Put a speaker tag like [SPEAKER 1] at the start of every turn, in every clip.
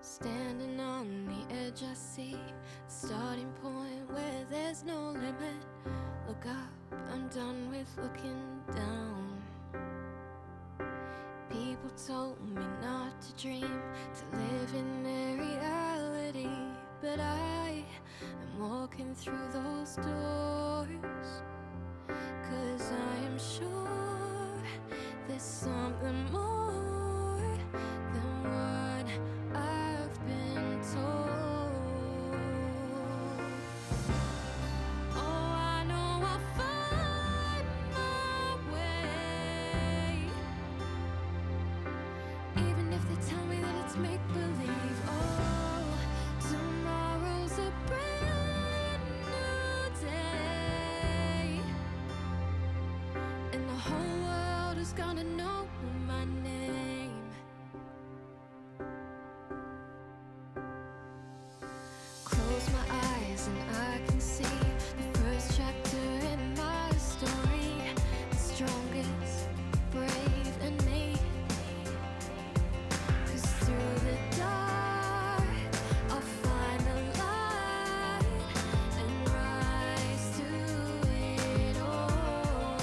[SPEAKER 1] Standing on the edge, I see the starting point where there's no limit. Look up, I'm done with looking down. People told me not to dream, to live in their reality, but I am walking through those doors, 'cause I am sure there's something more than what I've been told. Oh, I know I'll find my way, even if they tell me that it's make-believe. Oh, tomorrow's a brand new day, and the whole world is gonna know my name. Close my eyes and I can see the first chapter in my story. The strongest, brave than me, 'cause through the dark I'll find the light and rise to it all.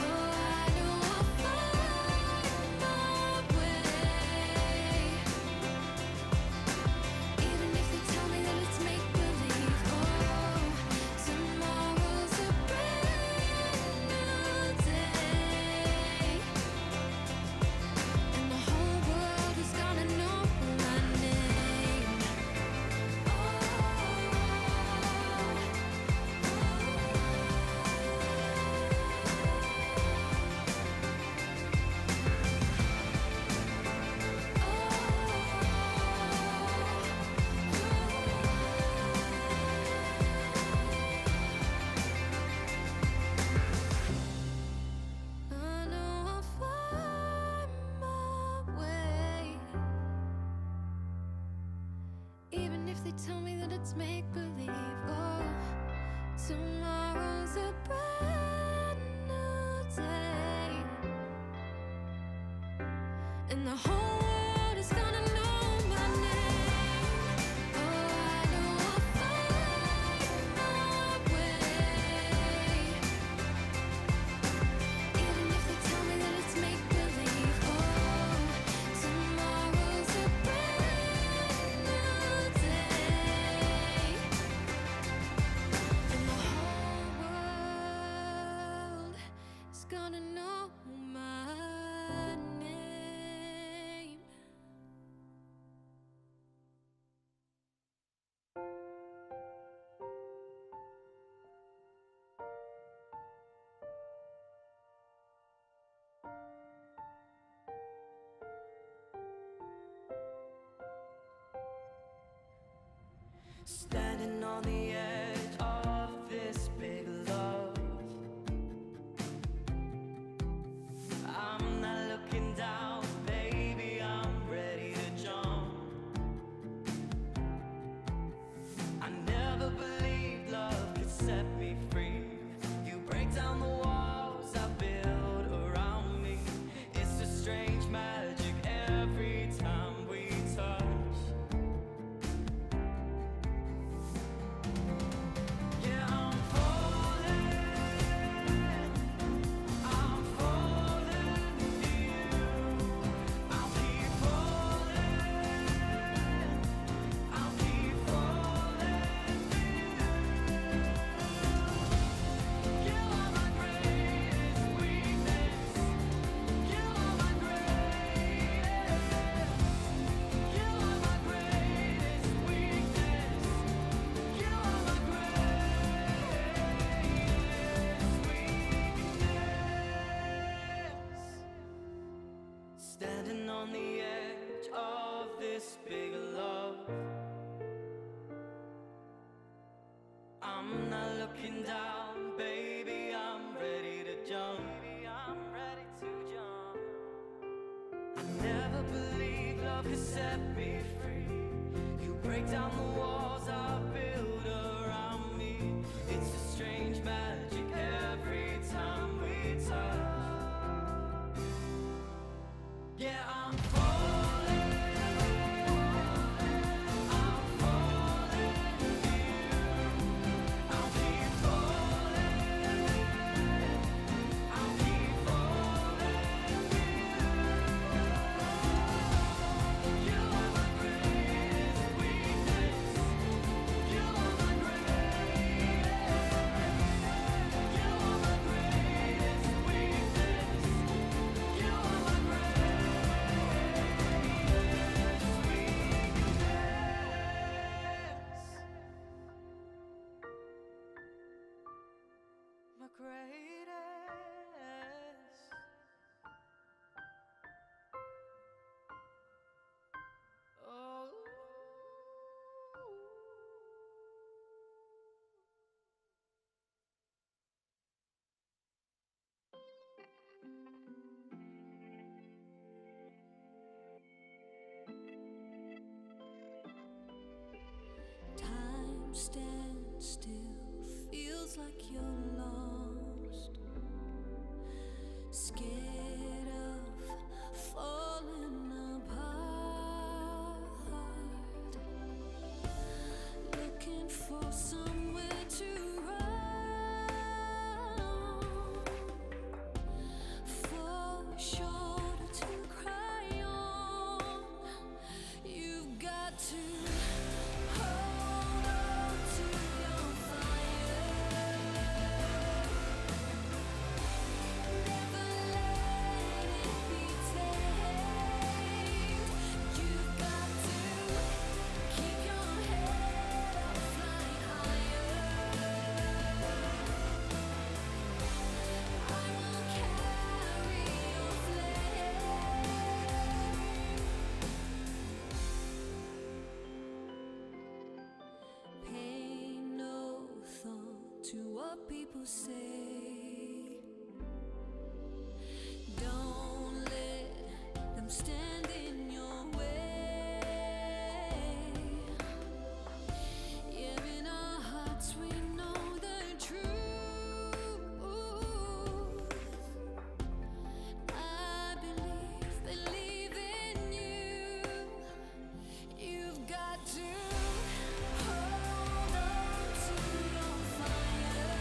[SPEAKER 1] Oh, I know I'll find my way, even if they tell me that it's make-believe. Oh, tomorrow's a brand new day, and the whole world is gonna know my name. I know I'll find my way, even if they tell me that it's make-believe. Oh, tomorrow's a brand new day, and the whole world is gonna know my name. Oh, I know I'll find my way, even if they tell me that it's make-believe. Oh, tomorrow's a brand new day, and the whole world is gonna know my name.
[SPEAKER 2] Standing on the edge of this big love, I'm not looking down, baby, I'm ready to jump. I never believed love could set me free. You break down the walls I build around me. It's a strange magic every time we touch. Yeah, I'm falling for you. I'll keep falling, I'll keep falling for you. You are my greatest weakness. You are my greatest. You are my greatest weakness. You are my greatest weakness. Standing on the edge of this big love, I'm not looking down, baby, I'm ready to jump. Baby, I'm ready to jump. I never believed love could set me free. You break down the walls I build around me. It's a strange magic every time we touch. Yeah, I'm falling.
[SPEAKER 1] still feels like you're lost, scared of falling apart, looking for somewhere to run, for a shoulder to cry on. You've got to hold on to your fire, never let it be tamed. You've got to keep your head up, fly higher. I will carry your flame. Pay no thought to what people say. Don't let them stand in your way. Yeah, in our hearts we know the truth. I believe in you. You've got to hold on to your fire,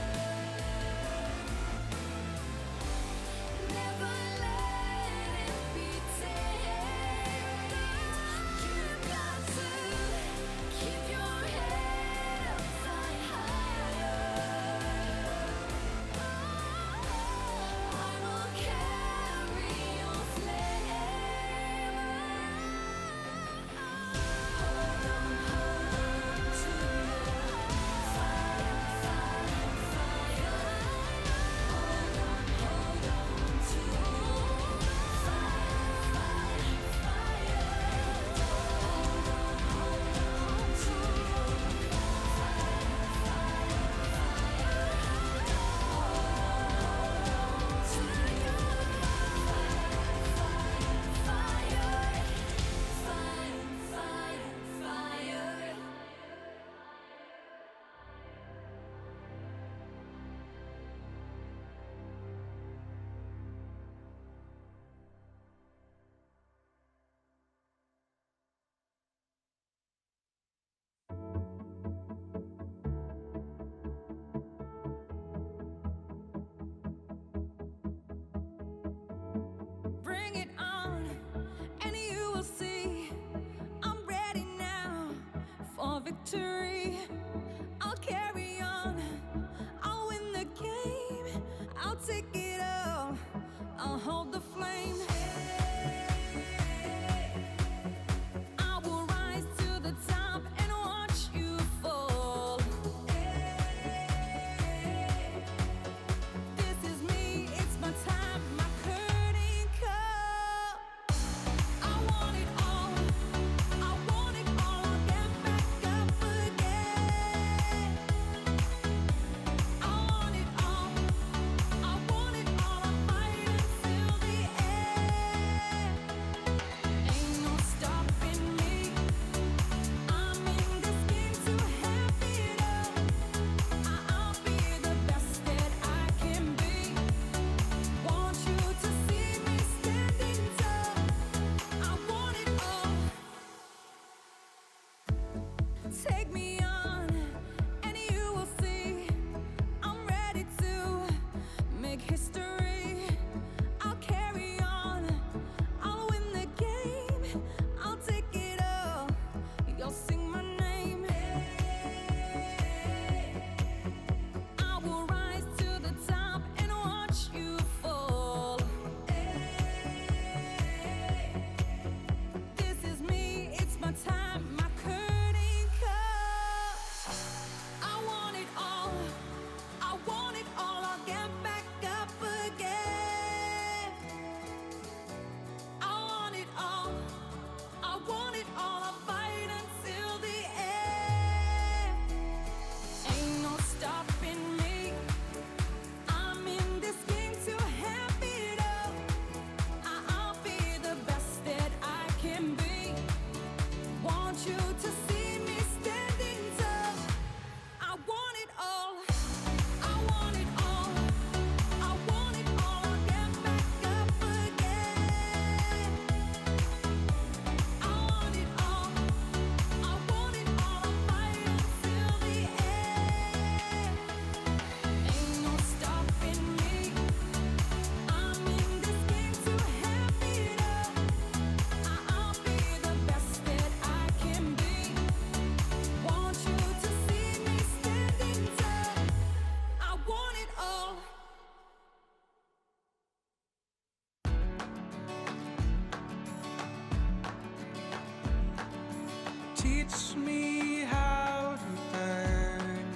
[SPEAKER 3] teach me how to burn.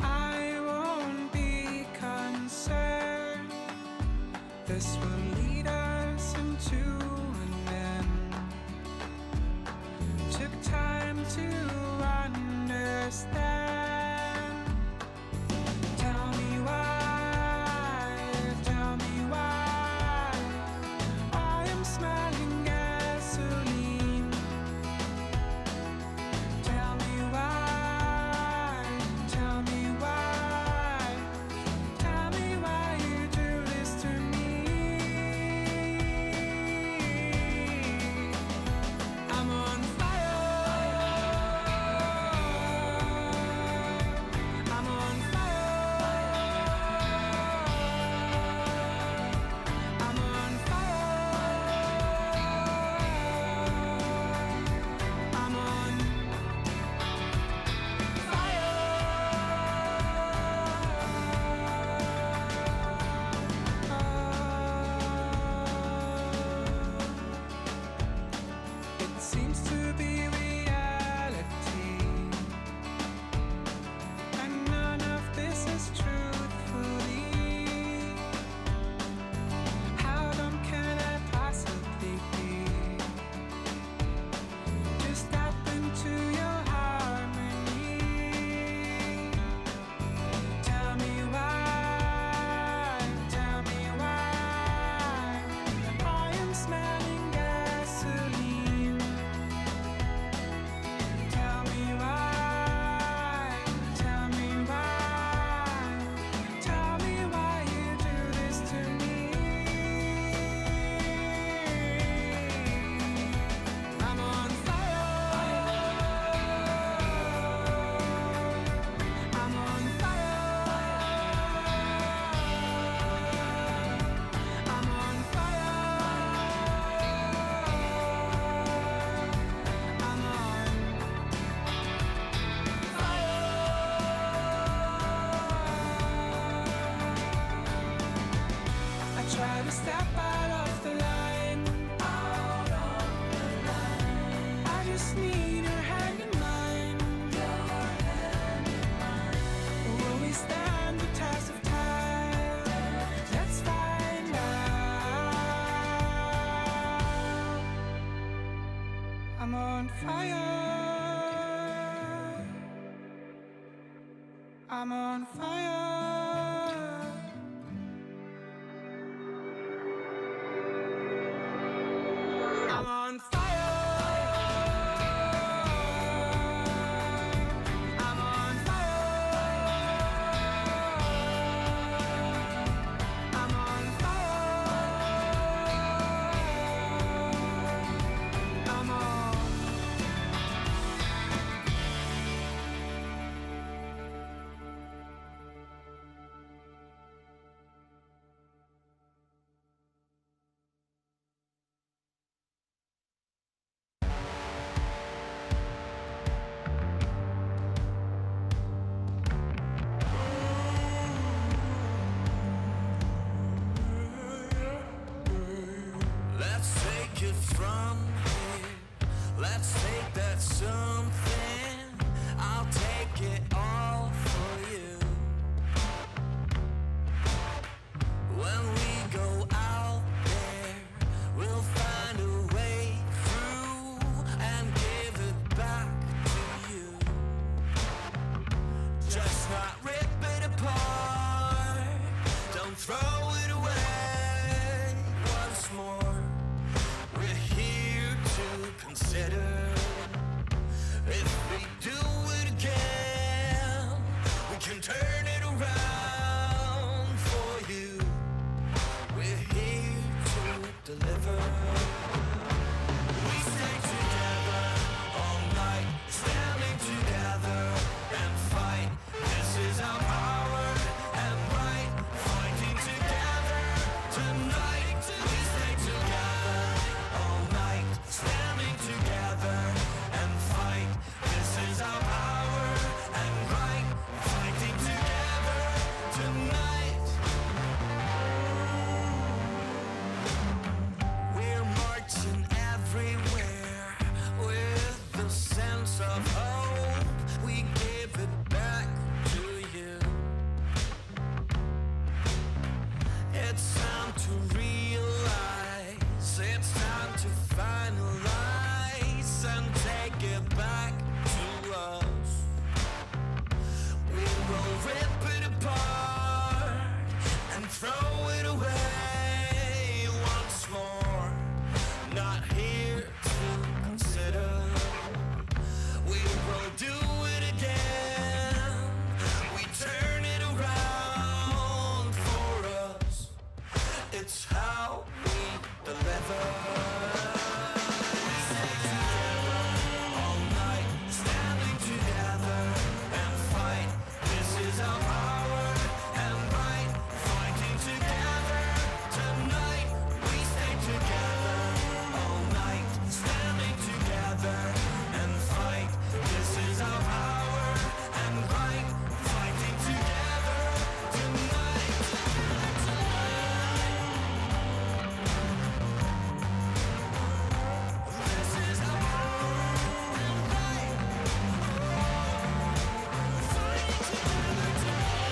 [SPEAKER 3] I won't be concerned. This will lead us into an end. Took time to understand. Tell me why, tell me why I am smelling gasoline. Tell me why, tell me why, tell me why you do this to me. I'm on fire. I'm on fire. I'm on fire. I'm on It seems to be reality, and none of this is truthfully. How dumb can I possibly be? Just step into your harmony. Tell me why, tell me why I am smelling gasoline. Tell me why, tell me why, tell me why you do this to me. I'm on fire. I'm on fire. I'm on fire. I'm on I try to step out of the line. Out of the line. I just need your hand in mine. Your hand in mine. Will we stand the test of time? Let's find out. I'm on fire. I'm on fire. I'm on fire. I'm on fire. I'm on fire. I'm on.
[SPEAKER 2] Let's take it from here. Let's take that something. I'll take it all for you. When we go out there, we'll find a way through and give it back to you. Just not rip it apart. Don't throw it away. Once more, we're here to consider if I'll be the leather. Stay together all night, standing together and fight. This is our power and right, fighting together tonight. We stay together all night, standing together and fight. This is our power and right, fighting together tonight. This is our power and right, fighting together tonight.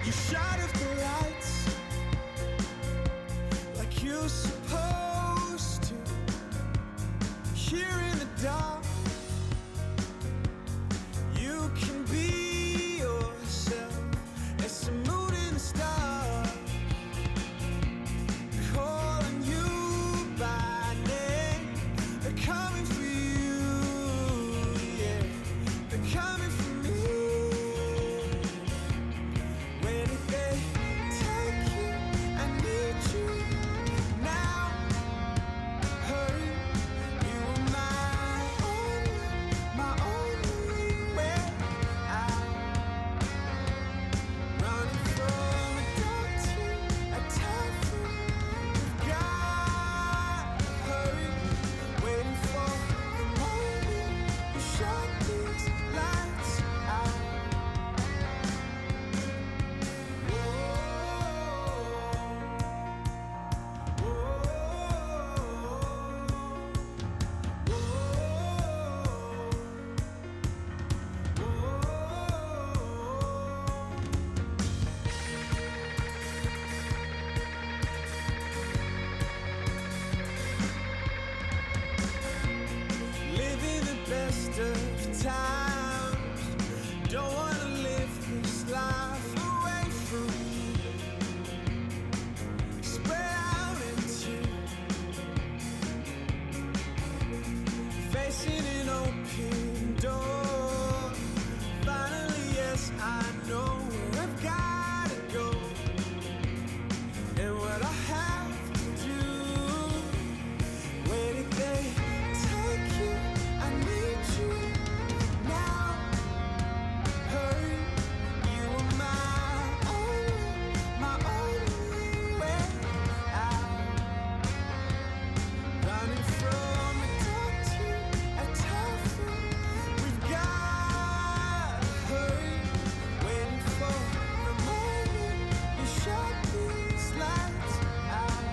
[SPEAKER 3] You shut off the lights like you're supposed to. Here in the dark, you can be yourself. It's a mood in the stars, calling you by name. They're coming for you, yeah. They're coming for me. Where did they take you? I need you now. Hurry, you are my only way out. Running from a dark to a typhoon. We've got to hurry, waiting for the moment you shut these lights out. Living the best of times. Don't wanna live this life away from you. Spread out into facing an open door. Finally, yes, I know where I've gotta go and what I have to do. Where did they take you? I need you now. Hurry, you are my only way out. Running from a dark to a typhoon. We've got to hurry, waiting for the moment you shut these lights out.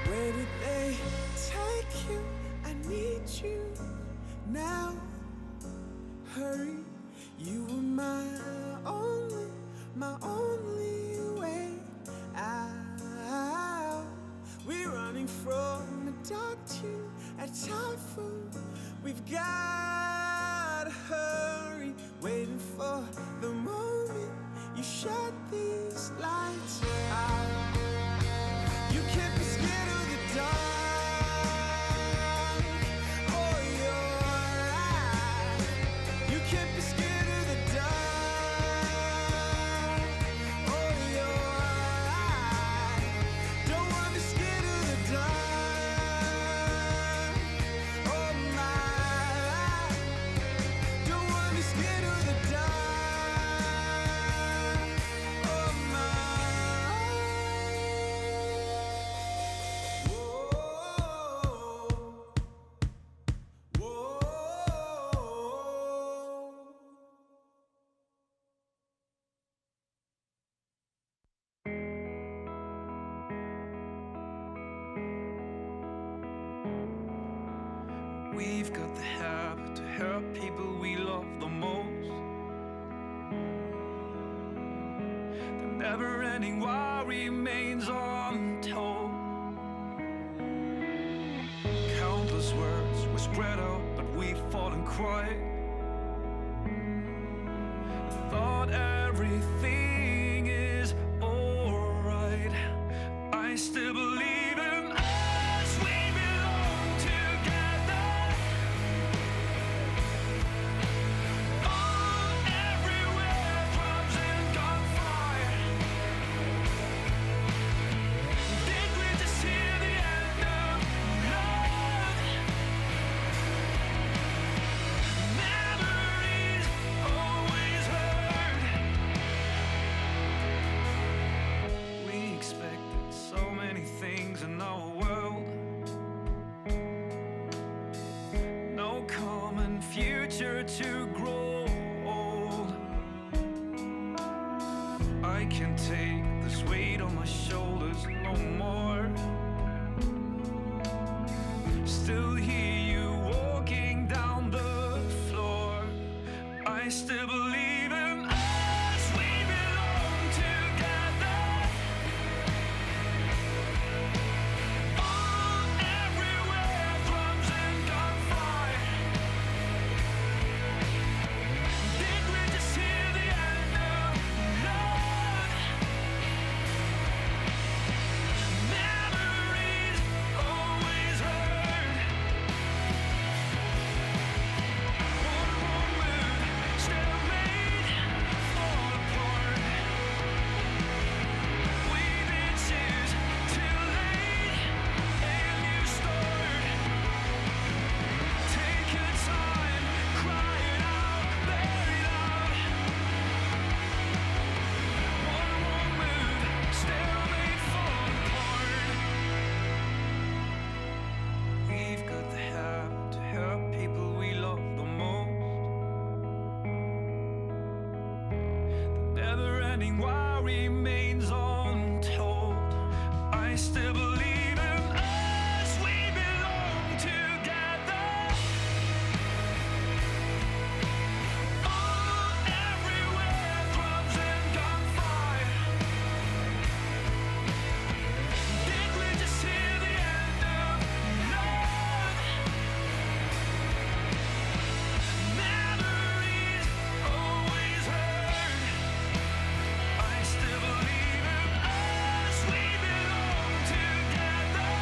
[SPEAKER 3] Where did they take you? I need you now. Hurry, you are my only way out. We're running from a dark to a typhoon. We've got to hurry, waiting for the moment you shut these lights out. You can't be scared of the dark. Oh, you're right. You can't be scared of the dark. Oh, you're right. We've got the habit to hurt people we love the most. The never-ending why remains untold. Countless words were spread out, but we fought and cried. Thought everything is alright. I still believe in us, we belong together. All everywhere, drums and gunfire. Did we just hear the end of love? Memories always hurt. We expected so many things in our world. No common future to grow old. I can't take this weight on my shoulders no more. Still hear you walking down the floor. I still believe in us, we belong together. All everywhere, drums and gunfire. Did we just hear the end of love? Memories always hurt. One wrong move, still made, fall apart. We didn't choose, too late, and you start. Take your time, cry it out, bear it out. One wrong move, still made, fall apart. We've got the habit to hurt people we love the most. The never-ending why remains untold. I still believe in us, we belong together. All everywhere, drums and gunfire. Did we just hear the end of love? Memories always hurt. I still believe in us, we belong together.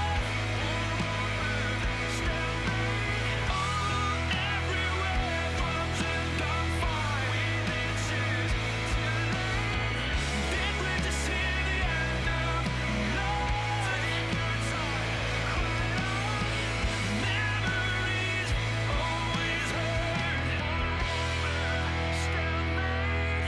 [SPEAKER 3] Still made. All everywhere, drums and gunfire. We didn't choose, too late. Did we just hear the end of love? Take your time, cry it out. Memories always hurt. Still made.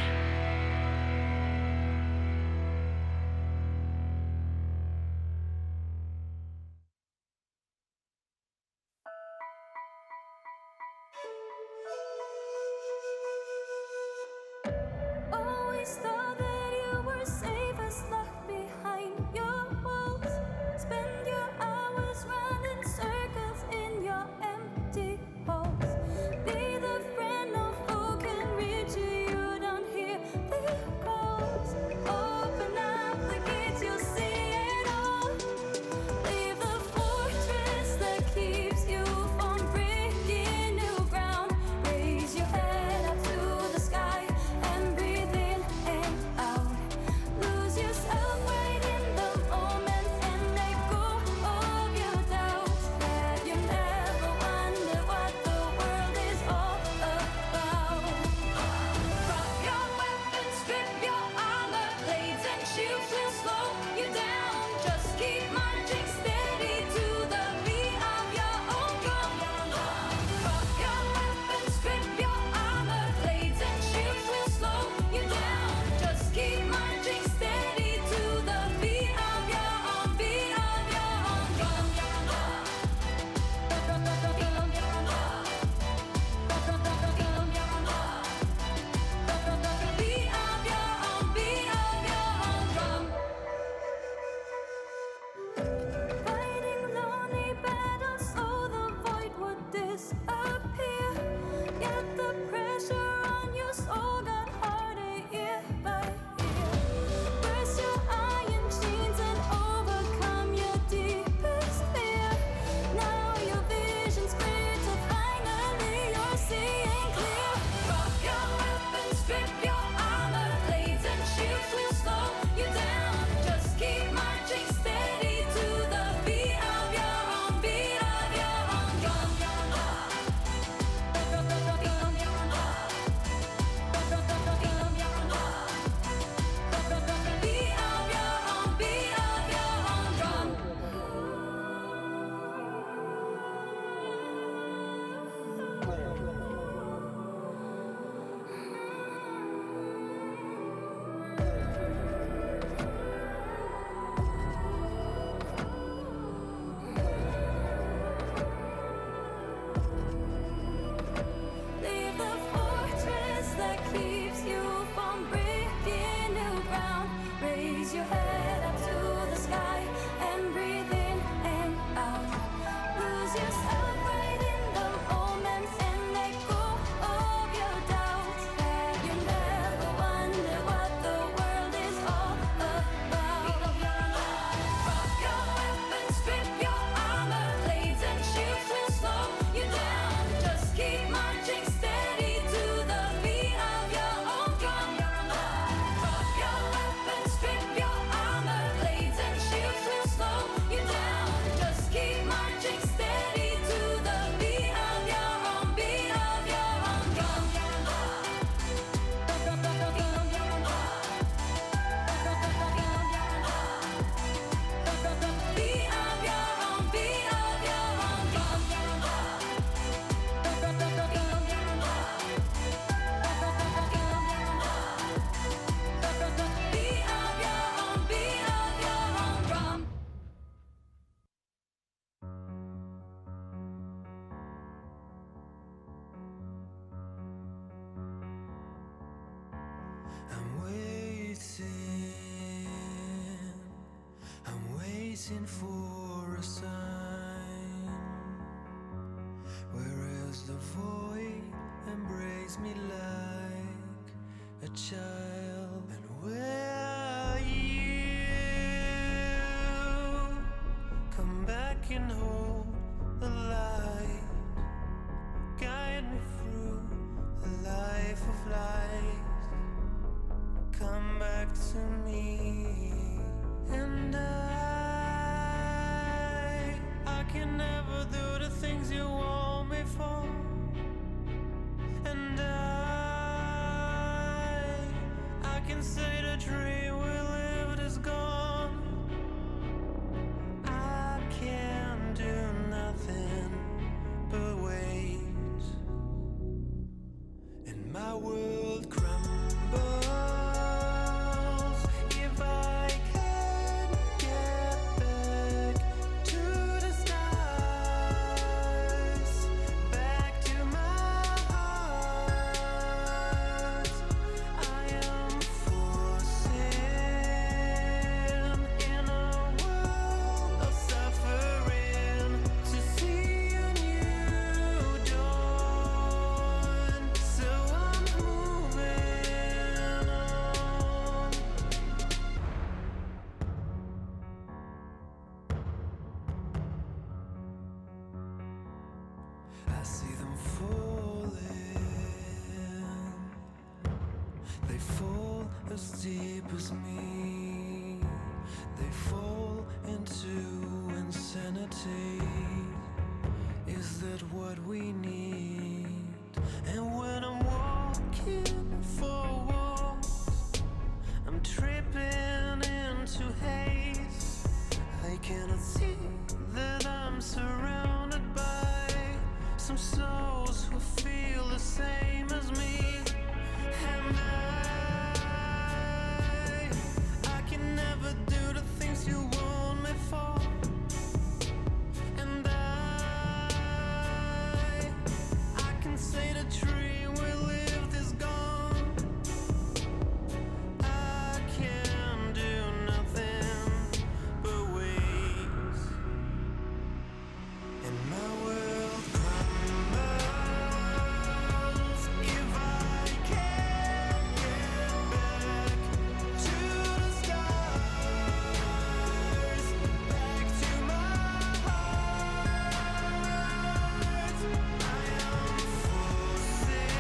[SPEAKER 1] Always thought that you were safest left behind your walls. Spend your hours running circles in your empty halls. Be the friend of who can reach you. You don't hear the calls. Open up the gates, you'll see it all. Leave the fortress that keeps you from breaking new ground. Raise your head up to the sky and breathe in and out. Lose yourself right in the moment and let go of your doubts. That you never wonder what the world is all about. Drop your weapons, strip your armor, blades and shields will slow you down. Just keep marching steady to the beat of your own drum. Drop your weapons, strip your armor, blades and shields will slow you down. Just keep marching steady to the beat of your own drum. Fighting lonely battles so the void would disappear.
[SPEAKER 3] I'm waiting for a sign. Whereas the void embrace me like a child. And where you come back and hold the light, guide me through a life of lies. Come back to me, and I can never do the things you want me for. And I can say the dream we lived is gone. I can't do nothing but wait, and my world crumbles. If I can get back to the stars, back to my heart, I am forcing in a world of suffering to see a new dawn. So I'm moving on. I see them falling. They fall as deep as me. They fall into insanity. Is that what we need? And when I'm walking forward, I'm tripping into haze. I cannot see that I'm surrounded by some souls who feel the same as me. And I can never do the things you want me for. And I can say the dream we lived is gone. I can do nothing but wait, and my world crumbles. If I can't get back to the stars, back to my heart, I am forcing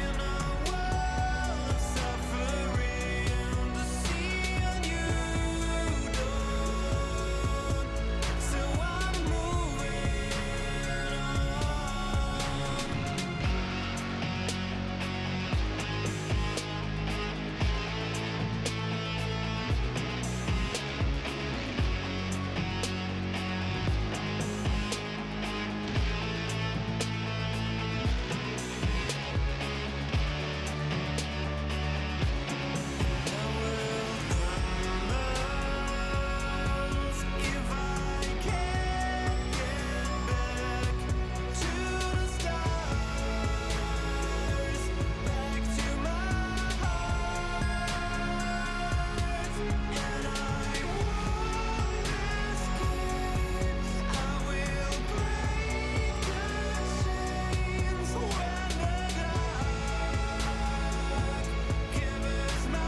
[SPEAKER 3] in a world of suffering to see a new dawn. So I'm moving if I can't get back to the stars, back to my heart, and I won't escape. I will break the chains when the dark covers my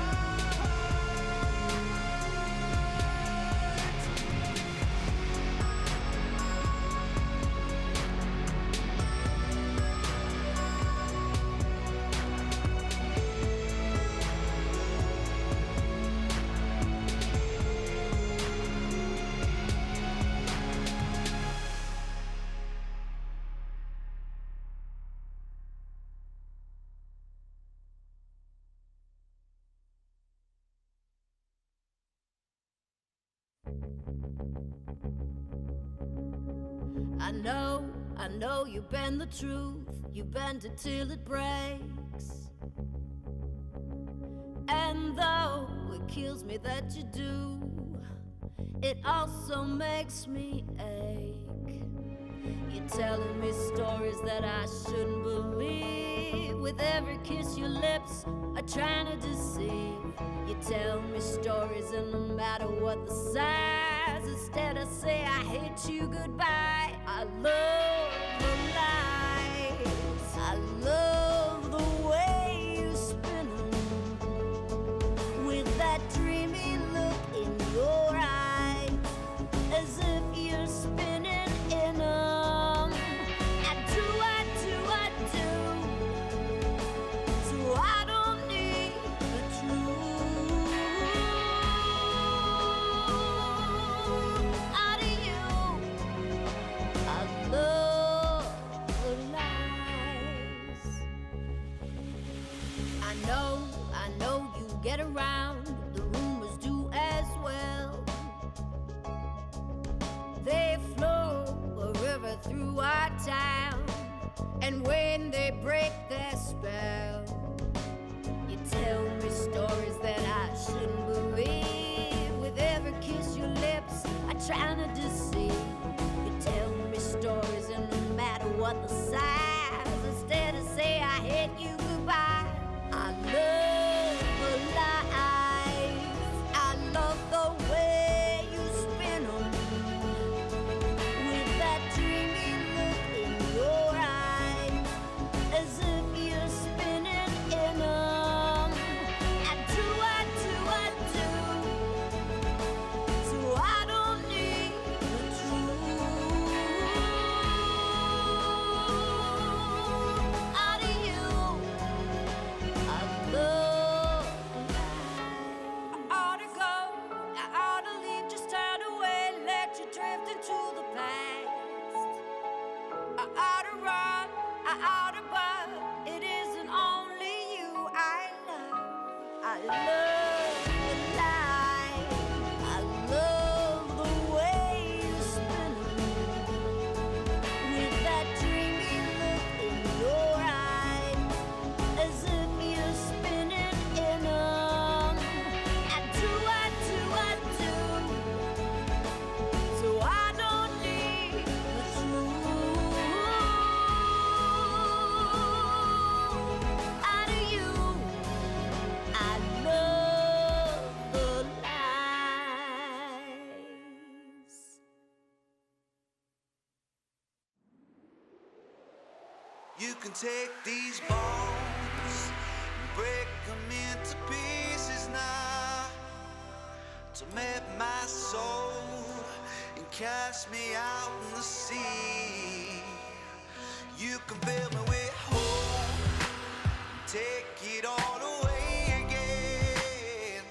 [SPEAKER 4] I know you bend the truth, you bend it till it breaks. And though it kills me that you do, it also makes me ache. You're telling me stories that I shouldn't believe. With every kiss, your lips are trying to deceive. You tell me stories, and no matter what the size, instead I say I hate you goodbye. I love the lies. I love the way you spin 'em, with that dreamy look in your eyes, as if you're spinning in 'em. I do, so I don't need the truth out of you. I love the lies. I know you get around, the rumors do as well. They flow a river through our town, and when they break their spell, you tell me stories that I shouldn't believe. With every kiss, your lips are trying to deceive. You tell me stories, and no matter what the size, instead of say I hate you goodbye. I love the lies. I love the way you spin 'em, with that dreamy look in your eyes, as if you're spinning in 'em. I do, so I don't need the truth out of you. I love lies. I ought to go, I ought to leave, just turn away, let you drift into the past. I ought to run, I ought to but it isn't only you I love. I love the light. I love the way you spin 'em, with that dreamy look in your eyes, as if you're spinning in 'em. I do, so I don't need the truth out of you. I love the lies.
[SPEAKER 5] You can take these bones and break them into pieces now, to melt my soul and cast me out in the sea. You can fill me with hope, take it all away again.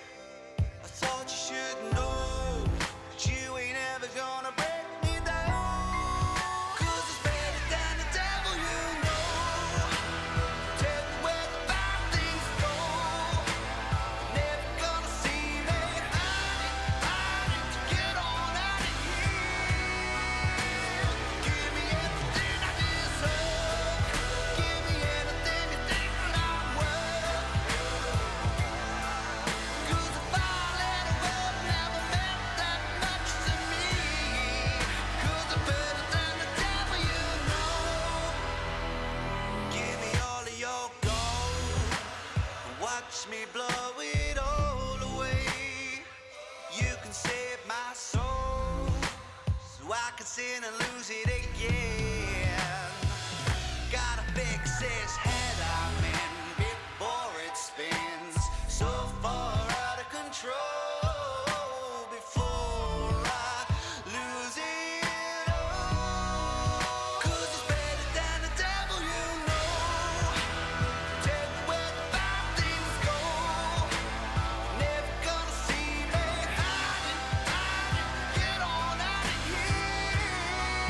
[SPEAKER 5] I thought you should know that you ain't ever gonna break me down. 'Cause it's better than the devil, you know. Tell me where the bad things go. Never gonna see me hiding to get on out of here. Give me everything I deserve. Give me anything you think that I'm worth. 'Cause if I let it go, never meant that much to me. 'Cause I'm better than the devil, you know. Give me all of your gold and watch me blow it all away. You can save my soul so I can sin and lose it again. Gotta fix this head I'm in before it spins so far out of control, before I lose it all. 'Cause it's better than the devil, you know. Tell me where the bad things go. Never gonna see me hiding, get on out of here.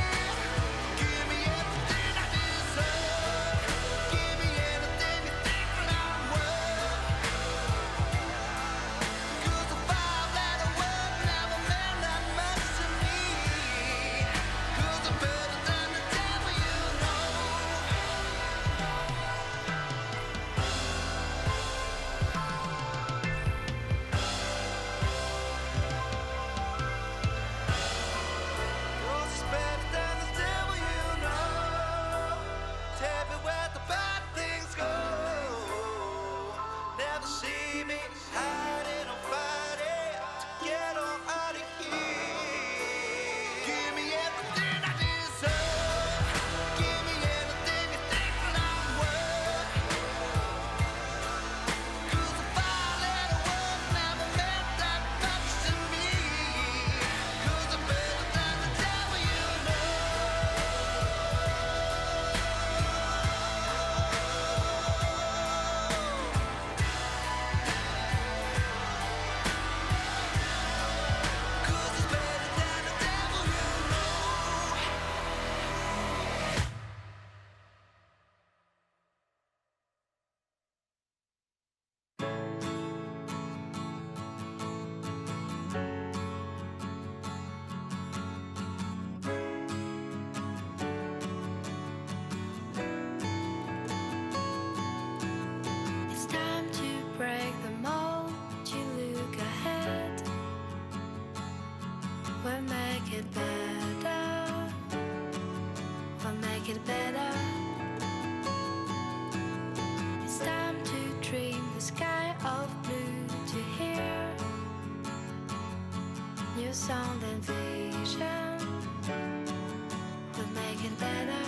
[SPEAKER 4] We'll make it better. We'll make it better. It's time to dream the sky of blue, to hear new sound and vision. We'll make it better.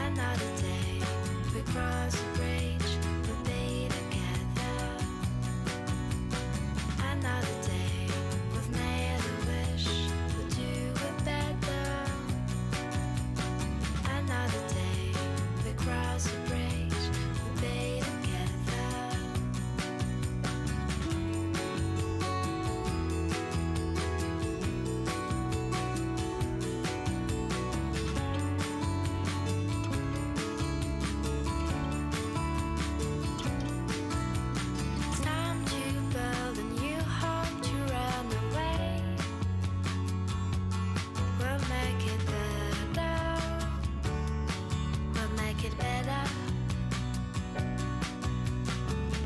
[SPEAKER 4] Another day, we cross a bridge, we'll be together. Another day, we've made a wish, we'll do it better. Another day, we cross a bridge, we'll be together. It's time to build a new home, to run away. We'll make it better. We'll make it better.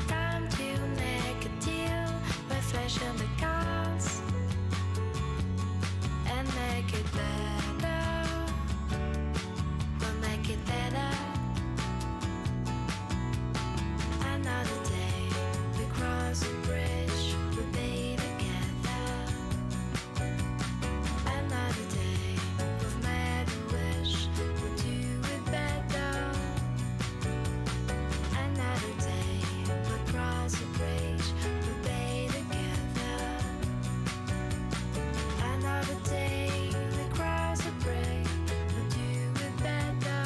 [SPEAKER 4] Time to make a deal with flesh and the gods and make it better. We'll make it better. Another day, we cross a bridge, we'll be together. Another day, we've made a wish, we'll do it better. Another day, we'll cross a bridge, we'll be together. Another day, we cross a bridge, we'll do it better.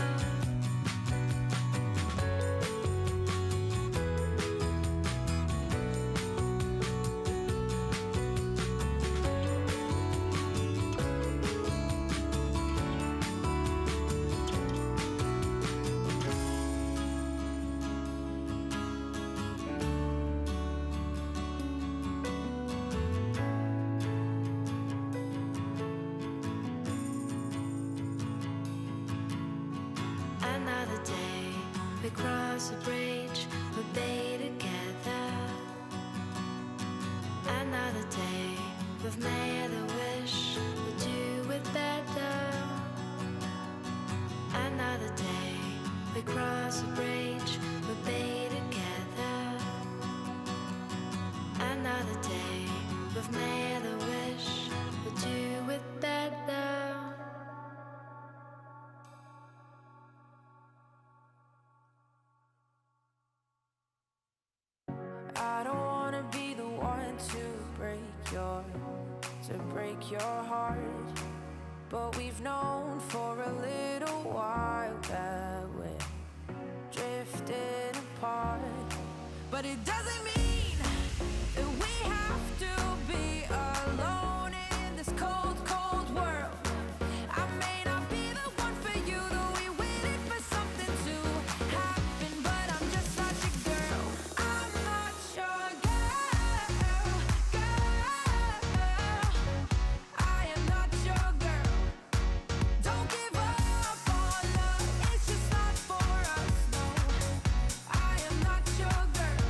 [SPEAKER 4] Another day, we cross a bridge, we'll be together. Another day, we've made a wish, we'll do it better. Another day, we cross a bridge, we'll be together. Another day, we've made a wish, we'll do it better.
[SPEAKER 3] I don't wanna be the one to break your heart. But we've known for a little while that we're drifting apart. But it doesn't mean that we have to be alone in this cold, cold world. I may not be the one for you, though we waited for something to happen. But I'm just not your girl. I'm not your girl, girl. I am not your girl. Don't give up on love, it's just not for us, no. I am not your girl.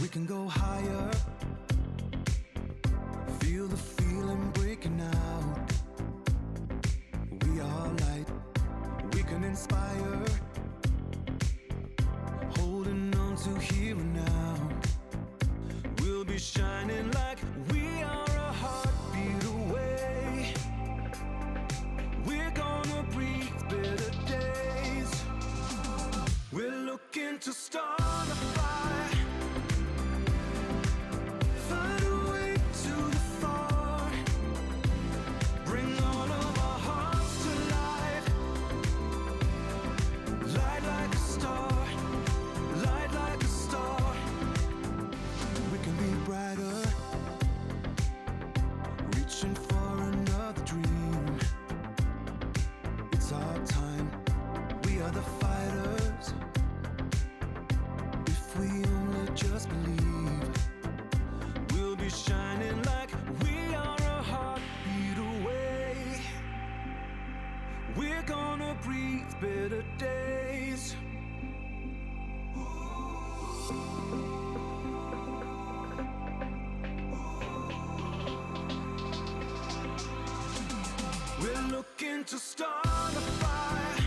[SPEAKER 3] We can go higher. Feel the feeling breaking out. We are light. We can inspire. Holding on to here and now. We'll be shining like we are a heartbeat away. We're gonna breathe better days. We're looking to start a fire. Find a way to the far. Bring all of our hearts to life. Light like a star. Light like a star. We can be brighter. Reaching for another dream. It's our time. We are the fighters. If we only just believe, we'll be shining like we are a heartbeat away. We're gonna breathe better days. We're looking to start a fire.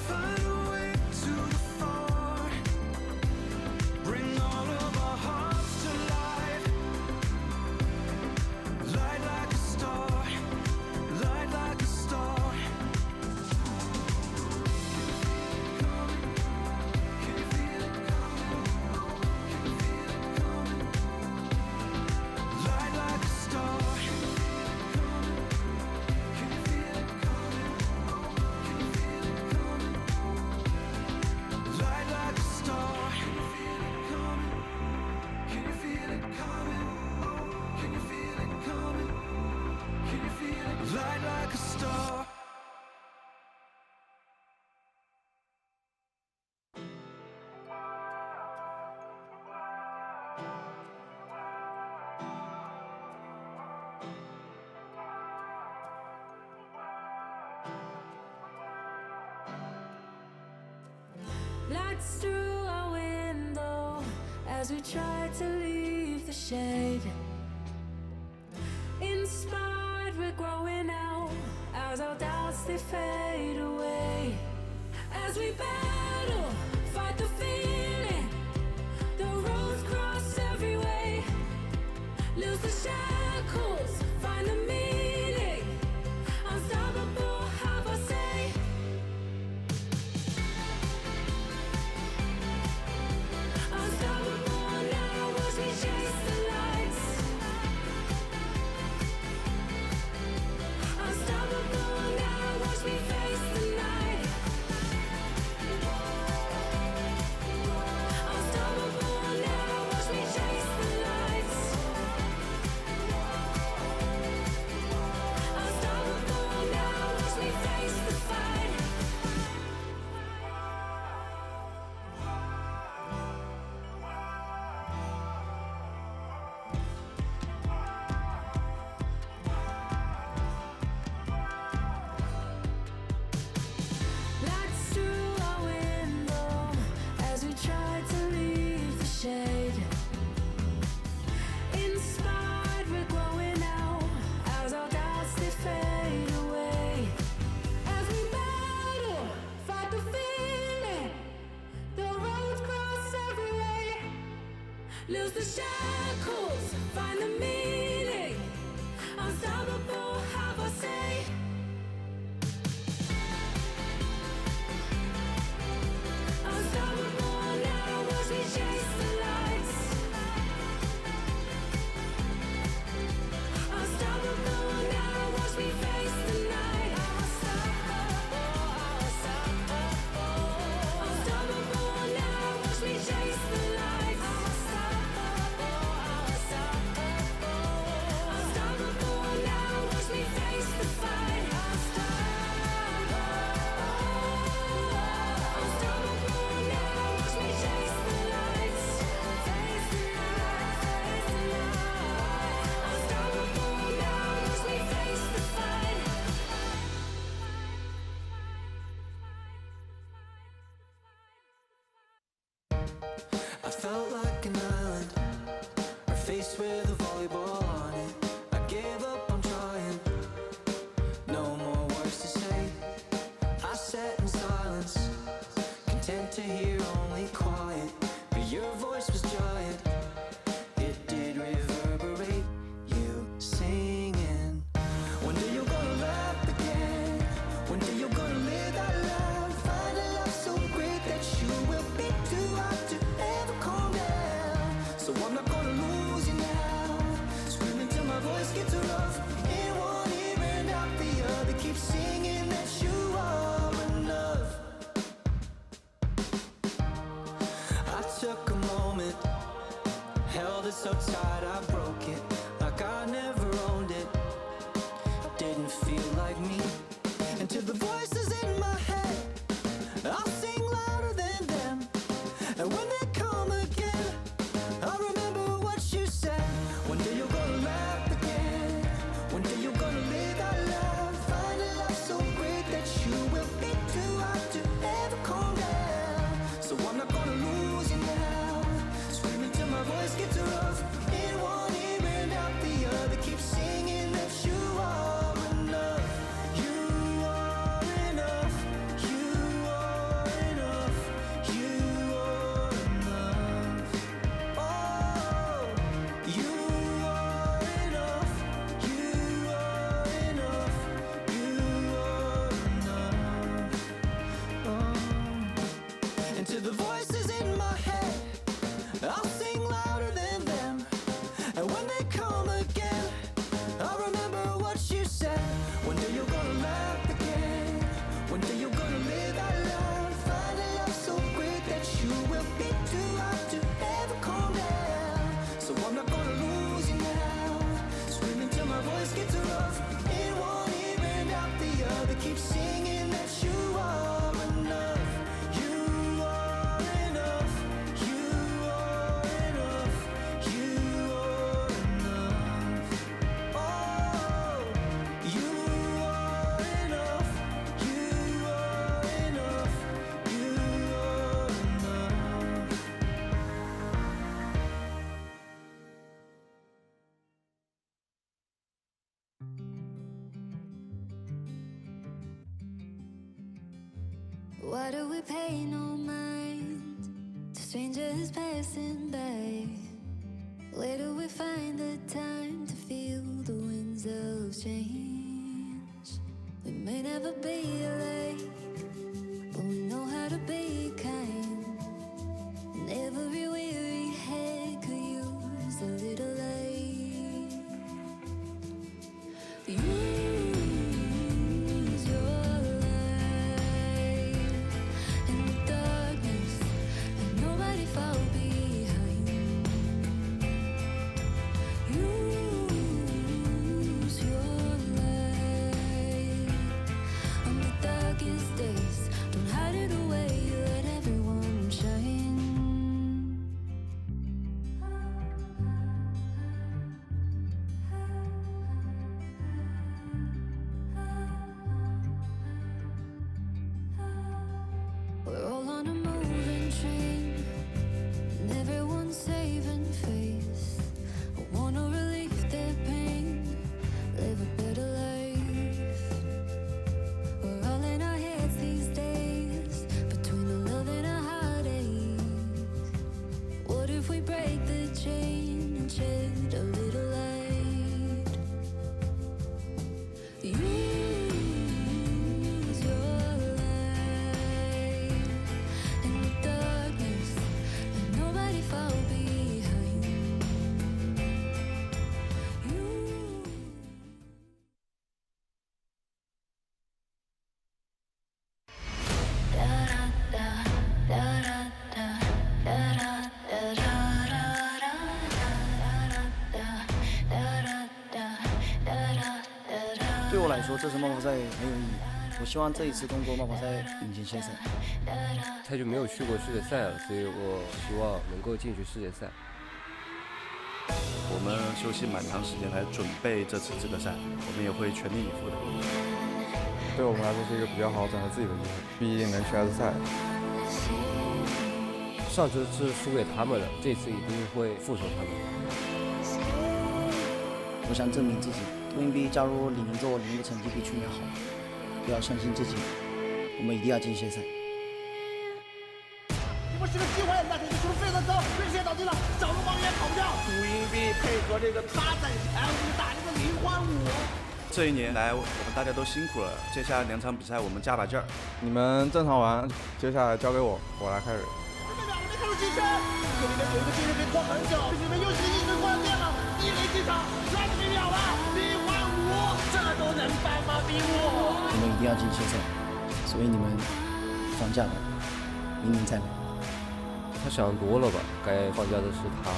[SPEAKER 3] Find a way to the far. Bring all of our hearts to life. Light like a star. Light like a star. Can you feel it coming? Can you feel it coming? Light like a star. Can you feel it coming? Can you feel it coming? Light like a star. Can you feel it coming? Can you feel it coming? Can you feel it coming? Can you feel it? Light like a star.
[SPEAKER 1] Lights through our window as we try to leave the shade. Inspired, we're growing out as our doubts they fade away. As we battle, fight the feeling, the roads cross every way. Lose the shackles, find the meaning. Unstoppable, have I say. Unstoppable now, watch me chase the lights. Unstoppable now, watch me face the night. Unstoppable now, watch me chase the lights. Unstoppable now, watch me face the fight. Lights through our window as we try to leave the shade. Inspired, we're growing out as our doubts they fade away. As we battle, fight the feeling, the roads cross every way. Lose the shackles, find the meaning. Unstoppable, have I say. Unstoppable now, watch me chase the lights. Unstoppable now, watch me face the night. Unstoppable now, watch me chase the lights. Unstoppable now, watch me face the fight.
[SPEAKER 3] I felt like an island, or faced with a volleyball on it. I gave up on trying, no more words to say. I sat in silence, content to hear only quiet. But your voice was giant, it did reverberate. You singing. One day you're gonna laugh again. One day you're gonna live that life. Find a love so great that you will be too hot to ever calm down. So I'm not gonna lose you now. Screaming till my voice gets rough. In one ear and out the other. Keep singing that you are enough. I took a moment, held it so tight I broke it. Like I never owned it. Didn't feel like me. And to the voices in my head, I'll sing louder than them. And when they come again, I'll remember what you said. One day you're gonna laugh again. One day you're gonna live that life. Find a love so great that you will be too hot to ever calm down. So I'm not gonna lose you now. Screaming till my voice gets rough. In one ear and out the other. Keep singing that you are enough. You are enough. You are enough. You are enough. Oh, you are enough. You are enough. You are enough. Oh. And to the voices in my head, I'll sing louder than them. And when they come again, I'll remember what you said. One day you're gonna laugh again. One day you're gonna live that life. Find a love so great that you will be too hot to ever calm down. So I'm not gonna lose you now. Screaming till my voice gets rough. In one ear and out the other. Keep singing that you are enough. You are enough. You are enough. You are enough. Oh, you are enough. You are enough. You are enough.
[SPEAKER 1] Why do we pay no mind to strangers passing by? Where do we find the time to feel the winds of change? We may never be alike, but we know how to be kind. And every weary head could use a little light. Use your light in the darkness. Let nobody fall behind. Use your light on the darkest days. Don't hide it away. Let everyone shine. We're all on a moving train, and everyone's saving face. I wanna relieve their pain, live a better life. We're all in our heads these days, between a love and a heartache. What if we break the chain and shed a little light? Use your light in the darkness. Let nobody fall behind. You.
[SPEAKER 6] "对我来说，这次冒跑赛很有意义。我希望这一次通过冒跑赛引进先生。
[SPEAKER 7] 太久没有去过世界赛了，所以我希望能够进去世界赛。
[SPEAKER 8] 我们休息蛮长时间来准备这次资格赛，我们也会全力以赴的。
[SPEAKER 9] 对我们来说是一个比较好展示自己的机会，毕竟能去 S 赛。
[SPEAKER 7] 上次是输给他们了，这次一定会复仇他们。
[SPEAKER 6] 我想证明自己，杜云 B 加入李宁之后，李宁的成绩比去年好，不要相信自己，我们一定要进决赛。
[SPEAKER 9] 我是个机会，那这个球飞得高，直接倒进了，小龙王也跑不掉。杜云 B 配合这个他在 LNG 打这个零换五。
[SPEAKER 8] 这一年来，我们大家都辛苦了，接下来2场比赛我们加把劲儿。
[SPEAKER 10] 你们正常玩，接下来交给我，我来开始。
[SPEAKER 9] 这边没开入进圈，这里面有一个进球可以拖很久，这里面又是一个关键了，1雷进场，30秒了，0换5，这都能办吗？比我。
[SPEAKER 6] 我们一定要进决赛，所以你们放假吧，明年再来。
[SPEAKER 7] 他想多了吧？该放假的是他。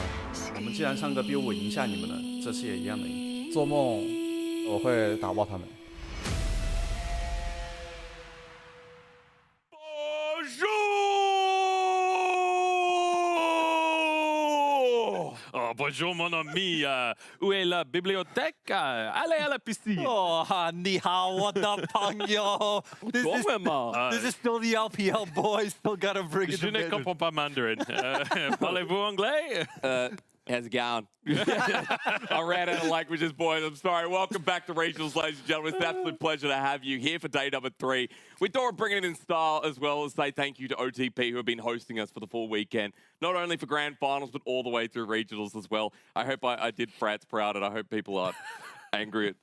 [SPEAKER 8] 我们既然上个 B5赢下你们了，这次也一样的赢。
[SPEAKER 10] 做梦，我会打爆他们。
[SPEAKER 11] Bonjour mon ami, où est la bibliothèque? Allez à la piscine.
[SPEAKER 12] Oh, 你好，我的朋友。This is still the LPL boys. Still gotta bring it.
[SPEAKER 11] Je ne comprends pas mandarin. Parlez-vous anglais?
[SPEAKER 13] How's it going? I ran out of languages, boys. I'm sorry. Welcome back to Regionals, ladies and gentlemen. It's an absolute pleasure to have you here for day number 3. We thought we'd bring it in style as well as say thank you to OTP who have been hosting us for the full weekend. Not only for grand finals, but all the way through regionals as well. I hope I did Frats proud, and I hope people aren't angry at.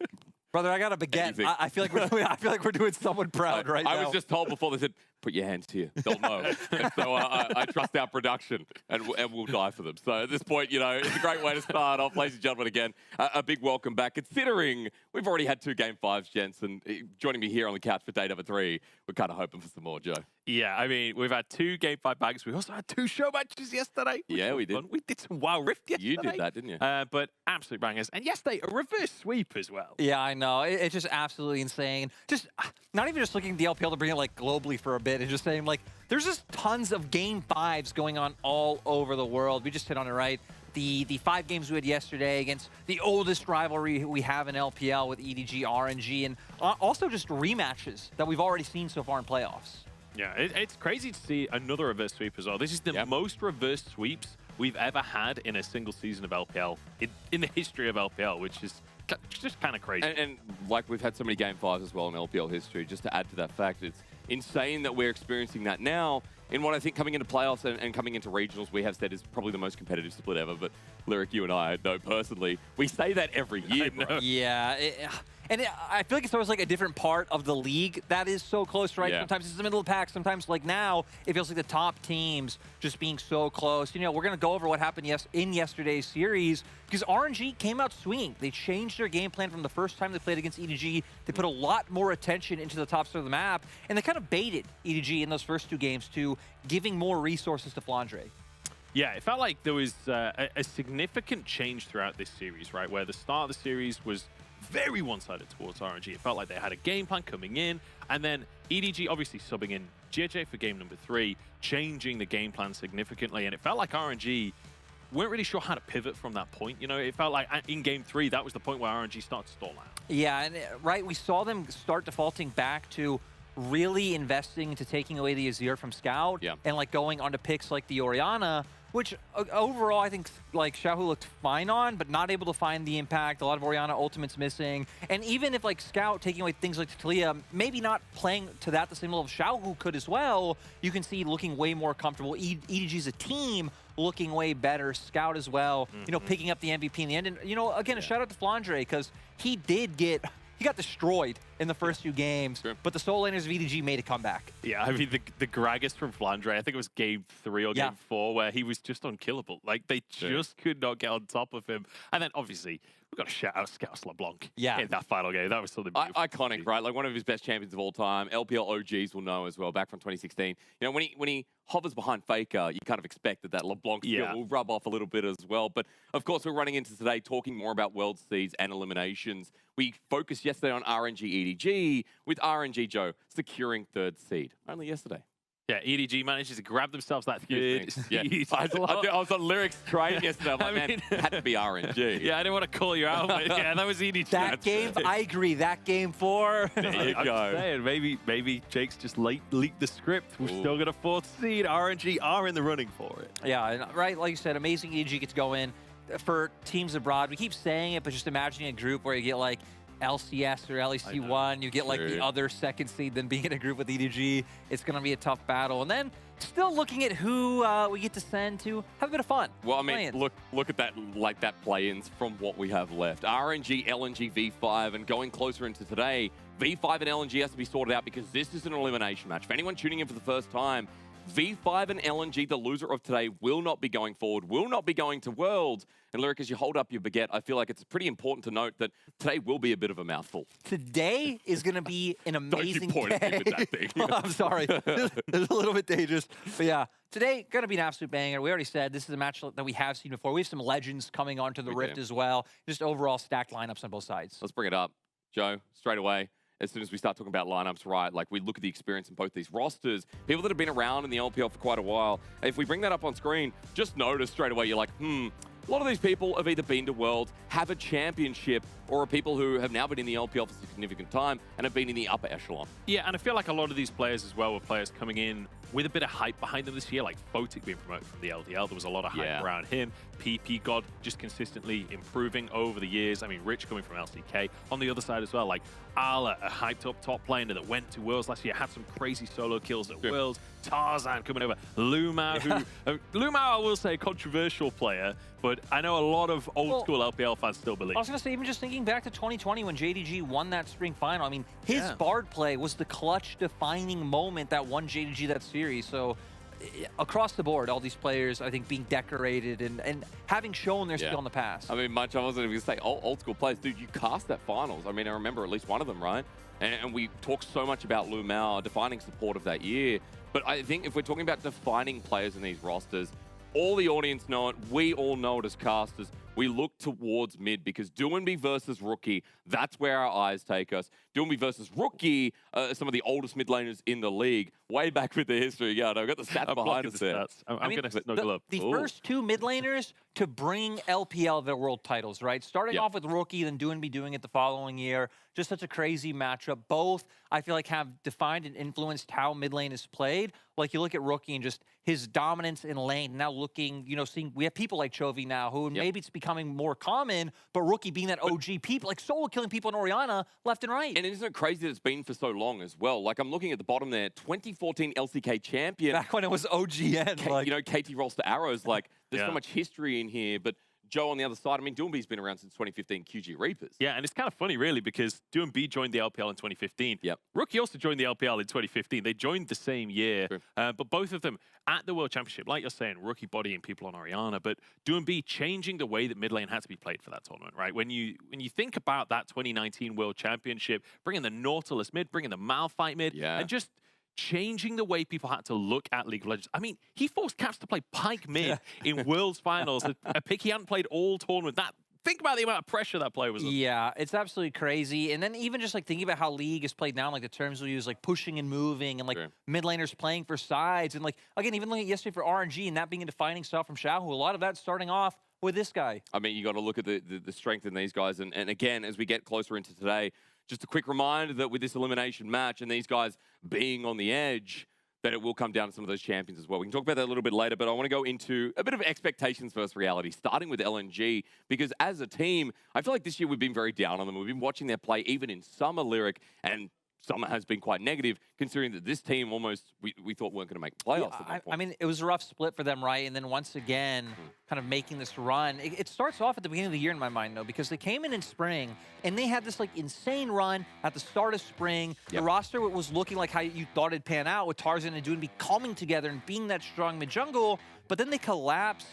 [SPEAKER 12] Brother, I got a baguette. I feel like we're doing someone proud right now.
[SPEAKER 13] I was just told before they said, put your hands here. They'll know. And so I trust our production, and we'll die for them. So at this point, you know, it's a great way to start off. Ladies and gentlemen, again, a big welcome back. Considering we've already had 2 Game 5s, gents, and joining me here on the couch for day number 3, we're kind of hoping for some more, Joe.
[SPEAKER 11] Yeah, I mean, we've had 2 Game 5 bags. We also had 2 show matches yesterday.
[SPEAKER 13] Yeah, we did.
[SPEAKER 11] Fun. We did some Wild Rift yesterday.
[SPEAKER 13] You did that, didn't you?
[SPEAKER 11] But absolute bangers. And yesterday, a reverse sweep as well.
[SPEAKER 12] Yeah, I know. It's just absolutely insane. Just not even just looking at the LPL to bring it like globally for a bit and just saying like there's just tons of Game 5s going on all over the world. We just hit on it right. The 5 games we had yesterday against the oldest rivalry we have in LPL with EDG, RNG, and also just rematches that we've already seen so far in playoffs.
[SPEAKER 11] Yeah, it's crazy to see another reverse sweep as well. This is the most reverse sweeps we've ever had in a single season of LPL in the history of LPL, which is just kind of crazy.
[SPEAKER 13] And like we've had so many Game 5s as well in LPL history, just to add to that fact, it's insane that we're experiencing that now in what I think coming into playoffs and coming into regionals we have said is probably the most competitive split ever. But Lyric, you and I know personally, we say that every year, bro.
[SPEAKER 12] Yeah. I feel like it's always like a different part of the league that is so close, right?
[SPEAKER 13] Yeah.
[SPEAKER 12] Sometimes it's the middle of the pack. Sometimes, like now, it feels like the top teams just being so close. You know, we're going to go over what happened in yesterday's series because RNG came out swinging. They changed their game plan from the first time they played against EDG. They put a lot more attention into the top side of the map, and they kind of baited EDG in those first 2 games to giving more resources to Flandre.
[SPEAKER 11] Yeah, it felt like there was a significant change throughout this series, right? Where the start of the series was very one-sided towards RNG. It felt like they had a game plan coming in, and then EDG obviously subbing in JJ for game number 3, changing the game plan significantly, and it felt like RNG weren't really sure how to pivot from that point. You know, it felt like in game 3, that was the point where RNG started to stall out.
[SPEAKER 12] Yeah, and right, we saw them start defaulting back to really investing into taking away the Azir from Scout and like going onto picks like the Orianna, which overall I think like Xiaohu looked fine on, but not able to find the impact. A lot of Orianna ultimates missing. And even if like Scout taking away things like Talia, maybe not playing to that the same level Xiaohu could as well, you can see looking way more comfortable. EDG as a team looking way better. Scout as well, you know, picking up the MVP in the end. And, you know, again, a shout out to Flandre because he got destroyed in the first 2 games, but the solo laners of EDG made a comeback.
[SPEAKER 11] Yeah, I mean, the Gragas from Flandre, I think it was game 3 or game 4, where he was just unkillable. Like, they just could not get on top of him. And then, obviously, we've got to shout out Scout LeBlanc in that final game. That was something beautiful.
[SPEAKER 13] Iconic, right? Like, one of his best champions of all time. LPL OGs will know as well, back from 2016. You know, when he hovers behind Faker, you kind of expect that LeBlanc skill will rub off a little bit as well. But, of course, we're running into today talking more about World Seeds and eliminations. We focused yesterday on RNG EDG, with RNG Joe securing 3rd seed. Only yesterday.
[SPEAKER 11] Yeah, EDG manages to grab themselves that third
[SPEAKER 13] Yeah.
[SPEAKER 11] seed.
[SPEAKER 13] I was on lyrics train yesterday. I'm like, man, it had to be RNG.
[SPEAKER 11] Yeah, I didn't want to call you out, but yeah, that was EDG.
[SPEAKER 12] That game, I agree. That game 4.
[SPEAKER 13] There you
[SPEAKER 11] I'm
[SPEAKER 13] go.
[SPEAKER 11] just saying, maybe Jake's just leaked the script. We're still got a 4th seed. RNG are in the running for it.
[SPEAKER 12] Yeah, and right, like you said, amazing EDG gets to go in. For teams abroad, we keep saying it, but just imagining a group where you get like LCS or LEC1, you get like the other 2nd seed, then being in a group with EDG, it's going to be a tough battle. And then still looking at who we get to send to have a bit of fun.
[SPEAKER 13] Well, I mean, look at that, like that play-ins from what we have left. RNG, LNG, V5, and going closer into today, V5 and LNG has to be sorted out because this is an elimination match. For anyone tuning in for the first time, V5 and LNG, the loser of today, will not be going forward, will not be going to Worlds. And Lyric, as you hold up your baguette, I feel like it's pretty important to note that today will be a bit of a mouthful.
[SPEAKER 12] Today is going to be an amazing
[SPEAKER 13] Don't you point
[SPEAKER 12] day.
[SPEAKER 13] at that thing.
[SPEAKER 12] I'm sorry. It's a little bit dangerous. But yeah, today going to be an absolute banger. We already said this is a match that we have seen before. We have some legends coming onto the Rift as well. Just overall stacked lineups on both sides.
[SPEAKER 13] Let's bring it up. Joe, straight away. As soon as we start talking about lineups, right, like we look at the experience in both these rosters, people that have been around in the LPL for quite a while. If we bring that up on screen, just notice straight away, you're like, a lot of these people have either been to Worlds, have a championship, or are people who have now been in the LPL for significant time and have been in the upper echelon.
[SPEAKER 11] Yeah, and I feel like a lot of these players as well were players coming in with a bit of hype behind them this year, like Photic being promoted from the LDL. There was a lot of hype around him. PP God just consistently improving over the years. I mean, Rich coming from LCK. On the other side as well, like Ala, a hyped up top laner that went to Worlds last year, had some crazy solo kills at Worlds. Tarzan coming over. Lumao, who Lumao, I will say, controversial player, but I know a lot of old school LPL fans still believe.
[SPEAKER 12] I was going to say, even just thinking back to 2020 when JDG won that spring final, I mean, his Bard play was the clutch defining moment that won JDG that series. So across the board, all these players, I think, being decorated and having shown their skill in the past.
[SPEAKER 13] I mean, I wasn't even going to say old school players. Dude, you cast that finals. I mean, I remember at least one of them, right? And we talk so much about Lumao, defining support of that year. But I think if we're talking about defining players in these rosters, all the audience know it. We all know it as casters. We look towards mid because Doinby versus Rookie, that's where our eyes take us. Doinby versus Rookie, some of the oldest mid laners in the league. Way back with the history. Yeah, I've got the stats behind us there.
[SPEAKER 11] I'm going to snuggle up.
[SPEAKER 12] The first 2 mid laners to bring LPL their world titles, right? Starting off with Rookie, then Doinby doing it the following year. Just such a crazy matchup. Both, I feel like, have defined and influenced how mid lane is played. Like, you look at Rookie and just his dominance in lane. Now looking, seeing, we have people like Chovy now who maybe it's becoming more common, but Rookie being that OG people, like solo killing people in Orianna left and right.
[SPEAKER 13] And isn't it crazy that it's been for so long as well? Like, I'm looking at the bottom there, 2014 LCK champion.
[SPEAKER 12] Back when it was OGN.
[SPEAKER 13] KT rolls to arrows. Like, there's so much history in here, but Joe on the other side, I mean, Doinby's been around since 2015 QG Reapers.
[SPEAKER 11] Yeah, and it's kind of funny, really, because Doinby joined the LPL in 2015. Rookie also joined the LPL in 2015. They joined the same year, but both of them at the World Championship, like you're saying, Rookie bodying people on Orianna, but Doinby changing the way that mid lane had to be played for that tournament, right? When you think about that 2019 World Championship, bringing the Nautilus mid, bringing the Malphite mid, and just changing the way people had to look at League of Legends. I mean, he forced Caps to play Pyke mid in Worlds Finals, a pick he hadn't played all tournament. Think about the amount of pressure that player was under.
[SPEAKER 12] Yeah, it's absolutely crazy. And then even just like thinking about how League is played now, like the terms we use, like pushing and moving, and like mid laners playing for sides, and like again, even looking at yesterday for RNG and that being a defining style from Xiaohu, a lot of that starting off with this guy.
[SPEAKER 13] I mean, you got to look at the strength in these guys, and again, as we get closer into today, just a quick reminder that with this elimination match and these guys being on the edge, that it will come down to some of those champions as well. We can talk about that a little bit later, but I want to go into a bit of expectations versus reality, starting with LNG, because as a team, I feel like this year we've been very down on them. We've been watching their play even in summer, Lyric, and summer has been quite negative, considering that this team almost, we thought weren't going to make playoffs at that point.
[SPEAKER 12] I mean, it was a rough split for them, right? And then once again, kind of making this run. It starts off at the beginning of the year in my mind, though, because they came in spring, and they had this like insane run at the start of spring. The roster was looking like how you thought it'd pan out with Tarzan and Doinby coming together and being that strong mid-jungle, but then they collapsed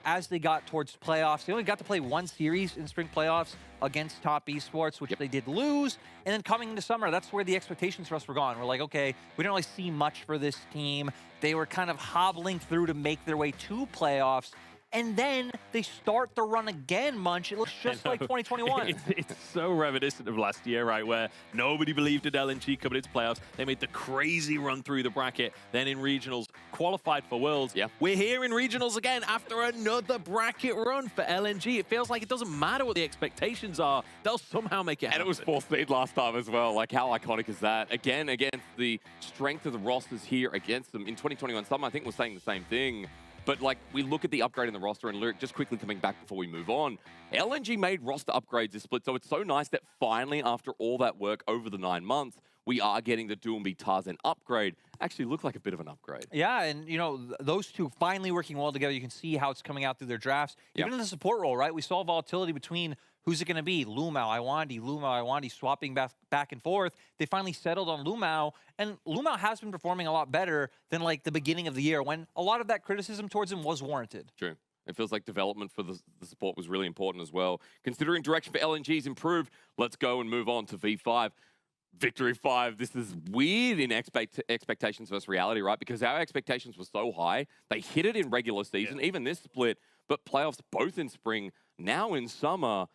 [SPEAKER 12] as they got towards playoffs. They only got to play 1 series in spring playoffs against Top Esports, which they did lose. And then coming into summer, that's where the expectations for us were gone. We're like, okay, we don't really see much for this team. They were kind of hobbling through to make their way to playoffs. and then they start the run again, Munch. It looks just like 2021.
[SPEAKER 11] It's so reminiscent of last year, right, where nobody believed in LNG coming into playoffs. They made the crazy run through the bracket, then in regionals, qualified for Worlds.
[SPEAKER 13] Yeah.
[SPEAKER 11] We're here in regionals again after another bracket run for LNG. It feels like it doesn't matter what the expectations are. They'll somehow make it happen.
[SPEAKER 13] And it was 4th seed last time as well. Like, how iconic is that? Again, against the strength of the rosters here against them. In 2021, some I think was saying the same thing. But, like, we look at the upgrade in the roster, and Lyric, just quickly coming back before we move on, LNG made roster upgrades this split, so it's so nice that finally, after all that work over the 9 months, we are getting the Doomby Tarzan upgrade. Actually looked like a bit of an upgrade.
[SPEAKER 12] Yeah, and, you know, those two finally working well together. You can see how it's coming out through their drafts. Even in the support role, right? We saw volatility between who's it going to be? Lumao, Iwandi, swapping back and forth. They finally settled on Lumao, and Lumao has been performing a lot better than, like, the beginning of the year when a lot of that criticism towards him was warranted.
[SPEAKER 13] True. It feels like development for the support was really important as well. Considering direction for LNG's improved, let's go and move on to V5. Victory 5, this is weird in expectations versus reality, right? Because our expectations were so high. They hit it in regular season, even this split, but playoffs both in spring, now in summer,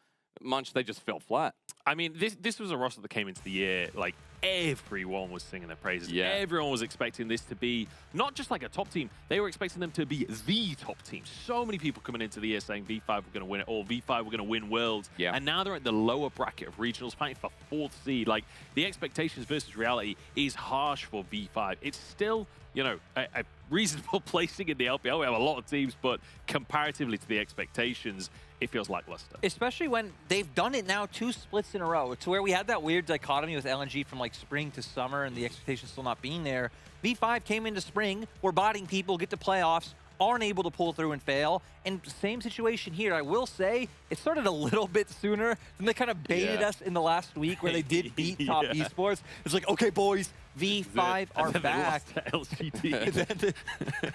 [SPEAKER 13] Munch, they just fell flat.
[SPEAKER 11] I mean, this was a roster that came into the year, like, everyone was singing their praises.
[SPEAKER 13] Yeah.
[SPEAKER 11] Everyone was expecting this to be not just like a top team, they were expecting them to be the top team. So many people coming into the year saying V5 were going to win it all, V5 were going to win Worlds.
[SPEAKER 13] Yeah.
[SPEAKER 11] And now they're at the lower bracket of regionals fighting for 4th seed. Like, the expectations versus reality is harsh for V5. It's still, you know, a reasonable placing in the LPL. We have a lot of teams, but comparatively to the expectations, it feels lackluster.
[SPEAKER 12] Especially when they've done it now 2 splits in a row. To where we had that weird dichotomy with LNG from like spring to summer and the expectations still not being there. V5 came into spring, we're botting people, get to playoffs, aren't able to pull through and fail. And same situation here. I will say it started a little bit sooner than they kind of baited us in the last week where they did beat top esports. It's like, okay, boys, V5 are back.
[SPEAKER 11] LCT.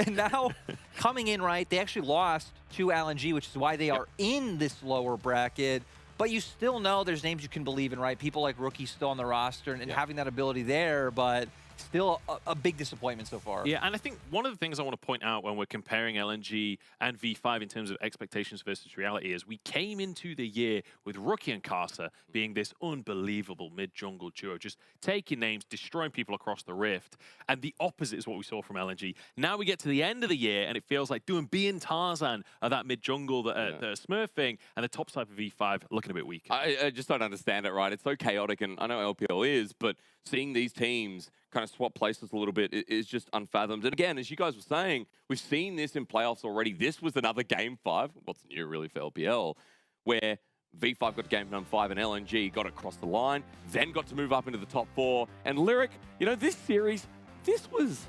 [SPEAKER 12] And now coming in, right, they actually lost to LNG, which is why they are in this lower bracket. But you still know there's names you can believe in, right? People like Rookie still on the roster and having that ability there, but still a big disappointment so far.
[SPEAKER 11] Yeah, and I think one of the things I want to point out when we're comparing LNG and V5 in terms of expectations versus reality is we came into the year with Rookie and Carsa being this unbelievable mid-jungle duo, just taking names, destroying people across the rift, and the opposite is what we saw from LNG. Now we get to the end of the year, and it feels like Doomby and Tarzan are that mid-jungle that are smurfing, and the top side for V5 looking a bit weak.
[SPEAKER 13] I just don't understand it, right? It's so chaotic, and I know LPL is, but seeing these teams kind of swap places a little bit is just unfathomed. And again, as you guys were saying, we've seen this in playoffs already. This was another Game 5, what's new really for LPL, where V5 got Game 5 and LNG got across the line, then got to move up into the top 4. And Lyric, you know, this series, this was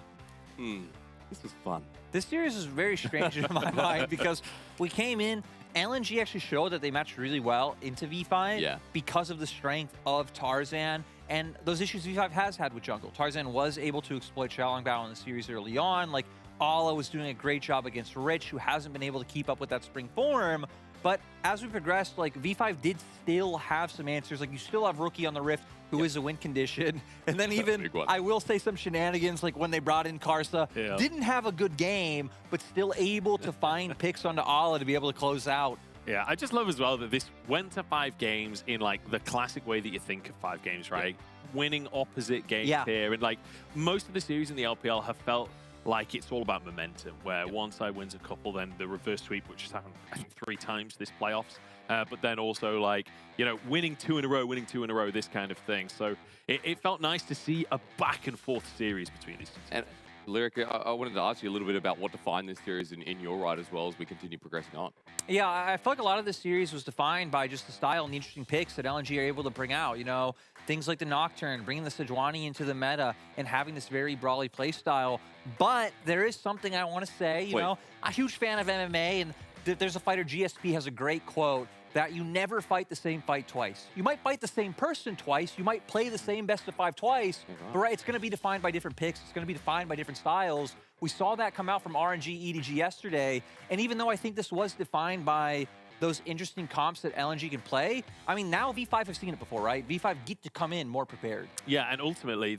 [SPEAKER 13] fun.
[SPEAKER 12] This series is very strange in my mind because we came in, LNG actually showed that they matched really well into V5 because of the strength of Tarzan and those issues V5 has had with jungle. Tarzan was able to exploit Xiaolong Bao in the series early on. Like, Ala was doing a great job against Rich, who hasn't been able to keep up with that spring form. But as we progressed, like, V5 did still have some answers. Like, you still have Rookie on the Rift, who is a win condition. And then even, I will say some shenanigans, like when they brought in Karsa. Didn't have a good game, but still able to find picks onto Ala to be able to close out.
[SPEAKER 11] Yeah, I just love as well that this went to 5 games in like the classic way that you think of 5 games, right? Winning opposite games here. And like most of the series in the LPL have felt like it's all about momentum, where one side wins a couple, then the reverse sweep, which has happened, I think, 3 times this playoffs. But then also like, you know, winning 2 in a row, this kind of thing. So it felt nice to see a back and forth series between these two.
[SPEAKER 13] And Lyric, I wanted to ask you a little bit about what defined this series in your right as well as we continue progressing on.
[SPEAKER 12] Yeah, I feel like a lot of this series was defined by just the style and the interesting picks that LNG are able to bring out. You know, things like the Nocturne, bringing the Sejuani into the meta, and having this very brawly play style. But there is something I want to say, you know, I'm a huge fan of MMA, and there's a fighter, GSP, has a great quote that you never fight the same fight twice. You might fight the same person twice, you might play the same best of 5 twice, but right, it's going to be defined by different picks, it's going to be defined by different styles. We saw that come out from RNG, EDG yesterday, and even though I think this was defined by those interesting comps that LNG can play, I mean, now V5 have seen it before, right? V5 get to come in more prepared.
[SPEAKER 11] Yeah, and ultimately,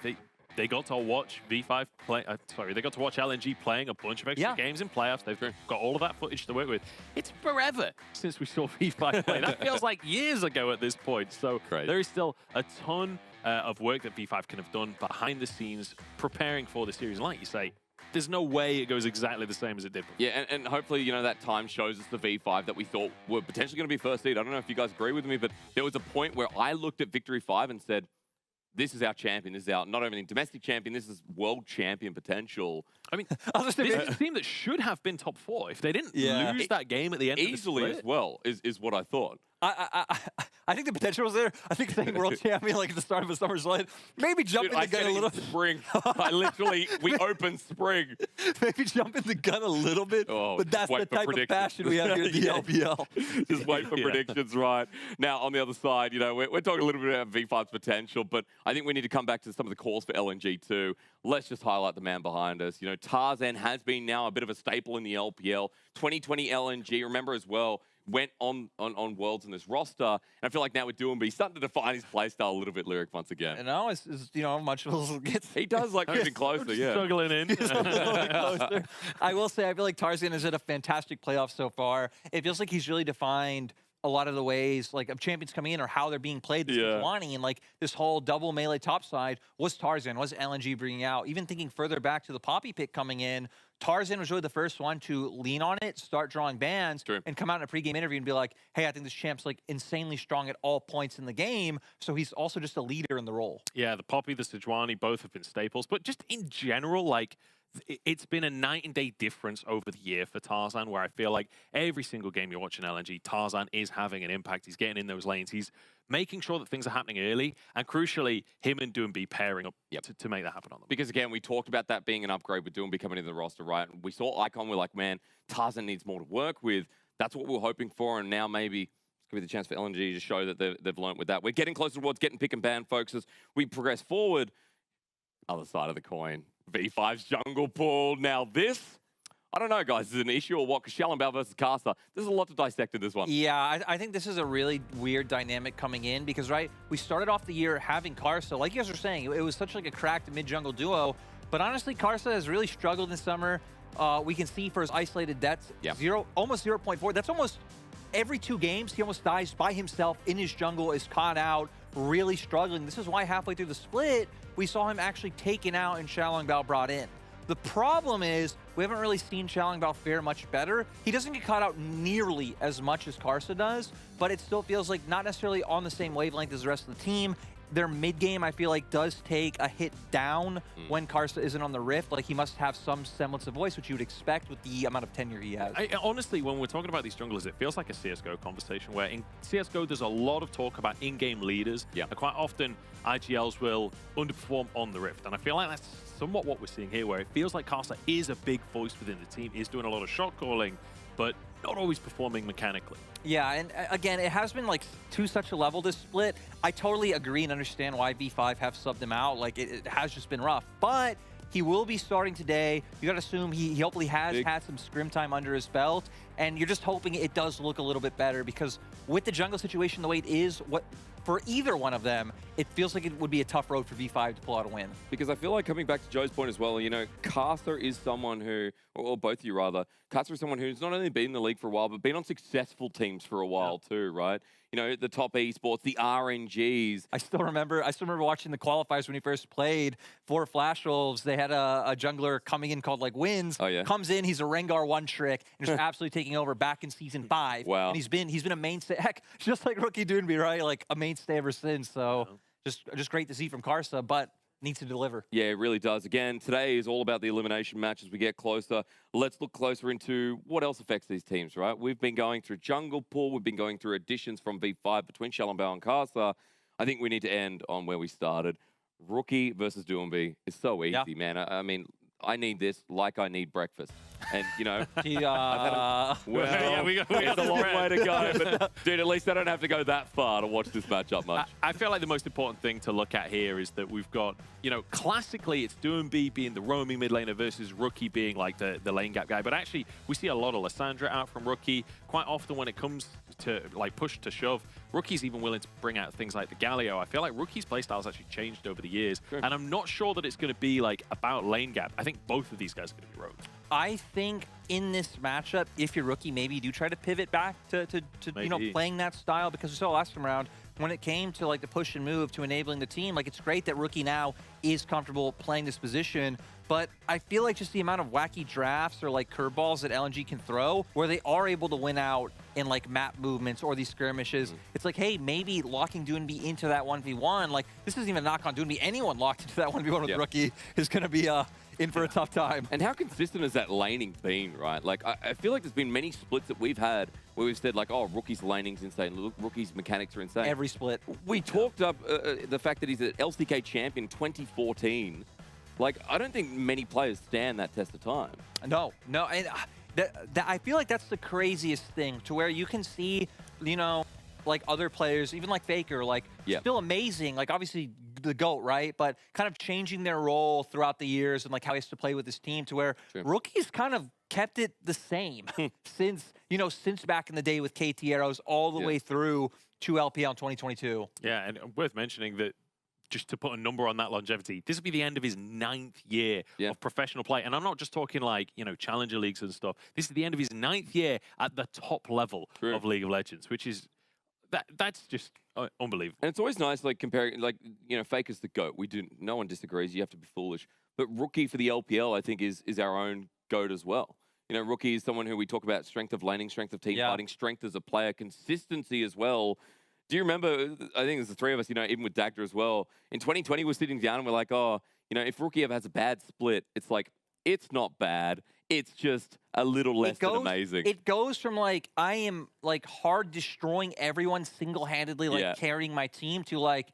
[SPEAKER 11] they they got to watch V5 play. They got to watch LNG playing a bunch of extra games in playoffs. They've got all of that footage to work with. It's forever since we saw V5 play. That feels like years ago at this point. So there is still a ton of work that V5 can have done behind the scenes preparing for the series. And like you say, there's no way it goes exactly the same as it did before.
[SPEAKER 13] Yeah, and hopefully, you know, that time shows us the V5 that we thought were potentially going to be first seed. I don't know if you guys agree with me, but there was a point where I looked at Victory 5 and said, this is our champion. This is our not only domestic champion, this is world champion potential.
[SPEAKER 11] I mean, this is a team that should have been top 4. If they didn't lose that game at the end
[SPEAKER 13] easily
[SPEAKER 11] of the split.
[SPEAKER 13] as well, is what I thought.
[SPEAKER 12] I think the potential was there. I think saying world champion like at the start of a summer slate, maybe jump in the gun a little.
[SPEAKER 13] Spring. we opened spring.
[SPEAKER 12] Maybe jump in the gun a little bit, but that's the type of passion we have here at the LPL.
[SPEAKER 13] Just wait for predictions, right? Now, on the other side, you know, we're talking a little bit about V5's potential, but I think we need to come back to some of the calls for LNG too. Let's just highlight the man behind us. You know, Tarzan has been now a bit of a staple in the LPL. 2020 LNG, remember as well, went on Worlds in this roster, and I feel like now with Doomby, he's starting to define his playstyle a little bit, Lyric, once again.
[SPEAKER 12] And now it's you know, much gets.
[SPEAKER 13] He does like moving closer, yeah.
[SPEAKER 11] Struggling in.
[SPEAKER 12] I will say, I feel like Tarzan has had a fantastic playoff so far. It feels like he's really defined a lot of the ways like of champions coming in or how they're being played this Sejuani, and like this whole double melee topside was Tarzan, was LNG bringing out. Even thinking further back to the Poppy pick coming in, Tarzan was really the first one to lean on it, start drawing bans, and come out in a pregame interview and be like, hey, I think this champ's like insanely strong at all points in the game. So he's also just a leader in the role.
[SPEAKER 11] Yeah, the Poppy, the Sejuani, both have been staples. But just in general, like, it's been a night and day difference over the year for Tarzan, where I feel like every single game you're watching LNG, Tarzan is having an impact. He's getting in those lanes. He's making sure that things are happening early, and crucially, him and Doomby pairing up to make that happen on them.
[SPEAKER 13] Because again, we talked about that being an upgrade with Doomby coming into the roster, right? We saw Icon, we're like, man, Tarzan needs more to work with. That's what we were hoping for, and now maybe it's going to be the chance for LNG to show that they've learned with that. We're getting closer towards getting pick and ban, folks, as we progress forward. Other side of the coin, V5's jungle pool. Now this, I don't know, guys, is it an issue or what? Because Shallenbao versus Casa, there's a lot to dissect in this one.
[SPEAKER 12] Yeah, I think this is a really weird dynamic coming in because, right, we started off the year having Karsa. Like you guys were saying, it was such like a cracked mid-jungle duo. But honestly, Karsa has really struggled this summer. We can see for his isolated deaths, almost 0.4. That's almost every 2 games, he almost dies by himself in his jungle, is caught out, really struggling. This is why halfway through the split, we saw him actually taken out and Shallenbao brought in. The problem is we haven't really seen Shallenbao fare much better. He doesn't get caught out nearly as much as Karsa does, but it still feels like not necessarily on the same wavelength as the rest of the team. Their mid-game, I feel like, does take a hit down when Karsa isn't on the Rift. Like, he must have some semblance of voice, which you would expect with the amount of tenure he has.
[SPEAKER 11] Honestly, when we're talking about these junglers, it feels like a CSGO conversation where in CSGO, there's a lot of talk about in-game leaders. And quite often, IGLs will underperform on the Rift. And I feel like that's somewhat what we're seeing here, where it feels like Karsa is a big voice within the team, is doing a lot of shot calling, but not always performing mechanically.
[SPEAKER 12] Yeah, and again, it has been like to such a level this split. I totally agree and understand why V5 have subbed him out. Like, it has just been rough. But he will be starting today. You got to assume he hopefully has had some scrim time under his belt. And you're just hoping it does look a little bit better because with the jungle situation the way it is, for either one of them, it feels like it would be a tough road for V5 to pull out a win.
[SPEAKER 13] Because I feel like coming back to Joe's point as well, you know, Karsa is someone who, or both of you rather, Karsa is someone who's not only been in the league for a while, but been on successful teams for a while too, right? You know, the top esports, the RNGs.
[SPEAKER 12] I still remember watching the qualifiers when he first played for Flash Wolves. They had a jungler coming in called like Wins. Comes in, he's a Rengar one trick, and just absolutely taking over back in season 5.
[SPEAKER 13] Wow.
[SPEAKER 12] And he's been a mainstay, heck, just like Rookie Doonby, right? Like a mainstay ever since. So just great to see from Karsa, but needs to deliver.
[SPEAKER 13] Yeah, it really does. Again, today is all about the elimination match as we get closer. Let's look closer into what else affects these teams, right? We've been going through jungle pool. We've been going through additions from V5 between Shallenbao and Karsa. I think we need to end on where we started. Rookie versus Doomby is so easy, man. I mean, I need this like I need breakfast. And, you know,
[SPEAKER 12] Yeah.
[SPEAKER 13] well,
[SPEAKER 11] Yeah, we got
[SPEAKER 13] it's a
[SPEAKER 11] the
[SPEAKER 13] long
[SPEAKER 11] spread.
[SPEAKER 13] way to go. But, dude, at least I don't have to go that far to watch this matchup much.
[SPEAKER 11] I feel like the most important thing to look at here is that we've got, you know, classically it's Doomby being the roaming mid laner versus Rookie being like the lane gap guy. But actually, we see a lot of Lissandra out from Rookie. Quite often when it comes to like push to shove, Rookie's even willing to bring out things like the Galio. I feel like Rookie's playstyle's actually changed over the years.
[SPEAKER 13] Sure.
[SPEAKER 11] And I'm not sure that it's going to be like about lane gap. I think both of these guys are going to be rogues.
[SPEAKER 12] I think in this matchup, if you're Rookie, maybe you do try to pivot back to you know, playing that style, because we saw last time around when it came to like the push and move to enabling the team, like it's great that Rookie now is comfortable playing this position, but I feel like just the amount of wacky drafts or like curveballs that LNG can throw where they are able to win out in like map movements or these skirmishes, it's like, hey, maybe locking Doonby into that 1v1, like this isn't even a knock on Doonby, anyone locked into that 1v1 with Rookie is going to be in for a tough time.
[SPEAKER 13] And how consistent has that laning been, right? Like, I feel like there's been many splits that we've had where we've said, like, oh, Rookie's laning's insane, Rookie's mechanics are insane.
[SPEAKER 12] Every split.
[SPEAKER 13] We talked up the fact that he's an LCK champion 2014. Like, I don't think many players stand that test of time.
[SPEAKER 12] No, and I feel like that's the craziest thing, to where you can see, you know, like other players, even like Faker, like still amazing, like obviously the GOAT, right? But kind of changing their role throughout the years and like how he has to play with his team, to where Rookie's kind of kept it the same since, you know, since back in the day with KT Arrows all the way through to LPL in 2022.
[SPEAKER 11] Yeah, and worth mentioning that, just to put a number on that longevity, this will be the end of his 9th year of professional play. And I'm not just talking like, you know, Challenger Leagues and stuff. This is the end of his 9th year at the top level of League of Legends, which is, that's just unbelievable.
[SPEAKER 13] And it's always nice, like, comparing, like, you know, Faker's the GOAT. No one disagrees. You have to be foolish. But Rookie for the LPL, I think, is our own GOAT as well. You know, Rookie is someone who we talk about strength of laning, strength of team fighting, strength as a player, consistency as well. Do you remember, I think there's the three of us, you know, even with Dagda as well. In 2020, we're sitting down and we're like, oh, you know, if Rookie ever has a bad split, it's like, it's not bad. It's just a little less than amazing.
[SPEAKER 12] It goes from like, I am like hard destroying everyone single-handedly, like carrying my team, to like,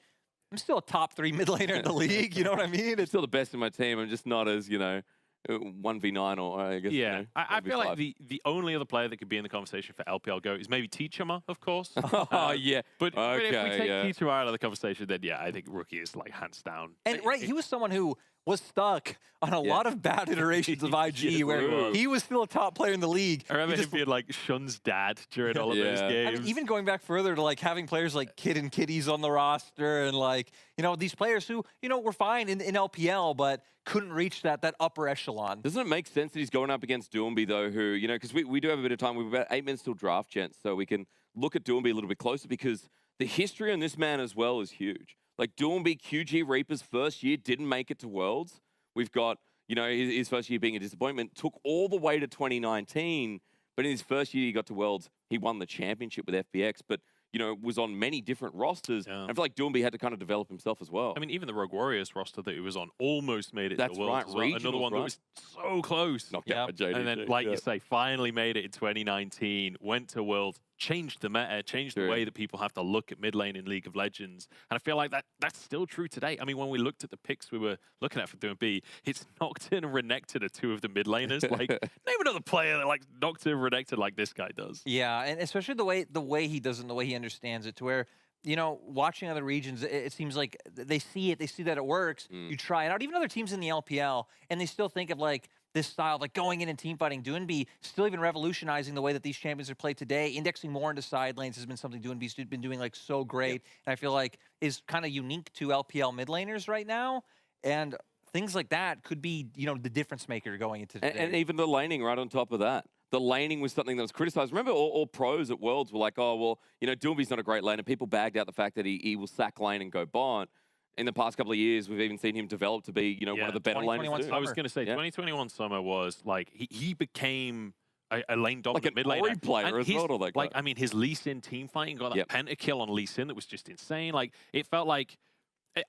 [SPEAKER 12] I'm still a top 3 mid laner in the league. You know what I mean?
[SPEAKER 13] It's still the best in my team. I'm just not as, you know, 1v9 or I guess.
[SPEAKER 11] Yeah,
[SPEAKER 13] you know,
[SPEAKER 11] I feel like the only other player that could be in the conversation for LPL GOAT is maybe Teachama, of course.
[SPEAKER 13] Oh, yeah.
[SPEAKER 11] But if we
[SPEAKER 13] Okay,
[SPEAKER 11] take Teachama out of the conversation, then yeah, I think Rookie is like hands down.
[SPEAKER 12] And he was someone who was stuck on a lot of bad iterations of IG, where he was still a top player in the league.
[SPEAKER 11] I remember him being like Shun's dad during all of those games.
[SPEAKER 12] I mean, even going back further to like having players like Kid and Kitties on the roster, and like, you know, these players who, you know, were fine in LPL, but couldn't reach that upper echelon.
[SPEAKER 13] Doesn't it make sense that he's going up against Doomby, though, who, you know, because we do have a bit of time. We've about 8 minutes till draft, gents, so we can look at Doomby a little bit closer, because the history on this man as well is huge. Like, Doomby, QG Reaper's first year didn't make it to Worlds. We've got, you know, his first year being a disappointment, took all the way to 2019, but in his first year he got to Worlds, he won the championship with FBX, but, you know, was on many different rosters. And I feel like Doomby had to kind of develop himself as well.
[SPEAKER 11] I mean, even the Rogue Warriors roster that he was on almost made it
[SPEAKER 13] That's
[SPEAKER 11] to Worlds.
[SPEAKER 13] right,
[SPEAKER 11] Another one that was so close.
[SPEAKER 13] Knocked out by JDG.
[SPEAKER 11] And then, like you say, finally made it in 2019, went to Worlds, changed the meta, changed the way that people have to look at mid lane in League of Legends. And I feel like that's still true today. I mean, when we looked at the picks we were looking at for Doomby, it's Nocturne and Renekton are 2 of the mid laners. Like, name another player that like Nocturne and Renekton like this guy does.
[SPEAKER 12] Yeah, and especially the way he does it and the way he understands it, to where, you know, watching other regions, it seems like they see that it works. You try it out. Even other teams in the LPL, and they still think of like this style of like going in and team fighting. Doonby still even revolutionizing the way that these champions are played today. Indexing more into side lanes has been something Doonby's been doing like so great, and I feel like is kind of unique to LPL mid laners right now. And things like that could be, you know, the difference maker going into today.
[SPEAKER 13] And even the laning right on top of that. The laning was something that was criticized. Remember, all pros at Worlds were like, oh, well, you know, Doomby's not a great laner. People bagged out the fact that he will sack lane and go bot. In the past couple of years, we've even seen him develop to be, you know, one of the better laners.
[SPEAKER 11] I was going to say, 2021 summer was like, he became a lane dominant mid laner.
[SPEAKER 13] Player as well.
[SPEAKER 11] Like, I mean, his Lee Sin team fighting got that pentakill on Lee Sin that was just insane. Like, it felt like,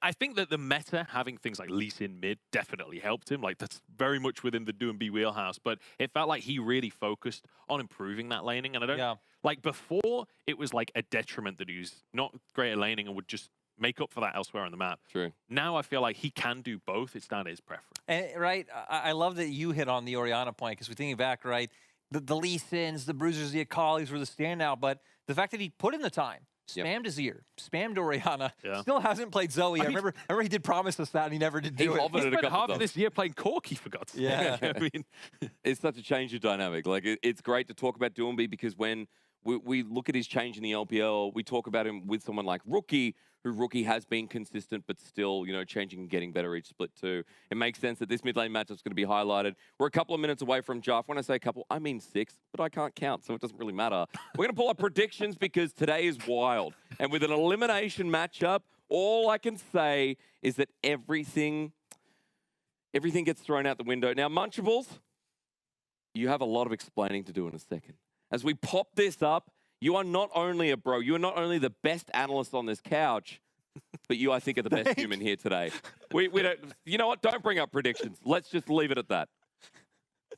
[SPEAKER 11] I think that the meta having things like Lee Sin mid definitely helped him. Like, that's very much within the Doomby wheelhouse. But it felt like he really focused on improving that laning. And I don't, like, before, it was like a detriment that he was not great at laning and would just make up for that elsewhere on the map.
[SPEAKER 13] True.
[SPEAKER 11] Now I feel like he can do both. It's down to his preference.
[SPEAKER 12] And, right, I love that you hit on the Orianna point, because we're thinking back, right, the Lee Sins, the Bruisers, the Akalis were the standout, but the fact that he put in the time, spammed his ear, spammed Orianna, still hasn't played Zoe. I remember he did promise us that, and he never did do it.
[SPEAKER 11] He spent half of this year playing Corki, for God's sake.
[SPEAKER 12] Yeah.
[SPEAKER 11] I mean,
[SPEAKER 13] it's such a change of dynamic. Like, it's great to talk about Doomby, because when we look at his change in the LPL, we talk about him with someone like Rookie, who Rookie has been consistent, but still, you know, changing and getting better each split too. It makes sense that this mid lane matchup is going to be highlighted. We're a couple of minutes away from Jaff. When I say a couple, I mean 6, but I can't count, so it doesn't really matter. We're going to pull up predictions, because today is wild. And with an elimination matchup, all I can say is that everything gets thrown out the window. Now, Munchables, you have a lot of explaining to do in a second. As we pop this up, you are not only a bro, you are not only the best analyst on this couch, but you, I think, are the best human here today. We don't, you know what? Don't bring up predictions. Let's just leave it at that.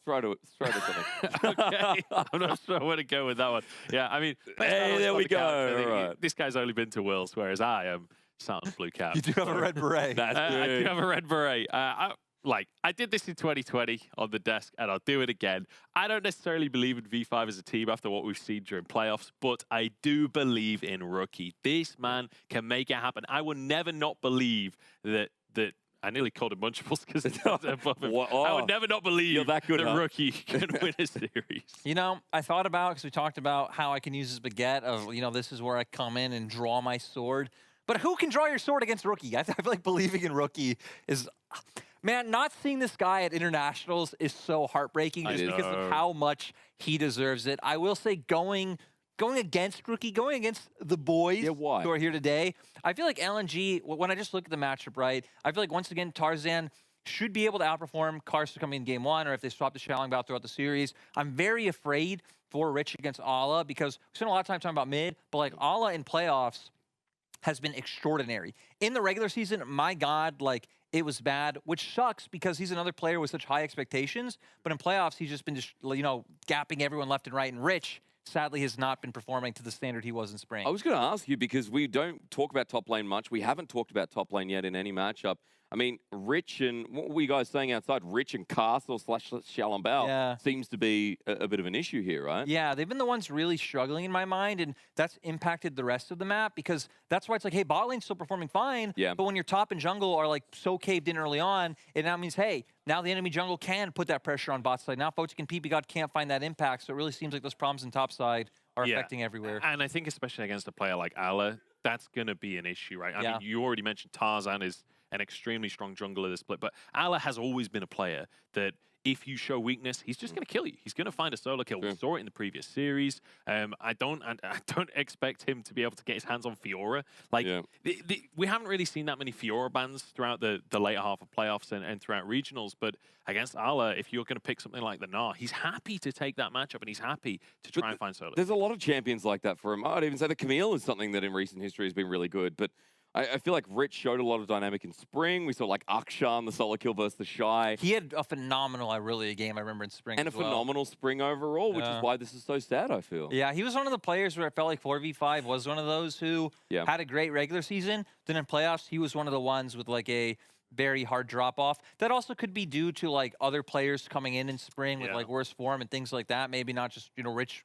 [SPEAKER 13] Throw to something.
[SPEAKER 11] Okay. I'm not sure where to go with that one. Yeah, I mean,
[SPEAKER 13] hey, there we go.
[SPEAKER 11] All
[SPEAKER 13] right.
[SPEAKER 11] This guy's only been to Worlds, whereas I am sat on blue cap.
[SPEAKER 12] You do have a red beret.
[SPEAKER 13] That's
[SPEAKER 11] I do have a red beret. I did this in 2020 on the desk, and I'll do it again. I don't necessarily believe in V5 as a team after what we've seen during playoffs, but I do believe in Rookie. This man can make it happen. I will never not believe that I nearly called him Munchables because it's above him. I would never not believe
[SPEAKER 13] that
[SPEAKER 11] Rookie can win a series.
[SPEAKER 12] You know, I thought about, because we talked about how I can use this baguette of, you know, this is where I come in and draw my sword. But who can draw your sword against Rookie? I feel like believing in Rookie is... Man, not seeing this guy at internationals is so heartbreaking just because of how much he deserves it. I will say going against Rookie, going against the boys who are here today, I feel like LNG, when I just look at the matchup, right, I feel like once again Tarzan should be able to outperform Karsta coming in game 1, or if they swap the Shalling Bout throughout the series. I'm very afraid for Rich against Ala, because we spent a lot of time talking about mid, but like Ala in playoffs has been extraordinary. In the regular season, my God, like, it was bad, which sucks because he's another player with such high expectations. But in playoffs, he's just been, you know, gapping everyone left and right. And Rich, sadly, has not been performing to the standard he was in spring.
[SPEAKER 13] I was going to ask you, because we don't talk about top lane much. We haven't talked about top lane yet in any matchup. I mean, Rich and, what were you guys saying outside? Rich and Castle / Shalambao seems to be a bit of an issue here, right?
[SPEAKER 12] Yeah, they've been the ones really struggling in my mind, and that's impacted the rest of the map, because that's why it's like, hey, bot lane's still performing fine, but when your top and jungle are like so caved in early on, it now means, hey, now the enemy jungle can put that pressure on bot side. Now Photic and PP God can't find that impact, so it really seems like those problems in top side are affecting everywhere.
[SPEAKER 11] And I think especially against a player like Ala, that's going to be an issue, right? I mean, you already mentioned Tarzan is an extremely strong jungler of the split, but Ala has always been a player that if you show weakness, he's just going to kill you. He's going to find a solo kill. We saw it in the previous series. I don't expect him to be able to get his hands on Fiora. Like, we haven't really seen that many Fiora bans throughout the later half of playoffs and throughout regionals, but against Ala, if you're going to pick something like the Gnar, he's happy to take that matchup, and he's happy to try and find solo.
[SPEAKER 13] There's a lot of champions like that for him. I'd even say the Camille is something that in recent history has been really good, but I feel like Rich showed a lot of dynamic in spring. We saw like Akshan, the solo kill versus the Shy.
[SPEAKER 12] He had a phenomenal Irelia game, I remember, in spring.
[SPEAKER 13] And a phenomenal spring overall, which is why this is so sad, I feel.
[SPEAKER 12] Yeah, he was one of the players where I felt like 4v5 was one of those who had a great regular season. Then in playoffs, he was one of the ones with like a very hard drop-off. That also could be due to like other players coming in spring with like worse form and things like that. Maybe not just, you know, Rich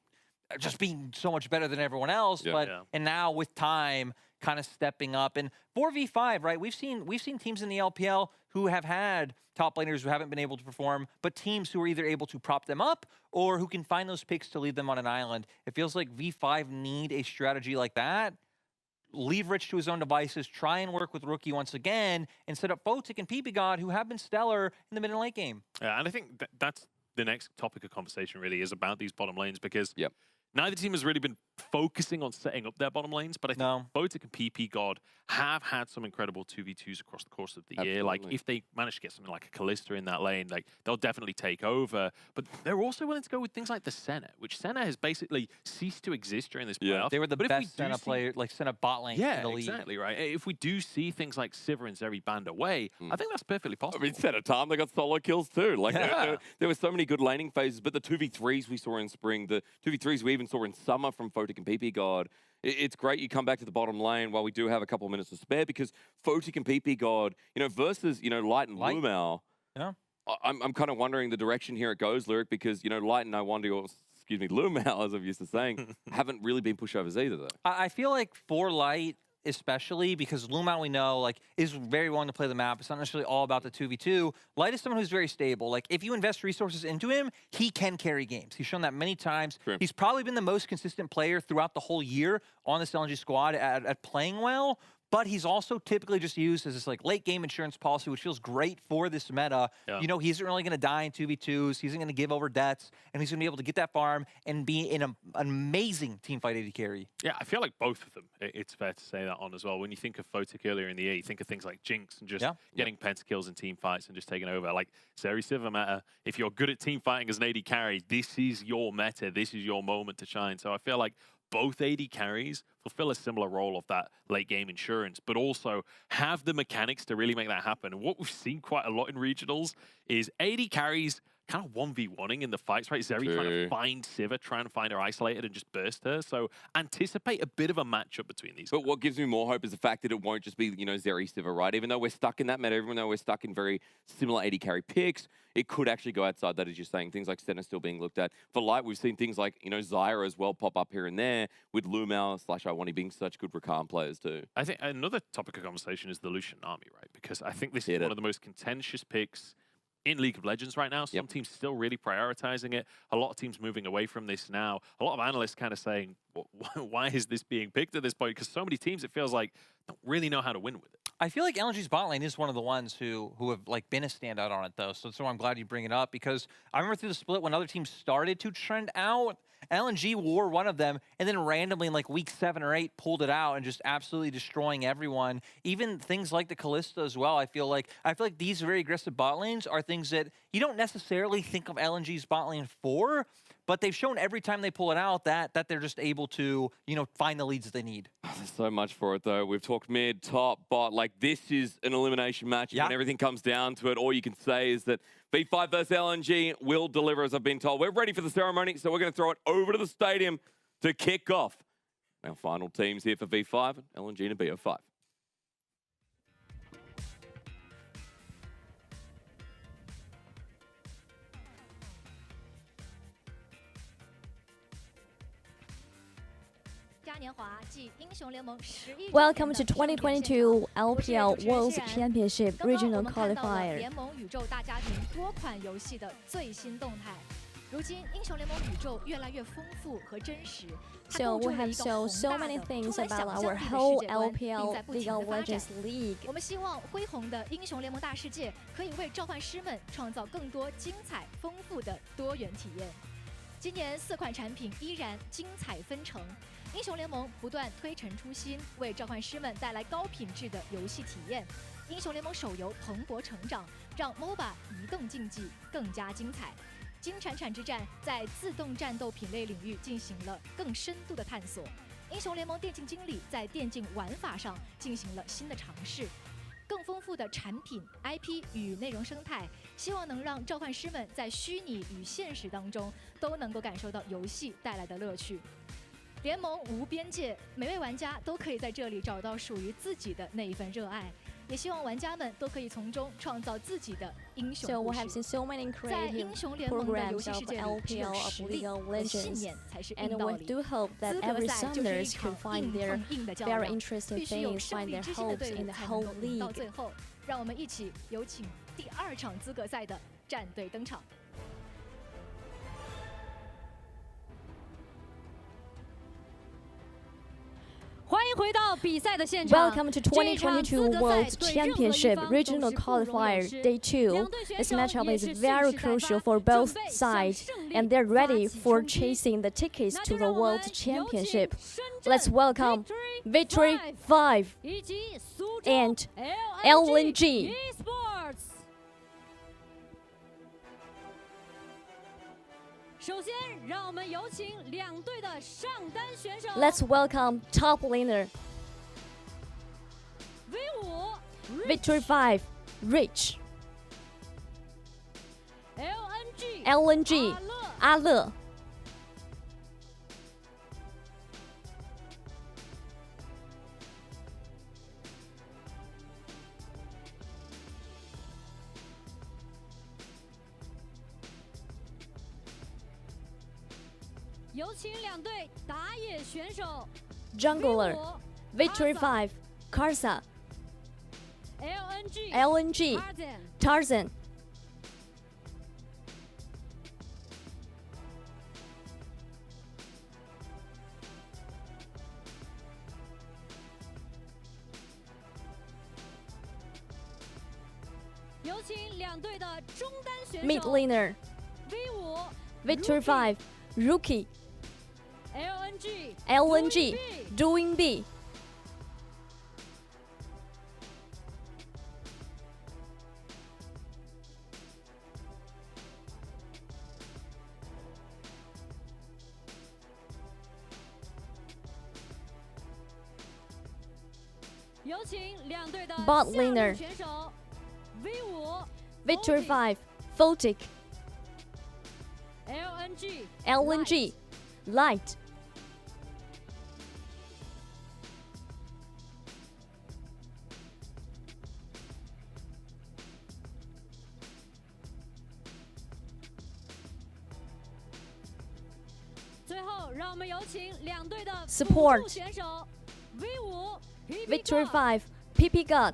[SPEAKER 12] just being so much better than everyone else, and now with time kind of stepping up. And 4v5, right? We've seen teams in the LPL who have had top laners who haven't been able to perform, but teams who are either able to prop them up or who can find those picks to lead them on an island. It feels like V5 need a strategy like that. Leave Rich to his own devices, try and work with Rookie once again, and set up Photic and PP God, who have been stellar in the mid and late game.
[SPEAKER 11] Yeah, and I think that's the next topic of conversation really is about these bottom lanes, because neither team has really been focusing on setting up their bottom lanes, but I think Photic and PP God have had some incredible 2v2s across the course of the year. Like, if they manage to get something like a Kalista in that lane, like, they'll definitely take over. But they're also willing to go with things like the Senna, which Senna has basically ceased to exist during this playoff.
[SPEAKER 12] They were the best Senna player, like Senna bot lane in the league.
[SPEAKER 11] Exactly, right? If we do see things like Sivir and Zeri banned away, I think that's perfectly possible.
[SPEAKER 13] I mean, Senna time, they got solo kills too. Like, there were so many good laning phases, but the 2v3s we saw in spring, the 2v3s we even saw in summer from Photic and PP God, it's great you come back to the bottom lane while we do have a couple of minutes to spare because Photic and PP God, versus, Light and Lumao.
[SPEAKER 12] Yeah.
[SPEAKER 13] I'm kind of wondering the direction here it goes, Lyric, because, Light and Lumao, as I'm used to saying, haven't really been pushovers either, though.
[SPEAKER 12] I feel like for Light, especially because Lumao, we know, is very willing to play the map. It's not necessarily all about the 2v2. Light is someone who's very stable. If you invest resources into him, he can carry games. He's shown that many times.
[SPEAKER 13] True.
[SPEAKER 12] He's probably been the most consistent player throughout the whole year on this LNG squad at playing well. But he's also typically just used as this late game insurance policy, which feels great for this meta.
[SPEAKER 11] Yeah.
[SPEAKER 12] He isn't really going to die in 2v2s. He isn't going to give over deaths, and he's going to be able to get that farm and be in an amazing teamfight AD carry.
[SPEAKER 11] Yeah, I feel like both of them, it's fair to say that on as well. When you think of Photic earlier in the year, you think of things like Jinx and just getting pentakills in team fights and just taking over. Like Seri Siva meta, if you're good at team fighting as an AD carry, this is your meta. This is your moment to shine. So I feel like both AD carries fulfill a similar role of that late game insurance, but also have the mechanics to really make that happen. And what we've seen quite a lot in regionals is AD carries kind of 1v1ing in the fights, right? Zeri trying to find Siva, trying to find her isolated and just burst her. So anticipate a bit of a matchup between these.
[SPEAKER 13] But what gives me more hope is the fact that it won't just be, Zeri Siva, right? Even though we're stuck in that meta, even though we're stuck in very similar AD carry picks, it could actually go outside that, as you're saying. Things like Senna still being looked at. For Light, we've seen things like, Zyra as well pop up here and there, with Lumao / Iwani being such good Rakan players too.
[SPEAKER 11] I think another topic of conversation is the Lucian army, right? Because I think this is one of the most contentious picks in League of Legends right now. Some teams still really prioritizing it. A lot of teams moving away from this now. A lot of analysts kind of saying, why is this being picked at this point? Because so many teams, it feels like, don't really know how to win with it.
[SPEAKER 12] I feel like LNG's bot lane is one of the ones who have been a standout on it, though. So I'm glad you bring it up, because I remember through the split when other teams started to trend out, LNG wore one of them, and then randomly in week 7 or 8 pulled it out and just absolutely destroying everyone. Even things like the Kalista as well. I feel like these very aggressive bot lanes are things that you don't necessarily think of LNG's bot lane for, but they've shown every time they pull it out that they're just able to, find the leads they need.
[SPEAKER 13] There's so much for it, though. We've talked mid, top, bot. This is an elimination match. When everything comes down to it, all you can say is that V5 versus LNG will deliver, as I've been told. We're ready for the ceremony, so we're going to throw it over to the stadium to kick off our final teams here for V5, LNG and BO5.
[SPEAKER 14] Welcome to 2022 LPL World Championship Regional Qualifier. So we have shown so many things about our whole LPL League of Legends League.
[SPEAKER 15] 我们希望恢宏的英雄联盟大世界可以为召唤师们创造更多精彩丰富的多元体验。今年4款产品依然精彩纷呈。 英雄联盟不断推陈出新，为召唤师们带来高品质的游戏体验。英雄联盟手游蓬勃成长，让 MOBA 移动竞技更加精彩。金铲铲之战在自动战斗品类领域进行了更深度的探索。英雄联盟电竞经理在电竞玩法上进行了新的尝试。更丰富的产品、IP 与内容生态，希望能让召唤师们在虚拟与现实当中都能够感受到游戏带来的乐趣。 联盟无边界，每位玩家都可以在这里找到属于自己的那一份热爱，也希望玩家们都可以从中创造自己的英雄故事。在英雄联盟的游戏世界里，只有实力和信念才是硬道理。资格赛就是一场硬碰硬的较量，必须有胜利之心的队伍才能够赢到最后。让我们一起有请第2场资格赛的战队登场。
[SPEAKER 14] Welcome to 2022 World Championship Regional Qualifier Day 2. This matchup is very crucial for both sides, and they're ready for chasing the tickets to the World Championship. Let's welcome Victory 5 and LNG. Let's welcome top laner. Victory 5, Rich. LNG, 阿乐。
[SPEAKER 1] 有请两队打野选手
[SPEAKER 14] Jungler, Victory 5, Karsa, LNG, Tarzan.
[SPEAKER 1] 有请两队的中单选手
[SPEAKER 14] Mid laner,
[SPEAKER 1] V5
[SPEAKER 14] Victory 5, Rookie, LNG, Doing B.
[SPEAKER 1] 有请两队的
[SPEAKER 14] Bot
[SPEAKER 1] 下路
[SPEAKER 14] laner
[SPEAKER 1] 选手 V5
[SPEAKER 14] Victory 5, Photic,
[SPEAKER 1] LNG
[SPEAKER 14] Light.
[SPEAKER 1] 最后，让我们有请两队的
[SPEAKER 14] Support
[SPEAKER 1] 辅助选手 V5
[SPEAKER 14] Victory 5, PP God,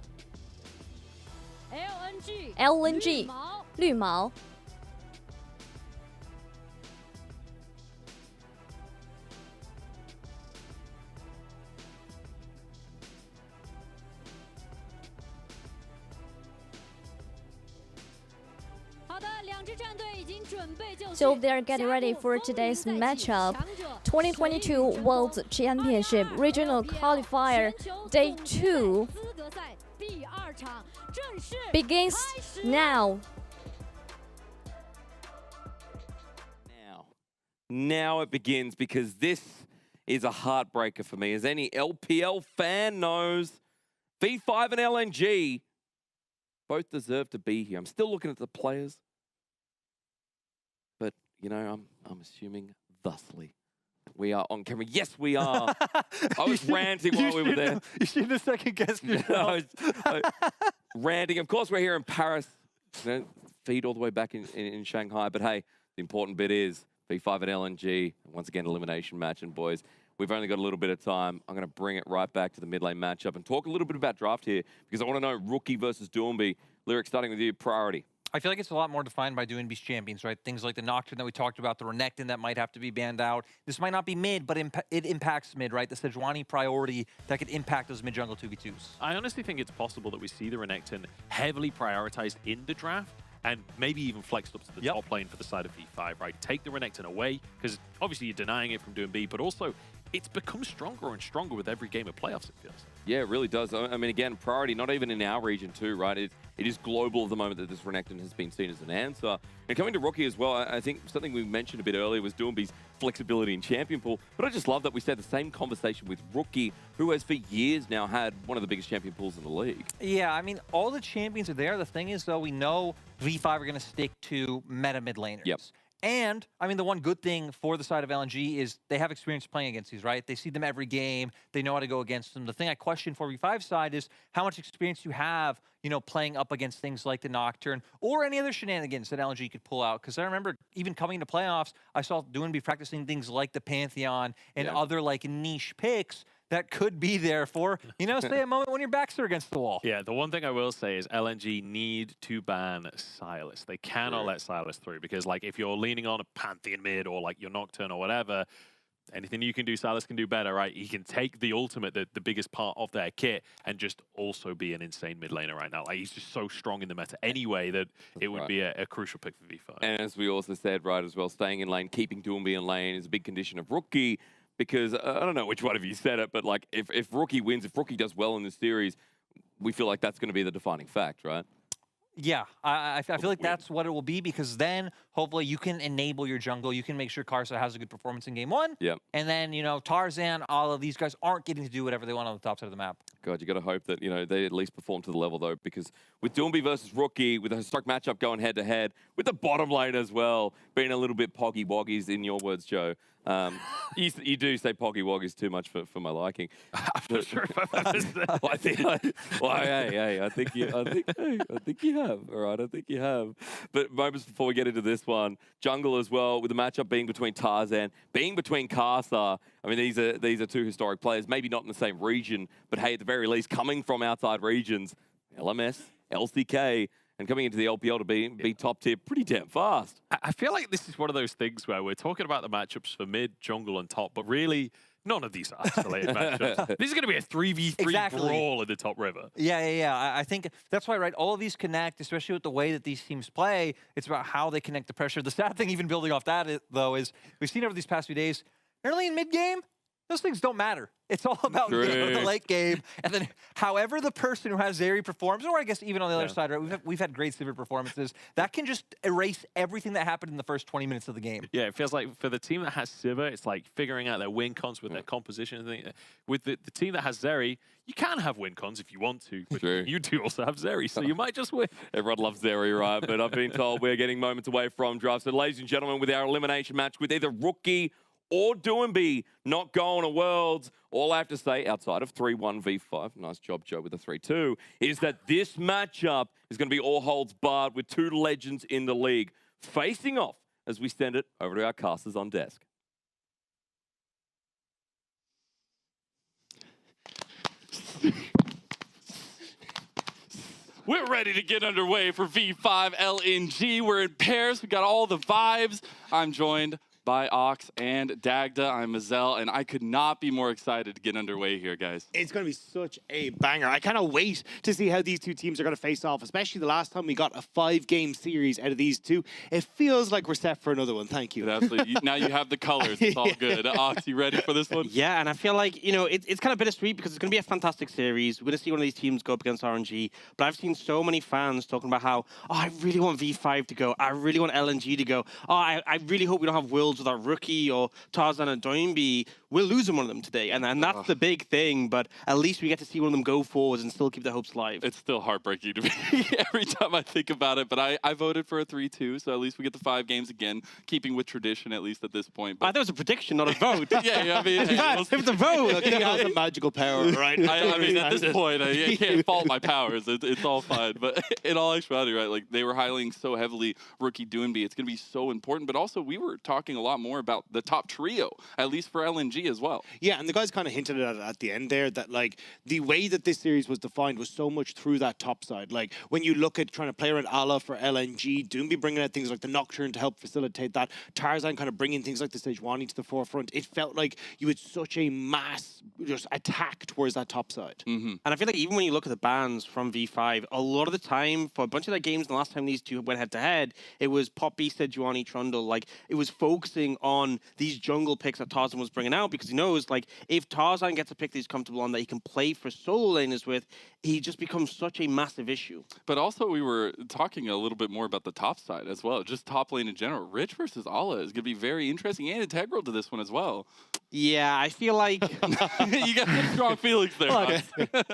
[SPEAKER 1] LNG
[SPEAKER 14] 绿毛。
[SPEAKER 1] 好的，两支战队已经准备就绪。
[SPEAKER 14] So they're getting ready for today's matchup. 2022 World Championship Regional Qualifier Day 2
[SPEAKER 1] 资格赛第二场正式
[SPEAKER 14] begins now.
[SPEAKER 13] Now it begins, because this is a heartbreaker for me. As any LPL fan knows, V5 and LNG both deserve to be here. I'm still looking at the players, but you know, I'm assuming thusly. We are on camera. Yes, we are. I was ranting while we were there.
[SPEAKER 12] You shouldn't have second guessed yourself.
[SPEAKER 13] Ranting. Of course, we're here in Paris. You know, feed all the way back in Shanghai. But hey, the important bit is V5 and LNG. Once again, elimination match. And boys, we've only got a little bit of time. I'm going to bring it right back to the mid lane matchup and talk a little bit about draft here, because I want to know Rookie versus Doomby. Lyric, starting with you, priority.
[SPEAKER 12] I feel like it's a lot more defined by Doomby's champions, right? Things like the Nocturne that we talked about, the Renekton that might have to be banned out. This might not be mid, but it impacts mid, right? The Sejuani priority that could impact those mid-jungle 2v2s.
[SPEAKER 11] I honestly think it's possible that we see the Renekton heavily prioritized in the draft and maybe even flexed up to the top lane for the side of V5, right? Take the Renekton away, because obviously you're denying it from doing B, but also it's become stronger and stronger with every game of playoffs, it feels.
[SPEAKER 13] Yeah, it really does. I mean, again, priority, not even in our region too, right? It is global at the moment that this Renekton has been seen as an answer. And coming to Rookie as well, I think something we mentioned a bit earlier was Doomby's flexibility in champion pool. But I just love that we said the same conversation with Rookie, who has for years now had one of the biggest champion pools in the league.
[SPEAKER 12] Yeah, I mean, all the champions are there. The thing is, though, we know V5 are going to stick to meta mid laners.
[SPEAKER 13] Yep.
[SPEAKER 12] And, I mean, the one good thing for the side of LNG is they have experience playing against these, right? They see them every game. They know how to go against them. The thing I question for V5 side is how much experience you have, you know, playing up against things like the Nocturne or any other shenanigans that LNG could pull out. Because I remember even coming into playoffs, I saw Doomby practicing things like the Pantheon and other, like, niche picks that could be there for, you know, say a moment when your backs are against the wall.
[SPEAKER 11] Yeah, the one thing I will say is LNG need to ban Sylas. They cannot let Sylas through, because like if you're leaning on a Pantheon mid or like your Nocturne or whatever, anything you can do, Sylas can do better, right? He can take the ultimate, the biggest part of their kit, and just also be an insane mid laner right now. Like he's just so strong in the meta anyway that it would be a crucial pick for V5.
[SPEAKER 13] And as we also said, right, as well, staying in lane, keeping Doomby in lane is a big condition of Rookie. Because I don't know which one of you said it, but like if Rookie wins, if Rookie does well in this series, we feel like that's going to be the defining fact, right?
[SPEAKER 12] Yeah, I feel like that's what it will be, because then hopefully you can enable your jungle. You can make sure Karsa has a good performance in game one.
[SPEAKER 13] Yep.
[SPEAKER 12] And then, you know, Tarzan, all of these guys aren't getting to do whatever they want on the top side of the map.
[SPEAKER 13] God, you got to hope that, you know, they at least perform to the level, though, because with Doomby versus Rookie, with a historic matchup going head-to-head, with the bottom lane as well, being a little bit poggy-woggies in your words, Joe. You do say poggy-woggies too much for my liking.
[SPEAKER 11] I'm not sure if I've ever said
[SPEAKER 13] I think you have. have. All right, I think you have. But moments before we get into this one, jungle as well, with the matchup being between Tarzan, being between Karthar. I mean, these are two historic players, maybe not in the same region, but hey, at the very least, coming from outside regions. LMS, LCK, and coming into the LPL to be top tier pretty damn fast.
[SPEAKER 11] I feel like this is one of those things where we're talking about the matchups for mid, jungle, and top, but really, none of these are isolated matchups. This is going to be a 3v3 brawl in the top river.
[SPEAKER 12] Yeah. I think that's why, right, all of these connect, especially with the way that these teams play. It's about how they connect the pressure. The sad thing, even building off that, though, is we've seen over these past few days, early and mid-game, those things don't matter. It's all about the late game. And then however the person who has Zeri performs, or I guess even on the other side, right, we've had great Sivir performances, that can just erase everything that happened in the first 20 minutes of the game.
[SPEAKER 11] Yeah, it feels like for the team that has Sivir, it's like figuring out their win cons with their composition. With the team that has Zeri, you can have win cons if you want to, but you do also have Zeri, so you might just win.
[SPEAKER 13] Everyone loves Zeri, right? But I've been told we're getting moments away from draft. So ladies and gentlemen, with our elimination match with either Rookie or Doomby not going to Worlds, all I have to say, outside of 3-1 V5, nice job, Joe, with the 3-2, is that this matchup is going to be all holds barred with two legends in the league facing off as we send it over to our casters on desk.
[SPEAKER 16] We're ready to get underway for V5 LNG. We're in pairs. We got all the vibes. I'm joined by Ox and Dagda. I'm Mazel, and I could not be more excited to get underway here, guys.
[SPEAKER 9] It's going to be such a banger. I cannot wait to see how these two teams are going to face off, especially the last time we got a 5-game series out of these two. It feels like we're set for another one. Thank you.
[SPEAKER 16] Absolutely. Now you have the colors. It's all good. Ox, you ready for this one?
[SPEAKER 17] Yeah, and I feel like, you know, it's kind of bittersweet because it's going to be a fantastic series. We're going to see one of these teams go up against RNG, but I've seen so many fans talking about how, oh, I really want V5 to go. I really want LNG to go. Oh, I really hope we don't have Worlds with our Rookie or Tarzan and Doimby. We're losing one of them today, and that's the big thing, but at least we get to see one of them go forwards and still keep the hopes alive.
[SPEAKER 16] It's still heartbreaking to me every time I think about it, but I voted for a 3-2, so at least we get the 5 games again, keeping with tradition, at least at this point. But
[SPEAKER 17] I thought it was a prediction, not a vote.
[SPEAKER 16] yeah, I mean,
[SPEAKER 9] it was a vote. He has a magical power, right?
[SPEAKER 16] I mean, at this point, I can't fault my powers. It's all fine. But in all actuality, right, like they were highlighting so heavily Rookie Doomby. It's going to be so important. But also, we were talking a lot more about the top trio, at least for LNG as well.
[SPEAKER 9] Yeah, and the guys kind of hinted at it at the end there that, like, the way that this series was defined was so much through that top side. Like, when you look at trying to play around Ala for LNG, Doomby bringing out things like the Nocturne to help facilitate that, Tarzan kind of bringing things like the Sejuani to the forefront, it felt like you had such a mass just attack towards that top side.
[SPEAKER 17] And I feel like even when you look at the bans from V5, a lot of the time, for a bunch of their games, the last time these two went head-to-head, it was Poppy, Sejuani, Trundle. Like, it was focusing on these jungle picks that Tarzan was bringing out, because he knows, like, if Tarzan gets a pick that he's comfortable on, that he can play for solo laners with, he just becomes such a massive issue.
[SPEAKER 16] But also, we were talking a little bit more about the top side as well, just top lane in general. Rich versus Ala is going to be very interesting and integral to this one as well.
[SPEAKER 17] Yeah, I feel like
[SPEAKER 16] you got some strong feelings there.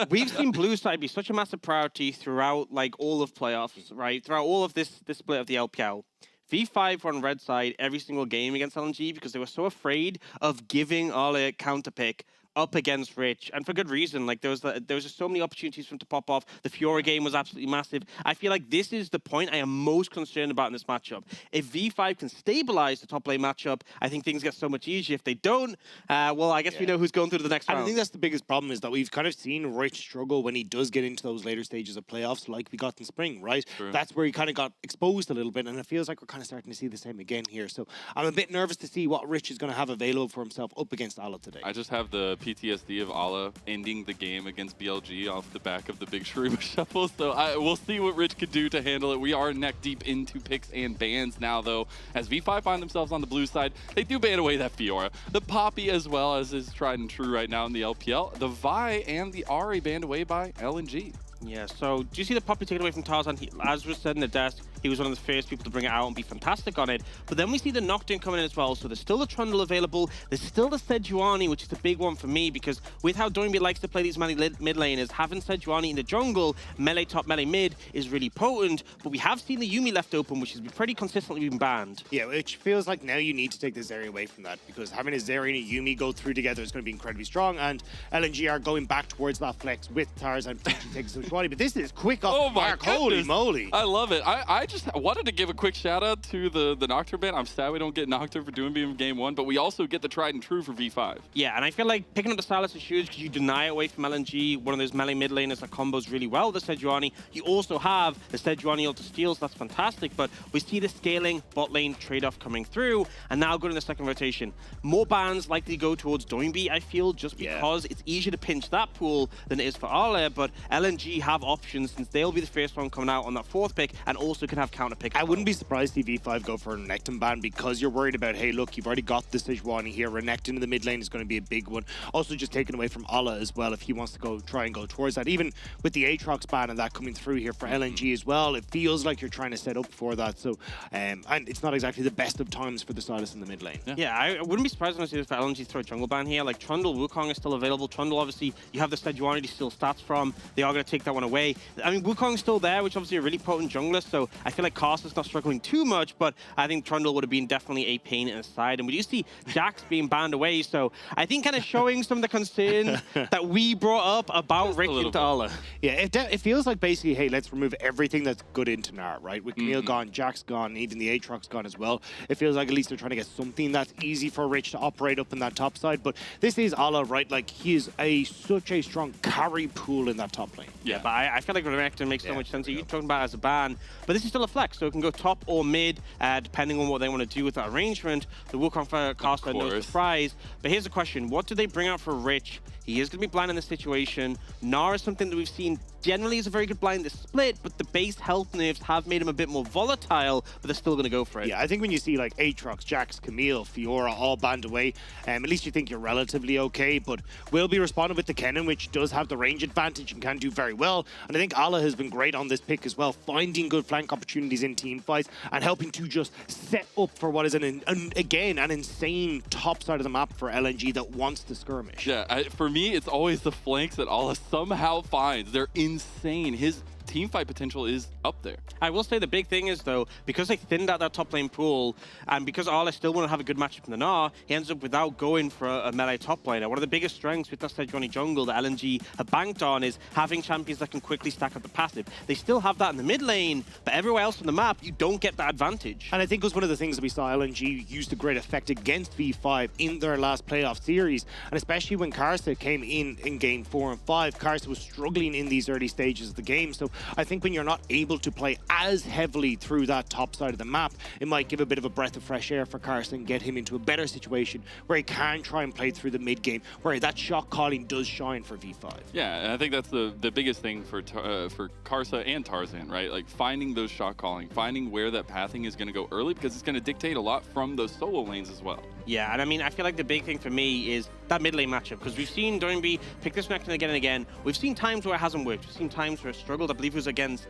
[SPEAKER 17] We've seen blue side be such a massive priority throughout, like, all of playoffs, right? Throughout all of this split of the LPL. V5 were on red side every single game against LNG because they were so afraid of giving Ala a counter pick up against Rich, and for good reason. Like, there was just so many opportunities for him to pop off. The Fiora game was absolutely massive. I feel like this is the point I am most concerned about in this matchup. If V5 can stabilize the top lane matchup, I think things get so much easier. If they don't, well, I guess we know who's going through to the next round.
[SPEAKER 9] I think that's the biggest problem, is that we've kind of seen Rich struggle when he does get into those later stages of playoffs, like we got in spring, right?
[SPEAKER 16] True.
[SPEAKER 9] That's where he kind of got exposed a little bit, and it feels like we're kind of starting to see the same again here. So I'm a bit nervous to see what Rich is going to have available for himself up against Ala today.
[SPEAKER 16] I just have the PTSD of Ala ending the game against BLG off the back of the big Shurima shuffle, so we'll see what Rich could do to handle it. We are neck deep into picks and bans now, though, as V5 find themselves on the blue side. They do ban away that Fiora. The Poppy, as well, as is tried and true right now in the LPL. The Vi and the Ahri banned away by LNG.
[SPEAKER 17] Yeah, so do you see the Poppy taken away from Tarzan? As was said in the desk, He was one of the first people to bring it out and be fantastic on it. But then we see the Nocturne coming in as well. So there's still the Trundle available. There's still the Sejuani, which is the big one for me, because with how Doinby likes to play these mid laners, having Sejuani in the jungle, melee top, melee mid, is really potent. But we have seen the Yuumi left open, which has been pretty consistently been banned.
[SPEAKER 9] Yeah, which feels like now you need to take the Zeri away from that, because having a Zeri and a Yuumi go through together is going to be incredibly strong, and LNG are going back towards that flex with Tars and potentially taking Sejuani. But this is quick off the mark. Holy moly.
[SPEAKER 16] I love it. I just wanted to give a quick shout out to the Nocturne ban. I'm sad we don't get Nocturne for Doinby in game 1, but we also get the tried and true for V5.
[SPEAKER 17] Yeah, and I feel like picking up the Sylas is huge because you deny away from LNG, one of those melee mid laners that combos really well with the Sejuani. You also have the Sejuani ult to steals, that's fantastic, but we see the scaling bot lane trade-off coming through, and now going to the second rotation. More bans likely go towards Doinby, I feel, just because it's easier to pinch that pool than it is for Arle, but LNG have options since they'll be the first one coming out on that 4th pick and also can have counter pick.
[SPEAKER 9] I wouldn't be surprised to see V5 go for a Renekton ban, because you're worried about, hey, look, you've already got the Sejuani here. Renekton in the mid lane is going to be a big one. Also just taken away from Ala as well if he wants to try and go towards that. Even with the Aatrox ban and that coming through here for LNG as well, it feels like you're trying to set up for that. So, and it's not exactly the best of times for the Sylas in the mid lane.
[SPEAKER 17] Yeah, I wouldn't be surprised when I see this for LNG throw a jungle ban here. Like Trundle, Wukong is still available. Trundle, obviously, you have the Sejuani to steal stats from. They are going to take that one away. I mean, Wukong's still there, which obviously a really potent jungler, so I feel like Karsa's not struggling too much, but I think Trundle would have been definitely a pain in the side. And we do see Jax being banned away, so I think kind of showing some of the concerns that we brought up about Rick into Arla.
[SPEAKER 9] Yeah, it feels like basically, hey, let's remove everything that's good into Nara, right? With Camille gone, Jax gone, even the Aatrox gone as well. It feels like at least they're trying to get something that's easy for Rich to operate up in that top side. But this is Ala, right? Like, he is such a strong carry pool in that top lane.
[SPEAKER 17] Yeah, but I feel like Renekton makes so much sense. You're talking about it as a ban, but this is still a flex, so it can go top or mid, depending on what they want to do with that arrangement. The Wukong for Karsa, no surprise. But here's the question. What do they bring out for Rich? He is going to be blind in this situation. Nara is something that we've seen generally is a very good blind this split, but the base health nerfs have made him a bit more volatile, but they're still going to go for it.
[SPEAKER 9] Yeah, I think when you see like Aatrox, Jax, Camille, Fiora all banned away, at least you think you're relatively okay, but will be responding with the Kennen, which does have the range advantage and can do very well. And I think Ala has been great on this pick as well, finding good flank opportunities in team fights and helping to just set up for what is an insane top side of the map for LNG that wants to skirmish.
[SPEAKER 16] Yeah, for me, it's always the flanks that Ala somehow finds. They're insane. His team fight potential is up there.
[SPEAKER 17] I will say the big thing is, though, because they thinned out that top lane pool, and because Arla still want to have a good matchup in the Gnar, he ends up without going for a melee top laner. One of the biggest strengths with that Sejuani jungle that LNG have banked on is having champions that can quickly stack up the passive. They still have that in the mid lane, but everywhere else on the map, you don't get that advantage.
[SPEAKER 9] And I think it was one of the things that we saw LNG use to great effect against V5 in their last playoff series, and especially when Karsa came in game 4 and 5, Karsa was struggling in these early stages of the game. So I think when you're not able to play as heavily through that top side of the map, it might give a bit of a breath of fresh air for Carson and get him into a better situation where he can try and play through the mid game, where that shot calling does shine for V5.
[SPEAKER 16] Yeah, and I think that's the biggest thing for Karsa and Tarzan, right? Like finding those shot calling, finding where that pathing is going to go early, because it's going to dictate a lot from those solo lanes as well.
[SPEAKER 17] Yeah, and I mean, I feel like the big thing for me is that mid lane matchup, because we've seen Doinby pick this Renekton again and again. We've seen times where it hasn't worked. We've seen times where it struggled. I believe it was against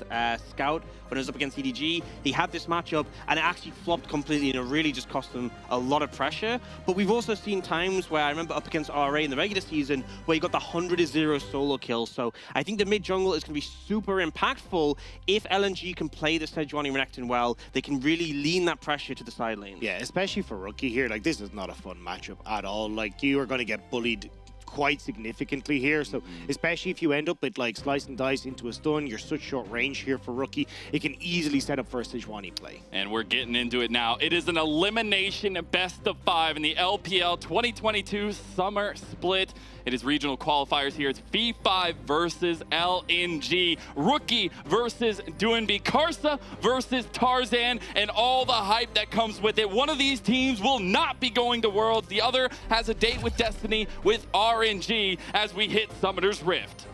[SPEAKER 17] Scout when it was up against EDG. He had this matchup and it actually flopped completely, and it really just cost him a lot of pressure. But we've also seen times where I remember up against RA in the regular season where he got the 100-0 solo kill. So I think the mid jungle is going to be super impactful. If LNG can play the Sejuani Renekton well, they can really lean that pressure to the side lanes.
[SPEAKER 9] Yeah, especially for Rookie here. Like, this is not a fun matchup at all. Like, you are going to get bullied quite significantly here, so especially if you end up with like slice and dice into a stun, you're such short range here for Rookie, it can easily set up for a Sejuani play.
[SPEAKER 16] And we're getting into it now. It is an elimination best of 5 in the LPL 2022 summer split. It is regional qualifiers here. It's V5 versus LNG. Rookie versus Doinby. Karsa versus Tarzan, and all the hype that comes with it. One of these teams will not be going to Worlds. The other has a date with Destiny with RNG as we hit Summoner's Rift.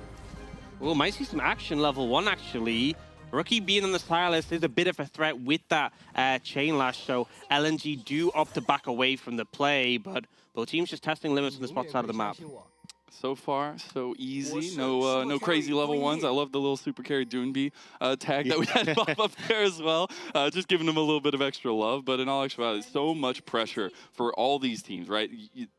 [SPEAKER 17] Well, might see some action level 1, actually. Rookie being on the Sylas is a bit of a threat with that chain lash, so LNG do opt to back away from the play, but both teams just testing limits on the spot side of the map.
[SPEAKER 16] So far, so easy. No crazy level ones. I love the little super carry Doonby tag that we had pop up there as well. Just giving them a little bit of extra love. But in all actuality, so much pressure for all these teams, right?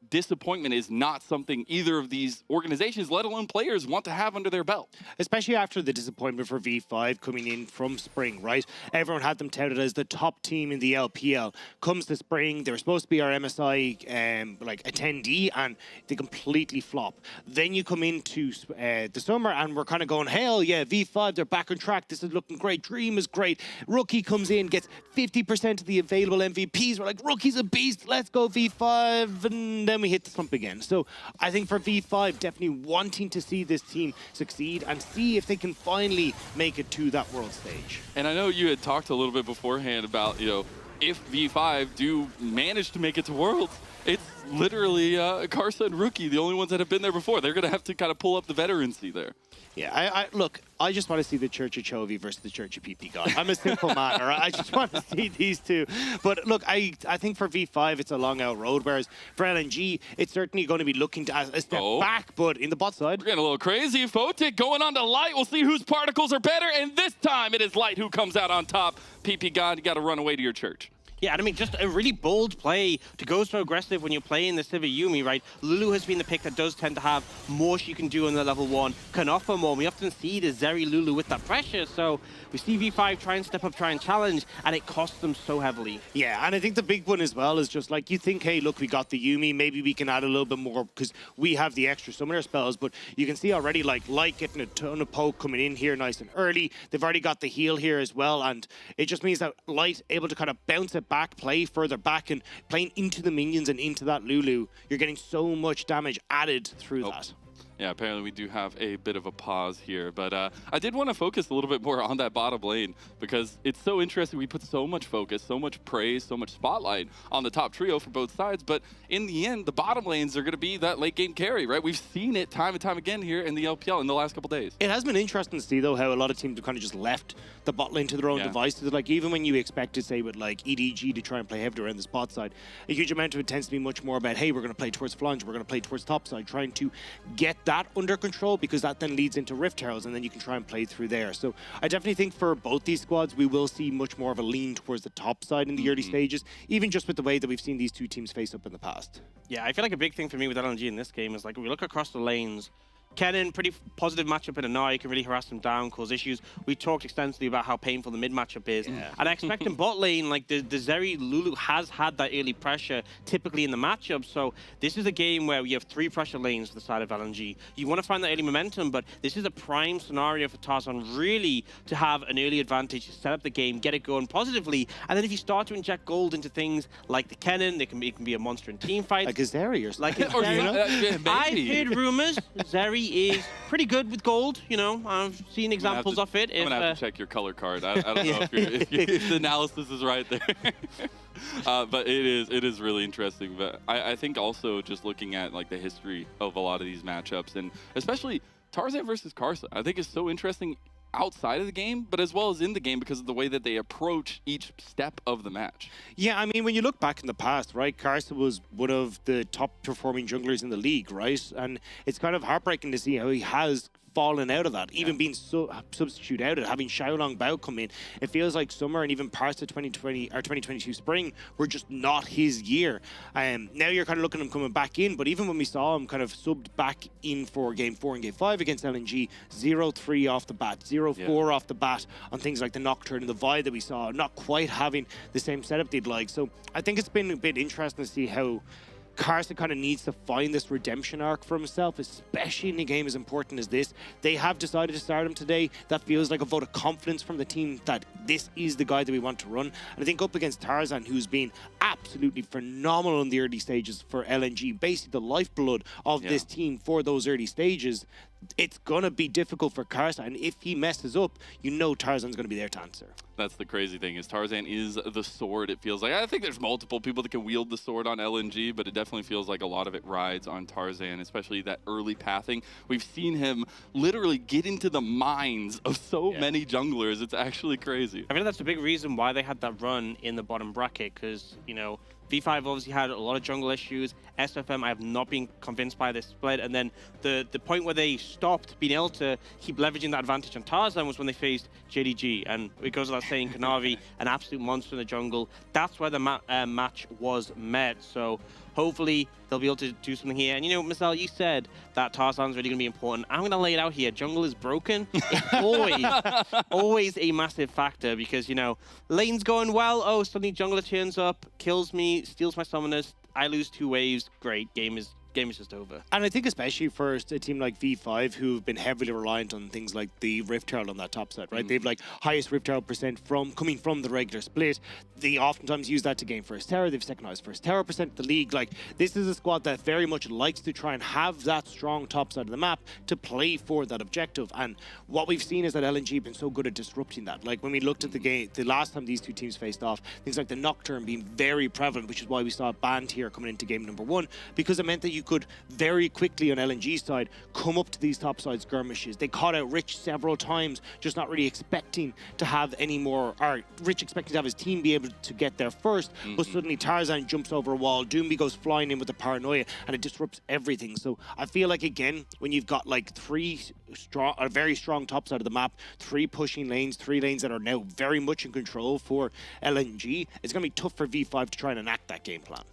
[SPEAKER 16] Disappointment is not something either of these organizations, let alone players, want to have under their belt.
[SPEAKER 9] Especially after the disappointment for V5 coming in from spring, right? Everyone had them touted as the top team in the LPL. Comes to spring, they were supposed to be our MSI like attendee, and they completely flop. Then you come into the summer, and we're kind of going, hell yeah, V5, they're back on track. This is looking great. Dream is great. Rookie comes in, gets 50% of the available MVPs. We're like, Rookie's a beast. Let's go V5. And then we hit the slump again. So I think for V5, definitely wanting to see this team succeed and see if they can finally make it to that world stage.
[SPEAKER 16] And I know you had talked a little bit beforehand about, if V5 do manage to make it to Worlds, it's literally Karsa and Rookie, the only ones that have been there before. They're going to have to kind of pull up the veterancy there.
[SPEAKER 9] Yeah, look, I just want to see the Church of Chovy versus the Church of PP God. I'm a simple man, all right? I just want to see these two. But look, I think for V5, it's a long out road, whereas for LNG, it's certainly going to be looking to a step back, but in the bot side.
[SPEAKER 16] We're getting a little crazy. Photic going on to Light. We'll see whose particles are better, and this time it is Light who comes out on top. PP God, you got to run away to your church.
[SPEAKER 17] Yeah, and I mean, just a really bold play to go so aggressive when you're playing the Sivir Yuumi, right? Lulu has been the pick that does tend to have more she can do on the level 1, can offer more. We often see the Zeri Lulu with that pressure, so we see V5 try and step up, try and challenge, and it costs them so heavily.
[SPEAKER 9] Yeah, and I think the big one as well is just like, you think, hey, look, we got the Yuumi, maybe we can add a little bit more because we have the extra summoner spells, but you can see already, like, Light getting a ton of poke coming in here nice and early. They've already got the heal here as well, and it just means that Light able to kind of bounce it back, play further back, and playing into the minions and into that Lulu, you're getting so much damage added through that.
[SPEAKER 16] Yeah, apparently we do have a bit of a pause here, but I did want to focus a little bit more on that bottom lane because it's so interesting. We put so much focus, so much praise, so much spotlight on the top trio for both sides, but in the end, the bottom lanes are going to be that late game carry, right? We've seen it time and time again here in the LPL in the last couple days.
[SPEAKER 9] It has been interesting to see, though, how a lot of teams have kind of just left the bot lane to their own devices. Like, even when you expect to say with, like, EDG to try and play heavy around the spot side, a huge amount of it tends to be much more about, hey, we're going to play towards flange, we're going to play towards top side, trying to get that under control, because that then leads into Rift Heralds, and then you can try and play through there. So I definitely think for both these squads, we will see much more of a lean towards the top side in the early stages, even just with the way that we've seen these two teams face up in the past.
[SPEAKER 17] Yeah, I feel like a big thing for me with LNG in this game is, like, we look across the lanes, Kennen, pretty positive matchup in a Na'Vi, can really harass him down, cause issues. We talked extensively about how painful the mid matchup is. And I expect in bot lane, like the Zeri Lulu has had that early pressure typically in the matchup. So this is a game where we have 3 pressure lanes for the side of LNG. You want to find that early momentum, but this is a prime scenario for Tarzan really to have an early advantage, set up the game, get it going positively. And then if you start to inject gold into things like the Kennen, it can be a monster in team fights.
[SPEAKER 9] Like a Zeri or something.
[SPEAKER 17] Like a Zeri. I've heard rumors Zeri is pretty good with gold, you know. I've seen examples of it.
[SPEAKER 16] I'm going to have to check your color card. I don't know if the analysis is right there. But it is really interesting. But I think also just looking at like the history of a lot of these matchups, and especially Tarzan versus Karsa, I think is so interesting outside of the game, but as well as in the game because of the way that they approach each step of the match.
[SPEAKER 9] Yeah, I mean, when you look back in the past, right, Karsa was one of the top performing junglers in the league, right? And it's kind of heartbreaking to see how he has fallen out of that, even being substitute out, having Xiaolong Bao come in. It feels like summer and even parts of 2020 or 2022 spring were just not his year. Now you're kind of looking at him coming back in, but even when we saw him kind of subbed back in for Game 4 and Game 5 against LNG, 0-3 off the bat, 0-4 off the bat on things like the Nocturne and the Vi that we saw, not quite having the same setup they'd like. So I think it's been a bit interesting to see how Karsa kind of needs to find this redemption arc for himself, especially in a game as important as this. They have decided to start him today. That feels like a vote of confidence from the team that this is the guy that we want to run. And I think up against Tarzan, who's been absolutely phenomenal in the early stages for LNG, basically the lifeblood of this team for those early stages, it's going to be difficult for Karsa. And if he messes up, you know Tarzan's going to be there to answer.
[SPEAKER 16] That's the crazy thing, is Tarzan is the sword, it feels like. I think there's multiple people that can wield the sword on LNG, but it definitely feels like a lot of it rides on Tarzan, especially that early pathing. We've seen him literally get into the minds of so many junglers. It's actually crazy.
[SPEAKER 17] I mean, that's a big reason why they had that run in the bottom bracket, because, you know, V5 obviously had a lot of jungle issues. SFM, I have not been convinced by this split. And then the point where they stopped being able to keep leveraging that advantage on Tarzan was when they faced JDG. And it goes without saying, Carnival, an absolute monster in the jungle. That's where the match was met. So hopefully they'll be able to do something here. And you know, Marcel, you said that Tarzan's really going to be important. I'm going to lay it out here. Jungle is broken. It's always a massive factor because, you know, lane's going well. Oh, suddenly jungler turns up, kills me, steals my summoners. I lose 2 waves. Great. Game is just over.
[SPEAKER 9] And I think especially for a team like V5 who've been heavily reliant on things like the Rift Herald on that top side, right? They've like highest Rift Herald percent coming from the regular split. They oftentimes use that to gain first tower. They've second highest first tower percent in the league. Like, this is a squad that very much likes to try and have that strong top side of the map to play for that objective. And what we've seen is that LNG have been so good at disrupting that. Like, when we looked at the game, the last time these two teams faced off, things like the Nocturne being very prevalent, which is why we saw a banned here coming into game number 1, because it meant that you could very quickly on LNG's side come up to these top side skirmishes. They caught out Rich several times, just not really expecting to have any more, or Rich expecting to have his team be able to get there first, but suddenly Tarzan jumps over a wall, Doomby goes flying in with the paranoia, and it disrupts everything. So I feel like, again, when you've got like a very strong top side of the map, 3 pushing lanes, 3 lanes that are now very much in control for LNG, it's going to be tough for V5 to try and enact that game plan.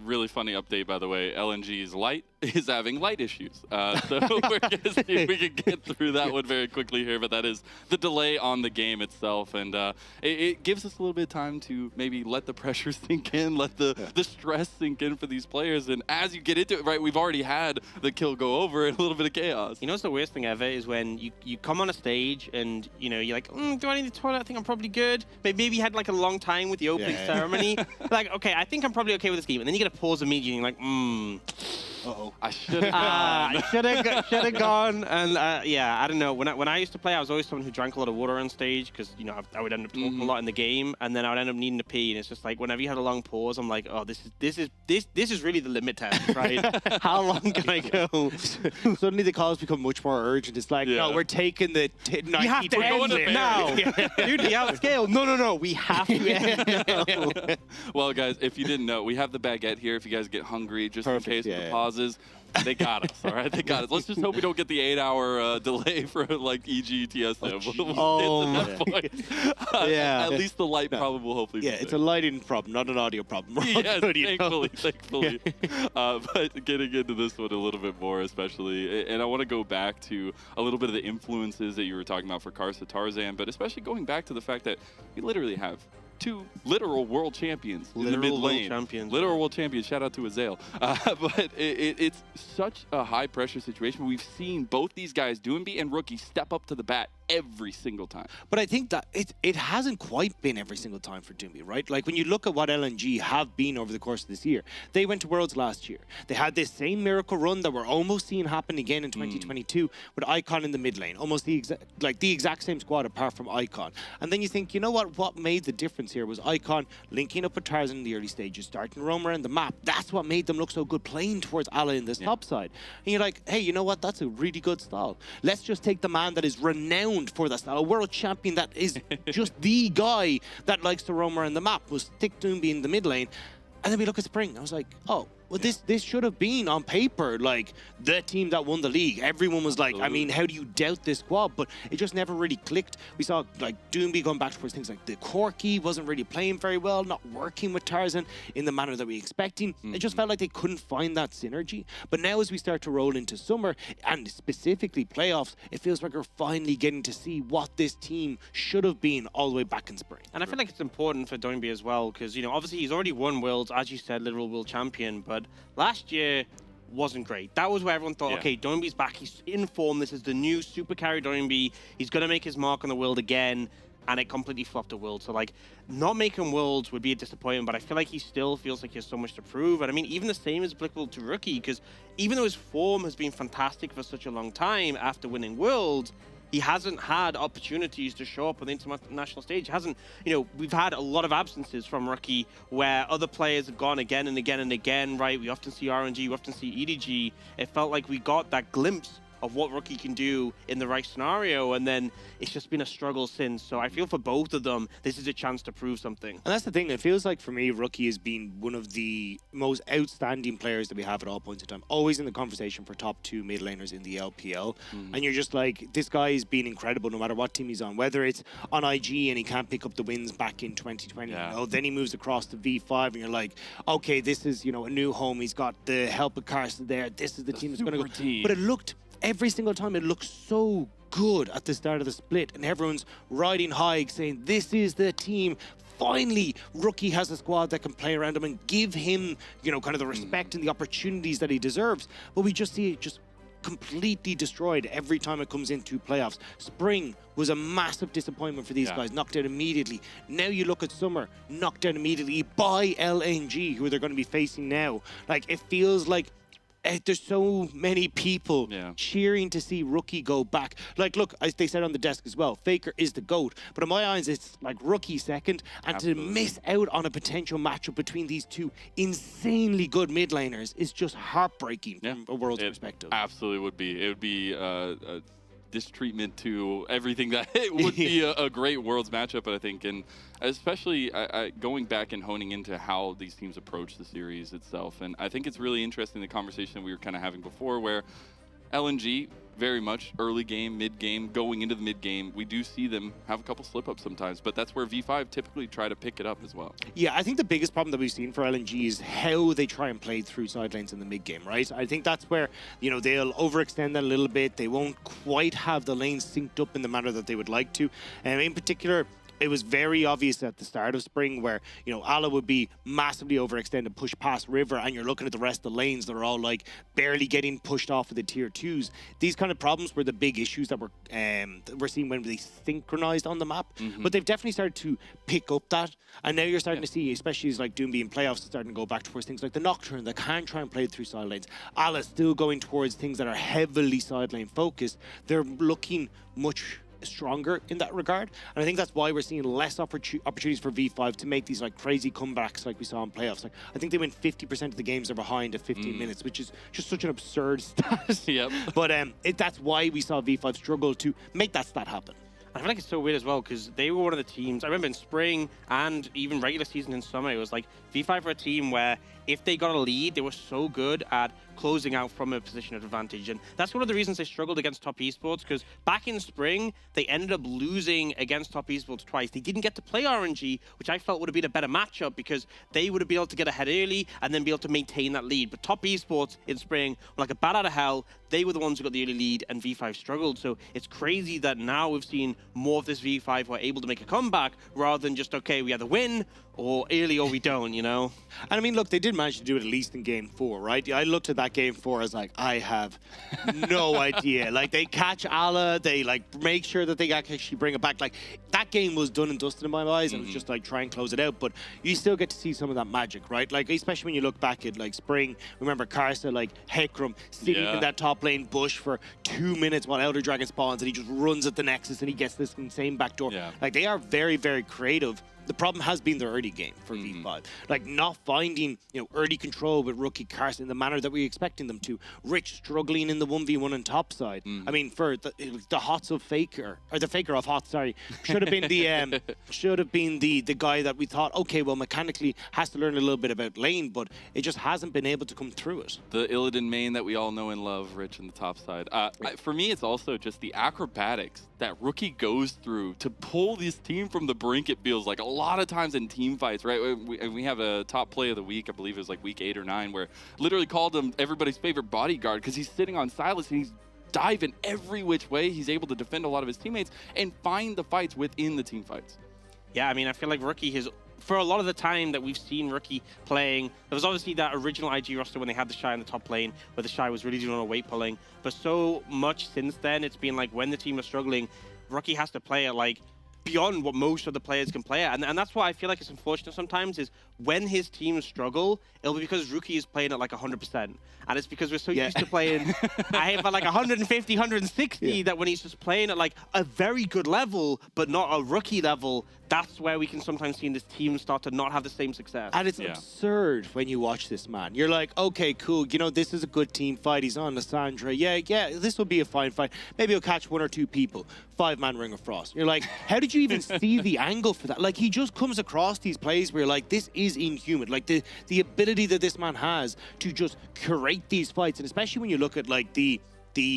[SPEAKER 16] Really funny update, by the way. LNG's light is having light issues. So we're going to see if we can get through that one very quickly here, but that is the delay on the game itself. And it gives us a little bit of time to maybe let the pressure sink in, let the stress sink in for these players. And as you get into it, right, we've already had the kill go over and a little bit of chaos.
[SPEAKER 17] You know what's the worst thing ever is when you come on a stage and, you know, you're like, do I need the toilet? I think I'm probably good. Maybe you had like a long time with the opening ceremony. Like, okay, I think I'm probably okay with this game. And then you get a pause immediately and you're like,
[SPEAKER 16] uh-oh. I should have gone.
[SPEAKER 17] I should have gone. And yeah, I don't know. When I used to play, I was always someone who drank a lot of water on stage because, you know, I would end up talking a lot in the game, and then I would end up needing to pee. And it's just like whenever you had a long pause, I'm like, oh, this is really the limit test, right? How long can I go?
[SPEAKER 9] Suddenly the calls become much more urgent. It's like, no, we're taking the 90
[SPEAKER 17] You have to end it now. Dude, we outscale. No. We have to end now.
[SPEAKER 16] Well, guys, if you didn't know, we have the baguette here if you guys get hungry, just in case of the pauses. They got us, all right? They got us. Let's just hope we don't get the 8-hour delay for, like, EG, TSM. At least the light problem will hopefully be
[SPEAKER 9] it's a lighting problem, not an audio problem.
[SPEAKER 16] Yes, thankfully. But getting into this one a little bit more, especially, and I want to go back to a little bit of the influences that you were talking about for Karsa Tarzan, but especially going back to the fact that we literally have 2 literal world champions in the mid lane. Literal world champions. Shout out to Azale. But it's such a high pressure situation. We've seen both these guys, Doomby and Rookie, step up to the bat every single time.
[SPEAKER 9] But I think that it hasn't quite been every single time for Doomby, right? Like, when you look at what LNG have been over the course of this year, they went to Worlds last year. They had this same miracle run that we're almost seeing happen again in 2022 with Icon in the mid lane. Almost the exact same squad apart from Icon. And then you think, you know what made the difference here was Icon linking up with Tarzan in the early stages, starting to roam around the map. That's what made them look so good playing towards Ala in this top side. And you're like, hey, you know what? That's a really good style. Let's just take the man that is renowned for that style, a world champion that is just the guy that likes to roam around the map, was stick Doomby in the mid lane. And then we look at Spring. I was like, oh, well, this should have been on paper like the team that won the league. Everyone was like, I mean, how do you doubt this squad? But it just never really clicked. We saw like Doomby going back towards things like the Corki wasn't really playing very well, not working with Tarzan in the manner that we expecting. It just felt like they couldn't find that synergy. But now as we start to roll into summer and specifically playoffs, it feels like we're finally getting to see what this team should have been all the way back in spring.
[SPEAKER 17] And I feel like it's important for Doomby as well because, you know, obviously he's already won Worlds, as you said, literal world champion, but last year wasn't great. That was where everyone thought, okay, Doomby's back, he's in form, this is the new super carry Doomby, he's going to make his mark on the world again, and it completely flopped the world. So, like, not making Worlds would be a disappointment, but I feel like he still feels like he has so much to prove. And I mean, even the same is applicable to Rookie, because even though his form has been fantastic for such a long time after winning Worlds, he hasn't had opportunities to show up on the international stage. Hasn't, you know, we've had a lot of absences from Rookie where other players have gone again and again and again, right? We often see RNG, we often see EDG. It felt like we got that glimpse of what Rookie can do in the right scenario, and then it's just been a struggle since. So I feel for both of them, this is a chance to prove something.
[SPEAKER 9] And that's the thing. It feels like for me, Rookie has been one of the most outstanding players that we have at all points in time. Always in the conversation for top 2 mid laners in the LPL. And you're just like, this guy has been incredible no matter what team he's on. Whether it's on IG and he can't pick up the wins back in 2020, you know, then he moves across to V5 and you're like, okay, this is, you know, a new home. He's got the help of Carson there. This is the team that's going to go. But it looked, every single time, it looked so good at the start of the split, and everyone's riding high saying, this is the team. Finally, Rookie has a squad that can play around him and give him, you know, kind of the respect and the opportunities that he deserves. But we just see it just completely destroyed every time it comes into playoffs. Spring was a massive disappointment for these guys, knocked out immediately. Now you look at Summer, knocked out immediately by LNG, who they're going to be facing now. Like, it feels like there's so many people cheering to see Rookie go back. Like, look, as they said on the desk as well, Faker is the GOAT. But in my eyes, it's like Rookie second. And to miss out on a potential matchup between these two insanely good mid laners is just heartbreaking from a world's perspective.
[SPEAKER 16] Absolutely would be. It would be this treatment to everything that it would be a great Worlds matchup, I think. And especially going back and honing into how these teams approach the series itself. And I think it's really interesting, the conversation we were kind of having before, where LNG, very much early game, mid game, going into the mid game, we do see them have a couple slip ups sometimes, but that's where V5 typically try to pick it up as well.
[SPEAKER 9] Yeah, I think the biggest problem that we've seen for LNG is how they try and play through side lanes in the mid game, right? I think that's where, you know, they'll overextend that a little bit. They won't quite have the lanes synced up in the manner that they would like to. And in particular, it was very obvious at the start of spring where, you know, Ala would be massively overextended, push past River, and you're looking at the rest of the lanes that are all like barely getting pushed off of the tier 2s. These kind of problems were the big issues that we're seeing when they synchronized on the map. But they've definitely started to pick up that, and now you're starting to see, especially as like Doom being playoffs, starting to go back towards things like the Nocturne that can try and play through side lanes. Ala still going towards things that are heavily side lane focused. They're looking much stronger in that regard, and I think that's why we're seeing less opportunities for V5 to make these like crazy comebacks like we saw in playoffs. Like, I think they win 50% of the games they're behind at 15 minutes, which is just such an absurd stat. But that's why we saw V5 struggle to make that stat happen.
[SPEAKER 17] I feel like it's so weird as well, because they were one of the teams, I remember in spring and even regular season in summer, it was like V5 were a team where if they got a lead, they were so good at closing out from a position of advantage. And that's one of the reasons they struggled against top esports, because back in spring, they ended up losing against top esports twice. They didn't get to play RNG, which I felt would have been a better matchup, because they would have been able to get ahead early and then be able to maintain that lead. But top esports in spring were like a bat out of hell. They were the ones who got the early lead, and V5 struggled. So it's crazy that now we've seen more of this V5 who are able to make a comeback rather than just, okay, we either win or early or we don't, you know?
[SPEAKER 9] And I mean, look, they did manage to do it at least in game 4, right? I looked at that game 4 as like, I have no idea. Like, they catch Ala, they like make sure that they actually bring it back. Like, that game was done and dusted in my eyes, and it was just like, try and close it out. But you still get to see some of that magic, right? Like, especially when you look back at like spring, remember Karsa, like Hecarim sitting in that top lane bush for 2 minutes while Elder Dragon spawns, and he just runs at the Nexus and he gets this insane backdoor. Like, they are very, very creative. The problem has been their early game for V5. Like, not finding, you know, early control with Rookie Carson in the manner that we were expecting them to. Rich struggling in the 1v1 on top side. I mean, for the Hots of Faker, or the Faker of Hots, sorry, should have been the guy that we thought, okay, well, mechanically has to learn a little bit about lane, but it just hasn't been able to come through it.
[SPEAKER 16] The Illidan main that we all know and love, Rich in the top side. For me, it's also just the acrobatics that Rookie goes through to pull this team from the brink. It feels like a lot of times in team fights, right? We have a top play of the week, I believe it was like week 8 or 9, where literally called him everybody's favorite bodyguard because he's sitting on Silas and he's diving every which way. He's able to defend a lot of his teammates and find the fights within the team fights.
[SPEAKER 17] Yeah, I mean, I feel like Rookie has, for a lot of the time that we've seen Rookie playing, there was obviously that original IG roster when they had the Shy in the top lane, where the Shy was really doing a weight pulling. But so much since then, it's been like when the team is struggling, Rookie has to play it like beyond what most of the players can play at. And that's why I feel like it's unfortunate sometimes, is when his teams struggle, it'll be because Rookie is playing at like 100%. And it's because we're so used to playing I have like 150, 160 that when he's just playing at like a very good level, but not a rookie level, that's where we can sometimes see in this team start to not have the same success.
[SPEAKER 9] And it's absurd when you watch this man. You're like, okay, cool. You know, this is a good team fight. He's on Lissandra. Yeah, this will be a fine fight. Maybe he'll catch 1 or 2 people. 5-man Ring of Frost. You're like, how did you even see the angle for that? Like, he just comes across these plays where you're like, this is inhuman. Like, the ability that this man has to just curate these fights. And especially when you look at, like, the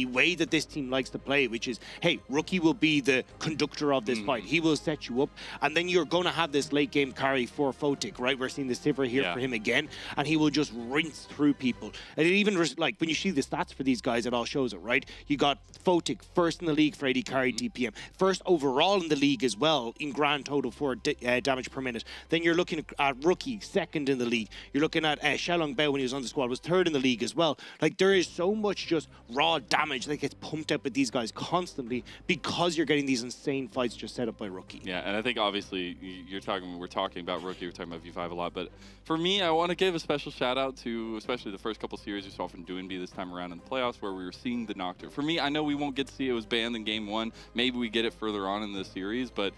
[SPEAKER 9] way that this team likes to play, which is, hey, Rookie will be the conductor of this fight. He will set you up, and then you're going to have this late game carry for Photic, right? We're seeing the Sivir here for him again, and he will just rinse through people. And it even, like, when you see the stats for these guys, it all shows it, right? You got Photic first in the league for AD carry DPM, first overall in the league as well in grand total for damage per minute. Then you're looking at Rookie, second in the league. You're looking at Shelong Bao when he was on the squad, was third in the league as well. Like, there is so much just raw damage that gets pumped up with these guys constantly because you're getting these insane fights just set up by Rookie.
[SPEAKER 16] Yeah, and I think obviously we're talking about Rookie, we're talking about V5 a lot, but for me, I want to give a special shout out to especially the first couple series we saw from Doinby this time around in the playoffs where we were seeing the Nocturne. For me, I know we won't get to see it was banned in game 1. Maybe we get it further on in the series, but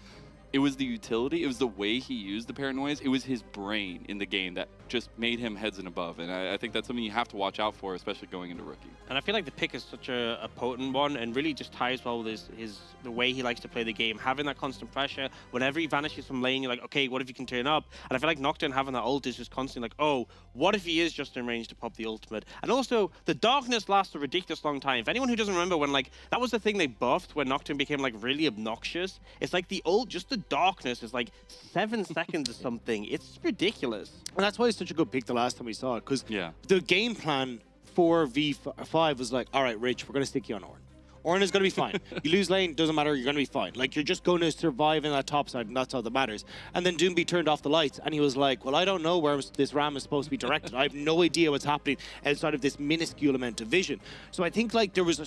[SPEAKER 16] it was the utility, it was the way he used the paranoias, it was his brain in the game that just made him heads and above. And I think that's something you have to watch out for, especially going into Rookie.
[SPEAKER 17] And I feel like the pick is such a potent one and really just ties well with the way he likes to play the game. Having that constant pressure, whenever he vanishes from lane, you're like, okay, what if you can turn up? And I feel like Nocturne having that ult is just constantly like, oh, what if he is just in range to pop the ultimate? And also, the darkness lasts a ridiculous long time. For anyone who doesn't remember when, like, that was the thing they buffed when Nocturne became, like, really obnoxious. It's like the ult, just the darkness is like 7 seconds or something. It's ridiculous.
[SPEAKER 9] And that's why it's such a good pick the last time we saw it, because the game plan for V5 was like, all right, Rich, we're going to stick you on Ornn. Ornn is going to be fine. You lose lane, doesn't matter, you're going to be fine. Like, you're just going to survive in that top side, and that's all that matters. And then Doinby turned off the lights, and he was like, well, I don't know where this ram is supposed to be directed. I have no idea what's happening outside of this minuscule amount of vision. So I think, like, there was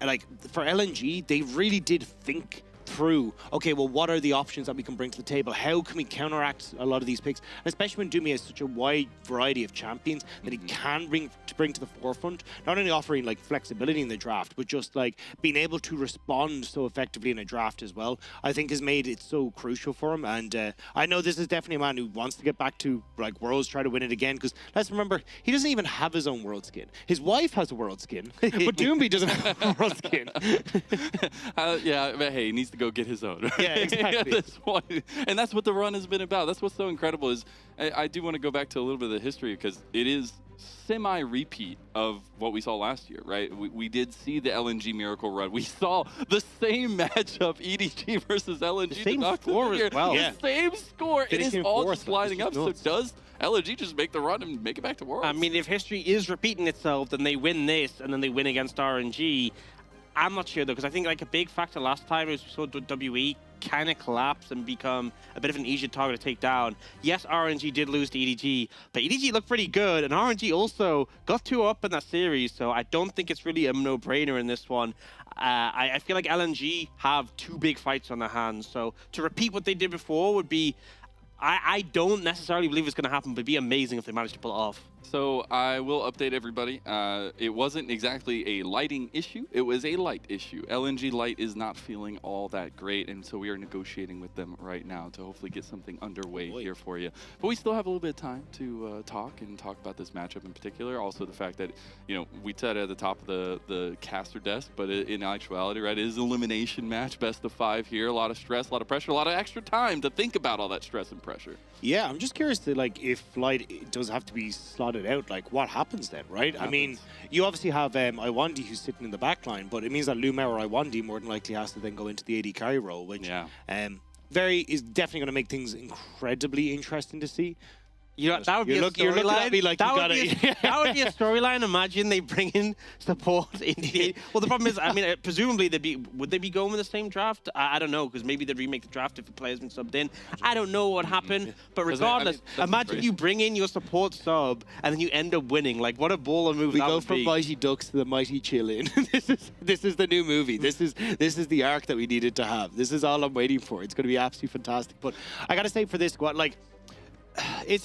[SPEAKER 9] like, for LNG, they really did think through, okay, well, what are the options that we can bring to the table? How can we counteract a lot of these picks? And especially when Doinby has such a wide variety of champions that he can bring to the forefront, not only offering like flexibility in the draft, but just like being able to respond so effectively in a draft as well, I think has made it so crucial for him. And I know this is definitely a man who wants to get back to like Worlds, try to win it again, because let's remember, he doesn't even have his own World skin. His wife has a World skin, but Doinby doesn't have a World skin.
[SPEAKER 16] Yeah, but hey, he needs to go get his own.
[SPEAKER 9] Yeah, exactly.
[SPEAKER 16] At this point. And that's what the run has been about. That's what's so incredible is I do want to go back to a little bit of the history because it is semi-repeat of what we saw last year, right? We did see the LNG Miracle run. We saw the same matchup, EDG versus LNG.
[SPEAKER 17] The same score as well.
[SPEAKER 16] The same score. It is all just lining up. So does LNG just make the run and make it back to Worlds?
[SPEAKER 17] I mean, if history is repeating itself, then they win this and then they win against RNG. I'm not sure, though, because I think like a big factor last time was we saw WE kind of collapse and become a bit of an easier target to take down. Yes, RNG did lose to EDG, but EDG looked pretty good, and RNG also got 2 up in that series, so I don't think it's really a no-brainer in this one. I feel like LNG have 2 big fights on their hands, so to repeat what they did before would be... I don't necessarily believe it's going to happen, but it'd be amazing if they managed to pull it off.
[SPEAKER 16] So I will update everybody. It wasn't exactly a lighting issue. It was a light issue. LNG Light is not feeling all that great, and so we are negotiating with them right now to hopefully get something underway here for you. But we still have a little bit of time to talk about this matchup in particular. Also the fact that, you know, we said at the top of the caster desk, but in actuality, right, it is an elimination match, best of 5 here. A lot of stress, a lot of pressure, a lot of extra time to think about all that stress and pressure.
[SPEAKER 9] Yeah, I'm just curious to like if Light does have to be slotted out, like what happens then, right? I mean, you obviously have Iwandi who's sitting in the back line, but it means that Lumer or Iwandi more than likely has to then go into the AD carry role, which is definitely going to make things incredibly interesting to see.
[SPEAKER 17] You know, that would be a storyline.
[SPEAKER 9] Like
[SPEAKER 17] that would be a storyline. Imagine they bring in support in the... Well, the problem is, I mean, presumably would they be going with the same draft? I don't know, because maybe they'd remake the draft if the player's been subbed in. I don't know what happened, but regardless, imagine you bring in your support sub and then you end up winning. Like, what a baller move
[SPEAKER 9] we
[SPEAKER 17] that
[SPEAKER 9] go
[SPEAKER 17] would
[SPEAKER 9] from
[SPEAKER 17] be.
[SPEAKER 9] Mighty Ducks to the Mighty Chillin. This is the new movie. This is the arc that we needed to have. This is all I'm waiting for. It's going to be absolutely fantastic. But I got to say, for this squad, like, it's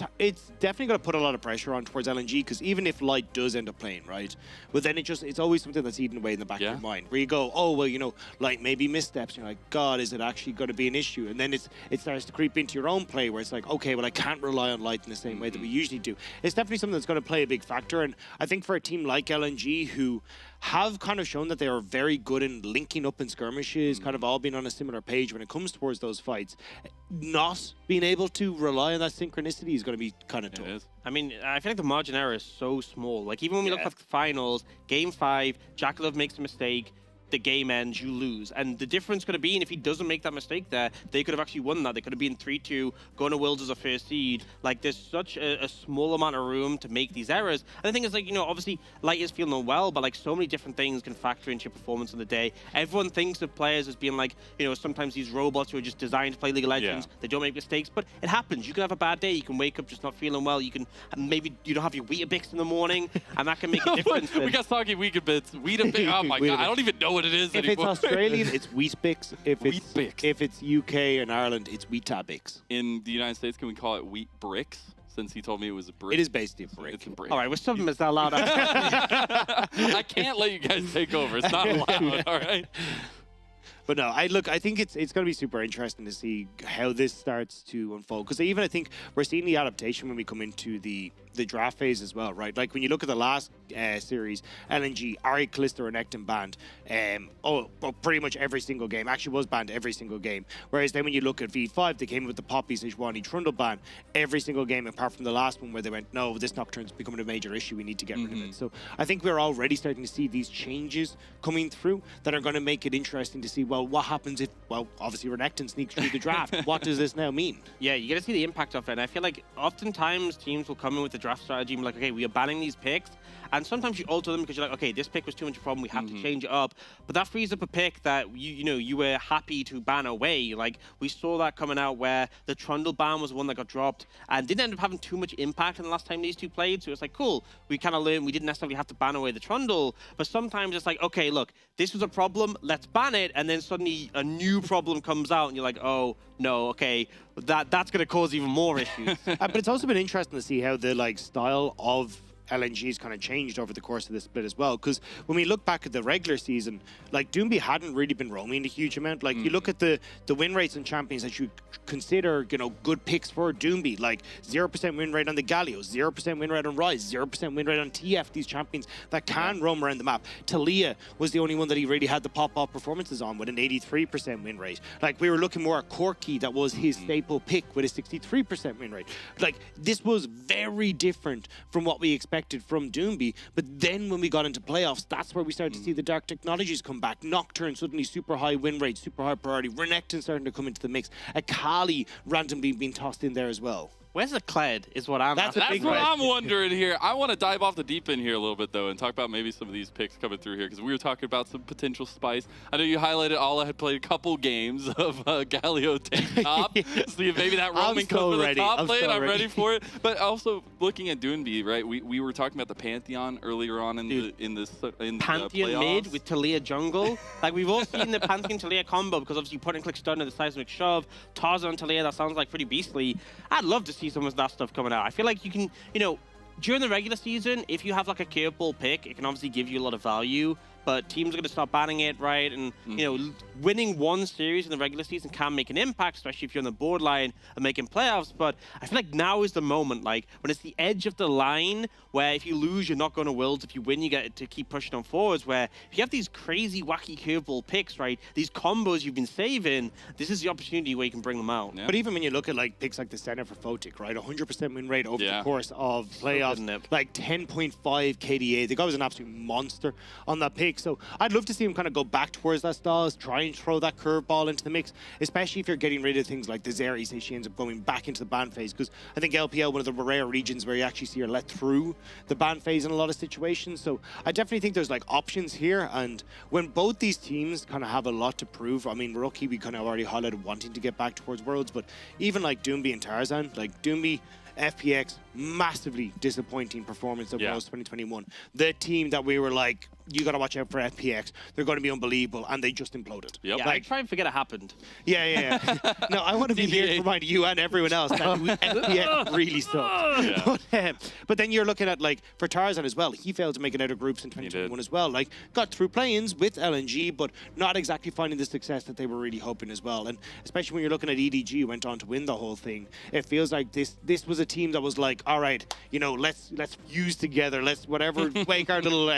[SPEAKER 9] definitely going to put a lot of pressure on towards LNG, because even if Light does end up playing, right, but then it's always something that's eaten away in the back of your mind, where you go, oh, well, you know, Light maybe missteps, and you're like, God, is it actually going to be an issue? And then it starts to creep into your own play, where it's like, okay, well, I can't rely on Light in the same way that we usually do. It's definitely something that's going to play a big factor, and I think for a team like LNG, who have kind of shown that they are very good in linking up in skirmishes, kind of all being on a similar page when it comes towards those fights, not being able to rely on that synchronicity is going to be kind of tough.
[SPEAKER 17] I mean, I feel like the margin error is so small. Like, even when we look at the finals, Game 5, Jackalow makes a mistake, the game ends, you lose. And the difference could have been, if he doesn't make that mistake there, they could have actually won that. They could have been 3-2, going to Worlds as a first seed. Like, there's such a small amount of room to make these errors. And the thing is, like, you know, obviously, Light is feeling unwell, but, like, so many different things can factor into your performance on the day. Everyone thinks of players as being, like, you know, sometimes these robots who are just designed to play League of Legends. They don't make mistakes, but it happens. You can have a bad day. You can wake up just not feeling well. You can, maybe you don't have your Weetabix in the morning, and that can make a difference.
[SPEAKER 16] We got soggy Weetabix. Oh, my God. I don't even know what it is anymore.
[SPEAKER 9] If it's Australian, it's Weet-Bix. If it's UK and Ireland, it's Weetabix.
[SPEAKER 16] In the United States, can we call it Wheat Bricks? Since he told me it was a brick.
[SPEAKER 9] It is basically a brick.
[SPEAKER 16] It's a brick.
[SPEAKER 17] All right, we're subbing this out loud.
[SPEAKER 16] I can't let you guys take over. It's not allowed, all right?
[SPEAKER 9] But no, I think it's going to be super interesting to see how this starts to unfold. Because even I think we're seeing the adaptation when we come into the draft phase as well, right? Like when you look at the last series, LNG, Ari, Callisto, and Renekton banned. Pretty much every single game. Actually was banned every single game. Whereas then when you look at V5, they came with the Poppy, Sejuani, Trundle ban every single game, apart from the last one where they went, no, this Nocturne's becoming a major issue. We need to get rid of it. So I think we're already starting to see these changes coming through that are going to make it interesting to see, well, what happens if, well, obviously Renekton sneaks through the draft. What does this now mean?
[SPEAKER 17] Yeah, you got to see the impact of it. And I feel like oftentimes teams will come in with the draft strategy and be like, okay, we are banning these picks. And sometimes you alter them because you're like, okay, this pick was too much of a problem. We have to change it up. But that frees up a pick that you were happy to ban away. Like we saw that coming out where the Trundle ban was one that got dropped and didn't end up having too much impact in the last time these two played. So it's like, cool, we kind of learned we didn't necessarily have to ban away the Trundle. But sometimes it's like, okay, look, this was a problem, let's ban it. And then suddenly a new problem comes out and you're like, oh, no, okay, that's going to cause even more issues.
[SPEAKER 9] But it's also been interesting to see how the style of LNG's kind of changed over the course of this split as well, because when we look back at the regular season, like Doomby hadn't really been roaming a huge amount. Like you look at the win rates on champions that you consider, good picks for Doomby, like 0% win rate on the Galio, 0% win rate on Rise, 0% win rate on TF, these champions that can roam around the map. Talia was the only one that he really had the pop-off performances on with an 83% win rate. Like we were looking more at Corki, that was his staple pick with a 63% win rate. Like this was very different from what we expected from Doomby, but then when we got into playoffs, that's where we started to see the dark technologies come back. Nocturne suddenly super high win rate, super high priority. Renekton starting to come into the mix. Akali randomly being tossed in there as well.
[SPEAKER 17] Where's the Kled is what I'm
[SPEAKER 16] That's what I'm wondering here. I want to dive off the deep end here a little bit, though, and talk about maybe some of these picks coming through here, because we were talking about some potential spice. I know you highlighted Ala had played a couple games of Galio tank top. So maybe that roaming comes to the top lane. I'm ready for it. But also looking at Doomby, right? We were talking about the Pantheon earlier on in the
[SPEAKER 17] Pantheon mid with Talia jungle. Like we've all seen the Pantheon Talia combo, because obviously you point and click stun and the seismic shove. Tarzan Talia, that sounds like pretty beastly. I'd love to see some of that stuff coming out. I feel like you can, during the regular season, if you have like a curveball pick, it can obviously give you a lot of value, but teams are going to start banning it, right? And, winning one series in the regular season can make an impact, especially if you're on the borderline and making playoffs. But I feel like now is the moment, like when it's the edge of the line, where if you lose, you're not going to Worlds. If you win, you get to keep pushing on forwards, where if you have these crazy, wacky curveball picks, right? These combos you've been saving, this is the opportunity where you can bring them out.
[SPEAKER 9] Yeah. But even when you look at picks like the center for Photic, right? 100% win rate over the course of playoffs, like 10.5 KDA. The guy was an absolute monster on that pick. So I'd love to see him kind of go back towards that style, try and throw that curveball into the mix, especially if you're getting rid of things like the Zeri, say she ends up going back into the ban phase, because I think LPL, one of the rare regions where you actually see her let through the ban phase in a lot of situations. So I definitely think there's options here, and when both these teams kind of have a lot to prove, I mean, Rookie, we kind of already highlighted wanting to get back towards Worlds, but even Doomby and Tarzan, Doomby, FPX, massively disappointing performance of Worlds 2021. The team that we were you got to watch out for FPX. They're going to be unbelievable, and they just imploded.
[SPEAKER 17] Yeah, I try and forget it happened.
[SPEAKER 9] Yeah. No, I want to be here to remind you and everyone else that FPX really sucked. But then you're looking at, like, for Tarzan as well, he failed to make it out of groups in 2021 as well. Like, got through play-ins with LNG, but not exactly finding the success that they were really hoping as well. And especially when you're looking at EDG, who went on to win the whole thing, it feels like this was a team that was like, all right, you know, let's fuse together. Let's whatever wake our little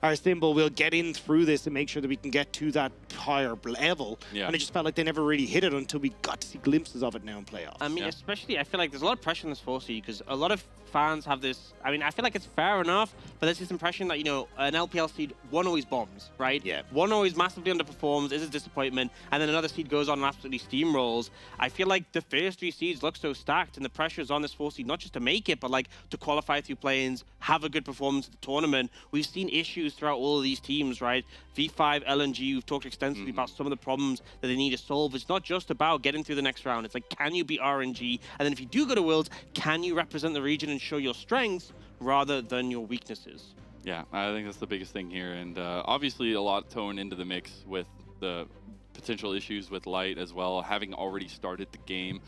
[SPEAKER 9] our symbol. We'll get in through this and make sure that we can get to that higher level. And it just felt like they never really hit it until we got to see glimpses of it now in playoffs.
[SPEAKER 17] I mean, especially I feel like there's a lot of pressure on this 4 seed because a lot of fans have this. I mean, I feel like it's fair enough, but there's this impression that, you know, an LPL seed, one always bombs, right?
[SPEAKER 9] Yeah.
[SPEAKER 17] One always massively underperforms, is a disappointment, and then another seed goes on and absolutely steamrolls. I feel like the first 3 seeds look so stacked, and the pressure is on this 4 seed not just to make it, but like to qualify through play-ins, have a good performance at the tournament. We've seen issues throughout all of these teams, right? V5, LNG, we've talked extensively about some of the problems that they need to solve. It's not just about getting through the next round. It's like, can you beat RNG? And then if you do go to Worlds, can you represent the region and show your strengths rather than your weaknesses?
[SPEAKER 16] Yeah, I think that's the biggest thing here. And obviously a lot thrown into the mix with the potential issues with Light as well, having already started the game.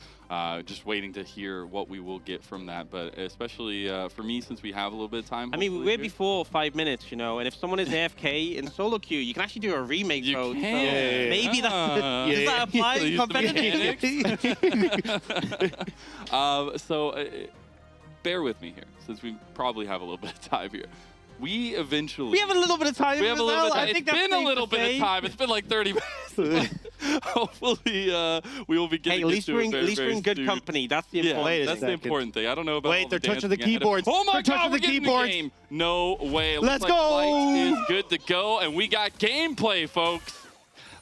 [SPEAKER 16] Just waiting to hear what we will get from that. But especially for me, since we have a little bit of time.
[SPEAKER 17] I mean, we're before 5 minutes, you know, and if someone is AFK in solo queue, you can actually do a remake mode. So maybe does that apply competitively?
[SPEAKER 16] So bear with me here, since we probably have a little bit of time here. We have a little bit of time.
[SPEAKER 17] We have a little bit of time.
[SPEAKER 16] It's been a little bit of time. It's been like 30 minutes. Hopefully, we will be getting
[SPEAKER 17] at least we're in good company. That's the important.
[SPEAKER 16] That's the important thing. I don't know about.
[SPEAKER 9] Wait, they're touching the keyboards.
[SPEAKER 16] Oh my
[SPEAKER 9] God,
[SPEAKER 16] we're
[SPEAKER 9] the
[SPEAKER 16] getting
[SPEAKER 9] keyboards.
[SPEAKER 16] the game. No way.
[SPEAKER 9] Let's
[SPEAKER 16] like
[SPEAKER 9] go.
[SPEAKER 16] Light is good to go, and we got gameplay, folks.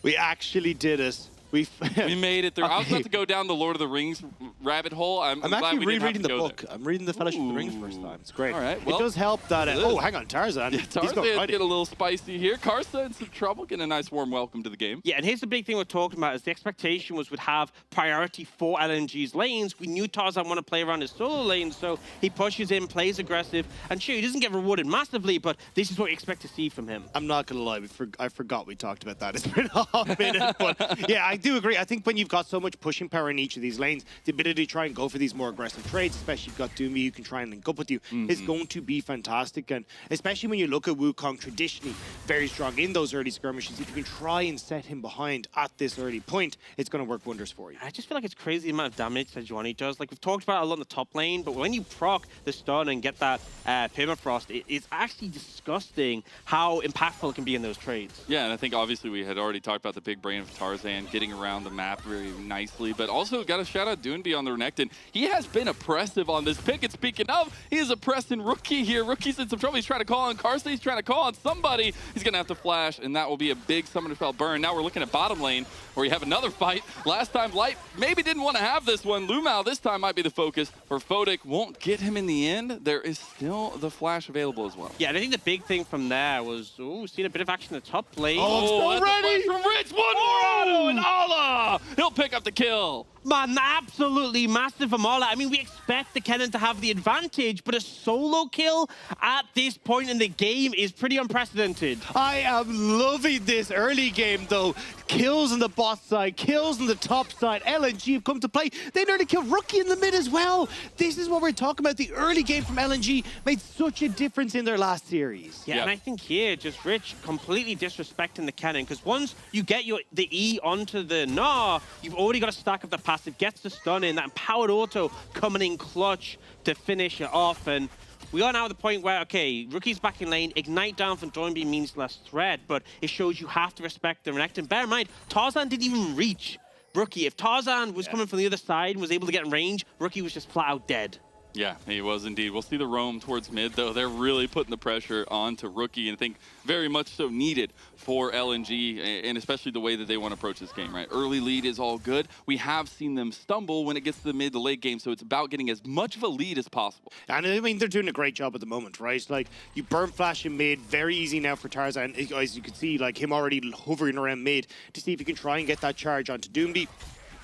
[SPEAKER 9] We actually did it. We
[SPEAKER 16] made it through. Okay. I was about to go down the Lord of the Rings rabbit hole. I'm glad
[SPEAKER 9] actually
[SPEAKER 16] we didn't
[SPEAKER 9] rereading
[SPEAKER 16] have to
[SPEAKER 9] the
[SPEAKER 16] go
[SPEAKER 9] book.
[SPEAKER 16] there.
[SPEAKER 9] I'm reading the Fellowship of the Ring first time. It's great.
[SPEAKER 16] All right. Well,
[SPEAKER 9] it does help that. Oh, hang on, Tarzan.
[SPEAKER 16] Yeah, Tarzan get a little spicy here. Karsa in some trouble. Getting a nice warm welcome to the game.
[SPEAKER 17] Yeah, and here's the big thing we're talking about is the expectation was we'd have priority for LNG's lanes. We knew Tarzan wanted to play around his solo lane, so he pushes in, plays aggressive, and sure, he doesn't get rewarded massively, but this is what we expect to see from him.
[SPEAKER 9] I'm not going to lie. I forgot we talked about that. It's been a hot minute, but yeah, I do agree. I think when you've got so much pushing power in each of these lanes, the ability to try and go for these more aggressive trades, especially if you've got Doomy who can try and link up with you, is going to be fantastic. And especially when you look at Wukong, traditionally very strong in those early skirmishes, if you can try and set him behind at this early point, it's going to work wonders for you.
[SPEAKER 17] I just feel like it's crazy the amount of damage that Sejuani does. Like, we've talked about it a lot in the top lane, but when you proc the stun and get that permafrost, it's actually disgusting how impactful it can be in those trades.
[SPEAKER 16] Yeah, and I think obviously we had already talked about the big brain of Tarzan getting around the map very nicely, but also got to shout out Doonby on the Renekton. He has been oppressive on this pick, and speaking of, he is oppressing Rookie here. Rookie's in some trouble. He's trying to call on Karsa. He's trying to call on somebody. He's going to have to flash, and that will be a big Summoner Spell burn. Now we're looking at bottom lane, where you have another fight. Last time, Light maybe didn't want to have this one. Lumao this time might be the focus, for Fodic won't get him in the end. There is still the flash available as well.
[SPEAKER 17] Yeah, and I think the big thing from there was, seeing a bit of action in the top lane.
[SPEAKER 16] Oh, so ready! From Rich, one more auto, and Allah! He'll pick up the kill.
[SPEAKER 17] Man, absolutely massive from Ola. I mean, we expect the Kennen to have the advantage, but a solo kill at this point in the game is pretty unprecedented.
[SPEAKER 9] I am loving this early game, though. Kills on the bot side, kills on the top side. LNG have come to play. They nearly killed Rookie in the mid as well. This is what we're talking about. The early game from LNG made such a difference in their last series.
[SPEAKER 17] Yeah, and I think here, just Rich completely disrespecting the Kennen, because once you get the E onto the Gnar, you've already got a stack of the passive, gets the stun in, that empowered auto coming in clutch to finish it off. And we are now at the point where, okay, Rookie's back in lane, ignite down from Doinby means less threat, but it shows you have to respect the Renekton. Bear in mind, Tarzan didn't even reach Rookie. If Tarzan was coming from the other side and was able to get in range, Rookie was just flat out dead.
[SPEAKER 16] Yeah, he was indeed. We'll see the roam towards mid, though. They're really putting the pressure onto Rookie, and I think very much so needed for LNG, and especially the way that they want to approach this game, right? Early lead is all good. We have seen them stumble when it gets to the mid to late game, so it's about getting as much of a lead as possible.
[SPEAKER 9] And I mean, they're doing a great job at the moment, right? Like, you burn flash in mid, very easy now for Tarzan. As you can see, like, him already hovering around mid to see if he can try and get that charge onto Doomby.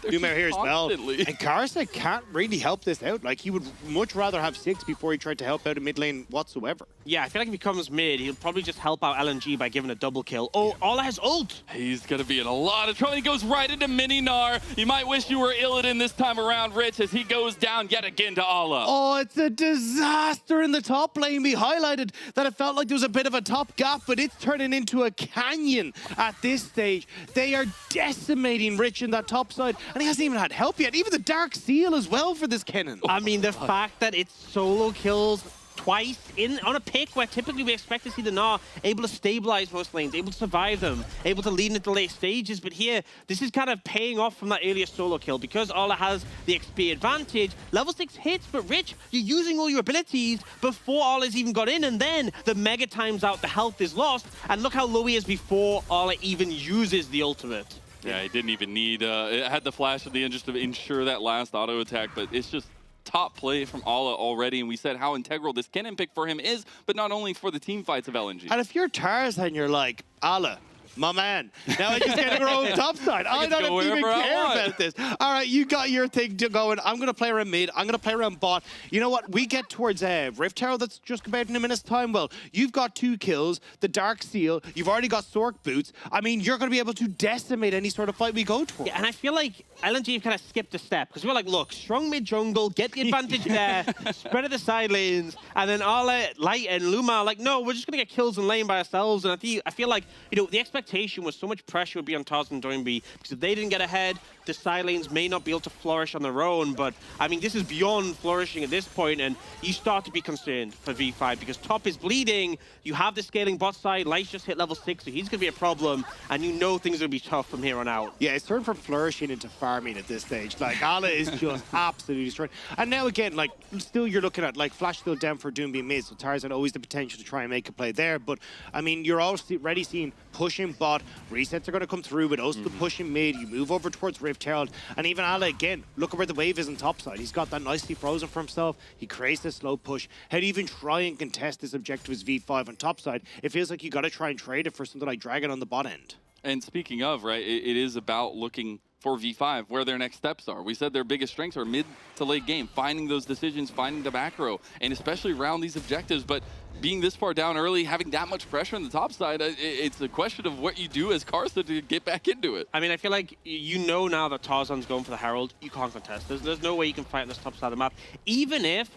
[SPEAKER 9] Numair here as well.
[SPEAKER 13] Constantly.
[SPEAKER 9] And Karsa can't really help this out. Like, he would much rather have 6 before he tried to help out in mid lane whatsoever.
[SPEAKER 17] Yeah, I feel like if he comes mid, he'll probably just help out LNG by giving a double kill. Oh, Ola has ult!
[SPEAKER 13] He's going to be in a lot of trouble. He goes right into Mini Gnar. You might wish you were Illidan this time around, Rich, as he goes down yet again to Ola.
[SPEAKER 9] Oh, it's a disaster in the top lane. We highlighted that it felt like there was a bit of a top gap, but it's turning into a canyon at this stage. They are decimating Rich in that top side, and he hasn't even had help yet. Even the Dark Seal as well for this Kennen.
[SPEAKER 17] I mean, the fact that it's solo kills twice on a pick where typically we expect to see the Gnar able to stabilize most lanes, able to survive them, able to lead into the late stages. But here, this is kind of paying off from that earlier solo kill because Ola has the XP advantage. Level 6 hits, but Rich, you're using all your abilities before Ola's even got in, and then the mega times out, the health is lost, and look how low he is before Ola even uses the ultimate.
[SPEAKER 13] Yeah, he didn't even need, it had the flash at the end just to ensure that last auto attack, but it's just top play from Ola already, and we said how integral this Kennen pick for him is, but not only for the team fights of LNG.
[SPEAKER 9] And if you're Tarzan, you're like, Ola, my man. Now I just get to grow top side. I don't even care about this. All right, you got your thing going. I'm going to play around mid. I'm going to play around bot. You know what? We get towards Rift Herald that's just about in a minute's time. Well, you've got 2 kills, the Dark Seal. You've already got Sork boots. I mean, you're going to be able to decimate any sort of fight we go towards.
[SPEAKER 17] Yeah, and I feel like LNG have kind of skipped a step because we're like, look, strong mid jungle, get the advantage there, spread of the side lanes, and then Ola, Light, and Luma are like, no, we're just going to get kills in lane by ourselves. And I feel like, you know, the expectation was so much pressure would be on Tarzan and Doinby because if they didn't get ahead, the side lanes may not be able to flourish on their own. But I mean, this is beyond flourishing at this point, and you start to be concerned for V5 because top is bleeding. You have the scaling bot side. Light's just hit level 6, so he's going to be a problem, and you know things are going to be tough from here on out.
[SPEAKER 9] Yeah, it's turned from flourishing into farming at this stage. Like, Ola is just absolutely destroyed. And now again, like, still you're looking at, like, Flash still down for Doomby mid, so Tarzan always the potential to try and make a play there. But, I mean, you're already seeing pushing bot, resets are going to come through, but also the pushing mid. You move over towards Rift Herald, and even Ola again, look at where the wave is on top side. He's got that nicely frozen for himself. He creates a slow push. How do you even try and contest this objective as V5 on top side? It feels like you got to try and trade it for something like Dragon on the bot end.
[SPEAKER 13] And speaking of, right, it is about looking for V5, where their next steps are. We said their biggest strengths are mid to late game, finding those decisions, finding the back row, and especially around these objectives. But being this far down early, having that much pressure on the top side, it's a question of what you do as Karsa to get back into it.
[SPEAKER 17] I mean, I feel like you know now that Tarzan's going for the Herald, you can't contest. There's no way you can fight on this top side of the map. Even if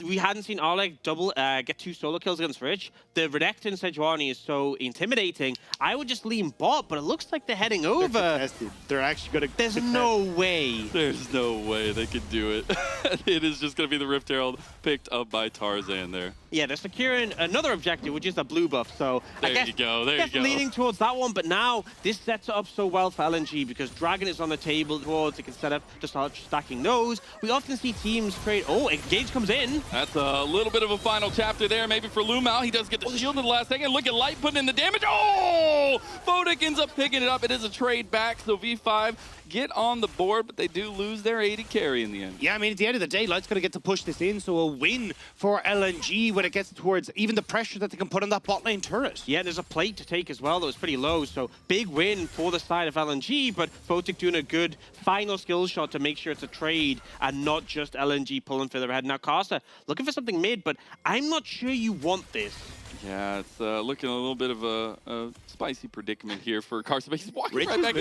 [SPEAKER 17] we hadn't seen Oleg get 2 solo kills against Rich, the Redacted Sejuani is so intimidating. I would just lean bot, but it looks like they're heading over.
[SPEAKER 9] They're actually going to...
[SPEAKER 17] There's no way.
[SPEAKER 13] There's no way they could do it. It is just going to be the Rift Herald picked up by Tarzan there.
[SPEAKER 17] Yeah, they're securing another objective, which is a blue buff. So
[SPEAKER 13] there you go. There you go.
[SPEAKER 17] Leaning towards that one, but now this sets it up so well for LNG because Dragon is on the table towards. They can set up to start stacking those. We often see teams create. Oh, Engage comes in.
[SPEAKER 13] That's a little bit of a final chapter there, maybe for Lumao. He does get the shield in the last second. Look at Light putting in the damage. Oh! Fodic ends up picking it up. It is a trade back, so V5 get on the board, but they do lose their AD carry in the end.
[SPEAKER 9] Yeah, I mean, at the end of the day, Light's going to get to push this in, so a win for LNG when it gets towards even the pressure that they can put on that bot lane turret.
[SPEAKER 17] Yeah, there's a plate to take as well that was pretty low, so big win for the side of LNG, but Photic doing a good final skill shot to make sure it's a trade and not just LNG pulling further ahead. Now, Karsa looking for something mid, but I'm not sure you want this.
[SPEAKER 13] Yeah, it's looking a little bit of a spicy predicament here for Karsa, but he's walking right back.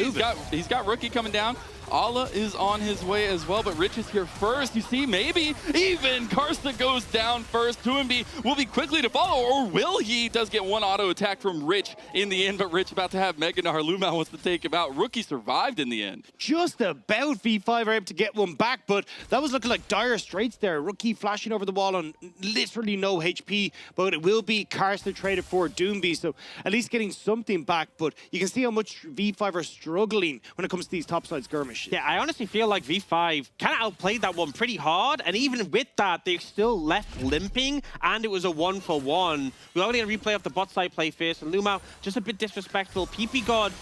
[SPEAKER 13] He's got Rookie coming down. Ola is on his way as well, but Rich is here first. You see, maybe even Karsa goes down first. Doinby will be quickly to follow, or will he? Does get one auto attack from Rich in the end, but Rich about to have Mega Gnar. Luma wants to take him out. Rookie survived in the end.
[SPEAKER 9] Just about V5 are able to get one back, but that was looking like dire straits there. Rookie flashing over the wall on literally no HP, but it will be Karsa traded for Doomby, so at least getting something back, but you can see how much V5 are struggling when it comes to these topside skirmishes.
[SPEAKER 17] Yeah, I honestly feel like V5 kind of outplayed that one pretty hard, and even with that, they still left limping, and it was a 1-for-1. We're already going to replay off the bot side play first, and Lumao just a bit disrespectful. PP God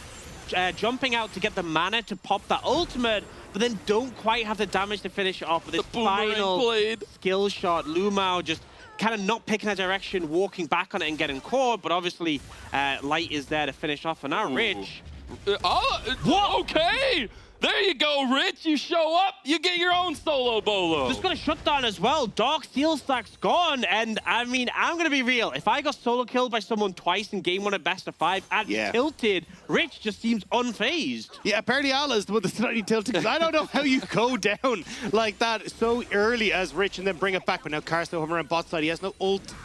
[SPEAKER 17] jumping out to get the mana to pop that ultimate, but then don't quite have the damage to finish it off with this final skill shot. Lumao just kind of not picking a direction, walking back on it and getting caught, but obviously Light is there to finish off, and now Rich.
[SPEAKER 13] What? Okay!
[SPEAKER 16] There you go, Rich. You show up, you get your own solo bolo.
[SPEAKER 17] Just got a shutdown as well. Dark Steel Stack's gone. And I mean, I'm going to be real. If I got solo killed by someone twice in game 1 at best of 5 and tilted, Rich just seems unfazed.
[SPEAKER 9] Yeah, apparently Ala's the one that's slightly tilted, because I don't know how you go down like that so early as Rich and then bring it back. But now Karsto over on bot side, he has no ult.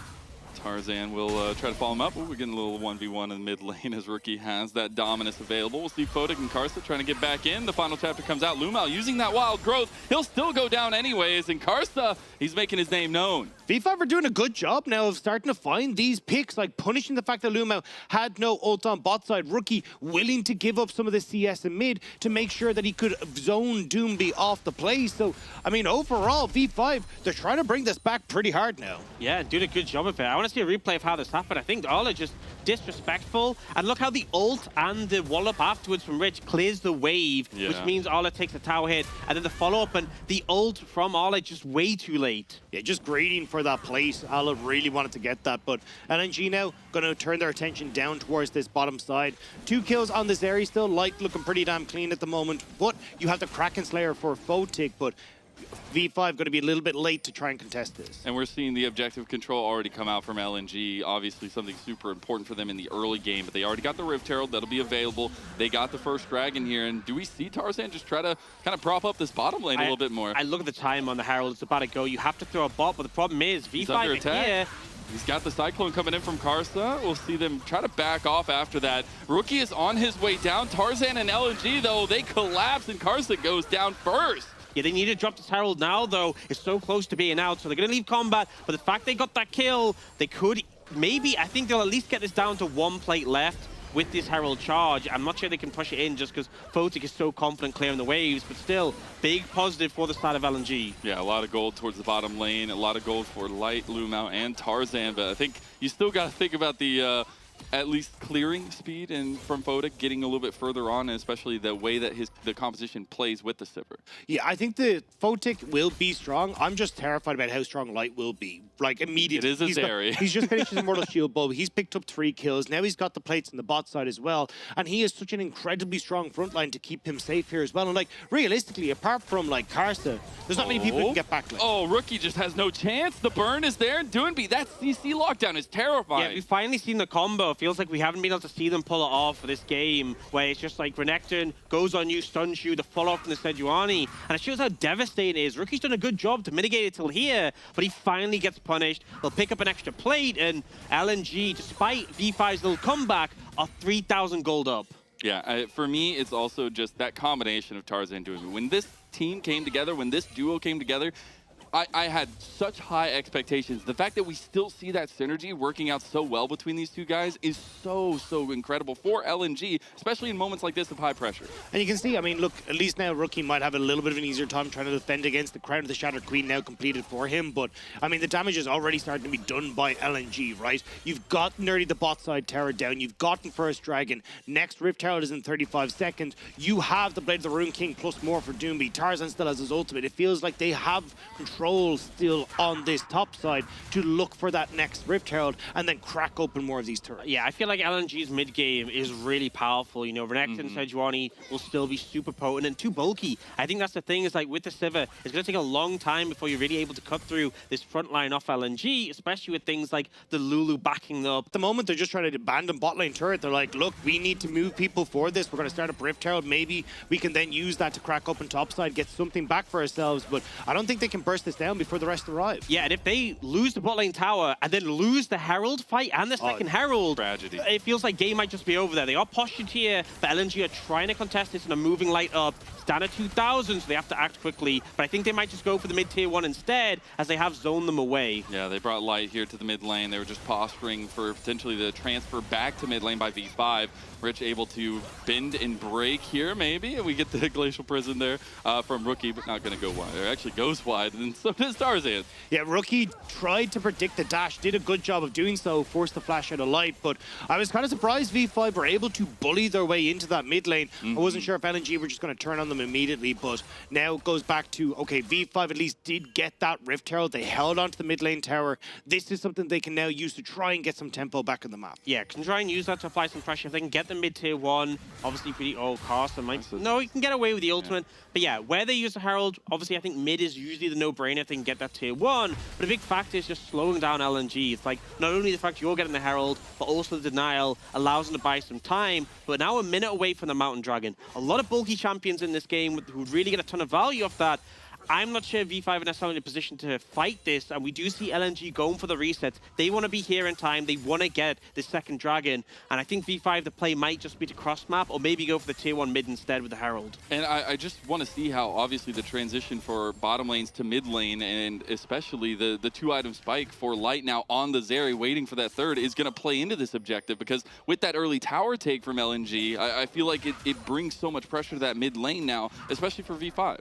[SPEAKER 16] Tarzan will try to follow him up. Ooh, we're getting a little 1v1 in the mid lane as Rookie has that dominance available. We'll see Fotic and Karsta trying to get back in. The final chapter comes out. Lumao using that wild growth. He'll still go down anyways. And Karsta, he's making his name known.
[SPEAKER 9] V5 are doing a good job now of starting to find these picks, like punishing the fact that Lumao had no ult on bot side. Rookie willing to give up some of the CS in mid to make sure that he could zone Doomby off the play. So, I mean, overall, V5, they're trying to bring this back pretty hard now.
[SPEAKER 17] Yeah, doing a good job of it. I want to see a replay of how this happened. I think Ola just disrespectful. And look how the ult and the wallop afterwards from Rich clears the wave, which means Ola takes a tower hit. And then the follow-up and the ult from Ola just way too late.
[SPEAKER 9] Yeah, just grading for that place. Ola really wanted to get that, but LNG now going to turn their attention down towards this bottom side. 2 kills on the Zeri still. Light looking pretty damn clean at the moment, but you have the Kraken Slayer for Fotic, but V5 going to be a little bit late to try and contest this.
[SPEAKER 16] And we're seeing the objective control already come out from LNG. Obviously something super important for them in the early game, but they already got the Rift Herald. That'll be available. They got the first dragon here. And do we see Tarzan just try to kind of prop up this bottom lane a little bit more?
[SPEAKER 17] I look at the time on the Herald. It's about to go. You have to throw a bot, but the problem is V5 here.
[SPEAKER 16] He's got the Cyclone coming in from Karsta. We'll see them try to back off after that. Rookie is on his way down. Tarzan and LNG, though, they collapse, and Karsta goes down first.
[SPEAKER 17] Yeah, they need to drop this Herald now, though. It's so close to being out, so they're going to leave combat. But the fact they got that kill, they could maybe, I think they'll at least get this down to 1 plate left with this Herald charge. I'm not sure they can push it in just because Fotic is so confident clearing the waves, but still, big positive for the side of LNG.
[SPEAKER 16] Yeah, a lot of gold towards the bottom lane, a lot of gold for Light, Lumao, and Tarzan, but I think you still got to think about the at least clearing speed and from Fotic getting a little bit further on, and especially the way that the composition plays with the Sipper.
[SPEAKER 9] Yeah, I think the Fotic will be strong. I'm just terrified about how strong Light will be. Like, immediately.
[SPEAKER 16] It is a Zeri.
[SPEAKER 9] He's just finished his Immortal Shield Bulb. He's picked up 3 kills. Now he's got the plates on the bot side as well. And he is such an incredibly strong front line to keep him safe here as well. And, like, realistically, apart from, like, Karsta, there's not many people who can get back. Like.
[SPEAKER 16] Oh, Rookie just has no chance. The burn is there. And Doonby, that CC lockdown is terrifying.
[SPEAKER 17] Yeah, we've finally seen the combo. It feels like we haven't been able to see them pull it off for this game, where it's just like Renekton goes on you, stuns you, the follow-up from the Sejuani, and it shows how devastating it is. Rookie's done a good job to mitigate it till here, but he finally gets punished. They'll pick up an extra plate, and LNG, despite V5's little comeback, are 3,000 gold up.
[SPEAKER 16] Yeah, for me, it's also just that combination of Tarzan and Doonby. When this team came together, when this duo came together, I had such high expectations. The fact that we still see that synergy working out so well between these two guys is so incredible for LNG, especially in moments like this of high pressure.
[SPEAKER 9] And you can see, I mean, look, at least now Rookie might have a little bit of an easier time trying to defend against the Crown of the Shattered Queen now completed for him. But, I mean, the damage is already starting to be done by LNG, right? You've got nearly the bot side tower down. You've gotten First Dragon. Next Rift Herald is in 35 seconds. You have the Blade of the Rune King plus more for Doomby. Tarzan still has his ultimate. It feels like they have control still on this top side to look for that next Rift Herald and then crack open more of these turrets.
[SPEAKER 17] Yeah, I feel like LNG's mid game is really powerful. You know, Renekton and Sejuani will still be super potent and too bulky. I think that's the thing, is like with the Sivir, it's going to take a long time before you're really able to cut through this front line off LNG, especially with things like the Lulu backing up.
[SPEAKER 9] At the moment, they're just trying to abandon bot lane turret. They're like, look, we need to move people for this. We're going to start up Rift Herald. Maybe we can then use that to crack open top side, get something back for ourselves. But I don't think they can burst this down before the rest arrive.
[SPEAKER 17] Yeah, and if they lose the bot lane tower and then lose the Herald fight and the second Herald,
[SPEAKER 16] tragedy.
[SPEAKER 17] It feels like game might just be over there. They are postured here, but LNG are trying to contest this and are moving Light up. It's down at 2,000, so they have to act quickly. But I think they might just go for the mid-tier 1 instead, as they have zoned them away.
[SPEAKER 16] Yeah, they brought Light here to the mid lane. They were just posturing for potentially the transfer back to mid lane by V5. Rich able to bend and break here, maybe, and we get the Glacial Prison there from Rookie, but not going to go wide. It actually goes wide, and then so does Tarzan.
[SPEAKER 9] Yeah, Rookie tried to predict the dash, did a good job of doing so, forced the flash out of light, but I was kind of surprised V5 were able to bully their way into that mid lane. I wasn't sure if LNG were just going to turn on them immediately, but now it goes back to, okay, V5 at least did get that Rift Herald. They held onto the mid lane tower. This is something they can now use to try and get some tempo back on the map.
[SPEAKER 17] Yeah, can try and use that to apply some pressure. If they can get the mid tier 1, obviously pretty old Carson might... No, you can get away with the ultimate. But yeah, where they use the Herald, obviously I think mid is usually the no-brainer if they can get that tier 1. But a big factor is just slowing down LNG. It's like, not only the fact you're getting the Herald, but also the denial allows them to buy some time. But now a minute away from the Mountain Dragon. A lot of bulky champions in this game who really get a ton of value off that. I'm not sure V5 are necessarily in a position to fight this, and we do see LNG going for the resets. They want to be here in time. They want to get the second dragon, and I think V5, the play might just be to cross-map or maybe go for the tier 1 mid instead with the Herald.
[SPEAKER 16] And I just want to see how, obviously, the transition for bottom lanes to mid lane, and especially the 2-item spike for Light now on the Zeri, waiting for that third, is going to play into this objective, because with that early tower take from LNG, I feel like it brings so much pressure to that mid lane now, especially for V5.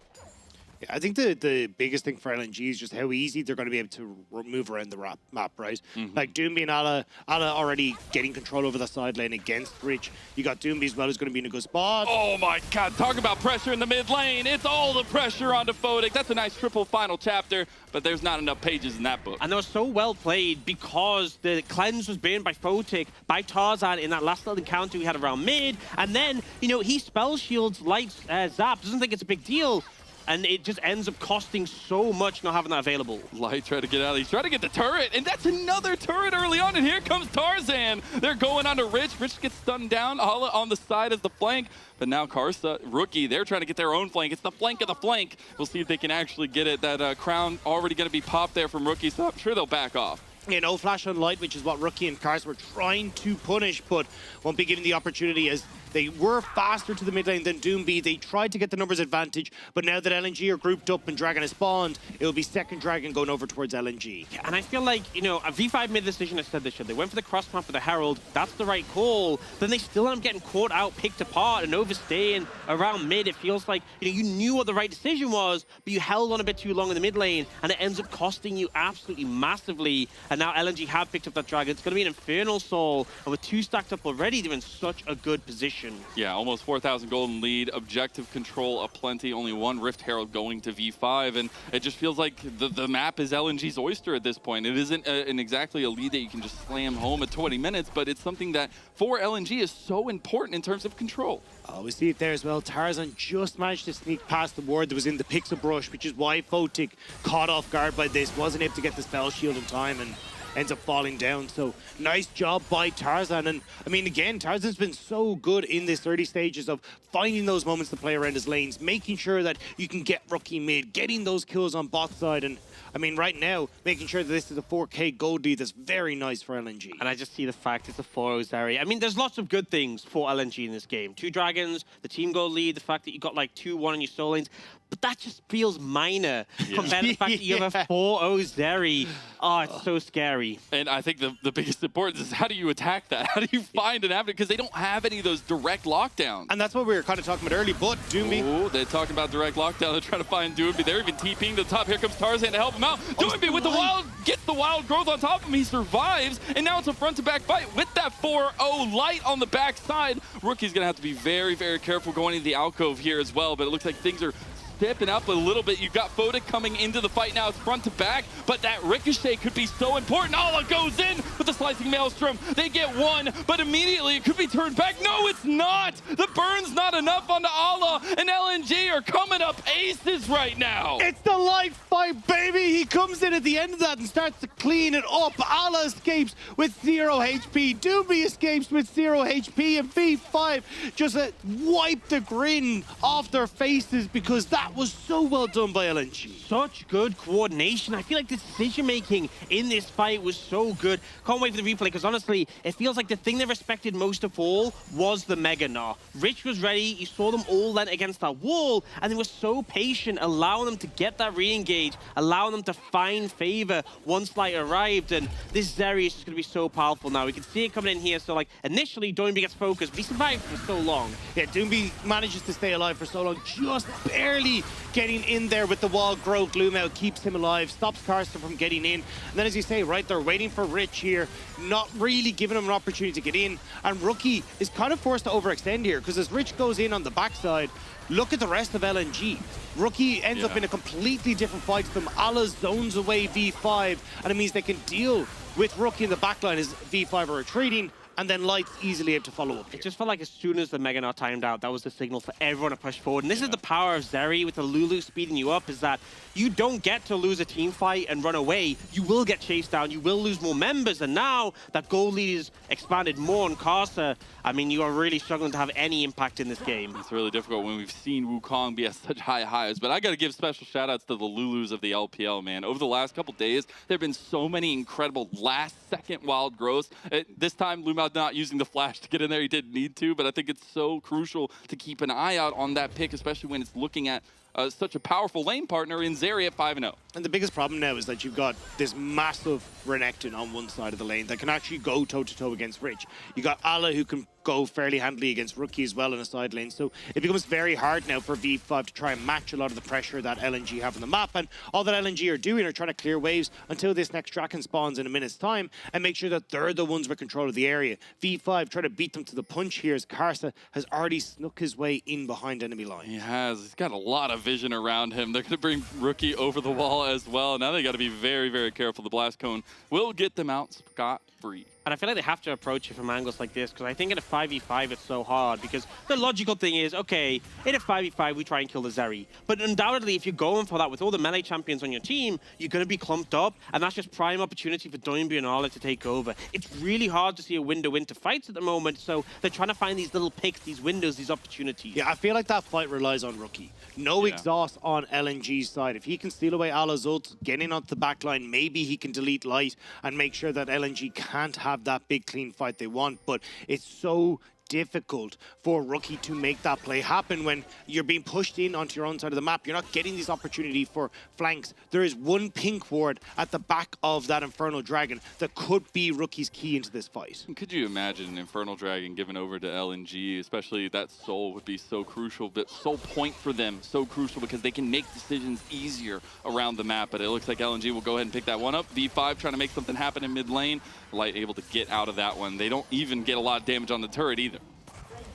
[SPEAKER 9] Yeah, I think the biggest thing for LNG is just how easy they're going to be able to move around the map, right? Like Doomby and Ala already getting control over the side lane against Rich. You got Doomby as well, who's going to be in a good spot.
[SPEAKER 16] Oh my God, talk about pressure in the mid lane. It's all the pressure onto Photic. That's a nice triple final chapter, but there's not enough pages in that book.
[SPEAKER 17] And they were so well played because the cleanse was burned by Photic, by Tarzan in that last little encounter we had around mid. And then, you know, he spell shields Light's Zap, doesn't think it's a big deal. And it just ends up costing so much not having that available.
[SPEAKER 16] Light tried to get out. He's trying to get the turret, and that's another turret early on, and here comes Tarzan. They're going on to Rich. Rich gets stunned down. Ala on the side as the flank, but now Karsa, Rookie, they're trying to get their own flank. It's the flank of the flank. We'll see if they can actually get it. That crown already going to be popped there from Rookie, so I'm sure they'll back off.
[SPEAKER 9] Yeah, no flash on Light, which is what Rookie and Cars were trying to punish, but won't be given the opportunity as they were faster to the mid lane than Doomby. They tried to get the numbers advantage, but now that LNG are grouped up and Dragon has spawned, it will be second Dragon going over towards LNG.
[SPEAKER 17] Yeah, and I feel like, you know, a V5 made the decision I said they should. They went for the cross map with the Herald. That's the right call. Then they still end up getting caught out, picked apart, and overstaying around mid. It feels like, you know, you knew what the right decision was, but you held on a bit too long in the mid lane, and it ends up costing you absolutely massively. And now LNG have picked up that Dragon. It's going to be an Infernal Soul, and with 2 stacked up already, they're in such a good position.
[SPEAKER 16] Yeah, almost 4,000 golden lead, objective control aplenty, only 1 Rift Herald going to V5, and it just feels like the map is LNG's oyster at this point. It isn't exactly a lead that you can just slam home at 20 minutes, but it's something that for LNG is so important in terms of control.
[SPEAKER 9] Oh, we see it there as well. Tarzan just managed to sneak past the ward that was in the pixel brush, which is why Photic caught off guard by this, wasn't able to get the spell shield in time, and ends up falling down. So nice job by Tarzan. And I mean, again, Tarzan's been so good in this early stages of finding those moments to play around his lanes, making sure that you can get Rookie mid, getting those kills on bot side. And I mean, right now, making sure that this is a 4K gold lead that's very nice for LNG.
[SPEAKER 17] And I just see the fact it's a 4-0 Zeri. I mean, there's lots of good things for LNG in this game. 2 Dragons, the team gold lead, the fact that you got like 2-1 on your solo lanes. But that just feels minor compared to the fact that you have a 4-0 Zeri. Oh, it's so scary.
[SPEAKER 16] And I think the biggest importance is how do you attack that? How do you find an avenue? Because they don't have any of those direct lockdowns.
[SPEAKER 9] And that's what we were kind of talking about early, but Doomby.
[SPEAKER 16] Oh, they're talking about direct lockdown. They're trying to find Doomby. They're even TPing to the top. Here comes Tarzan to help him out. Doomby with the wild, gets the wild growth on top of him. He survives, and now it's a front-to-back fight with that 4-0 Light on the backside. Rookie's going to have to be very, very careful going into the alcove here as well, but it looks like things are stepping up a little bit. You've got Photic coming into the fight now. It's front to back, but that ricochet could be so important. Ala goes in with the slicing maelstrom. They get 1, but immediately it could be turned back. No, it's not. The burn's not enough onto Ala, and LNG are coming up aces right now.
[SPEAKER 9] It's the life fight, baby. He comes in at the end of that and starts to clean it up. Ala escapes with 0 HP. Doomby escapes with 0 HP, and V5 just wipe the grin off their faces because that was so well done by LNG.
[SPEAKER 17] Such good coordination. I feel like the decision-making in this fight was so good. Can't wait for the replay, because honestly, it feels like the thing they respected most of all was the Mega Gnar. Rich was ready. You saw them all leant against that wall, and they were so patient, allowing them to get that re-engage, allowing them to find favor once Light arrived, and this Zeri is just going to be so powerful now. We can see it coming in here, so like, initially, Doomby gets focused, but he survived for so long.
[SPEAKER 9] Yeah, Doomby manages to stay alive for so long, just barely Rookie getting in there with the wall, grow Gloom out, keeps him alive, stops Carson from getting in. And then, as you say, right, they're waiting for Rich here, not really giving him an opportunity to get in. And Rookie is kind of forced to overextend here, because as Rich goes in on the backside, look at the rest of LNG. Rookie ends up in a completely different fight to them. Allah zones away V5, and it means they can deal with Rookie in the backline as V5 are retreating, and then Light's easily able to follow up here.
[SPEAKER 17] It just felt like as soon as the Mega Knot timed out, that was the signal for everyone to push forward. And this is the power of Zeri with the Lulu speeding you up, is that you don't get to lose a team fight and run away. You will get chased down. You will lose more members. And now that gold lead is expanded more on Karsa, I mean, you are really struggling to have any impact in this game.
[SPEAKER 16] It's really difficult when we've seen Wukong be at such high highs. But I got to give special shout-outs to the Lulus of the LPL, man. Over the last couple days, there have been so many incredible last-second wild growths. This time, Luma not using the flash to get in there. He didn't need to, but I think it's so crucial to keep an eye out on that pick, especially when it's looking at such a powerful lane partner in Zeri at 5-0.
[SPEAKER 9] And the biggest problem now is that you've got this massive Renekton on one side of the lane that can actually go toe-to-toe against Rich. You got Allah who can go fairly handily against Rookie as well in a side lane. So it becomes very hard now for V5 to try and match a lot of the pressure that LNG have on the map. And all that LNG are doing are trying to clear waves until this next Draken spawns in a minute's time and make sure that they're the ones with control of the area. V5 try to beat them to the punch here as Karsa has already snuck his way in behind enemy lines.
[SPEAKER 16] He has. He's got a lot of vision around him. They're going to bring Rookie over the wall as well. Now they got to be very, very careful. The Blast Cone will get them out scot-free.
[SPEAKER 17] And I feel like they have to approach it from angles like this, because I think in a 5v5 it's so hard, because the logical thing is, okay, in a 5v5 we try and kill the Zeri. But undoubtedly, if you're going for that with all the melee champions on your team, you're going to be clumped up, and that's just prime opportunity for Doinby and Arla to take over. It's really hard to see a window into fights at the moment, so they're trying to find these little picks, these windows, these opportunities.
[SPEAKER 9] Yeah, I feel like that fight relies on Rookie. No exhaust on LNG's side. If he can steal away Allah's ult, get in onto the backline, maybe he can delete Light and make sure that LNG can't have that big clean fight they want. But it's so difficult for Rookie to make that play happen when you're being pushed in onto your own side of the map. You're not getting this opportunity for flanks. There is one pink ward at the back of that Infernal Dragon that could be Rookie's key into this fight.
[SPEAKER 16] Could you imagine an Infernal Dragon given over to LNG, especially that soul would be so crucial, but soul point for them so crucial because they can make decisions easier around the map. But it looks like LNG will go ahead and pick that one up. V5 trying to make something happen in mid lane. Light able to get out of that one. They don't even get a lot of damage on the turret either.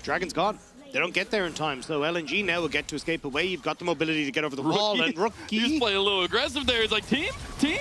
[SPEAKER 9] Dragon's gone. They don't get there in time, so LNG now will get to escape away. You've got the mobility to get over the wall, and Rookie...
[SPEAKER 16] He's playing a little aggressive there. He's like, team,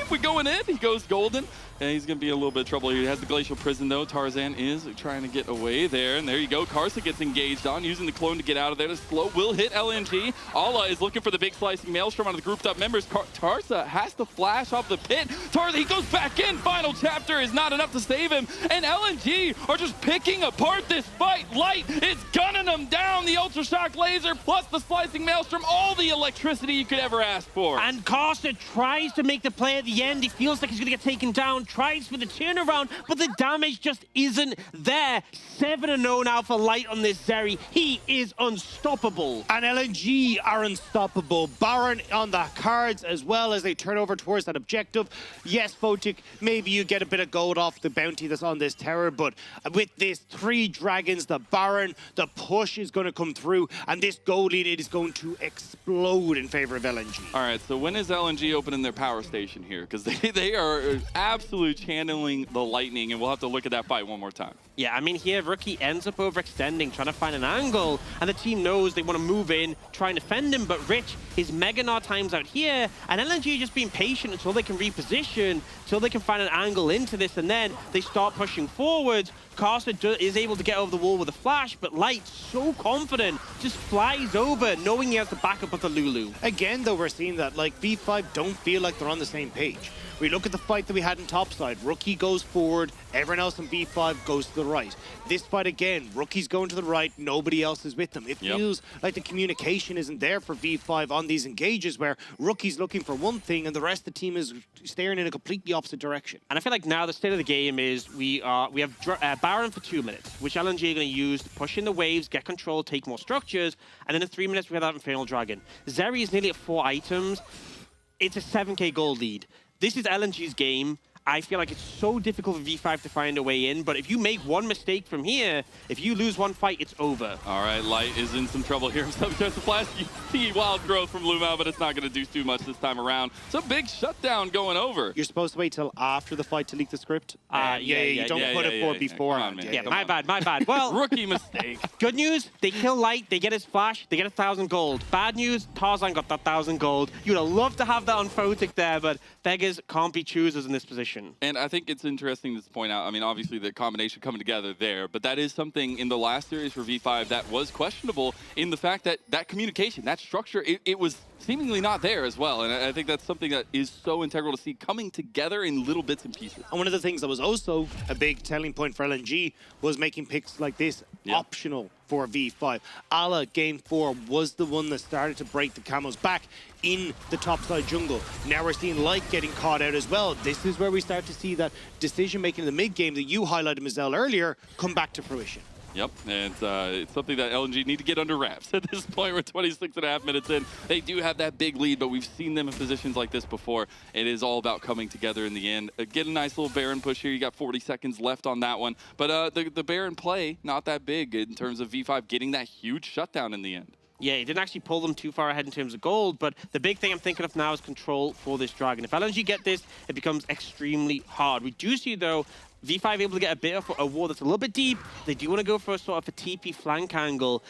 [SPEAKER 16] we going in. He goes golden, and he's going to be in a little bit of trouble here. He has the Glacial Prison, though. Tarzan is trying to get away there, and there you go. Karsa gets engaged on, using the clone to get out of there. The slow will hit LNG. Ala is looking for the big slicing Maelstrom on the grouped up members. Tarsa has to flash off the pit. Tarsa, he goes back in. Final chapter is not enough to save him, and LNG are just picking apart this fight. Light is gunning them down. The Ultra Shock Laser plus the slicing Maelstrom, all the electricity you could ever ask for.
[SPEAKER 17] And Karsa tries to make the play at the end. He feels like he's going to get taken down, tries for the turnaround, but the damage just isn't there. 7-0 now for Light on this Zeri. He is unstoppable.
[SPEAKER 9] And LNG are unstoppable. Baron on the cards as well as they turn over towards that objective. Yes, Photic, maybe you get a bit of gold off the bounty that's on this tower, but with this 3 dragons, the Baron, the push is going to come through, and this gold lead, it is going to explode in favor of LNG.
[SPEAKER 16] All right, so when is LNG opening their power station here? Because they are absolutely channeling the lightning, and we'll have to look at that fight one more time.
[SPEAKER 17] Yeah, I mean, here, Rookie ends up overextending, trying to find an angle, and the team knows they want to move in, try and defend him, but Rich, his Mega Knot times out here, and LNG just being patient until they can reposition, until they can find an angle into this, and then they start pushing forwards. Karsa is able to get over the wall with a flash, but Light, so confident, just flies over, knowing he has the backup of the Lulu.
[SPEAKER 9] Again, though, we're seeing that, like, V5 don't feel like they're on the same page. We look at the fight that we had in topside. Rookie goes forward, everyone else in V5 goes to the right. This fight again, Rookie's going to the right, nobody else is with them. It feels like the communication isn't there for V5 on these engages where Rookie's looking for one thing and the rest of the team is staring in a completely opposite direction.
[SPEAKER 17] And I feel like now the state of the game is we have Baron for 2 minutes, which LNG are going to use to push in the waves, get control, take more structures, and then in 3 minutes we have that Infernal Dragon. Zeri is nearly at 4 items. It's a 7k gold lead. This is LNG's game, I feel like it's so difficult for V5 to find a way in, but if you make one mistake from here, if you lose one fight, it's over.
[SPEAKER 16] All right, Light is in some trouble here. Himself tries to flash. You see wild growth from Lumao, but it's not going to do too much this time around. It's a big shutdown going over.
[SPEAKER 9] You're supposed to wait till after the fight to leak the script. You don't put it for before.
[SPEAKER 17] Yeah, my bad. Well,
[SPEAKER 16] rookie mistake.
[SPEAKER 17] Good news, they kill Light, they get his flash, they get 1,000 gold. Bad news, Tarzan got that 1,000 gold. You'd have loved to have that on Photic there, but beggars can't be choosers in this position.
[SPEAKER 16] And I think it's interesting to point out, I mean, obviously the combination coming together there, but that is something in the last series for V5 that was questionable in the fact that that communication, that structure, it was seemingly not there as well. And I think that's something that is so integral to see coming together in little bits and pieces.
[SPEAKER 9] And one of the things that was also a big telling point for LNG was making picks like this optional for V5. Ala, game 4, was the one that started to break the Camo's back in the topside jungle. Now we're seeing Light getting caught out as well. This is where we start to see that decision-making in the mid-game that you highlighted, Mazel, earlier, come back to fruition.
[SPEAKER 16] Yep, and it's something that LNG need to get under wraps at this point. We're 26.5 minutes in. They do have that big lead, but we've seen them in positions like this before. It is all about coming together in the end. Get a nice little Baron push here. You got 40 seconds left on that one. But the Baron play, not that big in terms of V5 getting that huge shutdown in the end.
[SPEAKER 17] Yeah, he didn't actually pull them too far ahead in terms of gold, but the big thing I'm thinking of now is control for this Dragon. If LNG get this, it becomes extremely hard. We do see, though, V5 able to get a bit of a ward that's a little bit deep. They do want to go for a sort of a TP flank angle.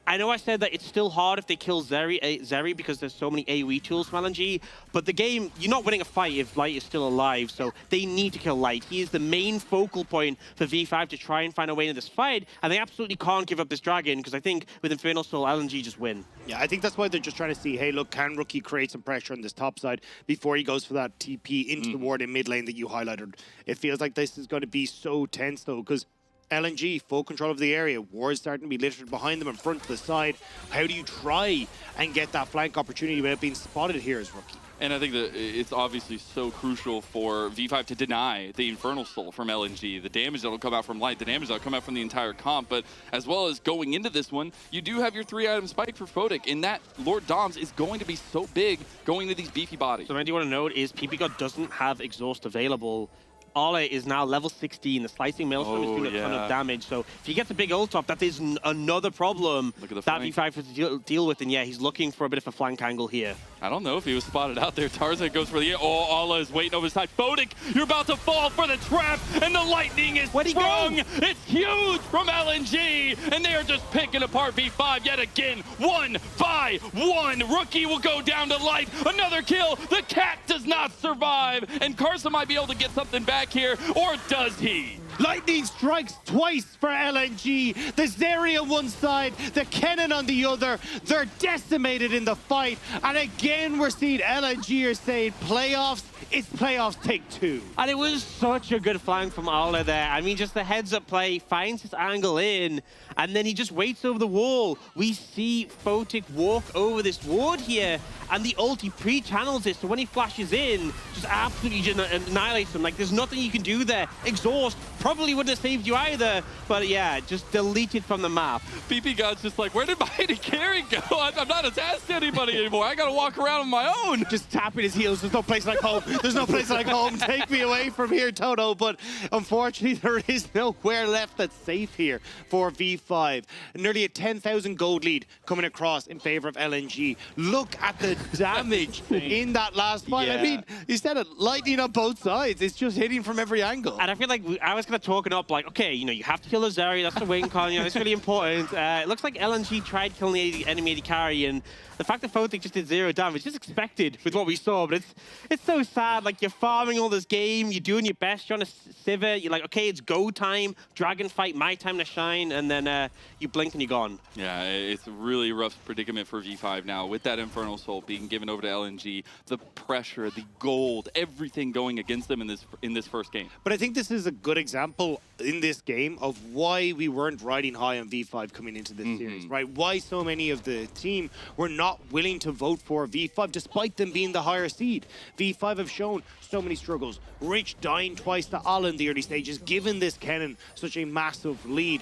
[SPEAKER 17] I know I said that it's still hard if they kill Zeri because there's so many AoE tools from LNG, but the game, you're not winning a fight if Light is still alive, so they need to kill Light. He is the main focal point for V5 to try and find a way into this fight, and they absolutely can't give up this Dragon, because I think with Infernal Soul, LNG just win.
[SPEAKER 9] Yeah, I think that's why they're just trying to see, hey, look, can Rookie create some pressure on this top side before he goes for that TP into the ward in mid lane that you highlighted. It feels like this is going to be so tense, though, because LNG, full control of the area. Wards starting to be littered behind them and front to the side. How do you try and get that flank opportunity without being spotted here as Rookie?
[SPEAKER 16] And I think that it's obviously so crucial for V5 to deny the Infernal Soul from LNG, the damage that'll come out from Light, the damage that'll come out from the entire comp, but as well as going into this one, you do have your 3-item spike for Photic, and that Lord Doms is going to be so big going to these beefy bodies.
[SPEAKER 17] So what I do want to note is PP God doesn't have Exhaust available. Ale is now level 16. The Slicing Maelstrom is doing a ton of damage. So if he gets a big ult up, that is another problem that V5 has to deal with. And yeah, he's looking for a bit of a flank angle here.
[SPEAKER 16] I don't know if he was spotted out there. Tarzan goes for the... Oh, Allah is waiting over his side. Photic, you're about to fall for the trap, and the lightning is sprung. It's huge from LNG, and they are just picking apart V5 yet again. 1 by 1. Rookie will go down to Light. Another kill. The cat does not survive, and Carson might be able to get something back here, or does he?
[SPEAKER 9] Lightning strikes twice for LNG. The Zeri on one side, the Kennen on the other. They're decimated in the fight. And again, we're seeing LNG are saying playoffs, it's playoffs take 2.
[SPEAKER 17] And it was such a good flank from Ale there. I mean, just the heads-up play, finds his angle in, and then he just waits over the wall. We see Photic walk over this ward here, and the ulti pre-channels it, so when he flashes in, just absolutely annihilates him. Like, there's nothing you can do there. Exhaust probably wouldn't have saved you either, but yeah, just deleted from the map.
[SPEAKER 16] PP God's just like, where did my AD carry go? I'm not attached to anybody anymore. I gotta walk around on my own.
[SPEAKER 9] Just tapping his heels. There's no place like home. There's no place like home. Take me away from here, Toto. But unfortunately, there is nowhere left that's safe here for V5. Nearly a 10,000 gold lead coming across in favor of LNG. Look at the damage in that last fight. I mean, you said it, lightning on both sides. It's just hitting from every angle.
[SPEAKER 17] And I feel like I was going to talk it up like, okay, you know, you have to kill the Zeri. That's the win con. You know, it's really important. It looks like LNG tried killing the enemy AD carry, and the fact that Photic just did 0 damage is expected with what we saw, but it's so sad. Like, you're farming all this game, you're doing your best, you're on a Sivir, you're like, okay, it's go time, Dragon fight, my time to shine, and then you blink and you're gone.
[SPEAKER 16] Yeah, it's a really rough predicament for V5 now with that Infernal Soul being given over to LNG, the pressure, the gold, everything going against them in this first game.
[SPEAKER 9] But I think this is a good example in this game of why we weren't riding high on V5 coming into this series, right? Why so many of the team were not willing to vote for V5 despite them being the higher seed. V5 have shown so many struggles. Rich dying twice to Ala in the early stages, given this Kennen such a massive lead.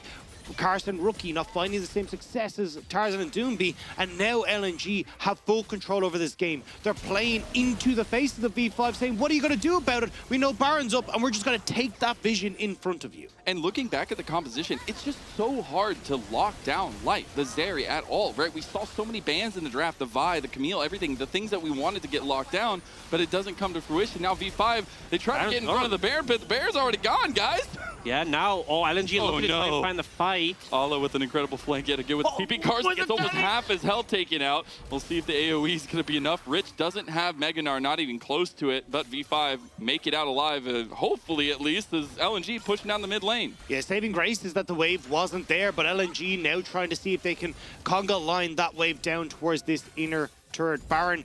[SPEAKER 9] Carson Rookie not finding the same success as Tarzan and Doomby, and now LNG have full control over this game. They're playing into the face of the V5, saying, what are you going to do about it? We know Baron's up, and we're just going to take that vision in front of you.
[SPEAKER 16] And looking back at the composition, it's just so hard to lock down Light, the Zeri at all, right? We saw so many bans in the draft, the Vi, the Camille, everything, the things that we wanted to get locked down, but it doesn't come to fruition. Now V5, they try to get in front of the Baron, but the Baron's already gone, guys.
[SPEAKER 17] Yeah, now, LNG looking to try and find the fight.
[SPEAKER 16] Ala with an incredible flank yet again with TP. Carson gets almost half his health taken out. We'll see if the AoE is going to be enough. Rich doesn't have Meganar, not even close to it, but V5 make it out alive, hopefully at least, as LNG pushing down the mid lane.
[SPEAKER 9] Yeah, saving grace is that the wave wasn't there, but LNG now trying to see if they can conga line that wave down towards this inner turret. Baron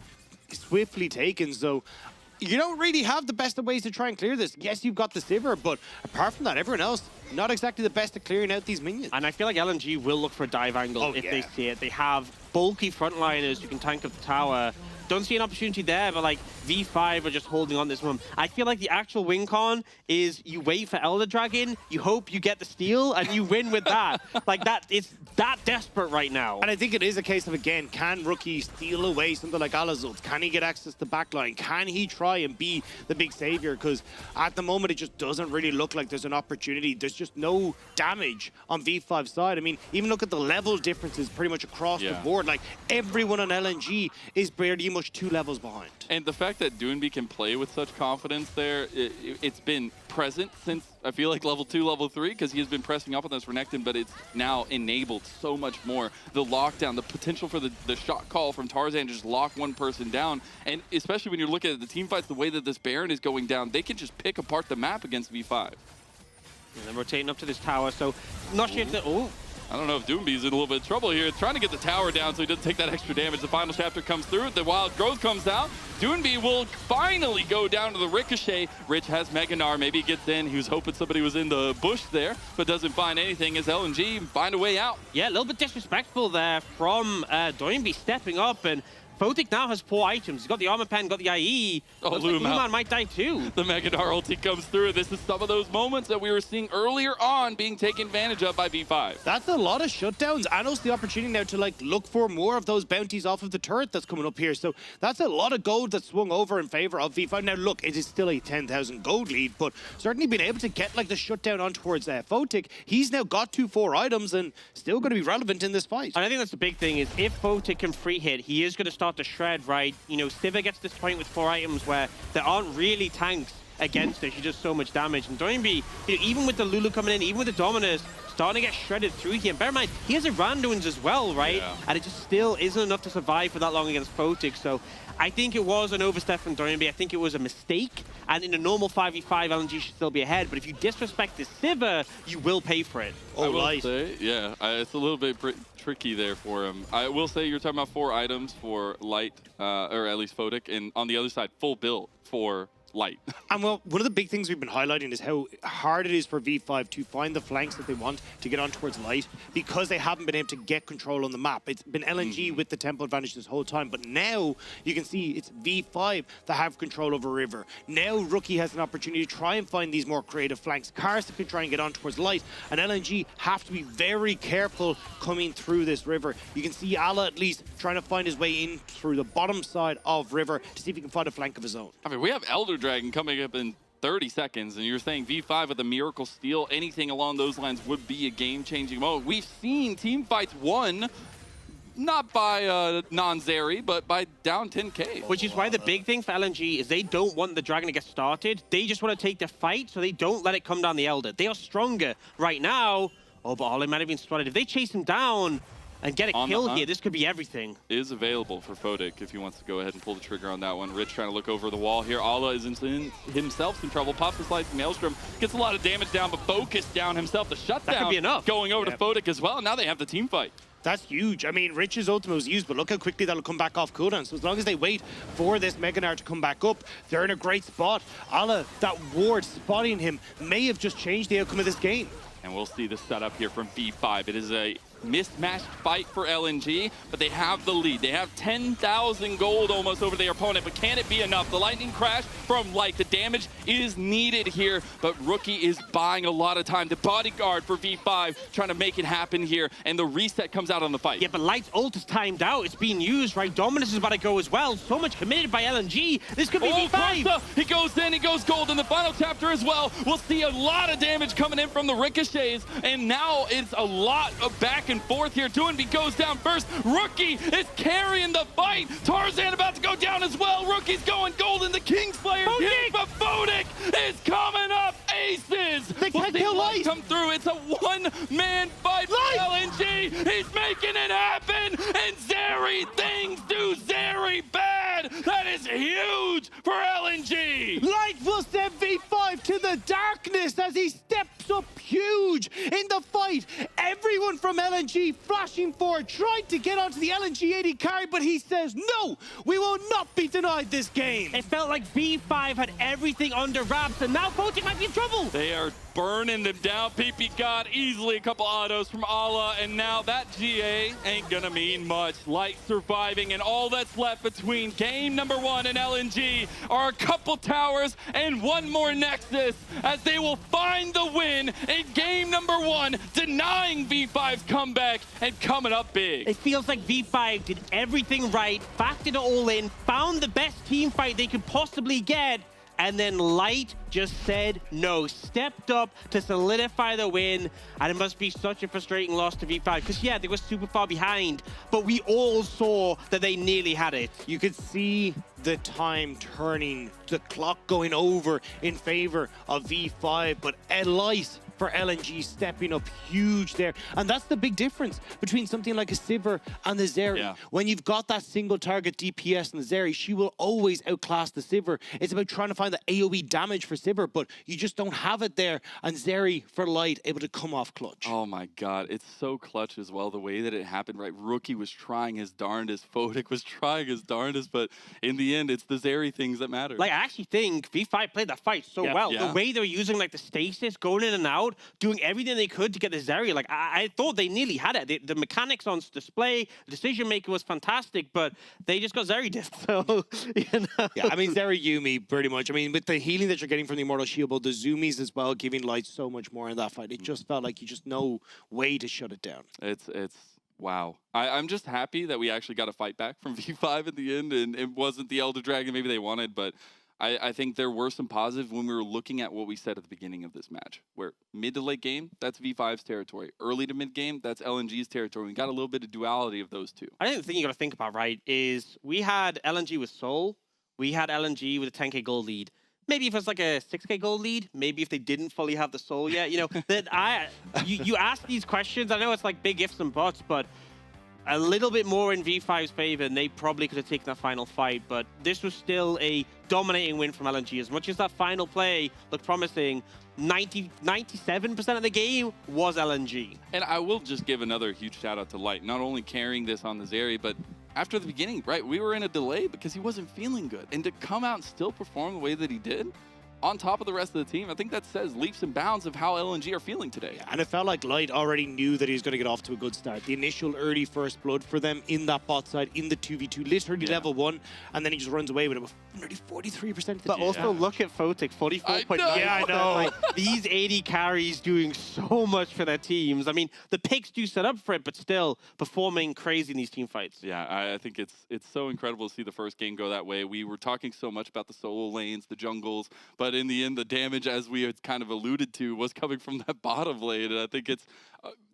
[SPEAKER 9] swiftly taken, so you don't really have the best of ways to try and clear this. Yes, you've got the Sivir, but apart from that, everyone else, not exactly the best at clearing out these minions.
[SPEAKER 17] And I feel like LNG will look for a dive angle if they see it. They have bulky frontliners who can tank up the tower. Don't see an opportunity there, but like V5 are just holding on this one. I feel like the actual win con is you wait for Elder Dragon, you hope you get the steal, and you win with that. Like that, it's that desperate right now.
[SPEAKER 9] And I think it is a case of, again, can Rookie steal away something like Alazult? Can he get access to backline? Can he try and be the big savior? Because at the moment, it just doesn't really look like there's an opportunity. There's just no damage on V5's side. I mean, even look at the level differences pretty much across the board. Like, everyone on LNG is pretty much 2 levels behind.
[SPEAKER 16] And the fact that Doonby can play with such confidence there, it's been present since, I feel like, level 2, level 3, because he has been pressing up on this Renekton, but it's now enabled so much more. The lockdown, the potential for the shot call from Tarzan to just lock one person down, and especially when you're looking at the team fights, the way that this Baron is going down, they can just pick apart the map against V5.
[SPEAKER 17] And then rotating up to this tower, so not sure if the...
[SPEAKER 16] I don't know if Doomby's in a little bit of trouble here. Trying to get the tower down so he doesn't take that extra damage. The final chapter comes through. The wild growth comes out. Doomby will finally go down to the ricochet. Rich has Meganar. Maybe he gets in. He was hoping somebody was in the bush there, but doesn't find anything as LNG find a way out.
[SPEAKER 17] Yeah, a little bit disrespectful there from Doomby stepping up, and Photic now has 4 items. He's got the armor pen, got the IE.
[SPEAKER 16] Oh,
[SPEAKER 17] Luman might die too.
[SPEAKER 16] The Meganar ulti comes through. This is some of those moments that we were seeing earlier on being taken advantage of by V5.
[SPEAKER 9] That's a lot of shutdowns, and also the opportunity now to like look for more of those bounties off of the turret that's coming up here. So that's a lot of gold that swung over in favor of V5. Now look, it is still a 10,000 gold lead, but certainly being able to get like the shutdown on towards Photic, he's now got 2-4 items and still going to be relevant in this fight.
[SPEAKER 17] And I think that's the big thing is if Photic can free hit, he is going to start to shred, right? You know, Sivir gets to this point with 4 items where there aren't really tanks against her. She does so much damage. And Doinby, you know, even with the Lulu coming in, even with the Dominus, starting to get shredded through here. And bear in mind, he has a Randuin's as well, right? Yeah. And it just still isn't enough to survive for that long against Photic. So I think it was an overstep from Doinby. I think it was a mistake. And in a normal 5v5, LNG should still be ahead. But if you disrespect this Sivir, you will pay for it.
[SPEAKER 16] I will say, yeah, it's a little bit tricky there for him. I will say you're talking about 4 items for Light, or at least Photic, and on the other side, full build for Light.
[SPEAKER 9] And well, one of the big things we've been highlighting is how hard it is for V5 to find the flanks that they want to get on towards Light because they haven't been able to get control on the map. It's been LNG with the tempo advantage this whole time, but now you can see it's V5 that have control over River. Now Rookie has an opportunity to try and find these more creative flanks. Carson can try and get on towards Light, and LNG have to be very careful coming through this River. You can see Ala at least trying to find his way in through the bottom side of River to see if he can find a flank of his own.
[SPEAKER 16] I mean, we have Elder Dragon coming up in 30 seconds, and you're saying V5 with a miracle steal, anything along those lines would be a game-changing moment. We've seen team fights won, not by non-Zeri, but by down 10k.
[SPEAKER 17] Which is why the big thing for LNG is they don't want the Dragon to get started. They just want to take the fight, so they don't let it come down the Elder. They are stronger right now. Oh, but Ollie might have been spotted. If they chase him down and get a kill here, this could be everything.
[SPEAKER 16] Is available for Photic if he wants to go ahead and pull the trigger on that one. Rich trying to look over the wall here. Ala is himself in trouble. Pops the slicing Maelstrom. Gets a lot of damage down, but focused down himself. The shutdown
[SPEAKER 17] that could be enough.
[SPEAKER 16] Going over to Photic as well. Now they have the team fight.
[SPEAKER 9] That's huge. I mean, Rich's ultimate was used, but look how quickly that'll come back off cooldown. So as long as they wait for this Meganar to come back up, they're in a great spot. Ala, that ward spotting him may have just changed the outcome of this game.
[SPEAKER 16] And we'll see the setup here from V5. It is a mismatched fight for LNG, but they have the lead. They have 10,000 gold almost over their opponent, but can it be enough? The lightning crash from Light, the damage is needed here, but Rookie is buying a lot of time. The bodyguard for V5 trying to make it happen here, and the reset comes out on the fight.
[SPEAKER 17] Yeah, but Light's ult is timed out. It's being used, right? Dominus is about to go as well. So much committed by LNG. This could be V5.
[SPEAKER 16] Costa, he goes in, he goes gold in the final chapter as well. We'll see a lot of damage coming in from the ricochets, and now it's a lot of back and forth here. Doinby goes down first. Rookie is carrying the fight. Tarzan about to go down as well. Rookie's going gold in the Kingslayer. But Fodic is coming up. Aces.
[SPEAKER 17] They can't kill Light.
[SPEAKER 16] Come through. It's a one-man fight for LNG. He's making it happen. And Zeri, things do Zeri bad. That is huge for LNG.
[SPEAKER 9] Light will send V5 to the darkness as he steps up huge in the fight. Everyone from LNG flashing forward, trying to get onto the LNG 80 carry, but he says, no, we will not be denied this game.
[SPEAKER 17] It felt like V5 had everything under wraps, and now Fodic might be in trouble.
[SPEAKER 16] They are burning them down. PP got easily a couple autos from Ala, and now that GA ain't gonna mean much. Light surviving, and all that's left between game number 1 and LNG are a couple towers and one more Nexus, as they will find the win in game number 1, denying V5's comeback and coming up big.
[SPEAKER 17] It feels like V5 did everything right, factored it all in, found the best team fight they could possibly get, and then Light just said no, stepped up to solidify the win, and it must be such a frustrating loss to V5, because yeah, they were super far behind, but we all saw that they nearly had it.
[SPEAKER 9] You could see the time turning, the clock going over in favor of V5, but Light for LNG stepping up huge there. And that's the big difference between something like a Sivir and the Zeri.
[SPEAKER 16] Yeah.
[SPEAKER 9] When you've got that single target DPS in the Zeri, she will always outclass the Sivir. It's about trying to find the AoE damage for Sivir, but you just don't have it there. And Zeri for Light able to come off clutch.
[SPEAKER 16] Oh my god, it's so clutch as well, the way that it happened, right? Rookie was trying his darndest, Fodic was trying his darndest, but in the end, it's the Zeri things that matter.
[SPEAKER 17] Like, I actually think V5 played that fight so well.
[SPEAKER 16] Yeah.
[SPEAKER 17] The way they were using, like, the stasis, going in and out, doing everything they could to get the Zeri. Like, I thought they nearly had it. The mechanics on display, the decision making was fantastic, but they just got Zeri dissed. So, you know.
[SPEAKER 9] Yeah, I mean, Zeri Yumi, pretty much. I mean, with the healing that you're getting from the Immortal Shield, but the Zoomies as well, giving Light so much more in that fight. It just felt like you just no way to shut it down.
[SPEAKER 16] It's wow. I'm just happy that we actually got a fight back from V5 at the end, and it wasn't the Elder Dragon maybe they wanted, but I think there were some positives when we were looking at what we said at the beginning of this match, where mid to late game, that's V5's territory. Early to mid game, that's LNG's territory. We got a little bit of duality of those two.
[SPEAKER 17] I think the thing you got to think about, right, is we had LNG with Soul, we had LNG with a 10k gold lead. Maybe if it's like a 6k gold lead, maybe if they didn't fully have the Soul yet, you know, that you ask these questions, I know it's like big ifs and buts, but a little bit more in V5's favor, and they probably could have taken that final fight, but this was still a dominating win from LNG. As much as that final play looked promising, 97% of the game was LNG.
[SPEAKER 16] And I will just give another huge shout out to Light, not only carrying this on the Zeri, but after the beginning, right, we were in a delay because he wasn't feeling good. And to come out and still perform the way that he did, on top of the rest of the team, I think that says leaps and bounds of how LNG are feeling today.
[SPEAKER 9] Yeah, and it felt like Light already knew that he was going to get off to a good start. The initial early first blood for them in that bot side, in the 2v2, literally level 1, and then he just runs away with it with nearly 43% of the
[SPEAKER 17] But
[SPEAKER 9] team.
[SPEAKER 17] also look at Fodic, 44.9%.
[SPEAKER 9] Yeah, I know.
[SPEAKER 17] Like, these 80 carries doing so much for their teams. I mean, the picks do set up for it, but still performing crazy in these team fights.
[SPEAKER 16] Yeah, I think it's so incredible to see the first game go that way. We were talking so much about the solo lanes, the jungles, but in the end, the damage, as we had kind of alluded to, was coming from that bottom lane. And I think it's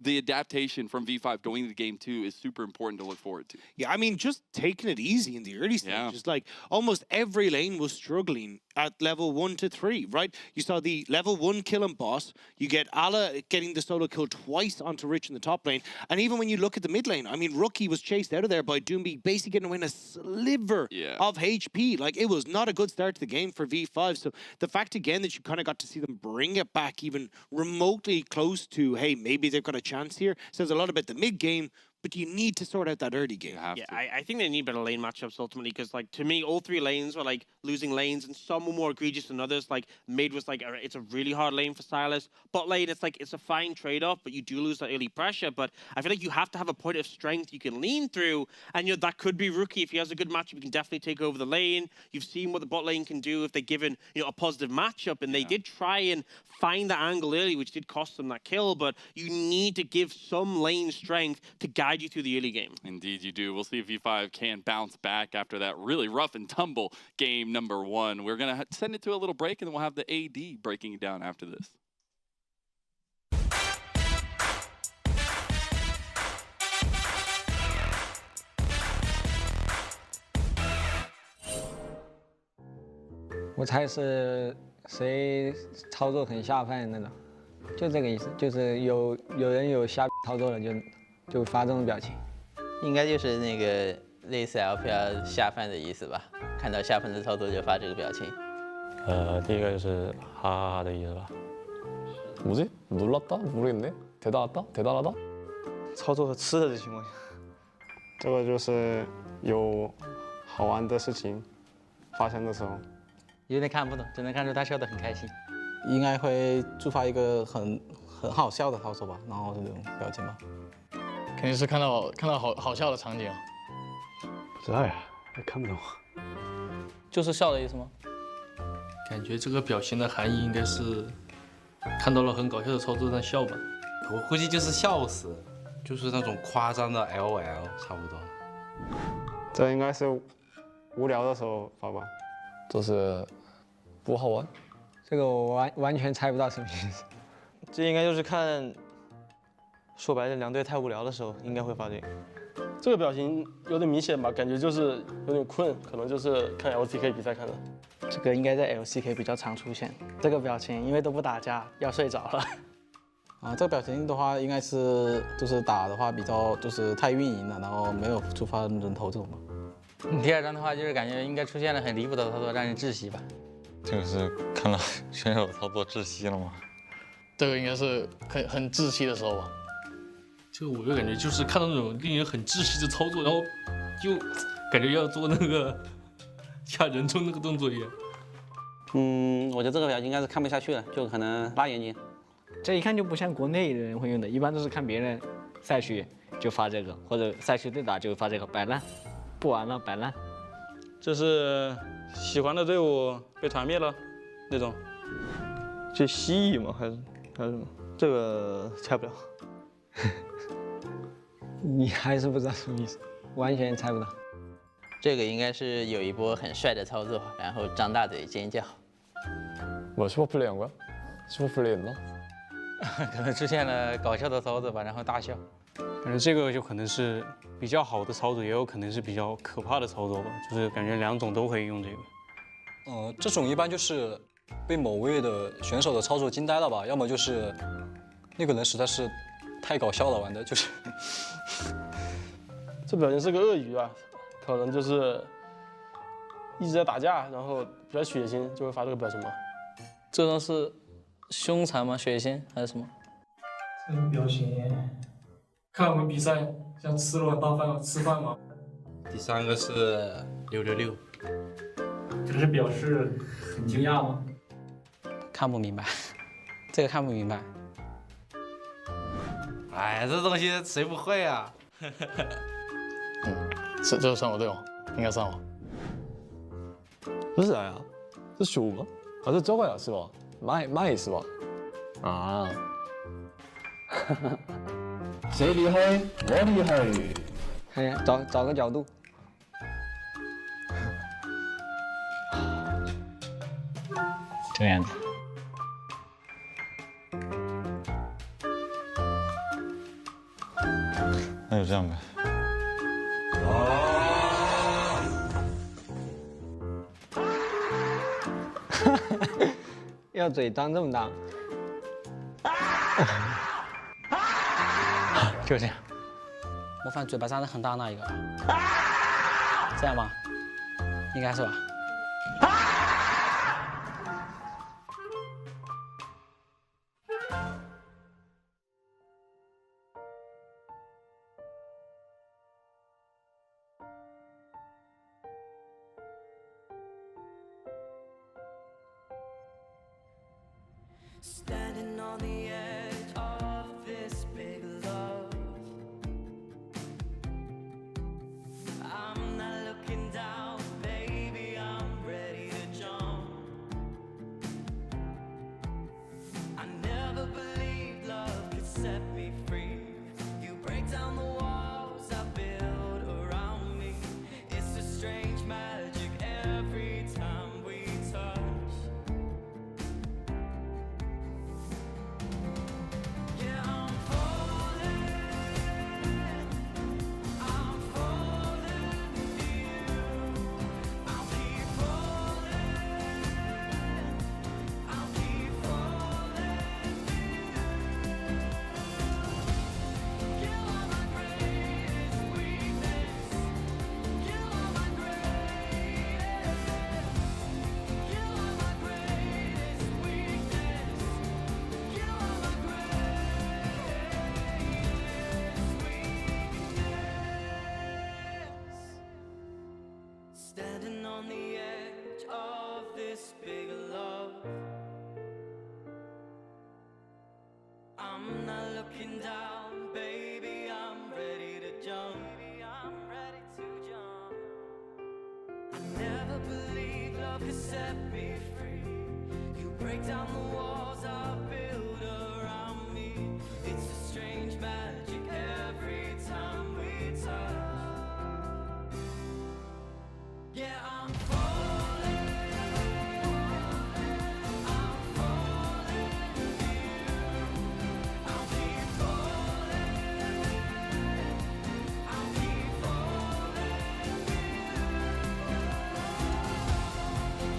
[SPEAKER 16] the adaptation from V5 going into game 2 is super important to look forward to.
[SPEAKER 9] Yeah, I mean, just taking it easy in the early stages. Like, almost every lane was struggling at level 1 to 3, right? You saw the level 1 kill and boss. You get Ala getting the solo kill twice onto Rich in the top lane. And even when you look at the mid lane, I mean, Rookie was chased out of there by Doinby, basically getting away in a sliver of HP. Like, it was not a good start to the game for V5. So the fact, again, that you kind of got to see them bring it back even remotely close to, hey, maybe they've got a chance here, says a lot about the mid game, but you need to sort out that early game.
[SPEAKER 17] I think they need better lane matchups ultimately because, like, to me, all 3 lanes were like losing lanes, and some were more egregious than others. Like mid was like it's a really hard lane for Silas. Bot lane, it's like it's a fine trade-off, but you do lose that early pressure. But I feel like you have to have a point of strength you can lean through, and that could be Rookie. If he has a good matchup, he can definitely take over the lane. You've seen what the bot lane can do if they're given a positive matchup, and they did try and find that angle early, which did cost them that kill. But you need to give some lane strength to guide you through the early game.
[SPEAKER 16] Indeed you do. We'll see if V5 can bounce back after that really rough and tumble game number 1. We're going to send it to a little break, and then we'll have the AD breaking it down after this.
[SPEAKER 18] 我猜是谁操作很下饭那种，就这个意思，就是有人有瞎操作了就发这种表情。
[SPEAKER 19] 应该就是那个类似 LPL 下饭的意思吧，看到下饭的操作就发这个表情。
[SPEAKER 20] 第一个就是哈哈哈的意思吧。뭐지? 놀랐다? 모르겠네. 대단하다? 대단하다?
[SPEAKER 10] 操作和吃的情况下，这个就是有好玩的事情发生的时候。
[SPEAKER 21] 有点看不懂，只能看出他笑得很开心。
[SPEAKER 22] 应该会触发一个很好笑的操作吧，然后这种表情吧。
[SPEAKER 23] 肯定是看到好笑的场景。
[SPEAKER 10] 不知道呀，看不懂。
[SPEAKER 23] 就是笑的意思吗？
[SPEAKER 24] 感觉这个表情的含义应该是看到了很搞笑的操作在笑吧。
[SPEAKER 25] 我估计就是笑死，就是那种夸张的 LOL 差不多。
[SPEAKER 10] 这应该是无聊的时候发吧。
[SPEAKER 20] 就是不好玩。
[SPEAKER 18] 这个我完全猜不到什么意思。
[SPEAKER 22] 这应该就是看，说白了两队太无聊的时候，应该会发这个。
[SPEAKER 10] 这个表情有点明显吧，感觉就是有点困，可能就是看 LCK 比赛看的。
[SPEAKER 22] 这个应该在 LCK 比较常出现。这个表情因为都不打架，要睡着了。啊，这个表情的话，应该是就是打的话比较就是太运营了，然后没有触发人头这种吧。
[SPEAKER 21] 第二张的话就是感觉应该出现了很离谱的操作，让人窒息吧。
[SPEAKER 20] 这个是看到选手操作窒息了吗？
[SPEAKER 23] 这个应该是很窒息的时候吧。这个我就感觉就是看到那种令人很窒息的操作，然后就感觉要做那个吓人中那个动作一样。
[SPEAKER 22] 我觉得这个表情应该是看不下去了，就可能拉眼睛。
[SPEAKER 18] 这一看就不像国内的人会用的，一般都是看别人赛区就发这个，或者赛区对打就发这个，摆烂，不玩了摆烂。
[SPEAKER 22] 这是喜欢的队伍被团灭了那种。
[SPEAKER 10] 这蜥蜴吗？还是什么？这个猜不了。
[SPEAKER 18] 你还是不知道什么意思，完全猜不到。
[SPEAKER 19] 这个应该是有一波很帅的操作，然后张大嘴尖叫。
[SPEAKER 20] 뭐 슈퍼플레이 한 거야? 슈퍼플레이 했나?
[SPEAKER 21] 可能出现了搞笑的操作吧，然后大笑。
[SPEAKER 22] 感觉这个就可能是比较好的操作，也有可能是比较可怕的操作吧，就是感觉两种都可以用这个。
[SPEAKER 26] 这种一般就是被某位的选手的操作惊呆了吧，要么就是那个人实在是太搞笑了，玩的就是。
[SPEAKER 10] 这表情是个鳄鱼啊，可能就是一直在打架，然后比较血腥，就会发这个表情吧。
[SPEAKER 23] 这张是凶残吗？血腥还是什么？
[SPEAKER 27] 这个表情，看我们比赛像吃了碗大饭吃饭吗？
[SPEAKER 25] 第三个是666，
[SPEAKER 27] 这是表示很惊讶吗？
[SPEAKER 22] 看不明白，这个看不明白。
[SPEAKER 25] 哎，这东西谁不会啊？
[SPEAKER 23] 这个算我对吗？应该算我。
[SPEAKER 20] 这是啥呀？这是熊吗？啊，这这个呀是吧？麦是吧？啊。
[SPEAKER 26] 谁厉害？我厉害。哎呀，找个角度。
[SPEAKER 21] 这个样子。
[SPEAKER 20] 那就这样呗。
[SPEAKER 18] 要嘴张这么大。
[SPEAKER 21] 就这样。
[SPEAKER 22] 模仿嘴巴张得很大那一个。这样吧，应该是吧。
[SPEAKER 1] set me free. You break down the walls I build around me. It's a strange magic every time we touch. Yeah, I'm falling. I'm falling for you. I'll keep falling. I'll keep falling for you.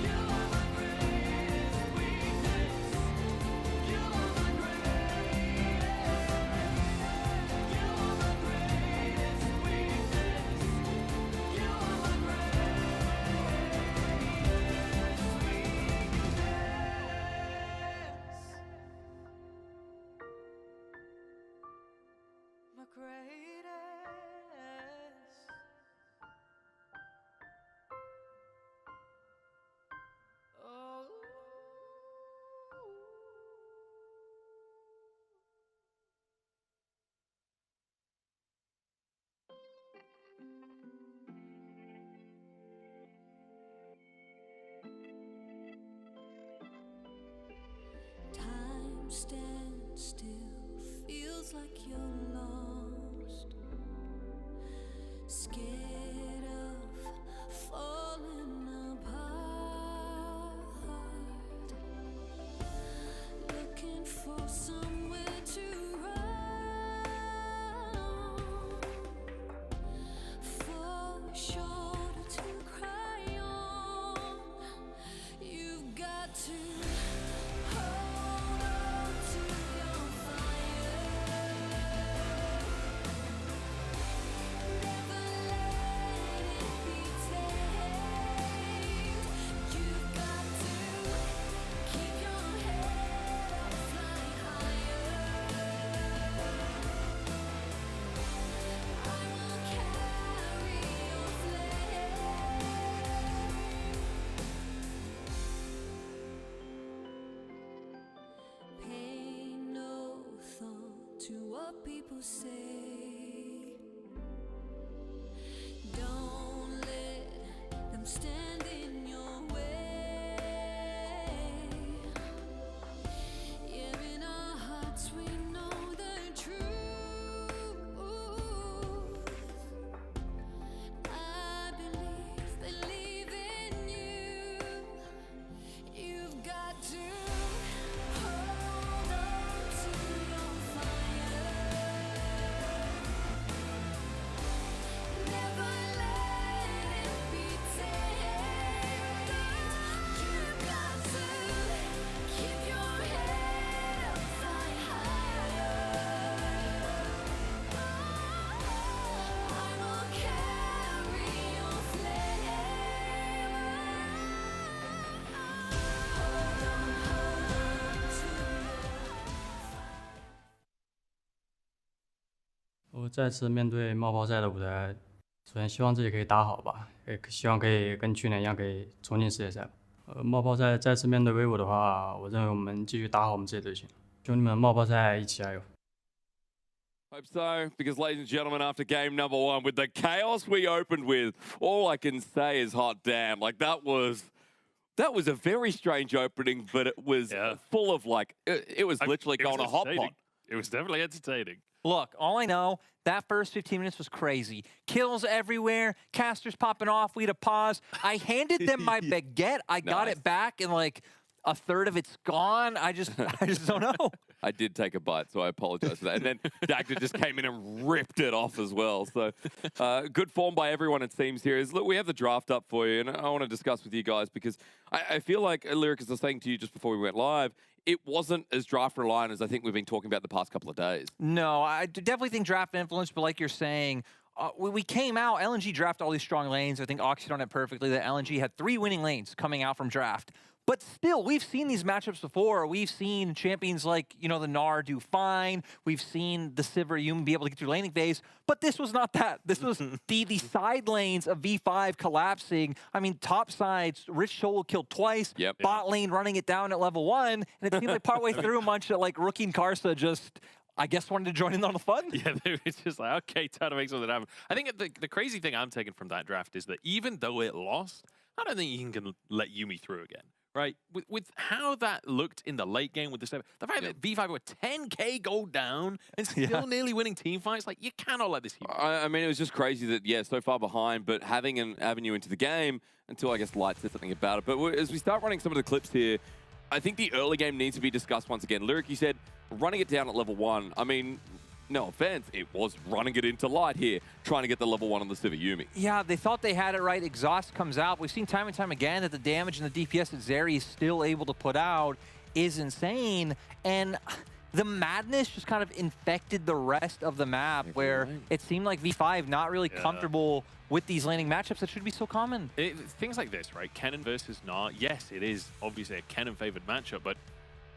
[SPEAKER 1] You are my greatest weakness. You are my greatest. You are my greatest weakness. You are my my greatest. Oh. Time stands still, feels like you're lost. Scared of falling apart. Looking for somewhere to run. For a shoulder to cry on. You've got to hold on to your fire. Never let it be tamed. You've got to keep your head up, fly higher. I will carry your flame. Pay no thought to what people say. Don't let them stand in your way. Yeah, in our hearts we know the truth. I believe in you. You've got to hold on to your fire. Never let it be tamed. You've got to keep your head up, fly higher. I will carry your flame. Hold on to
[SPEAKER 2] 我再次面对冒泡赛的舞台，首先希望自己可以打好吧，也希望可以跟去年一样可以冲进世界赛。冒泡赛再次面对威武的话，我认为我们继续打好我们自己队形，兄弟们，冒泡赛一起加油！
[SPEAKER 13] Hope so, because ladies and gentlemen, after game number 1, with the chaos we opened with, all I can say is hot damn. Like that was a very strange opening, but it was full of like, it was literally going a hot pot.
[SPEAKER 11] It was definitely entertaining.
[SPEAKER 12] Look, all I know, that first 15 minutes was crazy. Kills everywhere, casters popping off, we had a pause. I handed them my baguette. I got it back in like a third of it's gone. I just don't know.
[SPEAKER 13] I did take a bite, so I apologize for that. And then Dagda just came in and ripped it off as well. So good form by everyone, it seems, here. Look, we have the draft up for you, and I want to discuss with you guys because I feel like, Lyric, as I was saying to you just before we went live, it wasn't as draft reliant as I think we've been talking about the past couple of days.
[SPEAKER 12] No, I definitely think draft influence, but like you're saying, we came out, LNG drafted all these strong lanes. I think Oxy on it perfectly, that LNG had 3 winning lanes coming out from draft. But still, we've seen these matchups before. We've seen champions like, you know, the Gnar do fine. We've seen the Sivir Yume be able to get through laning phase. But this was not that. This was the side lanes of V5 collapsing. I mean, top sides, Rich Solo killed twice. Bot lane running it down at level 1. And it seemed like partway through, much that like Rookie and Karsa just, I guess, wanted to join in on the fun.
[SPEAKER 11] Yeah, they were just like, okay, time to make something happen. I think the crazy thing I'm taking from that draft is that even though it lost, I don't think you can let Yuumi through again. Right, with how that looked in the late game with the fact that V5 were 10k gold down and still nearly winning team fights, like you cannot let this happen.
[SPEAKER 13] I mean, it was just crazy that so far behind, but having an avenue into the game until I guess Light said something about it. But as we start running some of the clips here, I think the early game needs to be discussed once again. Lyric, you said running it down at level 1. I mean, no offense, it was running it into Light here, trying to get the level 1 on the Civ Yuumi.
[SPEAKER 12] Yeah, they thought they had it right. Exhaust comes out. We've seen time and time again that the damage and the DPS that Zeri is still able to put out is insane. And the madness just kind of infected the rest of the map, where it seemed like V5 not really comfortable with these laning matchups that should be so common.
[SPEAKER 11] Things like this, right? Kennen versus Gnar. Yes, it is obviously a Kennen-favored matchup, but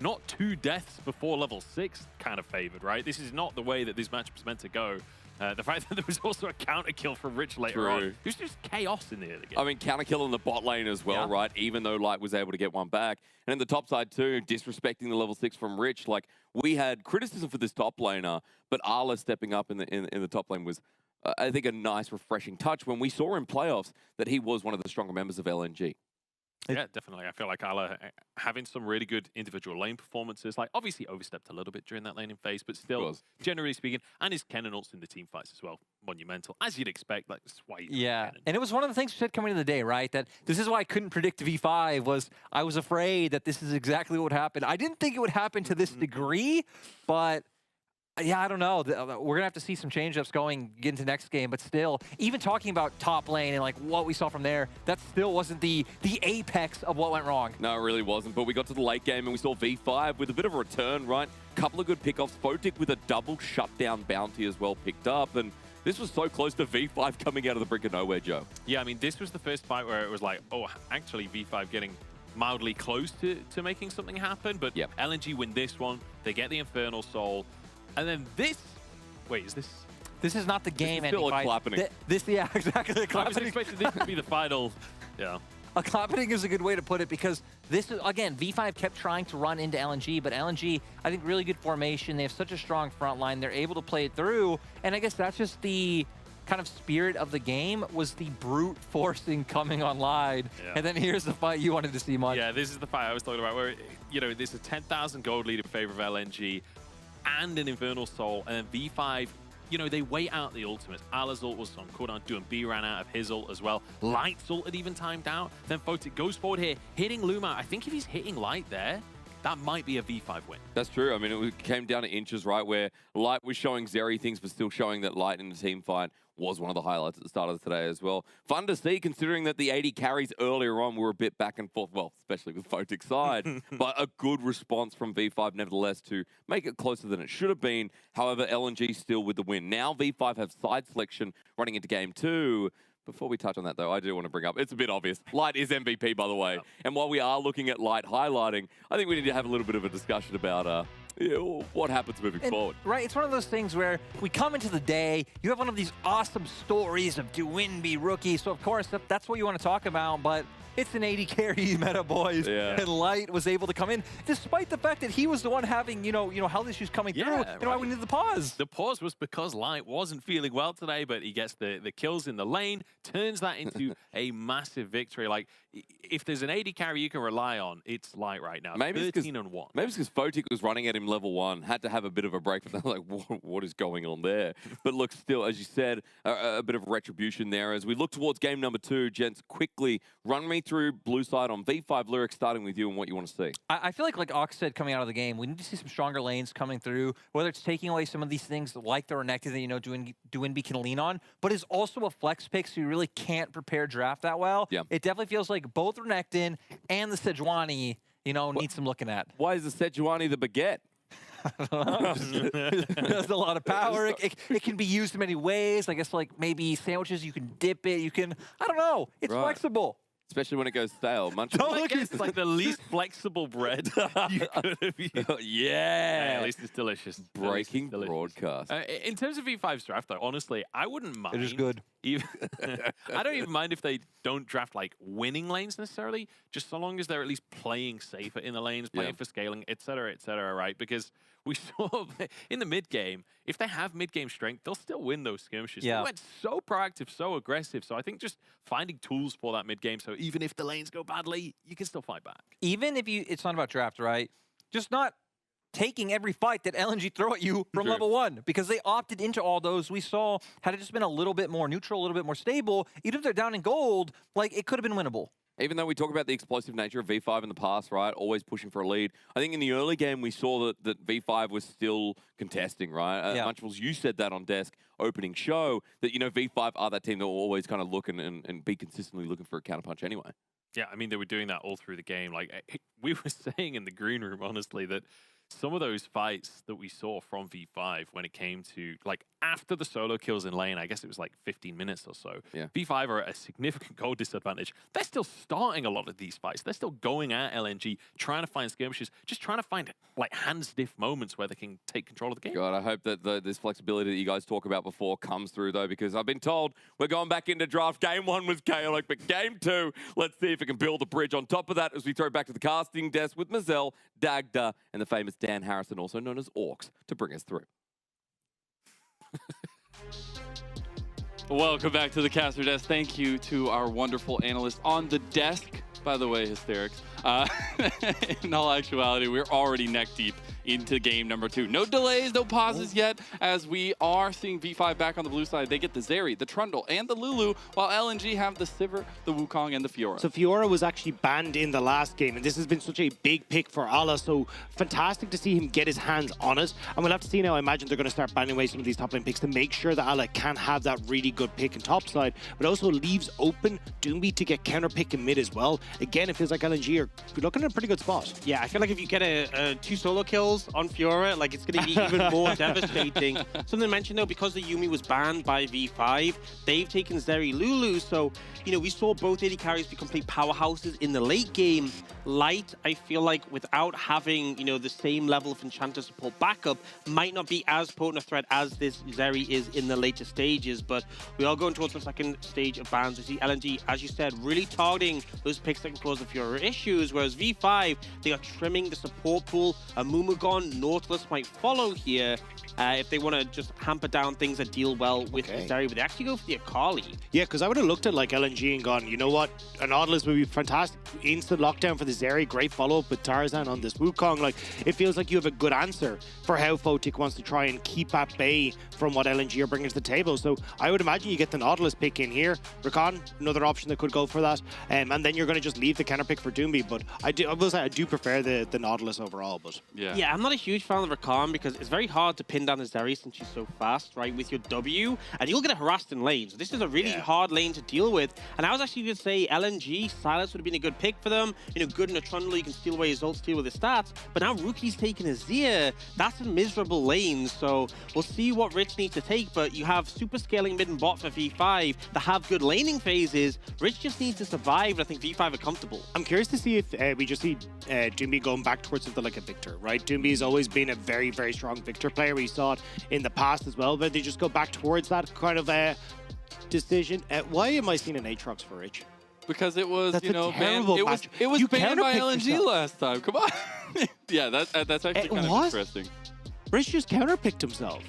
[SPEAKER 11] not 2 deaths before level 6 kind of favored, right? This is not the way that this matchup is meant to go. The fact that there was also a counter kill from Rich later on. It was just chaos in the early game.
[SPEAKER 13] I mean, counter kill in the bot lane as well, right? Even though Light was able to get one back. And in the top side too, disrespecting the level 6 from Rich. Like, we had criticism for this top laner, but Arla stepping up in the top lane was, I think, a nice, refreshing touch when we saw in playoffs that he was one of the stronger members of LNG.
[SPEAKER 11] Yeah, definitely. I feel like Arla having some really good individual lane performances. Like, obviously overstepped a little bit during that laning phase, but still, generally speaking, and his Kennen ults in the team fights as well, monumental, as you'd expect. Like, that's why
[SPEAKER 12] and it was one of the things we said coming into the day, right? That this is why I couldn't predict V5, was I was afraid that this is exactly what would happen. I didn't think it would happen to this degree, but yeah, I don't know. We're going to have to see some change-ups get into next game, but still, even talking about top lane and like what we saw from there, that still wasn't the apex of what went wrong.
[SPEAKER 13] No, it really wasn't, but we got to the late game and we saw V5 with a bit of a return, right? Couple of good pickoffs. Photic with a double shutdown bounty as well picked up, and this was so close to V5 coming out of the brink of nowhere, Joe.
[SPEAKER 11] Yeah, I mean, this was the first fight where it was like, oh, actually V5 getting mildly close to making something happen, but LNG win this one. They get the Infernal Soul. And then this, wait, is this?
[SPEAKER 12] This is not the game.
[SPEAKER 11] This is still a clapping.
[SPEAKER 12] Yeah, exactly.
[SPEAKER 11] I was expecting this to be the final. Yeah.
[SPEAKER 12] A clapping is a good way to put it, because this is, again, V5 kept trying to run into LNG, but LNG, I think, really good formation. They have such a strong front line. They're able to play it through. And I guess that's just the kind of spirit of the game, was the brute forcing coming online. Yeah. And then here's the fight you wanted to see, Mike.
[SPEAKER 11] Yeah, this is the fight I was talking about, where, you know, there's a 10,000 gold lead in favor of LNG. And an Infernal Soul, and then V5, you know, they wait out the ultimates. Ala's ult was on cooldown, Doom B ran out of his ult as well. Light's ult had even timed out. Then Photic goes forward here, hitting Luma. I think if he's hitting Light there, that might be a V5 win.
[SPEAKER 13] That's true. I mean, it came down to inches, right, where Light was showing Zeri things, but still showing that Light in the team fight was one of the highlights at the start of today as well. Fun to see, considering that the 80 carries earlier on were a bit back and forth, well, especially with Photic's side, but a good response from V5 nevertheless to make it closer than it should have been. However, LNG still with the win. Now V5 have side selection running into game 2. Before we touch on that, though, I do want to bring up, it's a bit obvious, Light is MVP, by the way. Yep. And while we are looking at Light highlighting, I think we need to have a little bit of a discussion about what happens moving forward.
[SPEAKER 12] Right, it's one of those things where we come into the day, you have one of these awesome stories of Dewinby rookie, so of course that's what you want to talk about, but it's an 80 carry meta, boys. Yeah. And Light was able to come in, despite the fact that he was the one having, you know, health issues coming through. And why we needed the pause.
[SPEAKER 11] The pause was because Light wasn't feeling well today, but he gets the kills in the lane, turns that into a massive victory. Like, if there's an 80 carry you can rely on, it's Light right now. Maybe 13-1.
[SPEAKER 13] Maybe it's because Photic was running at him level 1, had to have a bit of a break, but they're like, what is going on there? But look, still, as you said, a bit of retribution there. As we look towards game number 2, gents, quickly run me through blue side on V5 Lyric, starting with you and what you want to see.
[SPEAKER 12] I feel like Ox said coming out of the game, we need to see some stronger lanes coming through, whether it's taking away some of these things like the Renekton that, you know, Dewinby can lean on, but is also a flex pick, so you really can't prepare draft that well. Yeah. It definitely feels like both Renekton and the Sejuani, you know, need some looking at.
[SPEAKER 13] Why is the Sejuani the baguette?
[SPEAKER 12] It has a lot of power. It can be used in many ways. I guess, like, maybe sandwiches, you can dip it. You can, I don't know. It's flexible.
[SPEAKER 13] Especially when it goes stale.
[SPEAKER 11] It's like the least flexible bread you could have used. Yeah, at least it's delicious.
[SPEAKER 13] Breaking broadcast.
[SPEAKER 11] In terms of V5's draft, though, honestly, I wouldn't mind.
[SPEAKER 12] It is good.
[SPEAKER 11] Even I don't even mind if they don't draft like winning lanes necessarily, just so long as they're at least playing safer in the lanes, playing for scaling, etc., right? Because we saw in the mid game, if they have mid game strength, they'll still win those skirmishes. They went so proactive, so aggressive. So I think just finding tools for that mid game, so even if the lanes go badly, you can still fight back.
[SPEAKER 12] Even if it's not about draft, right? Just not taking every fight that LNG throw at you from level 1, because they opted into all those. We saw, had it just been a little bit more neutral, a little bit more stable, even if they're down in gold, like it could have been winnable.
[SPEAKER 13] Even though we talk about the explosive nature of V5 in the past, right? Always pushing for a lead. I think in the early game, we saw that V5 was still contesting, right? Much as you said that on Desk opening show, that, V5 are that team that will always kind of look and be consistently looking for a counterpunch anyway.
[SPEAKER 11] Yeah, I mean, they were doing that all through the game. Like, we were saying in the green room, honestly, that some of those fights that we saw from V5 when it came to, like, after the solo kills in lane, I guess it was like 15 minutes or so, V5 are at a significant goal disadvantage. They're still starting a lot of these fights. They're still going at LNG, trying to find skirmishes, just trying to find, like, hand-stiff moments where they can take control of the game.
[SPEAKER 13] God, I hope that this flexibility that you guys talk about before comes through, though, because I've been told we're going back into draft. Game 1 was chaotic, but Game 2, let's see if it can build a bridge on top of that as we throw back to the casting desk with Mazel, Dagda, and the famous Dan Harrison, also known as Orcs, to bring us through.
[SPEAKER 16] Welcome back to the caster desk. Thank you to our wonderful analyst on the desk. By the way, hysterics. In all actuality, we're already neck deep into game number 2. No delays, no pauses yet, as we are seeing V5 back on the blue side. They get the Zeri, the Trundle, and the Lulu, while LNG have the Sivir, the Wukong, and the Fiora.
[SPEAKER 9] So Fiora was actually banned in the last game, and this has been such a big pick for Allah, so fantastic to see him get his hands on it. And we'll have to see now. I imagine they're going to start banning away some of these top lane picks to make sure that Allah can have that really good pick in top side, but also leaves open Doomby to get counter pick in mid as well. Again, it feels like LNG are looking at a pretty good spot.
[SPEAKER 17] Yeah, I feel like if you get a 2 solo kills on Fiora, like it's going to be even more devastating. Something to mention though, because the Yuumi was banned by V5, they've taken Zeri Lulu, so we saw both AD carries be complete powerhouses in the late game. Light, I feel like without having the same level of Enchanter support backup, might not be as potent a threat as this Zeri is in the later stages, but we are going towards the second stage of bans. We see LNG, as you said, really targeting those picks that can cause the Fiora issues, whereas V5, they are trimming the support pool. A Mumugon, Nautilus might follow here if they want to just hamper down things that deal well with the Zeri, but they actually go for the Akali.
[SPEAKER 9] Yeah, because I would have looked at like LNG and gone, you know what, a Nautilus would be fantastic. Instant lockdown for the Zeri, great follow-up with Tarzan on this Wukong. Like, it feels like you have a good answer for how Photic wants to try and keep at bay from what LNG are bringing to the table. So I would imagine you get the Nautilus pick in here. Rakan, another option that could go for that. And then you're going to just leave the counter pick for Doomby. But I will say I do prefer the Nautilus overall. But
[SPEAKER 17] yeah, I'm not a huge fan of Rakan because it's very hard to pin down the Zeri since she's so fast, right, with your W. And you'll get harassed in lane. So this is a really hard lane to deal with. And I was actually going to say LNG, Silas would have been a good pick for them. Good in a Trundle, you can steal away his ult, steal with his stats. But now Rookie's taking Azir. That's a miserable lane. So we'll see what Rich needs to take. But you have super scaling mid and bot for V5 that have good laning phases. Rich just needs to survive. And I think V5 are comfortable.
[SPEAKER 9] I'm curious to see if we just see Doomby going back towards something like a Victor, right? Doomby has always been a very, very strong Victor player. We saw it in the past as well. But they just go back towards that kind of decision. Why am I seeing an Aatrox for Rich?
[SPEAKER 16] Because it was,
[SPEAKER 9] banned.
[SPEAKER 16] It was banned by LNG last time. Come on. Yeah, that's actually kind of interesting.
[SPEAKER 9] Rich just counterpicked himself.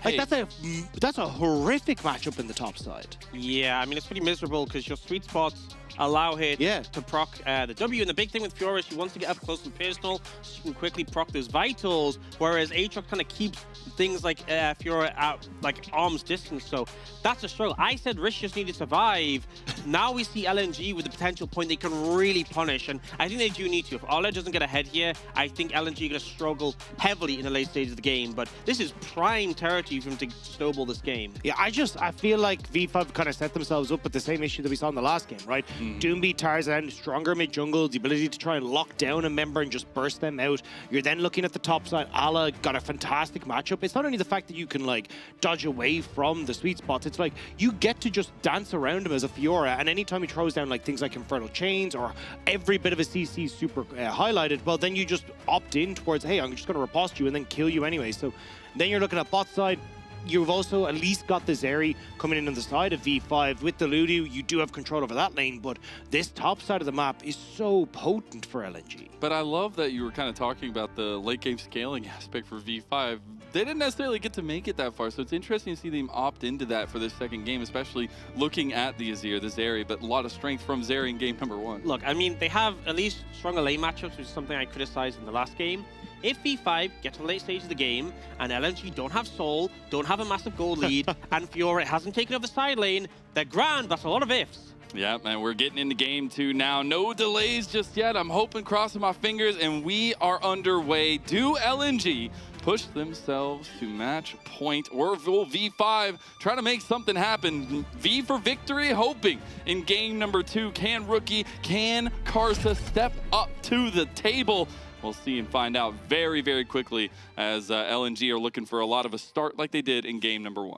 [SPEAKER 9] Like, that's a horrific matchup in the top side.
[SPEAKER 17] Yeah, I mean, it's pretty miserable because your sweet spots allow her to proc the W. And the big thing with Fiora is she wants to get up close and personal so she can quickly proc those vitals, whereas Aatrox kind of keeps things like Fiora at like arm's distance. So that's a struggle. I said Rish just needed to survive. Now we see LNG with the potential point they can really punish, and I think they do need to. If Ola doesn't get ahead here, I think LNG are going to struggle heavily in the late stages of the game, but this is prime territory for him to snowball this game.
[SPEAKER 9] Yeah, I feel like V5 kind of set themselves up with the same issue that we saw in the last game, right? Doomby, Tarzan, stronger mid-jungle, the ability to try and lock down a member and just burst them out. You're then looking at the top side. Allah got a fantastic matchup. It's not only the fact that you can like dodge away from the sweet spots, it's like you get to just dance around him as a Fiora, and anytime he throws down like things like Infernal Chains or every bit of a CC super highlighted, well then you just opt in towards, hey, I'm just going to riposte you and then kill you anyway. So then you're looking at bot side. you've also at least got the Zeri coming in on the side of V5. With the Lulu, you do have control over that lane, but this top side of the map is so potent for LNG.
[SPEAKER 16] But I love that you were kind of talking about the late game scaling aspect for V5. They didn't necessarily get to make it that far, so it's interesting to see them opt into that for this second game, especially looking at the Azir, the Zeri, but a lot of strength from Zeri in game number 1.
[SPEAKER 17] Look, I mean, they have at least stronger lane matchups, which is something I criticized in the last game. If V5 get to the late stage of the game and LNG don't have Soul, don't have a massive gold lead, and Fiora hasn't taken over the side lane, they're grand. That's a lot of ifs.
[SPEAKER 16] Yeah, man, we're getting into game 2 now. No delays just yet. I'm hoping, crossing my fingers, and we are underway. Do LNG push themselves to match point, or will V5 try to make something happen? V for victory, hoping in game number 2. Can Rookie, can Karsa step up to the table? We'll see and find out very, very quickly as LNG are looking for a lot of a start like they did in game number 1.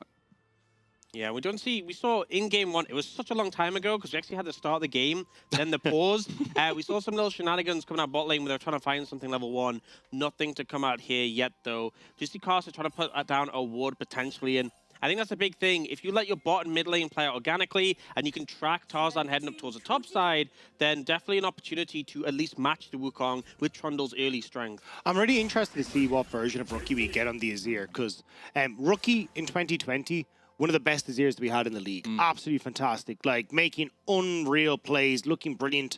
[SPEAKER 17] Yeah, we saw in game 1, it was such a long time ago because we actually had to start the game, then the pause. We saw some little shenanigans coming out bot lane where they're trying to find something level 1. Nothing to come out here yet, though. Just because they're trying to put down a ward potentially, and I think that's a big thing. If you let your bot and mid lane play out organically and you can track Tarzan heading up towards the top side, then definitely an opportunity to at least match the Wukong with Trundle's early strength.
[SPEAKER 9] I'm really interested to see what version of Rookie we get on the Azir, because Rookie in 2020, one of the best Azirs that we had in the league. Absolutely fantastic. Like, making unreal plays, looking brilliant.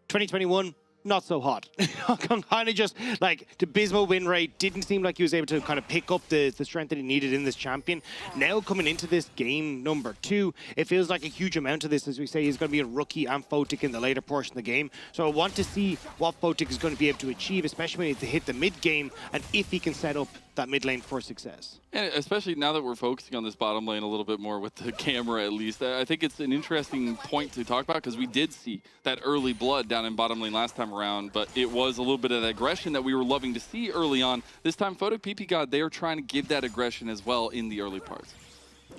[SPEAKER 9] 2021, not so hot. Kind of just like abysmal win rate. Didn't seem like he was able to kind of pick up the strength that he needed in this champion. Now coming into this game number 2, it feels like a huge amount of this, as we say, is going to be a Rookie and Photic in the later portion of the game. So I want to see what Photic is going to be able to achieve, especially when he hit the mid game, and if he can set up that mid lane for success.
[SPEAKER 16] And especially now that we're focusing on this bottom lane a little bit more with the camera, at least, I think it's an interesting point to talk about, because we did see that early blood down in bottom lane last time around, but it was a little bit of that aggression that we were loving to see early on. This time, Photic PP God, they are trying to give that aggression as well in the early parts.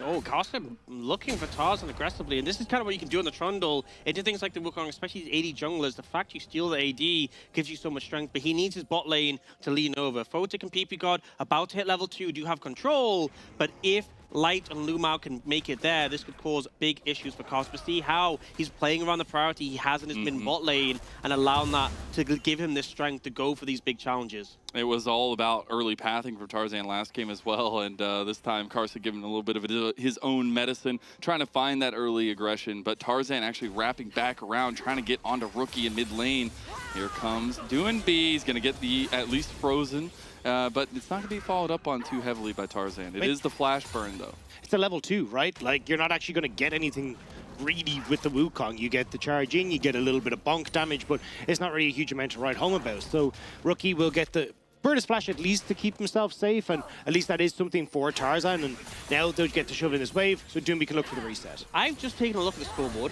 [SPEAKER 17] Oh, Karsa looking for Tarzan aggressively, and this is kind of what you can do on the Trundle. Into things like the Wukong, especially these AD junglers, the fact you steal the AD gives you so much strength, but he needs his bot lane to lean over. Photic and PP God about to hit level 2 do have control, but if Light and Lumao can make it there, this could cause big issues for Karsa. But see how he's playing around the priority he has in his mid bot lane and allowing that to give him this strength to go for these big challenges.
[SPEAKER 16] It was all about early pathing for Tarzan last game as well, and this time Karsa giving a little bit of his own medicine, trying to find that early aggression, but Tarzan actually wrapping back around, trying to get onto Rookie in mid lane. Here comes Doing B, he's going to get the at least frozen, but it's not going to be followed up on too heavily by Tarzan. It is the flash burn, though.
[SPEAKER 9] It's a level 2, right? Like, you're not actually going to get anything really with the Wukong. You get the charge in, you get a little bit of bonk damage, but it's not really a huge amount to write home about. So Rookie will get the Burst Flash at least to keep himself safe, and at least that is something for Tarzan, and now they'll get to shove in this wave, so Doomby can look for the reset.
[SPEAKER 17] I've just taken a look at the scoreboard,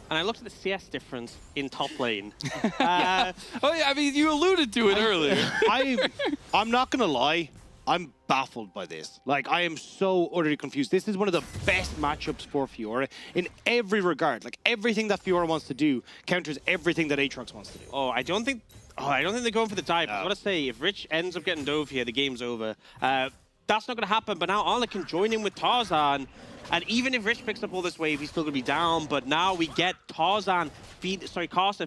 [SPEAKER 17] and I looked at the CS difference in top lane.
[SPEAKER 16] Oh yeah, I mean, you alluded to it earlier.
[SPEAKER 9] I'm not going to lie. I'm baffled by this. Like, I am so utterly confused. This is one of the best matchups for Fiora in every regard. Like, everything that Fiora wants to do counters everything that Aatrox wants to do.
[SPEAKER 17] I don't think they're going for the dive. I want to say, if Rich ends up getting dove here, the game's over. That's not going to happen, but now Arla can join in with Tarzan. And even if Rich picks up all this wave, he's still going to be down. But now we get Karsa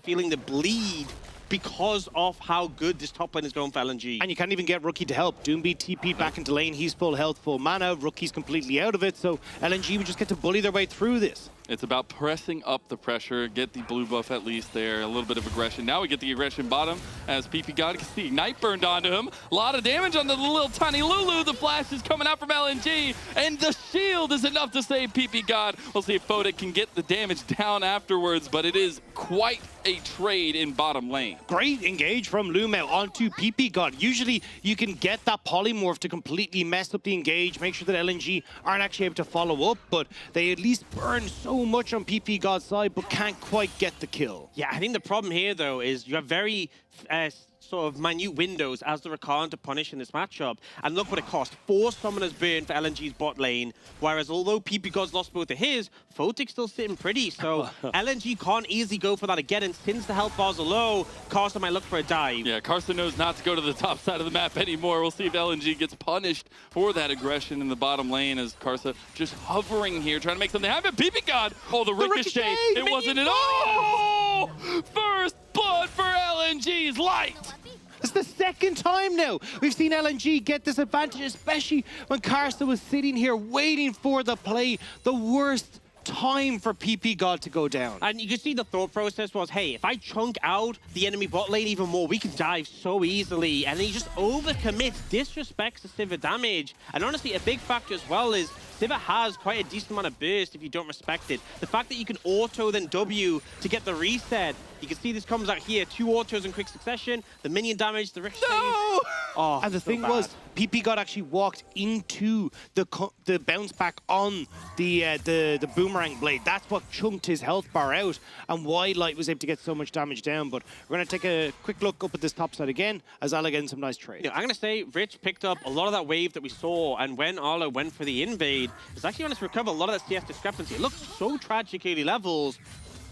[SPEAKER 17] feeling the bleed because of how good this top lane is going for LNG.
[SPEAKER 9] And you can't even get Rookie to help. Doomby TP'd back into lane. He's full health, full mana. Rookie's completely out of it. So LNG would just get to bully their way through this.
[SPEAKER 16] It's about pressing up the pressure, get the blue buff at least there, a little bit of aggression. Now we get the aggression bottom as PP God can see Ignite burned onto him. A lot of damage on the little tiny Lulu. The flash is coming out from LNG, and the shield is enough to save PP God. We'll see if Photic can get the damage down afterwards, but it is quite a trade in bottom lane.
[SPEAKER 9] Great engage from Lumao onto PP God. Usually you can get that polymorph to completely mess up the engage, make sure that LNG aren't actually able to follow up, but they at least burn so much on PP God's side, but can't quite get the kill.
[SPEAKER 17] Yeah, I think the problem here, though, is you have very sort of minute windows as the Rakan to punish in this matchup. And look what it cost. 4 summoners burn for LNG's bot lane. Whereas although PP God's lost both of his, Photic's still sitting pretty. So LNG can't easily go for that again. And since the health bars are low, Carson might look for a dive.
[SPEAKER 16] Yeah, Carson knows not to go to the top side of the map anymore. We'll see if LNG gets punished for that aggression in the bottom lane as Carson just hovering here, trying to make something happen. PP God! Oh, the ricochet! It wasn't at all! First blood for LNG's light!
[SPEAKER 9] It's the second time now we've seen LNG get this advantage, especially when Karsa was sitting here waiting for the play. The worst time for PP God to go down.
[SPEAKER 17] And you can see the thought process was, hey, if I chunk out the enemy bot lane even more, we can dive so easily. And then he just overcommits, disrespects the Sivir damage. And honestly, a big factor as well is Sivir has quite a decent amount of burst if you don't respect it. The fact that you can auto then W to get the reset. You can see this comes out here, 2 autos in quick succession, the minion damage, the ricochet.
[SPEAKER 9] No!
[SPEAKER 17] Oh,
[SPEAKER 9] and the thing was, PP God actually walked into the bounce back on the boomerang blade. That's what chunked his health bar out, and why Light was able to get so much damage down. But we're going to take a quick look up at this top side again, as Ala getting some nice trades.
[SPEAKER 17] I'm going to say Rich picked up a lot of that wave that we saw, and when Arlo went for the invade, it's actually managed to recover a lot of that CS discrepancy. It looks so tragic early levels.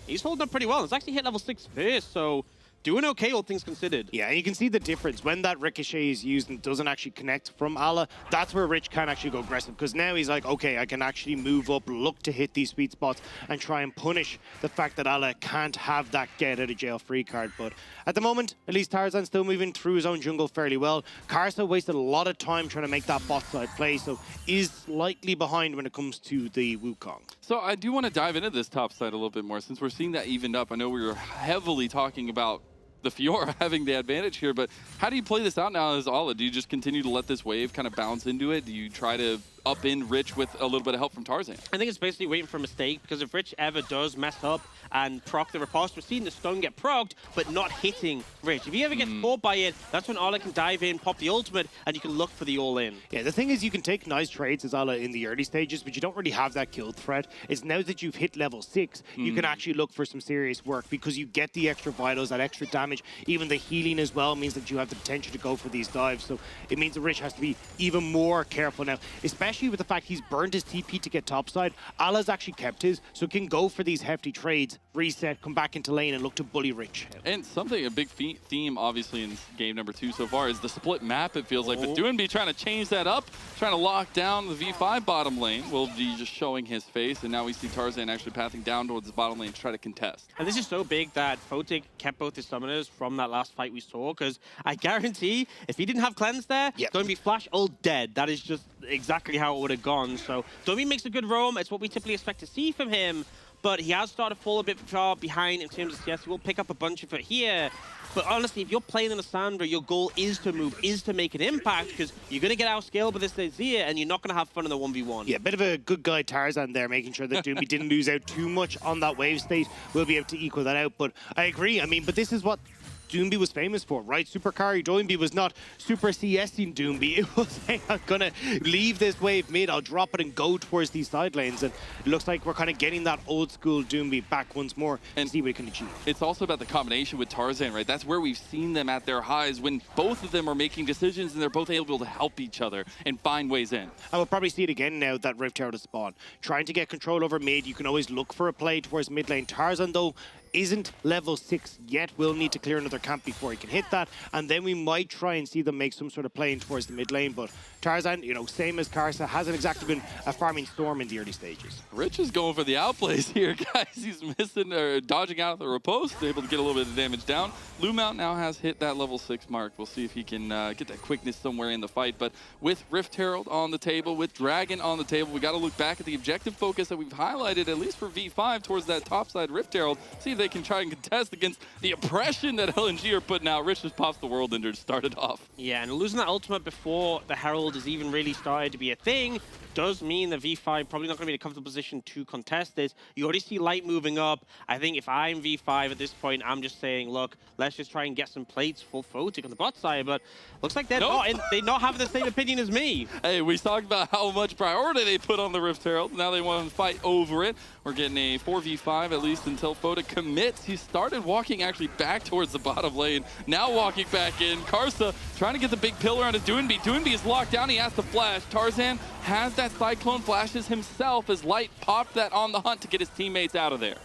[SPEAKER 17] He's holding up pretty well. It's actually hit level 6 first, so doing okay, all things considered.
[SPEAKER 9] Yeah, and you can see the difference. When that ricochet is used and doesn't actually connect from Ala, that's where Rich can actually go aggressive, because now he's like, okay, I can actually move up, look to hit these sweet spots, and try and punish the fact that Ala can't have that get out of jail free card. But at the moment, at least Tarzan's still moving through his own jungle fairly well. Karsa wasted a lot of time trying to make that bot side play, so is slightly behind when it comes to the Wukong.
[SPEAKER 16] So I do want to dive into this top side a little bit more, since we're seeing that evened up. I know we were heavily talking about the Fiora having the advantage here, but how do you play this out now as Ala? Do you just continue to let this wave kind of bounce into it? Do you try to up in Rich with a little bit of help from Tarzan?
[SPEAKER 17] I think it's basically waiting for a mistake, because if Rich ever does mess up and proc the riposte, we're seeing the stun get procced, but not hitting Rich. If he ever gets caught by it, that's when Ala can dive in, pop the ultimate, and you can look for the all-in.
[SPEAKER 9] Yeah, the thing is, you can take nice trades as Ala in the early stages, but you don't really have that kill threat. It's now that you've hit level 6, you can actually look for some serious work, because you get the extra vitals, that extra damage, even the healing as well means that you have the potential to go for these dives. So it means that Rich has to be even more careful now, especially with the fact he's burned his TP to get topside. Ala's actually kept his, so can go for these hefty trades, reset, come back into lane, and look to bully Rich.
[SPEAKER 16] And something, a big theme, obviously, in game number 2 so far is the split map, it feels like. But Doinby trying to change that up, trying to lock down the V5 bottom lane. Will be just showing his face, and now we see Tarzan actually pathing down towards the bottom lane to try to contest.
[SPEAKER 17] And this is so big that Photic kept both his summoners from that last fight we saw, because I guarantee if he didn't have cleanse there, Doinby flash all dead. That is just exactly how it would have gone. So Doinby makes a good roam. It's what we typically expect to see from him, but he has started to fall a bit far behind in terms of CS. He will pick up a bunch of it here. But honestly, if you're playing in a Sandra, your goal is to move, is to make an impact, because you're going to get outscaled by this Azir, and you're not going to have fun in the 1v1.
[SPEAKER 9] Yeah, bit of a good guy Tarzan there, making sure that Doinby didn't lose out too much on that wave state. We'll be able to equal that out, but I agree. I mean, but this is what Doinby was famous for, right? Super carry Doinby was not super CSing Doinby. It was, hey, I'm going to leave this wave mid, I'll drop it and go towards these side lanes. And it looks like we're kind of getting that old school Doinby back once more and see what he can achieve.
[SPEAKER 16] It's also about the combination with Tarzan, right? That's where we've seen them at their highs, when both of them are making decisions and they're both able to help each other and find ways in.
[SPEAKER 9] And we'll probably see it again now that Rift Herald has spawned. Trying to get control over mid, you can always look for a play towards mid lane. Tarzan, though, isn't level 6 yet. We'll need to clear another camp before he can hit that, and then we might try and see them make some sort of play in towards the mid lane. But Tarzan, you know, same as Karsa, hasn't exactly been a farming storm in the early stages.
[SPEAKER 16] Rich is going for the outplays here, guys. He's missing or dodging out of the riposte, able to get a little bit of damage down. Lumount now has hit that level 6 mark. We'll see if he can get that quickness somewhere in the fight. But with Rift Herald on the table, with Dragon on the table, we got to look back at the objective focus that we've highlighted, at least for V5, towards that topside Rift Herald. See if they can try and contest against the oppression that LNG are putting out. Rich just pops the World Ender to start it off.
[SPEAKER 17] Yeah, and losing that ultimate before the Herald has even really started to be a thing, does mean that V5 probably not going to be in a comfortable position to contest this. You already see Light moving up. I think if I'm V5 at this point, I'm just saying, look, let's just try and get some plates for Photic on the bot side. But looks like they're not having the same opinion as me.
[SPEAKER 16] Hey, we talked about how much priority they put on the Rift Herald. Now they want to fight over it. We're getting a 4v5 at least until Photic commits. He started walking actually back towards the bottom lane. Now walking back in. Karsa trying to get the big pillar onto Doinby. Doinby is locked down. He has to flash. Tarzan has that Cyclone, flashes himself as Light popped that on the hunt to get his teammates out of there.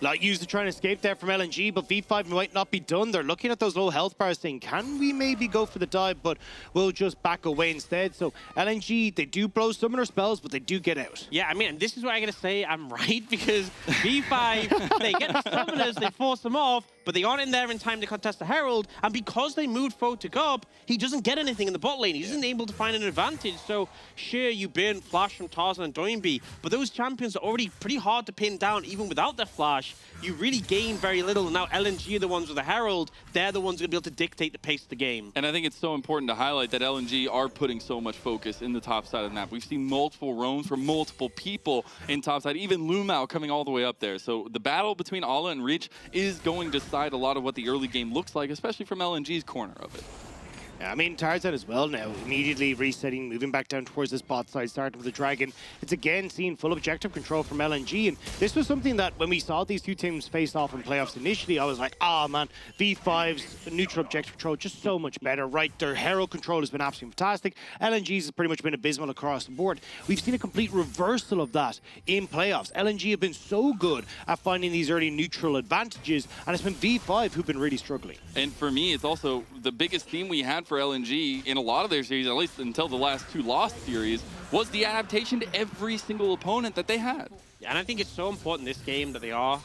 [SPEAKER 9] Light used to try and escape there from LNG, but V5 might not be done. They're looking at those low health bars saying, can we maybe go for the dive, but we'll just back away instead. So LNG, they do blow summoner spells, but they do get out.
[SPEAKER 17] Yeah, I mean, and this is where I'm going to say I'm right, because V5, they get the summoners, they force them off, but they aren't in there in time to contest the Herald, and because they moved Photic up, he doesn't get anything in the bot lane. He isn't able to find an advantage. So, sure, you burn Flash from Tarzan and Doinby, but those champions are already pretty hard to pin down, even without their Flash. You really gain very little, and now LNG are the ones with the Herald. They're the ones going to be able to dictate the pace of the game.
[SPEAKER 16] And I think it's so important to highlight that LNG are putting so much focus in the top side of the map. We've seen multiple roams from multiple people in top side, even Lumao coming all the way up there. So the battle between Ala and Reach is going to decide a lot of what the early game looks like, especially from LNG's corner of it.
[SPEAKER 9] Yeah, I mean, Tarzan as well now, immediately resetting, moving back down towards this bot side, starting with the Dragon. It's again seeing full objective control from LNG, and this was something that when we saw these two teams face off in playoffs initially, I was like, man, V5's neutral objective control just so much better, right? Their Herald control has been absolutely fantastic. LNG's has pretty much been abysmal across the board. We've seen a complete reversal of that in playoffs. LNG have been so good at finding these early neutral advantages, and it's been V5 who've been really struggling.
[SPEAKER 16] And for me, it's also the biggest theme we had for LNG in a lot of their series, at least until the last two lost series, was the adaptation to every single opponent that they had.
[SPEAKER 17] And I think it's so important this game that they are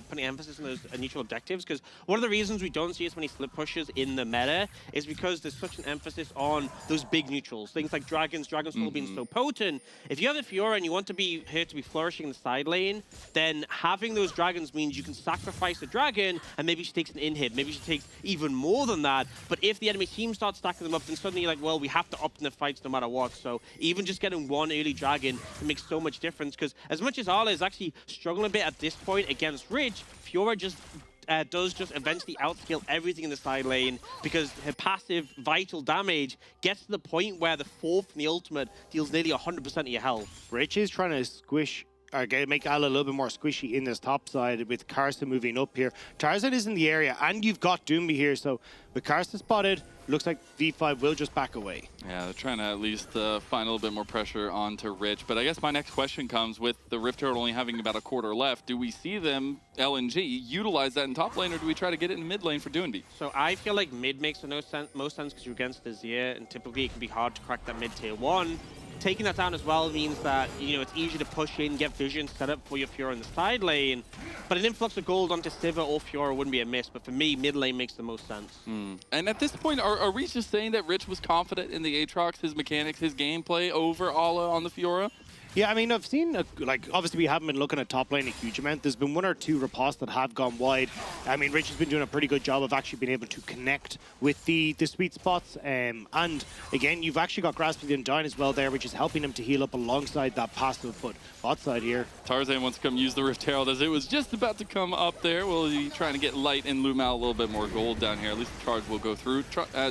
[SPEAKER 17] putting emphasis on those neutral objectives, because one of the reasons we don't see as many split pushes in the meta is because there's such an emphasis on those big neutrals. Things like Dragon's Soul being so potent. If you have the Fiora and you want to be here to be flourishing in the side lane, then having those Dragons means you can sacrifice the Dragon and maybe she takes an inhib, maybe she takes even more than that. But if the enemy team starts stacking them up, then suddenly you're like, well, we have to opt in the fights no matter what. So even just getting one early Dragon can make so much difference, because as much as Ala is actually struggling a bit at this point against Rich, Fiora just does just eventually outscale everything in the side lane, because her passive vital damage gets to the point where the fourth in the ultimate deals nearly 100% of your health.
[SPEAKER 9] Rich is trying to squish or make Ala a little bit more squishy in this top side with Karsa moving up here. Tarzan is in the area, and you've got Doinby here, so with Karsa spotted, looks like V5 will just back away.
[SPEAKER 16] Yeah, they're trying to at least find a little bit more pressure onto Rich. But I guess my next question comes with the Rift Herald only having about a quarter left. Do we see them, LNG, utilize that in top lane, or do we try to get it in mid lane for Doinby?
[SPEAKER 17] So I feel like mid makes the most sense because you're against the Azir, and typically it can be hard to crack that mid tier 1. Taking that down as well means that, you know, it's easier to push in, get vision set up for your Fiora in the side lane. But an influx of gold onto Sivir or Fiora wouldn't be a miss. But for me, mid lane makes the most sense.
[SPEAKER 16] And at this point, are we just saying that Rich was confident in the Aatrox, his mechanics, his gameplay over Ala on the Fiora?
[SPEAKER 9] Yeah, I mean, I've seen, like, obviously we haven't been looking at top lane a huge amount. There's been one or two riposts that have gone wide. I mean, Rich has been doing a pretty good job of actually being able to connect with the sweet spots. And again, you've actually got Grasp of the Undying as well there, which is helping him to heal up alongside that passive foot bot side here.
[SPEAKER 16] Tarzan wants to come use the Rift Herald as it was just about to come up there. Will he trying to get Light and Lumao a little bit more gold down here? At least the charge will go through.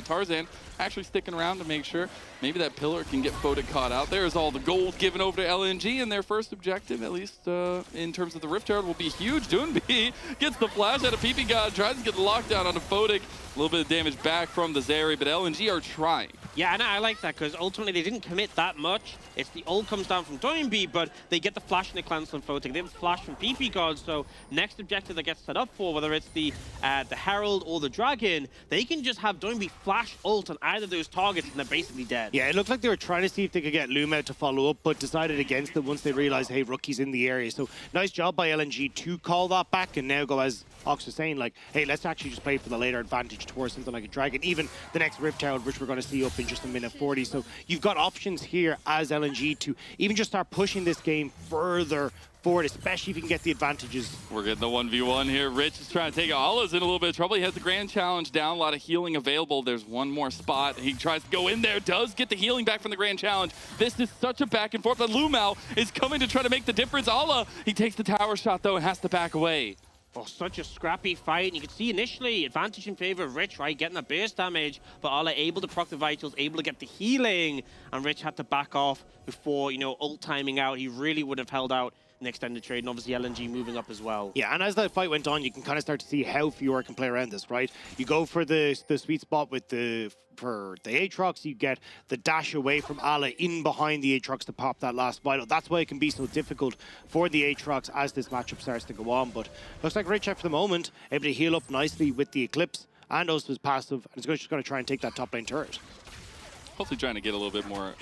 [SPEAKER 16] Tarzan actually sticking around to make sure maybe that pillar can get Photic caught out. There's all the gold given over to LNG, and their first objective, at least in terms of the Rift Herald, will be huge. Doinby gets the flash out of PP God, tries to get the lockdown onto Photic. A little bit of damage back from the Zeri, but LNG are trying.
[SPEAKER 17] Yeah, and I like that, because ultimately they didn't commit that much. It's the ult comes down from Doinby, but they get the flash in the cleanse on Photic. They have a flash from PP God, so next objective that gets set up for, whether it's the Herald or the Dragon, they can just have Doinby flash ult on either of those targets, and they're basically dead.
[SPEAKER 9] Yeah, it looked like they were trying to see if they could get Lumao to follow up, but decided against it once they realized, hey, Rookie's in the area. So nice job by LNG to call that back, and now go, as Ox was saying, like, hey, let's actually just play for the later advantage towards something like a Dragon. Even the next Rift Herald, which we're going to see up in in just a minute 40. So you've got options here as LNG to even just start pushing this game further forward, especially if you can get the advantages.
[SPEAKER 16] We're getting the 1v1 here. Rich is trying to take it. Allah's in a little bit of trouble. He has the Grand Challenge down, a lot of healing available. There's one more spot. He tries to go in there, does get the healing back from the Grand Challenge. This is such a back and forth, but Lumao is coming to try to make the difference. Allah, he takes the tower shot though and has to back away.
[SPEAKER 17] Oh, such a scrappy fight. And you can see initially advantage in favor of Rich, right? Getting the burst damage, but Allah able to proc the vitals, able to get the healing, and Rich had to back off before, you know, ult timing out. He really would have held out an extended trade, and obviously LNG moving up as well.
[SPEAKER 9] Yeah, and as that fight went on, you can kind of start to see how Fiora can play around this, right? You go for the sweet spot with the Aatrox, you get the dash away from Allah in behind the Aatrox to pop that last vital. That's why it can be so difficult for the Aatrox as this matchup starts to go on. But looks like Rich, for the moment, able to heal up nicely with the Eclipse and also his passive, and he's just going to try and take that top lane turret.
[SPEAKER 16] Hopefully trying to get a little bit more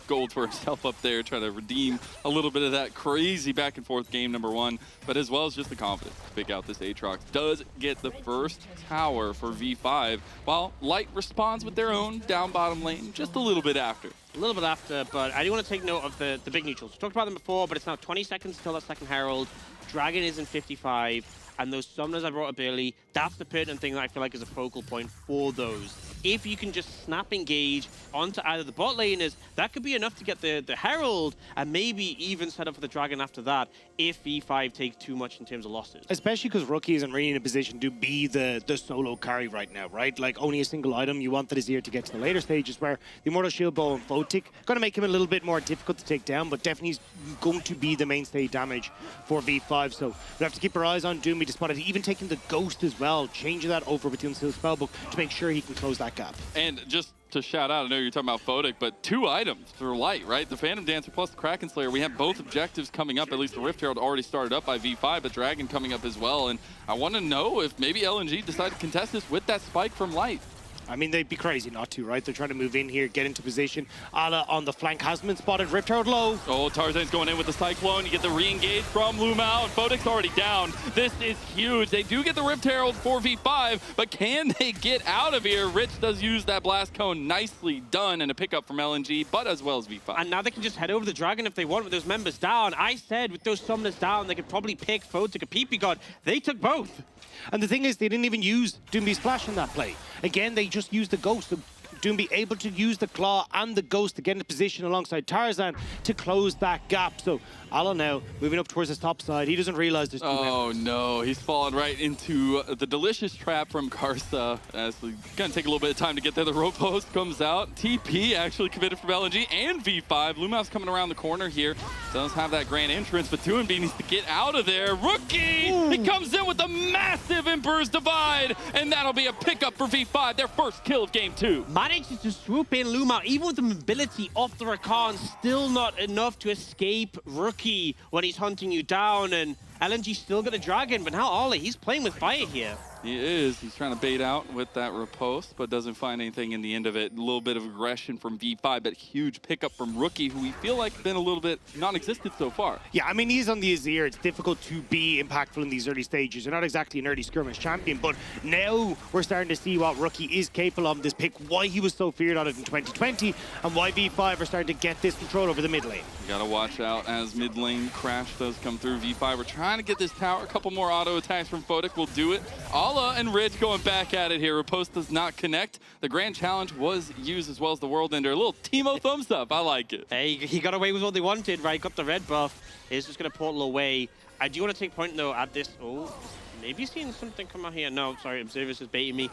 [SPEAKER 16] gold for himself up there, trying to redeem a little bit of that crazy back and forth game number 1, but as well as just the confidence to pick out this Aatrox. Does get the first tower for V5, while Light responds with their own down bottom lane just a little bit after.
[SPEAKER 17] A little bit after, but I do want to take note of the big neutrals. We talked about them before, but it's now 20 seconds until that second Herald. Dragon is in 55, and those summoners I brought up early, that's the pertinent thing that I feel like is a focal point for those. If you can just snap engage onto either the bot laners, that could be enough to get the Herald and maybe even set up for the Dragon after that if V5 take too much in terms of losses.
[SPEAKER 9] Especially because Rookie isn't really in a position to be the solo carry right now, right? Like only a single item. You want that Azir to get to the later stages where the Immortal Shield Bow and Photic going to make him a little bit more difficult to take down, but definitely he's going to be the mainstay damage for V5. So we have to keep our eyes on Doomy to spot it. Even taking the Ghost as well, changing that over with the Unsealed Spellbook to make sure he can close that gap.
[SPEAKER 16] And just to shout out, I know you're talking about Photic, but 2 items for Light, right? The Phantom Dancer plus the Kraken Slayer. We have both objectives coming up. At least the Rift Herald already started up by V5, but Dragon coming up as well. And I want to know if maybe LNG decide to contest this with that spike from Light.
[SPEAKER 9] I mean, they'd be crazy not to, right? They're trying to move in here, get into position. Allah on the flank has been spotted. Rift Herald low.
[SPEAKER 16] Oh, Tarzan's going in with the Cyclone. You get the re-engage from Lumao, and Photic's already down. This is huge. They do get the Rift Herald for V5, but can they get out of here? Rich does use that Blast Cone. Nicely done, and a pickup from LNG, but as well as V5.
[SPEAKER 17] And now they can just head over the Dragon if they want with those members down. I said with those summoners down, they could probably pick Photic or PP God. They took both.
[SPEAKER 9] And the thing is, they didn't even use Doomby's flash in that play. Again, they just used the Ghost. So Doomby able to use the Claw and the Ghost to get in a position alongside Tarzan to close that gap. So Allah now moving up towards his top side. He doesn't realize there's 2
[SPEAKER 16] Oh no, he's fallen right into the delicious trap from Karsa. As it's gonna take a little bit of time to get there. The rope post comes out. TP actually committed from LNG and V5. Lumao's coming around the corner here. Does have that grand entrance, but Doomby needs to get out of there. Rookie! Ooh. He comes in with a massive Emperor's Divide, and that'll be a pickup for V5, their first kill of game 2.
[SPEAKER 17] Manages to swoop in Lumao, even with the mobility off the Rakan, still not enough to escape Rookie when he's hunting you down, and LNG still got a Dragon, but now Ollie, he's playing with fire here.
[SPEAKER 16] He is. He's trying to bait out with that riposte, but doesn't find anything in the end of it. A little bit of aggression from V5, but huge pickup from Rookie, who we feel like been a little bit non-existent so far.
[SPEAKER 9] Yeah, I mean, he's on the Azir. It's difficult to be impactful in these early stages. You're not exactly an early skirmish champion, but now we're starting to see what Rookie is capable of in this pick, why he was so feared on it in 2020, and why V5 are starting to get this control over the mid lane.
[SPEAKER 16] You gotta watch out as mid lane crash does come through. V5 are trying to get this tower. A couple more auto attacks from Photic will do it. Allah and Rich going back at it here. Riposte does not connect. The Grand Challenge was used as well as the World Ender. A little Teemo thumbs up. I like it.
[SPEAKER 17] Hey, he got away with what they wanted, right? Got the red buff. He's just going to portal away. I do want to take point, though, at this. Oh, maybe seeing something come out here. No, sorry, Observer's is baiting me.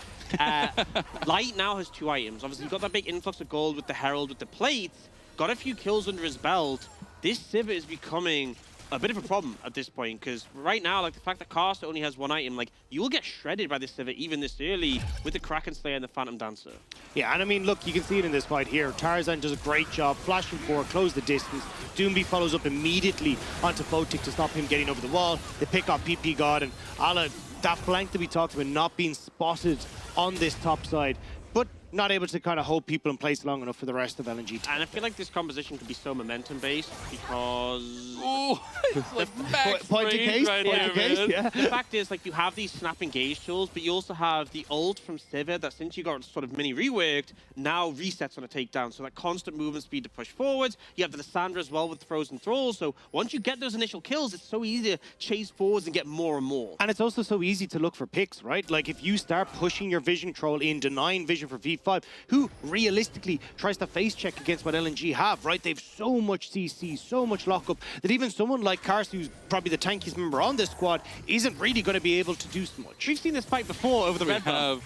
[SPEAKER 17] Light now has 2 items. Obviously, he got that big influx of gold with the Herald, with the plates. Got a few kills under his belt. This Sivir is becoming a bit of a problem at this point, because right now, like the fact that Karsa only has 1 item, like you will get shredded by this Sivir even this early with the Kraken Slayer and the Phantom Dancer.
[SPEAKER 9] Yeah, and I mean, look, you can see it in this fight here. Tarzan does a great job flashing forward, close the distance. Doomby follows up immediately onto Photic to stop him getting over the wall. They pick up PP God, and Allah, that flank that we talked about not being spotted on this top side, but not able to kind of hold people in place long enough for the rest of LNG.
[SPEAKER 17] And I feel like this composition could be so momentum-based because...
[SPEAKER 16] Oh,
[SPEAKER 9] Point to case,
[SPEAKER 13] right
[SPEAKER 9] point
[SPEAKER 13] here,
[SPEAKER 9] to case,
[SPEAKER 13] man.
[SPEAKER 9] yeah.
[SPEAKER 17] The fact is, like, you have these snap engage tools, but you also have the ult from Sivir that, since you got sort of mini reworked, now resets on a takedown. So that constant movement speed to push forwards. You have the Lissandra as well with throws and thralls. So once you get those initial kills, it's so easy to chase forwards and get more and more.
[SPEAKER 9] And it's also so easy to look for picks, right? Like, if you start pushing your vision troll in, denying vision for V5, who realistically tries to face check against what LNG have, right? They've so much CC, so much lockup, that even someone like Kars, who's probably the tankiest member on this squad, isn't really going to be able to do so much.
[SPEAKER 17] We've seen this fight before over the red buff.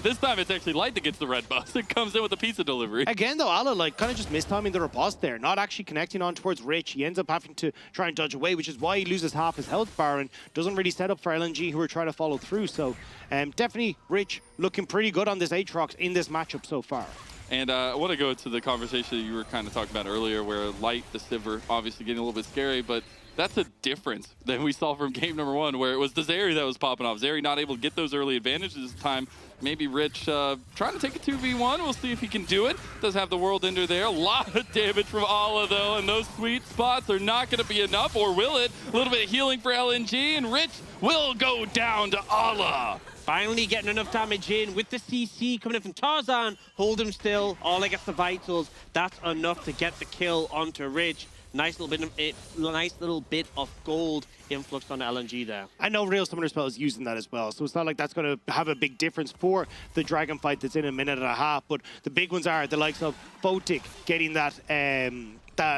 [SPEAKER 16] This time it's actually Light that gets the red buff. It comes in with a pizza delivery.
[SPEAKER 9] Again, though, Ala, like, kind of just mistiming the riposte there, not actually connecting on towards Rich. He ends up having to try and dodge away, which is why he loses half his health bar and doesn't really set up for LNG, who are trying to follow through. So, definitely Rich looking pretty good on this Aatrox in this matchup so far.
[SPEAKER 16] And I want to go to the conversation that you were kind of talking about earlier, where Light, the Sivir, obviously getting a little bit scary, but that's a difference than we saw from game number 1, where it was the Zeri that was popping off. Zeri not able to get those early advantages this time. Maybe Rich trying to take a 2v1. We'll see if he can do it. Does have the World Ender there. A lot of damage from Ala, though, and those sweet spots are not going to be enough, or will it? A little bit of healing for LNG, and Rich will go down to Ala.
[SPEAKER 17] Finally getting enough damage in with the CC coming in from Tarzan. Hold him still. Ola gets the vitals. That's enough to get the kill onto Rich. Nice little bit of gold influx on LNG there.
[SPEAKER 9] I know Real Summoner Spell is using that as well, so it's not like that's going to have a big difference for the Dragon fight that's in a minute and a half, but the big ones are the likes of Photic getting that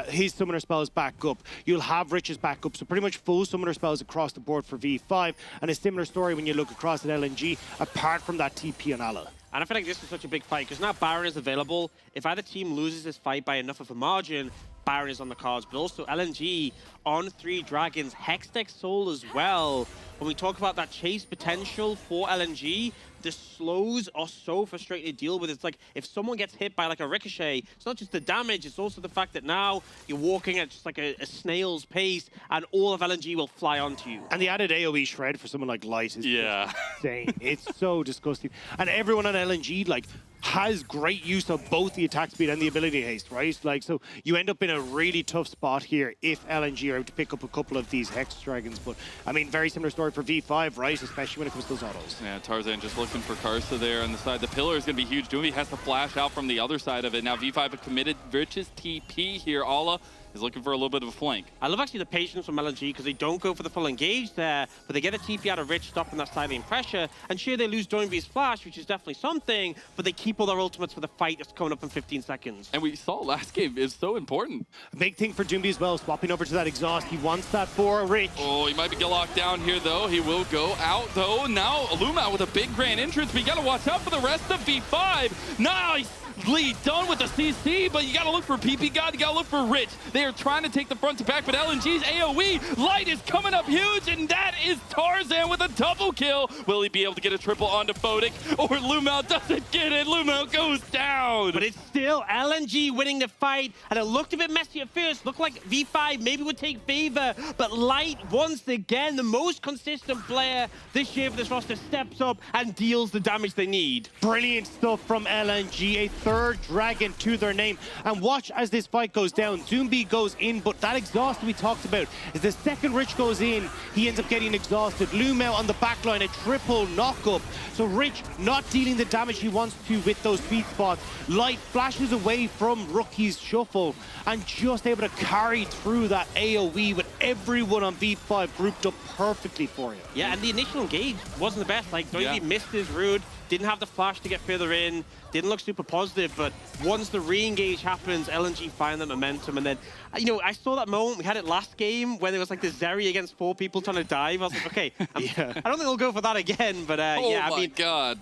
[SPEAKER 9] his summoner spells back up. You'll have Rich's back up, so pretty much full summoner spells across the board for V5, and a similar story when you look across at LNG, apart from that TP on Ala.
[SPEAKER 17] And I feel like this is such a big fight, because now Baron is available. If either team loses this fight by enough of a margin, Baron is on the cards, but also LNG on 3 Dragons, Hextech Soul as well. When we talk about that chase potential for LNG, the slows are so frustrating to deal with. It's like if someone gets hit by like a ricochet, it's not just the damage, it's also the fact that now you're walking at just like a snail's pace and all of LNG will fly onto you.
[SPEAKER 9] And the added AoE shred for someone like Light is insane. It's so disgusting. And everyone on LNG, like, has great use of both the attack speed and the ability haste, right? Like, so you end up in a really tough spot here if LNG are able to pick up a couple of these Hex Dragons. But, I mean, very similar story for V5, right? Especially when it comes to those autos.
[SPEAKER 16] Yeah, Tarzan just looking for Karsa there on the side. The pillar is going to be huge. Doomby has to flash out from the other side of it. Now V5 have committed Rich's TP here. Ala is looking for a little bit of a flank.
[SPEAKER 17] I love actually the patience from LNG, because they don't go for the full engage there, but they get a TP out of Rich, stopping that silent pressure, and sure, they lose Doinby's flash, which is definitely something, but they keep all their ultimates for the fight that's coming up in 15 seconds.
[SPEAKER 16] And we saw last game is so important.
[SPEAKER 9] A big thing for Doomby as well, swapping over to that exhaust. He wants that for Rich.
[SPEAKER 16] Oh, he might be locked down here, though. He will go out, though. Now, Luma with a big grand entrance, but you got to watch out for the rest of V5. Nice! Lead done with the CC, but you gotta look for PP God, you gotta look for Rich. They are trying to take the front to back, but LNG's AoE, Light is coming up huge, and that is Tarzan with a double kill. Will he be able to get a triple onto Photic, or Lumel doesn't get it? Lumel goes down.
[SPEAKER 17] But it's still LNG winning the fight, and it looked a bit messy at first. Looked like V5 maybe would take favor, but Light, once again, the most consistent player this year for this roster, steps up and deals the damage they need.
[SPEAKER 9] Brilliant stuff from LNG, a 3rd Dragon to their name. And watch as this fight goes down. Doomby goes in, but that exhaust we talked about is the second Rich goes in, he ends up getting exhausted. Lumel on the back line, a triple knock-up. So Rich not dealing the damage he wants to with those speed spots. Light flashes away from Rookie's shuffle and just able to carry through that AoE with everyone on V5 grouped up perfectly for you.
[SPEAKER 17] Yeah, and the initial engage wasn't the best. Like, Doinby missed his root, didn't have the flash to get further in, didn't look super positive, but once the re-engage happens, LNG find the momentum, and then, you know, I saw that moment, we had it last game, when there was like the Zeri against 4 people trying to dive. I was like, okay, I don't think they'll go for that again, but yeah, I mean...
[SPEAKER 16] God.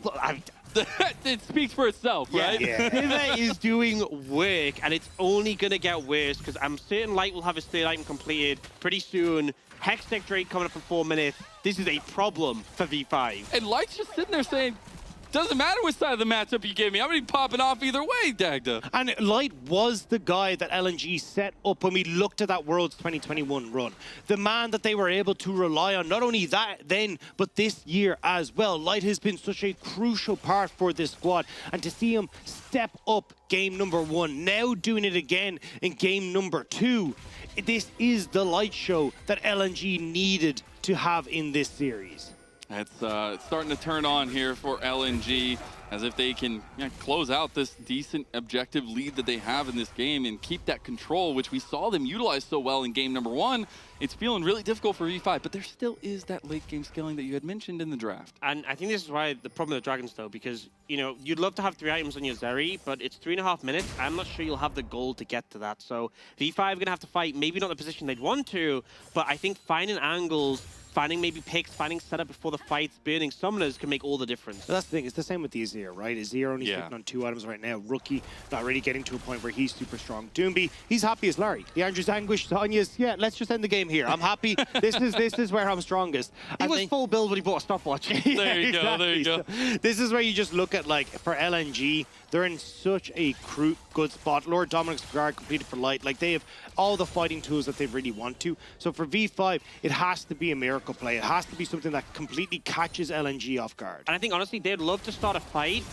[SPEAKER 16] It speaks for itself, right?
[SPEAKER 17] Sivir is doing work, and it's only going to get worse, because I'm certain Light will have his 3rd item completed pretty soon. Hextech Drake coming up in 4 minutes. This is a problem for V5.
[SPEAKER 16] And Light's just sitting there saying, doesn't matter which side of the matchup you give me. I'm going to be popping off either way, Dagda.
[SPEAKER 9] And Light was the guy that LNG set up when we looked at that Worlds 2021 run. The man that they were able to rely on, not only that then, but this year as well. Light has been such a crucial part for this squad. And to see him step up game number 1, now doing it again in game number 2, this is the light show that LNG needed to have in this series.
[SPEAKER 16] It's starting to turn on here for LNG, as if they can close out this decent objective lead that they have in this game and keep that control, which we saw them utilize so well in game number 1. It's feeling really difficult for V5, but there still is that late game scaling that you had mentioned in the draft.
[SPEAKER 17] And I think this is why the problem with the Dragons, though, because, you know, you'd love to have 3 items on your Zeri, but it's 3.5 minutes. I'm not sure you'll have the gold to get to that. So V5 are going to have to fight, maybe not the position they'd want to, but I think finding angles, finding maybe picks, finding setup before the fights, burning summoners can make all the difference.
[SPEAKER 9] But that's the thing, it's the same with the Azir, right? Azir only sitting on 2 items right now. Rookie not really getting to a point where he's super strong. Doomby, he's happy as Larry. The Andrew's Anguish, Tanya's, yeah, let's just end the game here. I'm happy. This is where I'm strongest.
[SPEAKER 17] He was full build when he bought a stopwatch.
[SPEAKER 16] There you go, there you go.
[SPEAKER 9] So, this is where you just look at, like, for LNG, they're in such a good spot. Lord Dominic's guard completed for light. Like, they have all the fighting tools that they really want to. So for V5, it has to be a miracle play. It has to be something that completely catches LNG off guard.
[SPEAKER 17] And I think, honestly, they'd love to start a fight,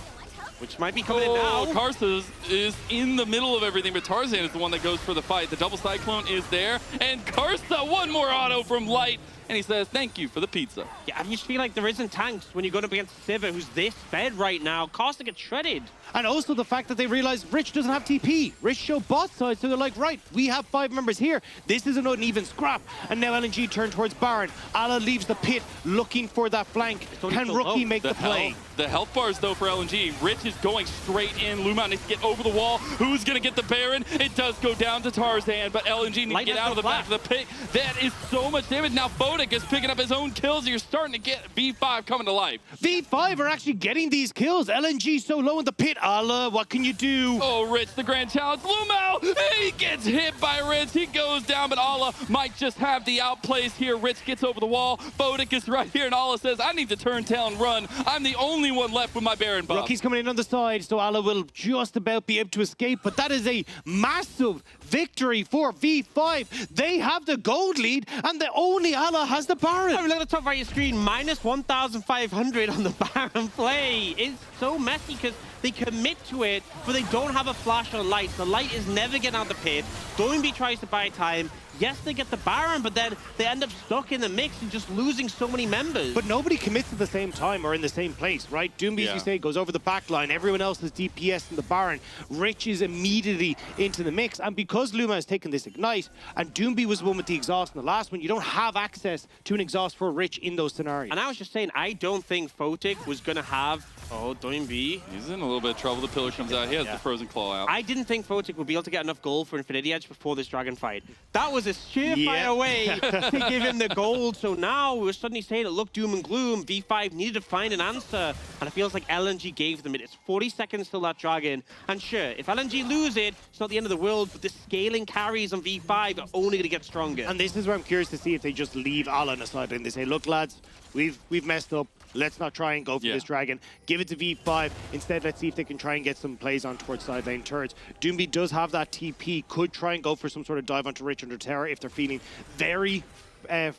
[SPEAKER 17] which might be coming in now.
[SPEAKER 16] Karsa is in the middle of everything, but Tarzan is the one that goes for the fight. The double Cyclone is there, and Karsa, one more auto from Light, and he says, thank you for the pizza.
[SPEAKER 17] Yeah, I just feel like there isn't tanks when you're going up against Sivir, who's this fed right now. Karsa gets shredded.
[SPEAKER 9] And also the fact that they realize Rich doesn't have TP. Rich showed bot side, so they're like, right, we have 5 members here. This is an uneven scrap. And now LNG turn towards Baron. Ala leaves the pit looking for that flank. Can Rookie make the play?
[SPEAKER 16] The health bars, though, for LNG. Rich is going straight in. Luma needs to get over the wall. Who's going to get the Baron? It does go down to Tarzan, but LNG needs to get out of the back of the pit. That is so much damage. Now Bodik is picking up his own kills. You're starting to get V5 coming to life.
[SPEAKER 9] V5 are actually getting these kills. LNG so low in the pit. Ala, what can you do?
[SPEAKER 16] Oh, Rich, the grand challenge. Lumao, he gets hit by Rich. He goes down, but Ala might just have the outplays here. Rich gets over the wall. Bodik is right here, and Ala says, I need to turn tail and run. I'm the only one left with my Baron buff.
[SPEAKER 9] Rookie's coming in on the side, so Ala will just about be able to escape, but that is a massive victory for V5. They have the gold lead, and the only Ala has the Baron.
[SPEAKER 17] Look at the top right of your screen, minus 1,500 on the Baron play. It's so messy because they commit to it, but they don't have a flash on Light. The Light is never getting out of the pit. Doinby tries to buy time. Yes, they get the Baron, but then they end up stuck in the mix and just losing so many members.
[SPEAKER 9] But nobody commits at the same time or in the same place, right? Doomby, as you say, goes over the back line. Everyone else has DPS in the Baron. Rich is immediately into the mix. And because Luma has taken this Ignite, and Doomby was the one with the exhaust in the last one, you don't have access to an exhaust for Rich in those scenarios.
[SPEAKER 17] And I was just saying, I don't think Photic was going to have... Oh, Doinby.
[SPEAKER 16] He's in a little bit of trouble. The pillar comes out. He has the Frozen Claw out.
[SPEAKER 17] I didn't think Photic would be able to get enough gold for Infinity Edge before this Dragon fight. That was a surefire way to give him the gold. So now we're suddenly saying it looked doom and gloom. V5 needed to find an answer. And it feels like LNG gave them it. It's 40 seconds till that Dragon. And sure, if LNG lose it, it's not the end of the world. But the scaling carries on V5 are only going to get stronger.
[SPEAKER 9] And this is where I'm curious to see if they just leave Ala on the sideline. They say, look, lads, we've messed up. Let's not try and go for this Dragon. Give it to V5. Instead, let's see if they can try and get some plays on towards side lane turrets. Doomby does have that TP. Could try and go for some sort of dive onto Rich under Terror if they're feeling very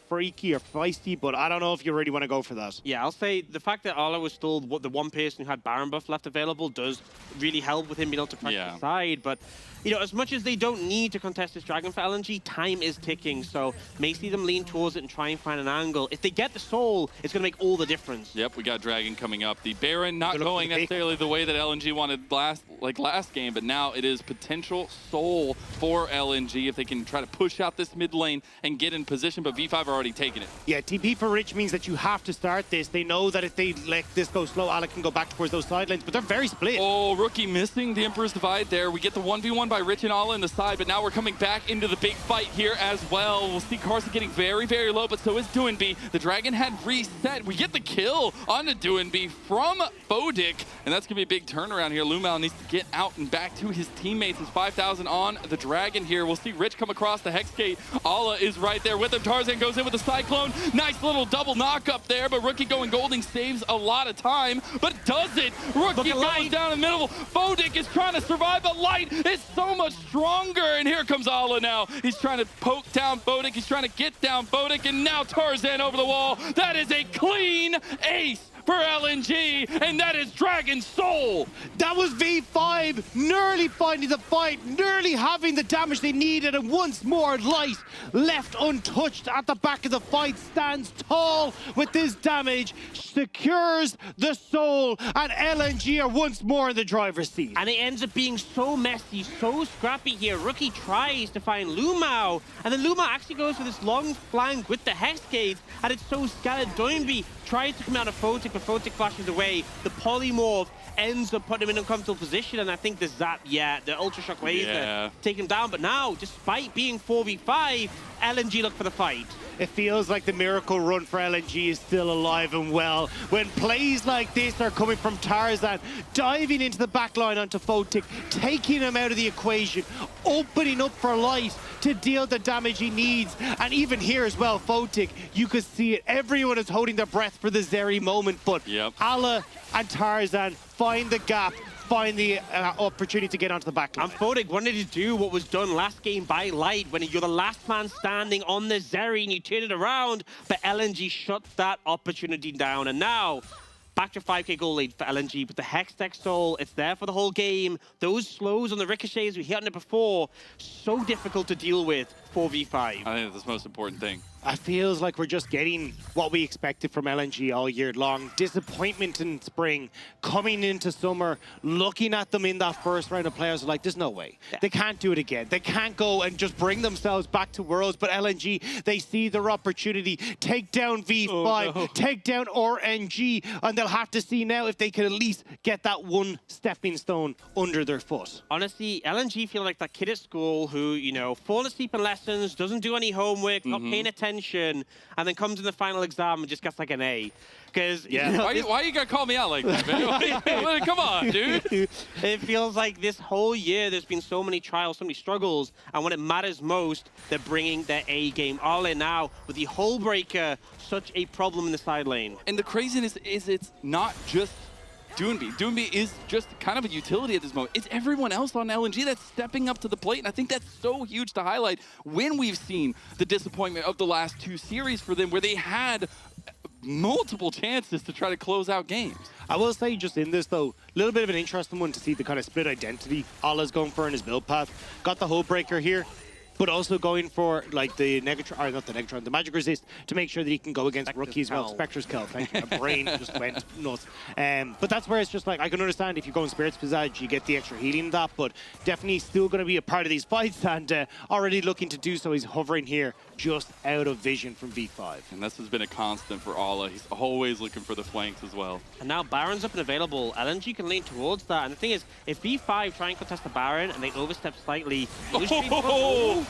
[SPEAKER 9] freaky or feisty, but I don't know if you really want to go for that.
[SPEAKER 17] Yeah, I'll say the fact that Ala was still the one person who had Baron buff left available does really help with him being able to pressure the side, but you know, as much as they don't need to contest this Dragon for LNG, time is ticking, so may see them lean towards it and try and find an angle. If they get the soul, it's going to make all the difference.
[SPEAKER 16] Yep, we got Dragon coming up. The Baron not going necessarily the way that LNG wanted last game, but now it is potential soul for LNG if they can try to push out this mid lane and get in position, but V5 are already taking it.
[SPEAKER 9] Yeah, TP for Rich means that you have to start this. They know that if they let this go slow, Alec can go back towards those side lanes, but they're very split.
[SPEAKER 16] Oh, Rookie missing the Emperor's Divide there. We get the 1v1 by Rich and Ala in the side, but now we're coming back into the big fight here as well. We'll see Carson getting very, very low, but so is Doinby. The Dragon had reset. We get the kill on the Doinby from Bodik, and that's going to be a big turnaround here. Lumao needs to get out and back to his teammates. It's 5,000 on the Dragon here. We'll see Rich come across the Hex Gate. Ala is right there with him.
[SPEAKER 13] Tarzan goes in with the Cyclone. Nice little double knock up there, but Rookie going Golding saves a lot of time, but does it. Rookie goes down in the middle. Fodic is trying to survive, but Light is so much stronger, and here comes Ala now. He's trying to poke down Fodic. He's trying to get down Fodic, and now Tarzan over the wall. That is a clean ace for LNG, and that is Dragon Soul.
[SPEAKER 9] That was V5 nearly finding the fight, nearly having the damage they needed, and once more Light, left untouched at the back of the fight, stands tall with this damage, secures the Soul, and LNG are once more in the driver's seat.
[SPEAKER 17] And it ends up being so messy, so scrappy here. Rookie tries to find Lumao, and then Lumao actually goes for this long flank with the Hex Gate, and it's so scattered. Doinby tries to come out of Photic, but Photic flashes away. The Polymorph ends up putting him in an uncomfortable position, and I think the Zap, the Ultra Shock Laser take him down. But now, despite being 4v5, LNG look for the fight.
[SPEAKER 9] It feels like the miracle run for LNG is still alive and well. When plays like this are coming from Tarzan, diving into the back line onto Photic, taking him out of the equation, opening up for Light to deal the damage he needs. And even here as well, Photic, you could see it. Everyone is holding their breath for the Zeri moment, but Ala and Tarzan find the gap, find the opportunity to get onto the back line.
[SPEAKER 17] And Photic wanted to do what was done last game by Light when you're the last man standing on the Zeri and you turn it around, but LNG shut that opportunity down. And now, back to 5k gold lead for LNG, but the Hextech Soul, it's there for the whole game. Those slows on the ricochets, we hit on it before, so difficult to deal with 4v5.
[SPEAKER 16] I think that's the most important thing.
[SPEAKER 9] It feels like we're just getting what we expected from LNG all year long. Disappointment in spring, coming into summer, looking at them in that first round of players, like, there's no way. They can't do it again. They can't go and just bring themselves back to Worlds, but LNG, they see their opportunity, take down V5, take down RNG, and they'll have to see now if they can at least get that one stepping stone under their foot.
[SPEAKER 17] Honestly, LNG feel like that kid at school who, falls asleep in lessons, doesn't do any homework, not paying attention, and then comes in the final exam and just gets like an A. Because
[SPEAKER 13] why you gotta call me out like that, man? Come on, dude.
[SPEAKER 17] It feels like this whole year there's been so many trials, so many struggles, and when it matters most, they're bringing their A game all in now with the Hull Breaker, such a problem in the side lane.
[SPEAKER 16] And the craziness is it's not just Doonby. Doonby is just kind of a utility at this moment. It's everyone else on LNG that's stepping up to the plate, and I think that's so huge to highlight when we've seen the disappointment of the last two series for them where they had multiple chances to try to close out games.
[SPEAKER 9] I will say just in this though, a little bit of an interesting one to see the kind of split identity Ala's going for in his build path. Got the Hull Breaker here, but also going for like the Negatron, or not the Negatron, the Magic Resist to make sure that he can go against Rookie as well. Spectre's Kill, thank you. My brain just went nuts. But that's where it's just like, I can understand if you go in Spirit's Visage, you get the extra healing in that, but definitely still going to be a part of these fights and already looking to do so. He's hovering here just out of vision from V5.
[SPEAKER 16] And this has been a constant for Ala. He's always looking for the flanks as well.
[SPEAKER 17] And now Baron's up and available. LNG can lean towards that. And the thing is, if V5 try and contest the Baron and they overstep slightly...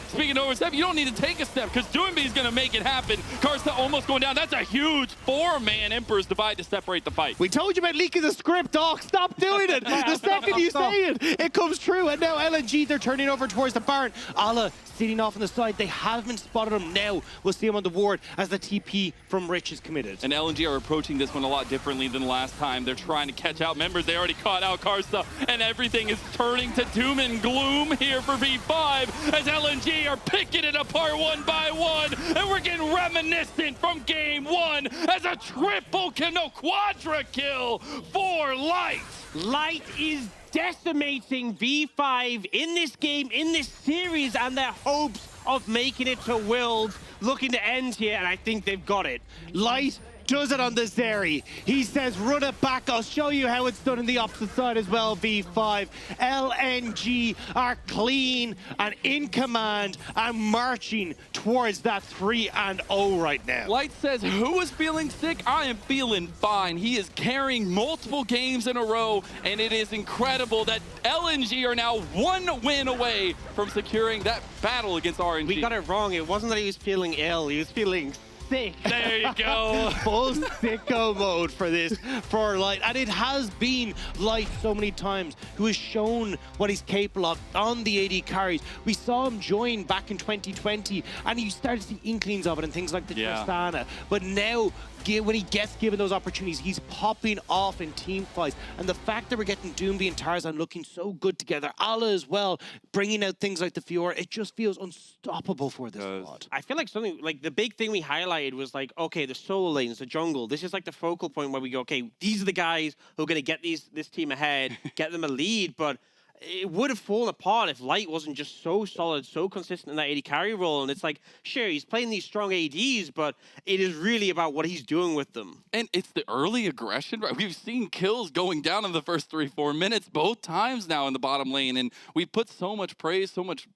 [SPEAKER 13] Speaking of overstep, you don't need to take a step because Doonby's going to make it happen. Karsta almost going down. That's a huge 4-man Emperor's Divide to separate the fight.
[SPEAKER 9] We told you about leaking the script, Doc. Stop doing it. The second you say it, it comes true. And now LNG, they're turning over towards the Baron. Ala sitting off on the side. They haven't spotted him now. We'll see him on the ward as the TP from Rich is committed.
[SPEAKER 16] And LNG are approaching this one a lot differently than last time. They're trying to catch out members. They already caught out Karsta, and everything is turning to doom and gloom here for V5 as LNG are picking it apart one by one, and we're getting reminiscent from game one as a triple kill, no, quadra kill for Light.
[SPEAKER 17] Light is decimating V5 in this game, in this series, and their hopes of making it to Worlds looking to end here, and I think they've got it.
[SPEAKER 9] Light does it on the Zeri. He says, run it back. I'll show you how it's done on the opposite side as well, V5. LNG are clean and in command and marching towards that 3-0 right now.
[SPEAKER 16] Light says, who is feeling sick? I am feeling fine. He is carrying multiple games in a row, and it is incredible that LNG are now 1 win away from securing that battle against RNG.
[SPEAKER 17] We got it wrong. It wasn't that he was feeling ill. He was feeling sick.
[SPEAKER 13] There you go.
[SPEAKER 9] Full sicko mode for this, for Light. And it has been Light so many times, who has shown what he's capable of on the AD carries. We saw him join back in 2020, and you started to see inklings of it and things like the Tristana. But now, when he gets given those opportunities, he's popping off in team fights. And the fact that we're getting Doomby and Tarzan looking so good together, Allah as well, bringing out things like the Fiora, it just feels unstoppable for this squad.
[SPEAKER 17] I feel like something, like the big thing we highlighted was like, okay, the solo lanes, the jungle, this is like the focal point where we go, okay, these are the guys who are going to get this team ahead, get them a lead, but it would have fallen apart if Light wasn't just so solid, so consistent in that AD carry role. And it's like, sure, he's playing these strong ADs, but it is really about what he's doing with them.
[SPEAKER 16] And it's the early aggression, right? We've seen kills going down in the first 3-4 minutes both times now in the bottom lane. And we put so much praise, so much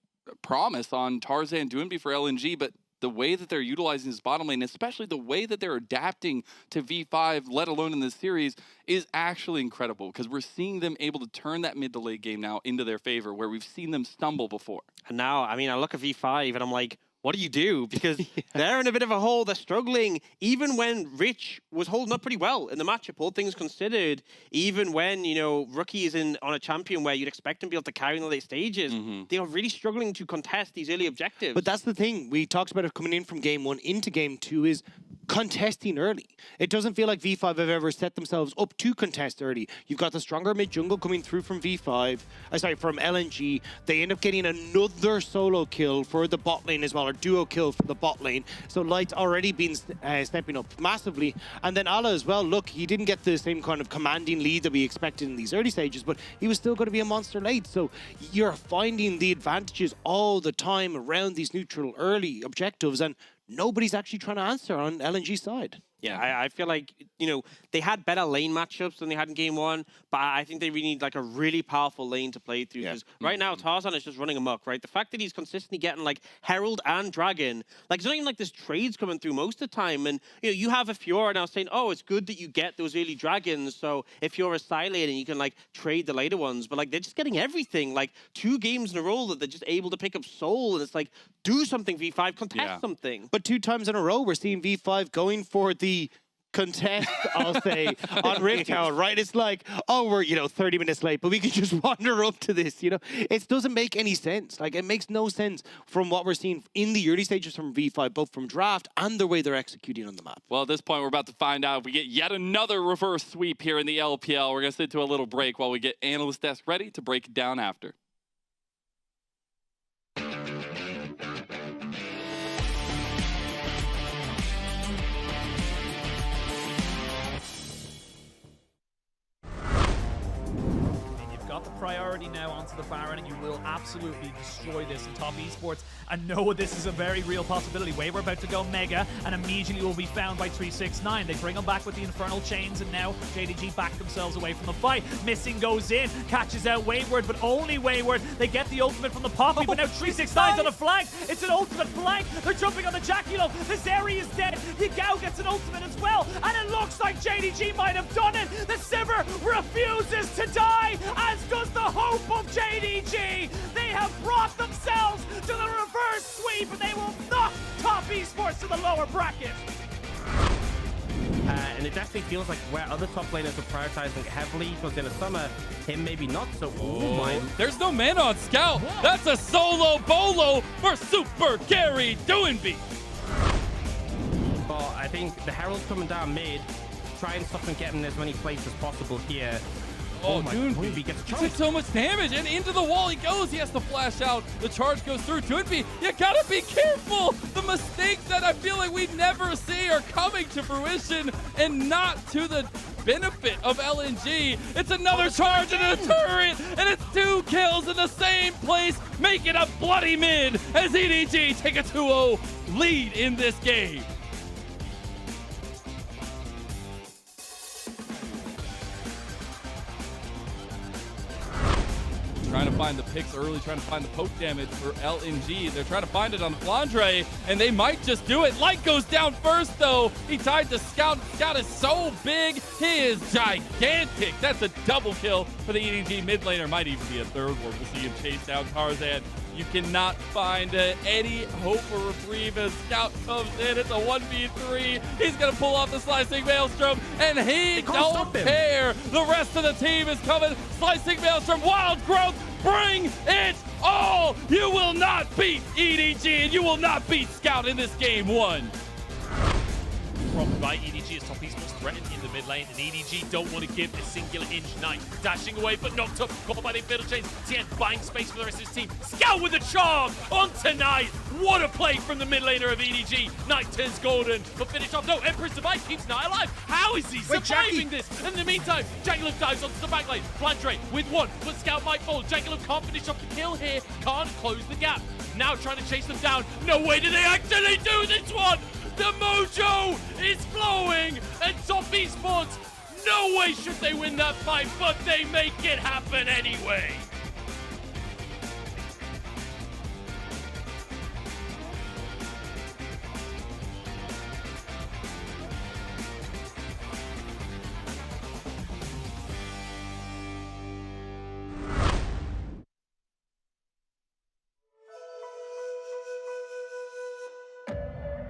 [SPEAKER 16] promise on Tarzan Doomby for LNG, but the way that they're utilizing his bottom lane, especially the way that they're adapting to V5, let alone in this series, is actually incredible, because we're seeing them able to turn that mid to late game now into their favor, where we've seen them stumble before.
[SPEAKER 17] And now, I mean, I look at V5 and I'm like, what do you do? Because they're in a bit of a hole. They're struggling. Even when Rich was holding up pretty well in the matchup, all things considered, even when, you know, Rookie is on a champion where you'd expect him to be able to carry in the late stages, they are really struggling to contest these early objectives.
[SPEAKER 9] But that's the thing. We talked about it coming in from game 1 into game 2 is contesting early. It doesn't feel like V5 have ever set themselves up to contest early. You've got the stronger mid jungle coming through from V5, from LNG. They end up getting another solo kill for the bot lane as well, or duo kill for the bot lane. So Light's already been stepping up massively. And then Allah as well, look, he didn't get the same kind of commanding lead that we expected in these early stages, but he was still going to be a monster late. So you're finding the advantages all the time around these neutral early objectives, and nobody's actually trying to answer on LNG side.
[SPEAKER 17] Yeah, I feel like, you know, they had better lane matchups than they had in game 1, but I think they really need like a really powerful lane to play through. Because right now, Tarzan is just running amok, right? The fact that he's consistently getting like Herald and Dragon, like it's not even like there's trades coming through most of the time. And, you know, you have a Fiora now saying, oh, it's good that you get those early Dragons. So if you're a side lane and you can like trade the later ones, but like they're just getting everything, like 2 games in a row that they're just able to pick up Soul. And it's like, do something, V5, contest something.
[SPEAKER 9] But 2 times in a row, we're seeing V5 going for the contest, I'll say, on Rift Tower, right? It's like, oh, we're, you know, 30 minutes late, but we can just wander up to this, you know? It doesn't make any sense. Like, it makes no sense from what we're seeing in the early stages from V5, both from draft and the way they're executing on the map.
[SPEAKER 16] Well, at this point, we're about to find out if we get yet another reverse sweep here in the LPL. We're going to sit to a little break while we get Analyst Desk ready to break it down after.
[SPEAKER 3] Got the priority now onto the Baron, and you will absolutely destroy this in top esports. And know this is a very real possibility. We're about to go mega, and immediately will be found by 369. They bring him back with the Infernal Chains, and now JDG back themselves away from the fight. Missing goes in, catches out Wayward, but only Wayward. They get the ultimate from the Poppy, but now 369's on the flank. It's an ultimate flank. They're jumping on the Jackalope. This area is dead. Higao gets an ultimate as well, and it looks like JDG might have done it. The Sivir refuses to die, as does the hope of JDG. They have brought themselves to the reverse sweep, and they will knock top esports to the lower bracket.
[SPEAKER 4] And it definitely feels like where other top laners are prioritizing heavily towards the end of summer, him maybe not so. Oh my.
[SPEAKER 13] There's no mana on Scout. That's a solo bolo for Super Gary Doomby.
[SPEAKER 4] Well, I think the Herald's coming down mid. Try and stop him getting as many plays as possible here.
[SPEAKER 13] Oh,
[SPEAKER 4] Doomby gets
[SPEAKER 13] he took so much damage, and into the wall he goes. He has to flash out. The charge goes through. Doomby, you gotta be careful. The mistakes that I feel like we never see are coming to fruition, and not to the benefit of LNG. It's another charge and a turret, and it's 2 kills in the same place, making a bloody mid as EDG take a 2-0 lead in this game. Trying to find the picks early, trying to find the poke damage for LNG. They're trying to find it on Flandre, and they might just do it. Light goes down first, though. He tied the Scout. Scout is so big. He is gigantic. That's a double kill for the EDG mid laner. Might even be a third one. We'll see him chase down Tarzan. You cannot find any hope or reprieve as Scout comes in. It's a 1v3. He's going to pull off the Slicing Maelstrom, and he don't care. The rest of the team is coming. Slicing Maelstrom, Wild Growth, bring it all. You will not beat EDG, and you will not beat Scout in this game one.
[SPEAKER 3] Problem by EDG as top esports threatened in the mid lane, and EDG don't want to give a singular inch. Knight dashing away, but knocked up, caught by the middle chains. Tien buying space for the rest of his team. Scout with a charm on Knight. What a play from the mid laner of EDG. Knight turns golden, but finish off. No, Emperor's Device keeps Knight alive. How is he surviving this? And in the meantime, Jangaloo dives onto the back lane. Blantre with one, but Scout might fall. Jangaloo can't finish off the kill here, can't close the gap. Now trying to chase them down. No way do they actually do this one! The mojo is flowing, and top esports, no way should they win that fight, but they make it happen anyway.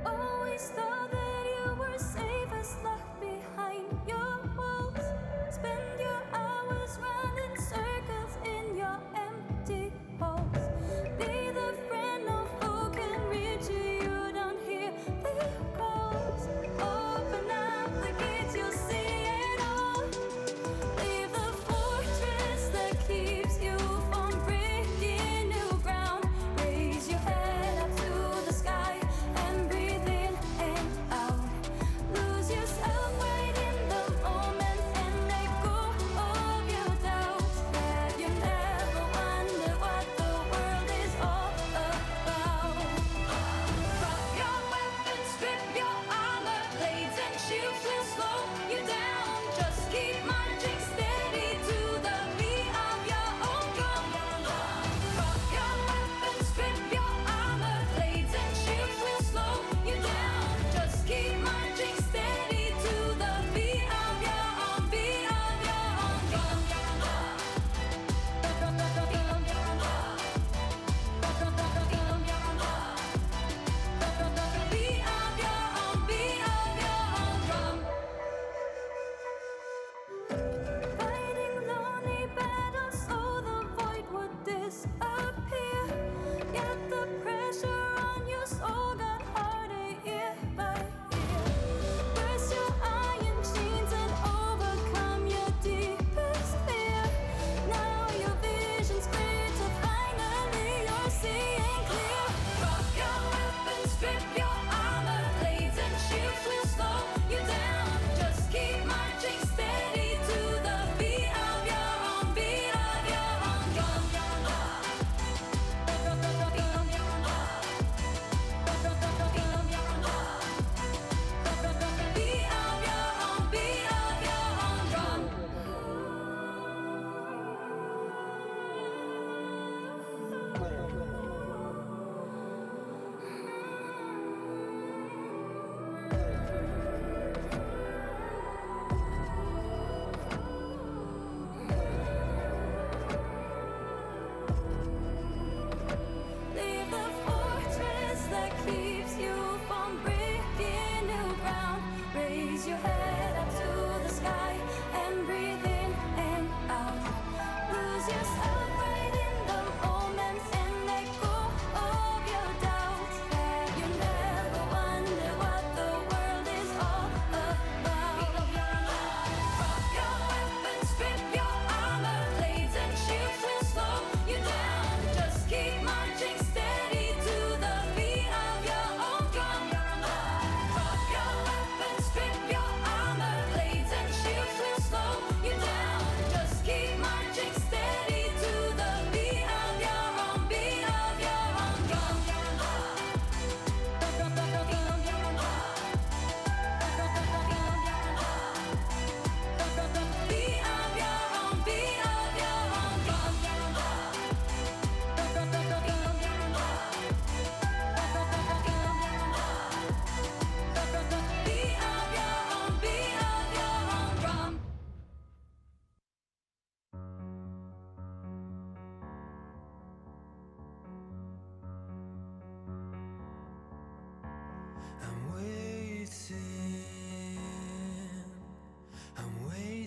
[SPEAKER 1] Always thought that you were safest locked behind your walls. Spend your hours running circles in your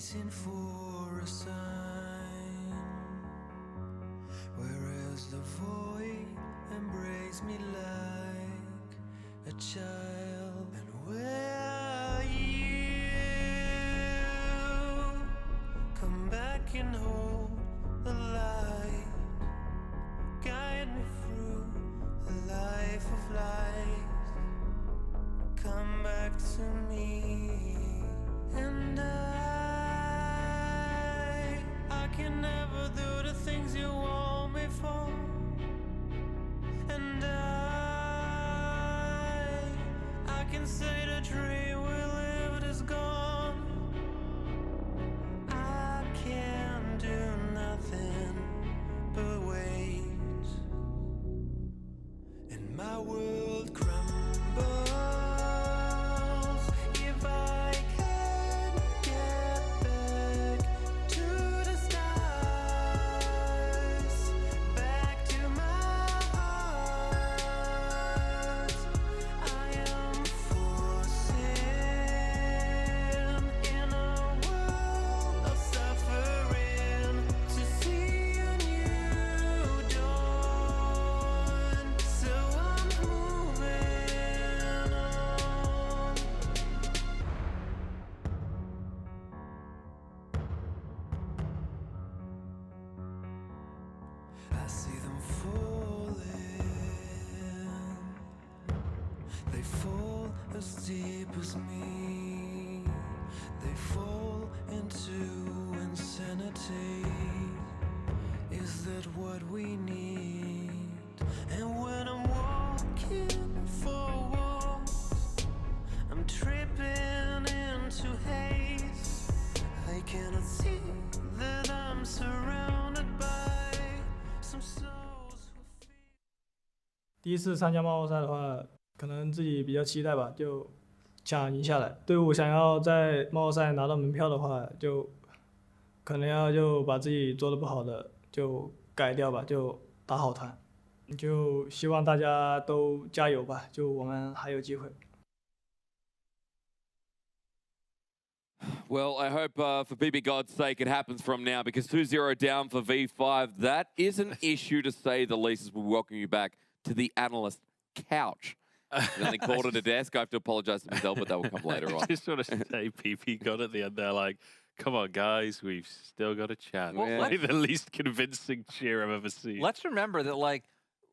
[SPEAKER 5] waiting for a sign, whereas the void embraced me like a child. And where you come back and hold the light, guide me through a life of lies. Come back to me, and I can never do the things you want me for, and I can say the dream we lived is gone. I can do nothing but wait, and my world crumbles if I can't get back to the stars, back to my heart. I am forcing in a world of suffering to see a new dawn. So I'm moving on. I see them falling. They fall as deep as me. They fall into insanity. Is that what we need? And when I'm walking forward, I'm tripping into haze. I cannot see that I'm surrounded by some souls.
[SPEAKER 27] 第一次参加冒泡赛的话，可能自己比较期待吧，就想赢下来。队伍想要在冒泡赛拿到门票的话，就可能要就把自己做的不好的就改掉吧，就打好团。就希望大家都加油吧，就我们还有机会。
[SPEAKER 13] Well, I hope for BB God's sake it happens from now, because 2-0 down for V5, that is an issue to say the least, as we welcome you back to the analyst couch. And they called it a desk. I have to apologize to Michelle, but that will come later on.
[SPEAKER 11] I just want to say PP got at the end there like, come on, guys, we've still got a chance.
[SPEAKER 12] Well,
[SPEAKER 11] Like the least convincing cheer I've ever seen.
[SPEAKER 12] Let's remember that, like,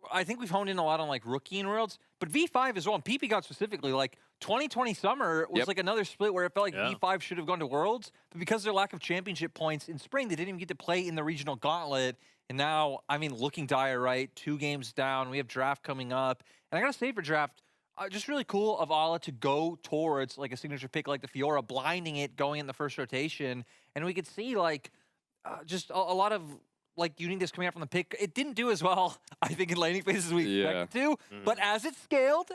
[SPEAKER 12] I think we've honed in a lot on, like, rookie in Worlds, but V5 as well, and PP got specifically, like, 2020 summer was like another split where it felt like V5 should have gone to Worlds, but because of their lack of championship points in spring, they didn't even get to play in the regional gauntlet. And now, I mean, looking dire, right? 2 games down. We have draft coming up. And I got to say for draft, just really cool of Ala to go towards like a signature pick like the Fiora, blinding it, going in the first rotation. And we could see like just a lot of like uniqueness coming out from the pick. It didn't do as well, I think, in laning phases as we expected to. But as it scaled,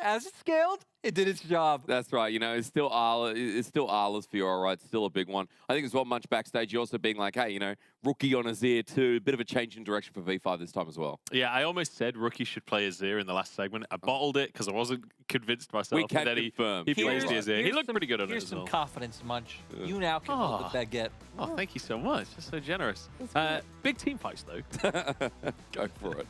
[SPEAKER 12] it did its job.
[SPEAKER 13] That's right. You know, it's still Arla's Fiora, right? It's still a big one. I think as well, Munch backstage, you also being like, hey, you know, rookie on Azir too. A bit of a change in direction for V5 this time as well.
[SPEAKER 11] Yeah, I almost said rookie should play Azir in the last segment. I bottled it because I wasn't convinced myself.
[SPEAKER 13] We can confirm.
[SPEAKER 11] He plays the Azir. He looked pretty good on it
[SPEAKER 12] Here's
[SPEAKER 11] as
[SPEAKER 12] some
[SPEAKER 11] well.
[SPEAKER 12] confidence, Munch. You now can hold the baguette.
[SPEAKER 11] Oh, thank you so much. That's so generous. Big team fights, though.
[SPEAKER 13] Go for it.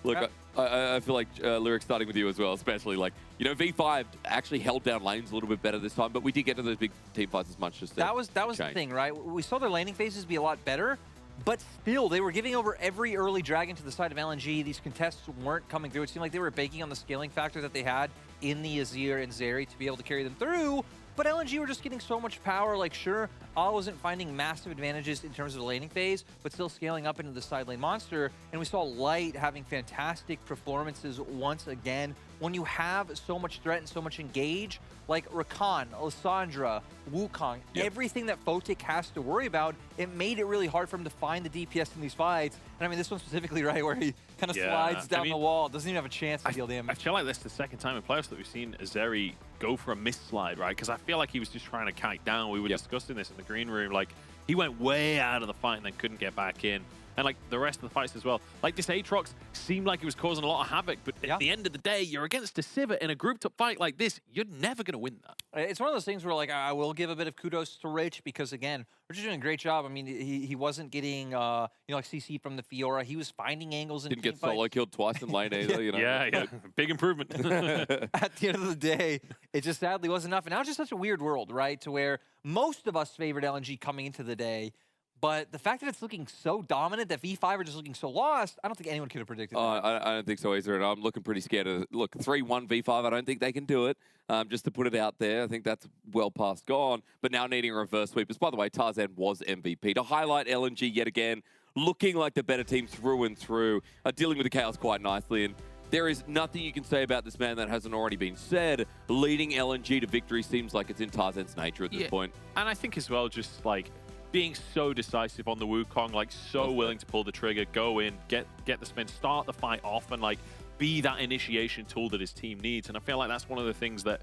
[SPEAKER 13] Look, I feel like Lyric starting with you as well, especially like, you know, V5 actually held down lanes a little bit better this time, but we did get to those big team fights as much as
[SPEAKER 12] that was the thing, right? We saw their laning phases be a lot better, but still they were giving over every early dragon to the side of LNG. These contests weren't coming through. It seemed like they were banking on the scaling factor that they had in the Azir and Zeri to be able to carry them through. But LNG were just getting so much power. Like, sure, Ala wasn't finding massive advantages in terms of the laning phase, but still scaling up into the side lane monster. And we saw Light having fantastic performances once again. When you have so much threat and so much engage, like Rakan, Lissandra, Wukong, everything that Photic has to worry about, it made it really hard for him to find the DPS in these fights. And I mean, this one specifically, right, where he kind of slides down the wall, doesn't even have a chance to deal damage.
[SPEAKER 11] I feel like this is the second time in playoffs that we've seen Azeri go for a missed slide, right? Because I feel like he was just trying to kite down. We were discussing this in the green room. Like, he went way out of the fight and then couldn't get back in. and like the rest of the fights as well. Like this Aatrox seemed like it was causing a lot of havoc, but at the end of the day, you're against a Sivir in a grouped up fight like this. You're never going to win that.
[SPEAKER 12] It's one of those things where, like, I will give a bit of kudos to Rich because, again, Rich is doing a great job. I mean, he wasn't getting, like CC from the Fiora. He was finding angles and
[SPEAKER 13] didn't get solo killed twice in lane either. You know,
[SPEAKER 11] yeah, big improvement.
[SPEAKER 12] At the end of the day, it just sadly wasn't enough. And now it's just such a weird world, right? To where most of us favored LNG coming into the day. But the fact that it's looking so dominant, that V5 are just looking so lost, I don't think anyone could have predicted that.
[SPEAKER 13] I don't think so either, and I'm looking pretty scared of it. Look, 3-1 V5, I don't think they can do it. Just to put it out there, I think that's well past gone. But now needing a reverse sweep. By the way, Tarzan was MVP. To highlight LNG yet again, looking like the better team through and through, dealing with the chaos quite nicely. And there is nothing you can say about this man that hasn't already been said. Leading LNG to victory seems like it's in Tarzan's nature at this point.
[SPEAKER 11] And I think as well, just like, being so decisive on the Wukong, like so willing to pull the trigger, go in, get the spin, start the fight off, and like be that initiation tool that his team needs. And I feel like that's one of the things that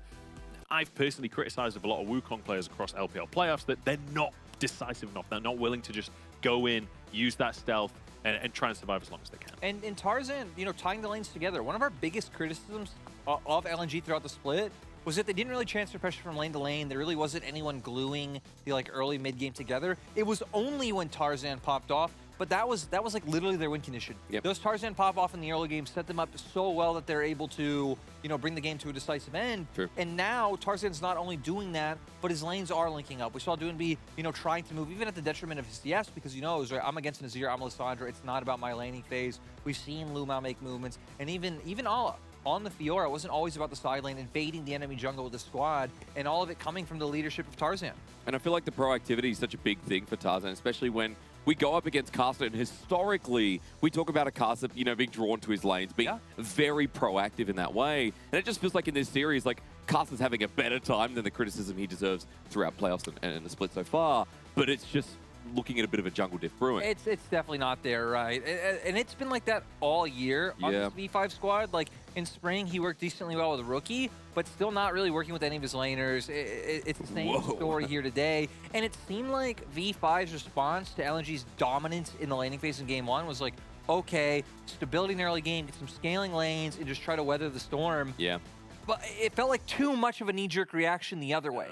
[SPEAKER 11] I've personally criticized of a lot of Wukong players across LPL playoffs, that they're not decisive enough. They're not willing to just go in, use that stealth, and try and survive as long as they can.
[SPEAKER 12] And in Tarzan, tying the lanes together, one of our biggest criticisms of LNG throughout the split was that they didn't really transfer pressure from lane to lane. There really wasn't anyone gluing the early mid game together. It was only when Tarzan popped off, but that was like literally their win condition. Those Tarzan pop off in the early game set them up so well that they're able to bring the game to a decisive end.
[SPEAKER 13] True.
[SPEAKER 12] And now Tarzan's not only doing that, but his lanes are linking up. We saw Doonby trying to move even at the detriment of his CS, because right, I'm against Nazir, I'm Lissandra. It's not about my laning phase. We've seen Luma make movements, and even Ala on the Fiora, it wasn't always about the side lane, invading the enemy jungle with the squad, and all of it coming from the leadership of Tarzan.
[SPEAKER 13] And I feel like the proactivity is such a big thing for Tarzan, especially when we go up against Caster, and historically, we talk about a Caster, being drawn to his lanes, being very proactive in that way. And it just feels like in this series, like, Caster's having a better time than the criticism he deserves throughout playoffs and the split so far. But it's just looking at a bit of a jungle diff brewing.
[SPEAKER 12] It's definitely not there, right? And it's been like that all year on this V5 squad. Like, in spring, he worked decently well with Rookie, but still not really working with any of his laners. It's the same story here today. And it seemed like V5's response to LNG's dominance in the laning phase in Game 1 was like, okay, stability in the early game, get some scaling lanes, and just try to weather the storm.
[SPEAKER 13] Yeah.
[SPEAKER 12] But it felt like too much of a knee-jerk reaction the other way.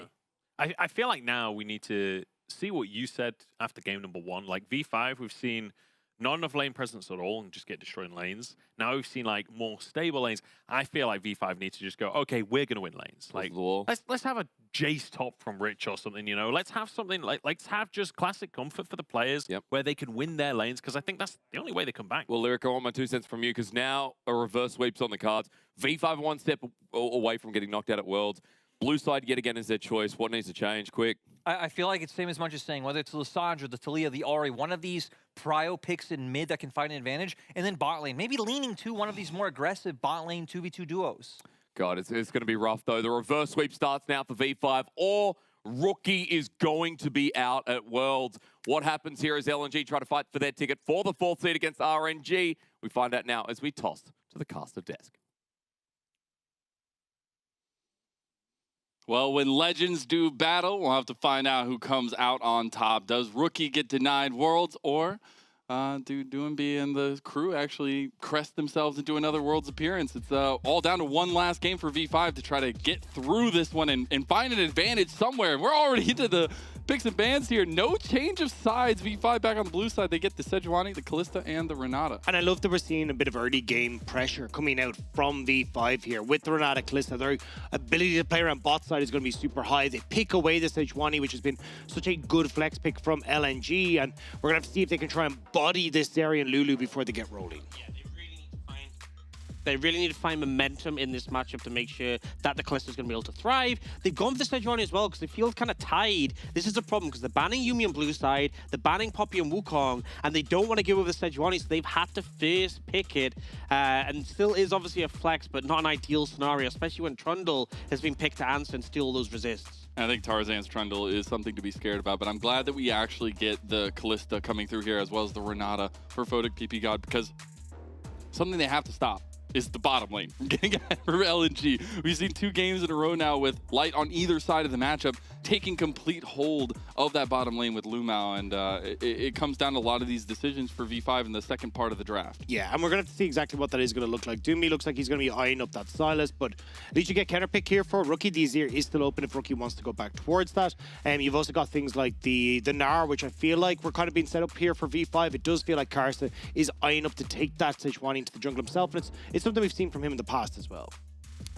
[SPEAKER 11] I feel like now we need to see what you said after game number 1. Like V5, we've seen not enough lane presence at all and just get destroyed in lanes. Now we've seen like more stable lanes. I feel like V5 needs to just go, okay, we're going to win lanes. Like, let's have a Jace top from Rich or something, Let's have something like, let's have just classic comfort for the players where they can win their lanes, because I think that's the only way they come back.
[SPEAKER 13] Well, Lyric, I want my 2 cents from you, because now a reverse sweep's on the cards. V5 one step away from getting knocked out at Worlds. Blue side yet again is their choice. What needs to change? Quick.
[SPEAKER 12] I feel like it's same as much as saying whether it's Lissandra, the Talia, the Ahri, one of these prio picks in mid that can find an advantage, and then bot lane. Maybe leaning to one of these more aggressive bot lane 2v2 duos.
[SPEAKER 13] God, it's going to be rough, though. The reverse sweep starts now for V5, or Rookie is going to be out at Worlds. What happens here as LNG try to fight for their ticket for the 4th seed against RNG? We find out now as we toss to the caster desk.
[SPEAKER 16] Well, when legends do battle, we'll have to find out who comes out on top. Does Rookie get denied Worlds, or do Doonby and the crew actually crest themselves into another Worlds appearance? It's all down to one last game for V5 to try to get through this one and find an advantage somewhere. We're already into the picks and bans here. No change of sides. V5 back on the blue side. They get the Sejuani, the Kalista, and the Renata.
[SPEAKER 9] And I love that we're seeing a bit of early game pressure coming out from V5 here with the Renata, Kalista. Their ability to play around bot side is going to be super high. They pick away the Sejuani, which has been such a good flex pick from LNG. And we're going to have to see if they can try and body this Zeri Lulu before they get rolling.
[SPEAKER 17] They really need to find momentum in this matchup to make sure that the Kalista is going to be able to thrive. They've gone for the Sejuani as well because they feel kind of tied. This is a problem because they're banning Yuumi on blue side, they're banning Poppy and Wukong, and they don't want to give over the Sejuani, so they've had to first pick it. And still is obviously a flex, but not an ideal scenario, especially when Trundle has been picked to answer and steal those resists.
[SPEAKER 16] I think Tarzan's Trundle is something to be scared about, but I'm glad that we actually get the Kalista coming through here as well as the Renata for Photic PP God, because something they have to stop is the bottom lane. Getting ahead for LNG. We've seen 2 games in a row now with Light on either side of the matchup taking complete hold of that bottom lane with Lumao, and it comes down to a lot of these decisions for V5 in the second part of the draft.
[SPEAKER 9] Yeah, and we're going to have to see exactly what that is going to look like. Doomy looks like he's going to be eyeing up that Silas, but at least you get counterpick here for Rookie. The Azir is still open if Rookie wants to go back towards that. You've also got things like the Gnar, which I feel like we're kind of being set up here for V5. It does feel like Karsa is eyeing up to take that Sejuani into the jungle himself, and it's something we've seen from him in the past as well.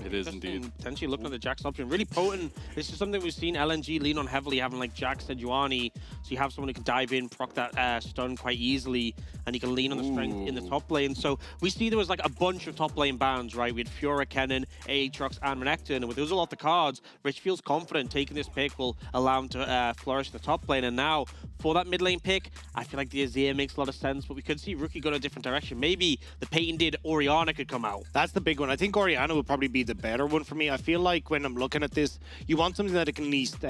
[SPEAKER 16] It is indeed.
[SPEAKER 17] Potentially looking at the Jax option, really potent. This is something we've seen LNG lean on heavily, having like Jax, Sejuani, so you have someone who can dive in, proc that stun quite easily, and you can lean on the strength in the top lane. So we see there was like a bunch of top lane bans, right? We had Fiora, Kennen, Aatrox, and Renekton, and with those all off the cards, Rich feels confident taking this pick will allow him to flourish in the top lane. And now for that mid lane pick, I feel like the Azir makes a lot of sense, but we could see Rookie go in a different direction. Maybe the patented Orianna could come out.
[SPEAKER 9] That's the big one. I think Orianna would probably be the better one for me. I feel like when I'm looking at this, you want something that can at least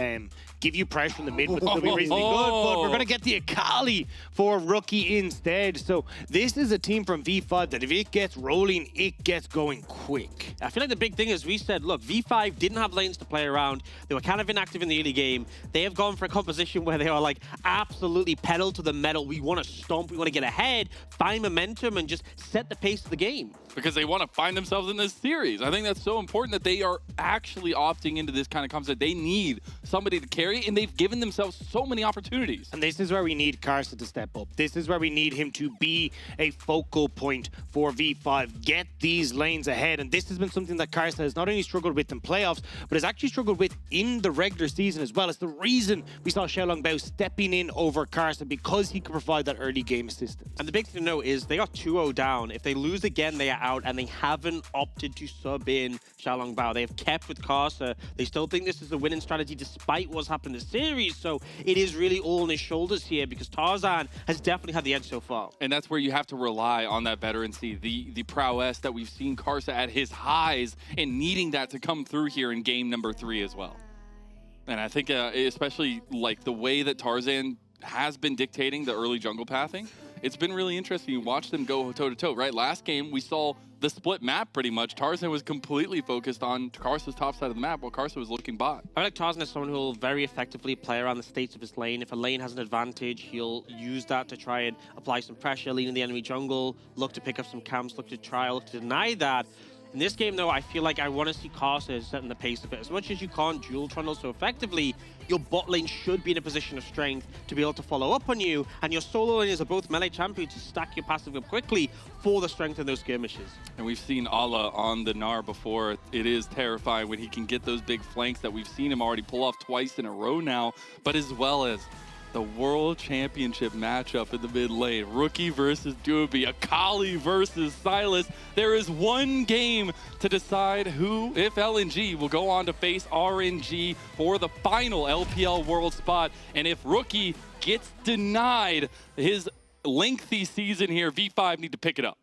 [SPEAKER 9] give you pressure in the mid, but still be reasonably good. But we're going to get the Akali for Rookie instead. So this is a team from V5 that if it gets rolling, it gets going quick.
[SPEAKER 17] I feel like the big thing is we said, look, V5 didn't have lanes to play around. They were kind of inactive in the early game. They have gone for a composition where they are like absolutely pedal to the metal. We want to stomp, we want to get ahead, find momentum, and just set the pace of the game.
[SPEAKER 16] Because they want to find themselves in this series. I think that's so important that they are actually opting into this kind of concept. They need somebody to carry, and they've given themselves so many opportunities.
[SPEAKER 9] And this is where we need Karsa to step up. This is where we need him to be a focal point for V5. Get these lanes ahead. And this has been something that Karsa has not only struggled with in playoffs, but has actually struggled with in the regular season as well. It's the reason we saw Xiaolongbao stepping in over Karsa, because he could provide that early game assistance.
[SPEAKER 17] And the big thing to know is they are 2-0 down. If they lose again, they are out, and they haven't opted to sub in Xiaolongbao. They have kept with Karsa. They still think this is a winning strategy despite what's happened in the series. So it is really all on his shoulders here, because Tarzan has definitely had the edge so far.
[SPEAKER 16] And that's where you have to rely on that veterancy, the prowess that we've seen Karsa at his highs, and needing that to come through here in game number 3 as well. And I think especially like the way that Tarzan has been dictating the early jungle pathing, it's been really interesting to watch them go toe-to-toe, right? Last game, we saw the split map pretty much. Tarzan was completely focused on Karsa's top side of the map while Karsa was looking bot.
[SPEAKER 17] I feel like Tarzan is someone who will very effectively play around the states of his lane. If a lane has an advantage, he'll use that to try and apply some pressure, lean in the enemy jungle, look to pick up some camps, look to deny that. In this game, though, I feel like I want to see Karsa setting the pace of it. As much as you can't dual trundle so effectively, your bot lane should be in a position of strength to be able to follow up on you, and your solo lanes are both melee champions to stack your passive up quickly for the strength in those skirmishes.
[SPEAKER 16] And we've seen Allah on the Gnar before. It is terrifying when he can get those big flanks that we've seen him already pull off twice in a row now, but as well as the World Championship matchup in the mid lane. Rookie versus Doobie, Akali versus Silas. There is one game to decide who, if LNG, will go on to face RNG for the final LPL World spot. And if Rookie gets denied his lengthy season here, V5 need to pick it up.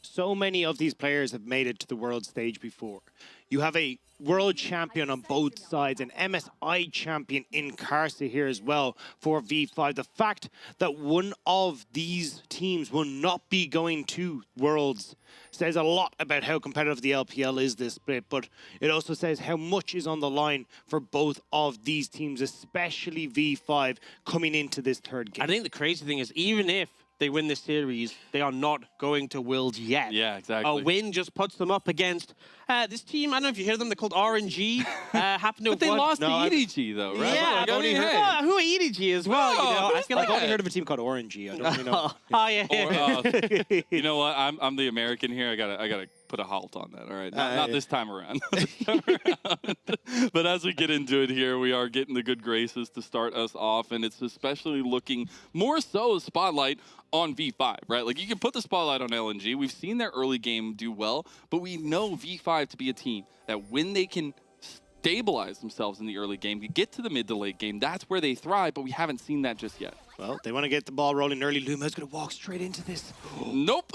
[SPEAKER 9] So many of these players have made it to the world stage before. You have a world champion on both sides, an MSI champion in Karsa here as well for V5. The fact that one of these teams will not be going to Worlds says a lot about how competitive the LPL is this split, but it also says how much is on the line for both of these teams, especially V5 coming into this third game.
[SPEAKER 17] I think the crazy thing is, even if they win this series, they are not going to Worlds yet.
[SPEAKER 16] Yeah, exactly.
[SPEAKER 17] A win just puts them up against this team. I don't know if you hear them. They're called RNG. Happen to
[SPEAKER 16] but they lost to EDG, though, right?
[SPEAKER 17] Yeah,
[SPEAKER 16] who
[SPEAKER 17] are EDG as well?
[SPEAKER 16] Oh,
[SPEAKER 17] you know, I feel like
[SPEAKER 9] I've only heard of a team called Orangey. I don't really know.
[SPEAKER 17] Oh yeah.
[SPEAKER 16] You know what? I'm the American here. I gotta put a halt on that. All right, not this time around. But as we get into it here, we are getting the good graces to start us off, and it's especially looking more so a spotlight on V5, right? Like, you can put the spotlight on LNG. We've seen their early game do well, but we know V5 to be a team that when they can stabilize themselves in the early game, get to the mid to late game, that's where they thrive, but we haven't seen that just yet.
[SPEAKER 9] Well, they want to get the ball rolling early. Luma's going to walk straight into this.
[SPEAKER 16] Nope.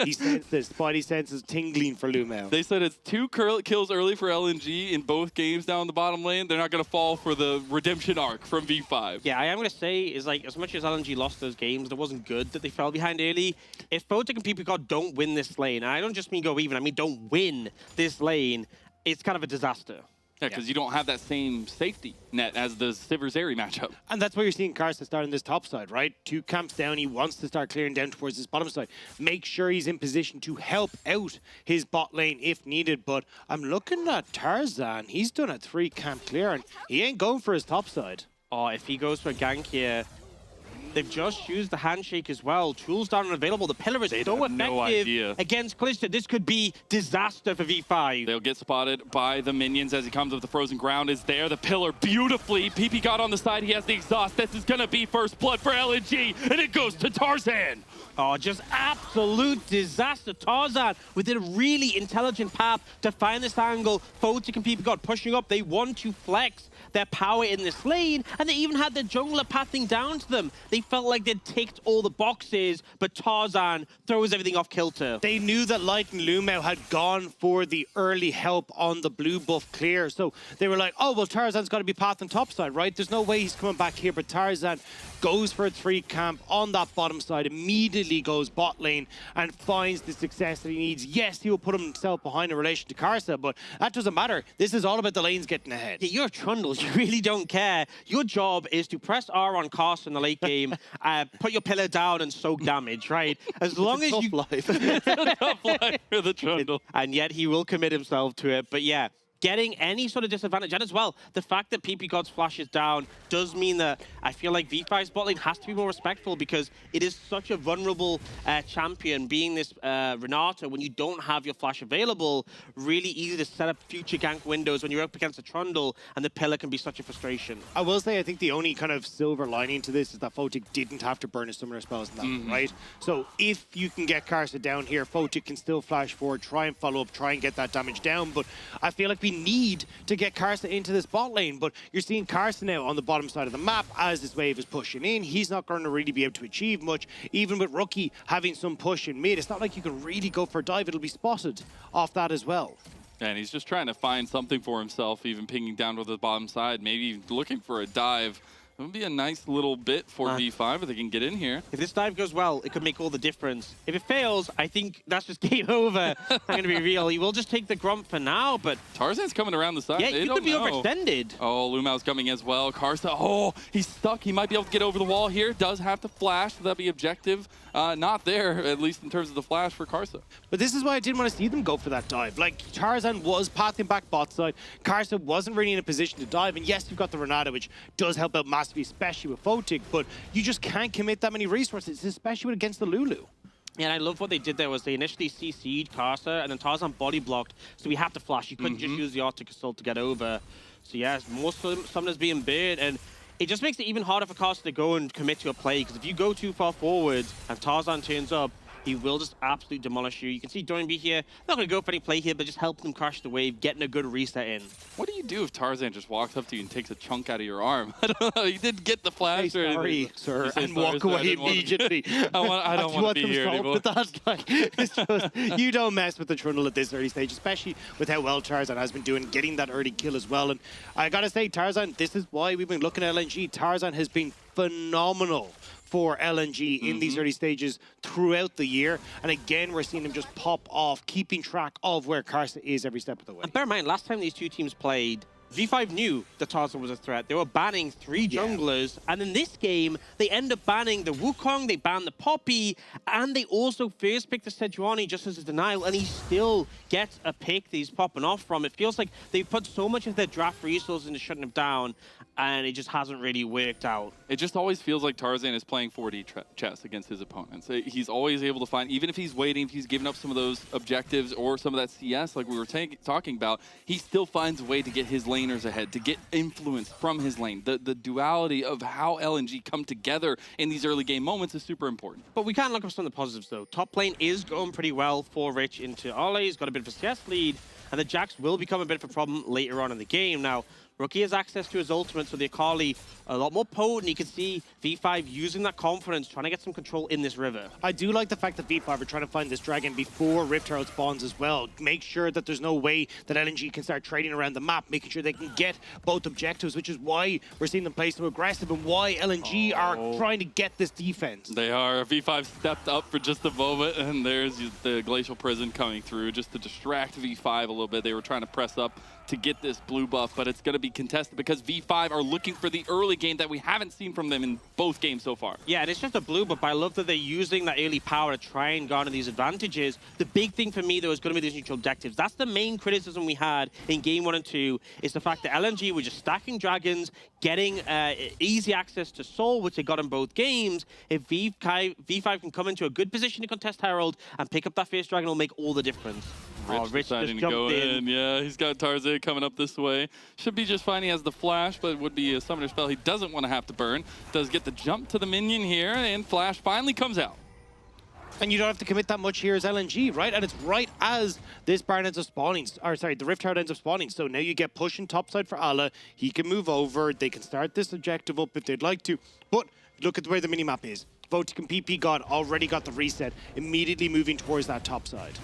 [SPEAKER 9] He sensed this. Spidey senses tingling for Lumao.
[SPEAKER 16] They said it's 2 kills early for LNG in both games down the bottom lane. They're not going to fall for the redemption arc from V5.
[SPEAKER 17] Yeah, I am going to say is like, as much as LNG lost those games, it wasn't good that they fell behind early. If Photic and PPCOD don't win this lane, and I don't just mean go even, I mean don't win this lane, it's kind of a disaster.
[SPEAKER 16] Yeah, because you don't have that same safety net as the Sivir-Zeri matchup.
[SPEAKER 9] And that's why you're seeing Karsa start on this top side, right? 2 camps down, he wants to start clearing down towards this bottom side. Make sure he's in position to help out his bot lane if needed. But I'm looking at Tarzan. He's done a 3 camp clear, and he ain't going for his top side.
[SPEAKER 17] Oh, if he goes for a gank here, they've just used the handshake as well. Tools down and available. The pillar is so effective against Kalista. This could be disaster for V5.
[SPEAKER 16] They'll get spotted by the minions as he comes up. The frozen ground is there. The pillar beautifully. PP got on the side. He has the exhaust. This is going to be first blood for LNG, and it goes to Tarzan.
[SPEAKER 17] Oh, just absolute disaster. Tarzan with a really intelligent path to find this angle. Photic and PPCOD pushing up. They want to flex their power in this lane, and they even had their jungler pathing down to them. They felt like they'd ticked all the boxes, but Tarzan throws everything off kilter.
[SPEAKER 9] They knew that Light and Lumao had gone for the early help on the blue buff clear, so they were like, oh, well, Tarzan's got to be pathing topside, right? There's no way he's coming back here, but Tarzan goes for a 3 camp on that bottom side, immediately goes bot lane and finds the success that he needs. Yes, he will put himself behind in relation to Karsa, but that doesn't matter. This is all about the lanes getting ahead.
[SPEAKER 17] Yeah, you're a Trundle. You really don't care. Your job is to press R on Karsa in the late game, put your pillar down and soak damage, right? As long as you...
[SPEAKER 16] It's a tough life for the Trundle.
[SPEAKER 17] And yet he will commit himself to it. But yeah, getting any sort of disadvantage, and as well, the fact that PPCOD's flash is down does mean that I feel like V5's bot lane has to be more respectful, because it is such a vulnerable champion, being this Renata, when you don't have your flash available, really easy to set up future gank windows when you're up against a Trundle, and the pillar can be such a frustration.
[SPEAKER 9] I will say, I think the only kind of silver lining to this is that Photic didn't have to burn his summoner spells in that one, right? So if you can get Karsa down here, Photic can still flash forward, try and follow up, try and get that damage down, but I feel like we need to get Karsa into this bot lane, but you're seeing Karsa now on the bottom side of the map as this wave is pushing in. He's not going to really be able to achieve much, even with Rookie having some push in mid. It's not like you can really go for a dive. It'll be spotted off that as well.
[SPEAKER 16] And he's just trying to find something for himself, even pinging down to the bottom side, maybe looking for a dive. It would be a nice little bit for V5 if they can get in here.
[SPEAKER 17] If this dive goes well, it could make all the difference. If it fails, I think that's just game over. I'm going to be real. He will just take the Grump for now, but...
[SPEAKER 16] Tarzan's coming around the side.
[SPEAKER 17] Yeah, he could be overextended.
[SPEAKER 16] Oh, Lumao's coming as well. Karsa, oh, he's stuck. He might be able to get over the wall here. Does have to flash. That'll be objective. Not there, at least in terms of the flash for Karsa.
[SPEAKER 9] But this is why I didn't want to see them go for that dive. Like, Tarzan was pathing back bot side. Karsa wasn't really in a position to dive. And yes, you've got the Renata, which does help out massively, especially with Photic, but you just can't commit that many resources, especially against the Lulu.
[SPEAKER 17] Yeah, and I love what they did there was they initially CC'd Karsa, and then Tarzan body blocked, so he had to flash. You couldn't just use the Arctic Assault to get over. So yeah, more summoners being burned, and it just makes it even harder for Karsa to go and commit to a play, because if you go too far forward and Tarzan turns up, he will just absolutely demolish you. You can see Dorian B here, not going to go for any play here, but just help them crash the wave, getting a good reset in.
[SPEAKER 16] What do you do if Tarzan just walks up to you and takes a chunk out of your arm? I don't know. He didn't get the flash or anything.
[SPEAKER 9] Sir, and walk away immediately.
[SPEAKER 16] I don't want to be here anymore.
[SPEAKER 9] With that guy. It's just, you don't mess with the Trundle at this early stage, especially with how well Tarzan has been doing, getting that early kill as well. And I got to say, Tarzan, this is why we've been looking at LNG. Tarzan has been phenomenal for LNG in these early stages throughout the year. And again, we're seeing him just pop off, keeping track of where Karsa is every step of the way.
[SPEAKER 17] And bear in mind, last time these two teams played, V5 knew that Tarzan was a threat. They were banning 3 junglers, and in this game, they end up banning the Wukong, they ban the Poppy, and they also first pick the Sejuani just as a denial, and he still gets a pick that he's popping off from. It feels like they've put so much of their draft resources into shutting him down, and it just hasn't really worked out.
[SPEAKER 16] It just always feels like Tarzan is playing 4D chess against his opponents. He's always able to find, even if he's waiting, if he's giving up some of those objectives or some of that CS like we were talking about, he still finds a way to get his laners ahead, to get influence from his lane. The duality of how LNG come together in these early game moments is super important.
[SPEAKER 17] But we can't look at some of the positives though. Top lane is going pretty well for Rich into Ole. He's got a bit of a CS lead, and the Jax will become a bit of a problem later on in the game. Now, Rookie has access to his ultimate, so the Akali a lot more potent. You can see V5 using that confidence, trying to get some control in this river.
[SPEAKER 9] I do like the fact that V5 are trying to find this dragon before Rift Herald spawns as well. Make sure that there's no way that LNG can start trading around the map, making sure they can get both objectives, which is why we're seeing them play so aggressive and why LNG are trying to get this defense.
[SPEAKER 16] They are. V5 stepped up for just a moment, and there's the Glacial Prison coming through just to distract V5 a little bit. They were trying to press up to get this blue buff, but it's going to be contested because V5 are looking for the early game that we haven't seen from them in both games so far.
[SPEAKER 17] Yeah, and it's just a blue buff, but I love that they're using that early power to try and garner these advantages. The big thing for me, though, is going to be these neutral objectives. That's the main criticism we had in Game 1 and 2, is the fact that LNG were just stacking dragons, getting easy access to Soul, which they got in both games. If V5 can come into a good position to contest Herald and pick up that first dragon, it'll make all the difference.
[SPEAKER 16] Rich deciding to go in. Yeah, he's got Tarzan coming up this way. Should be just fine. He has the flash, but it would be a summoner spell he doesn't want to have to burn. Does get the jump to the minion here, and flash finally comes out.
[SPEAKER 9] And you don't have to commit that much here as LNG, right? And it's right as this Baron ends up spawning, or sorry, the Rift Herald ends up spawning. So now you get pushing topside for Allah. He can move over. They can start this objective up if they'd like to. But look at where the minimap is. Votic and PP God already got the reset, immediately moving towards that top side.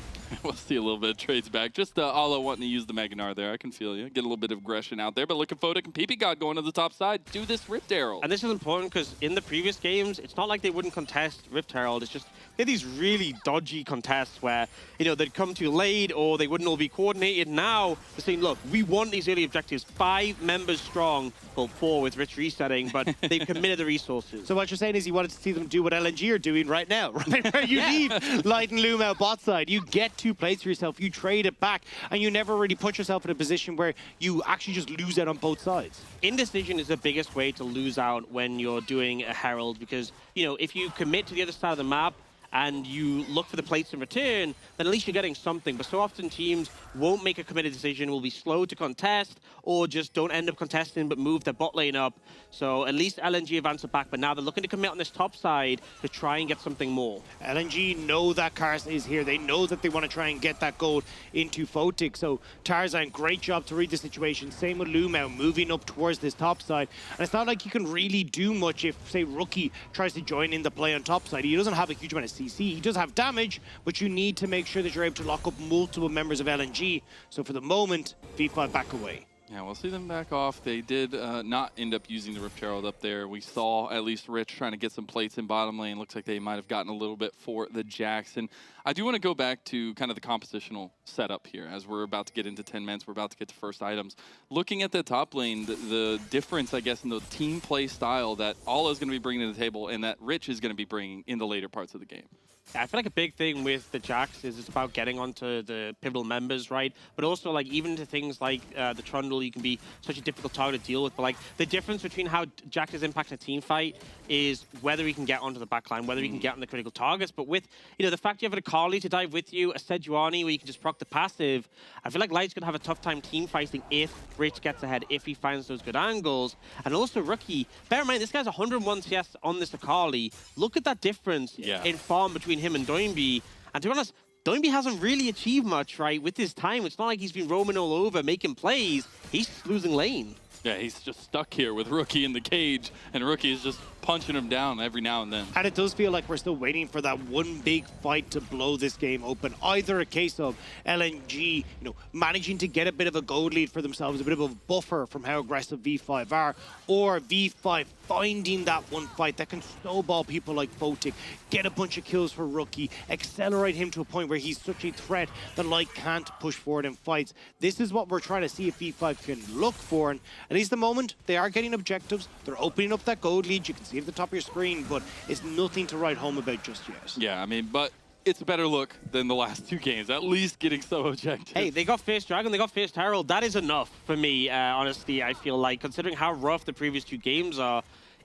[SPEAKER 16] We'll see a little bit of trades back. Just Ala wanting to use the Magnar there. I can feel you. Get a little bit of aggression out there. But look at Votic and PP God going to the top side. Do this Rift Herald.
[SPEAKER 17] And this is important because in the previous games, it's not like they wouldn't contest Rift Herald. It's just they're these really dodgy contests where, you know, they'd come too late or they wouldn't all be coordinated. Now they're saying, look, we want these early objectives. 5 members strong. Well, 4 with Rich resetting, but they've committed the resources.
[SPEAKER 9] So what you're saying is you wanted to see them do what LNG are doing right now, right? Where you leave Light and Loom out bot side. You get 2 plays for yourself, you trade it back, and you never really put yourself in a position where you actually just lose out on both sides.
[SPEAKER 17] Indecision is the biggest way to lose out when you're doing a Herald because, you know, if you commit to the other side of the map, and you look for the plates in return, then at least you're getting something. But so often teams won't make a committed decision, will be slow to contest, or just don't end up contesting but move their bot lane up. So at least LNG advance it back, but now they're looking to commit on this top side to try and get something more.
[SPEAKER 9] LNG know that Kars is here. They know that they want to try and get that gold into Photic. So Tarzan, great job to read the situation. Same with Lumao, moving up towards this top side. And it's not like you can really do much if, say, Rookie tries to join in the play on top side. He doesn't have a huge amount of CC. He does have damage, but you need to make sure that you're able to lock up multiple members of LNG. So for the moment, V5 back away.
[SPEAKER 16] Yeah, we'll see them back off. They did not end up using the Rift Herald up there. We saw at least Rich trying to get some plates in bottom lane. Looks like they might have gotten a little bit for the Jackson. I do want to go back to kind of the compositional setup here as we're about to get into 10 minutes. We're about to get to first items. Looking at the top lane, the difference, I guess, in the team play style that Ala is going to be bringing to the table and that Rich is going to be bringing in the later parts of the game.
[SPEAKER 17] I feel like a big thing with the Jax is it's about getting onto the pivotal members, right? But also, like, even to things like the Trundle, you can be such a difficult target to deal with. But, like, the difference between how Jax is impacting a team fight is whether he can get onto the backline, whether he can get on the critical targets. But with, you know, the fact you have an Akali to dive with you, a Sejuani where you can just proc the passive, I feel like Light's going to have a tough time team fighting if Rich gets ahead, if he finds those good angles. And also, Rookie, bear in mind, this guy's 101 CS on this Akali. Look at that difference in farm between him and Doinby. And to be honest, Doinby hasn't really achieved much, right, with his time. It's not like he's been roaming all over, making plays. He's losing lane.
[SPEAKER 16] Yeah, he's just stuck here with Rookie in the cage, and Rookie is just punching him down every now and then.
[SPEAKER 9] And it does feel like we're still waiting for that one big fight to blow this game open. Either a case of LNG, managing to get a bit of a gold lead for themselves, a bit of a buffer from how aggressive V5 are, or V5 finding that one fight that can snowball people like Photic, get a bunch of kills for Rookie, accelerate him to a point where he's such a threat that Light can't push forward in fights. This is what we're trying to see if V5 can look for, and at least the moment, they are getting objectives. They're opening up that gold lead. You can see it at the top of your screen, but it's nothing to write home about just yet.
[SPEAKER 16] Yeah, I mean, but it's a better look than the last 2 games, at least getting some objectives.
[SPEAKER 17] Hey, they got First Dragon, they got First Herald. That is enough for me, honestly, I feel like, considering how rough the previous 2 games are.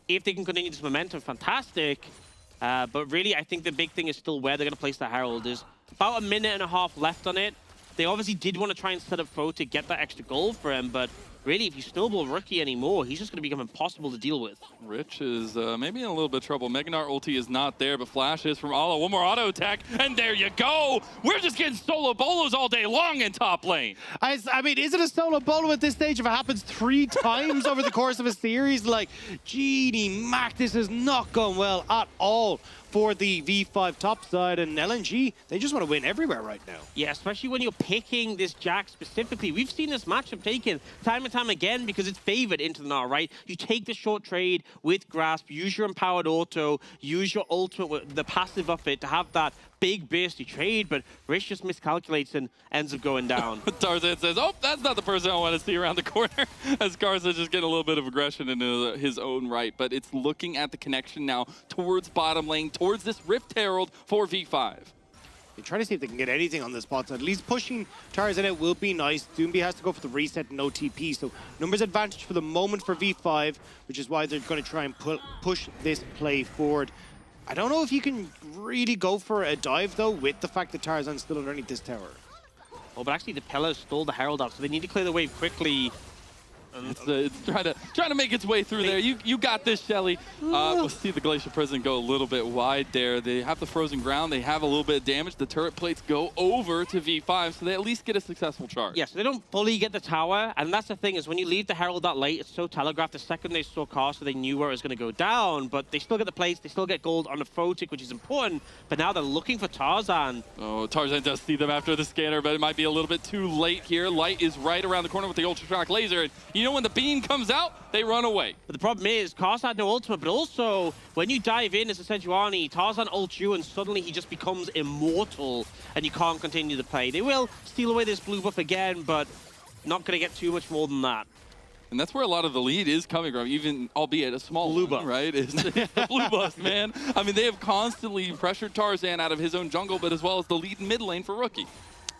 [SPEAKER 17] If they can continue this momentum, fantastic. But really, I think the big thing is still where they're going to place the Herald. There's about a minute and a half left on it. They obviously did want to try and set up Foe to get that extra gold for him, but really, if you snowball Rookie anymore, he's just going to become impossible to deal with.
[SPEAKER 16] Rich is maybe in a little bit of trouble. Meganar ulti is not there, but flash is from Ala. One more auto attack, and there you go. We're just getting solo bolos all day long in top lane.
[SPEAKER 9] I mean, is it a solo bolo at this stage if it happens 3 times over the course of a series? Like, Genie Mac, this has not gone well at all for the V5 top side, and LNG, they just want to win everywhere right now.
[SPEAKER 17] Yeah, especially when you're picking this Jack specifically. We've seen this matchup taken time and time again because it's favored into the Gnar, right? You take the short trade with Grasp, use your empowered auto, use your ultimate with the passive of it to have that big bursty trade, but Rich just miscalculates and ends up going down.
[SPEAKER 16] Tarzan says, oh, that's not the person I want to see around the corner, as Garza just getting a little bit of aggression into his own right, but it's looking at the connection now towards bottom lane, towards this Rift Herald for V5.
[SPEAKER 9] They're trying to see if they can get anything on this spot side. At least pushing Tarzan out will be nice. Doomby has to go for the reset and no TP, so numbers advantage for the moment for V5, which is why they're going to try and push this play forward. I don't know if you can really go for a dive, though, with the fact that Tarzan's still underneath this tower.
[SPEAKER 17] Oh, but actually the Pella stole the Herald out, so they need to clear the wave quickly.
[SPEAKER 16] It's trying to make its way through there. You got this, Shelly. We'll see the Glacier Prison go a little bit wide there. They have the frozen ground. They have a little bit of damage. The turret plates go over to V5, so they at least get a successful charge.
[SPEAKER 17] Yeah, so they don't fully get the tower, and that's the thing is when you leave the Herald that late, it's so telegraphed. The second they saw Carsa, they knew where it was going to go down, but they still get the plates. They still get gold on the Photic, which is important, but now they're looking for Tarzan.
[SPEAKER 16] Oh, Tarzan does see them after the scanner, but it might be a little bit too late here. Light is right around the corner with the ultrasonic laser, and you know when the beam comes out, they run away.
[SPEAKER 17] But the problem is, Carsa had no ultimate, but also, when you dive in as a Sejuani, Tarzan ults you, and suddenly he just becomes immortal, and you can't continue the play. They will steal away this blue buff again, but not going to get too much more than that.
[SPEAKER 16] And that's where a lot of the lead is coming from, even albeit a small blue buff, right? Is the blue buff, man. I mean, they have constantly pressured Tarzan out of his own jungle, but as well as the lead in mid lane for Rookie.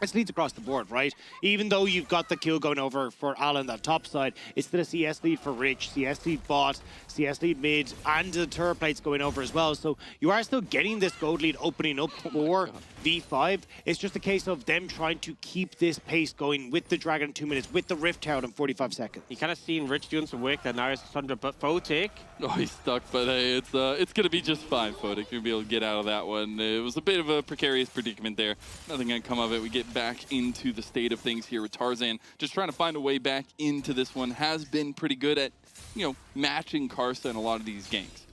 [SPEAKER 9] It's leads across the board, right? Even though you've got the kill going over for Alan that top side, it's still a CS lead for Rich, CS lead bot, CS lead mid, and the turret plates going over as well. So you are still getting this gold lead opening up for V5. It's just a case of them trying to keep this pace going with the Dragon in 2 minutes, with the Rift Herald in 45 seconds.
[SPEAKER 17] You kind of seen Rich doing some work there. Now it's Sandra, but Photic.
[SPEAKER 16] Oh, he's stuck, but hey, it's going to be just fine, Photic. You'll be able to get out of that one. It was a bit of a precarious predicament there. Nothing going to come of it. We get back into the state of things here with Tarzan. Just trying to find a way back into this one. Has been pretty good at, you know, matching Karsa in a lot of these games.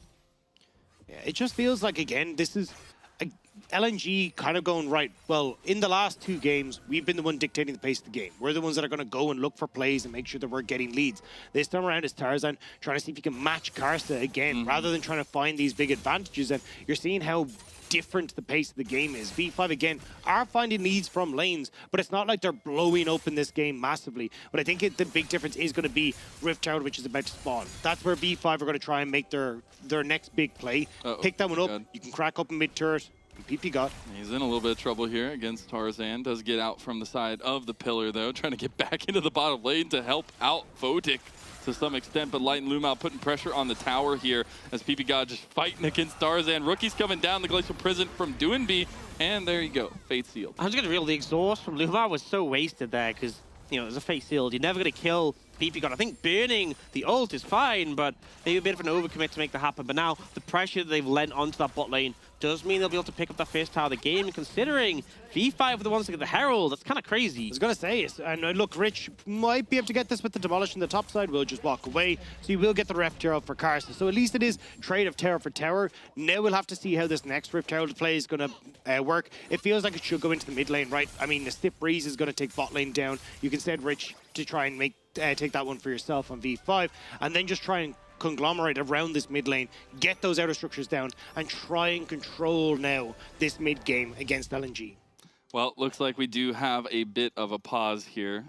[SPEAKER 9] Yeah, it just feels like, again, this is LNG kind of going right. Well, in the last 2 games, we've been the one dictating the pace of the game. We're the ones that are going to go and look for plays and make sure that we're getting leads. This time around, it's Tarzan trying to see if he can match Karsa again, rather than trying to find these big advantages. And you're seeing how different the pace of the game is. V5, again, are finding leads from lanes, but it's not like they're blowing open this game massively. But I think the big difference is going to be Rift Herald, which is about to spawn. That's where V5 are going to try and make their next big play. Pick that one up. You can crack open mid-turret. PP got.
[SPEAKER 16] He's in a little bit of trouble here against Tarzan. Does get out from the side of the pillar, though, trying to get back into the bottom lane to help out Photic to some extent, but Light and Lumao putting pressure on the tower here as PP God just fighting against Tarzan. Rookie's coming down the Glacial Prison from Doinby, and there you go, Fate Sealed.
[SPEAKER 17] I was going to reveal the exhaust from Lumao was so wasted there because, you know, it was a Fate Sealed. You're never going to kill PP God. I think burning the ult is fine, but maybe a bit of an overcommit to make that happen. But now the pressure that they've lent onto that bot lane does mean they'll be able to pick up that first tower of the game. And considering V5 are the ones that get the Herald, that's kind of crazy.
[SPEAKER 9] I was going to say, and look, Rich might be able to get this with the demolish on the top side. We'll just walk away. So you will get the Rift Herald for Karsa. So at least it is trade of tower for tower. Now we'll have to see how this next Rift Herald play is going to work. It feels like it should go into the mid lane, right? I mean, the Stiff Breeze is going to take bot lane down. You can send Rich to try and take that one for yourself on V5, and then just try and conglomerate around this mid lane, get those outer structures down, and try and control now this mid game against LNG.
[SPEAKER 16] Well, looks like we do have a bit of a pause here,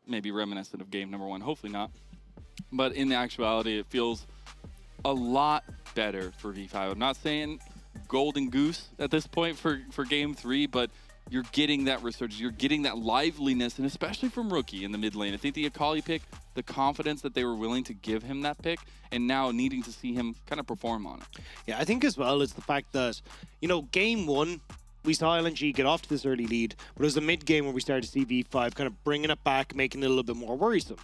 [SPEAKER 16] maybe reminiscent of game number 1, hopefully not. But in the actuality, it feels a lot better for V5. I'm not saying golden goose at this point for game 3, but you're getting that resurgence, you're getting that liveliness, and especially from Rookie in the mid lane. I think the Akali pick, the confidence that they were willing to give him that pick, and now needing to see him kind of perform on it.
[SPEAKER 9] Yeah, I think as well it's the fact that, you know, game 1, we saw LNG get off to this early lead, but it was the mid game where we started to see V5 kind of bringing it back, making it a little bit more worrisome.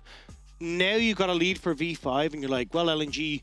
[SPEAKER 9] now you've got a lead for V5, and you're like, well, LNG,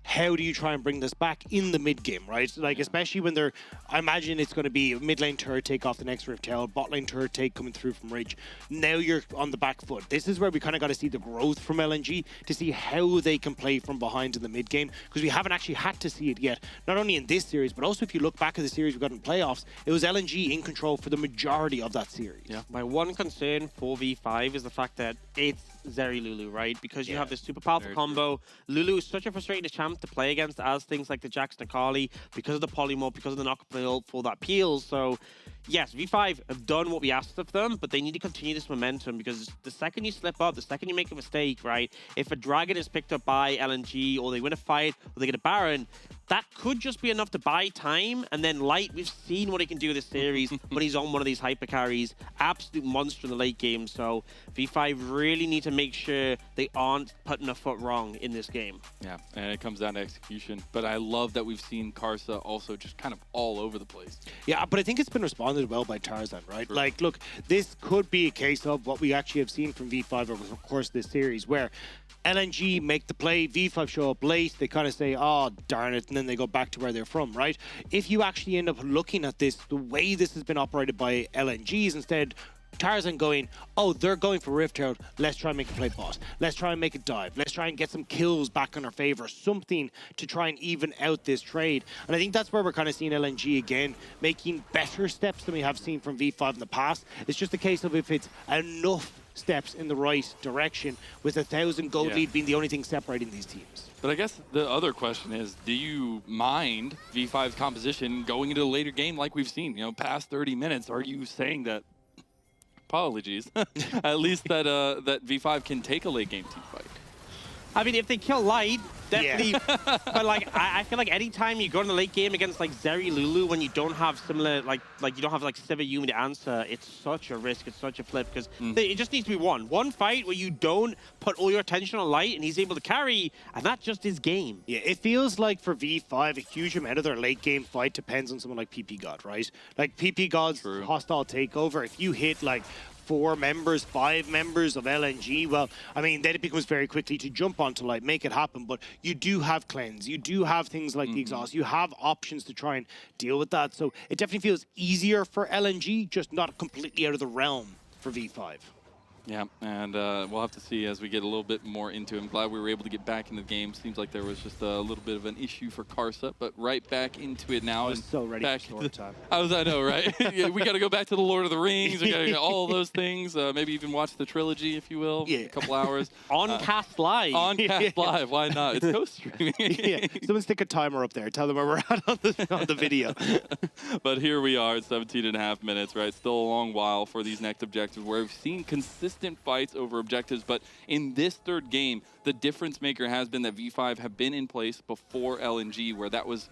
[SPEAKER 9] how do you try and bring this back in the mid game, right? Like, especially when they're, I imagine it's going to be a mid lane turret take off the next Rift Tail, bot lane turret take coming through from Ridge. Now you're on the back foot. This is where we kind of got to see the growth from LNG to see how they can play from behind in the mid game, because we haven't actually had to see it yet. Not only in this series, but also if you look back at the series we got in playoffs, it was LNG in control for the majority of that series.
[SPEAKER 17] Yeah. My one concern for V5 is the fact that it's Zeri Lulu, right? Because you have this super powerful combo. Lulu is such a frustrating champ to play against as things like the Jax Akali, because of the polymorph, because of the knock for that peel. So yes, V5 have done what we asked of them, but they need to continue this momentum, because the second you slip up, the second you make a mistake, right? If a dragon is picked up by LNG, or they win a fight, or they get a Baron, that could just be enough to buy time. And then Light, we've seen what he can do this series when he's on one of these hyper carries. Absolute monster in the late game. So V5 really need to make sure they aren't putting a foot wrong in this game.
[SPEAKER 16] Yeah, and it comes down to execution. But I love that we've seen Karsa also just kind of all over the place.
[SPEAKER 9] Yeah, but I think it's been responded well by Tarzan, right? True. Like, look, this could be a case of what we actually have seen from V5 over the course of this series, where LNG make the play, V5 show up late, they kind of say, oh, darn it, and then they go back to where they're from, right? If you actually end up looking at this, the way this has been operated by LNG is instead Tarzan going, oh, they're going for Rift Herald, let's try and make a play boss. Let's try and make a dive. Let's try and get some kills back in our favor, something to try and even out this trade. And I think that's where we're kind of seeing LNG again, making better steps than we have seen from V5 in the past. It's just a case of if it's enough steps in the right direction, with 1,000 gold lead being the only thing separating these teams.
[SPEAKER 16] But I guess the other question is, do you mind V5's composition going into the later game like we've seen? You know, past 30 minutes, are you saying that, apologies, at least that that V5 can take a late game team fight?
[SPEAKER 17] I mean, if they kill Light, definitely. But like, I feel like anytime you go in the late game against like Zeri Lulu, when you don't have similar, like you don't have like Siva Yumi to answer, it's such a risk, it's such a flip, because it just needs to be one fight where you don't put all your attention on Light and he's able to carry, and that's just his game.
[SPEAKER 9] Yeah, it feels like for V5, a huge amount of their late game fight depends on someone like PP God, right? Like PP God's hostile takeover, if you hit like 4 members, 5 members of LNG, well, I mean, then it becomes very quickly to jump onto Light, make it happen, but you do have cleanse, you do have things like the exhaust, you have options to try and deal with that, so it definitely feels easier for LNG, just not completely out of the realm for V5.
[SPEAKER 16] Yeah, and we'll have to see as we get a little bit more into it. I'm glad we were able to get back into the game. Seems like there was just a little bit of an issue for Karsa, but right back into it now.
[SPEAKER 9] I was so ready for story time.
[SPEAKER 16] I know, right? Yeah, we got to go back to the Lord of the Rings. We got to get all of those things. Maybe even watch the trilogy, if you will, for a couple hours.
[SPEAKER 17] On Cast Live.
[SPEAKER 16] On Cast Live, why not? It's co-streaming.
[SPEAKER 9] Yeah, someone stick a timer up there. Tell them where we're at on the video.
[SPEAKER 16] But here we are at 17.5 minutes, right? Still a long while for these next objectives, where we've seen consistent fights over objectives, but in this third game, the difference maker has been that V5 have been in place before LNG, where that was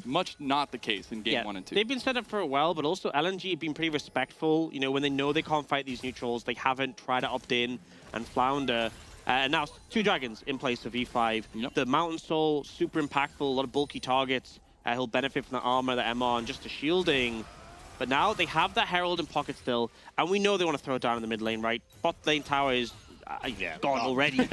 [SPEAKER 16] much not the case in game 1 and 2.
[SPEAKER 17] They've been set up for a while, but also LNG have been pretty respectful. You know, when they know they can't fight these neutrals, they haven't tried to opt in and flounder. And now 2 dragons in place for V5. Yep. The Mountain Soul, super impactful, a lot of bulky targets. He'll benefit from the armor, the MR, and just the shielding. But now they have that Herald in pocket still, and we know they want to throw it down in the mid lane, right? Bot lane tower is gone already.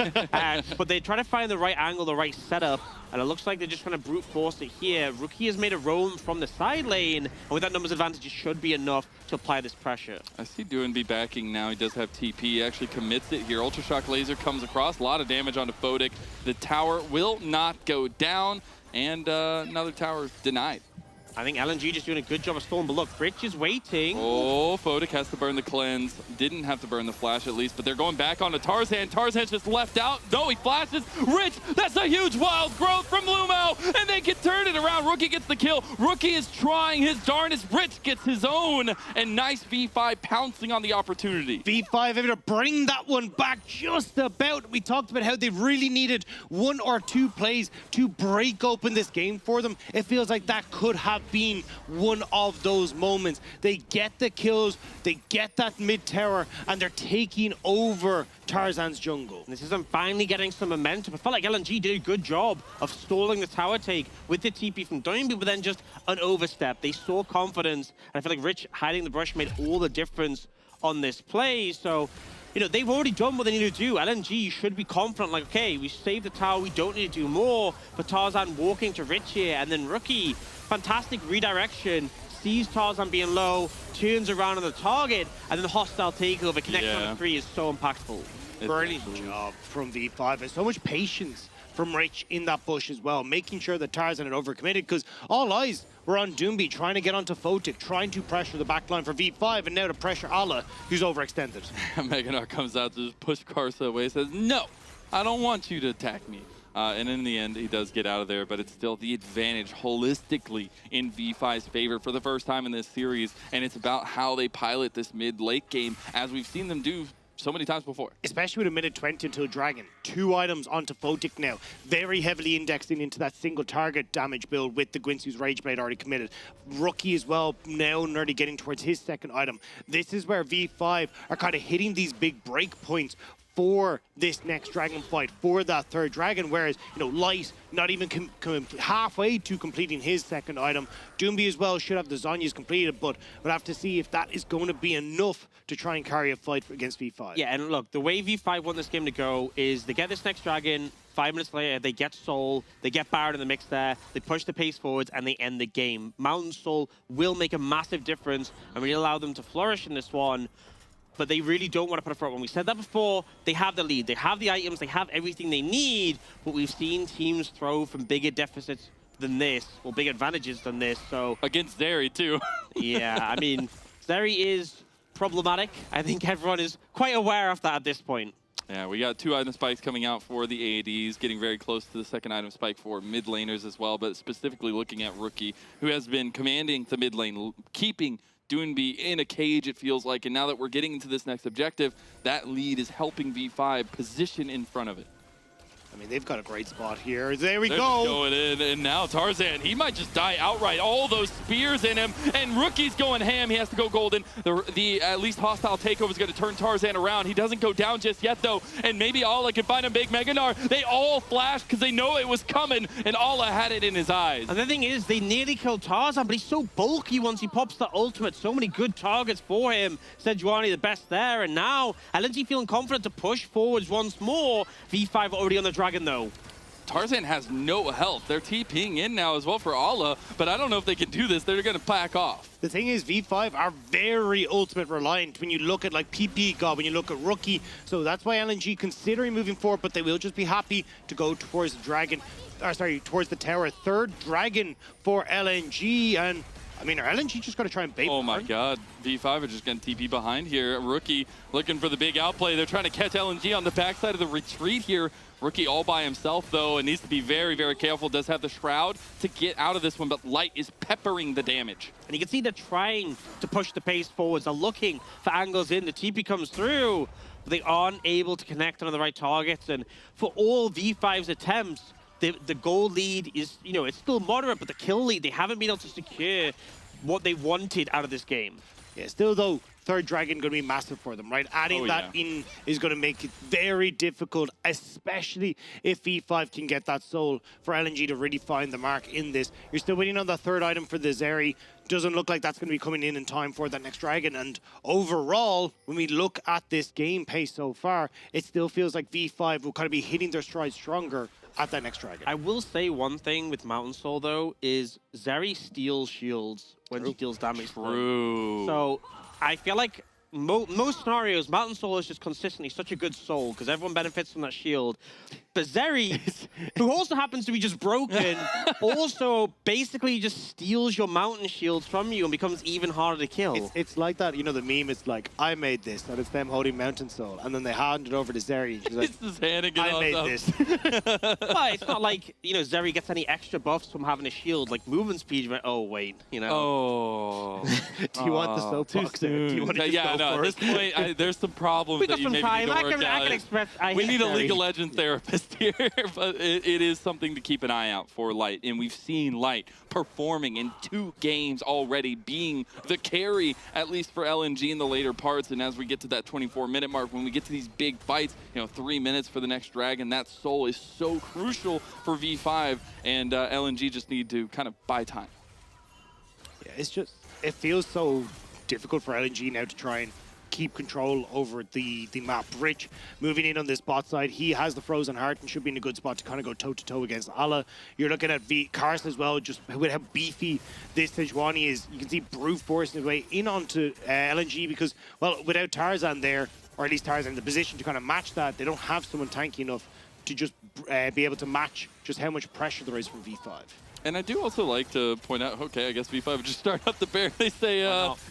[SPEAKER 17] But they try to find the right angle, the right setup, and it looks like they're just trying to brute force it here. Rookie has made a roam from the side lane, and with that numbers advantage, it should be enough to apply this pressure.
[SPEAKER 16] I see Doinby backing now. He does have TP. He actually commits it here. Ultra Shock Laser comes across. A lot of damage onto Fodic. The tower will not go down, and another tower denied.
[SPEAKER 17] I think LNG just doing a good job of stalling, but look, Rich is waiting.
[SPEAKER 16] Oh, Fodic has to burn the cleanse. Didn't have to burn the flash at least, but they're going back onto Tarzan. Tarzan's just left out. No, he flashes. Rich, that's a huge wild growth from Lumo, and they can turn it around. Rookie gets the kill. Rookie is trying his darnest. Rich gets his own, and nice V5 pouncing on the opportunity.
[SPEAKER 9] V5 able to bring that one back just about. We talked about how they really needed 1 or 2 plays to break open this game for them. It feels like that could have been one of those moments. They get the kills, they get that mid tower, and they're taking over Tarzan's jungle.
[SPEAKER 17] This is them finally getting some momentum. I felt like LNG did a good job of stalling the tower take with the TP from Doinby, but then just an overstep. They saw confidence, and I feel like Rich hiding the brush made all the difference on this play. So you know, they've already done what they need to do. LNG should be confident, like, okay, we saved the tower, we don't need to do more. But Tarzan walking to Rich here, and then Rookie, fantastic redirection, sees Tarzan being low, turns around on the target, and then hostile takeover, connection on the 3 is so impactful.
[SPEAKER 9] Brilliant job from V5, and so much patience from Rich in that bush as well, making sure that Tarzan had overcommitted, because all eyes were on Doomby trying to get onto Photic, trying to pressure the backline for V5, and now to pressure Allah, who's overextended.
[SPEAKER 16] Meganar comes out to just push Karsa away, says, no, I don't want you to attack me. And in the end, he does get out of there, but it's still the advantage holistically in V5's favor for the first time in this series, and it's about how they pilot this mid-late game, as we've seen them do so many times before.
[SPEAKER 9] Especially with a minute 20 until Dragon. 2 items onto Photic now. Very heavily indexing into that single target damage build with the Gwynsu's Rageblade already committed. Rookie as well, now nearly getting towards his second item. This is where V5 are kind of hitting these big break points for this next Dragon fight, for that third Dragon, whereas, you know, Light not even halfway to completing his second item. Doomby as well should have the Zhonya's completed, but we'll have to see if that is going to be enough to try and carry a fight against V5.
[SPEAKER 17] Yeah, and look, the way V5 want this game to go is they get this next Dragon, 5 minutes later, they get Soul, they get Baron in the mix there, they push the pace forwards, and they end the game. Mountain Soul will make a massive difference, and really allow them to flourish in this one. But they really don't want to put a front. When we said that before, they have the lead, they have the items, they have everything they need, but we've seen teams throw from bigger deficits than this, or big advantages than this, so...
[SPEAKER 16] Against Zeri, too.
[SPEAKER 17] Yeah, I mean, Zeri is problematic. I think everyone is quite aware of that at this point.
[SPEAKER 16] Yeah, we got 2 item spikes coming out for the ADs, getting very close to the second item spike for mid laners as well, but specifically looking at Rookie, who has been commanding the mid lane, keeping Doomby in a cage, it feels like, and now that we're getting into this next objective, that lead is helping V5 position in front of it.
[SPEAKER 9] I mean, they've got a great spot here. There we
[SPEAKER 16] They're
[SPEAKER 9] go.
[SPEAKER 16] Going in, and now Tarzan, he might just die outright. All those spears in him, and Rookie's going ham. He has to go golden. The at least hostile takeover is going to turn Tarzan around. He doesn't go down just yet, though, and maybe Allah can find a big Meganar. They all flashed because they know it was coming, and Allah had it in his eyes.
[SPEAKER 17] And the thing is, they nearly killed Tarzan, but he's so bulky once he pops the ultimate. So many good targets for him. Sejuani the best there, and now LNG feeling confident to push forwards once more. V5 already on the Dragon, though.
[SPEAKER 16] Tarzan has no health. They're TPing in now as well for Allah, but I don't know if they can do this. They're going to back off.
[SPEAKER 9] The thing is, V5 are very ultimate reliant when you look at like PP God, when you look at Rookie. So that's why LNG considering moving forward, but they will just be happy to go towards the Dragon, towards the tower. Third Dragon for LNG, and I mean, are LNG just going to try and bait?
[SPEAKER 16] Oh my God, V5 are just going to TP behind here. Rookie looking for the big outplay. They're trying to catch LNG on the backside of the retreat here. Rookie all by himself, though, and needs to be very, very careful. Does have the Shroud to get out of this one, but Light is peppering the damage.
[SPEAKER 17] And you can see they're trying to push the pace forwards. They're looking for angles in. The TP comes through, but they aren't able to connect on the right targets. And for all V5's attempts, the goal lead is, you know, it's still moderate, but the kill lead, they haven't been able to secure what they wanted out of this game.
[SPEAKER 9] Yeah, still though, third Dragon going to be massive for them, right? Adding that in is going to make it very difficult, especially if V5 can get that soul for LNG to really find the mark in this. You're still waiting on the third item for the Zeri. Doesn't look like that's going to be coming in time for that next Dragon. And overall, when we look at this game pace so far, it still feels like V5 will kind of be hitting their stride stronger at that next Dragon.
[SPEAKER 17] I will say one thing with Mountain Soul, though, is Zeri steals shields when she deals damage.
[SPEAKER 16] True.
[SPEAKER 17] So I feel like most scenarios, Mountain Soul is just consistently such a good soul because everyone benefits from that shield. But Zeri, who also happens to be just broken, also basically just steals your mountain shields from you and becomes even harder to kill.
[SPEAKER 9] It's like that, you know, the meme, it's like, I made this, and it's them holding Mountain Soul, and then they hand it over to Zeri, and she's like,
[SPEAKER 16] it's just handing it
[SPEAKER 9] I made
[SPEAKER 16] up.
[SPEAKER 9] this.
[SPEAKER 17] Well, it's not like, you know, Zeri gets any extra buffs from having a shield, like movement speed. You're like, oh, wait, you know.
[SPEAKER 16] Oh.
[SPEAKER 9] Do you want the soapbox? Do you want to
[SPEAKER 16] Yeah, no, at this point, there's some problems that you maybe need to work out.
[SPEAKER 17] I can express.
[SPEAKER 16] We need a League of Legends therapist here, but it is something to keep an eye out for Light. And we've seen Light performing in 2 games already, being the carry, at least for LNG in the later parts. And as we get to that 24-minute mark, when we get to these big fights, you know, 3 minutes for the next Dragon, that soul is so crucial for V5, and LNG just need to kind of buy time.
[SPEAKER 9] Yeah, it's just, it feels so difficult for LNG now to try and keep control over the map. Rich moving in on this bot side. He has the Frozen Heart and should be in a good spot to kind of go toe-to-toe against Ala. You're looking at Kars as well, just with how beefy this Sejuani is. You can see Brute forcing his way in onto LNG because, well, without Tarzan there, or at least Tarzan in the position to kind of match that, they don't have someone tanky enough to just be able to match just how much pressure there is from V5.
[SPEAKER 16] And I do also like to point out, okay, I guess V5 just start up the bear. They say,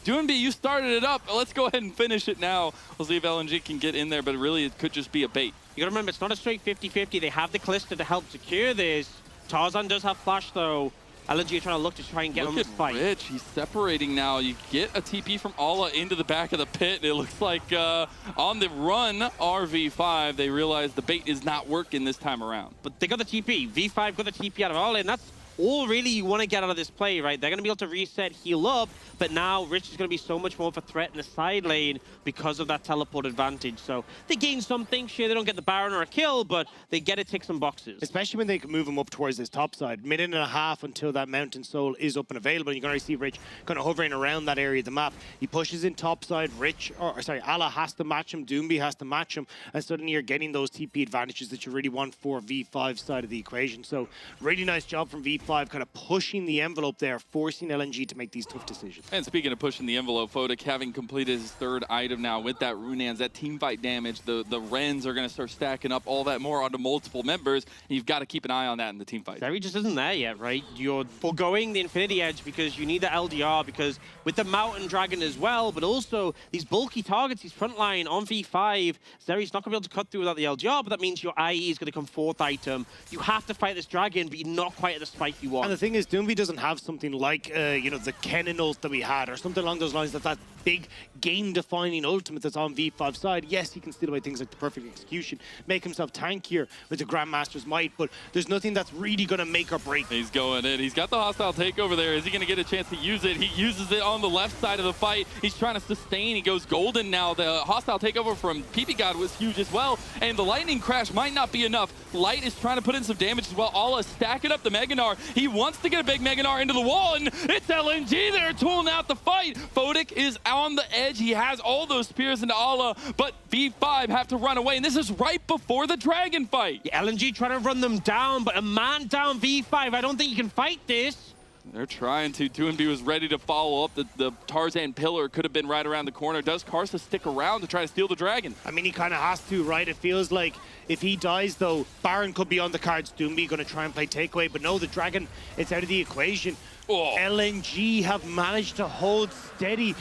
[SPEAKER 16] Doonby, you started it up. Let's go ahead and finish it now. We'll see if LNG can get in there, but really it could just be a bait.
[SPEAKER 17] You gotta remember, it's not a straight 50-50. They have the Callista to help secure this. Tarzan does have flash, though. LNG are trying to try and get on this fight.
[SPEAKER 16] Rich, he's separating now. You get a TP from Ala into the back of the pit. It looks like on the run, RV5, they realize the bait is not working this time around.
[SPEAKER 17] But they got the TP. V5 got the TP out of Ala, and that's all really you want to get out of this play, right? They're going to be able to reset, heal up, but now Rich is going to be so much more of a threat in the side lane because of that teleport advantage. So they gain something. Sure, they don't get the Baron or a kill, but they get to tick some boxes.
[SPEAKER 9] Especially when they can move him up towards this top side. Minute and a half until that Mountain Soul is up and available. You're going to see Rich kind of hovering around that area of the map. He pushes in top side. Ala has to match him. Doonby has to match him. And suddenly you're getting those TP advantages that you really want for V5's side of the equation. So really nice job from V5 kind of pushing the envelope there, forcing LNG to make these tough decisions.
[SPEAKER 16] And speaking of pushing the envelope, Fodik having completed his third item now with that Runans, that team fight damage, the Rens are going to start stacking up all that more onto multiple members, and you've got to keep an eye on that in the team fight.
[SPEAKER 17] Zeri just isn't there yet, right? You're foregoing the Infinity Edge because you need the LDR, because with the Mountain Dragon as well, but also these bulky targets, these frontline on V5, Zeri's not going to be able to cut through without the LDR, but that means your IE is going to come fourth item. You have to fight this Dragon, but you're not quite at the spike you want.
[SPEAKER 9] And the thing is, Doonby doesn't have something like, you know, the Kennen ult that we had, or something along those lines, that big game-defining ultimate that's on V5's side. Yes, he can steal away things like the perfect execution, make himself tankier with the Grandmaster's might, but there's nothing that's really going to make or break.
[SPEAKER 16] He's going in. He's got the hostile takeover there. Is he going to get a chance to use it? He uses it on the left side of the fight. He's trying to sustain. He goes golden now. The hostile takeover from PP God was huge as well, and the lightning crash might not be enough. Light is trying to put in some damage as well. Ala stacking up the Meganar. He wants to get a big Meganar into the wall, and it's LNG there tooling out the fight. Fodik is on the edge. He has all those spears into Ala, but V5 have to run away, and this is right before the Dragon fight.
[SPEAKER 17] Yeah, LNG trying to run them down, but a man down V5. I don't think you can fight this.
[SPEAKER 16] They're trying to. Doonby was ready to follow up. The Tarzan pillar could have been right around the corner. Does Karsa stick around to try to steal the Dragon?
[SPEAKER 9] I mean, he kind of has to, right? It feels like if he dies, though, Baron could be on the cards. Doonby going to try and play takeaway, but no, the Dragon, it's out of the equation.
[SPEAKER 16] Oh.
[SPEAKER 9] LNG have managed to hold steady.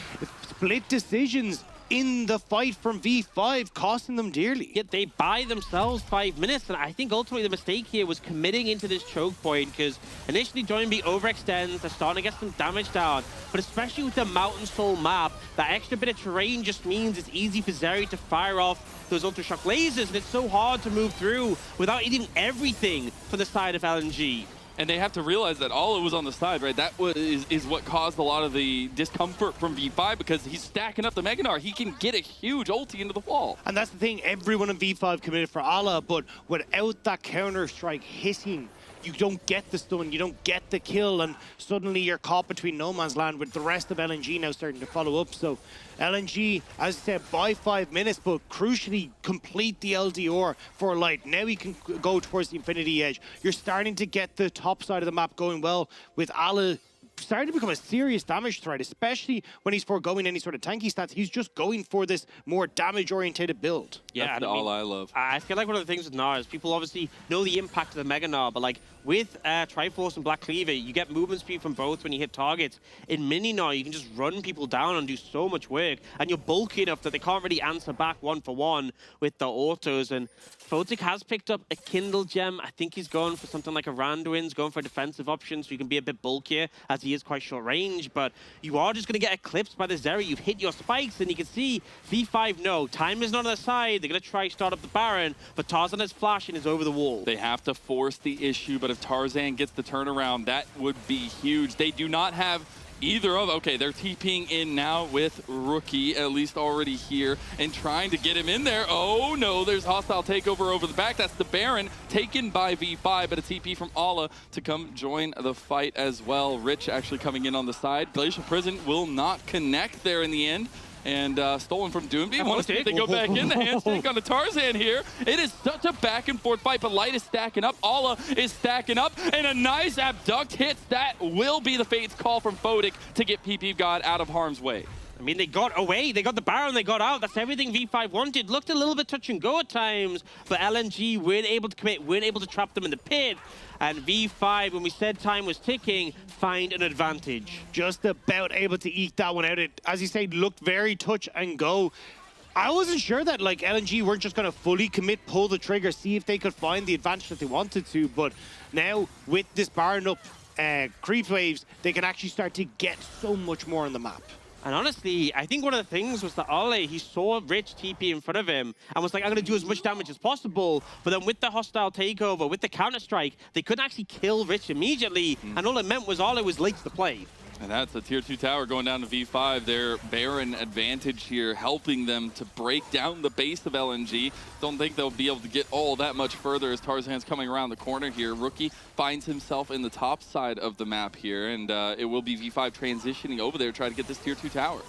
[SPEAKER 9] Split decisions in the fight from V5, costing them dearly.
[SPEAKER 17] Yet they buy themselves 5 minutes, and I think ultimately the mistake here was committing into this choke point, because initially Doonby overextends, they're starting to get some damage down, but especially with the Mountain Soul map, that extra bit of terrain just means it's easy for Zeri to fire off those Ultra Shock lasers, and it's so hard to move through without eating everything for the side of LNG.
[SPEAKER 16] And they have to realize that Ala was on the side, right? That is what caused a lot of the discomfort from V5, because he's stacking up the Meganar. He can get a huge ulti into the wall.
[SPEAKER 9] And that's the thing, everyone in V5 committed for Ala, but without that counter-strike hitting, you don't get the stun, you don't get the kill, and suddenly you're caught between no man's land with the rest of LNG now starting to follow up. So LNG, as I said, by 5 minutes, but crucially complete the LDR for Light. Now he can go towards the Infinity Edge. You're starting to get the top side of the map going well, with Ala starting to become a serious damage threat, especially when he's foregoing any sort of tanky stats. He's just going for this more damage-orientated build.
[SPEAKER 17] Yeah,
[SPEAKER 16] that's all I love.
[SPEAKER 17] I feel like one of the things with Gnar is people obviously know the impact of the Mega Gnar, but like with Triforce and Black Cleaver, you get movement speed from both when you hit targets. In Mini Gnar, you can just run people down and do so much work, and you're bulky enough that they can't really answer back one for one with the autos. And Fodik has picked up a Kindle Gem. I think he's going for something like a Randuin's, going for a defensive option so you can be a bit bulkier, as he is quite short range, but you are just going to get eclipsed by the Zeri. You've hit your spikes, and you can see V5, no, time is not on their side. They're going to try start up the Baron, but Tarzan has flash and is over the wall.
[SPEAKER 16] They have to force the issue, but if Tarzan gets the turnaround, that would be huge. They do not have either of, okay, they're TPing in now with Rookie, at least already here, and trying to get him in there. Oh no, there's hostile takeover over the back. That's the Baron taken by V5, but a TP from Ala to come join the fight as well. Rich actually coming in on the side. Glacial Prison will not connect there in the end. and stolen from Doomby. Want to see if they go back in. The handshake on the Tarzan here. It is such a back and forth fight, but Light is stacking up. Ala is stacking up, and a nice abduct hits. That will be the Fate's call from Fodic to get PP God out of harm's way.
[SPEAKER 17] I mean, they got away. They got the Baron. They got out. That's everything V5 wanted. Looked a little bit touch and go at times, but LNG weren't able to commit, weren't able to trap them in the pit. And V5, when we said time was ticking, find an advantage.
[SPEAKER 9] Just about able to eke that one out. It, as you say, looked very touch and go. I wasn't sure that like LNG weren't just going to fully commit, pull the trigger, see if they could find the advantage that they wanted to. But now with this Baron up, creep waves, they can actually start to get so much more on the map.
[SPEAKER 17] And honestly, I think one of the things was that Ale, he saw Rich TP in front of him and was like, I'm going to do as much damage as possible. But then with the hostile takeover, with the counter-strike, they couldn't actually kill Rich immediately. And all it meant was Ale was late to the play.
[SPEAKER 16] And that's a tier 2 tower going down to V5. Their Baron advantage here, helping them to break down the base of LNG. Don't think they'll be able to get all that much further as Tarzan's coming around the corner here. Rookie finds himself in the top side of the map here, and it will be V5 transitioning over there to try to get this tier 2 tower.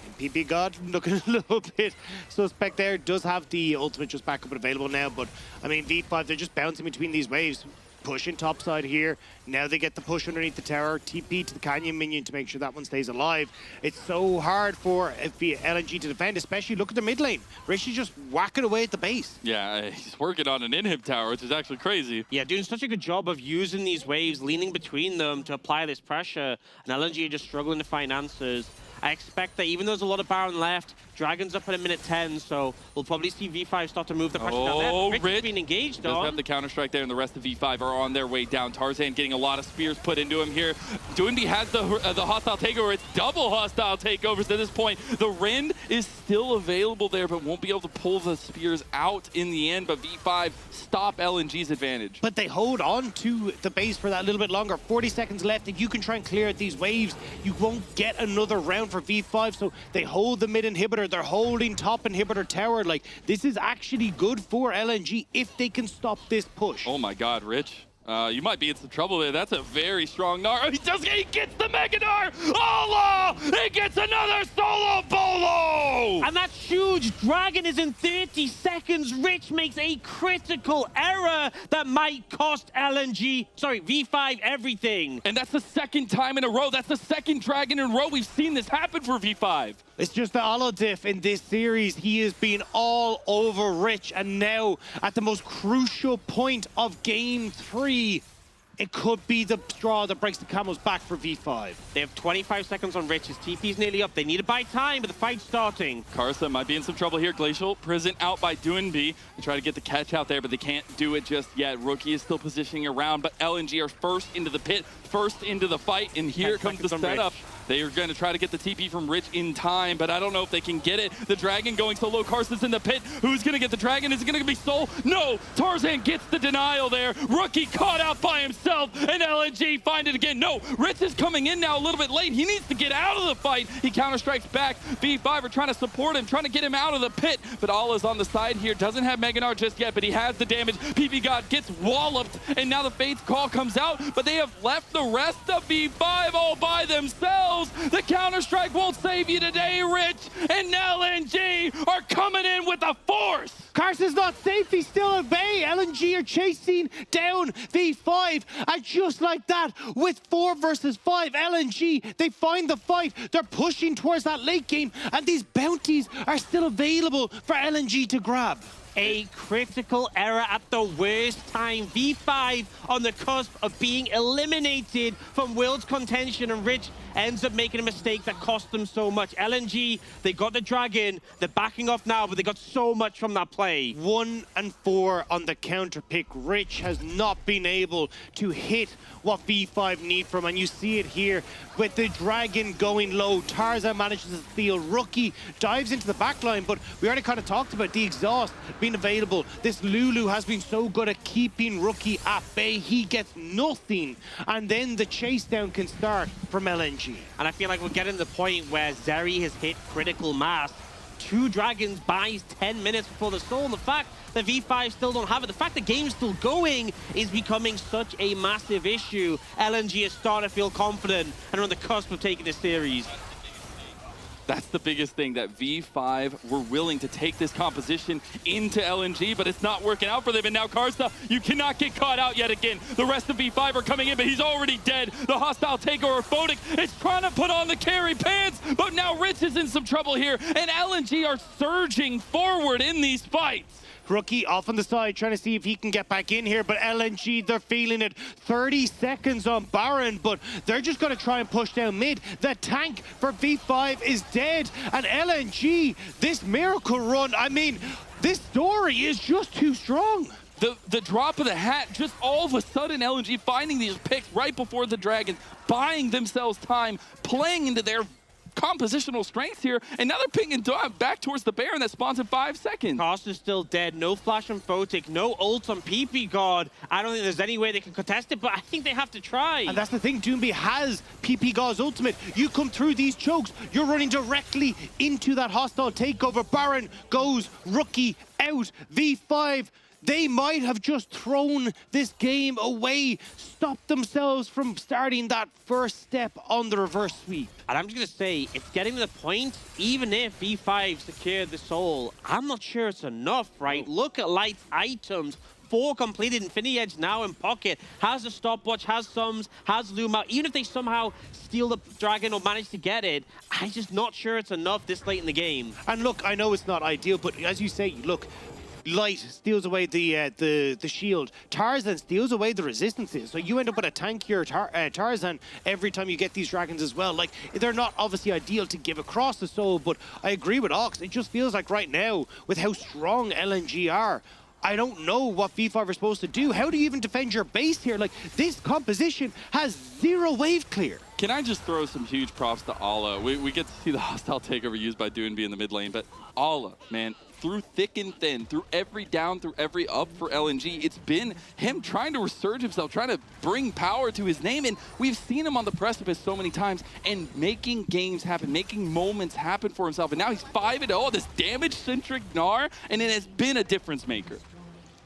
[SPEAKER 9] And PP God looking a little bit suspect there. Does have the ultimate just back up and available now, but I mean, V5, they're just bouncing between these waves. Pushing topside here. Now they get the push underneath the tower. TP to the Canyon minion to make sure that one stays alive. It's so hard for LNG to defend, especially look at the mid lane. Rich is just whacking away at the base.
[SPEAKER 16] Yeah, he's working on an inhib tower, which is actually crazy.
[SPEAKER 17] Yeah, doing such a good job of using these waves, leaning between them to apply this pressure. And LNG are just struggling to find answers. I expect that even though there's a lot of Baron left, Dragon's up at a minute 10, so we'll probably see V5 start to move the pressure down there. Rich is being engaged
[SPEAKER 16] does have the counter-strike there, and the rest of V5 are on their way down. Tarzan getting a lot of spears put into him here. Doinby has the hostile takeover. It's double hostile takeovers at this point. The Rend is still available there, but won't be able to pull the spears out in the end, but V5 stop LNG's advantage.
[SPEAKER 9] But they hold on to the base for that little bit longer. 40 seconds left. If you can try and clear out these waves, you won't get another round for V5, so they hold the mid inhibitor. They're holding top inhibitor tower. Like, this is actually good for LNG if they can stop this push.
[SPEAKER 16] Oh my god, Rich. You might be in some trouble there. That's a very strong Gnar. He gets the Mega Gnar! Allah! He gets another solo bolo!
[SPEAKER 17] And that's huge. Dragon is in 30 seconds. Rich makes a critical error that might cost V5 everything.
[SPEAKER 16] And that's the second time in a row. That's the second Dragon in a row we've seen this happen for V5.
[SPEAKER 9] It's just the Olodiff in this series. He has been all over Rich, and now at the most crucial point of Game 3, it could be the straw that breaks the camel's back for V5.
[SPEAKER 17] They have 25 seconds on Rich. His TP's nearly up. They need to buy time, but the fight's starting.
[SPEAKER 16] Karsa might be in some trouble here. Glacial Prison out by Doinby. They try to get the catch out there, but they can't do it just yet. Rookie is still positioning around, but LNG are first into the pit, first into the fight, and here comes the setup. They are going to try to get the TP from Rich in time, but I don't know if they can get it. The Dragon going solo. Karsa's in the pit. Who's going to get the Dragon? Is it going to be Soul? No! Tarzan gets the denial there. Rookie caught out by himself, and LNG find it again. No! Rich is coming in now a little bit late. He needs to get out of the fight. He counter-strikes back. V5 are trying to support him, trying to get him out of the pit, but Allah's on the side here. Doesn't have Mega Gnar just yet, but he has the damage. PP God gets walloped, and now the Fate's call comes out, but they have left the rest of V5 all by themselves. The counter-strike won't save you today, Rich, and LNG are coming in with a force.
[SPEAKER 9] Karsa's not safe. He's still at bay. LNG are chasing down V5, and just like that, with 4 versus 5, LNG, they find the fight. They're pushing towards that late game, and these bounties are still available for LNG to grab.
[SPEAKER 17] A critical error at the worst time. V5 on the cusp of being eliminated from World's contention, and Rich ends up making a mistake that cost them so much. LNG, they got the Dragon. They're backing off now, but they got so much from that play.
[SPEAKER 9] 1 and 4 on the counter pick. Rich has not been able to hit what V5 need from, and you see it here with the Dragon going low. Tarzan manages to steal. Rookie dives into the backline, but we already kind of talked about the exhaust being available. This Lulu has been so good at keeping Rookie at bay. He gets nothing, and then the chase down can start from LNG.
[SPEAKER 17] And I feel like we're getting to the point where Zeri has hit critical mass. 2 Dragons buys 10 minutes before the Soul. And the fact that V5 still don't have it, the fact the game's still going is becoming such a massive issue. LNG is starting to feel confident and are on the cusp of taking this series.
[SPEAKER 16] That's the biggest thing, that V5 were willing to take this composition into LNG, but it's not working out for them. And now Karsta, you cannot get caught out yet again. The rest of V5 are coming in, but he's already dead. The hostile takeover, Photic is trying to put on the carry pants, but now Rich is in some trouble here, and LNG are surging forward in these fights.
[SPEAKER 9] Rookie off on the side, trying to see if he can get back in here, but LNG, they're feeling it. 30 seconds on Baron, but they're just going to try and push down mid. The tank for V5 is dead, and LNG, this miracle run, I mean, this story is just too strong.
[SPEAKER 16] The drop of the hat, just all of a sudden LNG finding these picks right before the Dragons, buying themselves time, playing into their compositional strength here, and now they're pinging back towards the Baron that spawns in 5 seconds.
[SPEAKER 17] Karsta's still dead, no flash on Photic, no ult on PP God. I don't think there's any way they can contest it, but I think they have to try.
[SPEAKER 9] And that's the thing, Doomby has PP God's ultimate. You come through these chokes, you're running directly into that hostile takeover. Baron goes, Rookie out, V5. They might have just thrown this game away, stopped themselves from starting that first step on the reverse sweep.
[SPEAKER 17] And I'm just going to say, it's getting to the point, even if V5 secured the soul, I'm not sure it's enough, right? Look at Light's items. 4 completed, Infinity Edge now in pocket, has the stopwatch, has Sums, has Luma. Even if they somehow steal the Dragon or manage to get it, I'm just not sure it's enough this late in the game.
[SPEAKER 9] And look, I know it's not ideal, but as you say, look, Light steals away the shield. Tarzan steals away the resistances. So you end up with a tankier Tarzan every time you get these dragons as well. Like, they're not obviously ideal to give across the soul, but I agree with Ox. It just feels like right now, with how strong LNG are, I don't know what V5 are supposed to do. How do you even defend your base here? Like, this composition has 0 wave clear.
[SPEAKER 16] Can I just throw some huge props to Ala? We get to see the hostile takeover used by Doonby in the mid lane, but Ala, man, through thick and thin, through every down, through every up for LNG, it's been him trying to resurge himself, trying to bring power to his name, and we've seen him on the precipice so many times and making games happen, making moments happen for himself, and now he's 5-0, this damage-centric Gnar, and it has been a difference maker.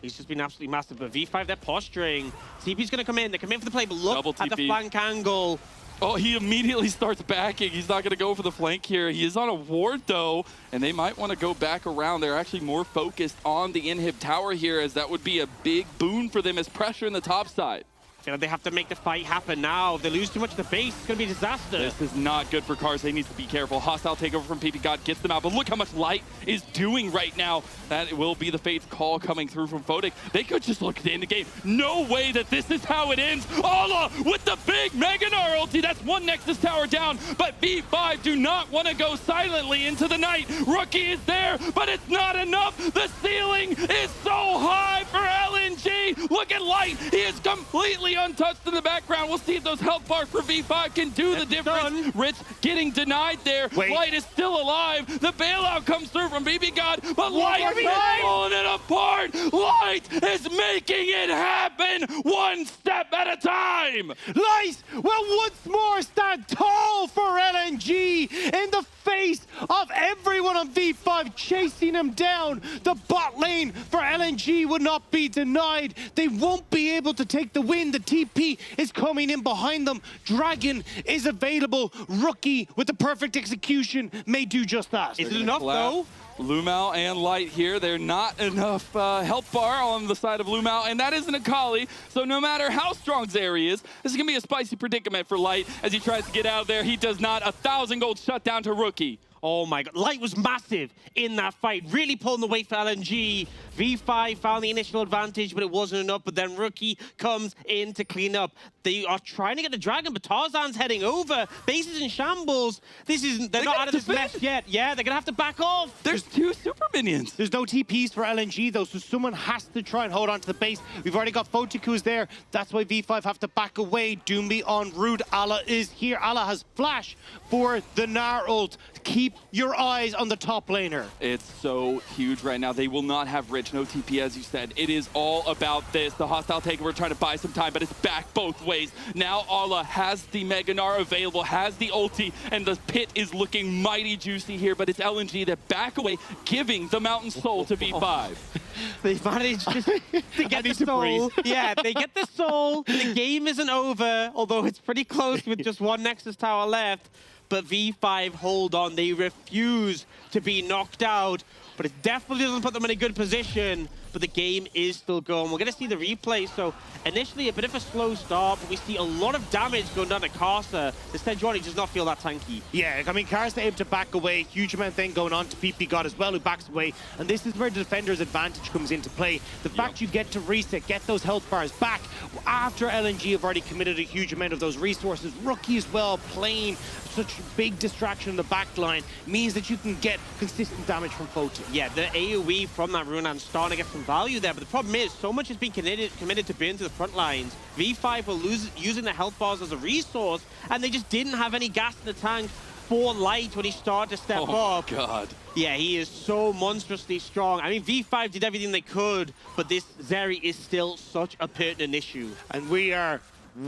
[SPEAKER 17] He's just been absolutely massive, but V5, they're posturing. TP's going to come in, they come in for the play, but look at the flank angle.
[SPEAKER 16] Oh, he immediately starts backing. He's not going to go for the flank here. He is on a ward, though, and they might want to go back around. They're actually more focused on the inhib tower here, as that would be a big boon for them as pressure in the top side.
[SPEAKER 17] I feel like they have to make the fight happen now. If they lose too much of the base, it's going to be a disaster.
[SPEAKER 16] This is not good for Karsta. He needs to be careful. Hostile takeover from PP God gets them out, but look how much Light is doing right now. That will be the Fate's call coming through from Photic. They could just look at the end of the game. No way that this is how it ends. Ala with the big Mega Gnar ulti. That's one Nexus tower down, but V5 do not want to go silently into the night. Rookie is there, but it's not enough. The ceiling is so high for LNG. Look at Light. He is completely untouched in the background. We'll see if those health bars for V5 can do the difference. Rich getting denied there. Light is still alive. The bailout comes through from BB God, but Light is pulling it apart. Light is making it happen one step at a time.
[SPEAKER 9] Light will once more stand tall for LNG in the face of everyone on V5 chasing him down. The bot lane for LNG would not be denied. They won't be able to take the win. The TP is coming in behind them. Dragon is available. Rookie with the perfect execution may do just that.
[SPEAKER 17] Is it enough though?
[SPEAKER 16] Lumao and Light here. They're not enough health bar on the side of Lumao, and that isn't a Kali. So no matter how strong Zeri is, this is going to be a spicy predicament for Light as he tries to get out of there. He does not. 1,000 gold shutdown to Rookie.
[SPEAKER 17] Oh my God, Light was massive in that fight, really pulling the weight for LNG. V5 found the initial advantage, but it wasn't enough, but then Rookie comes in to clean up. They are trying to get the Dragon, but Tarzan's heading over. Base is in shambles. They're not out of this mess yet. Yeah, they're gonna have to back off.
[SPEAKER 16] There's 2 super minions.
[SPEAKER 9] There's no TPs for LNG though, so someone has to try and hold on to the base. We've already got Photic who's there. That's why V5 have to back away. Doomby on route. Ala is here. Ala has flash for the Gnar ult. Keep your eyes on the top laner.
[SPEAKER 16] It's so huge right now. They will not have Rich, no TP, as you said. It is all about this. The hostile takeover trying to buy some time, but it's back both ways. Now Ala has the Mega Gnar available, has the ulti, and the pit is looking mighty juicy here, but it's LNG that back away, giving the Mountain Soul to V5.
[SPEAKER 17] They managed to get the soul. Yeah, they get the soul. The game isn't over, although it's pretty close with just one Nexus tower left. but V5 hold on. They refuse to be knocked out, but it definitely doesn't put them in a good position. But the game is still going. We're going to see the replay. So initially a bit of a slow start, but we see a lot of damage going down to Karsa. The Sejuani does not feel that tanky.
[SPEAKER 9] Yeah, I mean, Karsa able to back away. Huge amount then going on to PP God as well, who backs away. And this is where the defender's advantage comes into play. The fact you get to reset, get those health bars back after LNG have already committed a huge amount of those resources. Rookie as well, playing such big distraction in the back line means that you can get consistent damage from Photon.
[SPEAKER 17] Yeah, the AoE from that Runan starting to get some value there, but the problem is so much has been committed to burn to the front lines. V5 were using the health bars as a resource, and they just didn't have any gas in the tank for Light when he started to step up.
[SPEAKER 16] Oh, God.
[SPEAKER 17] Yeah, he is so monstrously strong. I mean, V5 did everything they could, but this Zeri is still such a pertinent issue.
[SPEAKER 9] And we are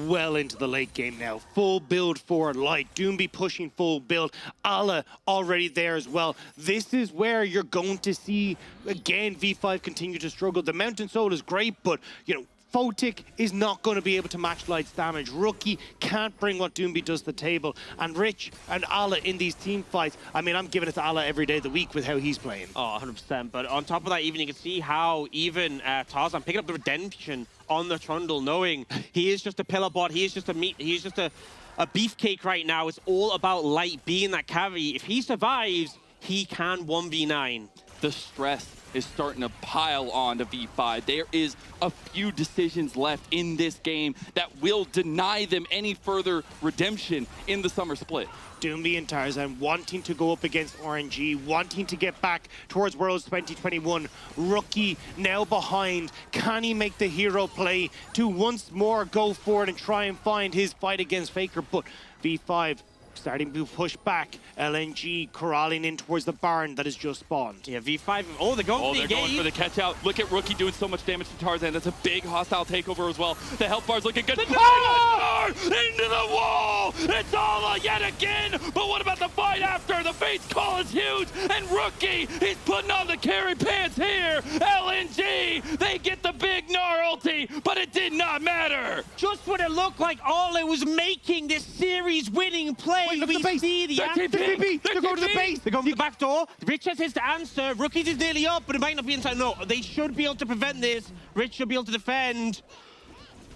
[SPEAKER 9] well into the late game now. Full build for Light. Doomby pushing full build. Ala already there as well. This is where you're going to see, again, V5 continue to struggle. The Mountain Soul is great, but, you know, Photic is not going to be able to match Light's damage. Rookie can't bring what Doomby does to the table. And Rich and Ala in these team fights, I mean, I'm giving it to Ala every day of the week with how he's playing.
[SPEAKER 17] Oh, 100%. But on top of that, even you can see how even Tarzan picking up the redemption on the Trundle, knowing he is just a pillar bot, he is just a beefcake right now. It's all about Light being that carry. If he survives, he can 1v9.
[SPEAKER 16] The stress is starting to pile on to V5. There is a few decisions left in this game that will deny them any further redemption in the summer split.
[SPEAKER 9] Doomby and Tarzan wanting to go up against RNG, wanting to get back towards Worlds 2021. Rookie now behind. Can he make the hero play to once more go forward and try and find his fight against Faker? But V5 starting to push back. LNG corralling in towards the barn that has just spawned.
[SPEAKER 17] Yeah, V5. Oh, they're going for the
[SPEAKER 16] going for the catch out. Look at Rookie doing so much damage to Tarzan. That's a big hostile takeover as well. The health bar's looking good. Into the wall! It's all yet again! But what about the fight after? The face call is huge, and Rookie, he's putting on the carry pants here. LNG, they get the big Gnar ulti, but it did not matter.
[SPEAKER 17] Just when it looked like Arlo was making this series winning play,
[SPEAKER 9] Wait, look
[SPEAKER 17] we
[SPEAKER 9] at the base.
[SPEAKER 17] see the
[SPEAKER 9] They're going to the base.
[SPEAKER 17] They're going to the back door. Rich has his to answer. Rookie's is nearly up, but it might not be inside. No, they should be able to prevent this. Rich should be able to defend.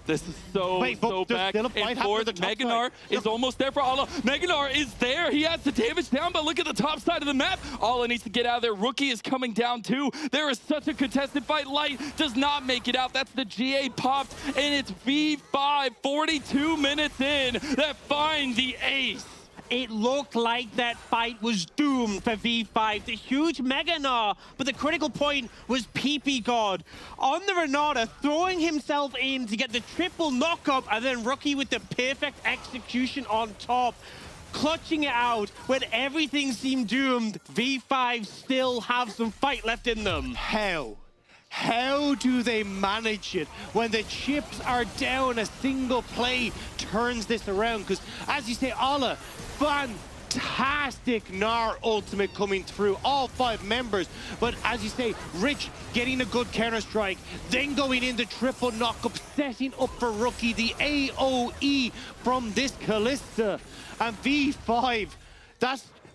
[SPEAKER 16] This is so back and forth. Meganar is almost there for Ala. Meganar is there. He has the damage down, but look at the top side of the map. Ala needs to get out of there. Rookie is coming down too. There is such a contested fight. Light does not make it out. That's the GA popped, and it's V5 42 minutes in that find the ace.
[SPEAKER 17] It looked like that fight was doomed for V5. The huge Mega Gnar, but the critical point was PP God on the Renata, throwing himself in to get the triple knockup, and then Rookie with the perfect execution on top. Clutching it out when everything seemed doomed. V5 still have some fight left in them.
[SPEAKER 9] How do they manage it when the chips are down? A single play turns this around, because as you say, Ala, fantastic Gnar ultimate coming through, all 5 members. But as you say, Rich getting a good counter-strike, then going into triple knockup, setting up for Rookie, the AoE from this Kalista. And V5,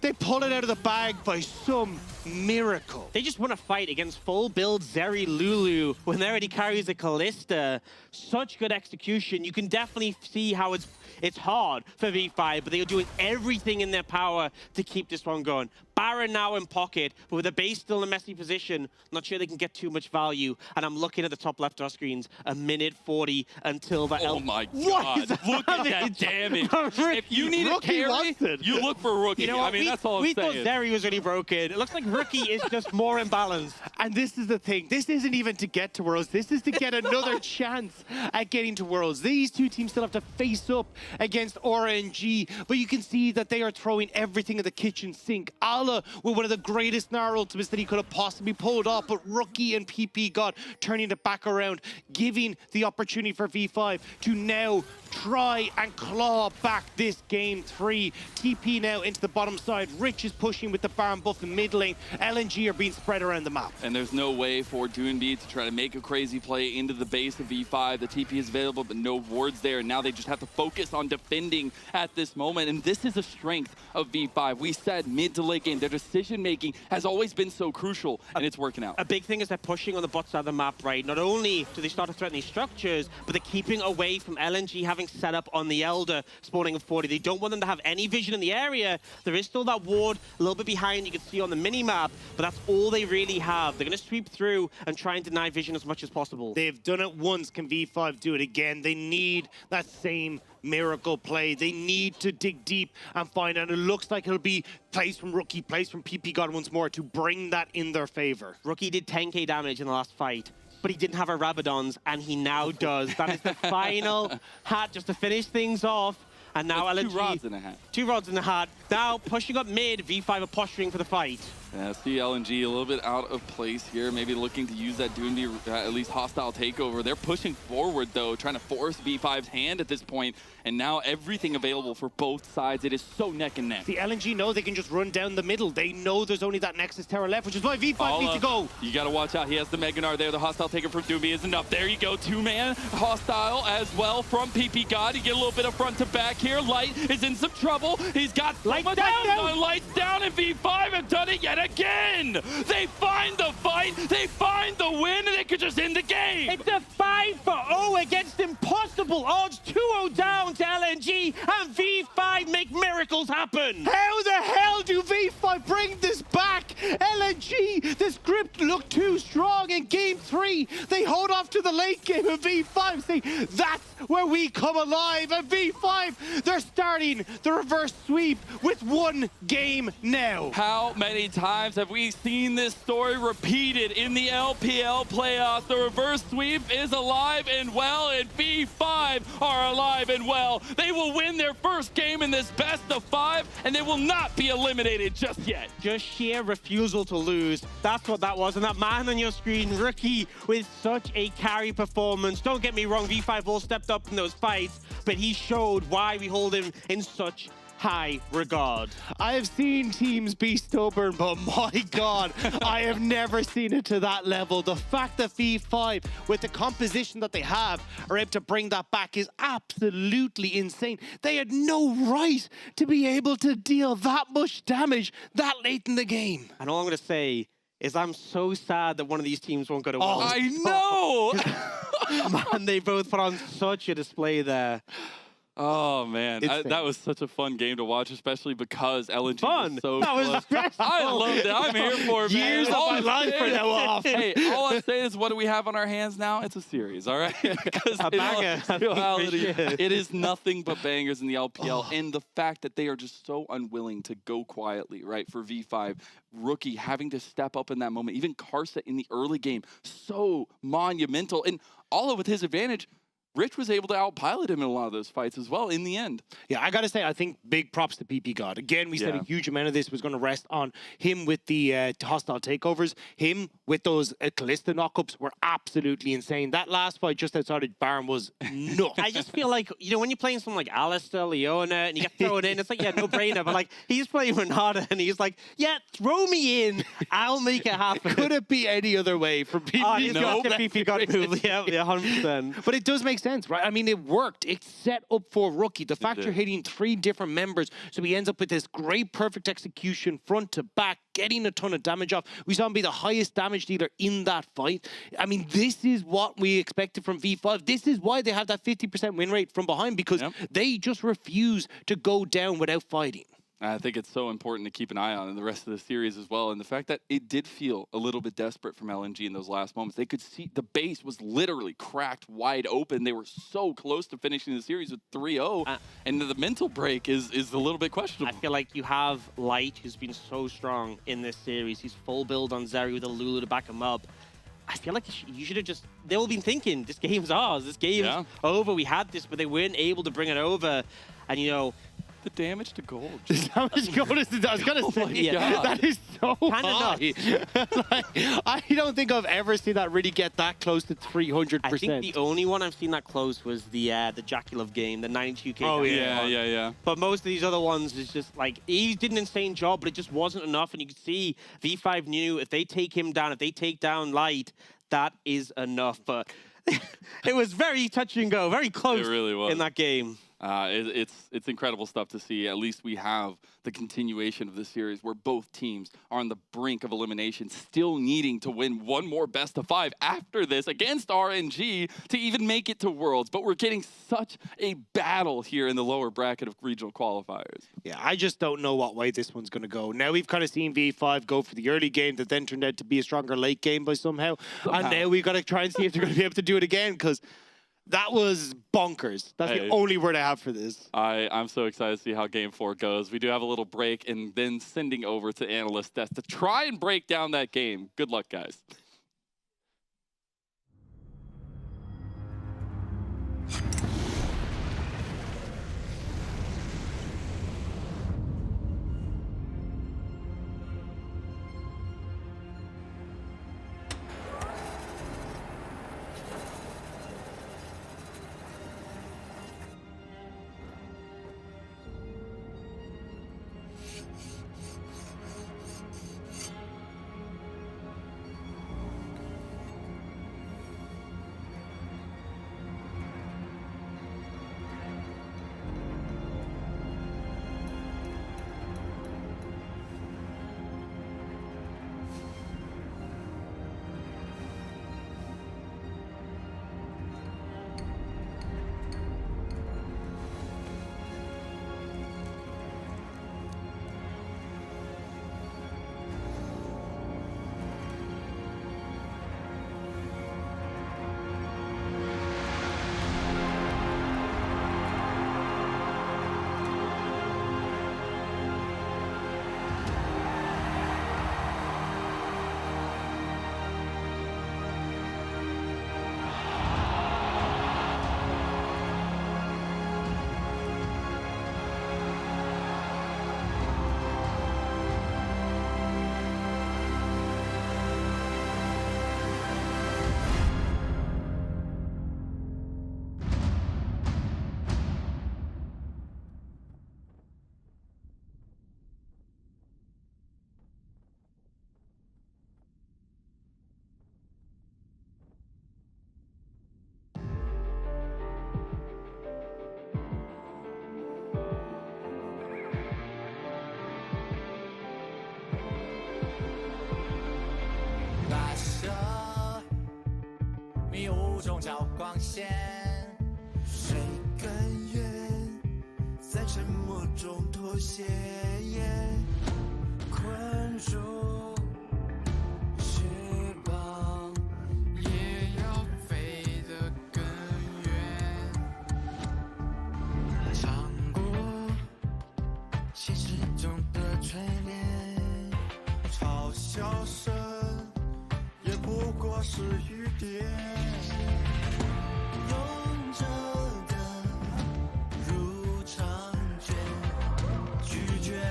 [SPEAKER 9] they pull it out of the bag by some miracle.
[SPEAKER 17] They just want to fight against full build Zeri Lulu when they already carries a Kalista. Such good execution. You can definitely see how it's hard for V5, but they are doing everything in their power to keep this one going. Baron now in pocket, but with the base still in a messy position, not sure they can get too much value. And I'm looking at the top left of our screens, a minute 40 until the
[SPEAKER 16] Oh my God, look at that damage. If you need a carry, you look for Rookie.
[SPEAKER 17] You know what?
[SPEAKER 16] I mean, that's all I'm saying.
[SPEAKER 17] We thought Zeri was really broken. It looks like Rookie is just more imbalanced.
[SPEAKER 9] And this is the thing. This isn't even to get to Worlds. This is to get another chance at getting to Worlds. These two teams still have to face up against RNG, but you can see that they are throwing everything in the kitchen sink. Ala with one of the greatest Gnar ultimates that he could have possibly pulled off, but Rookie and PP God turning it back around, giving the opportunity for V5 to now try and claw back this game 3. TP now into the bottom side. Rich is pushing with the Baron buff in mid lane. LNG are being spread around the map.
[SPEAKER 16] And there's no way for Doonby to try to make a crazy play into the base of V5. The TP is available, but no wards there. And now they just have to focus on defending at this moment. And this is a strength of V5. We said mid to late game, their decision-making has always been so crucial, and it's working out.
[SPEAKER 17] A big thing is they're pushing on the bot side of the map, right? Not only do they start to threaten these structures, but they're keeping away from LNG having set up on the Elder, spawning of 40. They don't want them to have any vision in the area. There is still that ward a little bit behind you can see on the mini-map, but that's all they really have. They're going to sweep through and try and deny vision as much as possible.
[SPEAKER 9] They've done it once. Can V5 do it again? They need that same miracle play. They need to dig deep and find, and it looks like it'll be plays from Rookie, plays from PP God once more to bring that in their favor.
[SPEAKER 17] Rookie did 10k damage in the last fight, but he didn't have a Rabadons, and he now does. That is the final hat just to finish things off. And now LNG,
[SPEAKER 16] 2 rods in a hat.
[SPEAKER 17] 2 rods in the hat. Now pushing up mid, V5 are posturing for the fight.
[SPEAKER 16] Yeah, see LNG a little bit out of place here, maybe looking to use that Doonby, at least hostile takeover. They're pushing forward, though, trying to force V5's hand at this point, and now everything available for both sides. It is so neck and neck.
[SPEAKER 9] The LNG know they can just run down the middle. They know there's only that Nexus Tower left, which is why V5 needs to go.
[SPEAKER 16] You got to watch out. He has the Mega Gnar there. The hostile taker from Doonby is enough. There you go, 2-man hostile as well from PP God. You get a little bit of front to back here. Light is in some trouble. He's got
[SPEAKER 17] Lights down.
[SPEAKER 16] Lights down, and V5 have done it yet again. They find the fight, they find the win, and they could just end the game.
[SPEAKER 17] It's a 5-0 against impossible odds. 2-0 down to LNG, and V5 make miracles happen.
[SPEAKER 9] How the hell do V5 bring this back? LNG, the script looked too strong in game 3. They hold off to the late game of V5, saying that's where we come alive. And V5, they're starting the reverse sweep with 1 game now.
[SPEAKER 16] How many times have we seen this story repeated in the LPL playoffs? The reverse sweep is alive and well, and V5 are alive and well. They will win their first game in this best of 5, and they will not be eliminated just yet.
[SPEAKER 17] Just sheer refusal to lose. That's what that was. And that man on your screen, Rookie, with such a carry performance. Don't get me wrong, V5 all stepped up in those fights, but he showed why we hold him in such high regard.
[SPEAKER 9] I have seen teams be stubborn, but my God, I have never seen it to that level. The fact that V5, with the composition that they have, are able to bring that back is absolutely insane. They had no right to be able to deal that much damage that late in the game.
[SPEAKER 17] And all I'm going to say is I'm so sad that one of these teams won't go to Worlds.
[SPEAKER 16] I know!
[SPEAKER 17] Man, they both put on such a display there.
[SPEAKER 16] Oh man, that was such a fun game to watch, especially because LNG was so
[SPEAKER 17] that was
[SPEAKER 16] close.
[SPEAKER 17] stressful.
[SPEAKER 16] I loved it. I'm here for it, man.
[SPEAKER 9] Years of my life are now off.
[SPEAKER 16] Hey, all I'm saying is, what do we have on our hands now? It's a series, all right? Because
[SPEAKER 17] a banger.
[SPEAKER 16] it is nothing but bangers in the LPL, and the fact that they are just so unwilling to go quietly, right? For V5, Rookie having to step up in that moment, even Karsa in the early game, so monumental, and all with his advantage. Rich was able to outpilot him in a lot of those fights as well in the end.
[SPEAKER 9] Yeah, I got to say, I think big props to PP God. Again, we said a huge amount of this was going to rest on him with the hostile takeovers. Him with those Kalista knockups were absolutely insane. That last fight just outside of Baron was nuts.
[SPEAKER 17] I just feel like, you know, when you're playing someone like Alistair, Leona, and you get thrown in, it's like, yeah, no brainer. But like, he's playing Renata, and he's like, yeah, throw me in. I'll make it happen.
[SPEAKER 9] Could it be any other way from PP God?
[SPEAKER 17] He's got the PP God move. Yeah, 100%.
[SPEAKER 9] But it does make sense, right? I mean, it worked. It's set up for Rookie. The fact you're hitting 3 different members, so he ends up with this great, perfect execution, front to back, getting a ton of damage off. We saw him be the highest damage dealer in that fight. I mean, this is what we expected from V5. This is why they have that 50% win rate from behind, because they just refuse to go down without fighting.
[SPEAKER 16] I think it's so important to keep an eye on in the rest of the series as well. And the fact that it did feel a little bit desperate from LNG in those last moments. They could see the base was literally cracked wide open. They were so close to finishing the series with 3-0. And the mental break is a little bit questionable.
[SPEAKER 17] I feel like you have Light, who's been so strong in this series. He's full build on Zeri with a Lulu to back him up. I feel like you should have just... They've all been thinking, this game's ours. This game's over. We had this, but they weren't able to bring it over. And, you know...
[SPEAKER 16] the damage to gold.
[SPEAKER 9] How much gold is it? I was gonna say, that is so high. Like, I don't think I've ever seen that really get that close to 300%.
[SPEAKER 17] I think the only one I've seen that close was the Jaculov game, the 92k.
[SPEAKER 16] Oh yeah.
[SPEAKER 17] But most of these other ones is just like, he did an insane job, but it just wasn't enough. And you could see V5 knew if they take him down, if they take down Light, that is enough. But it was very touch and go, very close
[SPEAKER 16] It really was.
[SPEAKER 17] in that game.
[SPEAKER 16] It's incredible stuff to see. At least we have the continuation of the series where both teams are on the brink of elimination, still needing to win one more best of 5 after this against RNG to even make it to Worlds. But we're getting such a battle here in the lower bracket of regional qualifiers.
[SPEAKER 9] Yeah, I just don't know what way this one's going to go. Now we've kind of seen V5 go for the early game that then turned out to be a stronger late game by somehow. And now we've got to try and see if they're going to be able to do it again, because that was bonkers. That's the only word I have for this.
[SPEAKER 16] I'm so excited to see how Game 4 goes. We do have a little break and then sending over to Analyst Desk to try and break down that game. Good luck, guys.
[SPEAKER 5] 迷雾中找光线，谁甘愿在沉默中妥协？困住翅膀，也要飞得更远。尝过现实中的锤炼，嘲笑声也不过是雨点。勇者的入场券，拒绝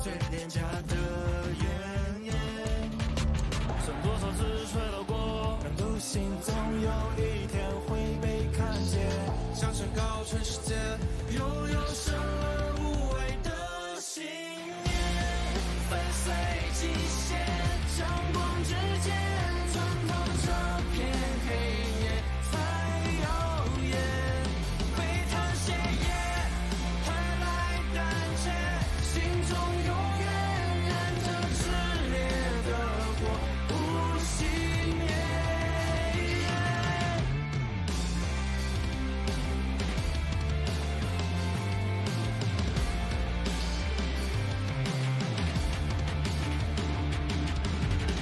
[SPEAKER 5] 最廉价的怨言。剩多少次摔倒过，让独行总有一天会被看见。想升高全世界，拥有生而无畏的信念，粉碎极限，阳光之间穿透这片黑夜。才耀眼，被他血液换来胆怯，心中永远燃着炽烈的火，不熄灭。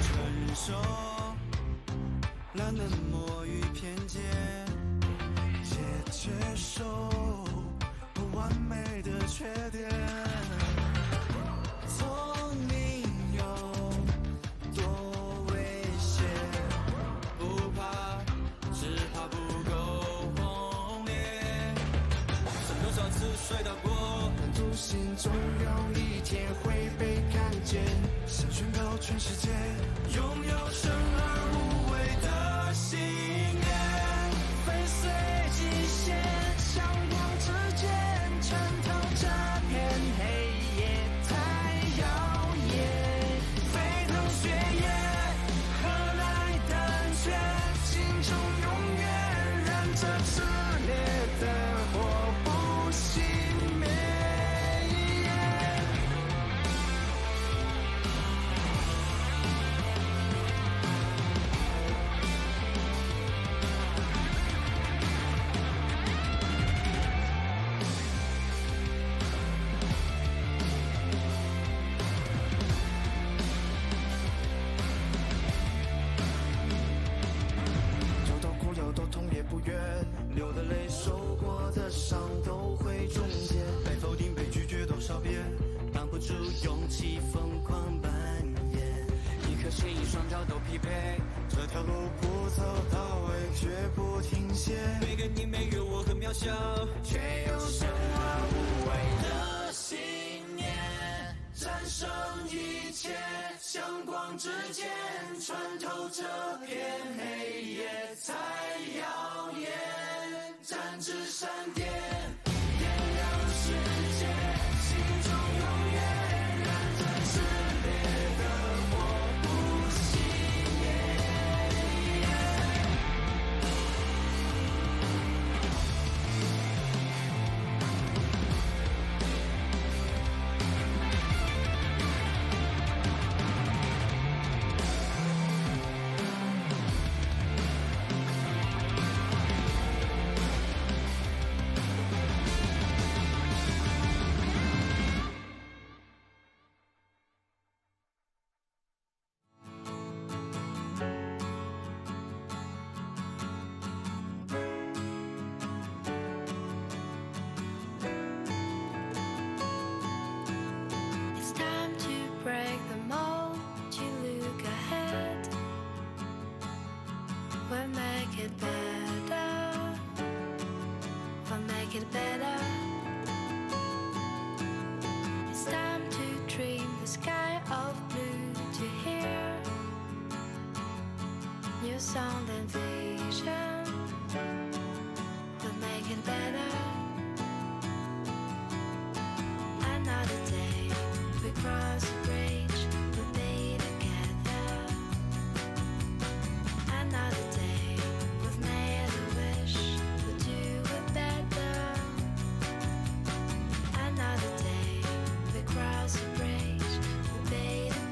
[SPEAKER 5] 承受了冷漠与偏见，也接受不完美的缺点。聪明有多危险？不怕，只怕不够轰烈。剩多少次摔倒过，独信总有一天会被看见，想宣告全世界拥有生而无畏的信念，粉碎极限，向光之间穿透这片黑夜，太耀眼，沸腾血液，何来胆怯？心中永远燃着炽烈的火，不熄灭。有多苦有多痛也不怨，流的泪受过的伤都会终结。被否定被拒绝多少遍，挡不住勇气疯狂蔓延。一颗心一双脚都疲惫，这条路不走到尾绝不停歇。每个你每个我很渺小，却有生而无畏的信念，战胜一切，向光之间穿透这片黑夜，才耀眼，展翅闪电，点亮世界，心中永远燃着炽烈的火，不熄灭。
[SPEAKER 1] It's time to break the mold, to look ahead. We'll make it better. We'll make it better. It's time to dream the sky of blue, to hear new sound and vision. We'll make it better. Another day, we cross a bridge, we'll be together. Another day, we've made a wish, we'll do it better. Another day, we cross a bridge, we'll be together.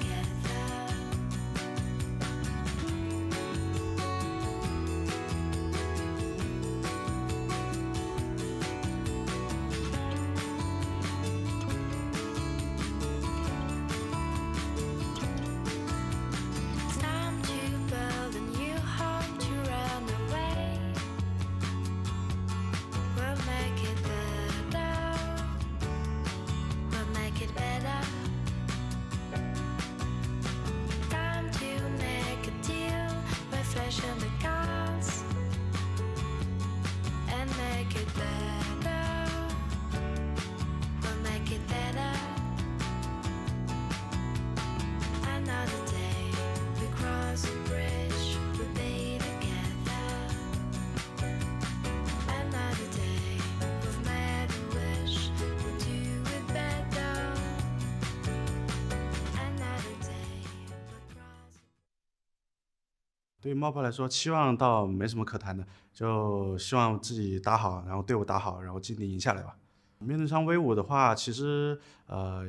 [SPEAKER 6] 对于猫炮来说，期望倒没什么可谈的，就希望自己打好，然后队伍打好，然后尽力赢下来吧。面对上威武的话，其实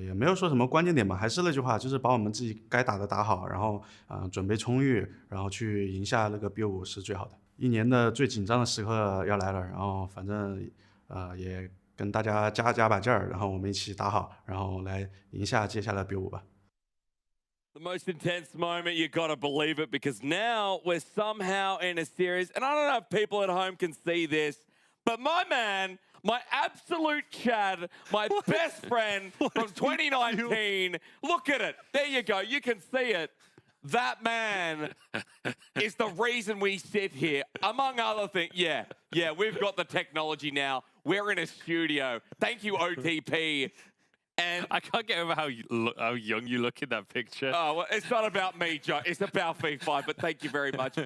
[SPEAKER 6] 也没有说什么关键点吧，还是那句话，就是把我们自己该打的打好，然后准备充裕，然后去赢下那个 B5是最好的。一年的最紧张的时刻要来了，然后反正也跟大家加把劲儿，然后我们一起打好，然后来赢下接下来 B5吧。
[SPEAKER 13] The most intense moment, you gotta believe it, because now we're somehow in a series, and I don't know if people at home can see this, but my man, my absolute Chad, my best friend from 2019, look at it. There you go. You can see it. That man is the reason we sit here, among other things. Yeah, we've got the technology now. We're in a studio. Thank you, OTP. And
[SPEAKER 11] I can't get over how young you look in that picture.
[SPEAKER 13] Oh, well, it's not about me, Joe. It's about V5, but thank you very much.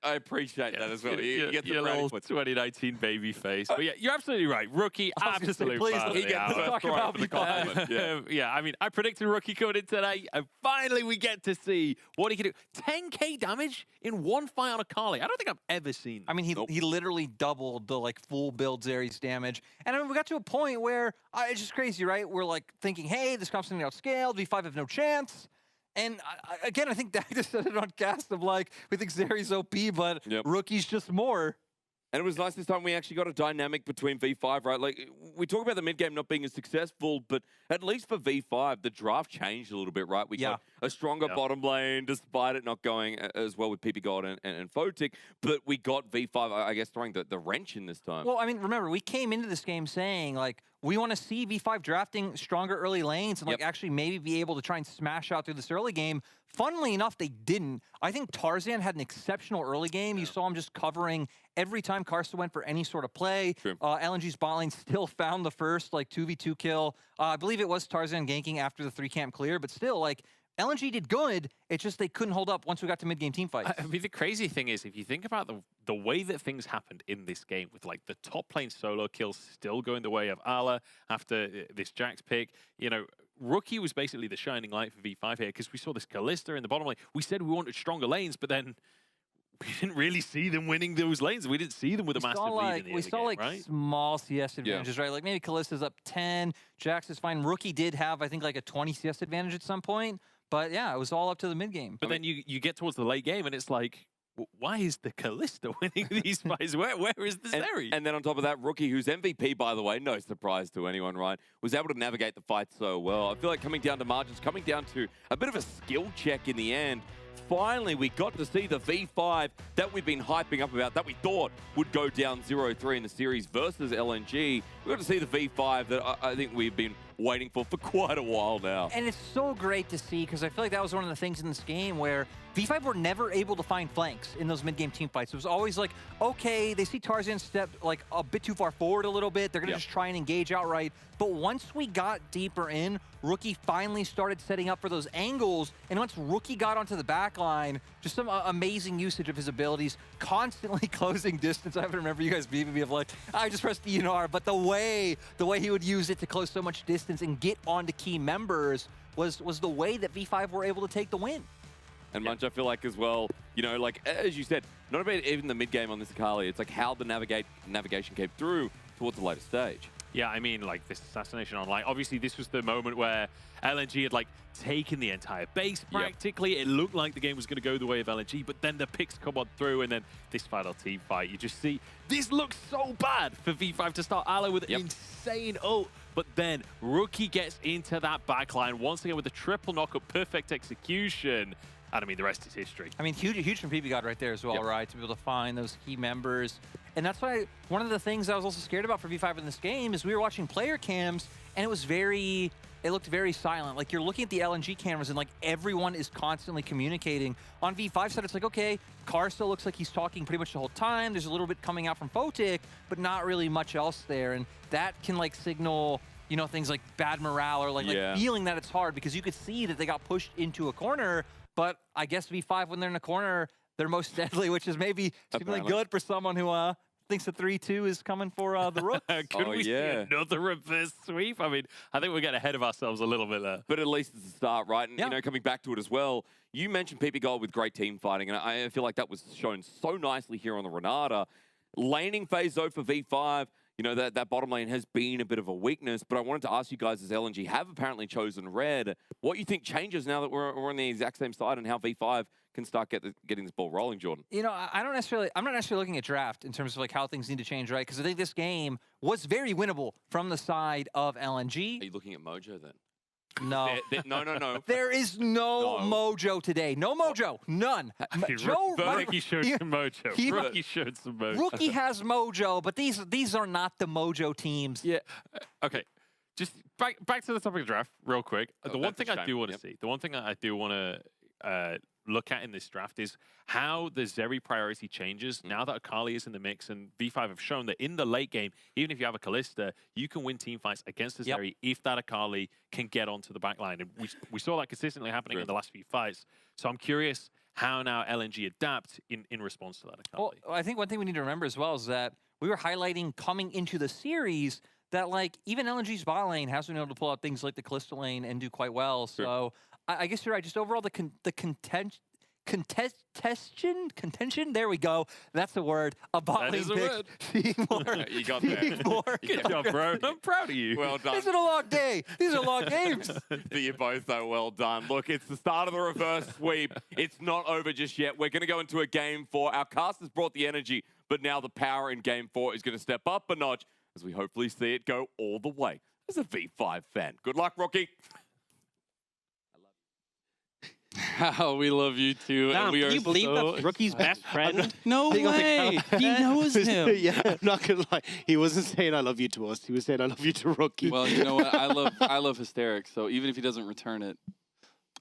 [SPEAKER 13] I appreciate that as well. You get the
[SPEAKER 11] your little
[SPEAKER 13] brownie points.
[SPEAKER 11] 2019 baby face. But yeah, you're absolutely right. Rookie, absolute
[SPEAKER 12] please,
[SPEAKER 11] fan of
[SPEAKER 12] let's
[SPEAKER 11] the hour.
[SPEAKER 12] talk about
[SPEAKER 13] for the compliment. Yeah.
[SPEAKER 11] Yeah, I mean, I predicted Rookie coming in today, and finally we get to see what he can do. 10k damage in one fight on a Carly. I don't think I've ever seen that.
[SPEAKER 12] I mean, he literally doubled the like full build Zeri's damage. And I mean, we got to a point where it's just crazy, right? We're like thinking, hey, this comp's gonna be outscaled. V5 have no chance. And again, I think Dak just said it on cast of like, we think Zeri's OP, but Rookie's just more.
[SPEAKER 13] And it was nice this time we actually got a dynamic between V5, right? Like, we talk about the mid-game not being as successful, but at least for V5, the draft changed a little bit, right? We got a stronger bottom lane, despite it not going as well with PP God and Photic, but we got V5, I guess, throwing the wrench in this time.
[SPEAKER 12] Well, I mean, remember, we came into this game saying, like, we want to see V5 drafting stronger early lanes and, like, actually maybe be able to try and smash out through this early game. Funnily enough, they didn't. I think Tarzan had an exceptional early game. You saw him just covering every time Karsta went for any sort of play. LNG's bot lane still found the first, like, 2v2 kill. I believe it was Tarzan ganking after the 3-camp clear, but still, like, LNG did good. It's just they couldn't hold up once we got to mid-game team fights.
[SPEAKER 11] I mean, the crazy thing is, if you think about the way that things happened in this game, with like the top lane solo kills still going the way of Ala after this Jax pick, you know, Rookie was basically the shining light for V5 here because we saw this Kalista in the bottom lane. We said we wanted stronger lanes, but then we didn't really see them winning those lanes. We didn't see them with a massive lead in the
[SPEAKER 12] We saw
[SPEAKER 11] game,
[SPEAKER 12] like
[SPEAKER 11] right?
[SPEAKER 12] small CS advantages, right? Like maybe Kalista's up 10, Jax is fine. Rookie did have, I think, like a 20 CS advantage at some point. But yeah, it was all up to the mid game.
[SPEAKER 11] But then you get towards the late game and it's like, why is the Kalista winning these fights? Where is the Zeri?
[SPEAKER 13] And then on top of that, Rookie, who's MVP, by the way, no surprise to anyone, right, was able to navigate the fight so well. I feel like coming down to margins, coming down to a bit of a skill check in the end, finally we got to see the V5 that we've been hyping up about, that we thought would go down 0-3 in the series versus LNG. We got to see the V5 that I think we've been waiting for quite a while now.
[SPEAKER 12] And it's so great to see, because I feel like that was one of the things in this game where V5 were never able to find flanks in those mid-game team fights. It was always like, okay, they see Tarzan step like a bit too far forward a little bit. They're going to just try and engage outright. But once we got deeper in, Rookie finally started setting up for those angles. And once Rookie got onto the back line, just some amazing usage of his abilities, constantly closing distance. I remember you guys beating me of like, I just pressed E and R, but the way he would use it to close so much distance and get onto key members was the way that V5 were able to take the win.
[SPEAKER 13] And Munch, I feel like as well, you know, like as you said, not about even the mid game on this Akali, it's like how the navigation came through towards the later stage.
[SPEAKER 11] Yeah, I mean, like this assassination online. Obviously, this was the moment where LNG had like taken the entire base practically. It looked like the game was going to go the way of LNG, but then the picks come on through, and then this final team fight, you just see this looks so bad for V5 to start Ala with an insane ult. But then Rookie gets into that backline once again with a triple knockup, perfect execution. And I mean, the rest is history.
[SPEAKER 12] I mean, huge from PP God right there as well, right? To be able to find those key members. And that's why one of the things I was also scared about for V5 in this game is we were watching player cams, and it looked very silent. Like, you're looking at the LNG cameras, and like everyone is constantly communicating. On V5 side, it's like, okay, Karsta looks like he's talking pretty much the whole time. There's a little bit coming out from Photic, but not really much else there. And that can like signal, you know, things like bad morale or like feeling that it's hard, because you could see that they got pushed into a corner. But I guess V5, when they're in a corner, they're most deadly, which is maybe seemingly good for someone who thinks a 3-2 is coming for the Rook.
[SPEAKER 11] Could we see another reverse sweep? I mean, I think we're getting ahead of ourselves a little bit there.
[SPEAKER 13] But at least it's a start, right? And, you know, coming back to it as well, you mentioned PP Gold with great team fighting, and I feel like that was shown so nicely here on the Renata. Laning phase, though, for V5, you know, that bottom lane has been a bit of a weakness, but I wanted to ask you guys, as LNG have apparently chosen red, what you think changes now that we're on the exact same side, and how V5 can start getting this ball rolling, Jordan?
[SPEAKER 12] You know, I'm not necessarily looking at draft in terms of like how things need to change, right? Because I think this game was very winnable from the side of LNG.
[SPEAKER 13] Are you looking at Mojo then?
[SPEAKER 12] No.
[SPEAKER 13] No.
[SPEAKER 12] There is no Mojo today. No Mojo. None.
[SPEAKER 11] Rookie showed some Mojo. Rookie showed some Mojo.
[SPEAKER 12] Rookie has Mojo, but these are not the Mojo teams.
[SPEAKER 11] Yeah. Okay. Just back to the topic of draft real quick. The one thing I do want to see, the one thing I do want to look at in this draft is how the Zeri priority changes now that Akali is in the mix, and V5 have shown that in the late game, even if you have a Kalista, you can win team fights against the Zeri if that Akali can get onto the backline. And we saw that consistently happening in the last few fights. So I'm curious how now LNG adapt in response to that Akali.
[SPEAKER 12] Well, I think one thing we need to remember as well is that we were highlighting coming into the series that like even LNG's bot lane has been able to pull out things like the Kalista lane and do quite well. So I guess you're right. Just overall the contention. There we go. That's the word. A bot lane pick.
[SPEAKER 13] You got there.
[SPEAKER 11] Good job, bro. I'm proud of you.
[SPEAKER 13] Well done.
[SPEAKER 12] It's been a long day. These are long games.
[SPEAKER 13] But you both though, well done. Look, it's the start of the reverse sweep. It's not over just yet. We're going to go into a game 4. Our cast has brought the energy, but now the power in game 4 is going to step up a notch as we hopefully see it go all the way. As a V5 fan. Good luck, Rookie.
[SPEAKER 16] How we love you too.
[SPEAKER 17] Damn,
[SPEAKER 16] and we
[SPEAKER 17] can
[SPEAKER 16] are
[SPEAKER 17] you believe
[SPEAKER 16] so
[SPEAKER 17] that's Rookie's best friend?
[SPEAKER 16] No way. He knows him.
[SPEAKER 9] Yeah, I'm not gonna lie. He wasn't saying I love you to us. He was saying I love you to Rookie.
[SPEAKER 16] Well, you know what? I love hysterics. So even if he doesn't return it,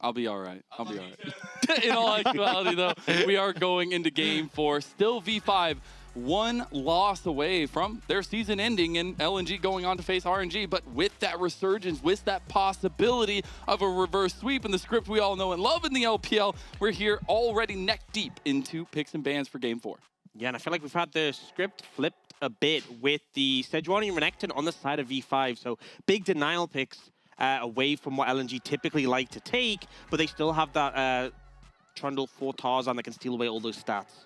[SPEAKER 16] I'll be all right. I'll be all right. In all actuality, though, we are going into game 4. Still V5. 1 loss away from their season ending and LNG going on to face RNG, but with that resurgence, with that possibility of a reverse sweep and the script we all know and love in the LPL, we're here already neck deep into picks and bans for game 4.
[SPEAKER 17] Yeah, and I feel like we've had the script flipped a bit with the Sejuani and Renekton on the side of V5, so big denial picks away from what LNG typically like to take, but they still have that Trundle for Tarzan that can steal away all those stats.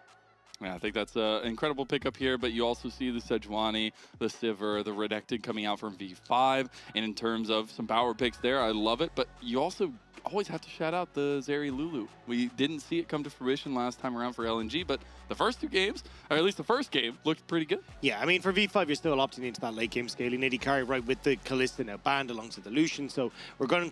[SPEAKER 16] Yeah, I think that's an incredible pickup here, but you also see the Sejuani, the Sivir, the Renekton coming out from V5, and in terms of some power picks there, I love it, but you also always have to shout out the Zeri Lulu. We didn't see it come to fruition last time around for LNG, but the first 2 games, or at least the first game, looked pretty good.
[SPEAKER 9] Yeah, I mean, for V5, you're still opting into that late game scaling. AD carry right with the Kalista now banned alongside the Lucian, so we're going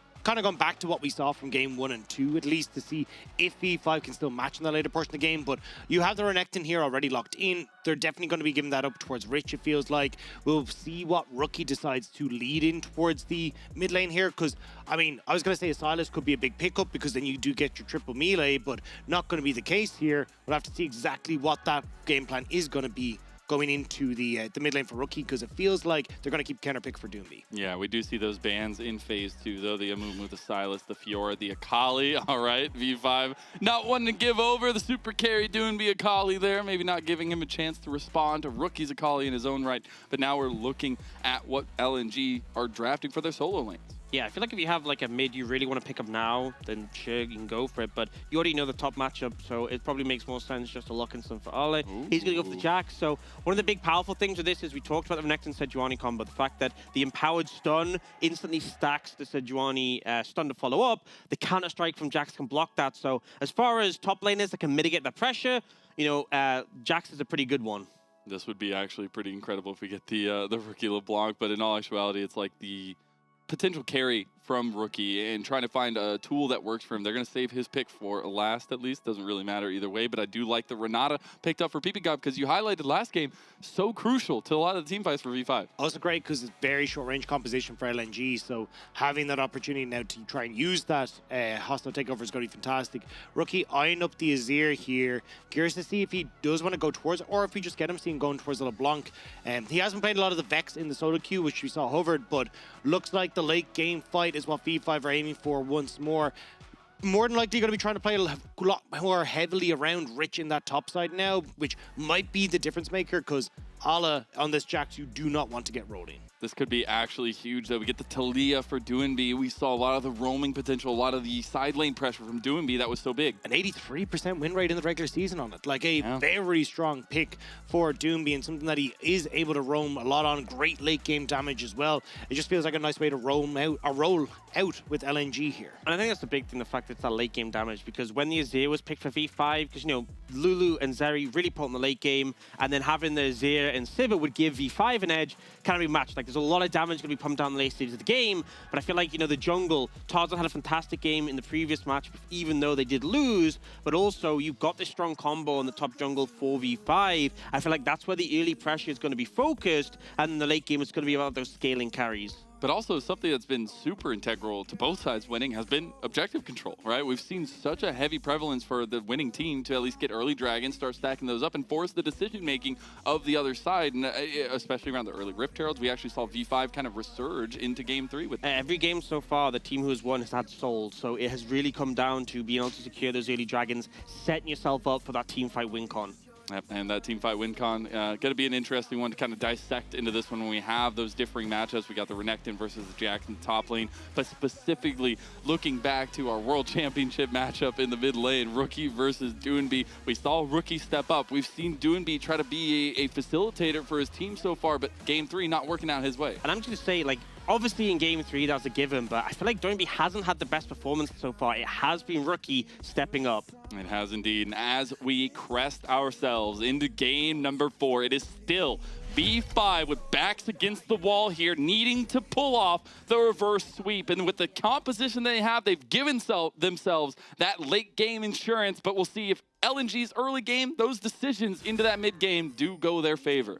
[SPEAKER 9] back to what we saw from game 1 and 2, at least, to see if V5 can still match in the later portion of the game. But you have the Renekton here already locked in. They're definitely going to be giving that up towards Rich, it feels like. We'll see what Rookie decides to lead in towards the mid lane here, because, I mean, I was going to say a Silas could be a big pickup, because then you do get your triple melee, but not going to be the case here. We'll have to see exactly what that game plan is going to be going into the mid lane for Rookie, because it feels like they're going to keep counter pick for Doomby.
[SPEAKER 16] Yeah, we do see those bans in phase 2, though. The Amumu, the Silas, the Fiora, the Akali. All right, V5 not wanting to give over. The super carry Doomby Akali there, maybe not giving him a chance to respond to Rookie's Akali in his own right. But now we're looking at what LNG are drafting for their solo lanes.
[SPEAKER 17] Yeah, I feel like if you have like a mid you really want to pick up now, then sure, you can go for it. But you already know the top matchup, so it probably makes more sense just to lock in some for Ale. He's going to go for the Jack. So one of the big powerful things with this is we talked about the Renekton Sejuani combo, the fact that the empowered stun instantly stacks the Sejuani stun to follow up. The counter strike from Jax can block that. So as far as top laners that can mitigate the pressure, you know, Jax is a pretty good one.
[SPEAKER 16] This would be actually pretty incredible if we get the Rookie LeBlanc, but in all actuality, it's like the potential carry from Rookie and trying to find a tool that works for him. They're going to save his pick for last, at least. Doesn't really matter either way, but I do like the Renata picked up for PPGOP because you highlighted last game, so crucial to a lot of the team fights for V5.
[SPEAKER 9] Also great because it's very short range composition for LNG, so having that opportunity now to try and use that hostile takeover is going to be fantastic. Rookie eyeing up the Azir here. Curious to see if he does want to go towards it or if we just get him seen going towards the LeBlanc. He hasn't played a lot of the Vex in the solo queue, which we saw hovered, but looks like the late game fight is what V5 are aiming for once more. More than likely going to be trying to play a lot more heavily around Rich in that top side now, which might be the difference maker because Ala on this Jax you do not want to get rolled in.
[SPEAKER 16] This could be actually huge, though. We get the Talia for Doinby. We saw a lot of the roaming potential, a lot of the side lane pressure from Doinby that was so big.
[SPEAKER 9] An 83% win rate in the regular season on it. Like a very strong pick for Doinby and something that he is able to roam a lot on. Great late game damage as well. It just feels like a nice way to roll out with LNG here.
[SPEAKER 17] And I think that's the big thing, the fact that it's that late game damage, because when the Azir was picked for V5, because, you know, Lulu and Zeri really put in the late game, and then having the Azir and Sivir would give V5 an edge, kind of be matched. Like, there's a lot of damage going to be pumped down the late stages of the game, but I feel like, you know, the jungle, Tarzan had a fantastic game in the previous match, even though they did lose, but also you've got this strong combo in the top jungle for V5. I feel like that's where the early pressure is going to be focused, and in the late game it's going to be about those scaling carries.
[SPEAKER 16] But also something that's been super integral to both sides winning has been objective control, right? We've seen such a heavy prevalence for the winning team to at least get early dragons, start stacking those up, and force the decision-making of the other side, and especially around the early Rift Heralds. We actually saw V5 kind of resurge into Game 3 with
[SPEAKER 17] every game so far, the team who has won has had souls, so it has really come down to being able to secure those early dragons, setting yourself up for that team fight win con.
[SPEAKER 16] Yep, and that team fight win con, going to be an interesting one to kind of dissect into this one when we have those differing matchups. We got the Renekton versus the Jax in the top lane, but specifically looking back to our World Championship matchup in the mid lane, Rookie versus Doonby. We saw Rookie step up. We've seen Doonby try to be a facilitator for his team so far, but Game 3 not working out his way.
[SPEAKER 17] And I'm just going to say, like, obviously in Game 3 that was a given, but I feel like Doonby hasn't had the best performance so far. It has been Rookie stepping up.
[SPEAKER 16] It has indeed. And as we crest ourselves into game number 4, it is still V5 with backs against the wall here, needing to pull off the reverse sweep. And with the composition they have, they've given themselves that late game insurance, but we'll see if LNG's early game, those decisions into that mid game do go their favor.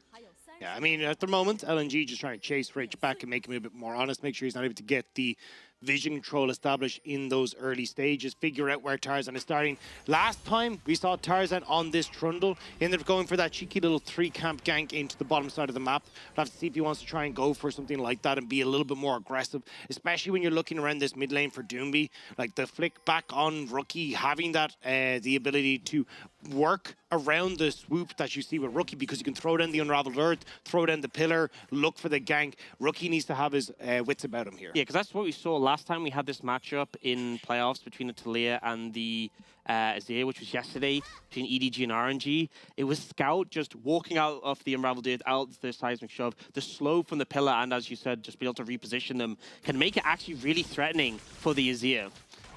[SPEAKER 9] Yeah, I mean, at the moment, LNG just trying to chase Rich back and make him a bit more honest, make sure he's not able to get the vision control established in those early stages, figure out where Tarzan is starting. Last time we saw Tarzan on this Trundle, ended up going for that cheeky little 3-camp gank into the bottom side of the map. We'll have to see if he wants to try and go for something like that and be a little bit more aggressive, especially when you're looking around this mid lane for Doonby. Like the flick back on Rookie, having that, the ability to work around the swoop that you see with Rookie, because you can throw down the Unraveled Earth, throw down the pillar, look for the gank. Rookie needs to have his wits about him here.
[SPEAKER 17] Yeah, because that's what we saw last time we had this matchup in playoffs between the Taliyah and the Azir, which was yesterday, between EDG and RNG. It was Scout just walking out of the Unraveled Earth, out the seismic shove, the slow from the pillar, and as you said, just be able to reposition them, can make it actually really threatening for the Azir.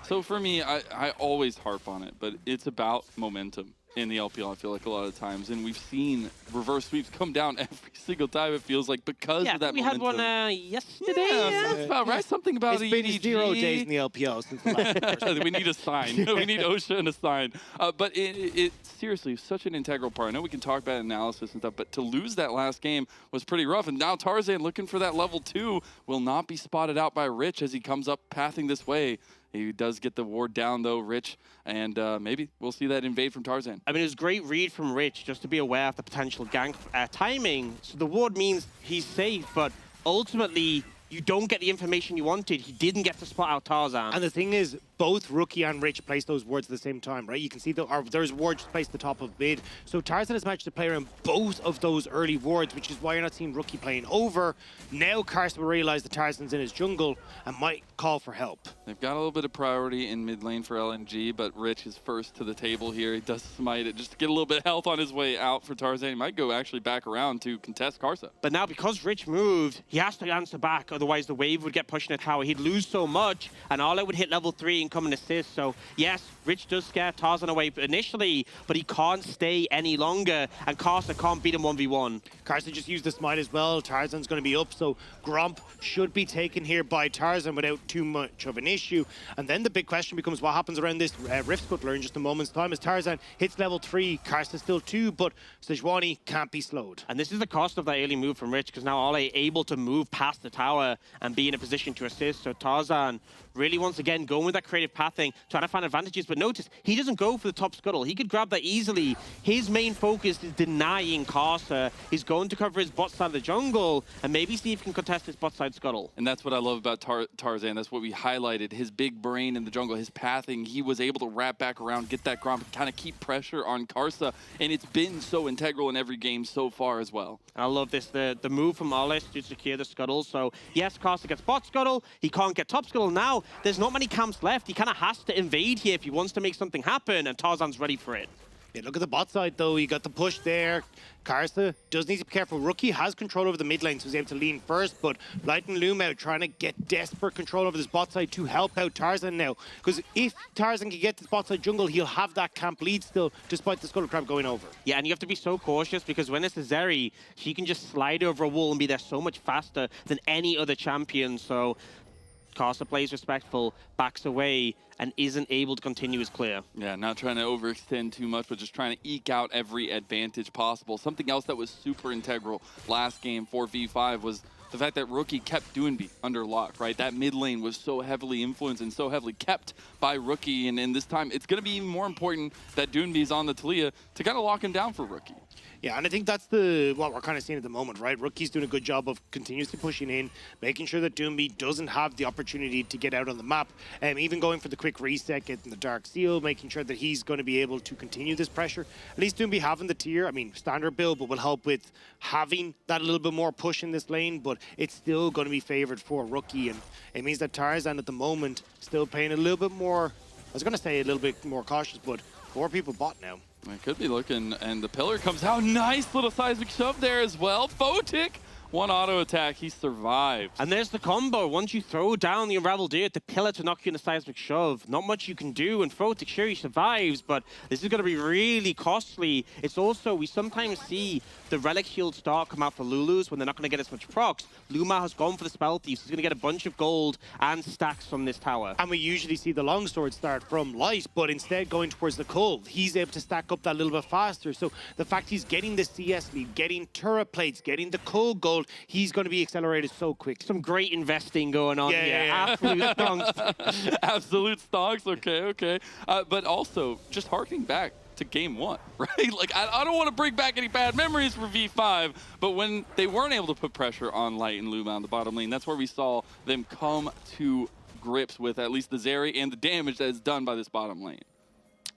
[SPEAKER 16] So for me, I always harp on it, but it's about momentum in the LPL, I feel like, a lot of times. And we've seen reverse sweeps come down every single time, it feels like, because of that momentum.
[SPEAKER 17] Yeah, we had one yesterday.
[SPEAKER 16] Yeah, that's about right. Something about
[SPEAKER 9] it's
[SPEAKER 16] the
[SPEAKER 9] been
[SPEAKER 16] EDG.
[SPEAKER 9] 0 days in the LPL since the last
[SPEAKER 16] We need a sign. We need OSHA and a sign. But it seriously, such an integral part. I know we can talk about analysis and stuff, but to lose that last game was pretty rough. And now Tarzan, looking for that level 2, will not be spotted out by Rich as he comes up pathing this way. He does get the ward down, though, Rich, and maybe we'll see that invade from Tarzan.
[SPEAKER 17] I mean, it was a great read from Rich just to be aware of the potential gank timing. So the ward means he's safe, but ultimately, you don't get the information you wanted. He didn't get to spot out Tarzan.
[SPEAKER 9] And the thing is, both Rookie and Rich place those wards at the same time, right? You can see there's wards placed at the top of mid. So Tarzan has managed to play around both of those early wards, which is why you're not seeing Rookie playing over. Now Karst will realize that Tarzan's in his jungle and might call for help.
[SPEAKER 16] They've got a little bit of priority in mid lane for LNG, but Rich is first to the table here. He does smite it just to get a little bit of health on his way out for Tarzan. He might go actually back around to contest Karsa.
[SPEAKER 17] But now because Rich moved, he has to answer back, otherwise the wave would get pushed in the tower. He'd lose so much, and Arlo would hit level 3 and come and assist. So yes, Rich does scare Tarzan away initially, but he can't stay any longer, and Karsa can't beat him 1v1.
[SPEAKER 9] Karsa just used the smite as well. Tarzan's going to be up, so Gromp should be taken here by Tarzan without too much of an issue. And then the big question becomes what happens around this Rift Scuttler in just a moment's time as Tarzan hits level 3. Karsa still 2, but Sejuani can't be slowed.
[SPEAKER 17] And this is the cost of that early move from Rich, because now Arlo able to move past the tower and be in a position to assist. So Tarzan really, once again, going with that creative pathing, trying to find advantages. But notice, he doesn't go for the top scuttle. He could grab that easily. His main focus is denying Karsa. He's going to cover his bot side of the jungle and maybe see if he can contest his bot side scuttle.
[SPEAKER 16] And that's what I love about Tarzan. That's what we highlighted. His big brain in the jungle, his pathing. He was able to wrap back around, get that Gromp, kind of keep pressure on Karsa. And it's been so integral in every game so far as well.
[SPEAKER 17] I love this, the move from Arles to secure the scuttle. So yes, Karsa gets bot scuttle. He can't get top scuttle now. There's not many camps left. He kind of has to invade here if he wants to make something happen, and Tarzan's ready for it.
[SPEAKER 9] Yeah, look at the bot side, though. You got the push there. Karsa does need to be careful. Rookie has control over the mid lane, so he's able to lean first, but Light and Loom out trying to get desperate control over this bot side to help out Tarzan now. Because if Tarzan can get this bot side jungle, he'll have that camp lead still, despite the Scuttle Crab going over.
[SPEAKER 17] Yeah, and you have to be so cautious, because when it's a Zeri, she can just slide over a wall and be there so much faster than any other champion, so Karsa plays respectful, backs away, and isn't able to continue his clear.
[SPEAKER 16] Yeah, not trying to overextend too much, but just trying to eke out every advantage possible. Something else that was super integral last game for V5 was the fact that Rookie kept Doonby under lock, right? That mid lane was so heavily influenced and so heavily kept by Rookie, and this time it's going to be even more important that Doonby's on the Talia to kind of lock him down for Rookie.
[SPEAKER 9] Yeah, and I think that's what we're kind of seeing at the moment, right? Rookie's doing a good job of continuously pushing in, making sure that Doonby doesn't have the opportunity to get out on the map, and even going for the quick reset, getting the Dark Seal, making sure that he's going to be able to continue this pressure. At least Doonby having the tier, I mean, standard build, but will help with having that a little bit more push in this lane, but it's still going to be favored for Rookie, and it means that Tarzan at the moment still playing a little bit more, I was going to say a little bit more cautious, but 4 people bot now.
[SPEAKER 16] It could be looking, and the pillar comes out. Nice little seismic shove there as well. Photic, 1 auto attack, he survived.
[SPEAKER 17] And there's the combo. Once you throw down the Unraveled Ear, the pillar to knock you in a seismic shove, not much you can do, and Photic, sure, he survives, but this is going to be really costly. It's also, we sometimes see the Relic Shield start come out for Lulu's when they're not going to get as much procs. Luma has gone for the Spell Thief, so he's going to get a bunch of gold and stacks from this tower.
[SPEAKER 9] And we usually see the longsword start from Light, but instead going towards the Cold, he's able to stack up that little bit faster. So the fact he's getting the CS lead, getting turret plates, getting the Cold gold, he's going to be accelerated so quick.
[SPEAKER 17] Some great investing going on here. Absolute stonks.
[SPEAKER 16] Absolute stonks, okay. But also, just harkening back to game 1, right? Like, I don't want to bring back any bad memories for V5, but when they weren't able to put pressure on Light and Luma on the bottom lane, that's where we saw them come to grips with at least the Zeri and the damage that is done by this bottom lane.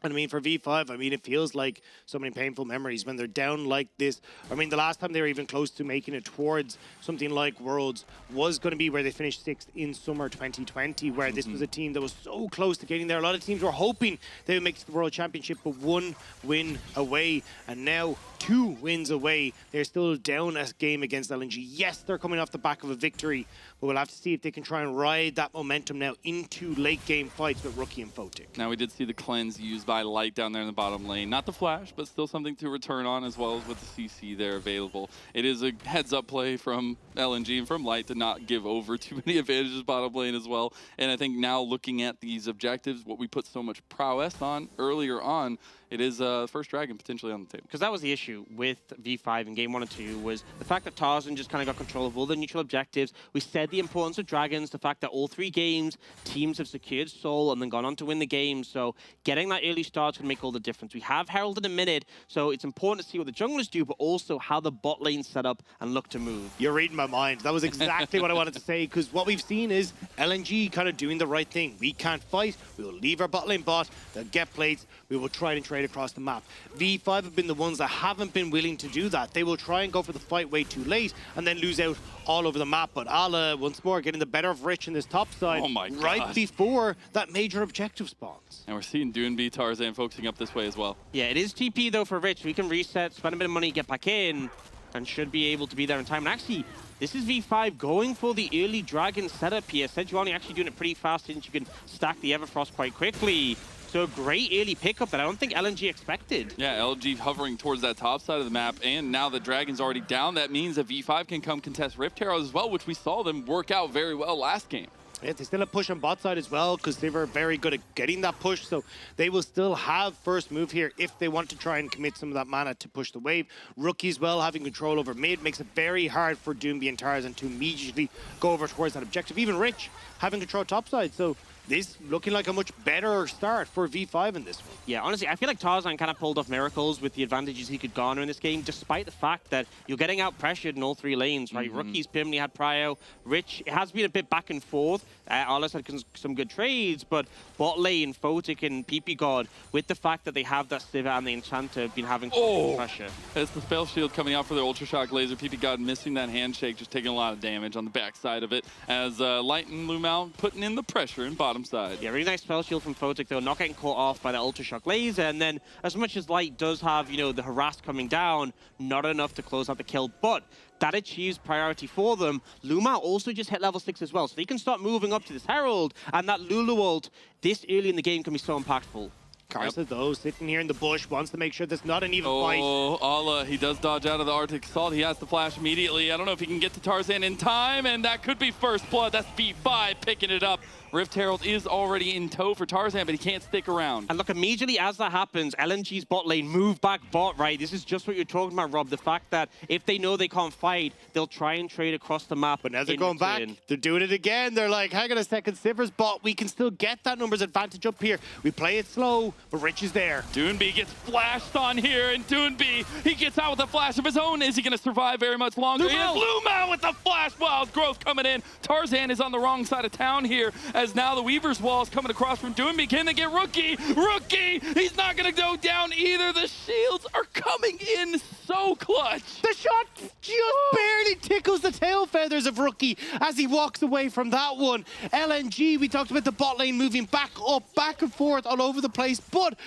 [SPEAKER 9] And I mean, for V5, I mean, it feels like so many painful memories when they're down like this. I mean, the last time they were even close to making it towards something like Worlds was going to be where they finished 6th in summer 2020, where this was a team that was so close to getting there. A lot of teams were hoping they would make it to the World Championship, but 1 win away, and now 2 wins away. They're still down a game against LNG. Yes, they're coming off the back of a victory, but we'll have to see if they can try and ride that momentum now into late game fights with Rookie and Photic.
[SPEAKER 16] Now, we did see the cleanse used by Light down there in the bottom lane. Not the flash, but still something to return on, as well as with the CC there available. It is a heads-up play from LNG and from Light to not give over too many advantages bottom lane as well. And I think now looking at these objectives, what we put so much prowess on earlier on, it is first dragon potentially on the table.
[SPEAKER 17] Because that was the issue with V5 in game 1 and 2, was the fact that Tarzan just kind of got control of all the neutral objectives. We said the importance of dragons, the fact that all 3 games, teams have secured Soul and then gone on to win the game. So getting that early start is going to make all the difference. We have Herald in a minute, so it's important to see what the junglers do, but also how the bot lane set up and look to move.
[SPEAKER 9] You're reading my mind. That was exactly what I wanted to say, because what we've seen is LNG kind of doing the right thing. We can't fight. We will leave our bot lane bot. They'll get plates. We will try and trade across the map. V5 have been the ones that haven't been willing to do that. They will try and go for the fight way too late and then lose out all over the map. But Ala, once more, getting the better of Rich in this top side right before that major objective spawns.
[SPEAKER 16] And we're seeing Doonby, Tarzan focusing up this way as well.
[SPEAKER 17] Yeah, it is TP though for Rich. We can reset, spend a bit of money, get back in, and should be able to be there in time. And actually, this is V5 going for the early dragon setup here. Sejuani actually doing it pretty fast since you can stack the Everfrost quite quickly. So a great early pickup that I don't think LNG expected.
[SPEAKER 16] Yeah, LNG hovering towards that top side of the map, and now the Dragon's already down. That means that V5 can come contest Rift Herald as well, which we saw them work out very well last game.
[SPEAKER 9] Yeah, they still have push on bot side as well, because they were very good at getting that push, so they will still have first move here if they want to try and commit some of that mana to push the wave. Rookie as well, having control over mid, makes it very hard for Doonby and Tarzan to immediately go over towards that objective. Even Rich having control top side, so this looking like a much better start for V5 in this one.
[SPEAKER 17] Yeah, honestly, I feel like Tarzan kind of pulled off miracles with the advantages he could garner in this game, despite the fact that you're getting out pressured in all 3 lanes, right? Rookie's permanently had prio. Rich, it has been a bit back and forth. Arlis had some good trades, but bot lane, Photic and PP God, with the fact that they have that Sivir and the Enchanter, have been having pressure.
[SPEAKER 16] It's the spell shield coming out for the Ultra Shock Laser. PP God missing that handshake, just taking a lot of damage on the backside of it, as Light and Lumao putting in the pressure in bottom side.
[SPEAKER 17] Yeah, really nice spell shield from Photic, though, not getting caught off by the Ultra Shock Laser. And then, as much as Light does have, you know, the harass coming down, not enough to close out the kill, but that achieves priority for them. Luma also just hit level 6 as well, so they can start moving up to this Herald, and that Lulu ult this early in the game can be so impactful.
[SPEAKER 9] Karsa, though, sitting here in the bush, wants to make sure there's not an even fight.
[SPEAKER 16] Oh, Ala, he does dodge out of the Arctic Assault. He has to flash immediately. I don't know if he can get to Tarzan in time, and that could be first blood. That's V5 picking it up Rift Herald is already in tow for Tarzan, but he can't stick around.
[SPEAKER 17] And look, immediately as that happens, LNG's bot lane move back bot, right? This is just what you're talking about, Rob. The fact that if they know they can't fight, they'll try and trade across the map.
[SPEAKER 9] But now they're going back. They're doing it again. They're like, hang on a second, Sivers bot, we can still get that numbers advantage up here. We play it slow, but Rich is there.
[SPEAKER 16] Doonby gets flashed on here, and Doonby, he gets out with a flash of his own. Is he going to survive very much longer? He has Lumao with the flash. Wild growth coming in. Tarzan is on the wrong side of town here, as now the Weaver's Wall is coming across from Doonby. Can they get Rookie? Rookie! He's not going to go down either. The shields are coming in so clutch.
[SPEAKER 9] The shot just barely tickles the tail feathers of Rookie as he walks away from that one. LNG, we talked about the bot lane moving back up, back and forth all over the place, but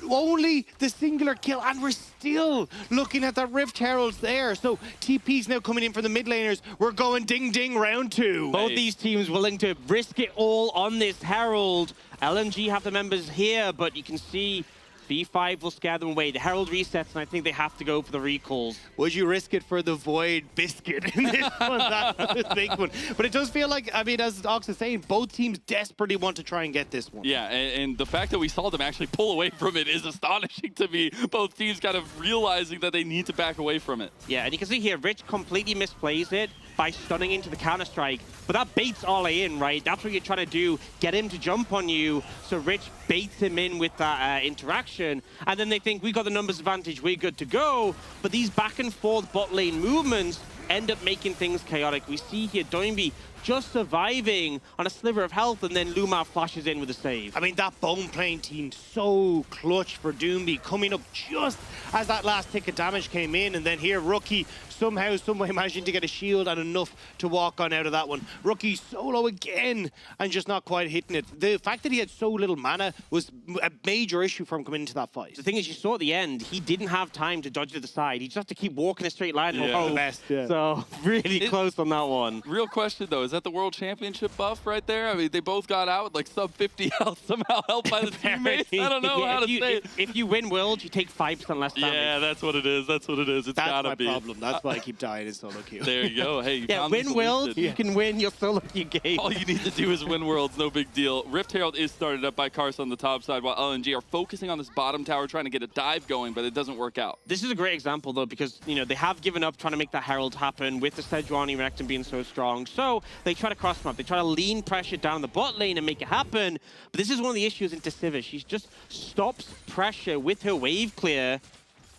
[SPEAKER 9] only the singular kill, and we're still looking at the Rift Heralds there. So TP's now coming in for the mid laners. We're going ding ding round 2.
[SPEAKER 17] Both these teams willing to risk it all on this Herald. LNG have the members here, but you can see V5 will scare them away. The Herald resets, and I think they have to go for the recalls.
[SPEAKER 9] Would you risk it for the Void Biscuit in this one? That's a big one. But it does feel like, I mean, as Ox is saying, both teams desperately want to try and get this one.
[SPEAKER 16] Yeah, and the fact that we saw them actually pull away from it is astonishing to me. Both teams kind of realizing that they need to back away from it.
[SPEAKER 17] Yeah, and you can see here, Rich completely misplays it by stunning into the counter-strike. But that baits Ole in, right? That's what you're trying to do, get him to jump on you. So Rich baits him in with that interaction. And then they think, we got the numbers advantage, we're good to go. But these back and forth bot lane movements end up making things chaotic. We see here Doinby just surviving on a sliver of health, and then Lumao flashes in with a save.
[SPEAKER 9] I mean, that bone playing team so clutch for Doonby, coming up just as that last tick of damage came in, and then here Rookie somehow, someway managing to get a shield and enough to walk on out of that one. Rookie solo again and just not quite hitting it. The fact that he had so little mana was a major issue for him coming into that fight.
[SPEAKER 17] The thing is, you saw at the end, he didn't have time to dodge to the side. He just had to keep walking a straight line. So really close on that one.
[SPEAKER 16] Real question though, is that the World Championship buff right there? I mean, they both got out with like sub 50 health, somehow helped by the teammates. I don't know how to say it.
[SPEAKER 17] If you win Worlds, you take 5% less damage.
[SPEAKER 16] Yeah, that's what it is. That's what it is. It's gotta be.
[SPEAKER 9] That's my problem. That's why I keep dying in solo queue.
[SPEAKER 16] There you go. Hey, you found
[SPEAKER 17] win
[SPEAKER 16] the
[SPEAKER 17] Worlds,
[SPEAKER 16] solution.
[SPEAKER 17] you can win your solo queue game.
[SPEAKER 16] All you need to do is win Worlds, no big deal. Rift Herald is started up by Karsa on the top side, while LNG are focusing on this bottom tower, trying to get a dive going, but it doesn't work out.
[SPEAKER 17] This is a great example, though, because, you know, they have given up trying to make that Herald happen with the Sejuani Renekton being so strong. So they try to cross map. They try to lean pressure down the bot lane and make it happen. But this is one of the issues into Sivir. She just stops pressure with her wave clear.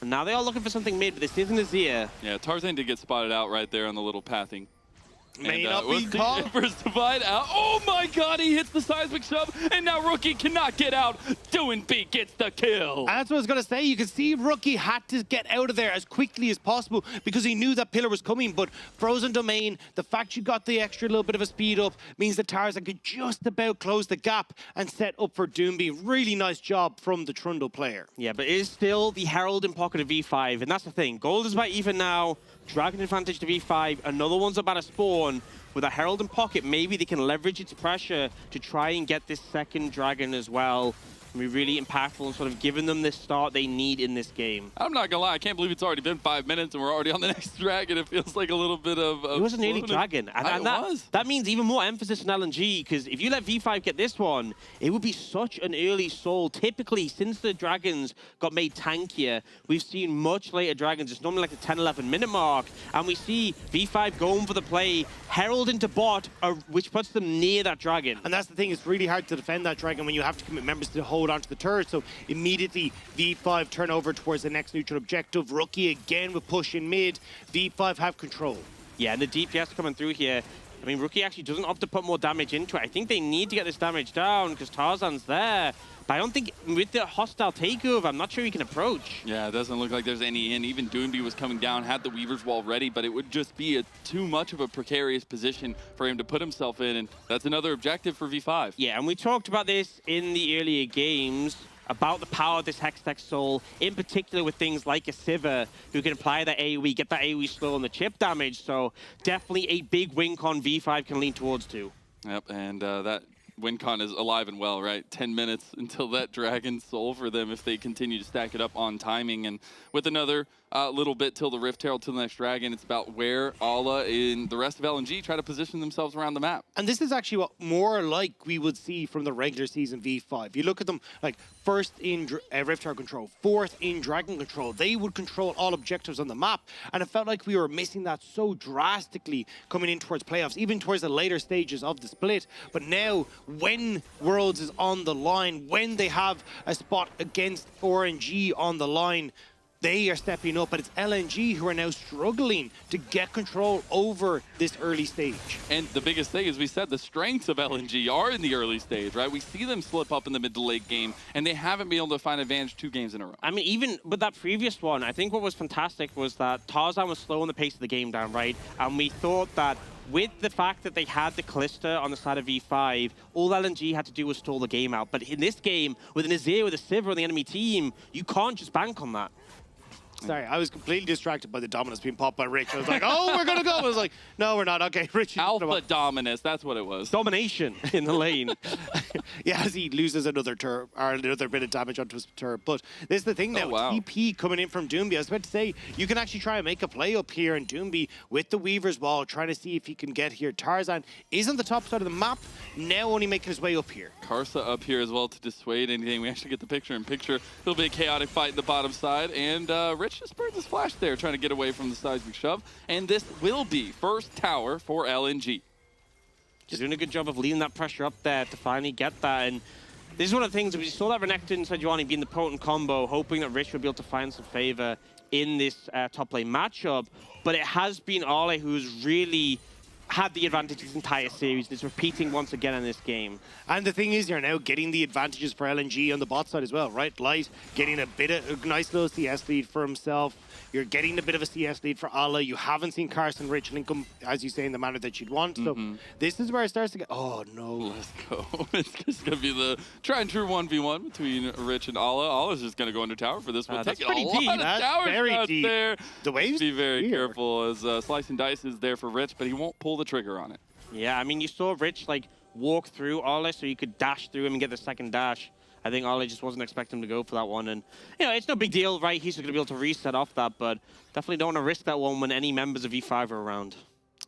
[SPEAKER 17] And now they are looking for something mid, but this isn't Azir.
[SPEAKER 16] Yeah, Tarzan did get spotted out right there on the little pathing.
[SPEAKER 9] May not be caught.
[SPEAKER 16] First divide out. Oh my god, he hits the seismic shove, and now Rookie cannot get out. Doinby gets the kill.
[SPEAKER 9] And that's what I was going to say. You can see Rookie had to get out of there as quickly as possible because he knew that pillar was coming. But Frozen Domain, the fact you got the extra little bit of a speed up means that Tarzan could just about close the gap and set up for Doonby. Really nice job from the Trundle player.
[SPEAKER 17] Yeah, but it is still the Herald in pocket of V5, and that's the thing. Gold is about even now. Dragon advantage to V5. Another one's about to spawn. With a Herald in pocket, maybe they can leverage its pressure to try and get this second dragon as well. And be really impactful and sort of giving them the start they need in this game.
[SPEAKER 16] I'm not gonna lie, I can't believe it's already been 5 minutes and we're already on the next dragon. It feels like a little bit of
[SPEAKER 17] it was an early dragon. And that means even more emphasis on LNG, because if you let V5 get this one, it would be such an early soul. Typically, since the dragons got made tankier, we've seen much later dragons. It's normally like the 10-11 minute mark. And we see V5 going for the play, Herald into bot, which puts them near that dragon.
[SPEAKER 9] And that's the thing, it's really hard to defend that dragon when you have to commit members to hold onto the turret. So immediately V5 turn over towards the next neutral objective. Rookie again with push in mid. V5 have control.
[SPEAKER 17] Yeah, and the DPS coming through here. I mean, Rookie actually doesn't opt to put more damage into it. I think they need to get this damage down because Tarzan's there. But I don't think with the hostile takeover, I'm not sure he can approach.
[SPEAKER 16] Yeah, it doesn't look like there's any in. Even Doonby was coming down, had the Weaver's Wall ready, but it would just be too much of a precarious position for him to put himself in, and that's another objective for V5.
[SPEAKER 17] Yeah, and we talked about this in the earlier games, about the power of this Hextech Soul, in particular with things like a Sivir, who can apply that AoE, get that AoE slow on the chip damage, so definitely a big win con V5 can lean towards too.
[SPEAKER 16] Yep, and that WinCon is alive and well, right? 10 minutes until that Dragon Soul for them if they continue to stack it up on timing. And with another little bit till the Rift Herald, till the next Dragon. It's about where Ala and the rest of LNG try to position themselves around the map.
[SPEAKER 9] And this is actually what more like we would see from the regular season V5. You look at them like first in Rift Herald control, fourth in Dragon control. They would control all objectives on the map. And it felt like we were missing that so drastically coming in towards playoffs, even towards the later stages of the split. But now, when Worlds is on the line, when they have a spot against RNG on the line, they are stepping up, but it's LNG who are now struggling to get control over this early stage.
[SPEAKER 16] And the biggest thing is, we said the strengths of LNG are in the early stage, right? We see them slip up in the mid to late game, and they haven't been able to find advantage 2 games in a row.
[SPEAKER 17] I mean, even with that previous one, I think what was fantastic was that Tarzan was slowing the pace of the game down, right? And we thought that with the fact that they had the Callista on the side of V5, all LNG had to do was stall the game out. But in this game, with an Azir, with a Sivir on the enemy team, you can't just bank on that.
[SPEAKER 9] Sorry, I was completely distracted by the Dominus being popped by Rich. I was like, oh, we're going to go. I was like, no, we're not. Okay, Rich.
[SPEAKER 16] Alpha Dominus, that's what it was.
[SPEAKER 17] Domination in the lane.
[SPEAKER 9] Yeah, as he loses another turret, or another bit of damage onto his turret. But this is the thing now, TP coming in from Doomby. I was about to say, you can actually try and make a play up here in Doomby with the Weaver's Wall, trying to see if he can get here. Tarzan is on the top side of the map, now only making his way up here.
[SPEAKER 16] Karsa up here as well to dissuade anything. We actually get the picture-in-picture. It'll be a chaotic fight in the bottom side, and Rich just burns his flash there, trying to get away from the seismic shove. And this will be first tower for LNG.
[SPEAKER 17] Just doing a good job of leading that pressure up there to finally get that. And this is one of the things, we saw that Renekton and Sejuani being the potent combo, hoping that Rich would be able to find some favor in this top lane matchup. But it has been Ale who's really had the advantage this entire series. It's repeating once again in this game.
[SPEAKER 9] And the thing is, you're now getting the advantages for LNG on the bot side as well, right? Light getting a bit of a nice little CS lead for himself. You're getting a bit of a CS lead for Allah. You haven't seen Carson Rich link him, as you say, in the manner that you'd want. So this is where it starts to get, oh no.
[SPEAKER 16] Let's go. It's just going to be the try and true 1v1 between Rich and Allah. Allah's just going to go under tower for this one.
[SPEAKER 17] That's
[SPEAKER 16] Taking
[SPEAKER 17] pretty
[SPEAKER 16] a lot
[SPEAKER 17] deep.
[SPEAKER 16] of
[SPEAKER 9] That's
[SPEAKER 16] tower
[SPEAKER 9] very
[SPEAKER 16] shots
[SPEAKER 9] deep.
[SPEAKER 16] there.
[SPEAKER 9] The waves
[SPEAKER 16] Be very
[SPEAKER 9] here.
[SPEAKER 16] careful as Slice and Dice is there for Rich, but he won't pull the trigger on it.
[SPEAKER 17] Yeah, I mean, you saw Rich like walk through Ale so you could dash through him and get the second dash. I think Ale just wasn't expecting him to go for that one. And, you know, it's no big deal, right? He's going to be able to reset off that, but definitely don't want to risk that one when any members of E5 are around.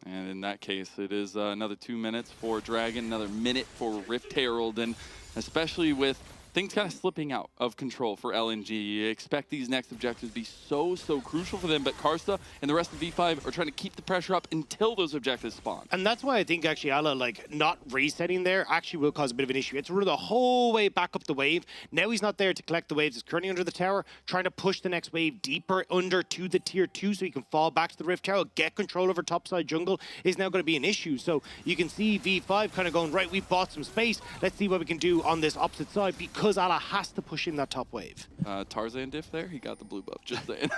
[SPEAKER 16] And in that case, it is another 2 minutes for Dragon, another minute for Rift Herald, and especially with things kind of slipping out of control for LNG. You expect these next objectives to be so crucial for them, but Karsa and the rest of V5 are trying to keep the pressure up until those objectives spawn.
[SPEAKER 9] And that's why I think actually Ala, like, not resetting there actually will cause a bit of an issue. It's run the whole way back up the wave. Now he's not there to collect the waves. He's currently under the tower, trying to push the next wave deeper under to the tier 2 so he can fall back to the Rift Tower, get control over topside jungle is now going to be an issue. So you can see V5 kind of going, right, we've bought some space. Let's see what we can do on this opposite side, because Ala has to push in that top wave.
[SPEAKER 16] Tarzan diff there, he got the blue buff, just saying.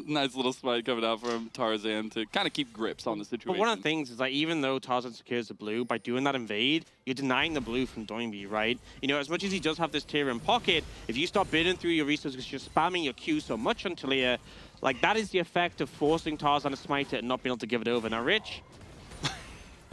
[SPEAKER 16] Nice little smite coming out from Tarzan to kind of keep grips on the situation.
[SPEAKER 17] But one of the things is that even though Tarzan secures the blue, by doing that invade, you're denying the blue from Doinby, right? You know, as much as he does have this tier in pocket, if you start bidding through your resources because you're spamming your Q so much on Talia, like that is the effect of forcing Tarzan to smite it and not being able to give it over. Now, Rich,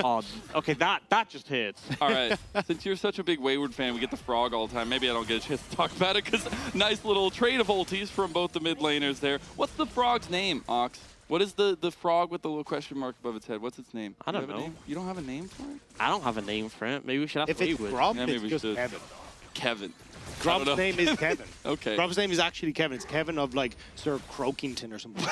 [SPEAKER 17] oh, okay, that just hits.
[SPEAKER 16] All right, since you're such a big Wayward fan, we get the frog all the time. Maybe I don't get a chance to talk about it because nice little trade of ultis from both the mid laners there. What's the frog's name, Ox? What is the frog with the little question mark above its head? What's its name?
[SPEAKER 17] I don't know.
[SPEAKER 16] You don't have a name for it?
[SPEAKER 17] I don't have a name for it. Maybe we should have
[SPEAKER 9] If it's
[SPEAKER 17] Wayward.
[SPEAKER 9] Grub,
[SPEAKER 16] Yeah, maybe
[SPEAKER 9] it's
[SPEAKER 16] we
[SPEAKER 9] just
[SPEAKER 16] should.
[SPEAKER 9] Kevin.
[SPEAKER 16] Kevin.
[SPEAKER 9] Grub's name is Kevin.
[SPEAKER 16] Okay.
[SPEAKER 9] Grub's name is actually Kevin. It's Kevin of like Sir Croakington or something.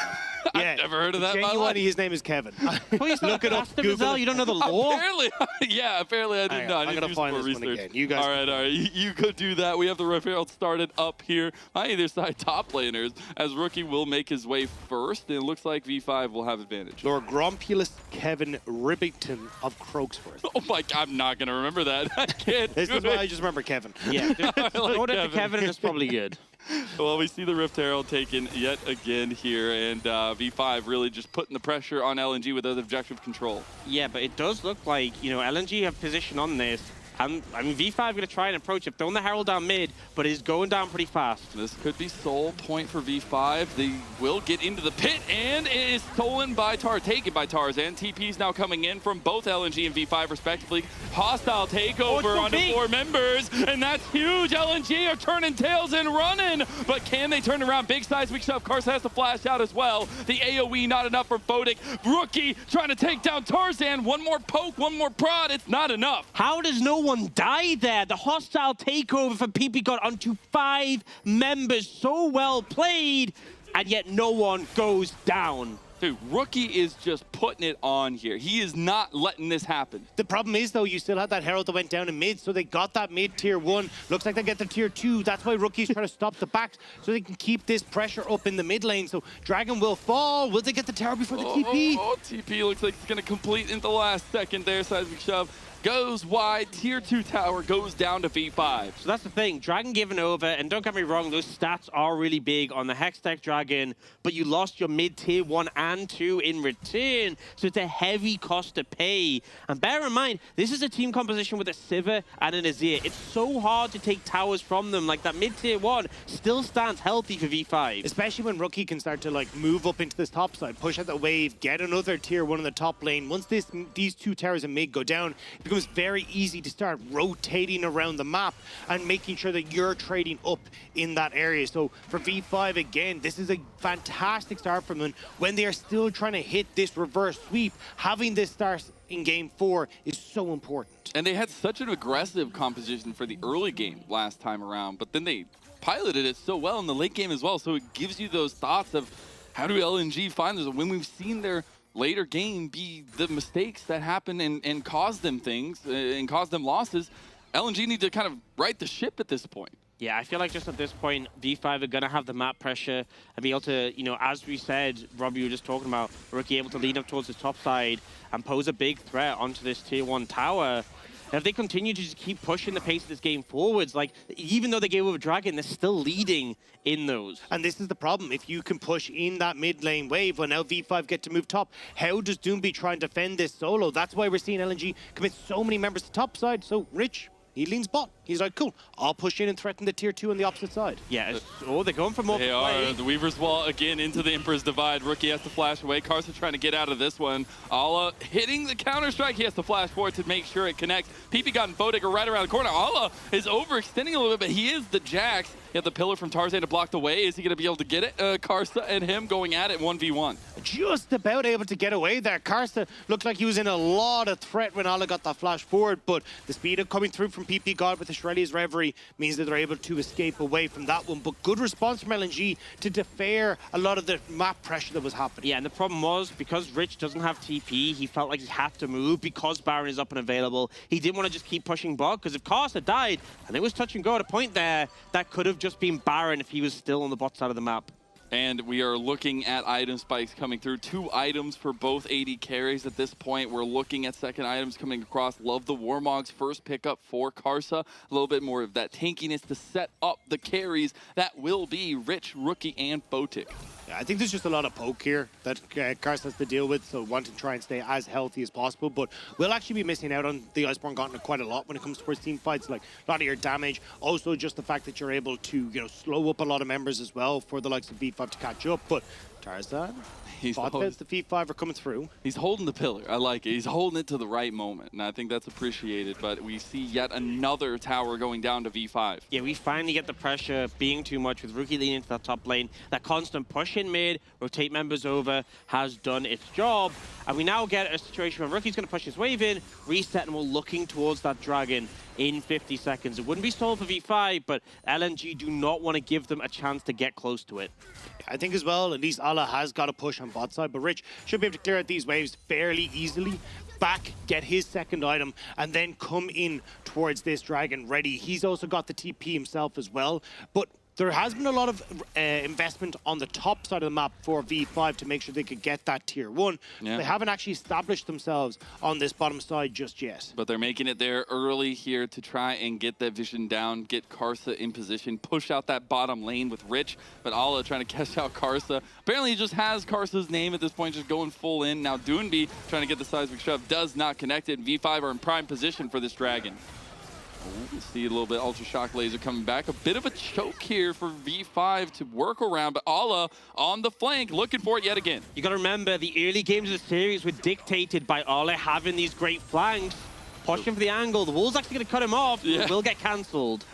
[SPEAKER 9] Yeah,
[SPEAKER 16] I've never heard of that in my
[SPEAKER 9] genuinely,
[SPEAKER 16] life.
[SPEAKER 9] his name is Kevin.
[SPEAKER 17] Look it up.
[SPEAKER 9] Google
[SPEAKER 17] You don't know the lore?
[SPEAKER 16] Apparently, yeah, apparently I did
[SPEAKER 9] Hang
[SPEAKER 16] not.
[SPEAKER 9] on,
[SPEAKER 16] I
[SPEAKER 9] I'm
[SPEAKER 16] need
[SPEAKER 9] gonna
[SPEAKER 16] to do some
[SPEAKER 9] find
[SPEAKER 16] more
[SPEAKER 9] this one
[SPEAKER 16] research.
[SPEAKER 9] again. You guys
[SPEAKER 16] all right. You go do that. We have the Rift Herald started up here on either side, top laners, as Rookie will make his way first, and it looks like V5 will have advantage.
[SPEAKER 9] Lord Grumpulus Kevin Ribbington of Croaksworth.
[SPEAKER 16] Oh my God, I'm not going to remember that. I can't
[SPEAKER 9] This
[SPEAKER 16] do
[SPEAKER 9] is why
[SPEAKER 16] it.
[SPEAKER 9] I just remember Kevin.
[SPEAKER 17] Yeah, order to
[SPEAKER 16] Kevin.
[SPEAKER 17] Kevin is probably good.
[SPEAKER 16] Well, we see the Rift Herald taken yet again here, and V5 really just putting the pressure on LNG with their objective control.
[SPEAKER 17] Yeah, but it does look like, you know, LNG have position on this, And I mean, V5 going to try and approach it, throwing the Herald down mid, but it is going down pretty fast.
[SPEAKER 16] This could be sole point for V5. They will get into the pit, and it is stolen by taken by Tarzan. TP's now coming in from both LNG and V5 respectively. Hostile takeover onto 4 members, and that's huge. LNG are turning tails and running, but can they turn around? Big seismic shove. Karsa has to flash out as well. The AoE not enough for Bodic. Rookie trying to take down Tarzan. One more poke, one more prod. It's not enough.
[SPEAKER 17] How does no one die there? The hostile takeover for PP got onto 5 members. So well played, and yet no one goes down.
[SPEAKER 16] Dude, Rookie is just putting it on here. He is not letting this happen.
[SPEAKER 9] The problem is, though, you still had that Herald that went down in mid, so they got that mid tier 1. Looks like they get the tier 2. That's why Rookie's trying to stop the backs, so they can keep this pressure up in the mid lane. So Dragon will fall. Will they get the tower before the TP?
[SPEAKER 16] TP looks like it's going to complete in the last second there. Seismic shove goes wide. Tier 2 tower goes down to V5.
[SPEAKER 17] So that's the thing. Dragon given over, and don't get me wrong, those stats are really big on the Hextech Dragon, but you lost your mid tier 1 and 2 in return, so it's a heavy cost to pay. And bear in mind, this is a team composition with a Sivir and an Azir. It's so hard to take towers from them. Like, that mid tier 1 still stands healthy for V5.
[SPEAKER 9] Especially when Rookie can start to, like, move up into this top side, push out the wave, get another tier 1 in the top lane. Once these 2 towers in mid go down, it becomes very easy to start rotating around the map and making sure that you're trading up in that area. So for V5, again, this is a fantastic start from them. When they are still trying to hit this reverse sweep, having this start in game 4 is so important.
[SPEAKER 16] And they had such an aggressive composition for the early game last time around, but then they piloted it so well in the late game as well. So it gives you those thoughts of how do LNG find this? When we've seen their later game be the mistakes that happen and cause them things and cause them losses, LNG need to kind of right the ship at this point.
[SPEAKER 17] Yeah, I feel like just at this point, V5 are going to have the map pressure and be able to, you know, as we said, Rob, you were just talking about, Rookie able to lead up towards the top side and pose a big threat onto this tier 1 tower. And if they continue to just keep pushing the pace of this game forwards, like, even though they gave over Dragon, they're still leading in those.
[SPEAKER 9] And this is the problem. If you can push in that mid lane wave, when now V5 get to move top, how does Doomby try and defend this solo? That's why we're seeing LNG commit so many members to top side. So Rich, he leans bot. He's like, cool, I'll push in and threaten the tier 2 on the opposite side.
[SPEAKER 17] Yeah, oh, they're going for more
[SPEAKER 16] They
[SPEAKER 17] play.
[SPEAKER 16] are. The Weaver's Wall again into the Emperor's Divide. Rookie has to flash away. Karsa trying to get out of this one. Ala hitting the counter-strike. He has to flash forward to make sure it connects. PP got Bodic right around the corner. Ala is overextending a little bit, but he is the Jax. He had the pillar from Tarzan to block the way. Is he going to be able to get it? Karsa and him going at it 1v1.
[SPEAKER 9] Just about able to get away there. Karsa looked like he was in a lot of threat when Ala got that flash forward, but the speed of coming through from PP God with Australia's Reverie means that they're able to escape away from that one. But good response from LNG to defer a lot of the map pressure that was happening.
[SPEAKER 17] Yeah, and the problem was, because Rich doesn't have TP, he felt like he had to move because Baron is up and available. He didn't want to just keep pushing bot, because if Karsa died, and it was touch and go at a point there, that could have just been Baron if he was still on the bot side of the map.
[SPEAKER 16] And we are looking at item spikes coming through. 2 items for both AD carries at this point. We're looking at second items coming across. Love the Warmog's first pickup for Karsa. A little bit more of that tankiness to set up the carries. That will be Rich, Rookie, and Botic.
[SPEAKER 9] Yeah, I think there's just a lot of poke here that Karsa has to deal with, so want to try and stay as healthy as possible. But we'll actually be missing out on the Iceborne Gauntlet quite a lot when it comes towards team fights. Like, a lot of your damage. Also, just the fact that you're able to, you know, slow up a lot of members as well for the likes of V5 to catch up. But Tarzan, the V5 are coming through.
[SPEAKER 16] He's holding the pillar. I like it. He's holding it to the right moment, and I think that's appreciated. But we see yet another tower going down to V5.
[SPEAKER 17] Yeah, we finally get the pressure being too much with Rookie leaning into that top lane. That constant push in mid, rotate members over, has done its job. And we now get a situation where Rookie's going to push his wave in, reset, and we're looking towards that dragon in 50 seconds. It wouldn't be stalled for V5, but LNG do not want to give them a chance to get close to it.
[SPEAKER 9] I think as well, at least Ala has got a push on bot side, but Rich should be able to clear out these waves fairly easily. Back, get his second item, and then come in towards this dragon ready. He's also got the TP himself as well, but there has been a lot of investment on the top side of the map for V5 to make sure they could get that tier 1.
[SPEAKER 16] Yeah.
[SPEAKER 9] They haven't actually established themselves on this bottom side just yet.
[SPEAKER 16] But they're making it there early here to try and get that vision down, get Karsa in position, push out that bottom lane with Rich, but Ala trying to catch out Karsa. Apparently he just has Karsa's name at this point, just going full in. Now Doonby trying to get the seismic shove, does not connect it. V5 are in prime position for this dragon. See a little bit Ultra Shock Laser coming back. A bit of a choke here for V5 to work around, but Ala on the flank looking for it yet again.
[SPEAKER 17] You got to remember, the early games of the series were dictated by Ale having these great flanks, pushing for the angle. The wall's actually going to cut him off.
[SPEAKER 16] Yeah.
[SPEAKER 17] It will get cancelled.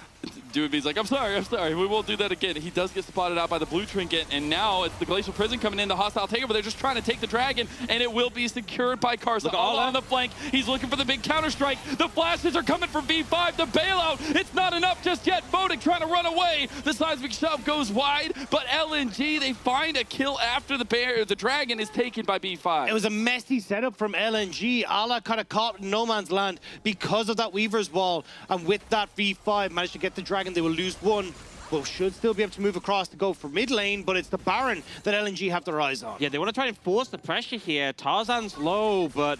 [SPEAKER 16] Doobie's like, I'm sorry, we won't do that again. He does get spotted out by the blue trinket, and now it's the Glacial Prison coming in, the hostile takeover. They're just trying to take the dragon, and it will be secured by Karsa. All on the flank. He's looking for the big counter-strike. The flashes are coming from V5. The bailout, it's not enough just yet. Vodik trying to run away. The seismic shove goes wide, but LNG, they find a kill after the dragon is taken by V5.
[SPEAKER 9] It was a messy setup from LNG. Ala kind of caught in no man's land because of that Weaver's Wall, and with that V5 managed to get the dragon. They will lose one, but should still be able to move across to go for mid lane, but it's the Baron that LNG have their eyes on.
[SPEAKER 17] Yeah, they want to try and force the pressure here. Tarzan's low, but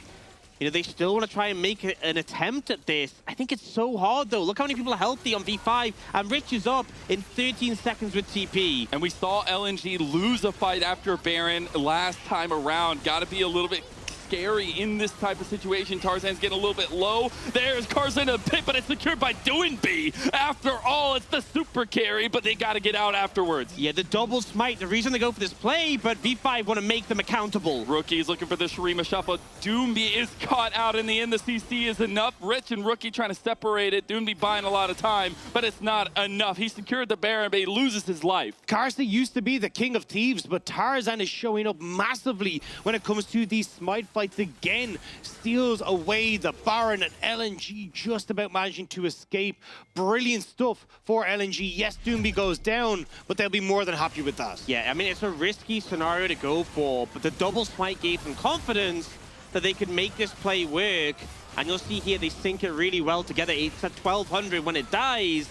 [SPEAKER 17] you know, they still want to try and make an attempt at this. I think it's so hard, though. Look how many people are healthy on V5, and Rich is up in 13 seconds with TP.
[SPEAKER 16] And we saw LNG lose a fight after Baron last time around. Got to be a little bit scary in this type of situation. Tarzan's getting a little bit low. There's Karsa in a pit, but it's secured by Doinby. After all, it's the super carry, but they got to get out afterwards.
[SPEAKER 17] Yeah, the double smite, the reason they go for this play, but V5 want to make them accountable.
[SPEAKER 16] Rookie's looking for the Shurima shuffle. Doomby is caught out in the end. The CC is enough. Rich and Rookie trying to separate it. Doomby buying a lot of time, but it's not enough. He secured the Baron, but he loses his life.
[SPEAKER 9] Karsa used to be the king of thieves, but Tarzan is showing up massively when it comes to these smite fights again. Steals away the Baron, and LNG just about managing to escape. Brilliant stuff for LNG. Yes, Doomby goes down, but they'll be more than happy with that.
[SPEAKER 17] Yeah, I mean, it's a risky scenario to go for, but the double smite gave them confidence that they could make this play work. And you'll see here, they sync it really well together. It's at 1200 when it dies.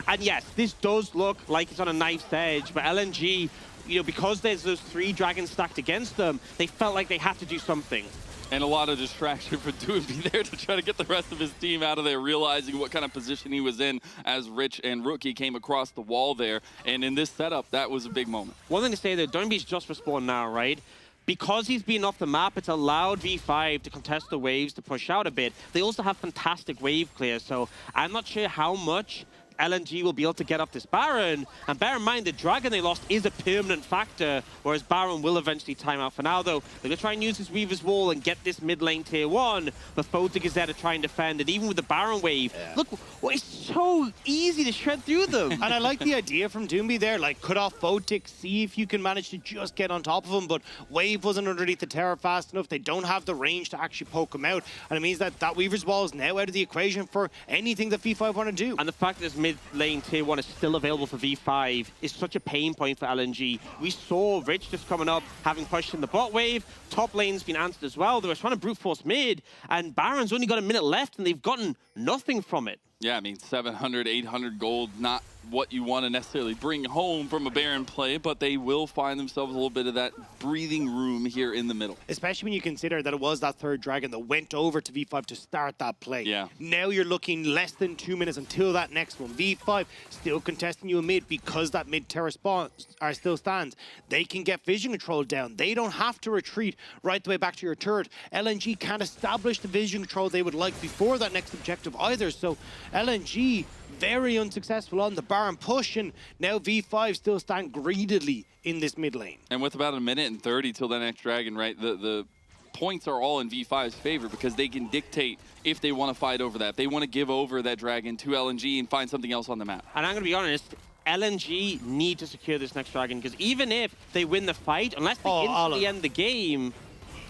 [SPEAKER 17] And yes, this does look like it's on a knife's edge, but LNG, you know, because there's those 3 dragons stacked against them, they felt like they had to do something.
[SPEAKER 16] And a lot of distraction for Doomby there to try to get the rest of his team out of there, realizing what kind of position he was in as Rich and Rookie came across the wall there. And in this setup, that was a big moment.
[SPEAKER 17] One thing to say, though, Doomby's just respawned now, right? Because he's been off the map, it's allowed V5 to contest the waves to push out a bit. They also have fantastic wave clear, so I'm not sure how much LNG will be able to get up this Baron. And bear in mind, the dragon they lost is a permanent factor, whereas Baron will eventually time out. For now, though, they're going to try and use this Weaver's Wall and get this mid lane tier 1, but Votik is there to try and defend. And even with the Baron wave, look, well, it's so easy to shred through them.
[SPEAKER 9] And I like the idea from Doomby there, like cut off Votik, see if you can manage to just get on top of him, but wave wasn't underneath the tower fast enough. They don't have the range to actually poke him out, and it means that that Weaver's Wall is now out of the equation for anything that V5 want to do.
[SPEAKER 17] And the fact that this mid lane tier 1 is still available for V5 is such a pain point for LNG. We saw Rich just coming up, having pushed in the bot wave. Top lane's been answered as well. They were trying to brute force mid, and Baron's only got a minute left, and they've gotten nothing from it.
[SPEAKER 16] Yeah, I mean, 700, 800 gold, not what you want to necessarily bring home from a Baron play, but they will find themselves a little bit of that breathing room here in the middle.
[SPEAKER 9] Especially when you consider that it was that 3rd dragon that went over to V5 to start that play.
[SPEAKER 16] Yeah.
[SPEAKER 9] Now you're looking less than 2 minutes until that next one. V5 still contesting you a mid because that mid terror spawn still stands. They can get vision control down. They don't have to retreat right the way back to your turret. LNG can't establish the vision control they would like before that next objective either. So LNG very unsuccessful on the Baron push, and now V5 still stand greedily in this mid lane.
[SPEAKER 16] And with about 1:30 till the next dragon, right, the points are all in V5's favor because they can dictate if they want to fight over that. They want to give over that dragon to LNG and find something else on the map.
[SPEAKER 17] And I'm going to be honest, LNG need to secure this next dragon, because even if they win the fight, unless they instantly end the game,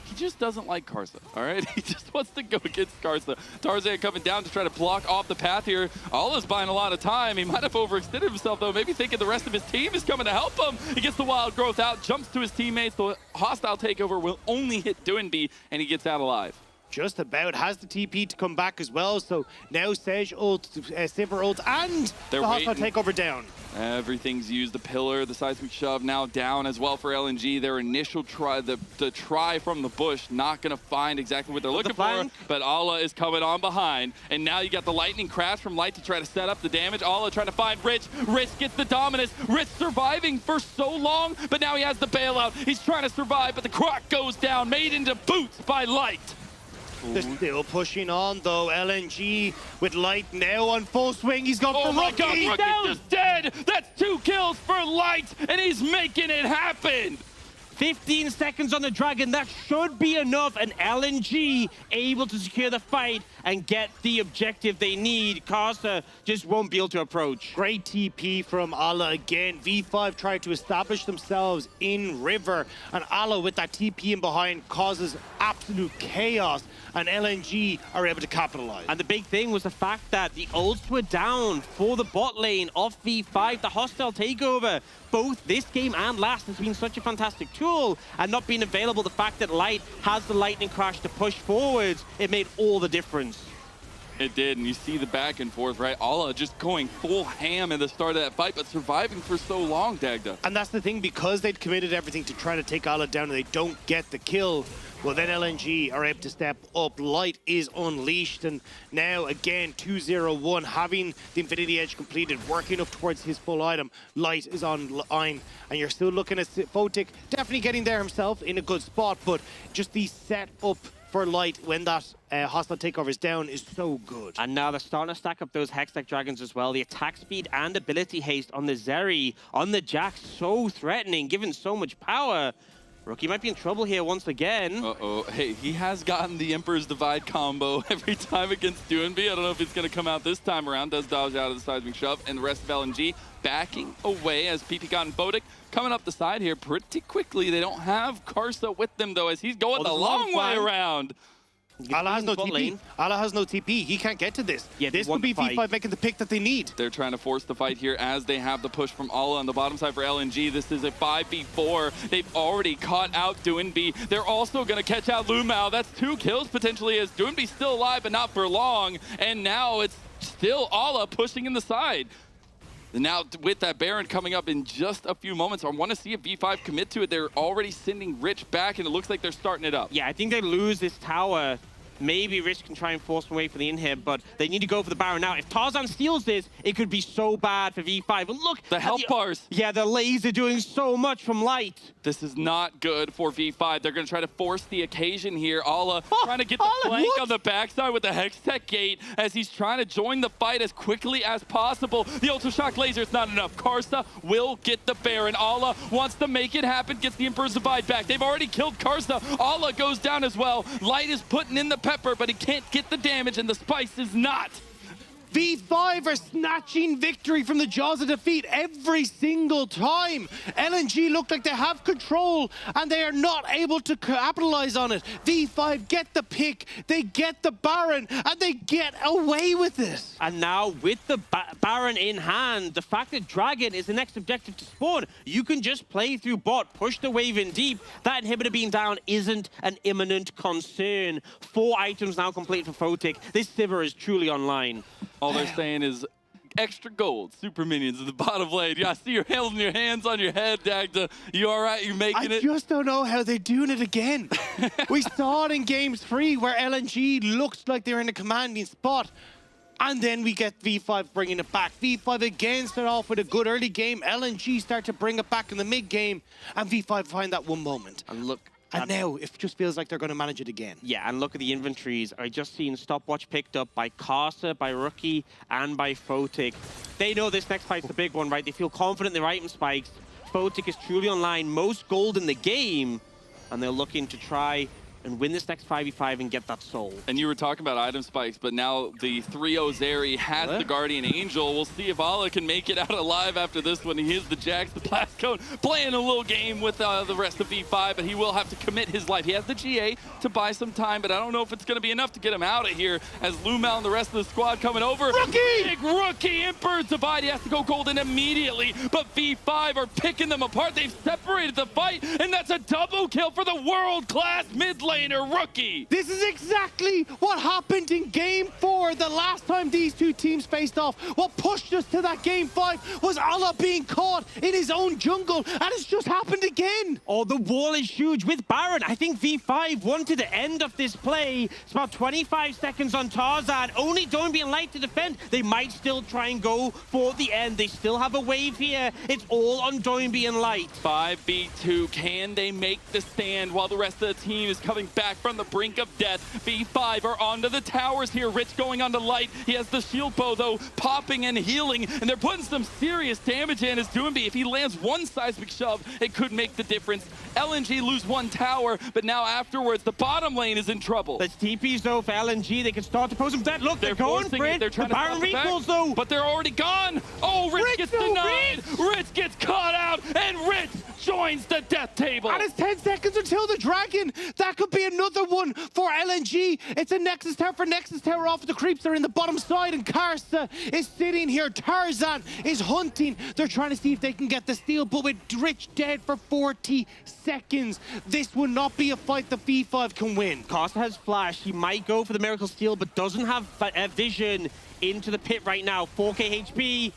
[SPEAKER 16] he just doesn't like Karsa, all right? He just wants to go against Karsa. Tarzan coming down to try to block off the path here. Ala's buying a lot of time. He might have overextended himself, though, maybe thinking the rest of his team is coming to help him. He gets the wild growth out, jumps to his teammates. The hostile takeover will only hit Doinby, and he gets out alive.
[SPEAKER 9] Just about has the TP to come back as well, so now Sej ult, Sivir ult, and the hostile takeover down.
[SPEAKER 16] Everything's used. The pillar, the seismic shove now down as well for LNG. Their initial try, the try from the bush, not going to find exactly what they're looking for, but Ala is coming on behind. And now you got the lightning crash from Light to try to set up the damage. Ala trying to find Rich. Rich gets the dominance. Rich surviving for so long, but now he has the bailout. He's trying to survive, but the croc goes down, made into boots by Light.
[SPEAKER 9] They're still pushing on though. LNG with Light now on full swing. He's gone for
[SPEAKER 16] my God,
[SPEAKER 9] Rookie.
[SPEAKER 16] Rookie's just dead. That's 2 kills for Light, and he's making it happen.
[SPEAKER 17] 15 seconds on the Dragon, that should be enough, and LNG able to secure the fight and get the objective they need. Karsa just won't be able to approach.
[SPEAKER 9] Great TP from Ala again. V5 tried to establish themselves in River, and Ala with that TP in behind causes absolute chaos, and LNG are able to capitalize.
[SPEAKER 17] And the big thing was the fact that the ults were down for the bot lane of V5. The hostile takeover, both this game and last, has been such a fantastic tool, and not being available, the fact that Light has the lightning crash to push forwards, it made all the difference.
[SPEAKER 16] It did, and you see the back and forth, right? Ala just going full ham at the start of that fight, but surviving for so long, Dagda.
[SPEAKER 9] And that's the thing, because they'd committed everything to try to take Ala down and they don't get the kill, well then LNG are able to step up. Light is unleashed, and now again 2-0-1, having the Infinity Edge completed, working up towards his full item. Light is online, and you're still looking at Photic definitely getting there himself in a good spot, but just the setup for Light when that hostile takeover is down is so good.
[SPEAKER 17] And now they're starting to stack up those Hextech Dragons as well. The attack speed and ability haste on the Zeri, on the Jax, so threatening, given so much power. Rookie might be in trouble here once again.
[SPEAKER 16] Uh-oh. Hey, he has gotten the Emperor's Divide combo every time against Doinby. I don't know if it's going to come out this time around. Does dodge out of the seismic shove, and the rest of LNG backing away as PP and Photic coming up the side here pretty quickly. They don't have Karsa with them, though, as he's going the long way around.
[SPEAKER 9] Ala has no TP. Ala has no TP. He can't get to this.
[SPEAKER 17] Yeah,
[SPEAKER 9] this could be V5 making the pick that they need.
[SPEAKER 16] They're trying to force the fight here as they have the push from Ala on the bottom side for LNG. This is a 5v4. They've already caught out Doinby. They're also going to catch out Lumao. That's 2 kills potentially, as Doinby's still alive, but not for long. And now it's still Ala pushing in the side. Now, with that Baron coming up in just a few moments, I want to see if V5 commit to it. They're already sending Rich back, and it looks like they're starting it up.
[SPEAKER 17] Yeah, I think they lose this tower. Maybe Rich can try and force him away for the inhib, but they need to go for the Baron now. If Tarzan steals this, it could be so bad for V5. And look,
[SPEAKER 16] the health bars.
[SPEAKER 17] Yeah, the laser doing so much from Light.
[SPEAKER 16] This is not good for V5. They're going to try to force the occasion here. Ala trying to get the flank on the backside with the Hextech Gate as he's trying to join the fight as quickly as possible. The Ultra Shock laser is not enough. Karsa will get the Baron. Ala wants to make it happen, gets the Emperor's Divide back. They've already killed Karsa. Ala goes down as well. Light is putting in the pepper, but he can't get the damage, and the Spice is not.
[SPEAKER 9] V5 are snatching victory from the jaws of defeat every single time. LNG look like they have control, and they are not able to capitalize on it. V5 get the pick, they get the Baron, and they get away with it.
[SPEAKER 17] And now with the Baron in hand, the fact that Dragon is the next objective to spawn, you can just play through bot, push the wave in deep. That inhibitor being down isn't an imminent concern. 4 items now complete for Photic. This Sivir is truly online.
[SPEAKER 16] All they're saying is extra gold, super minions at the bottom lane. Yeah, I see you're holding your hands on your head, Dagda. You all right? You making it?
[SPEAKER 9] I just don't know how they're doing it again. We saw it in Game 3 where LNG looked like they were in a commanding spot. And then we get V5 bringing it back. V5 again start off with a good early game. LNG start to bring it back in the mid game. And V5 find that one moment.
[SPEAKER 17] And look.
[SPEAKER 9] And now it just feels like they're going to manage it again.
[SPEAKER 17] Yeah, and look at the inventories. I just seen stopwatch picked up by Karsa, by Rookie, and by Photic. They know this next fight's the big one, right? They feel confident in their item spikes. Photic is truly online, most gold in the game, and they're looking to try and win this next 5v5 and get that soul.
[SPEAKER 16] And you were talking about item spikes, but now the 3-0 Zeri has the Guardian Angel. We'll see if Ala can make it out alive after this one. He is the Jax, the Blast Cone, playing a little game with the rest of V5, but he will have to commit his life. He has the GA to buy some time, but I don't know if it's going to be enough to get him out of here as Lumao and the rest of the squad coming over.
[SPEAKER 9] Rookie!
[SPEAKER 16] Big Rookie, Emperor's Divide. He has to go golden immediately, but V5 are picking them apart. They've separated the fight, and that's a double kill for the world-class mid laner Rookie.
[SPEAKER 9] This is exactly what happened in Game 4 tower the last time these two teams faced off. What pushed us to that game 5 was Allah being caught in his own jungle, and it's just happened again.
[SPEAKER 17] Oh, the wall is huge with Baron. I think V5 wanted the end of this play. It's about 25 seconds on Tarzan. Only Doinby and Light to defend. They might still try and go for the end. They still have a wave here. It's all on Doinby and Light.
[SPEAKER 13] 5v2, can they make the stand while the rest of the team is coming back from the brink of death? V5 are onto the towers here. Rich going onto Light. He has the shield bow though, popping and healing, and they're putting some serious damage in as Doinby. If he lands one seismic shove, it could make the difference. LNG lose one tower, but now afterwards, the bottom lane is in trouble.
[SPEAKER 17] There's TPs though for LNG. They can start to pose them dead. Look, they're going for it.
[SPEAKER 13] They're trying
[SPEAKER 17] the
[SPEAKER 13] to
[SPEAKER 17] Baron
[SPEAKER 13] stop the
[SPEAKER 17] recalls
[SPEAKER 13] back,
[SPEAKER 17] though.
[SPEAKER 13] but they're already gone. Oh, Rich gets denied. Rich gets caught out, and Rich joins the death table.
[SPEAKER 9] And it's 10 seconds until the Dragon. That could be another one for LNG. It's a Nexus Tower for Nexus Tower off the creeps. They're in the bottom side, and Karsa is sitting here. Tarzan is hunting. They're trying to see if they can get the steal, but with Rich dead for 40 seconds, this will not be a fight the V5 can win.
[SPEAKER 17] Karsa has flash. He might go for the Miracle Steal, but doesn't have vision into the pit right now. 4k HP.
[SPEAKER 13] He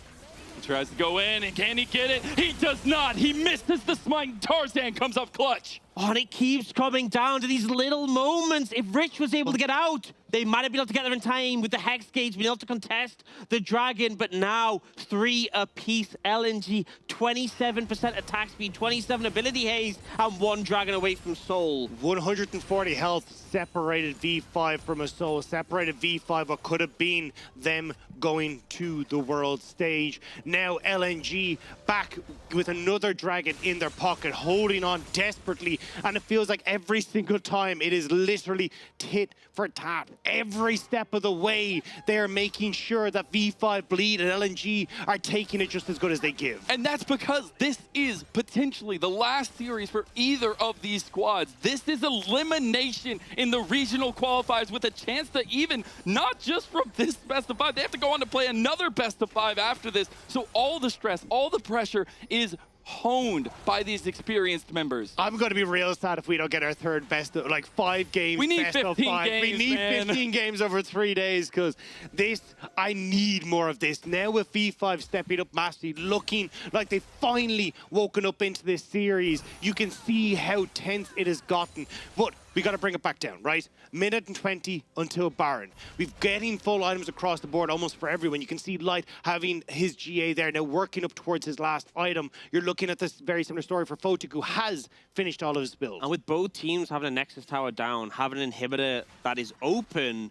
[SPEAKER 13] tries to go in, and can he get it? He does not. He misses the smite. Tarzan comes up clutch.
[SPEAKER 17] Oh, and it keeps coming down to these little moments. If Rich was able to get out, they might have been able to get there in time with the Hex Gates, being able to contest the Dragon, but now 3 apiece. LNG, 27% attack speed, 27 ability haste, and 1 Dragon away from Soul.
[SPEAKER 9] 140 health separated V5 from a Soul, separated V5 what could have been them going to the world stage. Now LNG back with another Dragon in their pocket, holding on desperately, and it feels like every single time it is literally tit for tat. Every step of the way, they're making sure that V5 bleed and LNG are taking it just as good as they give.
[SPEAKER 13] And that's because this is potentially the last series for either of these squads. This is elimination in the regional qualifiers with a chance to even, not just from this best of 5, they have to go on to play another best of 5 after this. So all the stress, all the pressure is honed by these experienced members.
[SPEAKER 9] I'm going to be real sad if we don't get our third best of, like 5 games.
[SPEAKER 13] We need
[SPEAKER 9] best
[SPEAKER 13] 15
[SPEAKER 9] of 5.
[SPEAKER 13] games,
[SPEAKER 9] We need
[SPEAKER 13] man.
[SPEAKER 9] 15 games over 3 days, because this, I need more of this. Now with V5 stepping up massively, looking like they've finally woken up into this series, you can see how tense it has gotten. But we got to bring it back down, right? Minute and 20 until Baron. We've getting full items across the board almost for everyone. You can see Light having his GA there, now working up towards his last item. You're looking at this very similar story for Photic, who has finished all of his builds.
[SPEAKER 17] And with both teams having a Nexus Tower down, having an inhibitor that is open,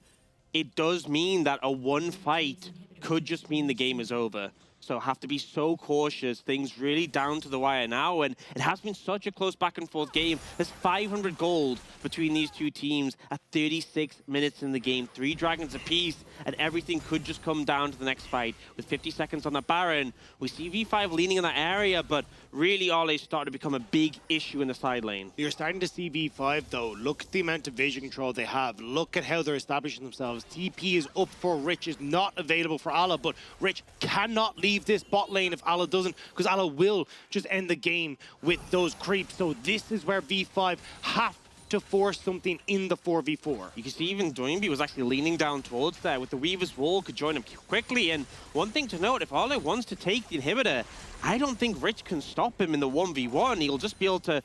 [SPEAKER 17] it does mean that a one fight could just mean the game is over. So have to be so cautious. Things really down to the wire now, and it has been such a close back and forth game. There's 500 gold between these two teams at 36 minutes in the game. 3 Dragons apiece, and everything could just come down to the next fight. With 50 seconds on the Baron, we see V5 leaning in that area, but really Ole started to become a big issue in the side lane.
[SPEAKER 9] You're starting to see V5 though. Look at the amount of vision control they have. Look at how they're establishing themselves. TP is up for Rich, is not available for Allah, but Rich cannot leave this bot lane if Allah doesn't, because Allah will just end the game with those creeps. So this is where V5 have to force something in the 4v4.
[SPEAKER 17] You can see even Doinby was actually leaning down towards there with the Weaver's Wall, could join him quickly. And one thing to note, if Ole wants to take the inhibitor, I don't think Rich can stop him in the 1v1. He'll just be able to,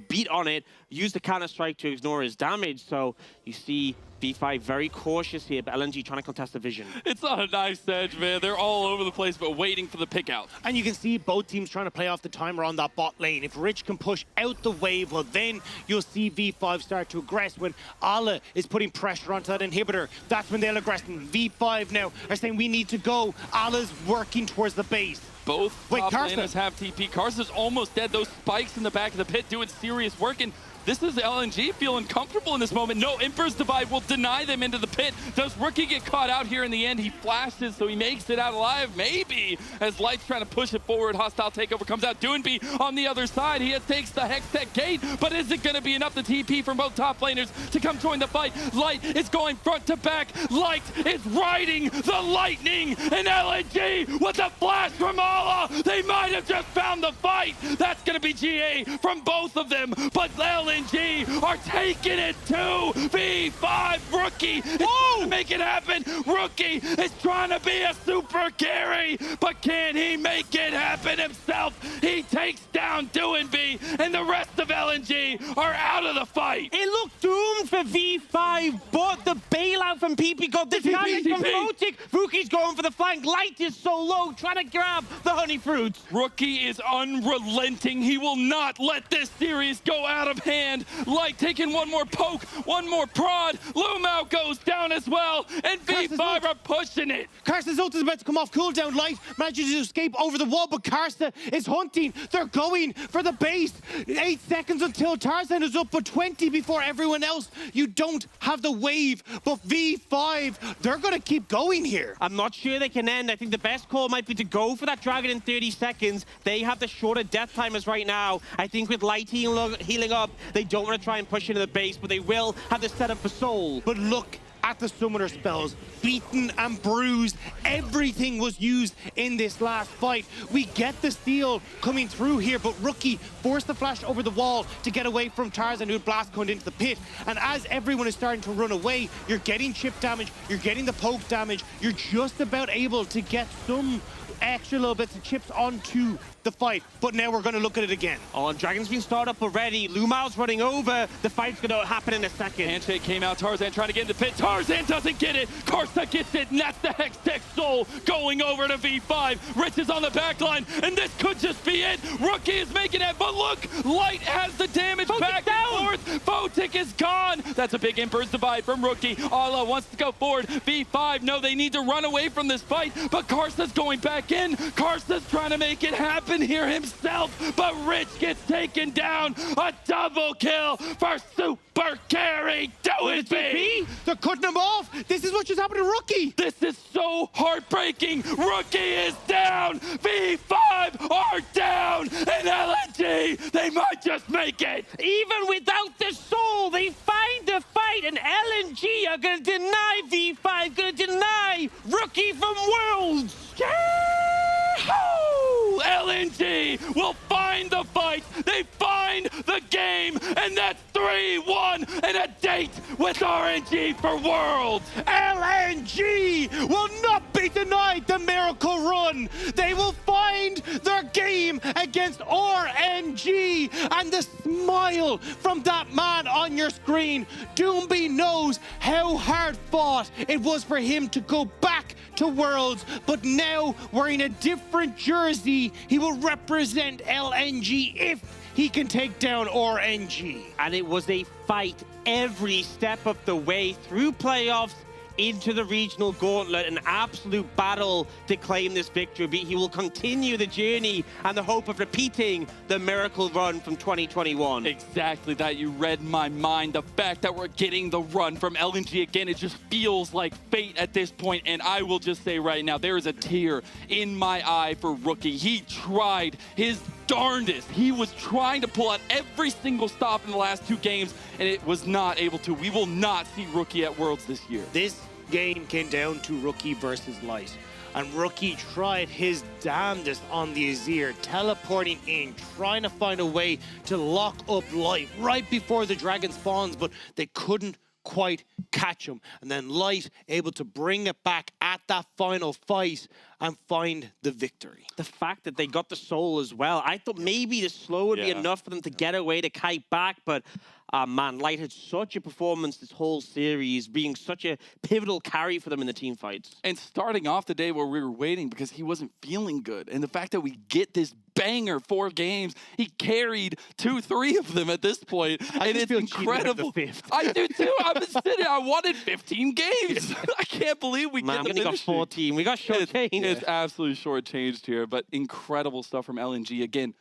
[SPEAKER 17] beat on it, use the counter-strike to ignore his damage. So you see V5 very cautious here, but LNG trying to contest the vision.
[SPEAKER 13] It's not a nice edge, man. They're all over the place, but waiting for the pick out.
[SPEAKER 9] And you can see both teams trying to play off the timer on that bot lane. If Rich can push out the wave, well, then you'll see V5 start to aggress. When Allah is putting pressure onto that inhibitor, that's when they'll aggress. And V5 now are saying, we need to go. Allah's working towards the base.
[SPEAKER 13] Both top laners have TP. Karsa's almost dead. Those spikes in the back of the pit doing serious work. And this is LNG feeling comfortable in this moment. No, Emperor's Divide will deny them into the pit. Does Rookie get caught out here in the end? He flashes, so he makes it out alive. Maybe. As Light's trying to push it forward. Hostile takeover comes out. Doinby on the other side. He takes the Hextech gate, but is it going to be enough to TP from both top laners to come join the fight? Light is going front to back. Light is riding the lightning, and LNG with the flash from Allah. They might have just found the fight. That's going to be GA from both of them, but LNG LNG are taking it to V5. Rookie is trying to make it happen. Rookie is trying to be a super carry, but can he make it happen himself? He takes down Doinby, and the rest of LNG are out of the fight.
[SPEAKER 17] It looked doomed for V5, but the bailout from PP got the damage from Photic. Rookie's going for the flank. Light is so low, trying to grab the honey fruits.
[SPEAKER 13] Rookie is unrelenting. He will not let this series go out of hand. Light taking one more poke, one more prod. Lumao goes down as well, and V5 are pushing it.
[SPEAKER 9] Karsta's ult is about to come off cooldown. Light manages to escape over the wall, but Karsta is hunting. They're going for the base. 8 seconds until Tarzan is up, but 20 before everyone else. You don't have the wave, but V5, they're going to keep going here.
[SPEAKER 17] I'm not sure they can end. I think the best call might be to go for that dragon in 30 seconds. They have the shorter death timers right now. I think with Light healing up, they don't want to try and push into the base, but they will have the setup for Soul.
[SPEAKER 9] But look at the summoner spells, beaten and bruised. Everything was used in this last fight. We get the steal coming through here, but Rookie forced the flash over the wall to get away from Tarzan, who had blast coined into the pit. And as everyone is starting to run away, you're getting chip damage, you're getting the poke damage, you're just about able to get some extra little bits of chips onto the fight, but now we're going to look at it again.
[SPEAKER 17] Oh, and Dragon's been started up already. Lumao's running over. The fight's going to happen in a second.
[SPEAKER 13] Handshake came out. Tarzan trying to get in the pit. Tarzan doesn't get it. Karsta gets it, and that's the Hextech Soul going over to V5. Rich is on the back line, and this could just be it. Rookie is making it, but look, Light has the damage back and forth. Photic is gone. That's a big Emperor's Divide from Rookie. Ala wants to go forward. V5, no, they need to run away from this fight, but Karsta's going back in. Karsta's trying to make it happen here himself, but Rich gets taken down. A double kill for super carry. Doinby.
[SPEAKER 9] They're cutting him off. This is what just happened to Rookie.
[SPEAKER 13] This is so heartbreaking. Rookie is down. V5 are down. And LNG, they might just make it.
[SPEAKER 17] Even without the Soul, they find the fight, and LNG are going to deny V5, going to deny Rookie from Worlds.
[SPEAKER 13] LNG will find the fight. They find the game, and that's 3-1 and a date with RNG for Worlds.
[SPEAKER 9] LNG will not be denied the miracle run. They will find their game against RNG, and the smile from that man on your screen. Doomby knows how hard fought it was for him to go back to Worlds, but now wearing a different jersey, he will represent LNG if he can take down RNG.
[SPEAKER 17] And it was a fight every step of the way through playoffs into the regional gauntlet, an absolute battle to claim this victory. He will continue the journey and the hope of repeating the miracle run from 2021.
[SPEAKER 13] Exactly that. You read my mind. The fact that we're getting the run from LNG again, it just feels like fate at this point. And I will just say right now, there is a tear in my eye for Rookie. He tried his darndest. He was trying to pull out every single stop in the last 2 games, and it was not able to. We will not see Rookie at Worlds this year.
[SPEAKER 9] This game came down to Rookie versus Light, and Rookie tried his damnedest on the Azir, teleporting in, trying to find a way to lock up Light right before the dragon spawns, but they couldn't quite catch him. And then Light able to bring it back at that final fight and find the victory.
[SPEAKER 17] The fact that they got the Soul as well, I thought maybe the slow would be enough for them to get away to kite back, but man, Light had such a performance this whole series, being such a pivotal carry for them in the team fights.
[SPEAKER 16] And starting off the day where we were waiting because he wasn't feeling good. And the fact that we get this banger 4 games, he carried 2-3 of them at this point. And it's incredible. I do too. I've been sitting, I wanted 15 games. I can't believe we get the
[SPEAKER 17] we got 14. We got shortchanged.
[SPEAKER 16] It's absolutely shortchanged here, but incredible stuff from LNG. Again,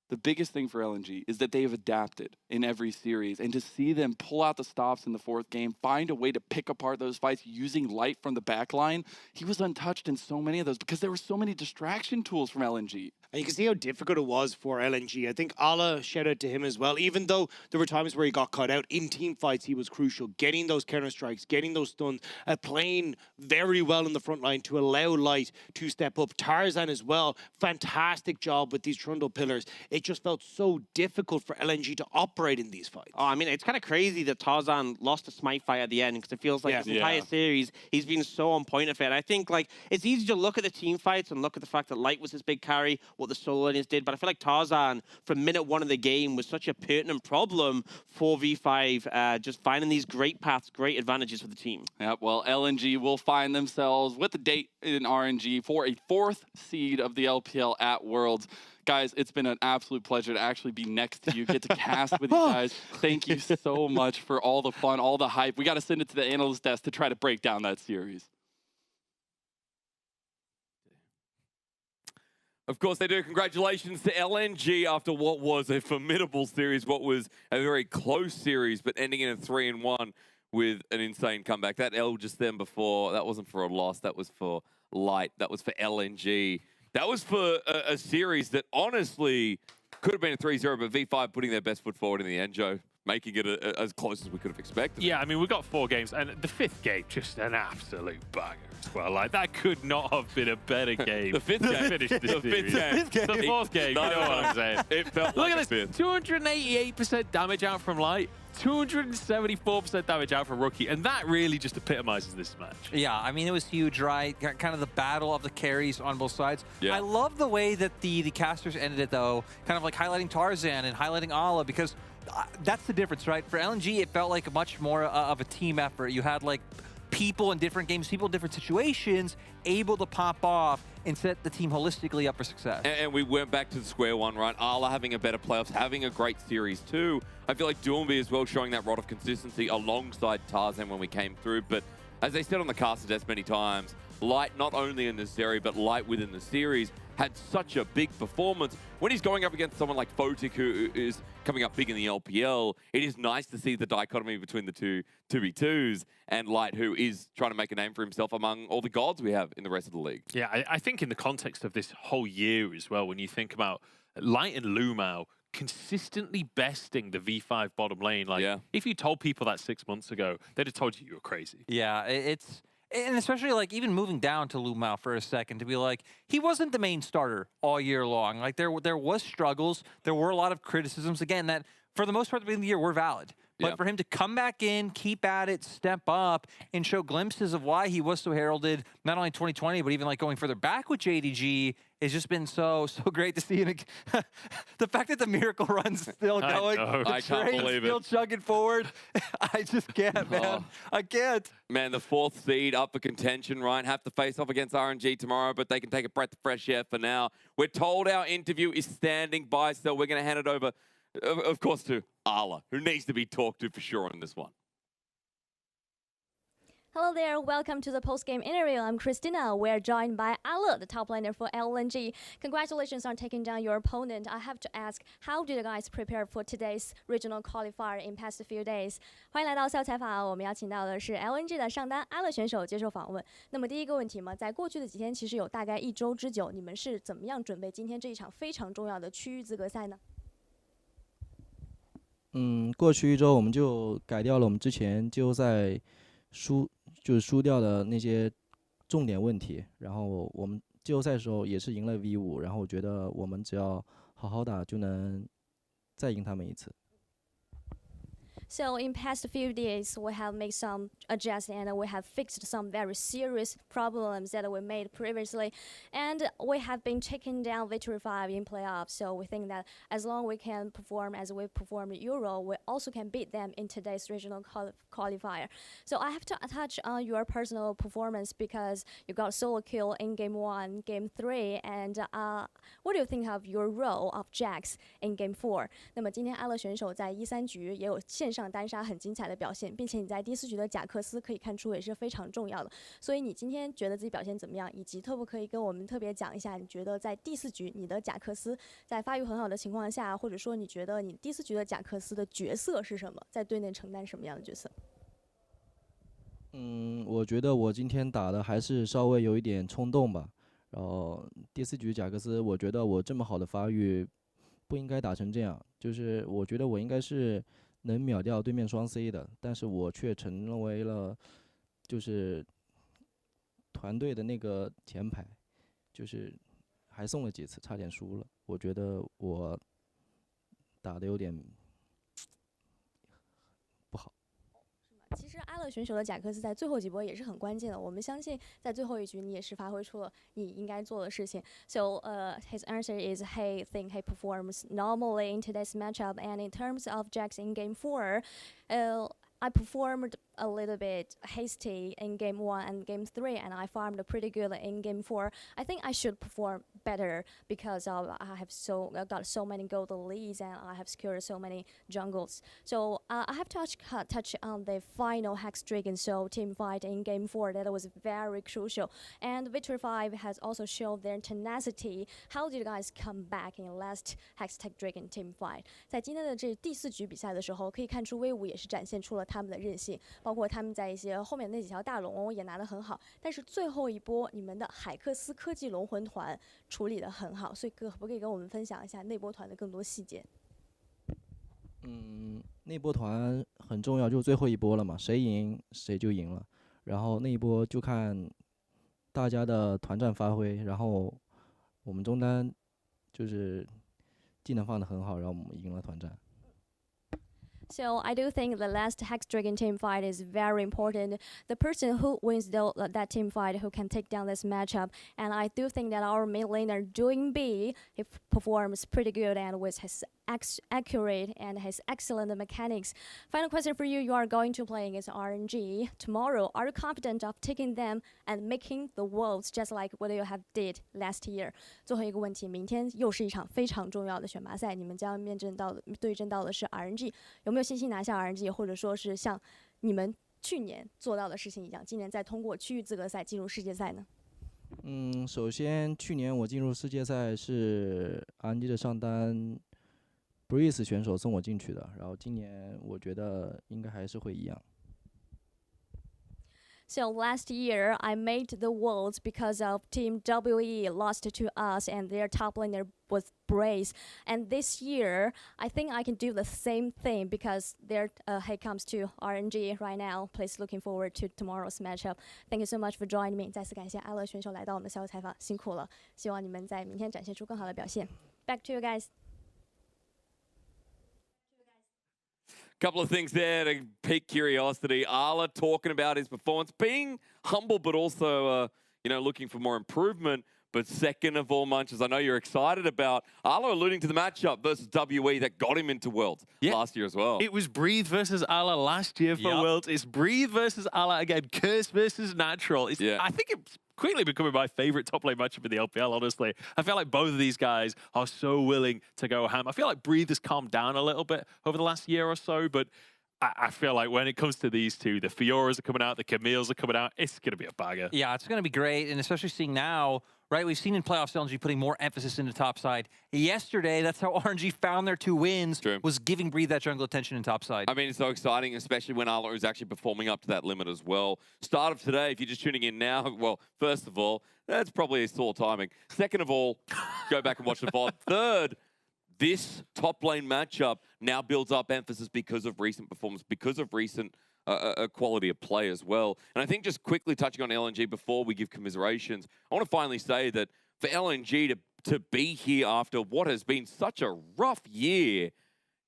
[SPEAKER 16] the biggest thing for LNG is that they have adapted in every series, and to see them pull out the stops in the 4th game, find a way to pick apart those fights using Light from the back line. He was untouched in so many of those because there were so many distraction tools from LNG.
[SPEAKER 9] And you can see how difficult it was for LNG. I think Allah shout out to him as well. Even though there were times where he got caught out, in team fights he was crucial. Getting those counter strikes, getting those stuns, playing very well in the front line to allow Light to step up. Tarzan as well, fantastic job with these Trundle pillars. It it just felt so difficult for LNG to operate in these fights.
[SPEAKER 17] Oh, I mean, it's kind of crazy that Tarzan lost a Smite fight at the end because it feels like this entire series, he's been so on point of it. And I think, like, it's easy to look at the team fights and look at the fact that Light was his big carry, what the solo lanes did, but I feel like Tarzan, from minute one of the game, was such a pertinent problem for V5, just finding these great paths, great advantages for the team.
[SPEAKER 16] Yep, well, LNG will find themselves with a date in RNG for a 4th seed of the LPL at Worlds. Guys, it's been an absolute pleasure to actually be next to you, get to cast with you guys. Thank you so much for all the fun, all the hype. We got to send it to the analyst desk to try to break down that series.
[SPEAKER 13] Of course they do. Congratulations to LNG after what was a formidable series, what was a very close series, but ending in a 3-1 with an insane comeback. That L just then before, that wasn't for a loss, that was for Light, that was for LNG. That was for a series that honestly could have been a 3-0, but V5 putting their best foot forward in the end, Joe, making it as close as we could have expected.
[SPEAKER 11] Yeah, I mean, we got 4 games, and the 5th game, just an absolute banger as well. Like, that could not have been a better game.
[SPEAKER 13] The 5th game.
[SPEAKER 11] Finish this
[SPEAKER 13] The 5th game.
[SPEAKER 11] The 4th game, you know what I'm saying.
[SPEAKER 13] It felt
[SPEAKER 11] Look
[SPEAKER 13] like
[SPEAKER 11] at this, 288% damage out from Light, 274% damage out from Rookie, and that really just epitomizes this match.
[SPEAKER 12] Yeah, I mean, it was huge, right? Kind of the battle of the carries on both sides.
[SPEAKER 13] Yeah.
[SPEAKER 12] I love the way that the casters ended it, though, kind of like highlighting Tarzan and highlighting Ala, because that's the difference, right? For LNG, it felt like much more of a team effort. You had, like, people in different games, people in different situations, able to pop off and set the team holistically up for success.
[SPEAKER 13] And we went back to the square one, right? Ala having a better playoffs, having a great series too. I feel like Doomby as well showing that rod of consistency alongside Tarzan when we came through. But as they said on the caster desk many times, Light, not only in this series, but Light within the series, had such a big performance. When he's going up against someone like Photic, who is coming up big in the LPL, it is nice to see the dichotomy between the two 2v2s and Light, who is trying to make a name for himself among all the gods we have in the rest of the league.
[SPEAKER 11] Yeah, I think in the context of this whole year as well, when you think about Light and Lumao consistently besting the V5 bottom lane, like, if you told people that 6 months ago, they'd have told you were crazy.
[SPEAKER 12] Yeah, and especially, like, even moving down to Lumao for a second to be like, he wasn't the main starter all year long. Like, there was struggles. There were a lot of criticisms, again, that for the most part at the beginning of the year were valid. But for him to come back in, keep at it, step up, and show glimpses of why he was so heralded, not only 2020, but even like going further back with JDG, has just been so great to see. And the fact that the Miracle Run's still going,
[SPEAKER 13] I can't believe
[SPEAKER 12] still
[SPEAKER 13] it.
[SPEAKER 12] chugging forward, I just can't, man. I can't.
[SPEAKER 13] Man, the 4th seed up for contention, right? Have to face off against RNG tomorrow, but they can take a breath of fresh air for now. We're told our interview is standing by, so we're going to hand it over, of course, to Ala, who needs to be talked to for sure on this one.
[SPEAKER 7] Hello there, welcome to the post-game interview. I'm Christina. We're joined by Ala, the top laner for LNG. Congratulations on taking down your opponent. I have to ask, how did you guys prepare for today's regional qualifier in past few days? 欢迎来到赛后采访，我们邀请到的是 LNG 的上单 Ala 选手接受访问。那么第一个问题嘛，在过去的几天，其实有大概1周之久，你们是怎么样准备今天这一场非常重要的区域资格赛呢？
[SPEAKER 8] 过去1周我们就改掉了我们之前就在输掉的那些重点问题，然后我们季后赛的时候也是赢了 V5， 然后我觉得我们只要好好打就能再赢他们一次。
[SPEAKER 7] So in past few days, we have made some adjustments and we have fixed some very serious problems that we made previously. And we have been taking down Victory 5 in playoffs. So we think that as long as we can perform as we performed in Euro, we also can beat them in today's regional qualifier. So I have to touch on your personal performance because you got solo kill in Game 1, Game 3. And what do you think of your role of Jax in Game 4? 那么今天阿乐选手在1-3局也有线上单杀很精彩的表现，并且你在第4局的贾克斯可以看出也是非常重要的。所以你今天觉得自己表现怎么样？以及可不可以跟我们特别讲一下，你觉得在第4局你的贾克斯在发育很好的情况下，或者说你觉得你第4局的贾克斯的角色是什么？在队内承担什么样的角色？
[SPEAKER 8] 我觉得我今天打的还是稍微有一点冲动吧。然后第4局贾克斯，我觉得我这么好的发育不应该打成这样，就是我觉得我应该是能秒掉对面双 C 的，但是我却成为了就是团队的那个前排，就是还送了几次，差点输了。我觉得我打的有点不好。
[SPEAKER 7] 其实阿乐选手的贾克斯在最后几波也是很关键的，我们相信在最后一局你也是发挥出了你应该做的事情。So his answer is he think he performs normally in today's matchup, and in terms of Jax in game 4, I performed a little bit hasty in game 1 and game 3, and I farmed pretty good in game 4. I think I should perform better because I have got so many gold leads and I have secured so many jungles. So I have touch on the final Hex Dragon Soul team fight in game 4. That was very crucial. And Victory 5 has also shown their tenacity. How did you guys come back in last Hex Tech Dragon team fight? 在今天的这第4局比赛的时候，可以看出威武也是展现出了他们的韧性，包括他们在一些后面那几条大龙也拿得很好。但是最后一波你们的海克斯科技龙魂团处理得很好，所以可不可以跟我们分享一下那波团的更多细节？
[SPEAKER 8] 那波团很重要，就是最后一波了嘛，谁赢谁就赢了。然后那一波就看大家的团战发挥，然后我们中单就是技能放得很好，然后我们赢了团战。
[SPEAKER 7] So I do think the last Hex Dragon team fight is very important. The person who wins that team fight who can take down this matchup. And I do think that our mid laner doing B, he performs pretty good and with his accurate and his excellent mechanics. Final question for you. You are going to play against RNG tomorrow. Are you confident of taking them and making the worlds just like what you have did last year? 最后一个问题，明天又是一场非常重要的选拔赛，你们将对阵到的是 RNG， 有没有信心拿下 RNG， 或者说是像你们去年做到的事情一样，今年再通过区域资格赛进入世界赛呢？
[SPEAKER 8] 首先去年我进入世界赛是 RNG 的上单 Breeze 选手送我进去的，然后今年我觉得应该还是会一样。
[SPEAKER 7] So last year, I made the worlds because of Team WE lost to us and their top laner was Brace. And this year, I think I can do the same thing because their head comes to RNG right now. Please looking forward to tomorrow's matchup. Thank you so much for joining me. 再次感谢阿乐选手来到我们的赛后采访，辛苦了。希望你们在明天展现出更好的表现。Back to you guys.
[SPEAKER 13] Couple of things there to pique curiosity. Arla talking about his performance, being humble, but also, looking for more improvement. But second of all, Munches, I know you're excited about Arla alluding to the matchup versus WE that got him into Worlds last year as well.
[SPEAKER 10] It was Breathe versus Arla last year for Worlds. It's Breathe versus Arla again. Curse versus Natural. I think it's quickly becoming my favorite top lane matchup in the LPL, honestly. I feel like both of these guys are so willing to go ham. I feel like Breathe has calmed down a little bit over the last year or so, but I feel like when it comes to these two, the Fioras are coming out, the Camille's are coming out, it's going to be a bagger.
[SPEAKER 12] Yeah, it's going to be great, and especially seeing now, right, we've seen in playoffs LNG putting more emphasis into top side. Yesterday, that's how RNG found their 2 wins, was giving Breathe that jungle attention in top side.
[SPEAKER 13] I mean, it's so exciting, especially when Arla is actually performing up to that limit as well. Start of today, if you're just tuning in now, well, first of all, that's probably a sore timing. Second of all, go back and watch the VOD. Third, this top lane matchup now builds up emphasis because of recent performance, because of recent quality of play as well. And I think just quickly touching on LNG before we give commiserations, I want to finally say that for LNG to be here after what has been such a rough year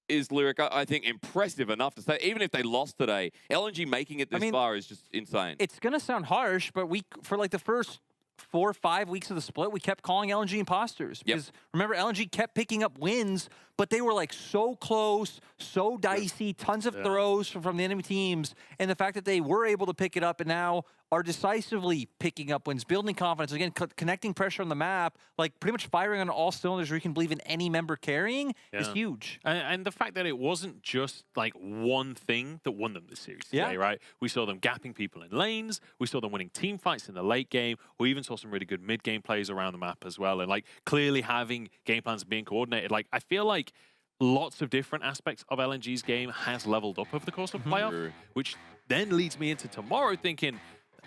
[SPEAKER 13] is, Lyric, I think, impressive enough to say, even if they lost today, LNG making it this far is just insane.
[SPEAKER 12] It's going to sound harsh, but for like the first 4 or 5 weeks of the split, we kept calling LNG imposters. Because remember, LNG kept picking up wins, but they were like so close, so dicey, tons of throws from the enemy teams. And the fact that they were able to pick it up and now are decisively picking up wins, building confidence, again, connecting pressure on the map, like pretty much firing on all cylinders where you can believe in any member carrying is huge.
[SPEAKER 10] And the fact that it wasn't just like one thing that won them this series today, right? We saw them gapping people in lanes, we saw them winning team fights in the late game, we even saw some really good mid-game plays around the map as well, and like clearly having game plans being coordinated. Like, I feel like lots of different aspects of LNG's game has leveled up over the course of playoff, which then leads me into tomorrow thinking,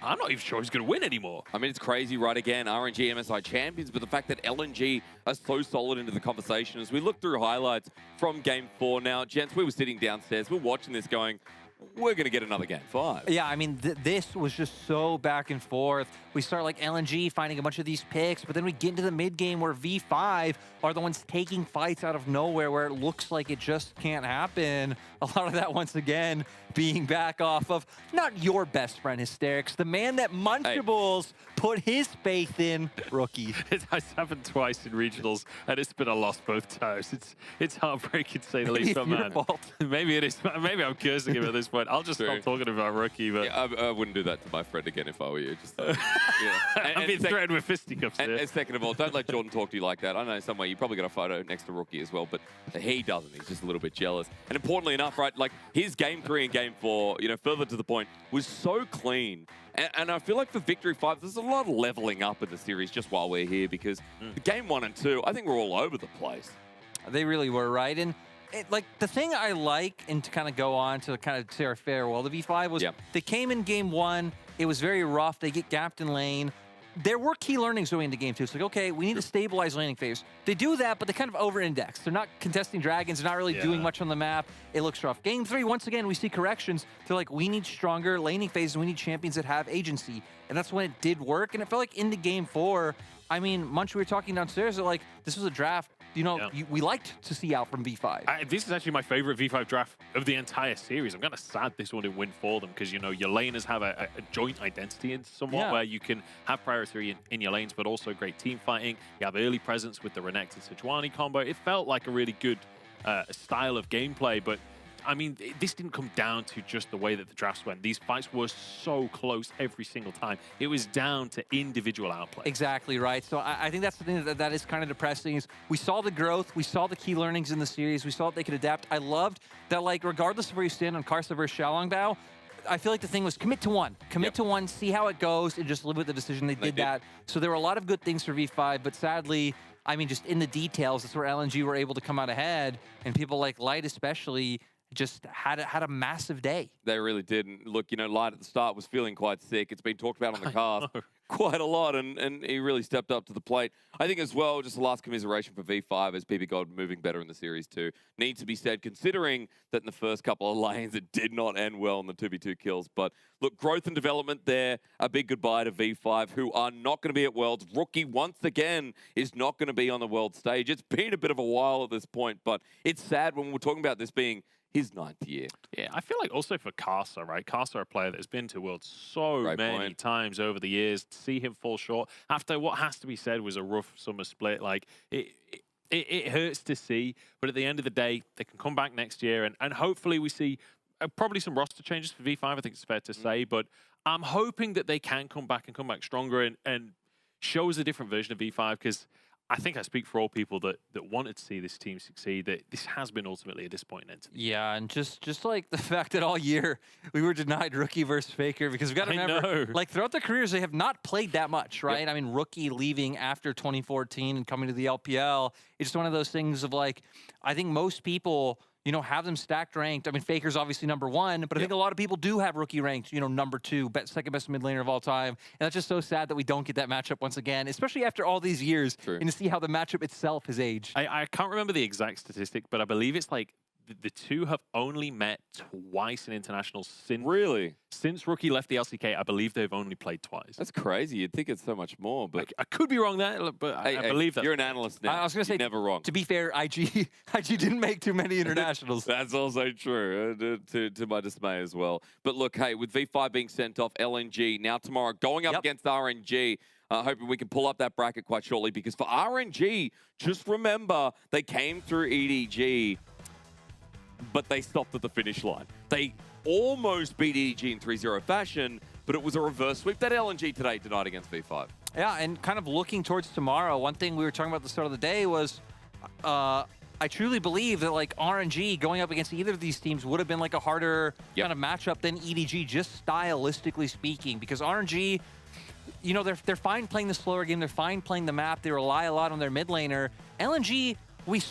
[SPEAKER 10] I'm not even sure who's going to win anymore.
[SPEAKER 13] I mean, it's crazy, right? Again, RNG, MSI champions, but the fact that LNG are so solid into the conversation as we look through highlights from Game 4 now. Gents, we were sitting downstairs, we were watching this going, we're going to get another game 5.
[SPEAKER 12] Yeah, I mean, this was just so back and forth. We start like LNG finding a bunch of these picks, but then we get into the mid game where V5 are the ones taking fights out of nowhere where it looks like it just can't happen. A lot of that, once again, being back off of not your best friend, Hysterics, the man that Munchables put his faith in, Rookie.
[SPEAKER 10] It has happened twice in regionals, and it's been a loss both times. It's heartbreaking to say the least, but man, maybe it is. Maybe I'm cursing him at this point. I'll just stop talking about Rookie. But
[SPEAKER 13] yeah, I wouldn't do that to my friend again if I were you. Just,
[SPEAKER 10] I've been threatened with fisticuffs.
[SPEAKER 13] And second of all, don't let Jordan talk to you like that. I know somewhere you probably got a photo next to Rookie as well, but he doesn't. He's just a little bit jealous. And importantly enough, right, like his game 3 and game 4, further to the point, was so clean. And I feel like for Victory 5, there's a lot of leveling up in the series just while we're here, because game 1 and 2, I think we're all over the place.
[SPEAKER 12] They really were, right? And like the thing I like, and to kind of go on to kind of say our farewell to V5 was they came in game 1, it was very rough, they get gapped in lane. There were key learnings going into game 2. It's like, okay, we need to stabilize laning phase. They do that, but they kind of over-index. They're not contesting dragons. They're not really doing much on the map. It looks rough. Game 3, once again, we see corrections. They're like, we need stronger laning phase, and we need champions that have agency. And that's when it did work. And it felt like into game 4, I mean, Munch, we were talking downstairs, they're like, this was a draft, we liked to see out from V5.
[SPEAKER 10] This is actually my favorite V5 draft of the entire series. I'm kind of sad this one didn't win for them, because, your laners have a joint identity in somewhat where you can have priority in your lanes, but also great team fighting. You have early presence with the Renekton Sejuani combo. It felt like a really good style of gameplay, but I mean, this didn't come down to just the way that the drafts went. These fights were so close every single time. It was down to individual outplay.
[SPEAKER 12] Exactly right. So I think that's the thing that is kind of depressing. Is we saw the growth, we saw the key learnings in the series, we saw that they could adapt. I loved that, like, regardless of where you stand on Karsa versus Xiaolongbao, I feel like the thing was commit to one. Commit to one, see how it goes, and just live with the decision. They did that. So there were a lot of good things for V5, but sadly, I mean, just in the details, that's where LNG were able to come out ahead, and people like Light especially just had a massive day.
[SPEAKER 13] They really did. And look, Light at the start was feeling quite sick. It's been talked about on the cast quite a lot, and he really stepped up to the plate. I think as well, just the last commiseration for V5 as PB Gold moving better in the series too. Needs to be said, considering that in the first couple of lanes, it did not end well in the 2v2 kills. But look, growth and development there. A big goodbye to V5, who are not going to be at Worlds. Rookie, once again, is not going to be on the world stage. It's been a bit of a while at this point, but it's sad when we're talking about this being his 9th year.
[SPEAKER 10] Yeah, I feel like also for Karsa, right? Karsa, a player that has been to Worlds so many times over the years, to see him fall short after what has to be said was a rough summer split. Like, it hurts to see, but at the end of the day, they can come back next year, and hopefully we see probably some roster changes for V5, I think it's fair to say, but I'm hoping that they can come back stronger and show us a different version of V5, because I think I speak for all people that wanted to see this team succeed, that this has been ultimately a disappointing end to the
[SPEAKER 12] Yeah, and just like the fact that all year we were denied Rookie versus Faker, because we've got to remember, like, throughout their careers, they have not played that much, right? I mean, Rookie leaving after 2014 and coming to the LPL, it's just one of those things of, like, I think most people, have them stacked ranked. I mean, Faker's obviously #1, but I think a lot of people do have Rookie ranked, #2, second best mid laner of all time. And that's just so sad that we don't get that matchup once again, especially after all these years, and to see how the matchup itself has aged.
[SPEAKER 10] I can't remember the exact statistic, but I believe it's like the two have only met twice in internationals since Rookie left the LCK. I believe they've only played twice.
[SPEAKER 13] That's crazy. You'd think it's so much more, but
[SPEAKER 10] I could be wrong there, but I believe that.
[SPEAKER 13] You're an analyst now.
[SPEAKER 12] I was going to say,
[SPEAKER 13] never wrong.
[SPEAKER 12] To be fair, IG didn't make too many internationals.
[SPEAKER 13] That's also true, to my dismay as well. But look, hey, with V5 being sent off, LNG now tomorrow going up against RNG. Hoping we can pull up that bracket quite shortly, because for RNG, just remember, they came through EDG, but they stopped at the finish line. They almost beat EDG in 3-0 fashion, but it was a reverse sweep that LNG today denied against V5.
[SPEAKER 12] Yeah, and kind of looking towards tomorrow, one thing we were talking about at the start of the day was I truly believe that, like, RNG going up against either of these teams would have been like a harder kind of matchup than EDG, just stylistically speaking, because RNG, they're fine playing the slower game, they're fine playing the map, they rely a lot on their mid laner. LNG, we've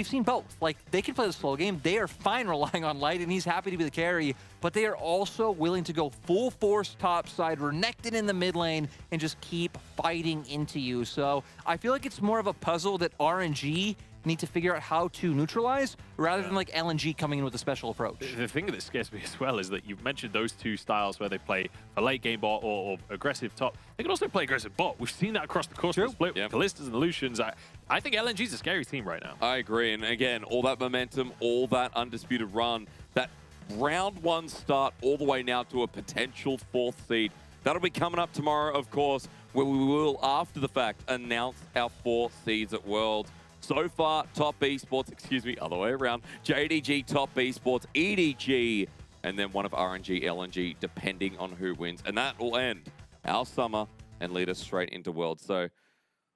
[SPEAKER 12] seen both. Like, they can play the slow game. They are fine relying on Light, and he's happy to be the carry, but they are also willing to go full force topside, Renekton in the mid lane, and just keep fighting into you. So I feel like it's more of a puzzle that RNG need to figure out how to neutralize rather than like LNG coming in with a special approach.
[SPEAKER 11] The thing that scares me as well is that you've mentioned those two styles where they play a late game bot or aggressive top. They can also play aggressive bot. We've seen that across the course of the split with Callistas and Lucians. I think LNG's a scary team right now.
[SPEAKER 13] I agree. And again, all that momentum, all that undisputed run, that round one start all the way now to a potential 4th seed. That'll be coming up tomorrow, of course, where we will, after the fact, announce our 4 seeds at Worlds. So far, Top Esports, excuse me, other way around, JDG, Top Esports, EDG, and then one of RNG, LNG, depending on who wins. And that will end our summer and lead us straight into Worlds. So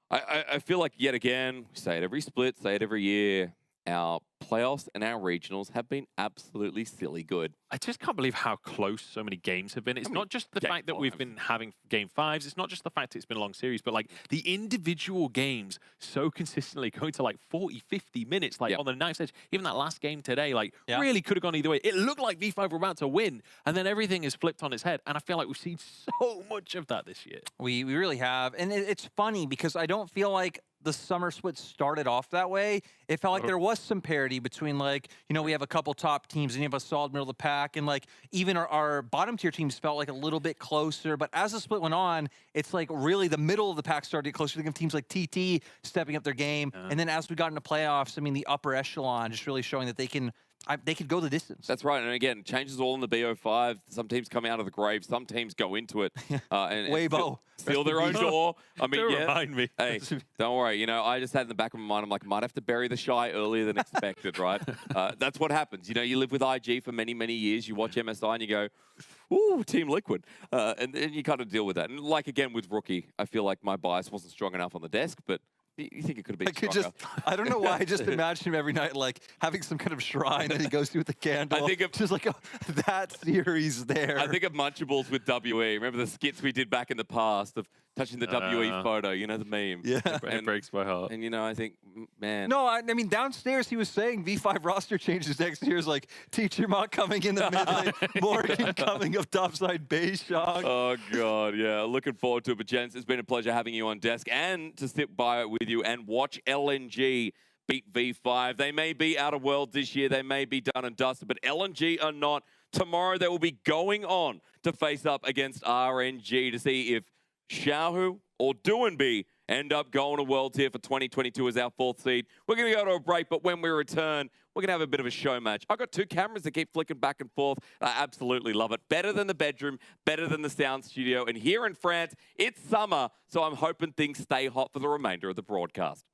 [SPEAKER 13] I feel like, yet again, we say it every split, say it every year, our playoffs and our regionals have been absolutely silly good.
[SPEAKER 11] I just can't believe how close so many games have been. It's not just the fact that we've been having game 5s. It's not just the fact that it's been a long series, but like the individual games so consistently going to like 40, 50 minutes, like on the knife's edge. Even that last game today, like really could have gone either way. It looked like V5 were about to win, and then everything is flipped on its head. And I feel like we've seen so much of that this year.
[SPEAKER 12] We really have. And it's funny because I don't feel like the summer split started off that way. It felt like there was some parity between, like, you know, we have a couple top teams and you have a solid middle of the pack, and like even our bottom tier teams felt like a little bit closer. But as the split went on, it's like really the middle of the pack started to get closer. Think of teams like TT stepping up their game, and then as we got into playoffs, I mean, the upper echelon just really showing that they could go the distance.
[SPEAKER 13] That's right. And again, changes all in the BO5. Some teams come out of the grave. Some teams go into it and
[SPEAKER 12] Weibo.
[SPEAKER 13] Steal their own door. I mean,
[SPEAKER 11] Don't remind me.
[SPEAKER 13] Hey, don't worry. You know, I just had in the back of my mind, I'm like, might have to bury the shy earlier than expected, right? That's what happens. You know, you live with IG for many, many years. You watch MSI and you go, ooh, Team Liquid. And you kind of deal with that. And like, again, with Rookie, I feel like my bias wasn't strong enough on the desk, but you think it could have been stronger?
[SPEAKER 12] I don't know why I just imagine him every night like having some kind of shrine that he goes to with the candle.
[SPEAKER 13] I think of
[SPEAKER 12] just like that series there.
[SPEAKER 13] I think of Munchables with WE. Remember the skits we did back in the past of touching the WE photo, you know, the meme.
[SPEAKER 12] Yeah.
[SPEAKER 11] It breaks my heart.
[SPEAKER 13] And, you know, I think, man.
[SPEAKER 12] No, I mean, downstairs he was saying V5 roster changes next year is like Teacher Mott coming in the mid lane, Morgan coming up topside base shock.
[SPEAKER 13] Oh, God, yeah. Looking forward to it. But, gents, it's been a pleasure having you on desk and to sit by it with you and watch LNG beat V5. They may be out of Worlds this year. They may be done and dusted, but LNG are not. Tomorrow they will be going on to face up against RNG to see if Xiaohu or Duanbi end up going to Worlds here for 2022 as our 4th seed. We're going to go to a break, but when we return, we're going to have a bit of a show match. I've got 2 cameras that keep flicking back and forth. I absolutely love it. Better than the bedroom, better than the sound studio. And here in France, it's summer, so I'm hoping things stay hot for the remainder of the broadcast.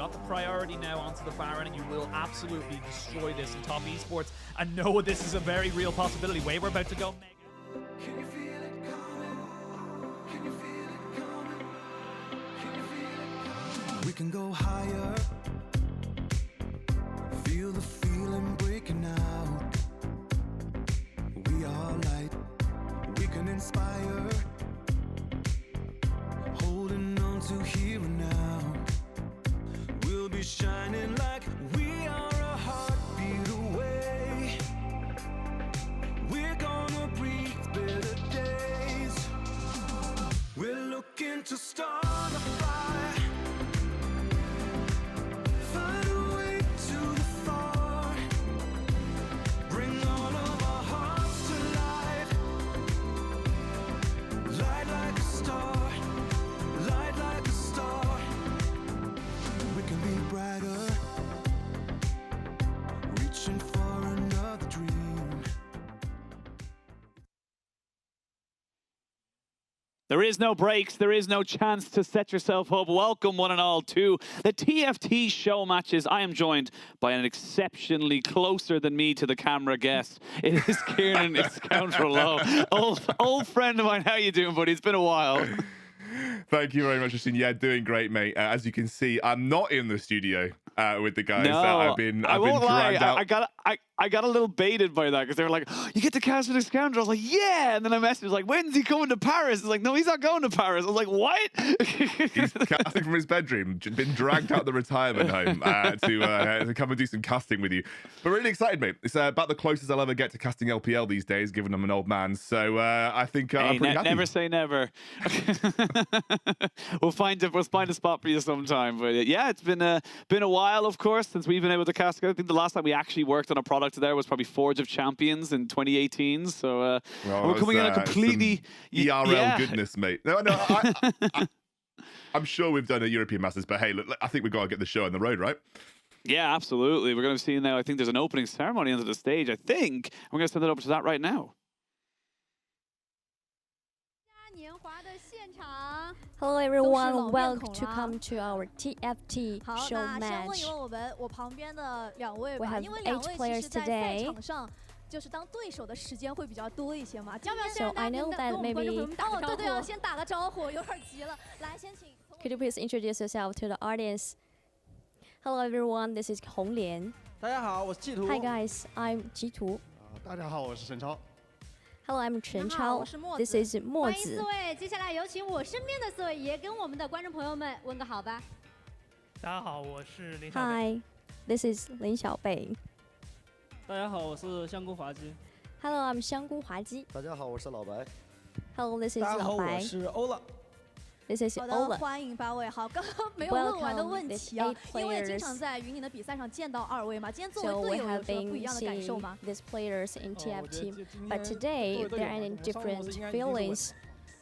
[SPEAKER 3] got the priority now onto the Baron, and you will absolutely destroy this in top esports. And know this is a very real possibility. We're about to go mega.
[SPEAKER 5] We can go higher. Feel the feeling breaking out. We are light. We can inspire. Holding on to here and now. We'll be shining like we are a heartbeat away. We're gonna breathe better days. We're looking to start a fire. Find a way to the far. Bring all of our hearts to life. Light like a star. Light like a star. We can be brighter. Reaching for another dream.
[SPEAKER 14] There is no breaks. There is no chance to set yourself up. Welcome, one and all, to the TFT show matches. I am joined by an exceptionally closer than me to the camera guest. It is Kieran Scoundrel Low. Old friend of mine. How you doing, buddy? It's been a while.
[SPEAKER 15] Thank you very much, Justin. Yeah, doing great, mate. As you can see, I'm not in the studio with the guys. I've been dragged out.
[SPEAKER 14] I got a little baited by that because they were like, oh, "You get to cast with a Scoundrel." I was like, "Yeah," and then I messaged like, "When's he coming to Paris?" It's like, "No, he's not going to Paris." I was like, "What?"
[SPEAKER 15] He's casting from his bedroom, been dragged out the retirement home to come and do some casting with you. But really excited, mate. It's about the closest I'll ever get to casting LPL these days, given I'm an old man. So I think I'm pretty happy.
[SPEAKER 14] Never say never. We'll find a spot for you sometime. But yeah, it's been a while, of course, since we've been able to cast. I think the last time we actually worked on a product there was probably Forge of Champions in 2018. So we're coming in a completely
[SPEAKER 15] ERL goodness, mate. No, I'm sure we've done a European Masters, but hey, look, I think we've got to get the show on the road, right?
[SPEAKER 14] Yeah, absolutely. We're going to see now. I think there's an opening ceremony onto the stage. I think we're going to send it over to that right now.
[SPEAKER 7] Hello everyone, welcome to come to our TFT show match. We have 8 players today. So I know that maybe. Could you please introduce yourself to the audience? Hello everyone, this is Hong Lian. Hi guys, I'm 吉图.
[SPEAKER 19] 大家好，我是陈超。
[SPEAKER 7] Hello, I'm Chen Chao. This is 墨子。
[SPEAKER 23] 欢迎4位，接下来有请我身边的4位也跟我们的观众朋友们问个好吧。
[SPEAKER 24] 大家好，我是林小北。
[SPEAKER 7] Hi, this is 林小北。
[SPEAKER 24] 大家好，我是香菇滑稽。
[SPEAKER 7] Hello, I'm 香菇滑稽。
[SPEAKER 19] 大家好，我是老白。
[SPEAKER 7] Hello, this is
[SPEAKER 24] 大家好，
[SPEAKER 7] 老白。
[SPEAKER 24] 我是欧了。
[SPEAKER 7] This is
[SPEAKER 23] 好的，
[SPEAKER 7] Ola.
[SPEAKER 23] 欢迎8位。好，刚刚没有问完的问题啊，因为经常在云顶的比赛上见到2位嘛，今天作为队友有什么不一样的感受吗？
[SPEAKER 7] These players in TFT, but today there are different feelings.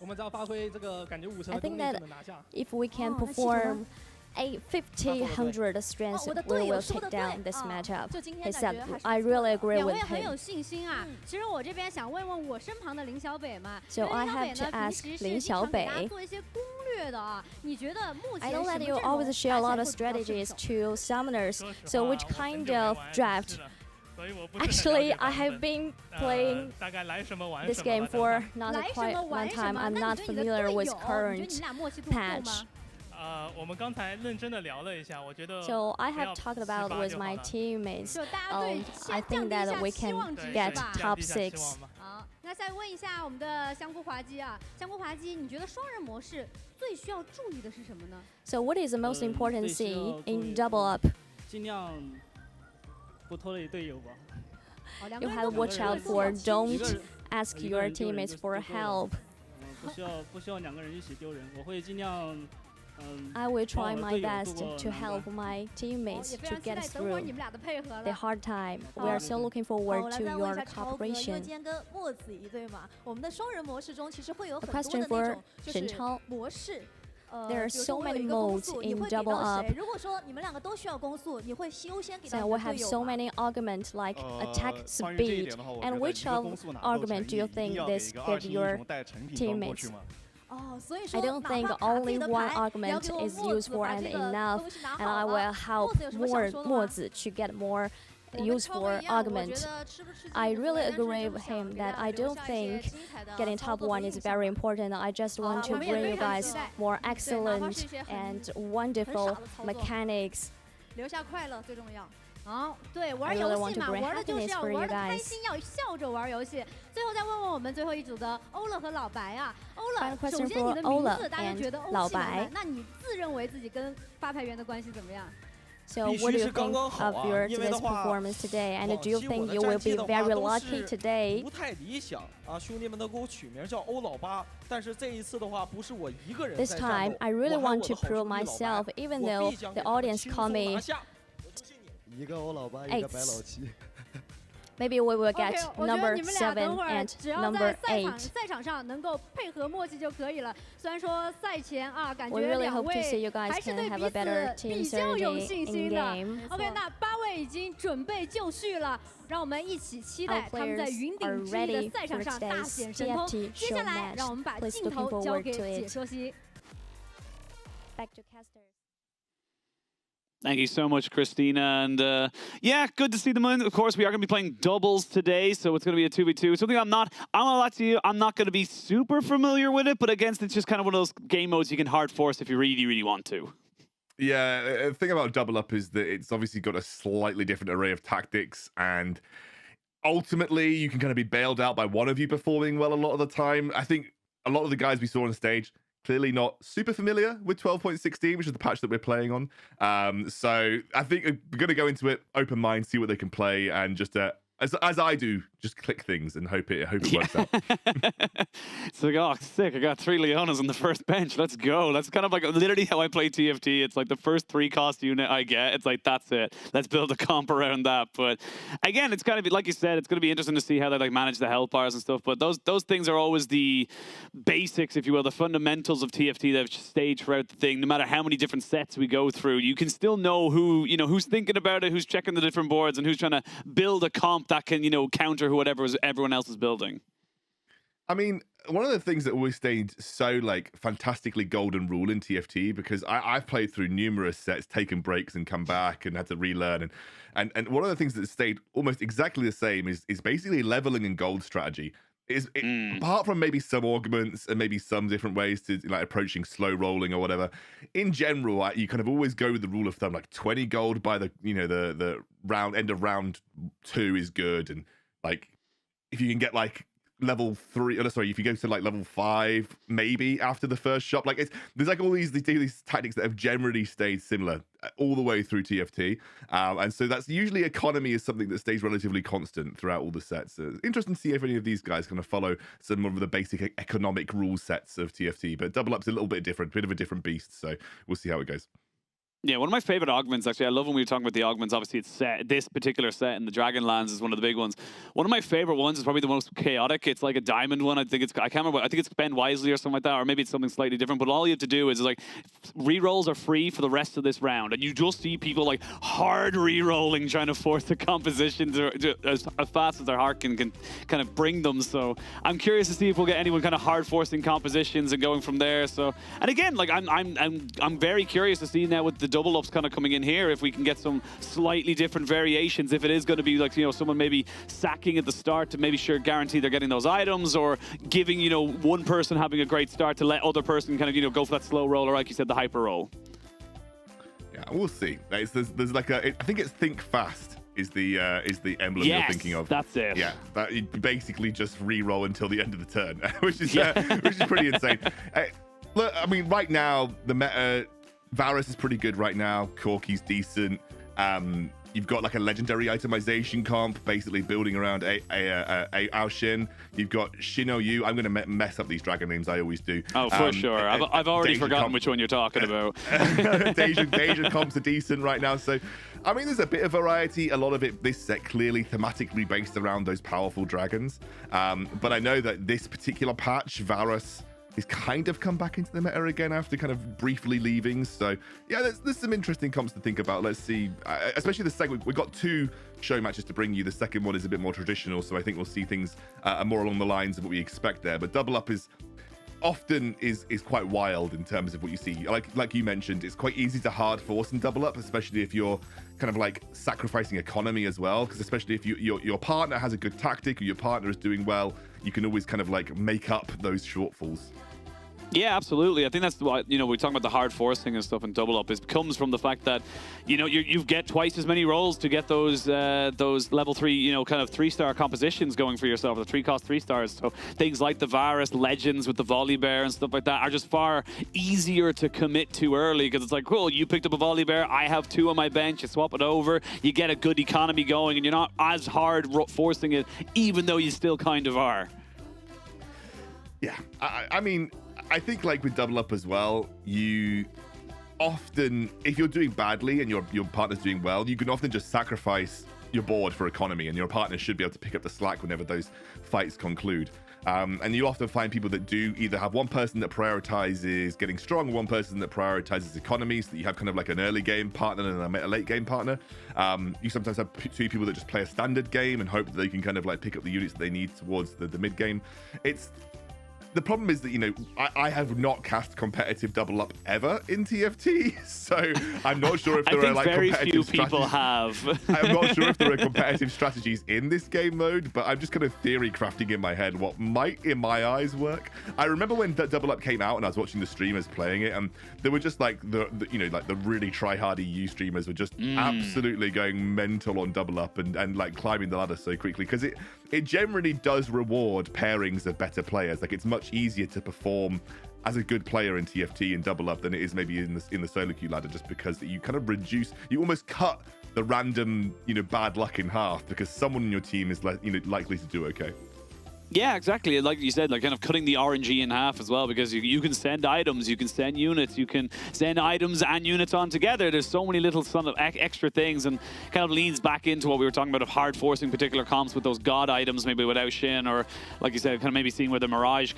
[SPEAKER 24] 我们只要发挥这个感觉50%的
[SPEAKER 7] I
[SPEAKER 24] 功
[SPEAKER 7] think
[SPEAKER 24] 力
[SPEAKER 7] that
[SPEAKER 24] 就能拿下。
[SPEAKER 7] if we can perform 50-100 strengths, we will take down this matchup. He said, I really agree
[SPEAKER 23] 2
[SPEAKER 7] with
[SPEAKER 23] 位很有
[SPEAKER 7] him.
[SPEAKER 23] 信心啊。其实我这边想问问我身旁的林小北嘛，
[SPEAKER 7] So
[SPEAKER 23] 因为
[SPEAKER 7] I
[SPEAKER 23] 林
[SPEAKER 7] have
[SPEAKER 23] 小
[SPEAKER 7] to
[SPEAKER 23] 北呢，平
[SPEAKER 7] ask
[SPEAKER 23] 时是
[SPEAKER 7] 林
[SPEAKER 23] 经
[SPEAKER 7] 小
[SPEAKER 23] 常给大家
[SPEAKER 7] 北。
[SPEAKER 23] 做一些攻略的啊。你觉得目
[SPEAKER 7] I
[SPEAKER 23] 前
[SPEAKER 7] know
[SPEAKER 23] 什么
[SPEAKER 7] that
[SPEAKER 23] 阵
[SPEAKER 7] you
[SPEAKER 23] 容
[SPEAKER 7] always
[SPEAKER 23] 打
[SPEAKER 7] share
[SPEAKER 23] 起
[SPEAKER 7] a
[SPEAKER 23] 来
[SPEAKER 7] lot
[SPEAKER 23] 会
[SPEAKER 7] of
[SPEAKER 23] 比较顺
[SPEAKER 7] strategies
[SPEAKER 23] 手？
[SPEAKER 7] to summoners. So which kind of draft? Actually, I have been playing
[SPEAKER 24] 大概来什么玩
[SPEAKER 7] this
[SPEAKER 24] 什么
[SPEAKER 7] game
[SPEAKER 24] 吧
[SPEAKER 7] for not
[SPEAKER 23] 来什
[SPEAKER 7] quite
[SPEAKER 23] 么
[SPEAKER 7] one
[SPEAKER 23] 玩什
[SPEAKER 7] time.
[SPEAKER 23] 么？
[SPEAKER 7] I'm
[SPEAKER 23] 那
[SPEAKER 7] not
[SPEAKER 23] 你觉得你的
[SPEAKER 7] familiar
[SPEAKER 23] 队
[SPEAKER 7] with
[SPEAKER 23] 友，你觉得
[SPEAKER 7] current
[SPEAKER 23] 你俩默契度够
[SPEAKER 7] patch.
[SPEAKER 23] 吗？
[SPEAKER 24] 我们刚才认真的聊了一下，我觉得
[SPEAKER 7] So I
[SPEAKER 24] 不要
[SPEAKER 7] have talked about
[SPEAKER 24] 18
[SPEAKER 7] with
[SPEAKER 24] 就好
[SPEAKER 7] my
[SPEAKER 24] 了。
[SPEAKER 7] teammates.
[SPEAKER 23] 就大家对
[SPEAKER 7] I
[SPEAKER 23] 先
[SPEAKER 7] think
[SPEAKER 23] 降低一
[SPEAKER 7] that
[SPEAKER 23] 下
[SPEAKER 7] we
[SPEAKER 23] 期
[SPEAKER 7] can
[SPEAKER 23] 望值
[SPEAKER 7] get
[SPEAKER 23] 是吧？
[SPEAKER 7] top
[SPEAKER 24] 降低一下期
[SPEAKER 7] 6.
[SPEAKER 24] 望嘛。
[SPEAKER 23] 好，那再问一下我们的香菇滑稽啊，香菇滑稽，你觉得双人模式最需要注意的是什么呢？
[SPEAKER 7] So what is the most important thing in double up?
[SPEAKER 24] 尽量不拖累队友吧。
[SPEAKER 7] You have to watch out for don't ask your teammates for help.
[SPEAKER 24] 不需要2个人一起丢人，我会尽量。
[SPEAKER 7] I will try my best to help my teammates to get through the hard time. We are so looking
[SPEAKER 23] 好，
[SPEAKER 7] forward
[SPEAKER 23] 我来
[SPEAKER 7] to
[SPEAKER 23] 再问
[SPEAKER 7] your
[SPEAKER 23] 一下超哥，因为今
[SPEAKER 7] cooperation.
[SPEAKER 23] 天跟墨子一对嘛，我们的双人模式中其实会有
[SPEAKER 7] A
[SPEAKER 23] 很多的
[SPEAKER 7] question
[SPEAKER 23] 那
[SPEAKER 7] for
[SPEAKER 23] 种就
[SPEAKER 7] 沈
[SPEAKER 23] 是
[SPEAKER 7] 超。
[SPEAKER 23] 模式。
[SPEAKER 7] There are
[SPEAKER 23] 比如
[SPEAKER 7] so
[SPEAKER 23] 说我有
[SPEAKER 7] many
[SPEAKER 23] 一个攻
[SPEAKER 7] modes
[SPEAKER 23] 速，你
[SPEAKER 7] in
[SPEAKER 23] 会给
[SPEAKER 7] double
[SPEAKER 23] 到
[SPEAKER 7] up.
[SPEAKER 23] 谁？如果说你们2个都需要攻速，你会优先给到
[SPEAKER 7] So
[SPEAKER 23] 你
[SPEAKER 7] we
[SPEAKER 23] 的
[SPEAKER 7] have
[SPEAKER 23] 队友
[SPEAKER 7] so
[SPEAKER 23] 吗？
[SPEAKER 7] many arguments like attack
[SPEAKER 19] 关于这一
[SPEAKER 7] speed.
[SPEAKER 19] 点的话，我觉
[SPEAKER 7] And
[SPEAKER 19] 得
[SPEAKER 7] which
[SPEAKER 19] 一个
[SPEAKER 7] of
[SPEAKER 19] 攻速拿到
[SPEAKER 7] argument
[SPEAKER 19] 成
[SPEAKER 7] do you
[SPEAKER 19] 绩，一定
[SPEAKER 7] think
[SPEAKER 19] 要给
[SPEAKER 7] this
[SPEAKER 19] 一个
[SPEAKER 7] give
[SPEAKER 19] 20英
[SPEAKER 7] your
[SPEAKER 19] 雄带成品装过去
[SPEAKER 7] teammates?
[SPEAKER 19] 嘛。
[SPEAKER 7] I don't think only one argument is useful and enough, and I will help Mozi to get more useful argument. I really agree with him that I don't think getting top 1 is very important. I just want to bring you guys more excellent and wonderful mechanics.
[SPEAKER 23] 留下快乐最重要。好，对，玩游戏嘛，玩的就是要玩的开心，要笑着玩游戏。最后再问问我们最后一组的欧乐和老白啊，欧乐，首先你的名字大家觉得欧气满满，那你自认为自己跟发牌员的关系怎么样？
[SPEAKER 7] So what do you think of your today's performance today? And do you think you will be very lucky today?
[SPEAKER 8] 不太理想啊，兄弟们都给我取名叫欧老八，但是这一次的话不是我一个人。
[SPEAKER 7] This time I really want to prove myself, even though the audience call me
[SPEAKER 19] 一个欧老八，一个白老七。
[SPEAKER 7] Maybe we will get number 7 and number 8.
[SPEAKER 23] 赛场上能够配合默契就可以了。虽然说赛前啊，感觉
[SPEAKER 7] We really
[SPEAKER 23] 两
[SPEAKER 7] hope to see
[SPEAKER 23] 位
[SPEAKER 7] you guys
[SPEAKER 23] 还是
[SPEAKER 7] can
[SPEAKER 23] 对
[SPEAKER 7] have
[SPEAKER 23] 彼
[SPEAKER 7] a better
[SPEAKER 23] 此
[SPEAKER 7] team
[SPEAKER 23] 比较有
[SPEAKER 7] synergy
[SPEAKER 23] 信
[SPEAKER 7] in
[SPEAKER 23] 心的。
[SPEAKER 7] game.
[SPEAKER 23] OK， 那8位已经准备就绪了，让我们一起期待他们在云顶之弈的赛场上大显神通。接下来，让我们把镜头交给解说席。
[SPEAKER 7] Back to casters.
[SPEAKER 14] Thank you so much, Christina. And yeah, good to see them in. Of course, we are going to be playing doubles today, so it's going to be a 2v2. Something I'm going to lie to you, I'm not going to be super familiar with it, but against it's just kind of one of those game modes you can hard force if you really, really want to.
[SPEAKER 15] Yeah, the thing about Double Up is that it's obviously got a slightly different array of tactics, and ultimately you can kind of be bailed out by one of you performing well a lot of the time. I think a lot of the guys we saw on stage clearly not super familiar with 12.16, which is the patch that we're playing on. So I think we're going to go into it open mind, see what they can play, and just as I do, just click things and hope it works out.
[SPEAKER 14] It's like, oh, sick! I got 3 Leonas on the first bench. Let's go. That's kind of like literally how I play TFT. It's like the first 3 cost unit I get. It's like that's it. Let's build a comp around that. But again, it's gonna be like you said. It's gonna be interesting to see how they like manage the health bars and stuff. But those things are always the basics, if you will, the fundamentals of TFT that have stayed throughout the thing. No matter how many different sets we go through, you can still know who's thinking about it, who's checking the different boards, and who's trying to build a comp that can counter whatever everyone else is building.
[SPEAKER 15] I mean, one of the things that always stayed so like fantastically golden rule in TFT, because I've played through numerous sets, taken breaks and come back and had to relearn, and one of the things that stayed almost exactly the same is basically leveling and gold strategy. Apart from maybe some augments and maybe some different ways to like approaching slow rolling or whatever, in general, you kind of always go with the rule of thumb, like 20 gold by the the round end of round 2 is good, and like if you can get like level 3, if you go to like level 5 maybe after the first shop, like there's like all these tactics that have generally stayed similar all the way through TFT, and so that's usually economy is something that stays relatively constant throughout all the sets. Interesting to see if any of these guys kind of follow some of the basic economic rule sets of TFT, but Double Up's a little bit different, bit of a different beast, so we'll see how it goes.
[SPEAKER 14] Yeah, one of my favorite augments, actually, I love when we were talking about the augments. Obviously, it's set. This particular set in the Dragonlands is one of the big ones. One of my favorite ones is probably the most chaotic. It's like a diamond one. I can't remember. I think it's Spend Wisely or something like that, or maybe it's something slightly different. But all you have to do is like rerolls are free for the rest of this round, and you just see people like hard rerolling, trying to force the composition to as fast as their heart can kind of bring them. So I'm curious to see if we'll get anyone kind of hard forcing compositions and going from there. So, and again, like I'm very curious to see now with the double ups kind of coming in here, if we can get some slightly different variations, if it is going to be like, someone maybe sacking at the start to maybe guarantee they're getting those items, or giving, one person having a great start to let other person kind of, go for that slow roll, or like you said, the hyper roll.
[SPEAKER 15] Yeah, we'll see. There's like I think it's think fast is the emblem you're thinking of.
[SPEAKER 14] That's it.
[SPEAKER 15] Yeah, that you basically just re-roll until the end of the turn, which is pretty insane. Look, I mean, right now the meta, Varus is pretty good right now. Corki's decent. You've got like a legendary itemization comp, basically building around Aoshin. You've got Shino Yu. I'm going to mess up these dragon names. I always do.
[SPEAKER 14] Oh, for sure. I've already forgotten which one you're talking about.
[SPEAKER 15] Deja comps are decent right now. So, I mean, there's a bit of variety. A lot of it, this set clearly thematically based around those powerful dragons. But I know that this particular patch, Varus, he's kind of come back into the meta again after kind of briefly leaving. So yeah, there's some interesting comps to think about. Let's see, especially the second. We've got 2 show matches to bring you. The second one is a bit more traditional, so I think we'll see things more along the lines of what we expect there. But Double Up is often is quite wild in terms of what you see. Like you mentioned, it's quite easy to hard force and double up, especially if you're kind of like sacrificing economy as well. Because especially if your partner has a good tactic or your partner is doing well, you can always kind of like make up those shortfalls.
[SPEAKER 14] Yeah, absolutely. I think that's why, we talk about the hard forcing and stuff and double up. It comes from the fact that, you get twice as many rolls to get those level 3, kind of 3-star compositions going for yourself, the 3-cost 3-stars. So things like the Varus Legends with the Volibear and stuff like that are just far easier to commit to early, because it's like, cool, you picked up a Volibear, I have 2 on my bench, you swap it over, you get a good economy going, and you're not as hard forcing it, even though you still kind of are.
[SPEAKER 15] Yeah, I mean, I think like with double up as well, you often, if you're doing badly and your partner's doing well, you can often just sacrifice your board for economy, and your partner should be able to pick up the slack whenever those fights conclude. And you often find people that do either have one person that prioritizes getting strong, one person that prioritizes economy, so that you have kind of like an early game partner and a late game partner. You sometimes have 2 people that just play a standard game and hope that they can kind of like pick up the units that they need towards the mid game. The problem is that, I have not cast competitive double up ever in TFT, so I'm not sure if there are like
[SPEAKER 14] very
[SPEAKER 15] competitive
[SPEAKER 14] few people have.
[SPEAKER 15] I'm not sure if there are competitive strategies in this game mode, but I'm just kind of theory crafting in my head what might, in my eyes, work. I remember when double up came out and I was watching the streamers playing it, and they were just like the really try-hard EU streamers were just absolutely going mental on double up and like climbing the ladder so quickly, because it generally does reward pairings of better players. Like, it's much easier to perform as a good player in TFT and double up than it is maybe in the solo queue ladder, just because you kind of you almost cut the random bad luck in half, because someone in your team is likely to do okay.
[SPEAKER 14] Yeah, exactly. Like you said, like kind of cutting the RNG in half as well, because you can send items, you can send units, you can send items and units on together. There's so many little extra things, and kind of leans back into what we were talking about of hard forcing particular comps with those god items, maybe without Shin, or like you said, kind of maybe seeing where the Mirage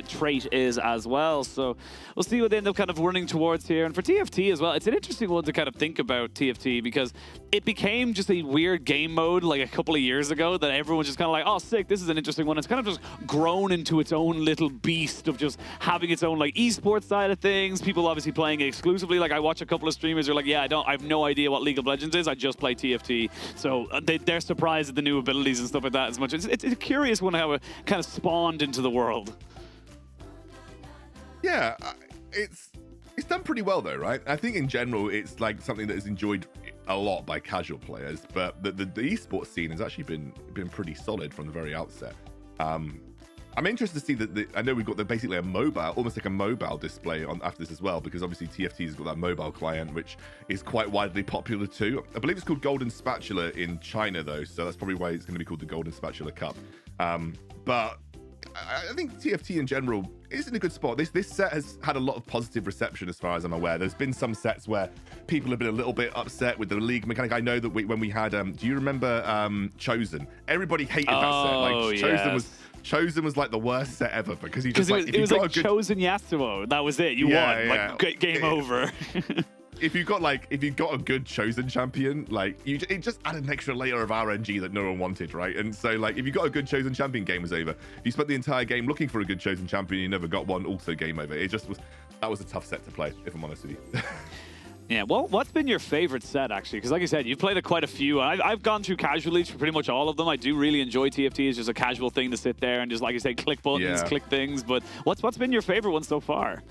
[SPEAKER 14] trait is as well. So we'll see what they end up kind of running towards here. And for TFT as well, it's an interesting one to kind of think about TFT, because it became just a weird game mode like a couple of years ago that everyone's just kind of like, oh, sick, this is an interesting one. It's kind of just grown into its own little beast of just having its own like esports side of things. People obviously playing it exclusively. Like, I watch a couple of streamers who are like, yeah, I have no idea what League of Legends is. I just play TFT. So they're surprised at the new abilities and stuff like that as much. It's a curious one how it kind of spawned into the world.
[SPEAKER 15] Yeah, it's done pretty well though, right? I think in general it's like something that is enjoyed a lot by casual players, but the esports scene has actually been pretty solid from the very outset. I'm interested to see that I know we've got basically a mobile, almost like a mobile display on after this as well, because obviously TFT's got that mobile client, which is quite widely popular too. I believe it's called Golden Spatula in China though, so that's probably why it's going to be called the Golden Spatula Cup. But I think TFT in general is in a good spot. This set has had a lot of positive reception as far as I'm aware. There's been some sets where people have been a little bit upset with the league mechanic. I know that when we had, do you remember Chosen? Everybody hated that set. Like, Chosen was like the worst set ever, because he just
[SPEAKER 14] it was like Chosen Yasuo. That was it. You won.
[SPEAKER 15] Yeah.
[SPEAKER 14] Like, game over.
[SPEAKER 15] If you got a good Chosen champion, like it just added an extra layer of RNG that no one wanted, right? And so like if you got a good Chosen champion, game was over. If you spent the entire game looking for a good Chosen champion, you never got one, also game over. That was a tough set to play, if I'm honest with you.
[SPEAKER 14] Yeah, well, what's been your favorite set, actually? Because like I said, you've played quite a few. I've gone through casually for pretty much all of them. I do really enjoy TFT. It's just a casual thing to sit there and just, like I said, click buttons, click things. But what's been your favorite one so far?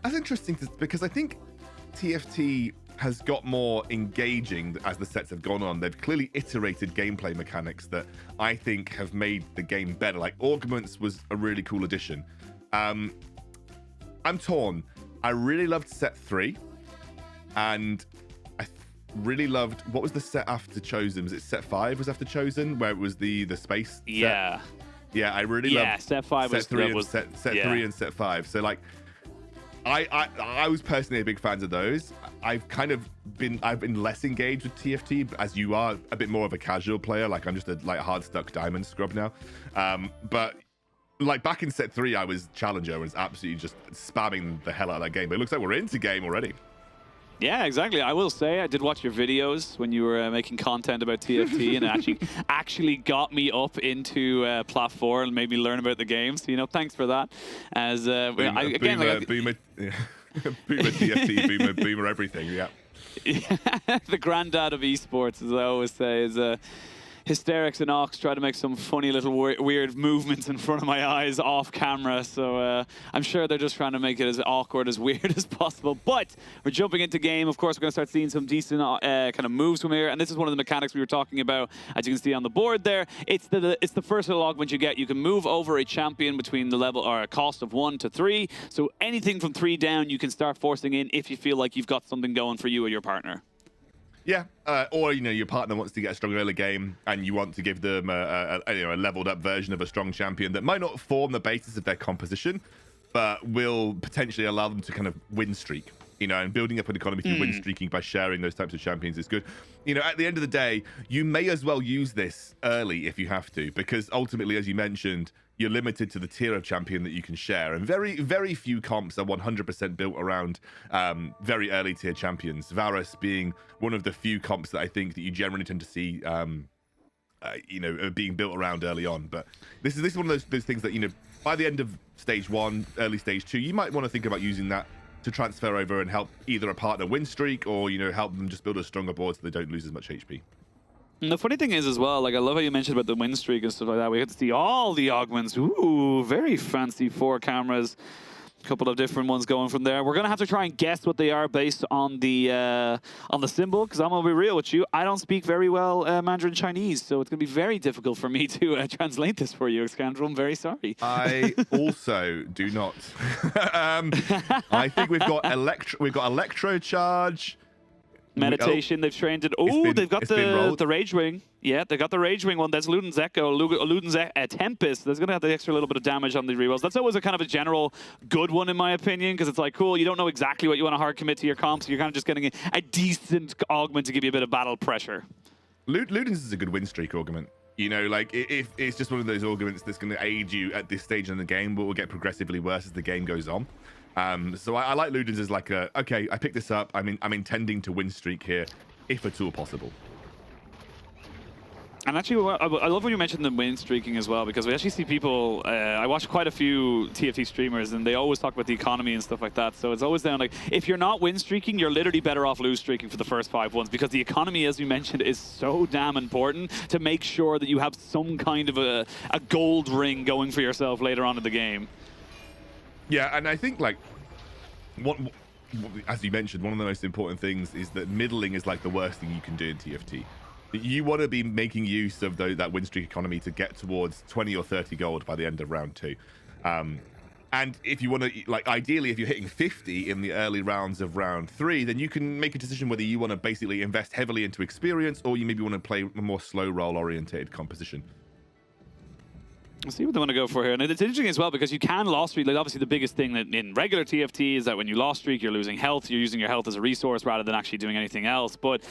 [SPEAKER 15] That's interesting, because I think TFT has got more engaging as the sets have gone on. They've clearly iterated gameplay mechanics that I think have made the game better. Like, Augments was a really cool addition. I'm torn. I really loved set 3. And I really loved, what was the set after Chosen? Was it set 5 was after Chosen, where it was the space
[SPEAKER 14] set?
[SPEAKER 15] Yeah, I really loved
[SPEAKER 14] set 5
[SPEAKER 15] set 3 and set 3 and set 5. So like I was personally a big fan of those. I've been less engaged with TFT, as you are a bit more of a casual player. Like, I'm just a hard stuck diamond scrub now. But like back in set 3, I was challenger and was absolutely just spamming the hell out of that game. But it looks like we're into game already.
[SPEAKER 14] Yeah, exactly. I will say I did watch your videos when you were making content about TFT, and it actually got me up into Plat 4 and made me learn about the game. So, you know, thanks for that. As
[SPEAKER 15] boomer TFT, boomer everything. Yeah.
[SPEAKER 14] The granddad of esports, as I always say, is Hysterics and Ox try to make some funny little weird movements in front of my eyes off camera. So I'm sure they're just trying to make it as awkward, as weird as possible. But we're jumping into game. Of course, we're going to start seeing some decent kind of moves from here. And this is one of the mechanics we were talking about, as you can see on the board there. It's the first little augment you get. You can move over a champion between the level or a cost of 1 to 3. So anything from 3 down, you can start forcing in if you feel like you've got something going for you or your partner.
[SPEAKER 15] Yeah, or you know, your partner wants to get a strong early game, and you want to give them a leveled up version of a strong champion that might not form the basis of their composition, but will potentially allow them to kind of win streak. You know, and building up an economy through win streaking by sharing those types of champions is good. You know, at the end of the day, you may as well use this early if you have to, because ultimately, as you mentioned, you're limited to the tier of champion that you can share. And very, very few comps are 100% built around very early tier champions. Varus being one of the few comps that I think that you generally tend to see, being built around early on. But this is one of those things that, you know, by the end of stage 1, early stage 2, you might want to think about using that to transfer over and help either a partner win streak or, you know, help them just build a stronger board so they don't lose as much HP.
[SPEAKER 14] And the funny thing is as well, like, I love how you mentioned about the win streak and stuff like that. We get to see all the augments. Ooh, very fancy 4 cameras. A couple of different ones going from there. We're going to have to try and guess what they are based on the symbol, because I'm going to be real with you. I don't speak very well Mandarin Chinese, so it's going to be very difficult for me to translate this for you, Excandral. I'm very sorry.
[SPEAKER 15] I also do not. I think we've got electro charge.
[SPEAKER 14] Meditation, they've trained it. Oh, they've got the Rage Wing. Yeah, they got the Rage Wing one. That's Luden's Echo, Luden's Tempest. There's going to have the extra little bit of damage on the rerolls. That's always a kind of a general good one, in my opinion, because it's like, cool, you don't know exactly what you want to hard commit to your comp, so you're kind of just getting a decent augment to give you a bit of battle pressure.
[SPEAKER 15] Luden's is a good win streak augment. You know, like, if it's just one of those augments that's going to aid you at this stage in the game, but will get progressively worse as the game goes on. So I like Luden's as like okay, I picked this up. I'm intending to win streak here, if at all possible.
[SPEAKER 14] And actually, I love when you mentioned the win streaking as well, because we actually see people, I watch quite a few TFT streamers, and they always talk about the economy and stuff like that. So it's always down, like, if you're not win streaking, you're literally better off lose streaking for the first 5 ones, because the economy, as we mentioned, is so damn important to make sure that you have some kind of a gold ring going for yourself later on in the game.
[SPEAKER 15] Yeah, and I think, like, as you mentioned, one of the most important things is that middling is like the worst thing you can do in TFT. You want to be making use of that win streak economy to get towards 20 or 30 gold by the end of round 2. And if you want to, like, ideally, if you're hitting 50 in the early rounds of round 3, then you can make a decision whether you want to basically invest heavily into experience, or you maybe want to play a more slow roll orientated composition.
[SPEAKER 14] Let's see what they want to go for here. And it's interesting as well, because you can lost streak. Like, obviously, the biggest thing that in regular TFT is that when you lost streak, you're losing health. You're using your health as a resource rather than actually doing anything else. But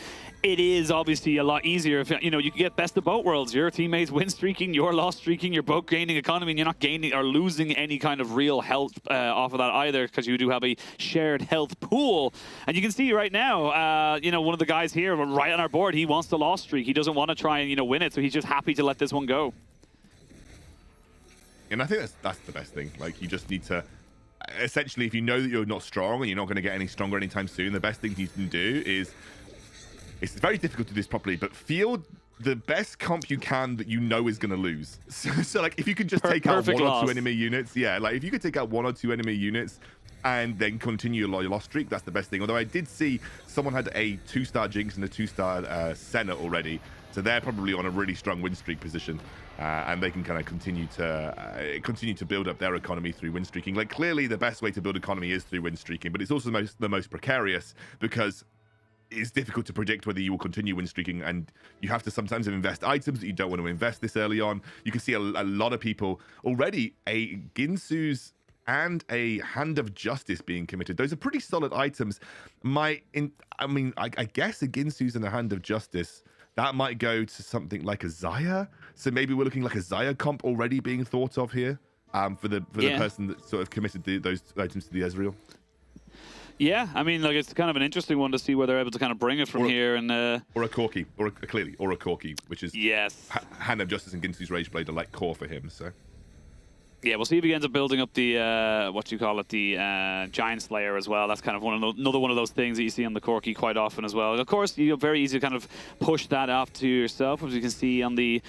[SPEAKER 14] it is obviously a lot easier if, you know, you can get best of both worlds. Your teammates win streaking, you're lost streaking, you're both gaining economy, and you're not gaining or losing any kind of real health off of that either, because you do have a shared health pool. And you can see right now, you know, one of the guys here right on our board, he wants the lost streak. He doesn't want to try and, you know, win it, so he's just happy to let this one go.
[SPEAKER 15] And I think that's the best thing. Like, you just need to, essentially, if you know that you're not strong and you're not going to get any stronger anytime soon, the best thing you can do is, it's very difficult to do this properly, but field the best comp you can that you know is going to lose. So like, if you could just take out 1 or 2 enemy units, yeah, like if you could take out 1 or 2 enemy units and then continue your lost streak, that's the best thing. Although I did see someone had a 2-star Jinx and a 2-star Senna already, so they're probably on a really strong win streak position. And they can kind of continue to build up their economy through win streaking. Like, clearly the best way to build economy is through win streaking, but it's also the most precarious, because it's difficult to predict whether you will continue win streaking, and you have to sometimes invest items that you don't want to invest this early on. You can see a lot of people already, a Ginsu's and a Hand of Justice being committed. Those are pretty solid items. I guess a Ginsu's and a Hand of Justice, that might go to something like a Xayah. So maybe we're looking like a Xayah comp already being thought of here, for the person that sort of committed those items to the Ezreal.
[SPEAKER 14] Yeah, I mean, like it's kind of an interesting one to see where they're able to kind of bring it from here. And
[SPEAKER 15] or a Corki, or a Corki, which is
[SPEAKER 14] yes,
[SPEAKER 15] Hand of Justice and Ginsu's Rageblade are like core for him. So
[SPEAKER 14] yeah, we'll see if he ends up building up the what do you call it, the Giant Slayer as well. That's kind of another one of those things that you see on the Corki quite often as well. Of course, you're very easy to kind of push that off to yourself, as you can see on the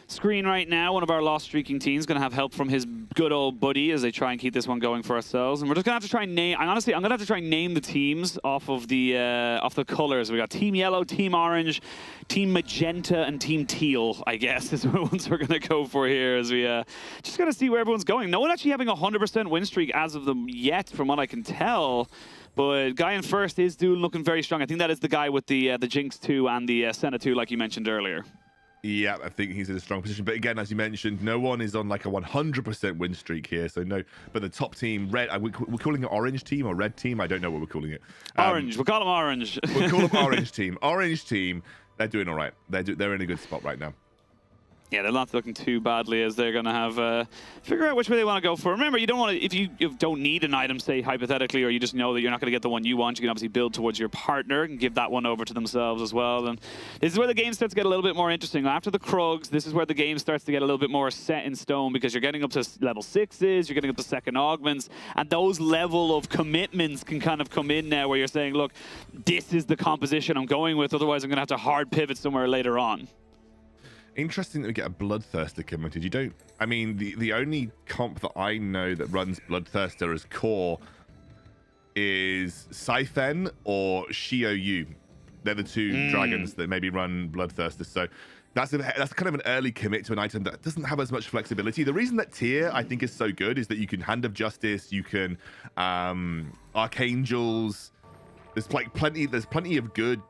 [SPEAKER 14] screen right now. One of our lost streaking teams going to have help from his good old buddy as they try and keep this one going for ourselves. And we're just going to have to try and name. I'm going to have to try and name the teams off the colors. We got Team Yellow, Team Orange, Team Magenta, and Team Teal. I guess is the ones we're going to go for here as we just going to see where everyone's going. No one actually having a 100% win streak as of them yet, from what I can tell. But guy in first is looking very strong. I think that is the guy with the Jinx 2 and the Senna 2, like you mentioned earlier.
[SPEAKER 15] yeah, I think he's in a strong position. But again, as you mentioned, no one is on like a 100% win streak here. So no, but the top team, red, we're calling it orange team or red team. I don't know what we're calling it.
[SPEAKER 14] Orange. We'll call them orange.
[SPEAKER 15] We'll call them orange team. Orange team. They're doing all right. They're in a good spot right now.
[SPEAKER 14] Yeah, they're not looking too badly as they're going to have figure out which way they want to go for. Remember, you don't want to, if you don't need an item, say hypothetically, or you just know that you're not going to get the one you want, you can obviously build towards your partner and give that one over to themselves as well. And this is where the game starts to get a little bit more interesting. After the Krugs, this is where the game starts to get a little bit more set in stone, because you're getting up to level 6s, you're getting up to second augments, and those level of commitments can kind of come in now where you're saying, look, this is the composition I'm going with, otherwise I'm going to have to hard pivot somewhere later on.
[SPEAKER 15] Interesting that we get a Bloodthirster committed. You don't. I mean, the only comp that I know that runs Bloodthirster as core is Scythen or Xiaoyu. They're the two dragons that maybe run Bloodthirster. So that's kind of an early commit to an item that doesn't have as much flexibility. The reason that tier I think is so good is that you can Hand of Justice, you can Archangels. There's like plenty of good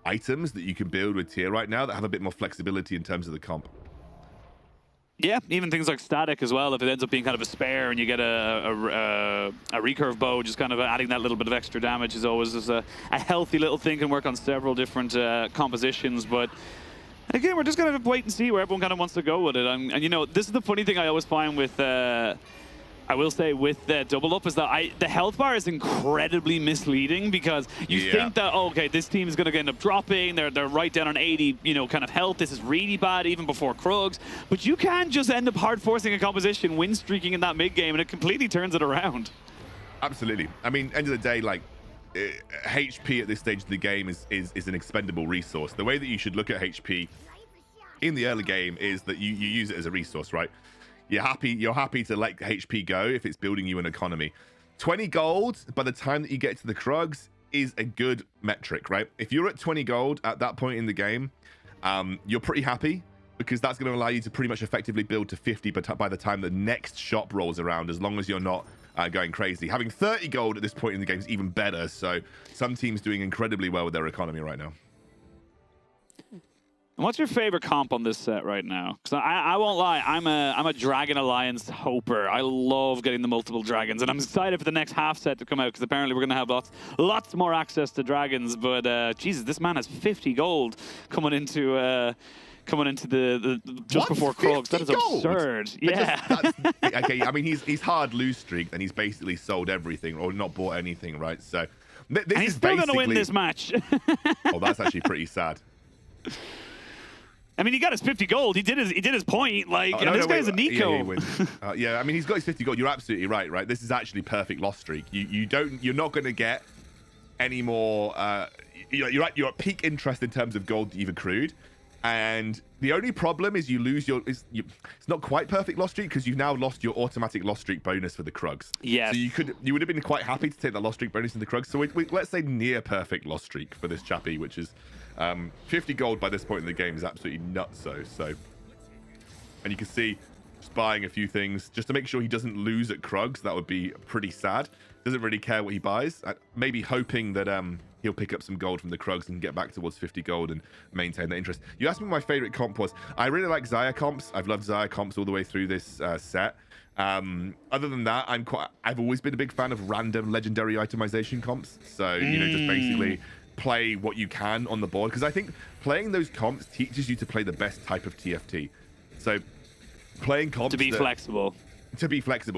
[SPEAKER 15] items that you can build with tier right now that have a bit more flexibility in terms of the comp.
[SPEAKER 14] Yeah, even things like static as well. If it ends up being kind of a spare and you get a recurve bow, just kind of adding that little bit of extra damage is always just a healthy little thing. Can work on several different compositions. But again, we're just going to wait and see where everyone kind of wants to go with it. And you know, this is the funny thing I always find with I will say with the double up is that the health bar is incredibly misleading, because you think that, oh, okay, this team is going to end up dropping. They're right down on 80, you know, kind of health. This is really bad even before Krugs. But you can just end up hard forcing a composition, win streaking in that mid game, and it completely turns it around.
[SPEAKER 15] Absolutely. I mean, end of the day, like HP at this stage of the game is an expendable resource. The way that you should look at HP in the early game is that you use it as a resource, right? You're happy to let HP go if it's building you an economy. 20 gold by the time that you get to the Krugs is a good metric, right? If you're at 20 gold at that point in the game, you're pretty happy, because that's going to allow you to pretty much effectively build to 50 by the time the next shop rolls around, as long as you're not going crazy. Having 30 gold at this point in the game is even better, so some teams doing incredibly well with their economy right now.
[SPEAKER 14] And what's your favorite comp on this set right now? Because I won't lie, I'm a Dragon Alliance hoper. I love getting the multiple dragons, and I'm excited for the next half set to come out, because apparently we're going to have lots more access to dragons. But Jesus, this man has 50 gold coming into the just before Krugs. That is absurd. Yeah.
[SPEAKER 15] Okay, I mean he's hard lose streak, then he's basically sold everything or not bought anything, right? So this
[SPEAKER 14] and he's
[SPEAKER 15] is
[SPEAKER 14] still going to win this match.
[SPEAKER 15] Oh, that's actually pretty sad.
[SPEAKER 14] I mean, he got his 50 gold. He did his point. Like, this guy's a Nico.
[SPEAKER 15] Yeah, I mean, he's got his 50 gold. You're absolutely right. Right, this is actually perfect loss streak. You're not going to get any more. You're at peak interest in terms of gold that you've accrued, and the only problem is you lose your. It's not quite perfect loss streak, because you've now lost your automatic loss streak bonus for the Krugs.
[SPEAKER 14] Yes.
[SPEAKER 15] So you would have been quite happy to take the loss streak bonus in the Krugs. So let's say near perfect loss streak for this chappie, which is. 50 gold by this point in the game is absolutely nuts. So, and you can see just buying a few things just to make sure he doesn't lose at Krugs. That would be pretty sad. Doesn't really care what he buys. Maybe hoping that he'll pick up some gold from the Krugs and get back towards 50 gold and maintain that interest. You asked me what my favorite comp was. I really like Xayah comps. I've loved Xayah comps all the way through this set. Other than that, I've always been a big fan of random legendary itemization comps. So, you know, just basically play what you can on the board, because I think playing those comps teaches you to play the best type of TFT. So playing comps
[SPEAKER 14] to be flexible,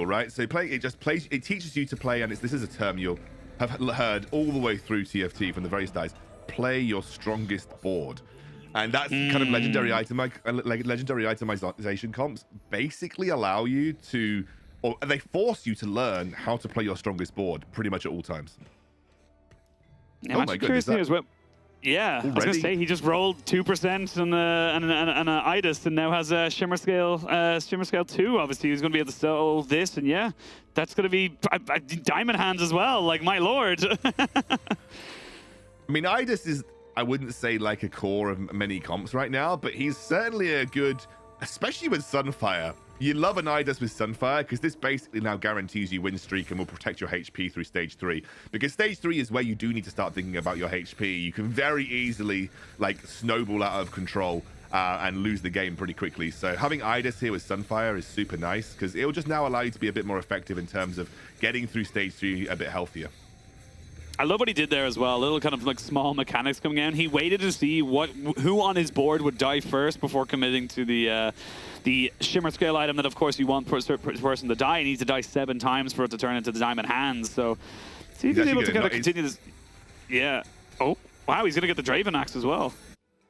[SPEAKER 15] right? So it teaches you to play, and this is a term you'll have heard all the way through TFT from the very start is play your strongest board. And that's kind of legendary itemization comps basically allow you to, or they force you to learn how to play your strongest board pretty much at all times.
[SPEAKER 14] I'm actually curious to as well. Yeah, I was going to say, he just rolled 2% on an Idis and now has a Shimmer Scale 2. Obviously, he's going to be able to sell this. And yeah, that's going to be Diamond Hands as well. Like, my lord.
[SPEAKER 15] I mean, Idis is, I wouldn't say like a core of many comps right now, but he's certainly a good, especially with Sunfire. You love an Idis with Sunfire because this basically now guarantees you win streak and will protect your HP through stage 3. Because stage 3 is where you do need to start thinking about your HP. You can very easily like snowball out of control and lose the game pretty quickly. So having Idis here with Sunfire is super nice because it will just now allow you to be a bit more effective in terms of getting through stage 3 a bit healthier.
[SPEAKER 14] I love what he did there as well. Little kind of like small mechanics coming in. He waited to see who on his board would die first before committing to the Shimmer Scale item that, of course, you want for a certain person to die. He needs to die 7 times for it to turn into the Diamond Hands. So see if he's able to kind of continue this. Yeah. Oh, wow. He's going to get the Draven Axe as well.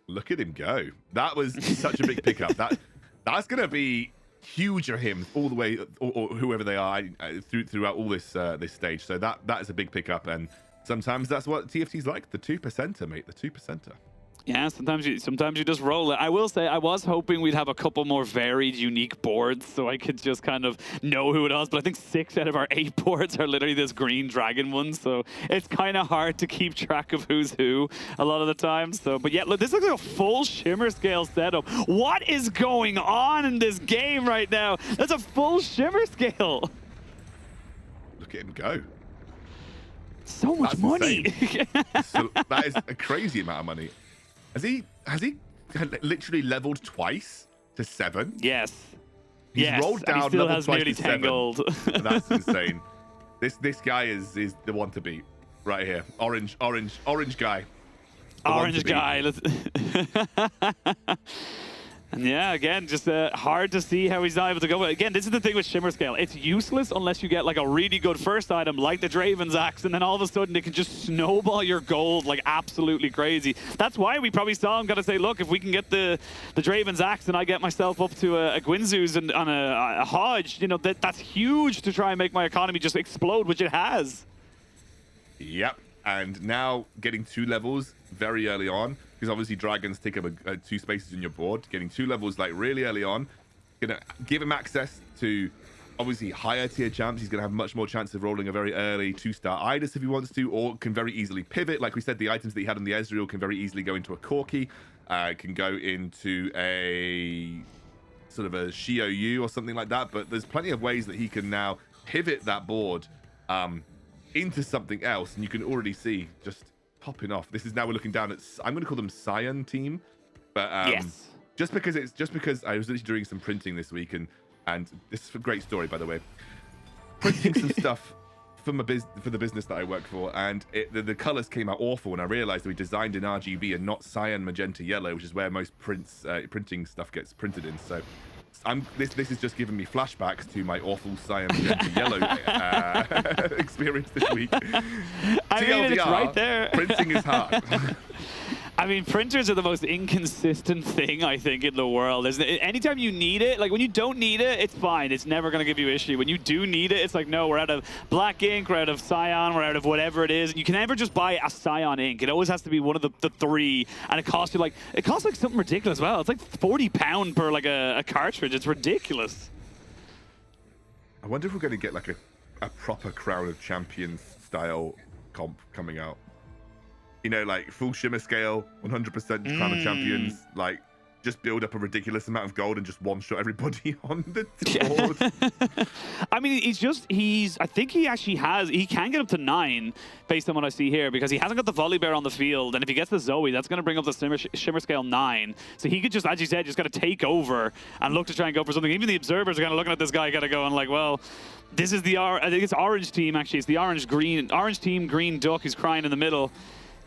[SPEAKER 15] Look at him go. That was such a big pickup. That's going to be huge for him all the way, or whoever they are, throughout all this this stage. So that is a big pickup, and sometimes that's what TFT's like, the 2%er, mate, the 2%er.
[SPEAKER 14] Yeah, sometimes you just roll it. I will say, I was hoping we'd have a couple more varied, unique boards so I could just kind of know who it was, but I think 6 out of our 8 boards are literally this green dragon one, so it's kind of hard to keep track of who's who a lot of the time. So, but yeah, look, this looks like a full Shimmer Scale setup. What is going on in this game right now? That's a full Shimmer Scale.
[SPEAKER 15] Look at him go.
[SPEAKER 14] So much money.
[SPEAKER 15] So that is a crazy amount of money. Has he literally leveled twice to 7?
[SPEAKER 14] Yes.
[SPEAKER 15] He's rolled down,
[SPEAKER 14] he still
[SPEAKER 15] leveled
[SPEAKER 14] has
[SPEAKER 15] twice
[SPEAKER 14] nearly
[SPEAKER 15] to
[SPEAKER 14] 10 gold.
[SPEAKER 15] That's insane. This guy is the one to beat right here. Orange guy.
[SPEAKER 14] Orange guy. And yeah, again, just hard to see how he's not able to go. But again, this is the thing with Shimmer Scale. It's useless unless you get like a really good first item like the Draven's Axe, and then all of a sudden it can just snowball your gold like absolutely crazy. That's why we probably saw him gotta say, look, if we can get the Draven's Axe and I get myself up to a Gwynzu's and on a Hodge, you know, that's huge to try and make my economy just explode, which it has.
[SPEAKER 15] Yep, and now getting 2 levels very early on, because obviously dragons take up 2 spaces in your board. Getting 2 levels like really early on, gonna give him access to obviously higher tier champs. He's gonna have much more chance of rolling a very early 2-star Idis if he wants to, or can very easily pivot. Like we said, the items that he had on the Ezreal can very easily go into a Corki, can go into a sort of a Shio Yu or something like that. But there's plenty of ways that he can now pivot that board into something else, and you can already see just popping off. This is now we're looking down at, I'm going to call them Cyan team, but
[SPEAKER 14] yes.
[SPEAKER 15] just because I was literally doing some printing this week, and this is a great story, by the way. Printing some stuff for the business that I work for, and the colors came out awful, and I realized we designed in RGB and not cyan, magenta, yellow, which is where most printing stuff gets printed in. So this is just giving me flashbacks to my awful cyan, magenta, yellow experience this week.
[SPEAKER 14] I mean, it's right there.
[SPEAKER 15] Printing is hard.
[SPEAKER 14] I mean, printers are the most inconsistent thing, I think, in the world. Anytime you need it, like when you don't need it, it's fine. It's never going to give you issue. When you do need it, it's like, no, we're out of black ink, we're out of cyan, we're out of whatever it is. You can never just buy a cyan ink. It always has to be one of the 3, and it costs like something ridiculous as well. It's like £40 per like a cartridge. It's ridiculous.
[SPEAKER 15] I wonder if we're going to get like a proper Crown of Champions style comp coming out. You know, like full Shimmer Scale, 100% Crown of Champions, like just build up a ridiculous amount of gold and just one-shot everybody on the board.
[SPEAKER 14] I mean, I think he can get up to 9 based on what I see here, because he hasn't got the Volibear on the field, and if he gets the Zoe, that's going to bring up the Shimmer Scale 9. So he could just, as you said, just got to take over and look to try and go for something. Even the observers are kind of looking at this guy, kind of going like, well, this is I think it's orange team, actually. It's the orange team, green duck who's crying in the middle.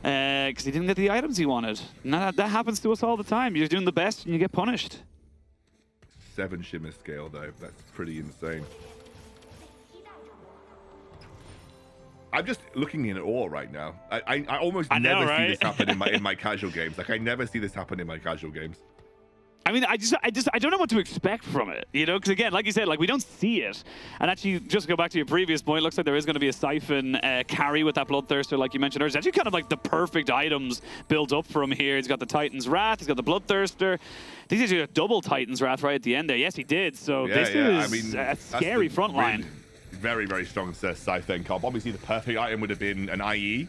[SPEAKER 14] Because he didn't get the items he wanted. And that happens to us all the time. You're doing the best and you get punished.
[SPEAKER 15] 7 Shimmer Scale, though. That's pretty insane. I'm just looking in awe right now. I almost
[SPEAKER 14] I know,
[SPEAKER 15] never see
[SPEAKER 14] right?
[SPEAKER 15] this happen in my casual games. Like I never see this happen in my casual games.
[SPEAKER 14] I mean, I don't know what to expect from it, you know? Because again, like you said, like we don't see it. And actually, just to go back to your previous point, it looks like there is going to be a Siphon carry with that Bloodthirster, like you mentioned earlier. It's actually kind of like the perfect items built up from here. He's got the Titan's Wrath, he's got the Bloodthirster. I think he's got a double Titan's Wrath right at the end there. Yes, he did. So this is a scary front line.
[SPEAKER 15] Very, very strong Siphon comp. Obviously, the perfect item would have been an IE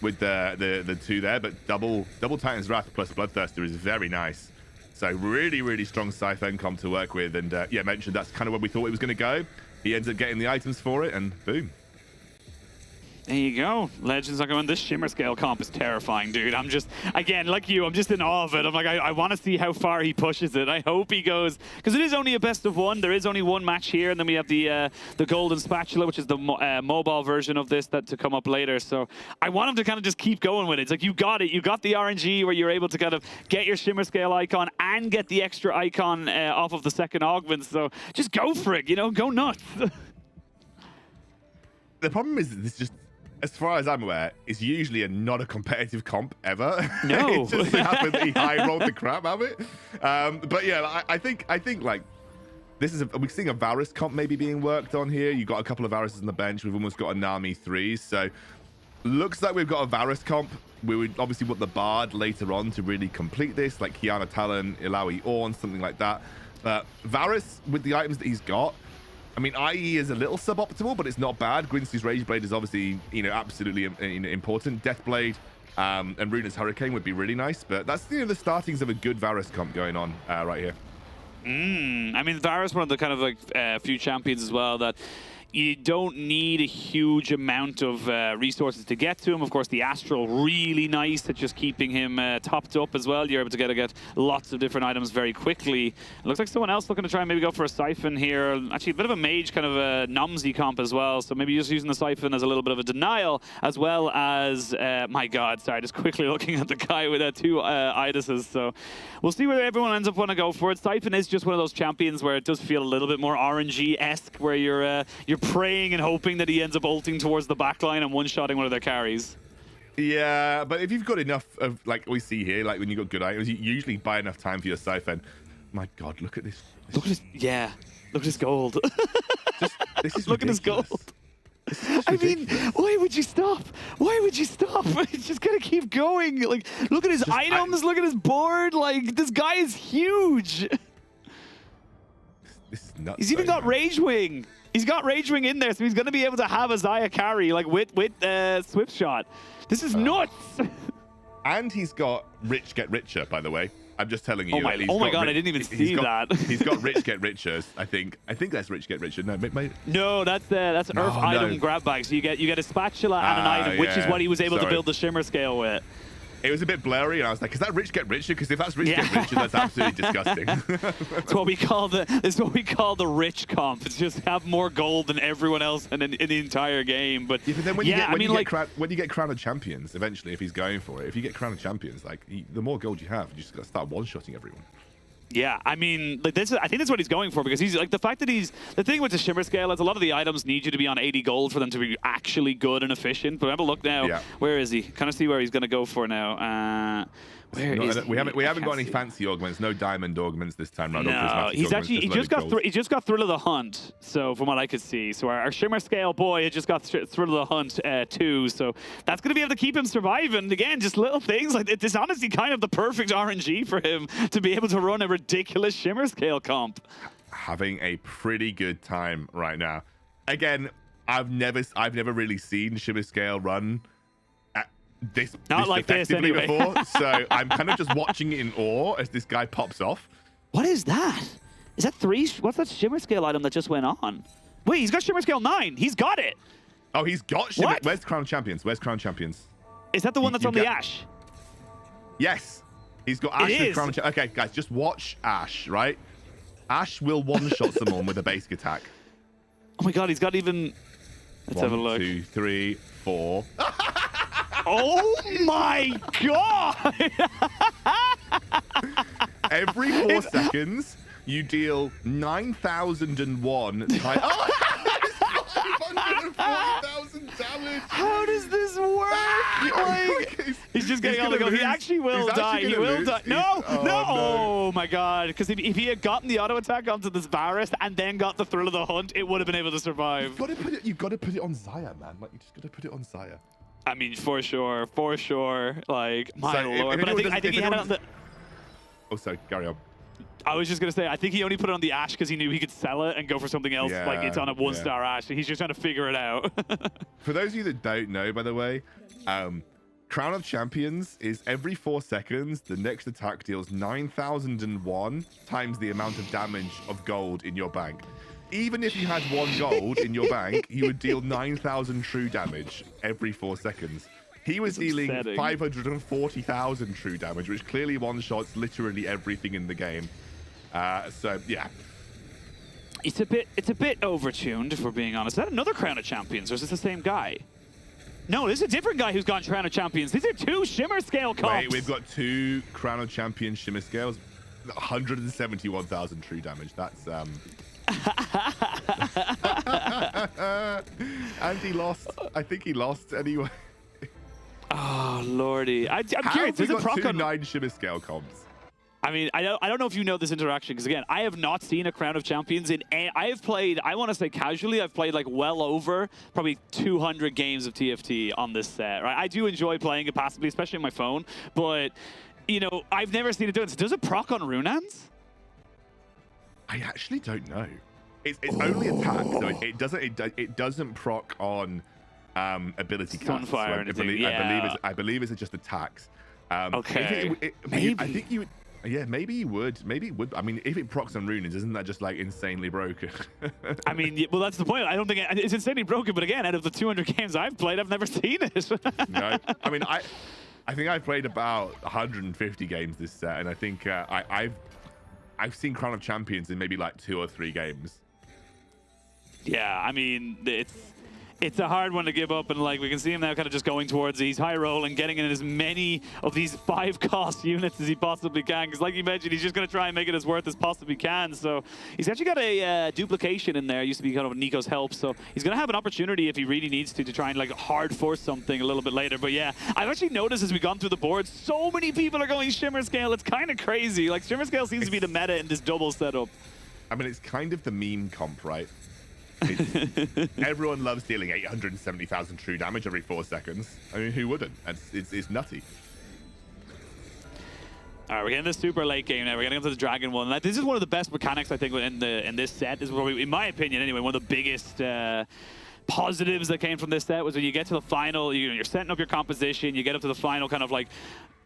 [SPEAKER 15] with the two there, but double Titan's Wrath plus Bloodthirster is very nice. So really, really strong Siphon comp to work with. And yeah, mentioned that's kind of where we thought it was going to go. He ends up getting the items for it, and boom.
[SPEAKER 14] There you go. Legends are going. This Shimmer Scale comp is terrifying, dude. I'm just, again, like you, I'm just in awe of it. I'm like, I want to see how far he pushes it. I hope he goes, because it is only a best of one. There is only one match here, and then we have the Golden Spatula, which is the mobile version of this that to come up later. So I want him to kind of just keep going with it. It's like, you got it. You got the RNG where you're able to kind of get your Shimmer Scale icon and get the extra icon off of the second augment. So just go for it, you know, go nuts.
[SPEAKER 15] The problem is this just, as far as I'm aware, is usually not a competitive comp ever.
[SPEAKER 14] No.
[SPEAKER 15] It just happens that he high rolled the crap out of it. But yeah, I think like this is we're seeing a Varus comp maybe being worked on here. You've got a couple of Varuses on the bench. We've almost got a Nami 3. So looks like we've got a Varus comp. We would obviously want the Bard later on to really complete this, like Kiana Talon, Ilaoi Ornn, something like that. But Varus, with the items that he's got, I mean, IE is a little suboptimal, but it's not bad. Gwyncy's Rageblade is obviously, you know, absolutely important. Deathblade and Runa's Hurricane would be really nice, but that's, you know, the startings of a good Varus comp going on right here.
[SPEAKER 14] I mean, Varus, one of the kind of like few champions as well that you don't need a huge amount of resources to get to him. Of course, the Astral, really nice at just keeping him topped up as well. You're able to get lots of different items very quickly. It looks like someone else looking to try and maybe go for a Siphon here. Actually, a bit of a mage, kind of a Nomsy comp as well. So maybe just using the Siphon as a little bit of a denial, as well as, my God, sorry, just quickly looking at the guy with two Idases. So we'll see where everyone ends up want to go for it. Siphon is just one of those champions where it does feel a little bit more RNG-esque, where you're praying and hoping that he ends up ulting towards the backline and one-shotting one of their carries.
[SPEAKER 15] Yeah, but if you've got enough of, like we see here, like when you've got good items, you usually buy enough time for your Siphon. My God, look at this.
[SPEAKER 14] Look at his, yeah, look at his gold.
[SPEAKER 15] This is
[SPEAKER 14] look at his gold. I mean, why would you stop? Why would you stop? It's just gonna keep going. Like, look at his items, look at his board. Like, this guy is huge.
[SPEAKER 15] This is nuts.
[SPEAKER 14] He's even got Rage Wing. He's got Rage Wing in there, so he's going to be able to have a Xayah carry, like, with Swift Shot. This is nuts!
[SPEAKER 15] And he's got Rich Get Richer, by the way. I'm just telling you.
[SPEAKER 14] Oh my God, I didn't even see that.
[SPEAKER 15] He's got Rich Get Richer, I think. I think that's Rich Get Richer.
[SPEAKER 14] No, that's Earth item grab bag. So you get a spatula and an item, which is what he was able to build the Shimmer Scale with.
[SPEAKER 15] It was a bit blurry, and I was like, "Is that Rich Get Richer?" Because if that's Rich Get Richer, that's absolutely disgusting.
[SPEAKER 14] It's what we call the rich comp. It's just have more gold than everyone else in the entire game. But
[SPEAKER 15] then when you get Crown of Champions, eventually, if he's going for it, if you get Crown of Champions, like the more gold you have, you just got to start one-shotting everyone.
[SPEAKER 14] Yeah, I mean, like this. I think that's what he's going for, because he's like, the fact that the thing with the Shimmer Scale is a lot of the items need you to be on 80 gold for them to be actually good and efficient. But have a look now. Yeah. Where is he? Kind of see where he's going to go for now.
[SPEAKER 15] We haven't got any fancy augments, no diamond augments this time round.
[SPEAKER 14] No, he just got Thrill of the Hunt. So from what I could see, so our Shimmer Scale boy had just got Thrill of the Hunt too. So that's going to be able to keep him surviving. Again, just little things like it's honestly kind of the perfect RNG for him to be able to run a ridiculous Shimmer Scale comp.
[SPEAKER 15] Having a pretty good time right now. Again, I've never really seen Shimmer Scale run this anyway. Before, so I'm kind of just watching it in awe as this guy pops off.
[SPEAKER 14] What is that? Is that 3? What's that Shimmer Scale item that just went on? Wait, he's got Shimmer Scale 9. He's got it.
[SPEAKER 15] Oh, he's got Shimmer. What? Where's Crown Champions?
[SPEAKER 14] Is that the one that's on the Ash?
[SPEAKER 15] Yes. He's got Ash with Crown Champions. Okay, guys, just watch Ash, right? Ash will one-shot someone with a basic attack.
[SPEAKER 14] Oh my God, he's got even... Let's have a look.
[SPEAKER 15] 1, 2, 3, 4.
[SPEAKER 14] Oh my God!
[SPEAKER 15] Every 4 seconds, you deal 9,001 times. Oh, 540,000 damage!
[SPEAKER 14] he's just getting all the gold. He actually will die. He will die. No, no. Oh my god. Because if he had gotten the auto attack onto this Varus and then got the thrill of the hunt, it would have been able to survive.
[SPEAKER 15] You've got to put it on Xayah, man. Like, you just got to put it on Xayah.
[SPEAKER 14] I mean, for sure. Like, my lord. But I think he had it on the...
[SPEAKER 15] Oh, sorry. Carry on.
[SPEAKER 14] I was just going to say, I think he only put it on the Ashe because he knew he could sell it and go for something else. Like, it's on a one-star Ashe. He's just trying to figure it out.
[SPEAKER 15] For those of you that don't know, by the way, Crown of Champions is every 4 seconds, the next attack deals 9,001 times the amount of damage of gold in your bank. Even if you had 1 gold in your bank, you would deal 9,000 true damage every 4 seconds. He was dealing 540,000 true damage, which clearly one-shots literally everything in the game. So, yeah.
[SPEAKER 14] It's a bit overtuned, if we're being honest. Is that another Crown of Champions, or is this the same guy? No, this is a different guy who's gone Crown of Champions. These are 2 Shimmer Scale comps.
[SPEAKER 15] Wait, we've got 2 Crown of Champions Shimmer Scales. 171,000 true damage. That's, and he lost. I think he lost anyway.
[SPEAKER 14] Oh, lordy. I'm curious. There's a proc on
[SPEAKER 15] 9 Shimmer Scale comps.
[SPEAKER 14] I mean, I don't know if you know this interaction, because again, I have not seen a Crown of Champions in. I have played, I want to say casually, I've played like well over probably 200 games of TFT on this set. Right? I do enjoy playing it passively, especially on my phone, but you know, I've never seen it do it. Does it proc on Runans?
[SPEAKER 15] I actually don't know. It's only attack, so it doesn't proc on ability casts. So I believe it's just attacks.
[SPEAKER 14] Okay.
[SPEAKER 15] Maybe. I think you would. Yeah, maybe you would. Maybe it would. I mean, if it procs on Runans, isn't that just like insanely broken?
[SPEAKER 14] I mean, well, that's the point. I don't think it's insanely broken. But again, out of the 200 games I've played, I've never seen it.
[SPEAKER 15] No, I mean, I think I've played about 150 games this set, and I think I've seen Crown of Champions in maybe like 2 or 3 games.
[SPEAKER 14] Yeah, I mean, it's a hard one to give up, and like we can see him now kind of just going towards these high roll and getting in as many of these 5-cost units as he possibly can, because like you mentioned, he's just going to try and make it as worth as possibly can. So he's actually got a duplication in there. Used to be kind of Nico's help, so he's going to have an opportunity if he really needs to try and like hard force something a little bit later. But yeah, I've actually noticed as we've gone through the board, so many people are going Shimmer Scale. It's kind of crazy. Like Shimmer Scale seems to be the meta in this double setup.
[SPEAKER 15] I mean, it's kind of the meme comp, right? Everyone loves dealing 870,000 true damage every 4 seconds. I mean, who wouldn't? It's nutty.
[SPEAKER 14] All right, we're getting this super late game now. We're getting into the Dragon one. This is one of the best mechanics, I think, in this set. This is probably, in my opinion anyway, one of the biggest positives that came from this set was when you get to the final, you're setting up your composition, you get up to the final kind of like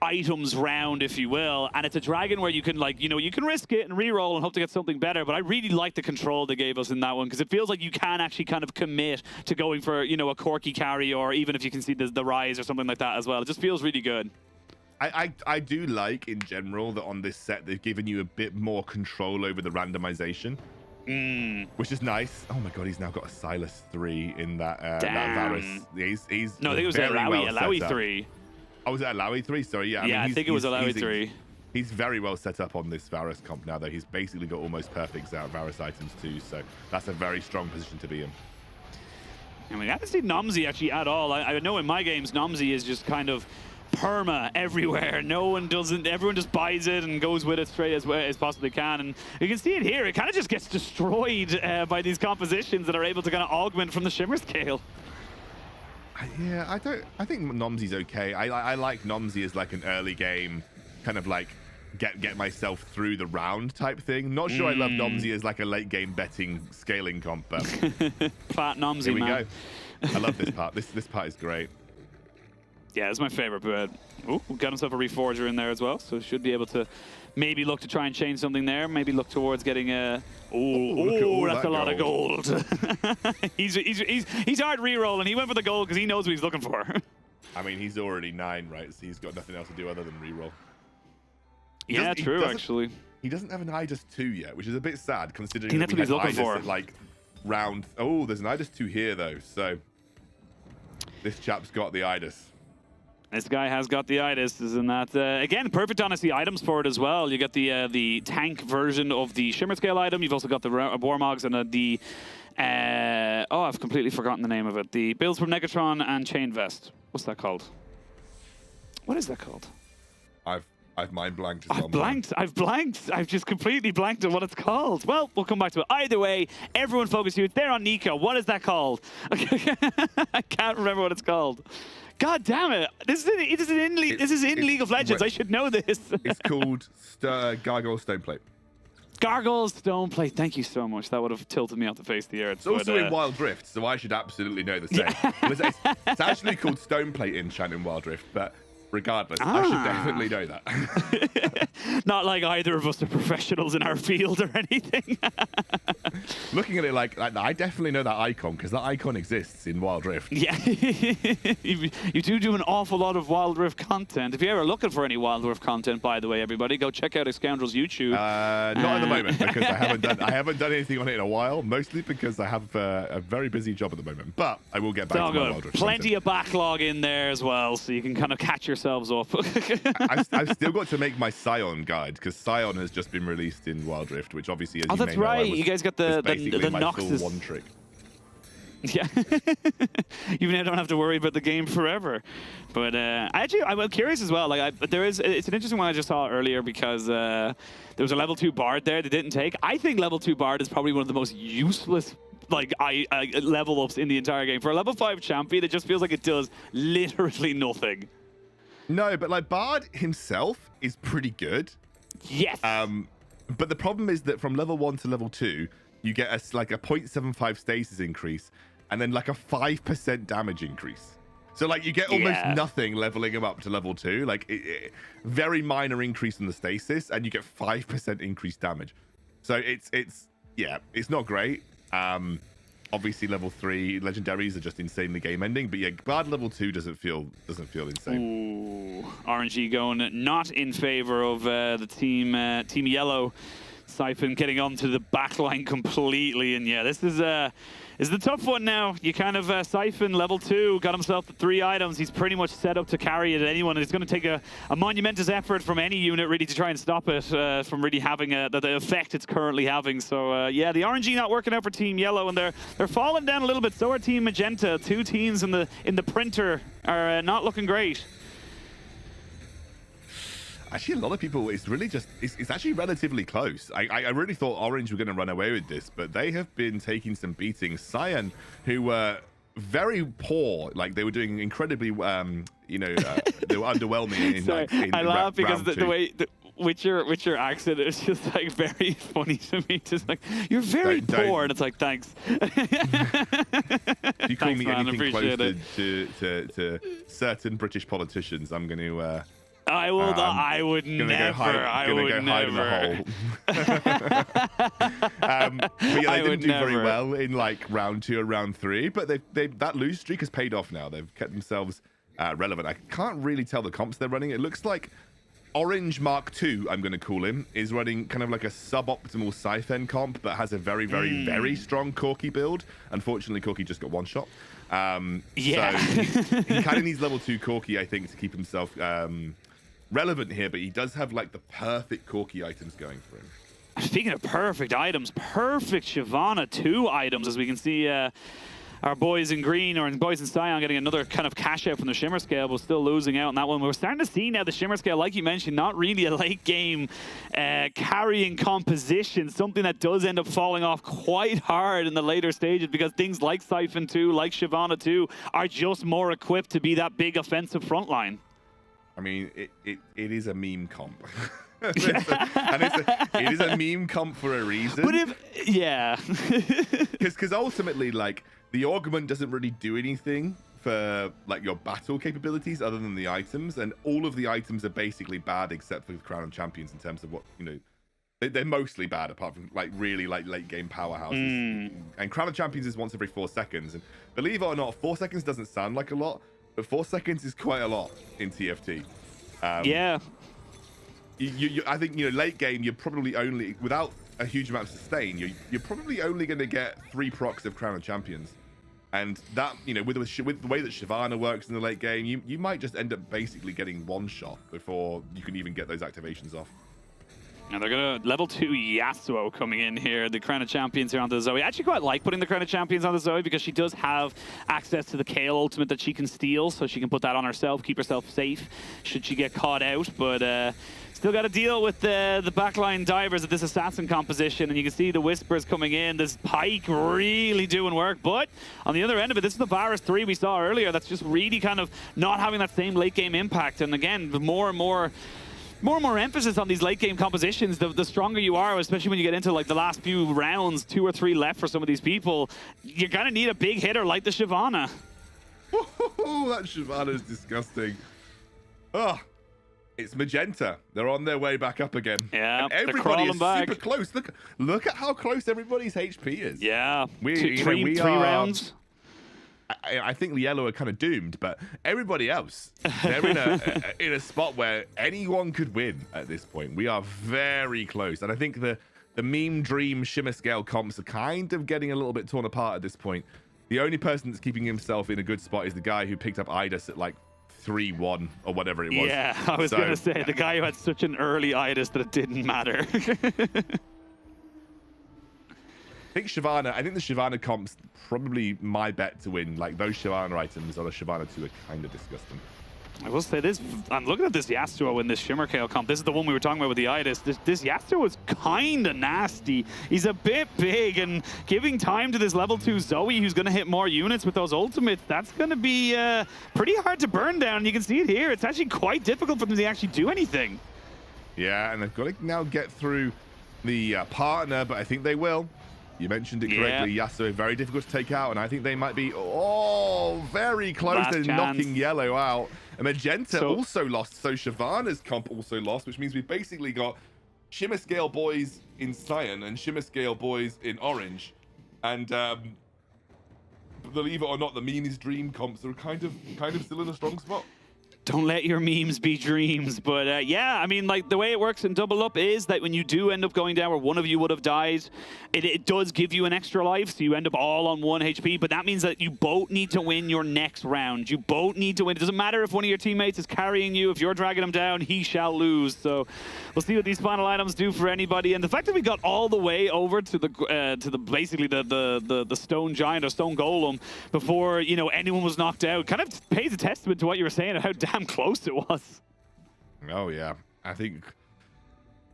[SPEAKER 14] items round, if you will, and it's a dragon where you can like, you can risk it and re-roll and hope to get something better, but I really like the control they gave us in that one, because it feels like you can actually kind of commit to going for, a Corki carry, or even if you can see the rise or something like that as well. It just feels really good.
[SPEAKER 15] I do like, in general, that on this set, they've given you a bit more control over the randomization. Which is nice. Oh my god, he's now got a Silas 3 in that Varus. He's
[SPEAKER 14] no, I think it was Alawi 3.
[SPEAKER 15] Oh, was it Alawi 3? Sorry, yeah.
[SPEAKER 14] I think it was Alawi 3.
[SPEAKER 15] He's very well set up on this Varus comp now, though. He's basically got almost perfect Varus items too, so that's a very strong position to be in.
[SPEAKER 14] I mean, I haven't seen Nomsy actually at all. I know in my games, Nomsy is just kind of perma everywhere. Everyone just buys it and goes with it straight as possibly can. And you can see it here. It kind of just gets destroyed by these compositions that are able to kind of augment from the Shimmer Scale.
[SPEAKER 15] Yeah, I think Nomsy's okay. I like Nomsy as like an early game kind of like get myself through the round type thing. Not sure I love Nomsy as like a late game betting scaling comp, but
[SPEAKER 14] Fat Nomsy,
[SPEAKER 15] here we go. I love this part. This part is great.
[SPEAKER 14] Yeah, it's my favorite, but got himself a Reforger in there as well, so should be able to maybe look to try and change something there. Maybe look towards getting a... that's a lot of gold. he's hard re-roll, and he went for the gold because he knows what he's looking for.
[SPEAKER 15] I mean, he's already 9, right? So he's got nothing else to do other than re-roll.
[SPEAKER 14] Yeah, true, actually.
[SPEAKER 15] He doesn't have an Idus 2 yet, which is a bit sad, considering
[SPEAKER 14] that's what he's looking for.
[SPEAKER 15] At, like, round... Oh, there's an Idus 2 here, though, so... This chap's got the Idus.
[SPEAKER 14] This guy has got the Idus, isn't that? Again, perfect honesty items for it as well. You get the tank version of the Shimmer Scale item. You've also got the Warmogs and the... I've completely forgotten the name of it. The builds from Negatron and Chain Vest. What's that called? What is that called?
[SPEAKER 15] I've mind blanked.
[SPEAKER 14] I've blanked. I've just completely blanked on what it's called. Well, we'll come back to it. Either way, everyone focus here. They're on Nico. What is that called? I can't remember what it's called. God damn it! This is in League of Legends. I should know this.
[SPEAKER 15] It's called Gargoyle Stoneplate.
[SPEAKER 14] Gargoyle Stoneplate. Thank you so much. That would have tilted me off the face of the earth.
[SPEAKER 15] It's also in Wild Rift, so I should absolutely know the same. It's actually called Stoneplate in Chan in Wild Rift, but regardless, I should definitely know that.
[SPEAKER 14] Not like either of us are professionals in our field or anything.
[SPEAKER 15] Looking at it like I definitely know that icon because that icon exists in Wild Rift.
[SPEAKER 14] Yeah, you do an awful lot of Wild Rift content. If you're ever looking for any Wild Rift content, by the way, everybody, go check out Scoundrel's YouTube.
[SPEAKER 15] Not at the moment because I haven't done anything on it in a while. Mostly because I have a very busy job at the moment. But I will get back to my Wild Rift.
[SPEAKER 14] Plenty of backlog in there as well, so you can kind of catch yourselves up.
[SPEAKER 15] I've still got to make my Scion guide because Scion has just been released in Wild Rift, which obviously, as you
[SPEAKER 14] that's
[SPEAKER 15] may know,
[SPEAKER 14] right. You guys got the
[SPEAKER 15] Noxus one trick.
[SPEAKER 14] Yeah, you don't have to worry about the game forever. But I'm curious as well. Like, it's an interesting one I just saw earlier because there was a level 2 Bard there they didn't take. I think level 2 Bard is probably one of the most useless level ups in the entire game. For a level 5 champion, it just feels like it does literally nothing.
[SPEAKER 15] No, but like Bard himself is pretty good.
[SPEAKER 14] Yes.
[SPEAKER 15] But the problem is that from level 1 to level 2, you get a 0.75 stasis increase and then like a 5% damage increase. So like you get almost nothing leveling him up to level 2. Like very minor increase in the stasis and you get 5% increased damage. So it's not great. Obviously level 3 legendaries are just insanely game ending, but yeah, Bard level 2 doesn't feel insane.
[SPEAKER 14] Ooh, RNG going not in favor of the team yellow. Siphon getting onto the back line completely, and yeah, this is the tough one now. You kind of Siphon level 2 got himself the 3 items. He's pretty much set up to carry it at anyone. It's going to take a monumentous effort from any unit really to try and stop it from really having the effect it's currently having. So yeah, the RNG not working out for Team Yellow, and they're falling down a little bit. So are Team Magenta. 2 teams in the printer are not looking great.
[SPEAKER 15] Actually, a lot of people, it's actually relatively close. I really thought Orange were going to run away with this, but they have been taking some beatings. Cyan, who were very poor, like they were doing incredibly, they were underwhelming.
[SPEAKER 14] I laugh because the way... With your accent, it's just like very funny to me. Just like, you're very poor, and it's like, thanks.
[SPEAKER 15] If you call me anything close to certain British politicians, I'm going to...
[SPEAKER 14] I would never.
[SPEAKER 15] Hide in the hole. But yeah, they didn't do very well in like round 2 or round 3, but that lose streak has paid off now. They've kept themselves relevant. I can't really tell the comps they're running. It looks like Orange Mark II, I'm going to call him, is running kind of like a suboptimal Siphon comp, but has a very, very, very strong Corki build. Unfortunately, Corki just got one shot. So he kind of needs level 2 Corki, I think, to keep himself relevant here, but he does have like the perfect Corki items going for him.
[SPEAKER 14] Speaking of perfect items, perfect Shyvana 2 items, as we can see our boys in green, or boys in Cyan, getting another kind of cash out from the Shimmer Scale, but still losing out on that one. We're starting to see now the Shimmer Scale, like you mentioned, not really a late game carrying composition, something that does end up falling off quite hard in the later stages because things like Siphon 2, like Shyvana 2, are just more equipped to be that big offensive front line.
[SPEAKER 15] I mean, it is a meme comp. It is a meme comp for a reason.
[SPEAKER 14] But
[SPEAKER 15] because ultimately, like, the augment doesn't really do anything for like your battle capabilities other than the items, and all of the items are basically bad except for the Crown of Champions in terms of what, they're mostly bad apart from like really like late game powerhouses. And Crown of Champions is once every 4 seconds, and believe it or not, 4 seconds doesn't sound like a lot, but 4 seconds is quite a lot in TFT. I think late game you're probably only, without a huge amount of sustain, you're probably only going to get 3 procs of Crown of Champions, and that with the way that Shyvana works in the late game, you might just end up basically getting 1 shot before you can even get those activations off.
[SPEAKER 14] And they're going to level 2 Yasuo coming in here. The Crown of Champions here onto the Zoe. I actually quite like putting the Crown of Champions on the Zoe because she does have access to the Kayle ultimate that she can steal. So she can put that on herself, keep herself safe should she get caught out. But still got to deal with the backline divers of this assassin composition. And you can see the whispers coming in. This Pyke really doing work. But on the other end of it, this is the Varus 3 we saw earlier. That's just really kind of not having that same late game impact. And again, the more and more emphasis on these late game compositions, the stronger you are, especially when you get into like the last few rounds, 2 or 3 left for some of these people. You're going to need a big hitter like the Shyvana.
[SPEAKER 15] Oh, that Shyvana is disgusting. Oh, it's Magenta. They're on their way back up again.
[SPEAKER 14] Yeah,
[SPEAKER 15] and everybody is super close. Look at how close everybody's HP is.
[SPEAKER 14] Yeah,
[SPEAKER 15] we
[SPEAKER 14] 3 rounds.
[SPEAKER 15] I think the yellow are kind of doomed, but everybody else, they're in a spot where anyone could win at this point. We are very close. And I think the meme dream shimmer scale comps are kind of getting a little bit torn apart at this point. The only person that's keeping himself in a good spot is the guy who picked up Idus at like 3-1 or whatever it was.
[SPEAKER 14] Yeah, I was going to say, the guy who had such an early Idus that it didn't matter.
[SPEAKER 15] I think the Shyvana comp's probably my bet to win. Like, those Shyvana items on a Shyvana 2 are kind of disgusting.
[SPEAKER 14] I will say this, I'm looking at this Yasuo in this Shimmer Kayle comp. This is the one we were talking about with the Idus. This Yasuo is kind of nasty. He's a bit big, and giving time to this level 2 Zoe who's going to hit more units with those ultimates, that's going to be pretty hard to burn down. You can see it here. It's actually quite difficult for them to actually do anything.
[SPEAKER 15] Yeah, and they've got to now get through the partner, but I think they will. You mentioned it correctly. Yeah. Yasuo, very difficult to take out, and I think they might be, very close to knocking yellow out. And Magenta also lost, so Shyvana's comp also lost, which means we've basically got Shimmer Scale boys in cyan and Shimmer Scale boys in orange. And believe it or not, the memes dream comps are kind of still in a strong spot.
[SPEAKER 14] Don't let your memes be dreams. But yeah, I mean, like the way it works in Double Up is that when you do end up going down where one of you would have died, it does give you an extra life. So you end up all on 1 HP. But that means that you both need to win your next round. You both need to win. It doesn't matter if one of your teammates is carrying you. If you're dragging him down, he shall lose. So we'll see what these final items do for anybody. And the fact that we got all the way over to the basically the stone giant or stone golem before anyone was knocked out kind of pays a testament to what you were saying of how damn close it was.
[SPEAKER 15] Oh yeah, I think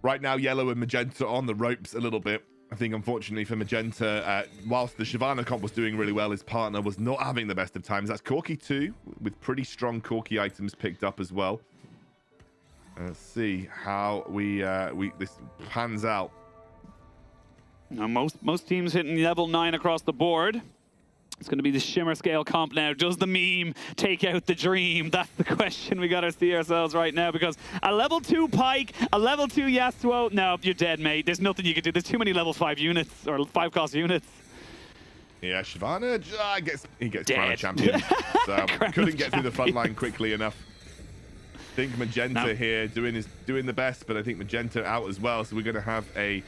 [SPEAKER 15] right now Yellow and Magenta are on the ropes a little bit. I think unfortunately for Magenta, whilst the Shyvana comp was doing really well, his partner was not having the best of times. That's Corki 2 with pretty strong Corki items picked up as well. Let's see how this pans out.
[SPEAKER 14] Now, most teams hitting level 9 across the board. It's going to be the Shimmer Scale comp now. Does the meme take out the dream? That's the question we got to see ourselves right now, because a level 2 Pyke, a level 2 Yasuo, no, you're dead, mate. There's nothing you can do. There's too many level 5 units, or 5 cost units.
[SPEAKER 15] Yeah, Shyvana, he gets Crown of Champions. So couldn't get through the front line quickly enough. I think Magenta here doing the best, but I think Magenta out as well. So we're going to have a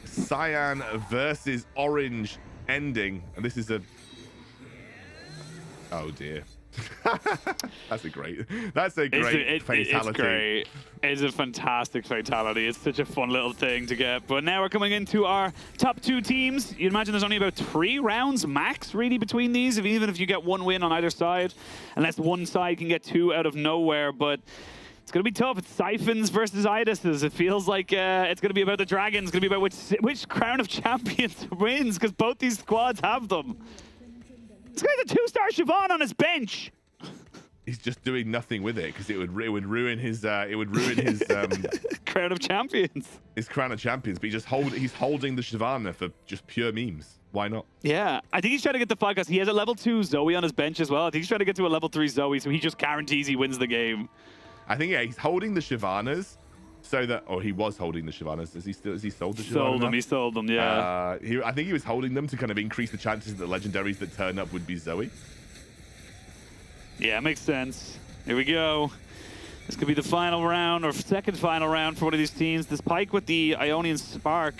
[SPEAKER 15] Cyan versus Orange ending. And this is a... Oh dear. That's a great fatality.
[SPEAKER 14] It's great. It's a fantastic fatality. It's such a fun little thing to get. But now we're coming into our top 2 teams. You'd imagine there's only about 3 rounds max really between these, even if you get 1 win on either side, unless one side can get 2 out of nowhere. But it's going to be tough. It's Siphons versus Iduses. It feels like it's going to be about the Dragons. It's going to be about which Crown of Champions wins, because both these squads have them. This guy's a 2-star Shyvana on his bench.
[SPEAKER 15] He's just doing nothing with it because it would ruin his
[SPEAKER 14] Crown of Champions.
[SPEAKER 15] His Crown of Champions, but he's holding the Shyvana for just pure memes. Why not?
[SPEAKER 14] Yeah, I think he's trying to get the fight because he has a level 2 Zoe on his bench as well. I think he's trying to get to a level 3 Zoe, so he just guarantees he wins the game.
[SPEAKER 15] I think he's holding the Shyvanas. So that, he was holding the Shyvanas. Has he sold the Shyvanas?
[SPEAKER 14] He sold them, yeah.
[SPEAKER 15] I think he was holding them to kind of increase the chances that the legendaries that turn up would be Zoe.
[SPEAKER 14] Yeah, makes sense. Here we go. This could be the final round, or second final round for one of these teams. This Pyke with the Ionian Spark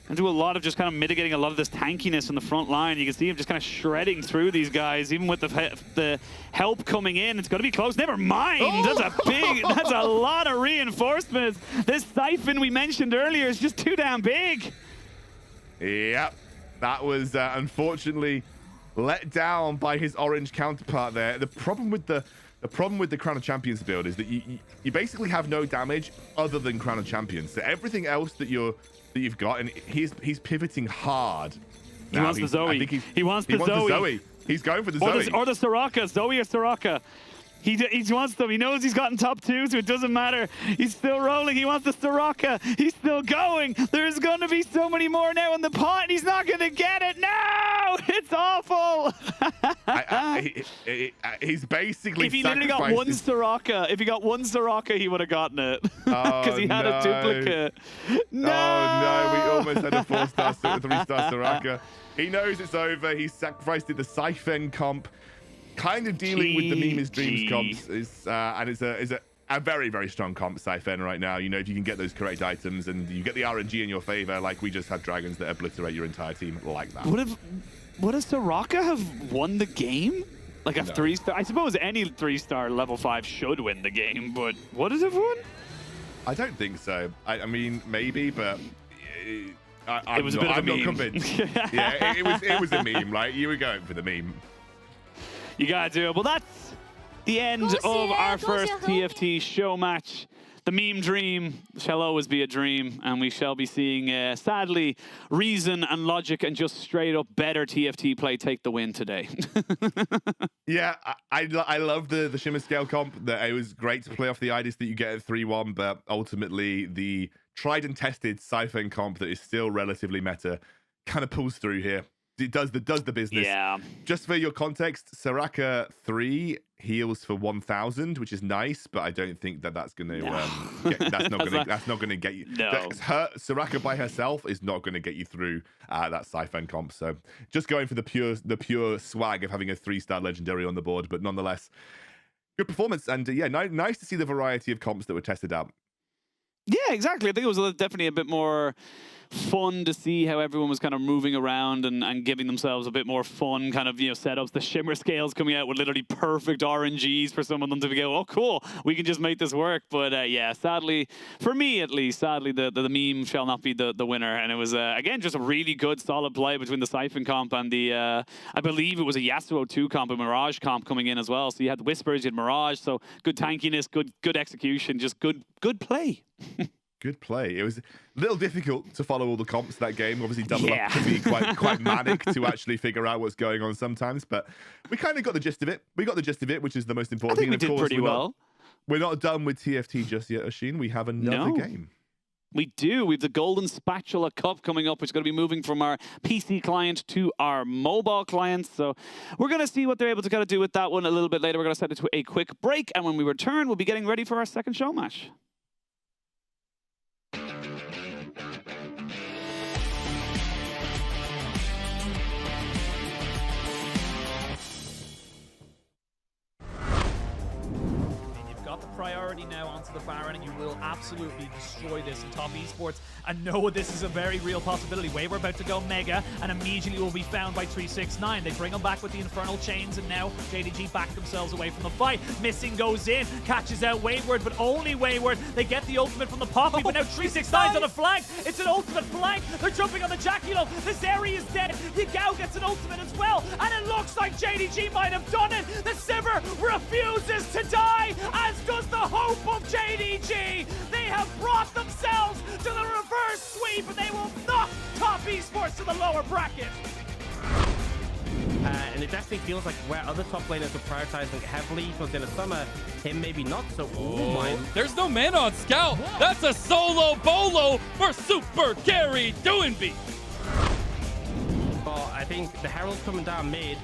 [SPEAKER 14] And do a lot of just kind of mitigating a lot of this tankiness in the front line. You can see him just kind of shredding through these guys, even with the help coming in. It's going to be close. Never mind. Oh. That's a lot of reinforcements. This siphon we mentioned earlier is just too damn big.
[SPEAKER 15] Yep. That was unfortunately let down by his orange counterpart there. The problem with the Crown of Champions build is that you basically have no damage other than Crown of Champions. So everything else that you've got, and he's pivoting hard.
[SPEAKER 14] He wants the Zoe. He wants the Zoe.
[SPEAKER 15] He's going for the Zoe.
[SPEAKER 14] Or the Soraka. Zoe or Soraka. He wants them. He knows he's gotten top 2, so it doesn't matter. He's still rolling. He wants the Soraka. He's still going. There's going to be so many more now in the pot. He's not going to get it. No! It's awful.
[SPEAKER 15] He's basically
[SPEAKER 14] if he literally got one Soraka, he would have gotten it. Because he had a duplicate. No!
[SPEAKER 15] Oh, no. We almost had a 4-star, 3-star Soraka. He knows it's over. He sacrificed the Siphon comp. Kind of dealing with the Meme is Dreams comps and it's a very, very strong comp, Siphon, right now. You know, if you can get those correct items and you get the RNG in your favor, like we just had dragons that obliterate your entire team like that.
[SPEAKER 14] Would a Soraka have won the game? Like a 3-star? I suppose any 3-star level 5 should win the game, but would it have won?
[SPEAKER 15] I don't think so. I mean, maybe, but
[SPEAKER 14] it was a bit of a meme.
[SPEAKER 15] I'm not convinced. Yeah, it was a meme, right? You were going for the meme.
[SPEAKER 14] You gotta do it. Well, that's the end of our first TFT show match. The meme dream shall always be a dream, and we shall be seeing, sadly, reason and logic and just straight up better TFT play take the win today.
[SPEAKER 15] Yeah, I love the Shimmer Scale comp. It was great to play off the IDs that you get at 3-1, but ultimately the tried and tested Siphon comp that is still relatively meta kind of pulls through here. It does the business.
[SPEAKER 14] Yeah.
[SPEAKER 15] Just for your context, Soraka 3 heals for 1,000, which is nice, but I don't think that's going to. That's not going to get you.
[SPEAKER 14] No.
[SPEAKER 15] Soraka by herself is not going to get you through that Siphon comp. So just going for the pure swag of having a 3-star legendary on the board, but nonetheless, good performance. And yeah, nice to see the variety of comps that were tested out.
[SPEAKER 14] Yeah, exactly. I think it was definitely a bit more fun to see how everyone was kind of moving around and giving themselves a bit more fun kind of, setups. The Shimmer Scales coming out with literally perfect RNGs for some of them to go, oh, cool, we can just make this work. But yeah, sadly, for me at least, the meme shall not be the winner. And it was, again, just a really good, solid play between the Siphon comp and the, I believe it was a Yasuo 2 comp, a Mirage comp coming in as well. So you had Whispers, you had Mirage, so good tankiness, good execution, just good play.
[SPEAKER 15] Good play. It was a little difficult to follow all the comps that game. Obviously, double up can be quite manic to actually figure out what's going on sometimes. But we kind of got the gist of it. We got the gist of it, which is the most important thing.
[SPEAKER 14] I think we did pretty well.
[SPEAKER 15] We're not done with TFT just yet, Oshin. We have another game.
[SPEAKER 14] We do. We have the Golden Spatula Cup coming up, which is going to be moving from our PC client to our mobile client. So we're going to see what they're able to kind of do with that one a little bit later. We're going to set it to a quick break. And when we return, we'll be getting ready for our second show match.
[SPEAKER 3] Priority now onto the Baron, and you will absolutely destroy this in top esports. And know this is a very real possibility. Waver about to go mega, and immediately will be found by 369. They bring him back with the Infernal Chains, and now JDG back themselves away from the fight. Missing goes in, catches out Wayward, but only Wayward. They get the ultimate from the Poppy, but now 369's on a flank. It's an ultimate flank. They're jumping on the Jackulo. This area is dead. Yagao gets an ultimate as well, and it looks like JDG might have done it. The Sivir refuses to die, as does the hope of JDG. They have brought themselves to the reverse sweep, and they will knock top esports to the lower bracket.
[SPEAKER 4] And it definitely feels like where other top laners are prioritizing heavily towards the end of summer, him maybe not. So, oh my.
[SPEAKER 16] There's no mana on Scout. That's a solo bolo for super carry Doinby.
[SPEAKER 4] Well, I think the Herald's coming down mid.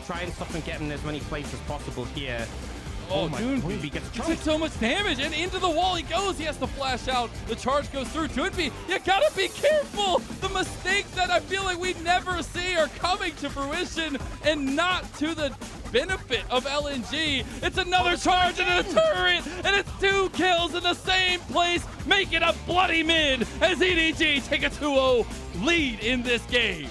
[SPEAKER 4] Try and stop and get in as many plays as possible here.
[SPEAKER 16] Oh, Doinby did so much damage, and into the wall he goes. He has to flash out. The charge goes through. Doinby, you gotta be careful. The mistakes that I feel like we never see are coming to fruition, and not to the benefit of LNG. It's another charge and a turret, and it's 2 kills in the same place, making a bloody mid as EDG take a 2-0 lead in this game.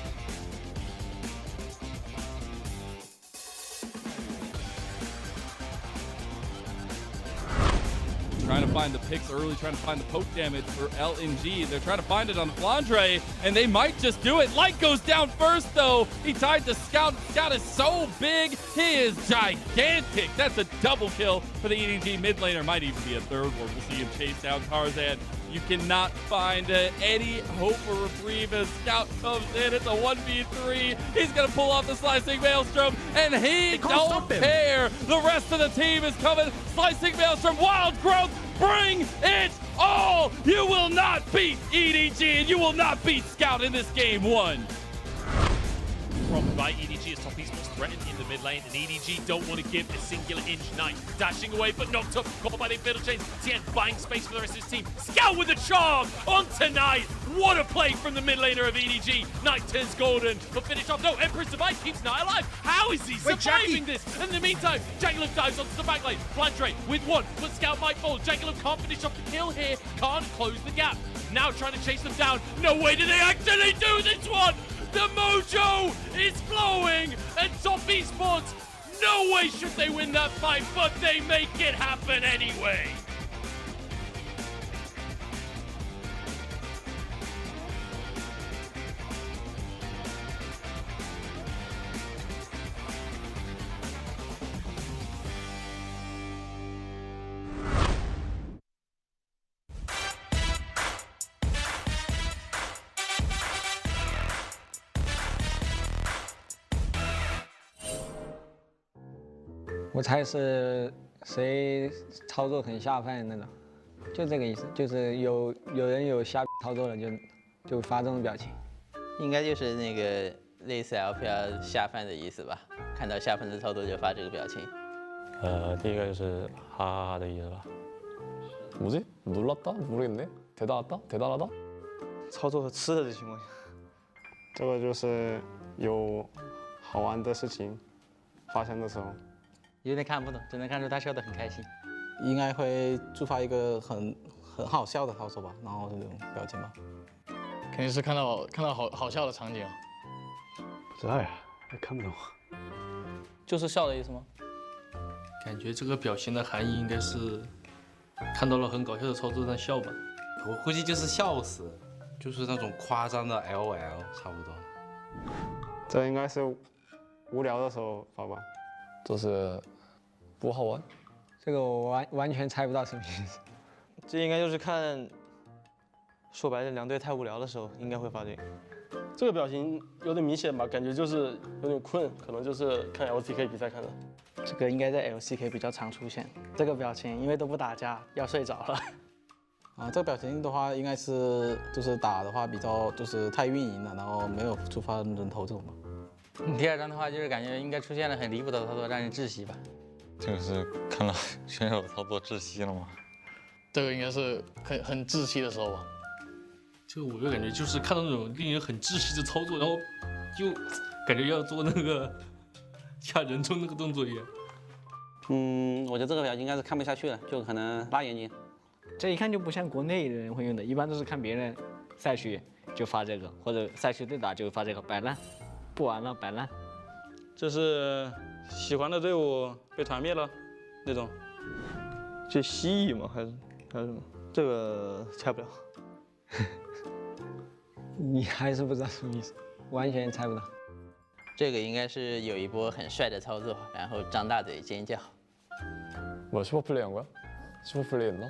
[SPEAKER 16] Trying to find the picks early, trying to find the poke damage for LNG. They're trying to find it on Flandre, and they might just do it. Light goes down first, though. He tied the Scout. Scout is so big. He is gigantic. That's a double kill for the EDG mid laner. Might even be a third one. We'll see him chase down Tarzan. You cannot find any hope or reprieve as Scout comes in. It's a 1v3. He's going to pull off the Slicing Maelstrom, and he don't care. The rest of the team is coming. Slicing Maelstrom, Wild Growth, bring it all. You will not beat EDG, and you will not beat Scout in this game one.
[SPEAKER 3] Problem by EDG is top esports threatened in the mid lane, and EDG don't want to give a singular inch. Knight dashing away, but knocked up, caught by the middle chains. Tien buying space for the rest of his team. Scout with a charm on Knight. What a play from the mid laner of EDG. Knight turns golden, but finish off. No, Emperor's Device keeps Knight alive. How is he surviving this? And in the meantime, Jangaloo dives onto the back lane. Flandre with one, but Scout might fall. Jangaloo can't finish off the kill here. Can't close the gap. Now trying to chase them down. No way do they actually do this one. The mojo is flowing, and top esports, no way should they win that fight, but they make it happen anyway.
[SPEAKER 2] 我猜是谁操作很下饭那种，就这个意思，就是有人有瞎操作了就发这种表情，
[SPEAKER 18] 应该就是那个类似 LPL 下饭的意思吧，看到下饭的操作就发这个表情。
[SPEAKER 20] 第一个就是哈哈哈的意思吧。뭐지? 놀랐다? 모르겠네. 대단하다? 대단하다?
[SPEAKER 21] 操作吃的情况下，这个就是有好玩的事情发生的时候。
[SPEAKER 2] 有点看不懂，只能看出他笑得很开心。
[SPEAKER 8] 应该会触发一个很好笑的操作吧，然后这种表情吧。
[SPEAKER 22] 肯定是看到好笑的场景。
[SPEAKER 6] 不知道呀，看不懂。
[SPEAKER 22] 就是笑的意思吗？
[SPEAKER 25] 感觉这个表情的含义应该是看到了很搞笑的操作在笑吧。
[SPEAKER 26] 我估计就是笑死，就是那种夸张的 LOL 差不多。
[SPEAKER 21] 这应该是无聊的时候发吧。
[SPEAKER 20] 就是不好玩。
[SPEAKER 2] 这个我完全猜不到什么意思。
[SPEAKER 21] 这应该就是看，说白了两队太无聊的时候应该会发这个。这个表情有点明显吧，感觉就是有点困，可能就是看 LCK 比赛看的。
[SPEAKER 2] 这个应该在 LCK 比较常出现。这个表情因为都不打架，要睡着了。
[SPEAKER 8] 啊，这个表情的话，应该是就是打的话比较就是太运营了，然后没有触发人头这种吧。
[SPEAKER 2] 第二张的话，就是感觉应该出现了很离谱的操作，让人窒息吧。
[SPEAKER 28] 这个是看到选手操作窒息了吗？
[SPEAKER 22] 这个应该是很窒息的时候吧。
[SPEAKER 25] 这个我就感觉就是看到那种令人很窒息的操作，然后就感觉要做那个掐人中那个动作一样。
[SPEAKER 2] 我觉得这个表情应该是看不下去了，就可能拉眼睛。这一看就不像国内的人会用的，一般都是看别人赛区就发这个，或者赛区对打就发这个，摆烂。 不玩了，摆烂。
[SPEAKER 21] 这是喜欢的队伍被团灭了，那种。这蜥蜴吗？还是什么？这个猜不了。
[SPEAKER 2] 你还是不知道什么意思，完全猜不到。
[SPEAKER 18] 这个应该是有一波很帅的操作，然后张大嘴尖叫。
[SPEAKER 20] 我슈퍼 플레이 한 거야? 슈퍼 플레이 했나?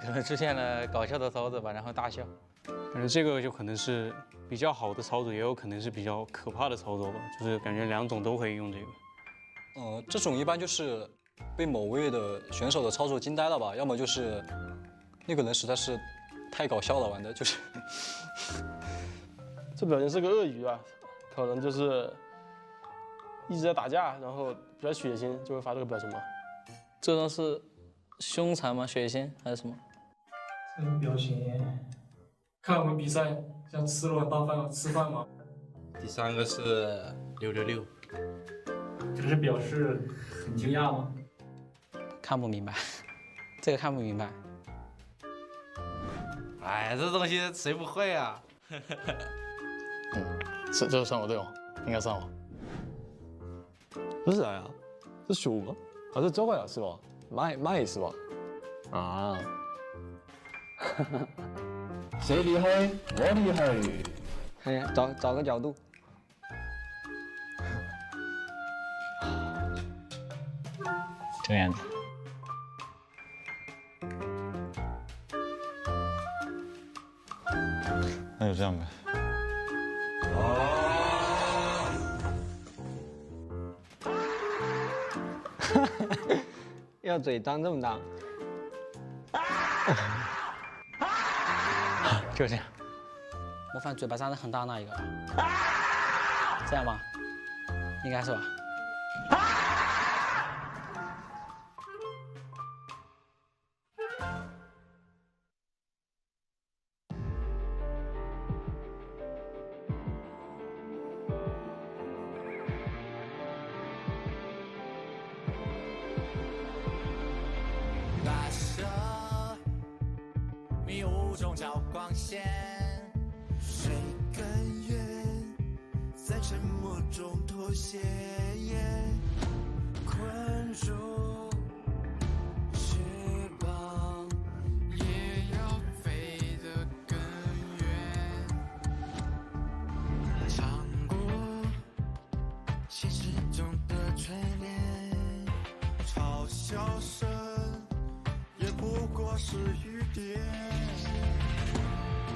[SPEAKER 2] 可能出现了搞笑的操作吧，然后大笑。
[SPEAKER 21] 感觉这个就可能是。 比较好的操作，也有可能是比较可怕的操作吧，就是感觉两种都可以用这个。
[SPEAKER 29] 这种一般就是被某位的选手的操作惊呆了吧，要么就是那个人实在是太搞笑了，玩的就是。
[SPEAKER 21] 这表情是个鳄鱼啊，可能就是一直在打架，然后比较血腥，就会发这个表情吧。
[SPEAKER 22] 这张是凶残吗？血腥还是什么？
[SPEAKER 27] 这个表情，看我们比赛。 像吃了碗大饭吃饭吗？
[SPEAKER 26] 第三个是666，
[SPEAKER 27] 这是表示很惊讶吗？
[SPEAKER 2] 看不明白，
[SPEAKER 22] 这个看不明白。
[SPEAKER 26] 哎，这东西谁不会啊？
[SPEAKER 21] 是，这算我对吗？应该算我。
[SPEAKER 20] 这是啥呀？是熊吗？啊，这交换呀是吧？蚂蚁是吧？啊。
[SPEAKER 1] 谁厉害？我厉害。
[SPEAKER 22] 哎呀，找个角度。
[SPEAKER 2] 这样子。
[SPEAKER 28] 那就这样呗。
[SPEAKER 22] 要嘴张这么大，
[SPEAKER 2] 就这样。
[SPEAKER 22] 模仿嘴巴张得很大那一个，这样吧，应该是吧？
[SPEAKER 5] 跋涉迷雾中找光线，谁甘愿在沉默中妥协？困住翅膀，也要飞得更远，尝过现实中的锤炼，嘲笑声也不过是雨点，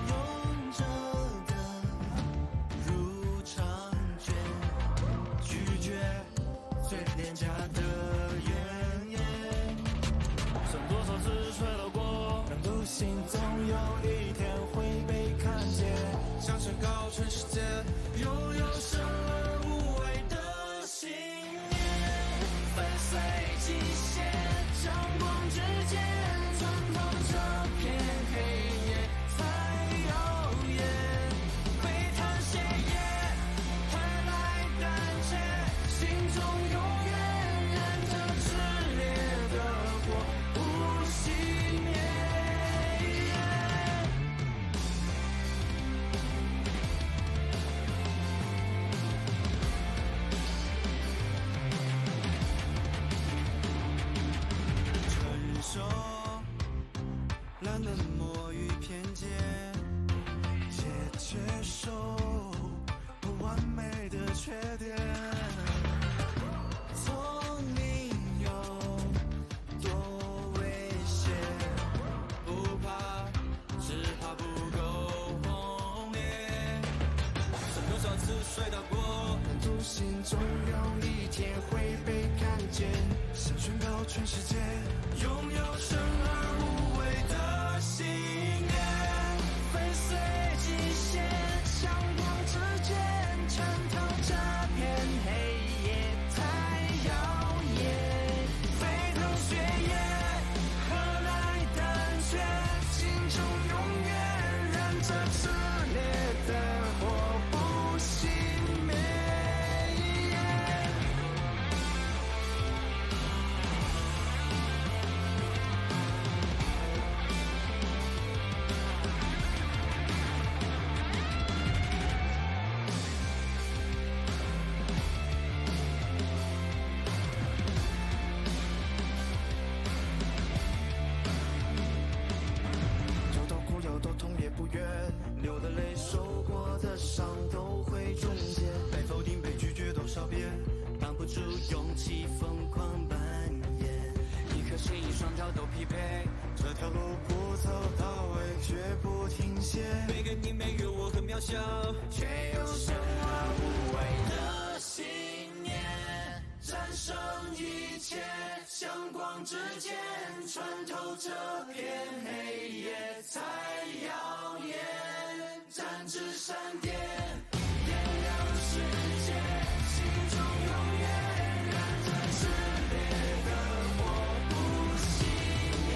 [SPEAKER 5] 勇者的入场券，拒绝最廉价的怨言。剩多少次吹了过，让独行总有一天会被看见。想宣告全世界，拥有生而无畏的信念，粉碎极限，将光之间穿透这片黑夜才耀眼，悲叹血液换来胆怯，心中永远燃着炽烈的火，不熄灭。承受冷漠与偏见，也接受不完美的缺点。聪明有多危险？不怕，只怕不够轰烈。剩多少次摔倒过，但独行总有一天会被看见。想宣告全世界，拥有生而无畏的信念，粉碎极限，向光之间穿透这片黑夜太耀眼，沸腾血液何来胆怯，心中永远燃着炽烈的火，不熄灭。有多苦有多痛也不怨，流的泪受过的伤都会终结。被否定被拒绝多少遍，挡不住勇气疯狂蔓延。一颗心一双脚都匹配，这条路不走到尾绝不停歇。每个你每个我很渺小，却有生而无畏的信念，战胜一切，向光之间穿透这片黑夜才耀眼，展翅闪电，点亮世界，心中永远燃着炽烈的火，不熄灭。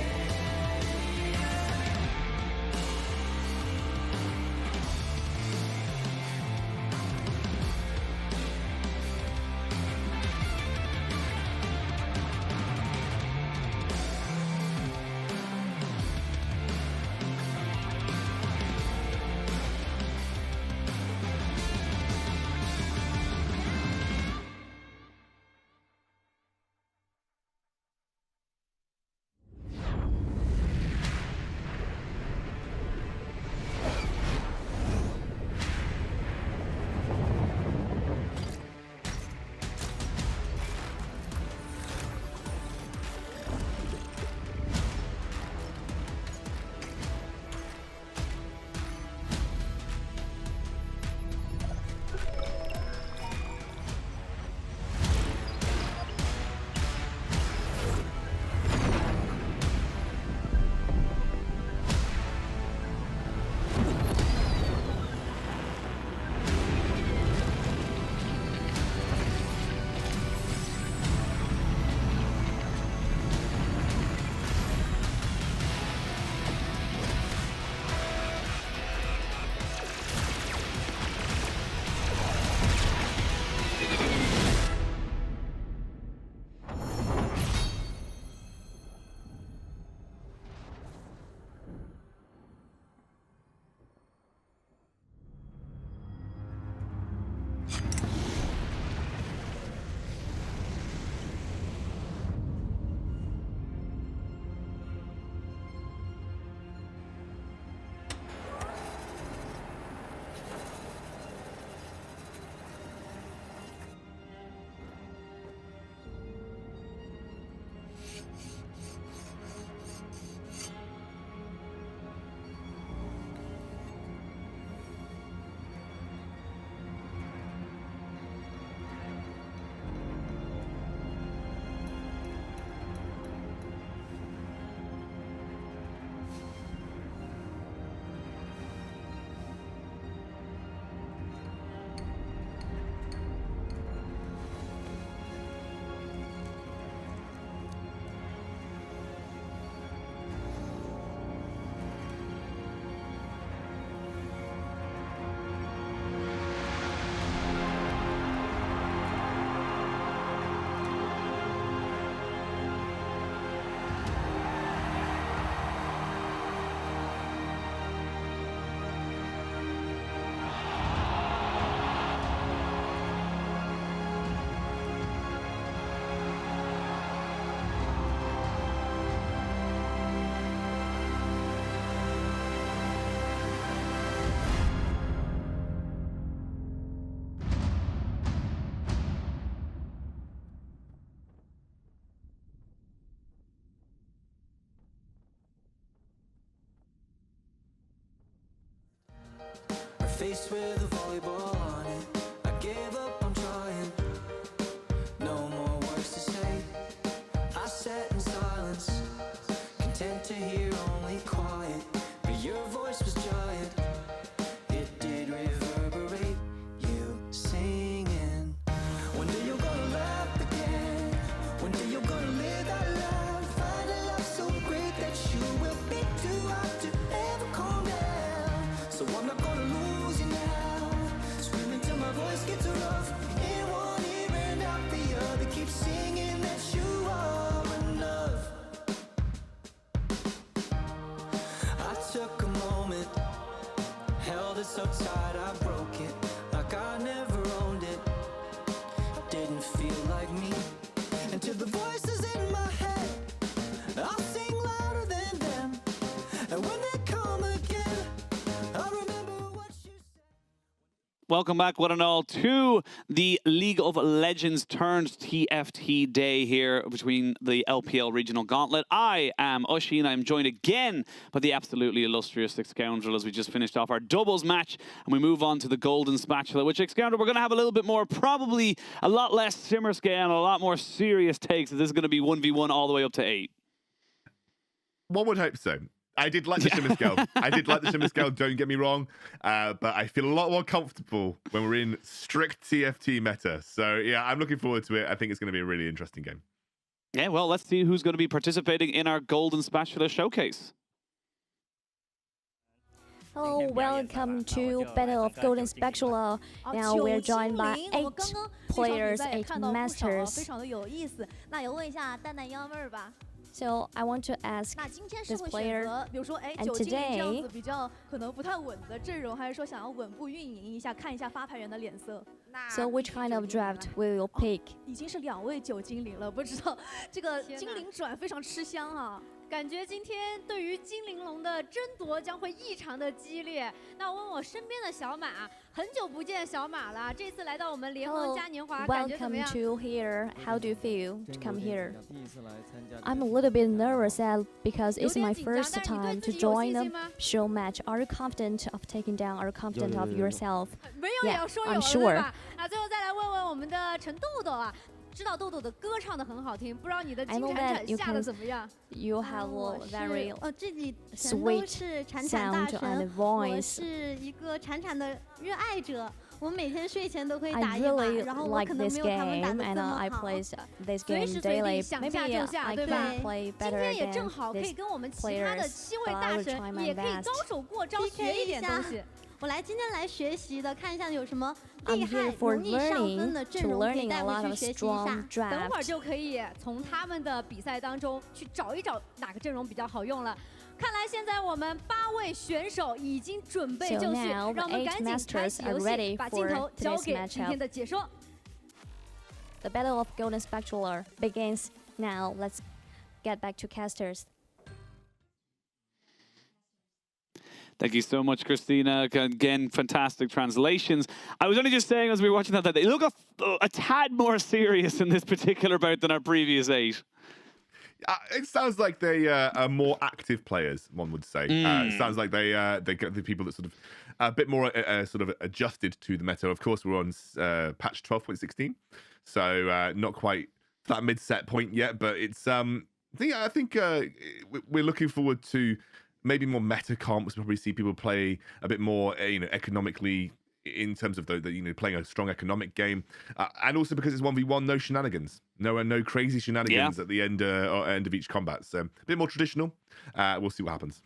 [SPEAKER 5] Faced with a volleyball on it, I gave up on trying. No more words to say. I sat in silence, content to hear only quiet. But your voice was giant. It did reverberate. You singing. One day you're gonna laugh again. One day you're gonna live that life. Find a love so great that you will be too hard to ever calm down. So I'm not gonna lose you now. Screaming till my voice gets rough. In one ear and out the other. Keep singing that you are enough. I took a moment, held it so tight I broke it. Like I never owned it. Didn't feel like me. Until the voices in my head, I'll sing louder than them. And when they come again, I'll remember what you said.
[SPEAKER 14] Welcome back, one and all, to the League of Legends turned TFT day here between the LPL Regional Gauntlet. I am Ushi, and I'm joined again by the absolutely illustrious Excoundrel as we just finished off our doubles match, and we move on to the Golden Spatula, which, Excoundrel, we're going to have a little bit more, probably a lot less simmer scale and a lot more serious takes, as this is going to be 1v1 all the way up to 8.
[SPEAKER 15] One would hope so. I did like the shimmer scale. I did like the shimmer scale, don't get me wrong. But I feel a lot more comfortable when we're in strict TFT meta. So, yeah, I'm looking forward to it. I think it's going to be a really interesting game.
[SPEAKER 14] Yeah, well, let's see who's going to be participating in our Golden Spatula Showcase.
[SPEAKER 7] Hello, welcome to Battle of Golden Spatula. Now we're joined by 8 players, 8 masters. So I want to ask this player, and today, so which kind of draft will you pick?
[SPEAKER 9] 已经是2位9精灵了，不知道这个精灵转非常吃香啊。感觉今天对于精灵龙的争夺将会异常的激烈。那我问我身边的小马，很久不见小马了，这次来到我们联合嘉年华，感觉怎么样
[SPEAKER 7] Welcome to here. How do you feel to come here? I'm a little bit nervous because it's my first time to join a show match. Are you confident of taking down? Are you confident of yourself?
[SPEAKER 9] 没有也
[SPEAKER 7] Yeah,
[SPEAKER 9] 要说有
[SPEAKER 7] I'm
[SPEAKER 9] 了，
[SPEAKER 7] sure.
[SPEAKER 9] 对吧？那最后再来问问我们的陈豆豆啊。 知道豆豆的歌唱的很好听，不知道你的
[SPEAKER 7] I
[SPEAKER 9] 金
[SPEAKER 7] know
[SPEAKER 9] 铲
[SPEAKER 7] that
[SPEAKER 9] 铲下的怎么样？
[SPEAKER 7] You have a very
[SPEAKER 10] 这里全都
[SPEAKER 7] sweet
[SPEAKER 10] 是铲铲大
[SPEAKER 7] sound
[SPEAKER 10] 神
[SPEAKER 7] and，
[SPEAKER 10] 我
[SPEAKER 7] voice.
[SPEAKER 10] 是一个铲铲的热爱者。我每天睡前都会
[SPEAKER 7] I
[SPEAKER 10] 打一把，
[SPEAKER 7] really
[SPEAKER 10] 然后我
[SPEAKER 7] like
[SPEAKER 10] 可能
[SPEAKER 7] this
[SPEAKER 10] 没有他们打
[SPEAKER 7] game
[SPEAKER 10] 的
[SPEAKER 7] and
[SPEAKER 10] 这么
[SPEAKER 7] I
[SPEAKER 10] 好。
[SPEAKER 7] play this
[SPEAKER 9] 随
[SPEAKER 7] game
[SPEAKER 9] 时随地
[SPEAKER 7] daily.
[SPEAKER 9] 想
[SPEAKER 7] Maybe
[SPEAKER 9] 下就下，
[SPEAKER 7] I
[SPEAKER 9] 对吧？
[SPEAKER 7] can play
[SPEAKER 9] 今
[SPEAKER 7] better
[SPEAKER 9] 天也
[SPEAKER 7] than
[SPEAKER 9] 正好可以
[SPEAKER 7] these
[SPEAKER 9] 跟我们其他的
[SPEAKER 7] players,
[SPEAKER 9] 7 位
[SPEAKER 7] but I
[SPEAKER 9] 大
[SPEAKER 7] will
[SPEAKER 9] 神
[SPEAKER 7] try my
[SPEAKER 9] 也可以
[SPEAKER 7] best.
[SPEAKER 9] 高手过招，
[SPEAKER 10] PK
[SPEAKER 9] 学一点东西。
[SPEAKER 10] 我今天来学习的，看一下有什么
[SPEAKER 7] I'm
[SPEAKER 10] 厉害、
[SPEAKER 7] here for
[SPEAKER 10] 容易上分的
[SPEAKER 7] learning,
[SPEAKER 10] 阵
[SPEAKER 7] to
[SPEAKER 10] 容可以
[SPEAKER 7] learning
[SPEAKER 10] 带
[SPEAKER 7] a
[SPEAKER 10] 回
[SPEAKER 7] lot
[SPEAKER 10] 去
[SPEAKER 7] of
[SPEAKER 10] 学习一
[SPEAKER 7] strong
[SPEAKER 10] 下。
[SPEAKER 9] 等会儿
[SPEAKER 7] drafts.
[SPEAKER 9] 就可以从他们的比赛当中去找一找哪个阵容比较好用了。看来现在我们8位选手已经准备
[SPEAKER 7] So
[SPEAKER 9] 就绪，
[SPEAKER 7] now
[SPEAKER 9] 让我
[SPEAKER 7] the
[SPEAKER 9] 们
[SPEAKER 7] 8
[SPEAKER 9] 赶紧开
[SPEAKER 7] masters
[SPEAKER 9] 启
[SPEAKER 7] are
[SPEAKER 9] 游戏，
[SPEAKER 7] ready
[SPEAKER 9] 把镜
[SPEAKER 7] for
[SPEAKER 9] 头交
[SPEAKER 7] today's
[SPEAKER 9] 给今
[SPEAKER 7] matchup.
[SPEAKER 9] 天的解说。
[SPEAKER 7] The Battle of Golden Spatula begins now. Let's get back to casters.
[SPEAKER 14] Thank you so much, Christina. Again, fantastic translations. I was only just saying as we were watching that they look a tad more serious in this particular bout than our previous 8.
[SPEAKER 15] It sounds like they are more active players, one would say. It sounds like they get the people that sort of a bit more sort of adjusted to the meta. Of course, we're on patch 12.16, so not quite that mid-set point yet, but it's I think we're looking forward to maybe more meta comps. We'll probably see people play a bit more, economically in terms of the playing a strong economic game, and also because it's 1v1, no shenanigans, no crazy shenanigans at the end of each combat. So a bit more traditional. We'll see what happens.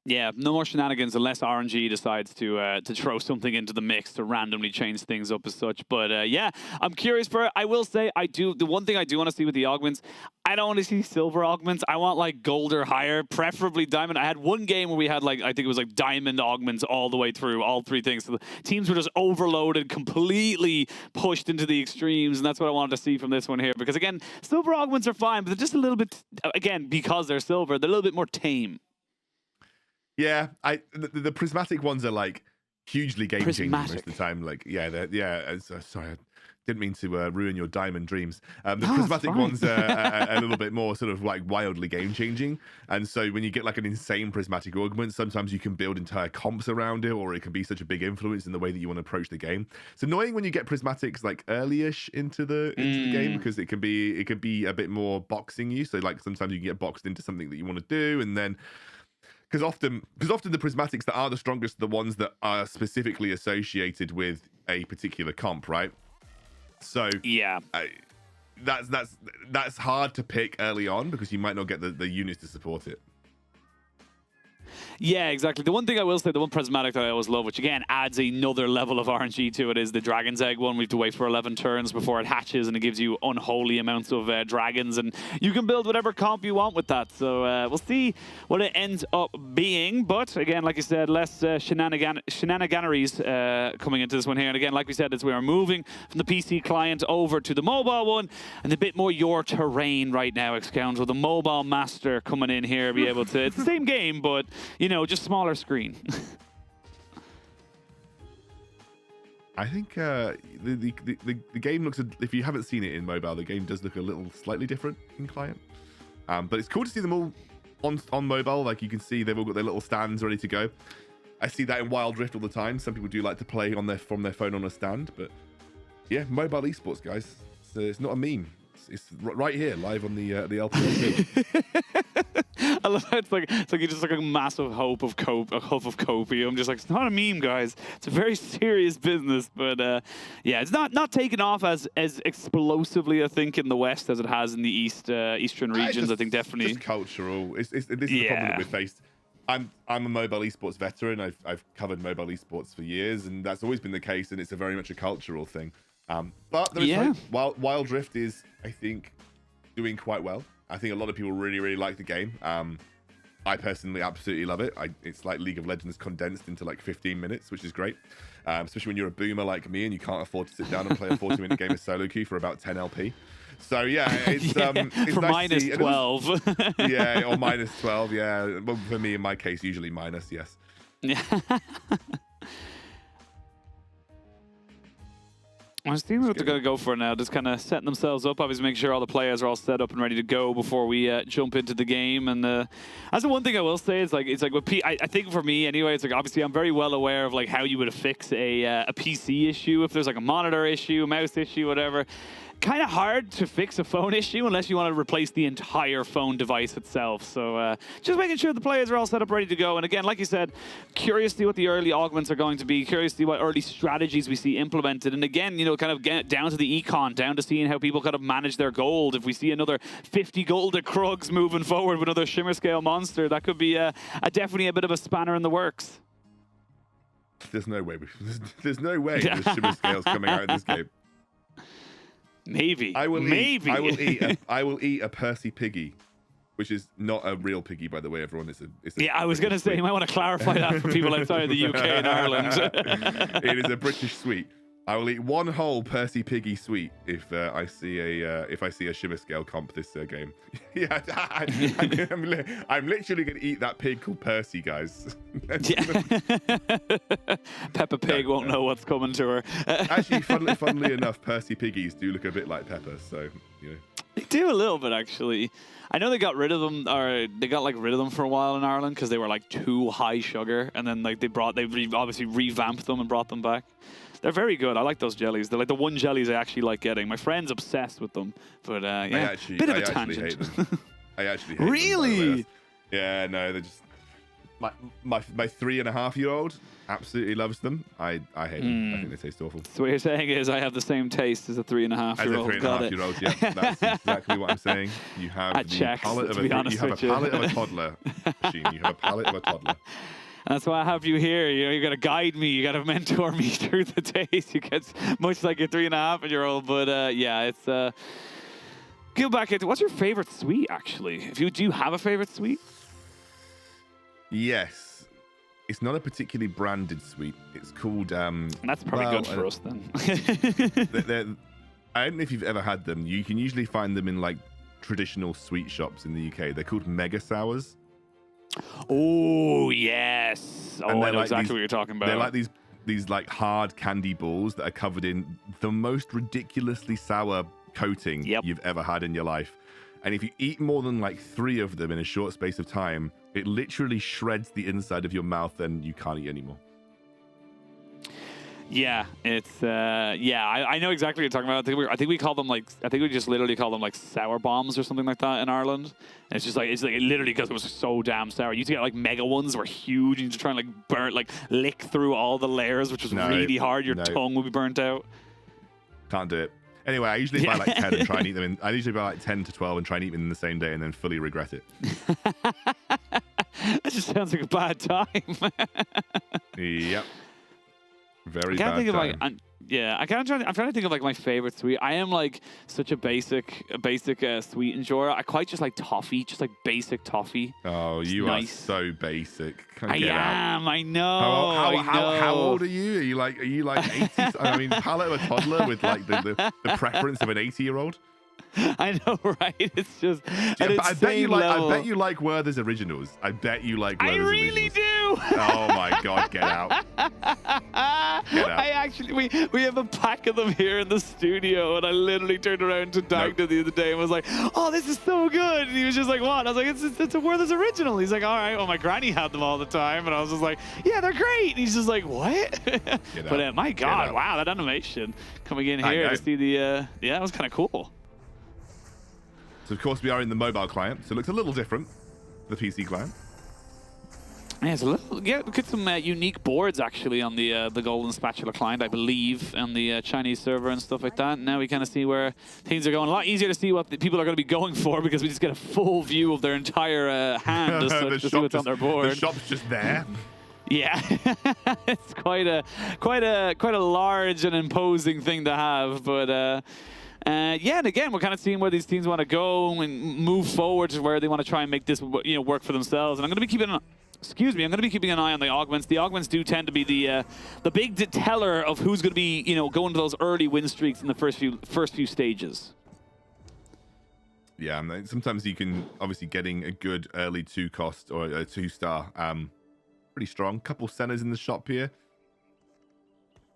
[SPEAKER 14] Yeah, no more shenanigans unless RNG decides to throw something into the mix to randomly change things up as such. But yeah, I'm curious for it. I will say the one thing I do want to see with the augments, I don't want to see silver augments. I want like gold or higher, preferably diamond. I had one game where we had I think it was like diamond augments all the way through, all 3 things. So the teams were just overloaded, completely pushed into the extremes, and that's what I wanted to see from this one here. Because again, silver augments are fine, but they're just a little bit, again, because they're silver, they're a little bit more tame.
[SPEAKER 15] Yeah, the prismatic ones are like hugely game changing most of the time. Like, sorry, didn't mean to ruin your diamond dreams. The prismatic ones are a little bit more sort of like wildly game-changing. And so when you get like an insane prismatic augment, sometimes you can build entire comps around it, or it can be such a big influence in the way that you want to approach the game. It's annoying when you get prismatics like early-ish into the game, because it can be a bit more boxing you. So like sometimes you can get boxed into something that you want to do, and then because often the prismatics that are the strongest are the ones that are specifically associated with a particular comp, right? So
[SPEAKER 14] yeah,
[SPEAKER 15] that's hard to pick early on because you might not get the units to support it.
[SPEAKER 14] Yeah, exactly. The one thing I will say, the one prismatic that I always love, which again adds another level of RNG to it, is the Dragon's Egg one. We have to wait for 11 turns before it hatches, and it gives you unholy amounts of dragons, and you can build whatever comp you want with that. So we'll see what it ends up being. But again, like you said, less shenaniganeries coming into this one here. And again, like we said, we are moving from the PC client over to the mobile one, and a bit more your terrain right now, X-Scoundrel. The mobile master coming in here, be able to. It's the same game, but you know, just smaller screen.
[SPEAKER 15] I think the game looks, if you haven't seen it in mobile, the game does look a little slightly different in client. But it's cool to see them all on mobile. Like you can see they've all got their little stands ready to go. I see that in Wild Rift all the time. Some people do like to play from their phone on a stand, but yeah, mobile esports, guys. It's not a meme. It's right here, live on the LPL.
[SPEAKER 14] I love how it's like you just like a massive hope of copium. Just like, it's not a meme, guys. It's a very serious business. But yeah, it's not taken off as explosively, I think, in the West as it has in the eastern regions. I think definitely
[SPEAKER 15] just cultural. This is the problem that we faced. I'm a mobile esports veteran. I've covered mobile esports for years, and that's always been the case. And it's very much a cultural thing. But there is hope. Wild Rift is, I think, doing quite well. I think a lot of people really, really like the game. I personally absolutely love it. It's like League of Legends condensed into like 15 minutes, which is great. Especially when you're a boomer like me and you can't afford to sit down and play a 40-minute game of solo queue for about 10 LP. So yeah, it's
[SPEAKER 14] for
[SPEAKER 15] nice
[SPEAKER 14] minus 12.
[SPEAKER 15] Yeah, or minus 12. Yeah, well, for me in my case, usually minus. Yes.
[SPEAKER 14] Yeah. I was thinking what they're going to go for now, just kind of setting themselves up, obviously making sure all the players are all set up and ready to go before we jump into the game. And that's the one thing I will say is like, it's like with I think for me anyway, it's like obviously I'm very well aware of like how you would fix a PC issue if there's like a monitor issue, a mouse issue, whatever. Kind of hard to fix a phone issue unless you want to replace the entire phone device itself. So just making sure the players are all set up, ready to go. And again, like you said, curious to see what the early augments are going to be, curious to see what early strategies we see implemented. And again, you know, kind of get down to the econ, down to seeing how people kind of manage their gold. If we see another 50 gold at Krugs moving forward with another Shimmer Scale monster, that could be definitely a bit of a spanner in the works.
[SPEAKER 15] There's no way. There's no way there's Shimmer Scales coming out in this game.
[SPEAKER 14] Maybe.
[SPEAKER 15] I will eat a Percy piggy, which is not a real piggy, by the way, everyone. It's a
[SPEAKER 14] yeah, I was going to say, you might want to clarify that for people outside the UK and Ireland.
[SPEAKER 15] It is a British sweet. I will eat one whole Percy piggy sweet if I see a Shimmer Scale comp this game. Yeah, I'm literally going to eat that pig called Percy, guys.
[SPEAKER 14] Peppa Pig won't know what's coming to her.
[SPEAKER 15] Actually, funnily enough, Percy piggies do look a bit like Peppa, so you know.
[SPEAKER 14] They do a little bit, actually. I know they got rid of them, or they got rid of them for a while in Ireland because they were like too high sugar, and then like they obviously revamped them and brought them back. They're very good. I like those jellies. They're like the one jellies I actually like getting. My friend's obsessed with them. But yeah, bit of a tangent.
[SPEAKER 15] Hate them. I actually hate
[SPEAKER 14] really?
[SPEAKER 15] them, yeah, no, they're just my 3.5-year-old absolutely loves them. I hate them. I think they taste awful.
[SPEAKER 14] So what you're saying is I have the same taste as a 3.5-year-old.
[SPEAKER 15] As a 3.5-year-old, yeah, that's exactly what I'm saying. You have the palate of a toddler, Sheen. You have a palate of a toddler.
[SPEAKER 14] And that's why I have you here. You know, you got to guide me. You got to mentor me through the taste. You get much like a 3.5-year-old. But yeah, it's. Go back into what's your favorite sweet? Actually, do you have a favorite sweet?
[SPEAKER 15] Yes, it's not a particularly branded sweet. It's called.
[SPEAKER 14] That's probably good for us then.
[SPEAKER 15] I don't know if you've ever had them. You can usually find them in like traditional sweet shops in the UK. They're called Mega Sours.
[SPEAKER 14] Oh yes! Oh, I know exactly what you're talking about.
[SPEAKER 15] They're like these these like hard candy balls that are covered in the most ridiculously sour coating you've ever had in your life. And if you eat more than like 3 of them in a short space of time, it literally shreds the inside of your mouth and you can't eat anymore.
[SPEAKER 14] Yeah, it's I know exactly what you're talking about. I think we call them like, I think we just literally call them like sour bombs or something like that in Ireland. And it's just like, it's like literally because it was so damn sour. You used to get like mega ones that were huge, and you try and like burn, like lick through all the layers, which was really hard. Your tongue would be burnt out.
[SPEAKER 15] Can't do it. Anyway, I usually buy like 10 and try and eat them in. I usually buy like 10 to 12 and try and eat them in the same day and then fully regret it.
[SPEAKER 14] That just sounds like a bad time.
[SPEAKER 15] Yep. Very
[SPEAKER 14] I can't
[SPEAKER 15] bad
[SPEAKER 14] think of
[SPEAKER 15] time.
[SPEAKER 14] like, I'm trying to think of like my favorite sweet. I am like such a basic sweet enjoyer. I quite just like toffee, just like basic toffee.
[SPEAKER 15] Oh,
[SPEAKER 14] it's
[SPEAKER 15] you
[SPEAKER 14] nice.
[SPEAKER 15] are so basic.
[SPEAKER 14] I am. I know.
[SPEAKER 15] How old are you? Are you like 80? I mean, palate of a toddler with like the preference of an 80-year-old.
[SPEAKER 14] I know, right? It's just
[SPEAKER 15] I bet you like Werther's originals. I bet you like Werther's originals.
[SPEAKER 14] I really do.
[SPEAKER 15] Oh my god, get out.
[SPEAKER 14] I actually, we have a pack of them here in the studio, and I literally turned around to Dagda the other day and was like, "Oh, this is so good." And he was just like, "What?" I was like, "It's a Werther's original." He's like, "All right." Well, my granny had them all the time, and I was just like, "Yeah, they're great." And he's just like, "What?" But my god, wow, that animation coming in here to see the yeah, it was kind of cool.
[SPEAKER 15] So of course we are in the mobile client, so it looks a little different, the PC client.
[SPEAKER 14] Yeah, it's a little, we get some unique boards actually on the Golden Spatula client, I believe, on the Chinese server and stuff like that. Now we kind of see where things are going. A lot easier to see what the people are going to be going for because we just get a full view of their entire hand as such to see what's on their board.
[SPEAKER 15] The shop's just there.
[SPEAKER 14] Yeah, it's quite a large and imposing thing to have, but. Yeah, and again, we're kind of seeing where these teams want to go and move forward to where they want to try and make this, work for themselves. And I'm going to be keeping an eye on the augments. The augments do tend to be the big teller of who's going to be, going to those early win streaks in the first few stages.
[SPEAKER 15] Yeah, and sometimes you can obviously getting a good early 2-cost or a 2-star, pretty strong. Couple centers in the shop here.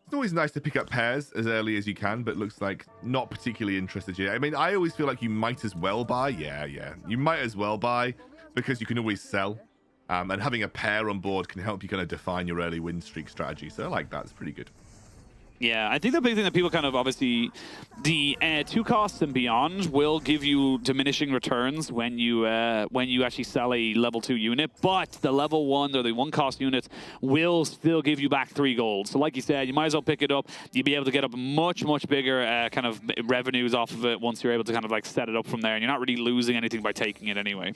[SPEAKER 15] It's always nice to pick up pairs as early as you can, but looks like not particularly interested yet. I mean, I always feel like you might as well buy. Yeah. You might as well buy because you can always sell. And having a pair on board can help you kind of define your early win streak strategy. So I like that. It's pretty good.
[SPEAKER 14] Yeah, I think the big thing that people kind of obviously, the 2 costs and beyond will give you diminishing returns when you actually sell a level 2 unit, but the level 1 or the 1 cost units will still give you back 3 gold. So like you said, you might as well pick it up. You'll be able to get up much bigger kind of revenues off of it once you're able to kind of like set it up from there, and you're not really losing anything by taking it anyway.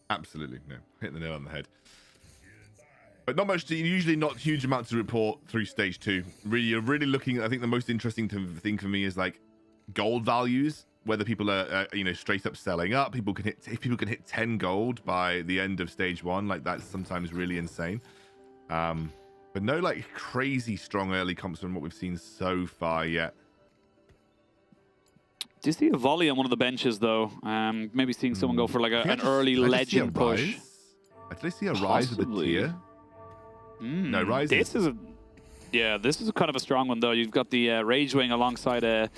[SPEAKER 15] Absolutely, no, hitting the nail on the head. But not much, usually not huge amounts to report through stage 2. You're really looking, I think the most interesting thing for me is like gold values, whether people are, straight up selling up. If people can hit 10 gold by the end of stage 1, like that's sometimes really insane. But no like crazy strong early comps from what we've seen so far yet.
[SPEAKER 14] Do you see a volley on one of the benches though? Maybe seeing someone go for like an early legend push.
[SPEAKER 15] Did I see a rise with a tier? No, Rise
[SPEAKER 14] this is a kind of a strong one though. You've got the Rage Wing alongside a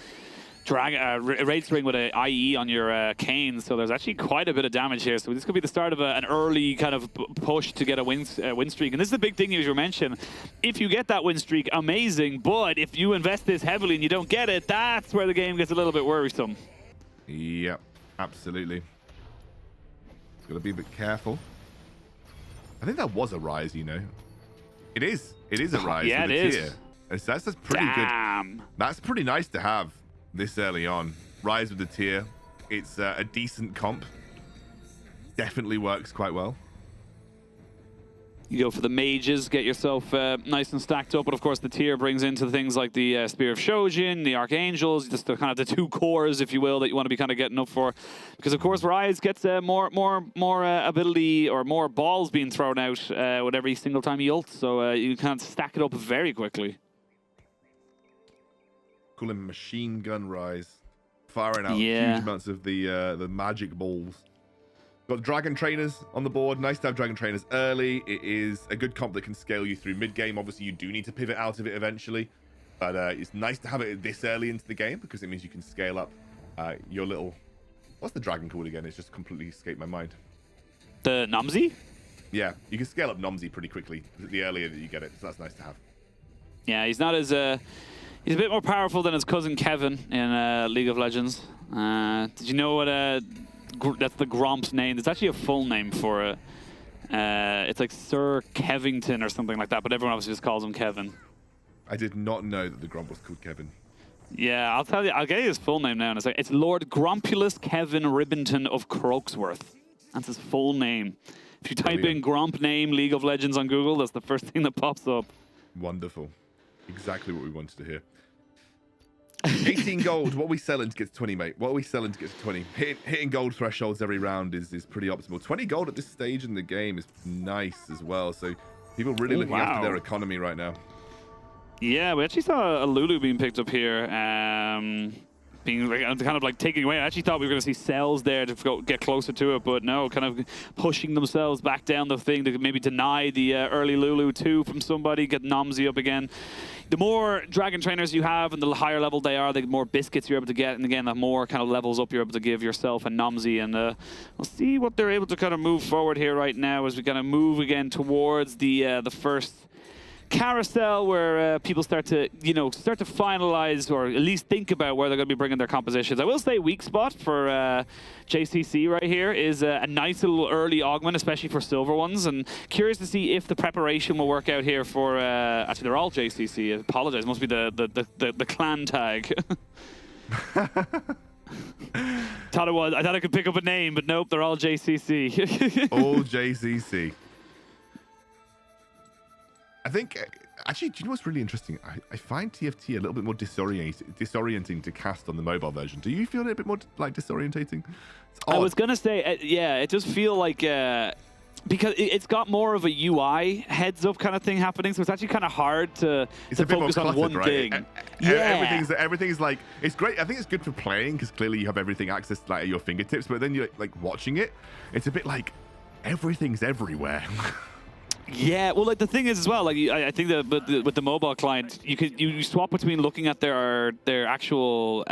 [SPEAKER 14] Rage Wing with an IE on your cane, so there's actually quite a bit of damage here. So this could be the start of an early kind of push to get a win streak. And this is the big thing as you mentioned. If you get that win streak, amazing. But if you invest this heavily and you don't get it, that's where the game gets a little bit worrisome.
[SPEAKER 15] Yep, absolutely. Got to be a bit careful. I think that was a rise, It is a rise.
[SPEAKER 14] Yeah,
[SPEAKER 15] with
[SPEAKER 14] it
[SPEAKER 15] a tier.
[SPEAKER 14] is.
[SPEAKER 15] That's pretty good. That's pretty nice to have this early on. Rise with the tier. It's a decent comp. Definitely works quite well.
[SPEAKER 14] You go for the mages, get yourself nice and stacked up, but of course the tier brings into things like the Spear of Shojin, the Archangels, just the kind of the 2 cores, if you will, that you want to be kind of getting up for. Because of course Rise gets more ability or more balls being thrown out with every single time he ults, so you can stack it up very quickly.
[SPEAKER 15] Call him Machine Gun Rise, firing out huge amounts of the magic balls. Got Dragon Trainers on the board. Nice to have Dragon Trainers early. It is a good comp that can scale you through mid-game. Obviously, you do need to pivot out of it eventually. But it's nice to have it this early into the game because it means you can scale up your little... What's the dragon called again? It's just completely escaped my mind.
[SPEAKER 14] The Nomsy?
[SPEAKER 15] Yeah, you can scale up Nomsy pretty quickly the earlier that you get it. So that's nice to have.
[SPEAKER 14] Yeah, he's not as... he's a bit more powerful than his cousin Kevin in League of Legends. Did you know what... that's the Gromp's name. It's actually a full name for it. It's like Sir Kevington or something like that, but everyone obviously just calls him Kevin.
[SPEAKER 15] I did not know that the Gromp was called Kevin.
[SPEAKER 14] Yeah, I'll tell you. I'll get you his full name now in a second. It's Lord Grompulus Kevin Ribbington of Croaksworth. That's his full name. If you type in Gromp name League of Legends on Google, that's the first thing that pops up.
[SPEAKER 15] Wonderful. Exactly what we wanted to hear. 18 gold. What are we selling to get to 20, mate? What are we selling to get to 20? Hitting gold thresholds every round is pretty optimal. 20 gold at this stage in the game is nice as well. So people really looking after their economy right now. Yeah, we actually saw a Lulu being picked up here, being like, kind of like taking away. I actually thought we were going to see cells there to get closer to it, but no, kind of pushing themselves back down the thing to maybe deny the early Lulu 2 from somebody, get Nomsy up again. The more Dragon Trainers you have and the higher level they are, the more biscuits you're able to get, and again, the more kind of levels up you're able to give yourself and Nomsy, and we'll see what they're able to kind of move forward here right now as we kind of move again towards the first carousel where people start to finalize or at least think about where they're going to be bringing their compositions. I will say weak spot for JCC right here is a nice little early augment, especially for silver ones, and curious to see if the preparation will work out here for actually they're all JCC. I apologize, must be the clan tag. I thought I could pick up a name, but nope, they're all JCC. All JCC. I think, actually, do you know what's really interesting? I find TFT a little bit more disorienting to cast on the mobile version. Do you feel it a bit more like disorientating?
[SPEAKER 14] I was going to say, yeah, it does feel like, because it's got more of a UI heads-up kind of thing happening, so it's actually kind of hard to focus on one thing.
[SPEAKER 15] Yeah. Everything's like, it's great. I think it's good for playing because clearly you have everything accessed like at your fingertips, but then you're like watching it, it's a bit like everything's everywhere.
[SPEAKER 14] Yeah, well, like the thing is as well, like I think that with the mobile client, you swap between looking at their actual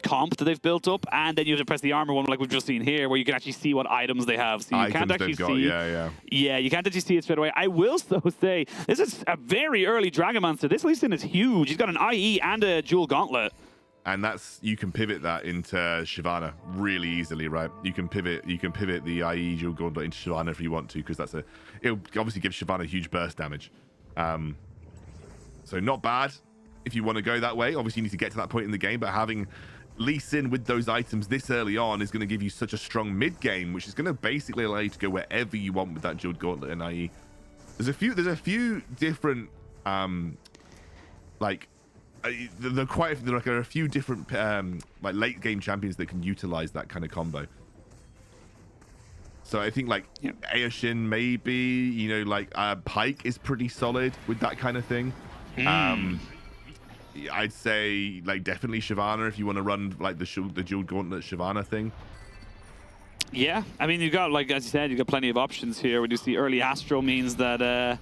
[SPEAKER 14] comp that they've built up, and then you have to press the armor one, like we've just seen here, where you can actually see what items they have. So you can't actually see. Yeah, you can't actually see it straight away. I will though say this is a very early Dragon Monster. This Lee Sin is huge. He's got an IE and a dual gauntlet.
[SPEAKER 15] And you can pivot that into Shyvana really easily, right? You can pivot the IE dual gauntlet into Shyvana if you want to, because it'll obviously give Shyvana huge burst damage. So not bad if you want to go that way. Obviously you need to get to that point in the game, but having Lee Sin with those items this early on is going to give you such a strong mid game, which is going to basically allow you to go wherever you want with that dual gauntlet and IE. There's a few different there are a few different like late game champions that can utilize that kind of combo. So I think like Aoshin maybe, Pyke is pretty solid with that kind of thing. I'd say like definitely Shyvana if you want to run like the dual gauntlet Shyvana thing.
[SPEAKER 14] Yeah, I mean, you've got, like as you said, you've got plenty of options here. We do see early Astro means that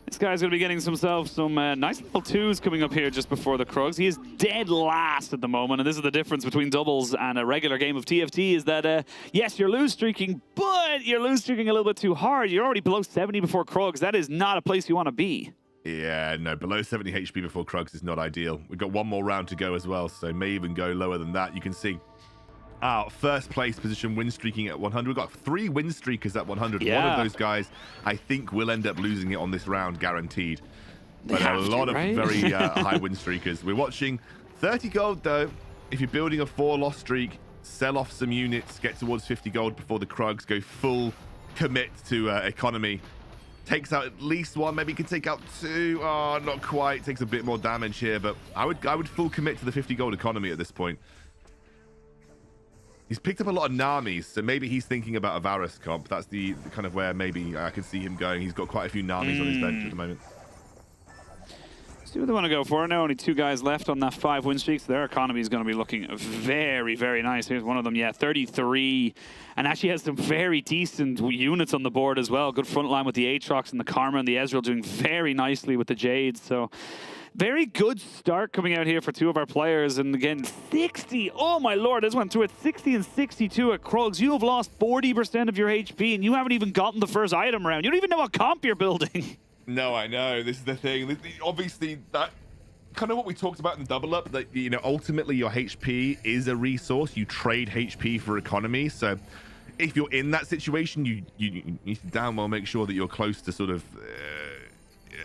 [SPEAKER 14] this guy's going to be getting himself some nice level 2s coming up here just before the Krugs. He is dead last at the moment, and this is the difference between doubles and a regular game of TFT is that, yes, you're lose streaking, but you're lose streaking a little bit too hard. You're already below 70 before Krugs. That is not a place you want to be.
[SPEAKER 15] Yeah, no, below 70 HP before Krugs is not ideal. We've got one more round to go as well, so may even go lower than that. You can see our first place position win streaking at 100. We've got 3 win streakers at 100.
[SPEAKER 14] Yeah.
[SPEAKER 15] One of those guys, I think, will end up losing it on this round, guaranteed. But a lot of very high win streakers. We're watching 30 gold, though. If you're building a 4-loss streak, sell off some units, get towards 50 gold before the Krugs go full commit to economy. Takes out at least 1, maybe can take out 2. Oh, not quite. Takes a bit more damage here, but I would full commit to the 50 gold economy at this point. He's picked up a lot of Namis, so maybe he's thinking about a Varus comp. That's the kind of where maybe I can see him going. He's got quite a few Namis on his bench at the moment.
[SPEAKER 14] see what they want to go for. Now only 2 guys left on that 5 win streak, so their economy is going to be looking very, very nice. Here's one of them, yeah, 33. And actually has some very decent units on the board as well. Good front line with the Aatrox and the Karma and the Ezreal doing very nicely with the Jades. So very good start coming out here for 2 of our players. And again, 60. Oh my lord, this went through it. 60 and 62 at Krugs. You have lost 40% of your HP and you haven't even gotten the first item round. You don't even know what comp you're building.
[SPEAKER 15] No, I know. This is the thing. Obviously, that kind of what we talked about in the double up, that, you know, ultimately your HP is a resource. You trade HP for economy. So if you're in that situation, you need to damn well make sure that you're close to sort of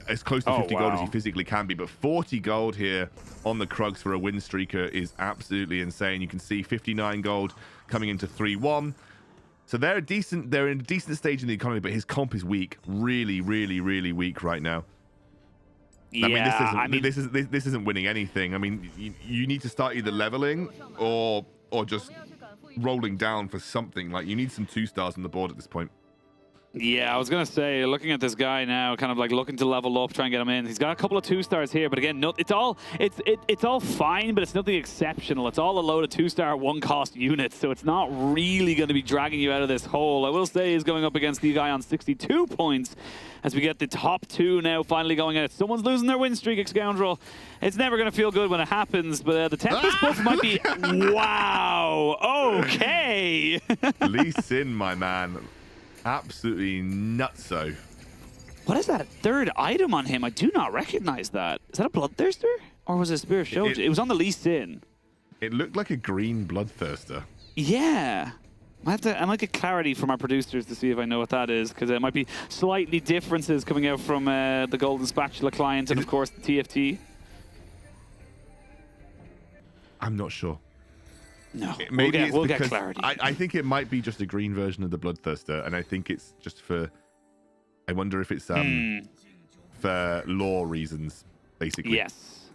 [SPEAKER 15] as close to 50 gold as you physically can be. But 40 gold here on the Krugs for a win streaker is absolutely insane. You can see 59 gold coming into 3-1. So they're in a decent stage in the economy, but his comp is weak. Really, really, really weak right now.
[SPEAKER 14] Yeah,
[SPEAKER 15] this isn't winning anything. I mean, you need to start either leveling or just rolling down for something. Like, you need some 2 stars on the board at this point.
[SPEAKER 14] Yeah, I was going to say, looking at this guy now, kind of like looking to level up, try and get him in. He's got a couple of 2 stars here, but again, it's all fine, but it's nothing exceptional. It's all a load of 2-star 1-cost units, so it's not really going to be dragging you out of this hole. I will say he's going up against the guy on 62 points as we get the top 2 now finally going out. Someone's losing their win streak, Scoundrel. It's never going to feel good when it happens, but the Tempest buff might be... Wow! Okay!
[SPEAKER 15] Lee Sin, my man. Absolutely nutso.
[SPEAKER 14] What is that 3rd item on him? I do not recognize that. Is that a Bloodthirster? Or was it a Spirit Shogun? It was on the Lee Sin.
[SPEAKER 15] It looked like a green Bloodthirster.
[SPEAKER 14] Yeah. I might get clarity from our producers to see if I know what that is, because there might be slightly differences coming out from the Golden Spatula client and, of course, the TFT.
[SPEAKER 15] I'm not sure.
[SPEAKER 14] No,
[SPEAKER 15] Maybe
[SPEAKER 14] we'll get clarity.
[SPEAKER 15] I think it might be just a green version of the Bloodthirster, and I think it's just for... I wonder if it's for lore reasons, basically.
[SPEAKER 14] Yes.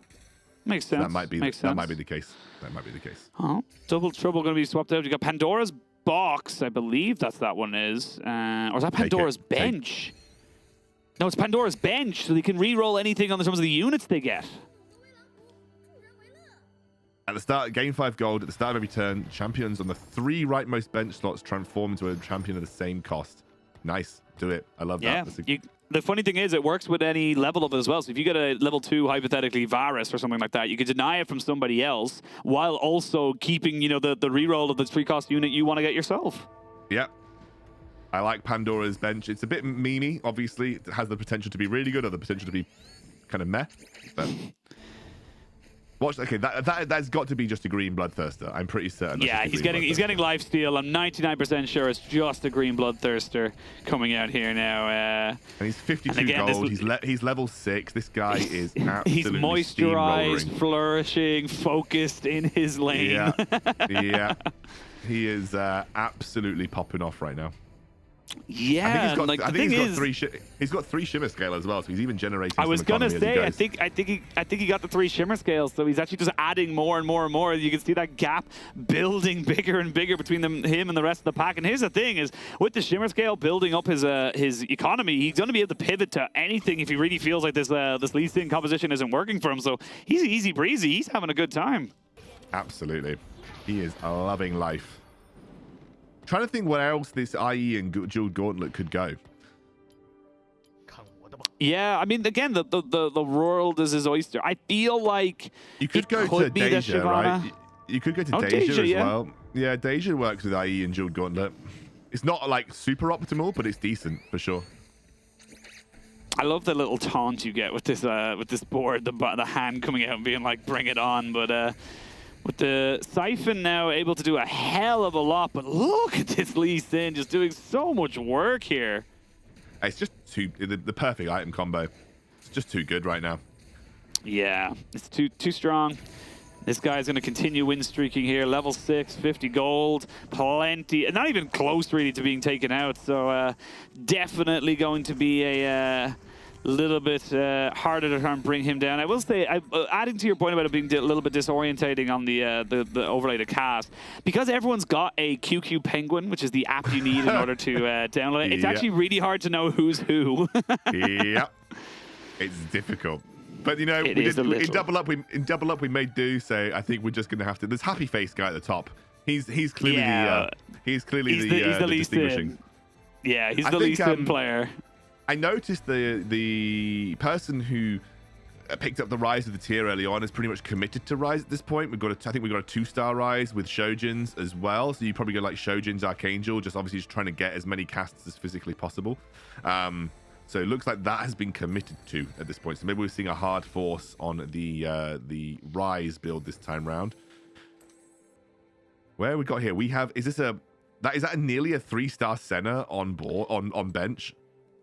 [SPEAKER 14] Makes sense.
[SPEAKER 15] That might be the case. That might be the case.
[SPEAKER 14] Oh, Double Trouble going to be swapped out. You got Pandora's Box, I believe that's that one is. Or is that Pandora's Bench? No, it's Pandora's Bench, so they can re-roll anything on the terms of the units they get.
[SPEAKER 15] At the start, gain 5 gold. At the start of every turn, champions on the 3 rightmost bench slots transform into a champion at the same cost. Nice. Do it. I love that.
[SPEAKER 14] The funny thing is, it works with any level of it as well. So if you get a level 2, hypothetically, Varus or something like that, you could deny it from somebody else while also keeping, you know, the reroll of the 3-cost unit you want to get yourself.
[SPEAKER 15] Yeah. I like Pandora's Bench. It's a bit memey, obviously. It has the potential to be really good or the potential to be kind of meh. But... Okay, that's got to be just a green Bloodthirster. I'm pretty certain.
[SPEAKER 14] Yeah, he's getting lifesteal. I'm 99% sure it's just a green Bloodthirster coming out here now.
[SPEAKER 15] And he's 52 gold. He's level 6. This guy is absolutely
[SPEAKER 14] he's moisturized, flourishing, focused in his lane.
[SPEAKER 15] Yeah, yeah. He is absolutely popping off right now.
[SPEAKER 14] Yeah,
[SPEAKER 15] I think he's got 3 Shimmer Scale as well, so he's even generating.
[SPEAKER 14] I was gonna say, I think he got the 3 Shimmer Scales, so he's actually just adding more and more and more. You can see that gap building bigger and bigger between him and the rest of the pack. And here's the thing: is with the Shimmer Scale building up his economy, he's gonna be able to pivot to anything if he really feels like this Lee Sin composition isn't working for him. So he's easy breezy. He's having a good time.
[SPEAKER 15] Absolutely, he is loving life. Trying to think what else this IE and Jeweled Gauntlet could go.
[SPEAKER 14] Yeah, I mean, again, the world is his oyster. I feel like
[SPEAKER 15] you could go to Deja, right? You could go to Deja as well. Yeah, Deja works with IE and Jeweled Gauntlet. It's not like super optimal, but it's decent for sure.
[SPEAKER 14] I love the little taunt you get with this board, the hand coming out and being like, "Bring it on!" But with the Siphon now able to do a hell of a lot, but look at this Lee Sin just doing so much work here.
[SPEAKER 15] It's just the perfect item combo. It's just too good right now.
[SPEAKER 14] Yeah, it's too strong. This guy's going to continue win streaking here. Level 6, 50 gold, plenty. Not even close really to being taken out. So definitely going to be a little bit harder to try and bring him down. I will say, adding to your point about it being a little bit disorientating on the overlay to cast, because everyone's got a QQ Penguin, which is the app you need in order to download it, it's actually really hard to know who's who.
[SPEAKER 15] Yeah, it's difficult. But you know,
[SPEAKER 14] It
[SPEAKER 15] we
[SPEAKER 14] is
[SPEAKER 15] did,
[SPEAKER 14] a
[SPEAKER 15] in
[SPEAKER 14] little.
[SPEAKER 15] double up we made do. So I think we're just gonna have to. There's happy face guy at the top. He's clearly
[SPEAKER 14] Yeah.
[SPEAKER 15] he's clearly
[SPEAKER 14] He's
[SPEAKER 15] the
[SPEAKER 14] the least
[SPEAKER 15] distinguishing.
[SPEAKER 14] in. Yeah, he's
[SPEAKER 15] I
[SPEAKER 14] the
[SPEAKER 15] think,
[SPEAKER 14] least in player.
[SPEAKER 15] I noticed the person who picked up the Rise of the tier early on is pretty much committed to Rise at this point. I think we got a 2-star Rise with Shojin's as well. So you probably go like Shojin's Archangel, just obviously just trying to get as many casts as physically possible. So it looks like that has been committed to at this point. So maybe we're seeing a hard force on the Rise build this time round. Where we got here? We have is that nearly a 3-star Senna on board on bench?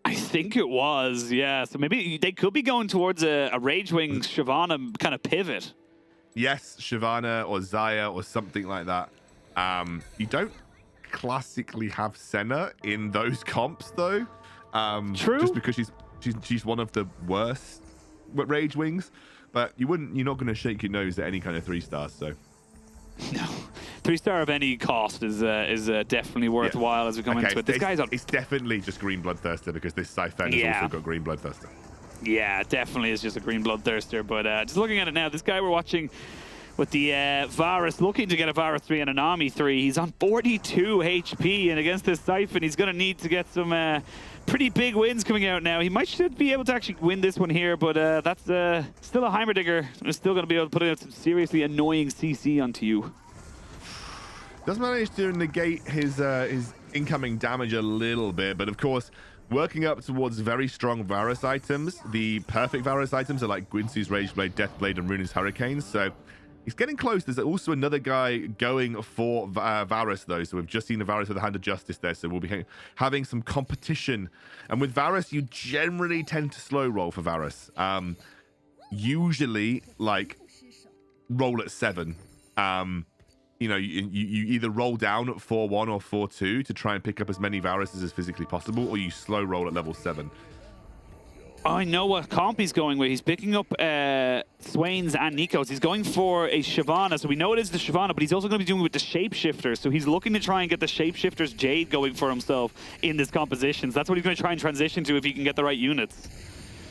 [SPEAKER 14] I think it was, yeah. So maybe they could be going towards a Rage Wing Shyvana kind of pivot.
[SPEAKER 15] Yes, Shyvana or Zaya or something like that. You don't classically have Senna in those comps though.
[SPEAKER 14] True.
[SPEAKER 15] Just because she's one of the worst Rage Wings, but you're not going to shake your nose at any kind of 3-stars. So
[SPEAKER 14] no, 3-star of any cost is definitely worthwhile as we come into it. This guy's on.
[SPEAKER 15] It's definitely just Green Bloodthirster because this Siphon has also got Green Bloodthirster.
[SPEAKER 14] Yeah, definitely is just a Green Bloodthirster. But just looking at it now, this guy we're watching with the Varus, looking to get a Varus 3 and an Army 3. He's on 42 HP, and against this Siphon, he's going to need to get some pretty big wins coming out now. He should be able to actually win this one here, but that's still a Heimerdinger. He's still going to be able to put out some seriously annoying CC onto you.
[SPEAKER 15] Does manage to negate his incoming damage a little bit, but of course, working up towards very strong Varus items. The perfect Varus items are like Guinsoo's Rageblade, Deathblade, and Runa's Hurricanes. So he's getting close. There's also another guy going for Varus, though. So we've just seen the Varus with the Hand of Justice there. So we'll be having some competition. And with Varus, you generally tend to slow roll for Varus. Usually, like, roll at 7. You know, you either roll down at 4-1 or 4-2 to try and pick up as many Varuses as physically possible, or you slow roll at level 7.
[SPEAKER 14] I know what comp he's going with. He's picking up Swains and Nikos. He's going for a Shyvana, so we know it is the Shyvana, but he's also going to be doing it with the Shapeshifters. So he's looking to try and get the Shapeshifter's Jade going for himself in this composition. So that's what he's going to try and transition to if he can get the right units.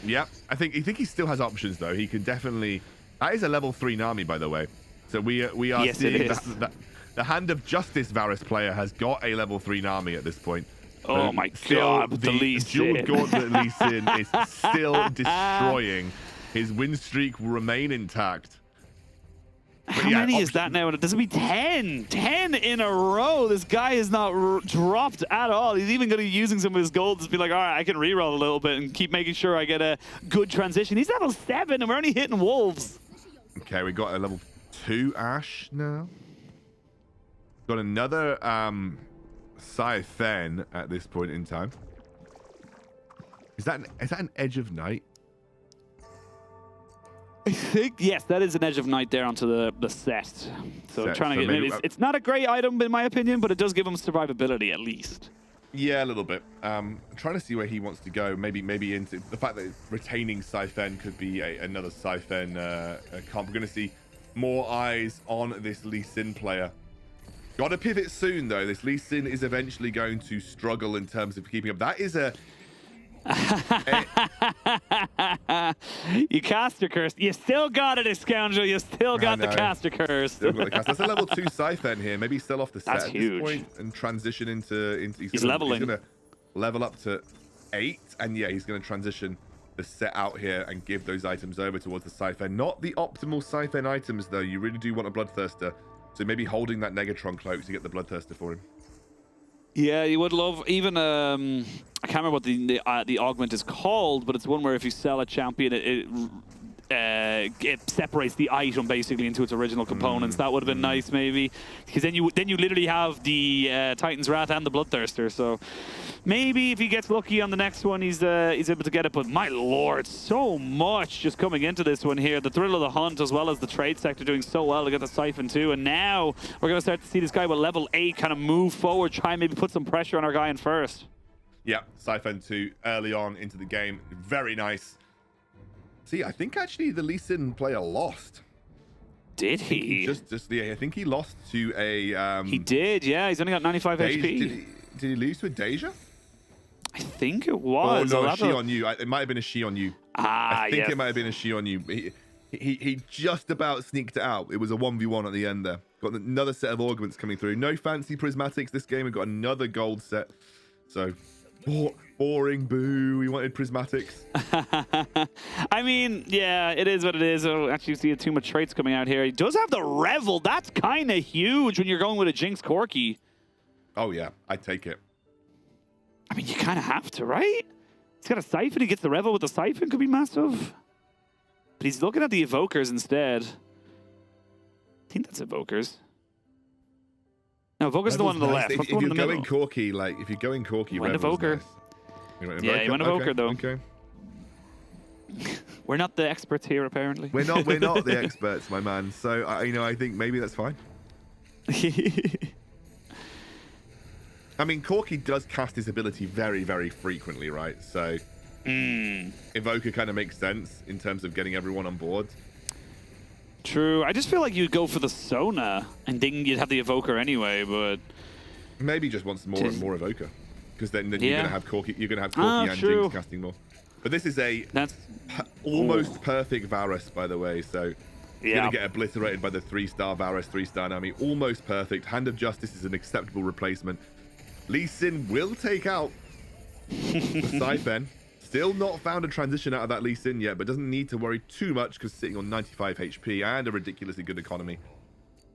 [SPEAKER 15] Yeah, I think he still has options, though. He can definitely... That is a level 3 Nami, by the way. So we are
[SPEAKER 14] yes,
[SPEAKER 15] seeing that the Hand of Justice Varus player has got a level 3 Nami at this point.
[SPEAKER 14] Oh my god, the Lee Sin.
[SPEAKER 15] Dual Gauntlet Lee Sin is still destroying. His win streak will remain intact.
[SPEAKER 14] How many is that now? Does it be 10? 10 in a row. This guy is not dropped at all. He's even going to be using some of his gold to be like, all right, I can reroll a little bit and keep making sure I get a good transition. He's level 7 and we're only hitting wolves.
[SPEAKER 15] Okay, we got a level 2 Ash now. Got another Siphon at this point in time. Is that an Edge of Night?
[SPEAKER 14] I think, yes, that is an Edge of Night there onto the set. So trying to get, maybe it's not a great item in my opinion, but it does give him survivability at least.
[SPEAKER 15] Yeah, a little bit. Trying to see where he wants to go. Maybe into the fact that retaining Siphon could be another Siphon comp. We're going to see more eyes on this Lee Sin player. Got to pivot soon, though. This Lee Sin is eventually going to struggle in terms of keeping up. That is a...
[SPEAKER 14] You caster curse. You still got it, scoundrel. You still got the caster curse.
[SPEAKER 15] Still got the cast. That's a level 2 Siphon here. Maybe sell off the set
[SPEAKER 14] That's
[SPEAKER 15] at
[SPEAKER 14] huge.
[SPEAKER 15] this point and transition into
[SPEAKER 14] he's leveling.
[SPEAKER 15] He's going to level up to 8, and yeah, he's going to transition the set out here and give those items over towards the Siphon. Not the optimal Siphon items, though. You really do want a Bloodthirster. So maybe holding that Negatron cloak to get the Bloodthirster for him.
[SPEAKER 14] Yeah, you would love even I can't remember what the augment is called, but it's one where if you sell a champion, it separates the item basically into its original components. That would have been nice, maybe, because then you literally have the Titan's Wrath and the Bloodthirster. So maybe if he gets lucky on the next one, he's able to get it. But my lord, so much just coming into this one here. The Thrill of the Hunt as well as the trade sector doing so well to get the Siphon too. And now we're gonna start to see this guy with level 8 kind of move forward, try and maybe put some pressure on our guy in first.
[SPEAKER 15] Yeah, Siphon 2 early on into the game. Very nice. See, I think actually the Lee Sin player lost.
[SPEAKER 14] Did he?
[SPEAKER 15] I think he lost to a...
[SPEAKER 14] he did, yeah. He's only got 95 HP.
[SPEAKER 15] Did he lose to a Deja?
[SPEAKER 14] I think it
[SPEAKER 15] Oh
[SPEAKER 14] was.
[SPEAKER 15] no, a she on you. It might have been a she on you.
[SPEAKER 14] Ah,
[SPEAKER 15] I think
[SPEAKER 14] yes.
[SPEAKER 15] it might have been a she on you. He just about sneaked it out. It was a 1v1 at the end there. Got another set of augments coming through. No fancy prismatics this game. We've got another gold set. So, boring, boo. We wanted prismatics.
[SPEAKER 14] I mean, yeah, it is what it is. Oh, actually, see too much traits coming out here. He does have the Revel. That's kind of huge when you're going with a Jinx Corki.
[SPEAKER 15] Oh, yeah. I'd take it.
[SPEAKER 14] I mean, you kind of have to, right? He's got a Siphon. He gets the Revel with the Siphon. Could be massive. But he's looking at the Evokers instead. I think that's Evokers. No, Evoker's the one on the left.
[SPEAKER 15] If you're going Corki, like, if you're going Corki,
[SPEAKER 14] went Evoker.
[SPEAKER 15] Nice.
[SPEAKER 14] Yeah, you went Evoker, though.
[SPEAKER 15] Okay.
[SPEAKER 14] We're not the experts here, apparently.
[SPEAKER 15] We're not the experts, my man. So, I think maybe that's fine. I mean, Corki does cast his ability very, very frequently, right? So, Evoker kind of makes sense in terms of getting everyone on board.
[SPEAKER 14] True. I just feel like you'd go for the Sona, and then you'd have the Evoker anyway, but...
[SPEAKER 15] Maybe just wants more and more Evoker. Because then you're going to have Corki, and Jinx casting more. But this is that's almost perfect Varus, by the way, so... You're going to get obliterated by the 3-star Varus, 3-star Nami. Almost perfect. Hand of Justice is an acceptable replacement. Lee Sin will take out the Siphon. Still not found a transition out of that Lee Sin yet, but doesn't need to worry too much because sitting on 95 HP and a ridiculously good economy.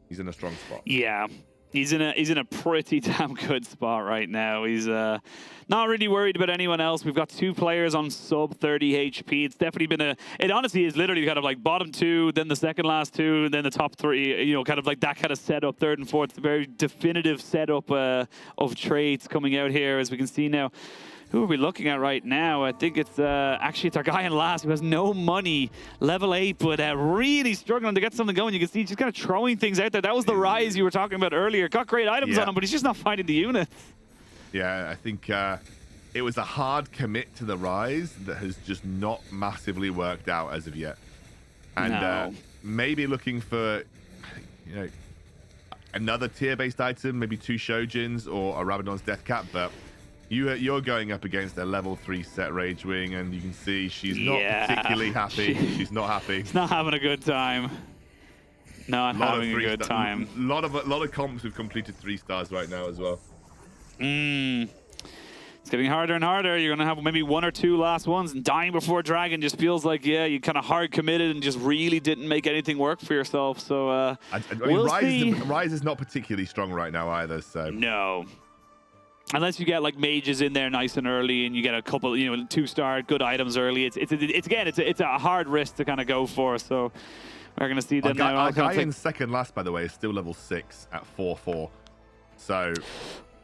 [SPEAKER 15] He's in a strong spot.
[SPEAKER 14] Yeah, he's in a pretty damn good spot right now. He's not really worried about anyone else. We've got 2 players on sub 30 HP. It's definitely been it honestly is literally kind of like bottom 2, then the second last 2, then the top 3, you know, kind of like that kind of setup, 3rd and 4th. It's a very definitive setup of traits coming out here, as we can see now. Who are we looking at right now? I think it's actually it's our guy in last who has no money, level 8, but really struggling to get something going. You can see he's just kind of throwing things out there. That was the Rise you were talking about earlier. Got great items on him, but he's just not finding the unit.
[SPEAKER 15] Yeah, I think it was a hard commit to the Rise that has just not massively worked out as of yet. And maybe looking for, you know, another tier-based item, maybe 2 Shojins or a Rabadon's Death Cap, but you're going up against a level 3 set Rage Wing, and you can see she's not particularly happy. She's not happy.
[SPEAKER 14] She's not having a good time. Not having a good time.
[SPEAKER 15] A lot of comps who've completed 3 stars right now as well.
[SPEAKER 14] It's getting harder and harder. You're going to have maybe 1 or 2 last ones, and dying before Dragon just feels like, yeah, you kind of hard committed and just really didn't make anything work for yourself. So,
[SPEAKER 15] I mean, Rise is not particularly strong right now either, so.
[SPEAKER 14] No. Unless you get like mages in there nice and early, and you get a couple, you know, 2-star good items early. It's a hard risk to kind of go for. So we're going to see them now.
[SPEAKER 15] Our guy in second last, by the way, is still level 6 at 4-4. So.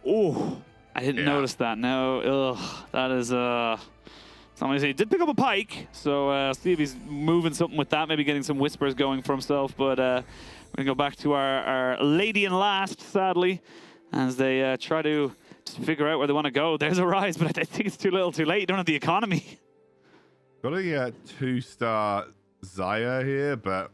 [SPEAKER 14] Oh, I didn't notice that. No, that is somebody say he did pick up a pike. So see if he's moving something with that, maybe getting some whispers going for himself. But we're gonna go back to our lady in last, sadly, as they try to just figure out where they want to go. There's a Rise, but I think it's too little too late. You don't have the economy.
[SPEAKER 15] Got a 2-star Xayah here, but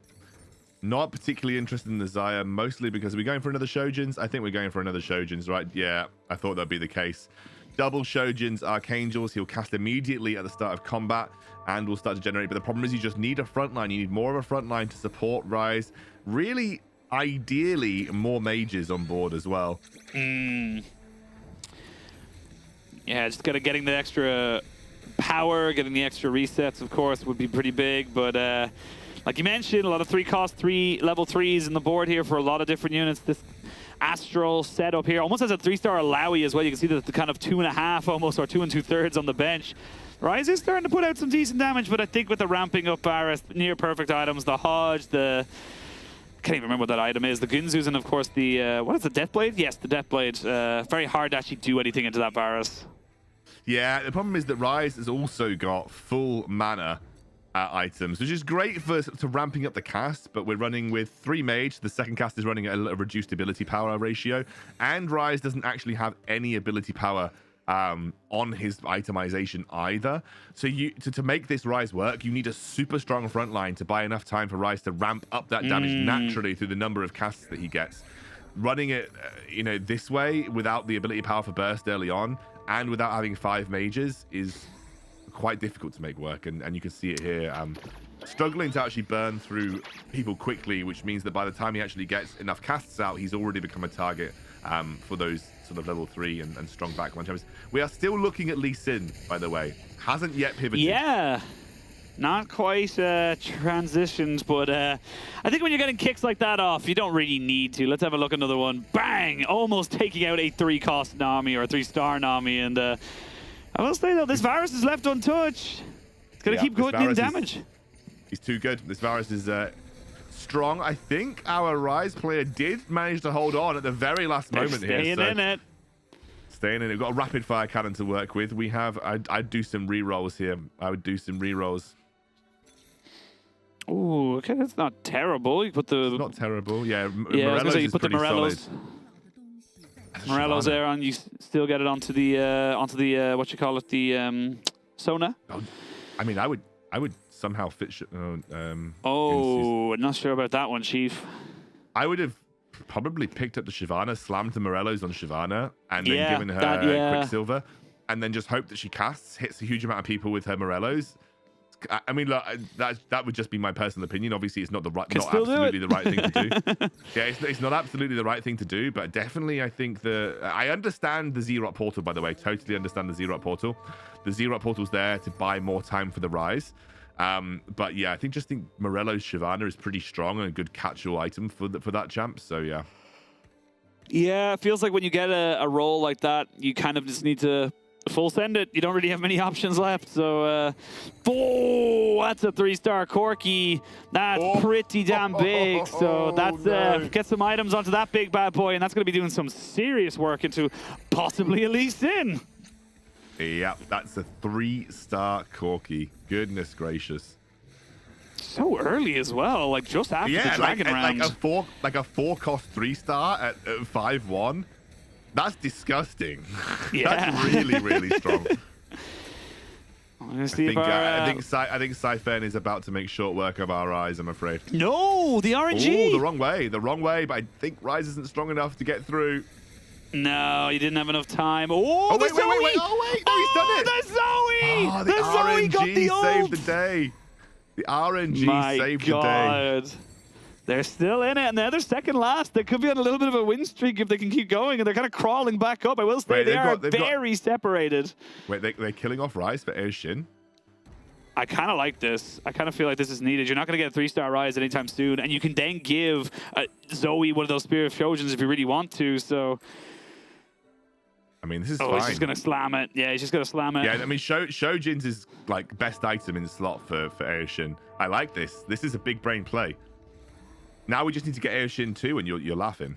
[SPEAKER 15] not particularly interested in the Xayah, mostly because we're going for another Shojins. I think we're going for another Shojins, right? Yeah, I thought that'd be the case. Double Shojins, Archangels, he'll cast immediately at the start of combat and will start to generate. But the problem is you just need a frontline. You need more of a frontline to support Rise. Really, ideally, more mages on board as well.
[SPEAKER 14] Yeah, just getting the extra power, getting the extra resets, of course, would be pretty big. But like you mentioned, a lot of 3 level 3s in the board here for a lot of different units. This Astral setup here almost has a 3-star Alawi as well. You can see the kind of 2.5 almost, or 2 2/3 on the bench. Rise is starting to put out some decent damage, but I think with the ramping up Varus, near perfect items, the Hodge, I can't even remember what that item is. The Gunzus, and of course the, what is the Deathblade? Yes, the Deathblade. Very hard to actually do anything into that Varus.
[SPEAKER 15] Yeah, the problem is that Rise has also got full mana items, which is great for ramping up the cast, but we're running with 3 mage. The second cast is running at a reduced ability power ratio, and Rise doesn't actually have any ability power on his itemization either. So to make this Rise work, you need a super strong front line to buy enough time for Rise to ramp up that damage naturally through the number of casts that he gets. Running it, you know, this way without the ability power for burst early on, and without having 5 mages is quite difficult to make work. And you can see it here. Struggling to actually burn through people quickly, which means that by the time he actually gets enough casts out, he's already become a target for those sort of level 3 and strong backline champions. We are still looking at Lee Sin, by the way. Hasn't yet pivoted.
[SPEAKER 14] Yeah. Not quite transitioned, but I think when you're getting kicks like that off, you don't really need to. Let's have a look at another one. Bang! Almost taking out a 3-cost Nami or a 3-star Nami. And I will say, though, this Varus is left untouched. It's going to keep putting in damage.
[SPEAKER 15] He's too good. This Varus is strong. I think our Rise player did manage to hold on at the very last moment here.
[SPEAKER 14] Staying in it.
[SPEAKER 15] Staying in it. We've got a rapid fire cannon to work with. We have... I'd do some re-rolls here. I would do some re-rolls.
[SPEAKER 14] Ooh, okay, that's not terrible. You put the...
[SPEAKER 15] It's not terrible, yeah.
[SPEAKER 14] Yeah, I was gonna say, you put the
[SPEAKER 15] Morello's.
[SPEAKER 14] Morello's there on. You still get it onto the what you call it, the Sona.
[SPEAKER 15] Oh, I mean, I would somehow fit.
[SPEAKER 14] Oh, not sure about that one, Chief.
[SPEAKER 15] I would have probably picked up the Shyvana, slammed the Morello's on Shyvana, and then given her Quicksilver, and then just hope that she casts, hits a huge amount of people with her Morello's. I mean, look, that would just be my personal opinion. Obviously, it's not absolutely the right thing to do. Yeah, it's not absolutely the right thing to do, but definitely, I think I understand the Xerot portal. By the way, totally understand the Xerot portal. The Xerot portal's there to buy more time for the Rise. But yeah, I think Morello's Shyvana is pretty strong and a good catch-all item for that champ. So yeah.
[SPEAKER 14] Yeah, it feels like when you get a role like that, you kind of just need to full send it. You don't really have many options left. So, that's a 3-star Corki. That's pretty damn big. So that's get some items onto that big bad boy, and that's going to be doing some serious work into possibly a Lee Sin.
[SPEAKER 15] Yeah, that's a 3-star Corki. Goodness gracious.
[SPEAKER 14] So early as well, like just after the Dragon round.
[SPEAKER 15] Like a 4-cost 3-star at 5-1. That's disgusting.
[SPEAKER 14] Yeah.
[SPEAKER 15] That's really, really strong.
[SPEAKER 14] I think
[SPEAKER 15] Cyphern is about to make short work of our Rise, I'm afraid.
[SPEAKER 14] No, the RNG.
[SPEAKER 15] Oh, the wrong way, but I think Rise isn't strong enough to get through.
[SPEAKER 14] No, he didn't have enough time. Oh,
[SPEAKER 15] wait. Oh, wait. No, he's done it.
[SPEAKER 14] The Zoe.
[SPEAKER 15] Oh, the
[SPEAKER 14] Zoe got the ult.
[SPEAKER 15] saved the day. The RNG saved the day.
[SPEAKER 14] They're still in it, and they're second last. They could be on a little bit of a win streak if they can keep going, and they're kind of crawling back up. I will say they are very separated.
[SPEAKER 15] Wait, they're killing off Rise for Air Shin?
[SPEAKER 14] I kind of like this. I kind of feel like this is needed. You're not going to get a 3-star Rise anytime soon, and you can then give Zoe one of those Spear of Trojans if you really want to, so...
[SPEAKER 15] I mean, this is fine.
[SPEAKER 14] Oh, he's just going to slam it. Yeah, he's just going to slam it.
[SPEAKER 15] Yeah, I mean, Shojin's is, like, best item in the slot for Air Shin. I like this. This is a big brain play. Now we just need to get Air Shin too, and you're laughing.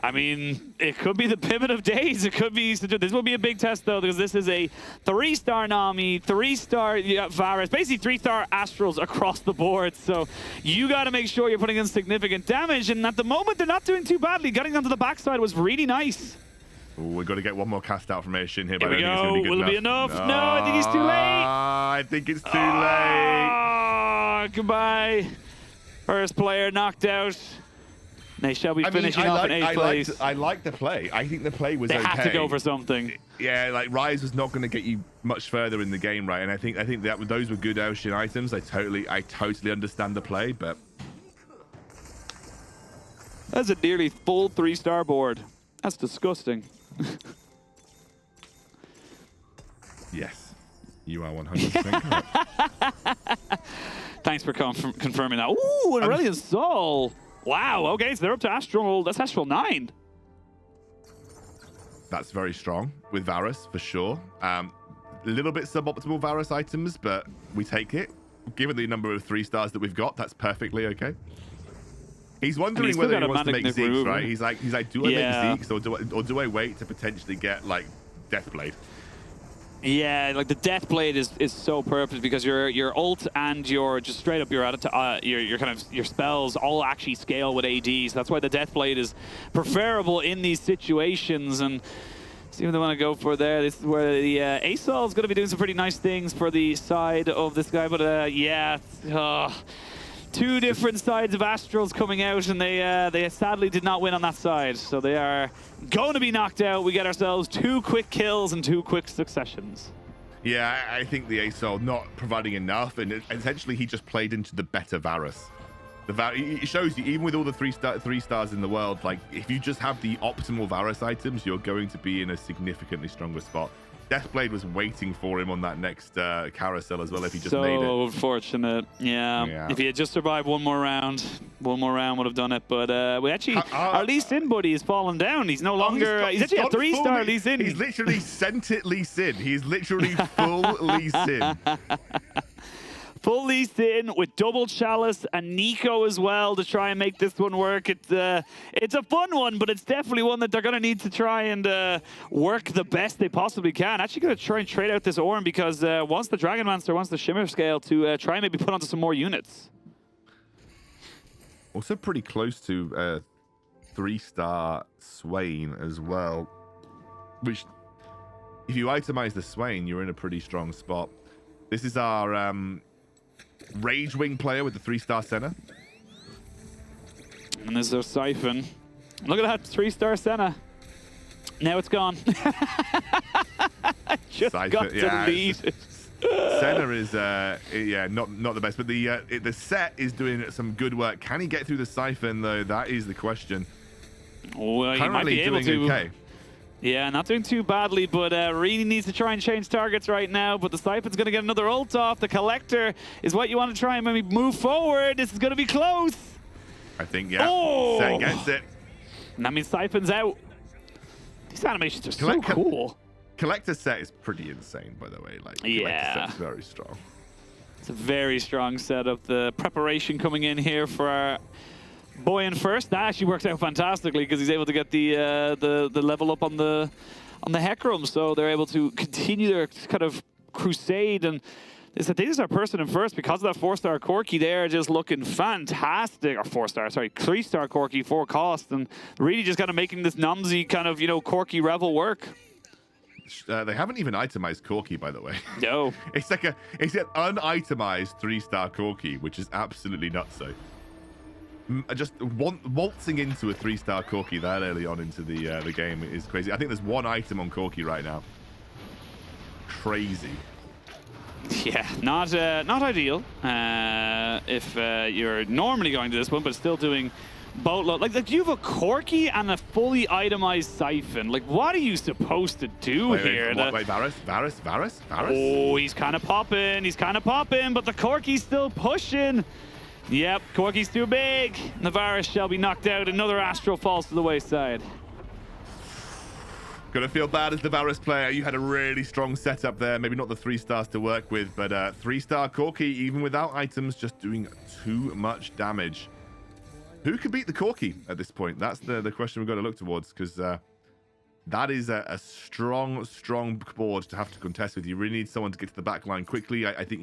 [SPEAKER 14] I mean, it could be the pivot of days. It could be. This will be a big test, though, because this is a 3-star Nami, 3-star Varus, basically 3-star Astrals across the board. So you got to make sure you're putting in significant damage. And at the moment, they're not doing too badly. Getting onto the backside was really nice.
[SPEAKER 15] Ooh, we've got to get one more cast out from Air Shin here.
[SPEAKER 14] Here we go. Will it be enough? No, I think he's too late.
[SPEAKER 15] I think it's too late.
[SPEAKER 14] Goodbye. First player knocked out. They shall be finishing off in 8th place.
[SPEAKER 15] I like the play. I think the play was okay.
[SPEAKER 14] They had to go for something.
[SPEAKER 15] Yeah, like Rise was not going to get you much further in the game, right? And I think that those were good Ocean items. I totally understand the play, but
[SPEAKER 14] that's a nearly full 3-star board. That's disgusting.
[SPEAKER 15] Yes, you are 100% correct.
[SPEAKER 14] Thanks for confirming that. Ooh, an Aurelion Sol. Wow, okay, so they're up to Astral. That's Astral 9.
[SPEAKER 15] That's very strong with Varus, for sure. A little bit suboptimal Varus items, but we take it. Given the number of 3-stars that we've got, that's perfectly okay. He's wondering whether he wants to make Zeeks, right? He's like, do I make Zeeks, or do I wait to potentially get, like, Deathblade?
[SPEAKER 14] Yeah, like the Deathblade is so perfect because your ult and your just straight up your your spells all actually scale with AD. So that's why the Deathblade is preferable in these situations. And see what they want to go for there. This is where the Asol is going to be doing some pretty nice things for the side of this guy. But yeah, Two different sides of Astrals coming out, and they sadly did not win on that side. So they are going to be knocked out. We get ourselves 2 quick kills and 2 quick successions.
[SPEAKER 15] Yeah, I think the ASOL not providing enough, and essentially he just played into the better Varus. It shows you, even with all the 3 stars in the world, like if you just have the optimal Varus items, you're going to be in a significantly stronger spot. Deathblade was waiting for him on that next carousel as well if he just made it.
[SPEAKER 14] So unfortunate. Yeah. If he had just survived one more round would have done it. But we actually, our Lee Sin buddy has fallen down. He's no longer, he's actually a 3-star Lee Sin.
[SPEAKER 15] He's literally sent it Lee Sin. He's literally full Lee Sin.
[SPEAKER 14] Full Lee Sin with double Chalice and Nico as well to try and make this one work. It's a fun one, but it's definitely one that they're going to need to try and work the best they possibly can. Actually going to try and trade out this Ornn because wants the Dragonmancer, wants the Shimmer Scale to try and maybe put onto some more units.
[SPEAKER 15] Also pretty close to 3-star Swain as well, which if you itemize the Swain, you're in a pretty strong spot. This is our Rage Wing player with the 3-star Senna.
[SPEAKER 14] And there's their Siphon. Look at that 3-star Senna. Now it's gone. Just
[SPEAKER 15] Siphon,
[SPEAKER 14] got deleted.
[SPEAKER 15] Senna is not the best, but the set is doing some good work. Can he get through the Siphon though? That is the question.
[SPEAKER 14] Well, he might be able to. Okay. Yeah, not doing too badly, but really needs to try and change targets right now. But the Siphon's going to get another ult off. The Collector is what you want to try and maybe move forward. This is going to be close.
[SPEAKER 15] I think, yeah.
[SPEAKER 14] Oh!
[SPEAKER 15] Set gets it.
[SPEAKER 14] And that means Siphon's out. These animations are so cool.
[SPEAKER 15] Collector set is pretty insane, by the way. Like, Collector set's very strong.
[SPEAKER 14] It's a very strong setup. The preparation coming in here for our boy in first. That actually works out fantastically because he's able to get the level up on the Hecarim, so they're able to continue their kind of crusade. And I think this is our person in first because of that 4-star Corki. They're just looking fantastic. Or 3-star Corki, 4 cost, and really just kind of making this Nomsy kind of Corki Revel work.
[SPEAKER 15] They haven't even itemized Corki, by the way.
[SPEAKER 14] No.
[SPEAKER 15] It's an unitemized 3-star Corki, which is absolutely nutso. Just waltzing into a 3-star Corki that early on into the game is crazy. I think there's 1 item on Corki right now. Crazy.
[SPEAKER 14] Yeah, not ideal. If you're normally going to this one, but still doing boatload. Like you have a Corki and a fully itemized Siphon. Like, what are you supposed to do here?
[SPEAKER 15] Wait, Varus?
[SPEAKER 14] Oh, he's kind of popping. But the Corki's still pushing. Yep, Corki's too big. The Varus shall be knocked out. Another Astral falls to the wayside.
[SPEAKER 15] Gonna feel bad as the Varus player. You had a really strong setup there. Maybe not the 3 stars to work with, but 3-star Corki, even without items, just doing too much damage. Who can beat the Corki at this point? That's the question we've got to look towards, because that is a strong board to have to contest with. You really need someone to get to the back line quickly. I think,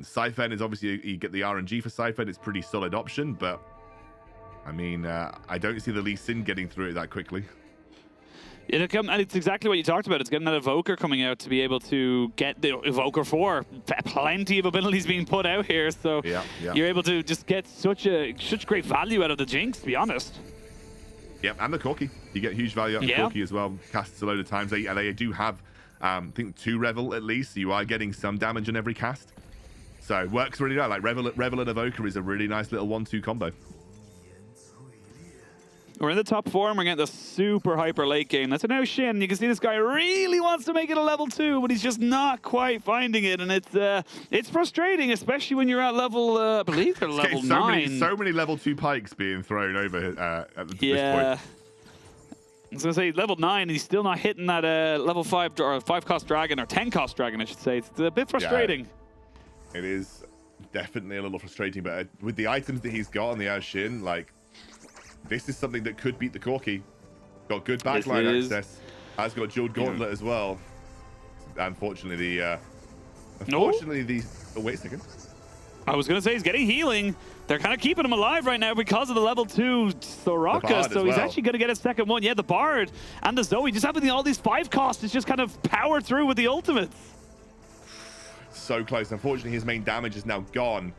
[SPEAKER 15] Siphon is obviously, you get the RNG for Siphon. It's a pretty solid option, but I mean, I don't see the Lee Sin getting through it that quickly.
[SPEAKER 14] And it's exactly what you talked about. It's getting that Evoker coming out to be able to get the Evoker 4. Plenty of abilities being put out here, so you're able to just get such great value out of the Jinx, to be honest.
[SPEAKER 15] Yep, and the Corki. You get huge value out of the Corki as well. Casts a load of times. They do have, I think, 2 Revel at least, so you are getting some damage on every cast. So it works really well. Like Revel and Evoker is a really nice little 1-2 combo.
[SPEAKER 14] We're in the top 4 and we're getting the super hyper late game. That's a now Shin. You can see this guy really wants to make it a level 2, but he's just not quite finding it. And it's frustrating, especially when you're at level, I believe they're level 9.
[SPEAKER 15] So many level 2 pikes being thrown over at this point.
[SPEAKER 14] I was going to say level 9, and he's still not hitting that level 5 or 5 cost dragon, or 10 cost dragon, I should say. It's a bit frustrating.
[SPEAKER 15] Yeah, it is definitely a little frustrating, but with the items that he's got on the Ao Shin, like, this is something that could beat the Corki. Got good backline access. Has got Jeweled Gauntlet as well. Unfortunately, oh, wait a second.
[SPEAKER 14] I was going to say he's getting healing. They're kind of keeping him alive right now because of the level 2 Soraka. So he's actually going to get a second one. Yeah, the Bard and the Zoe. Just having all these 5 costs is just kind of power through with the ultimates.
[SPEAKER 15] So close. Unfortunately, his main damage is now gone.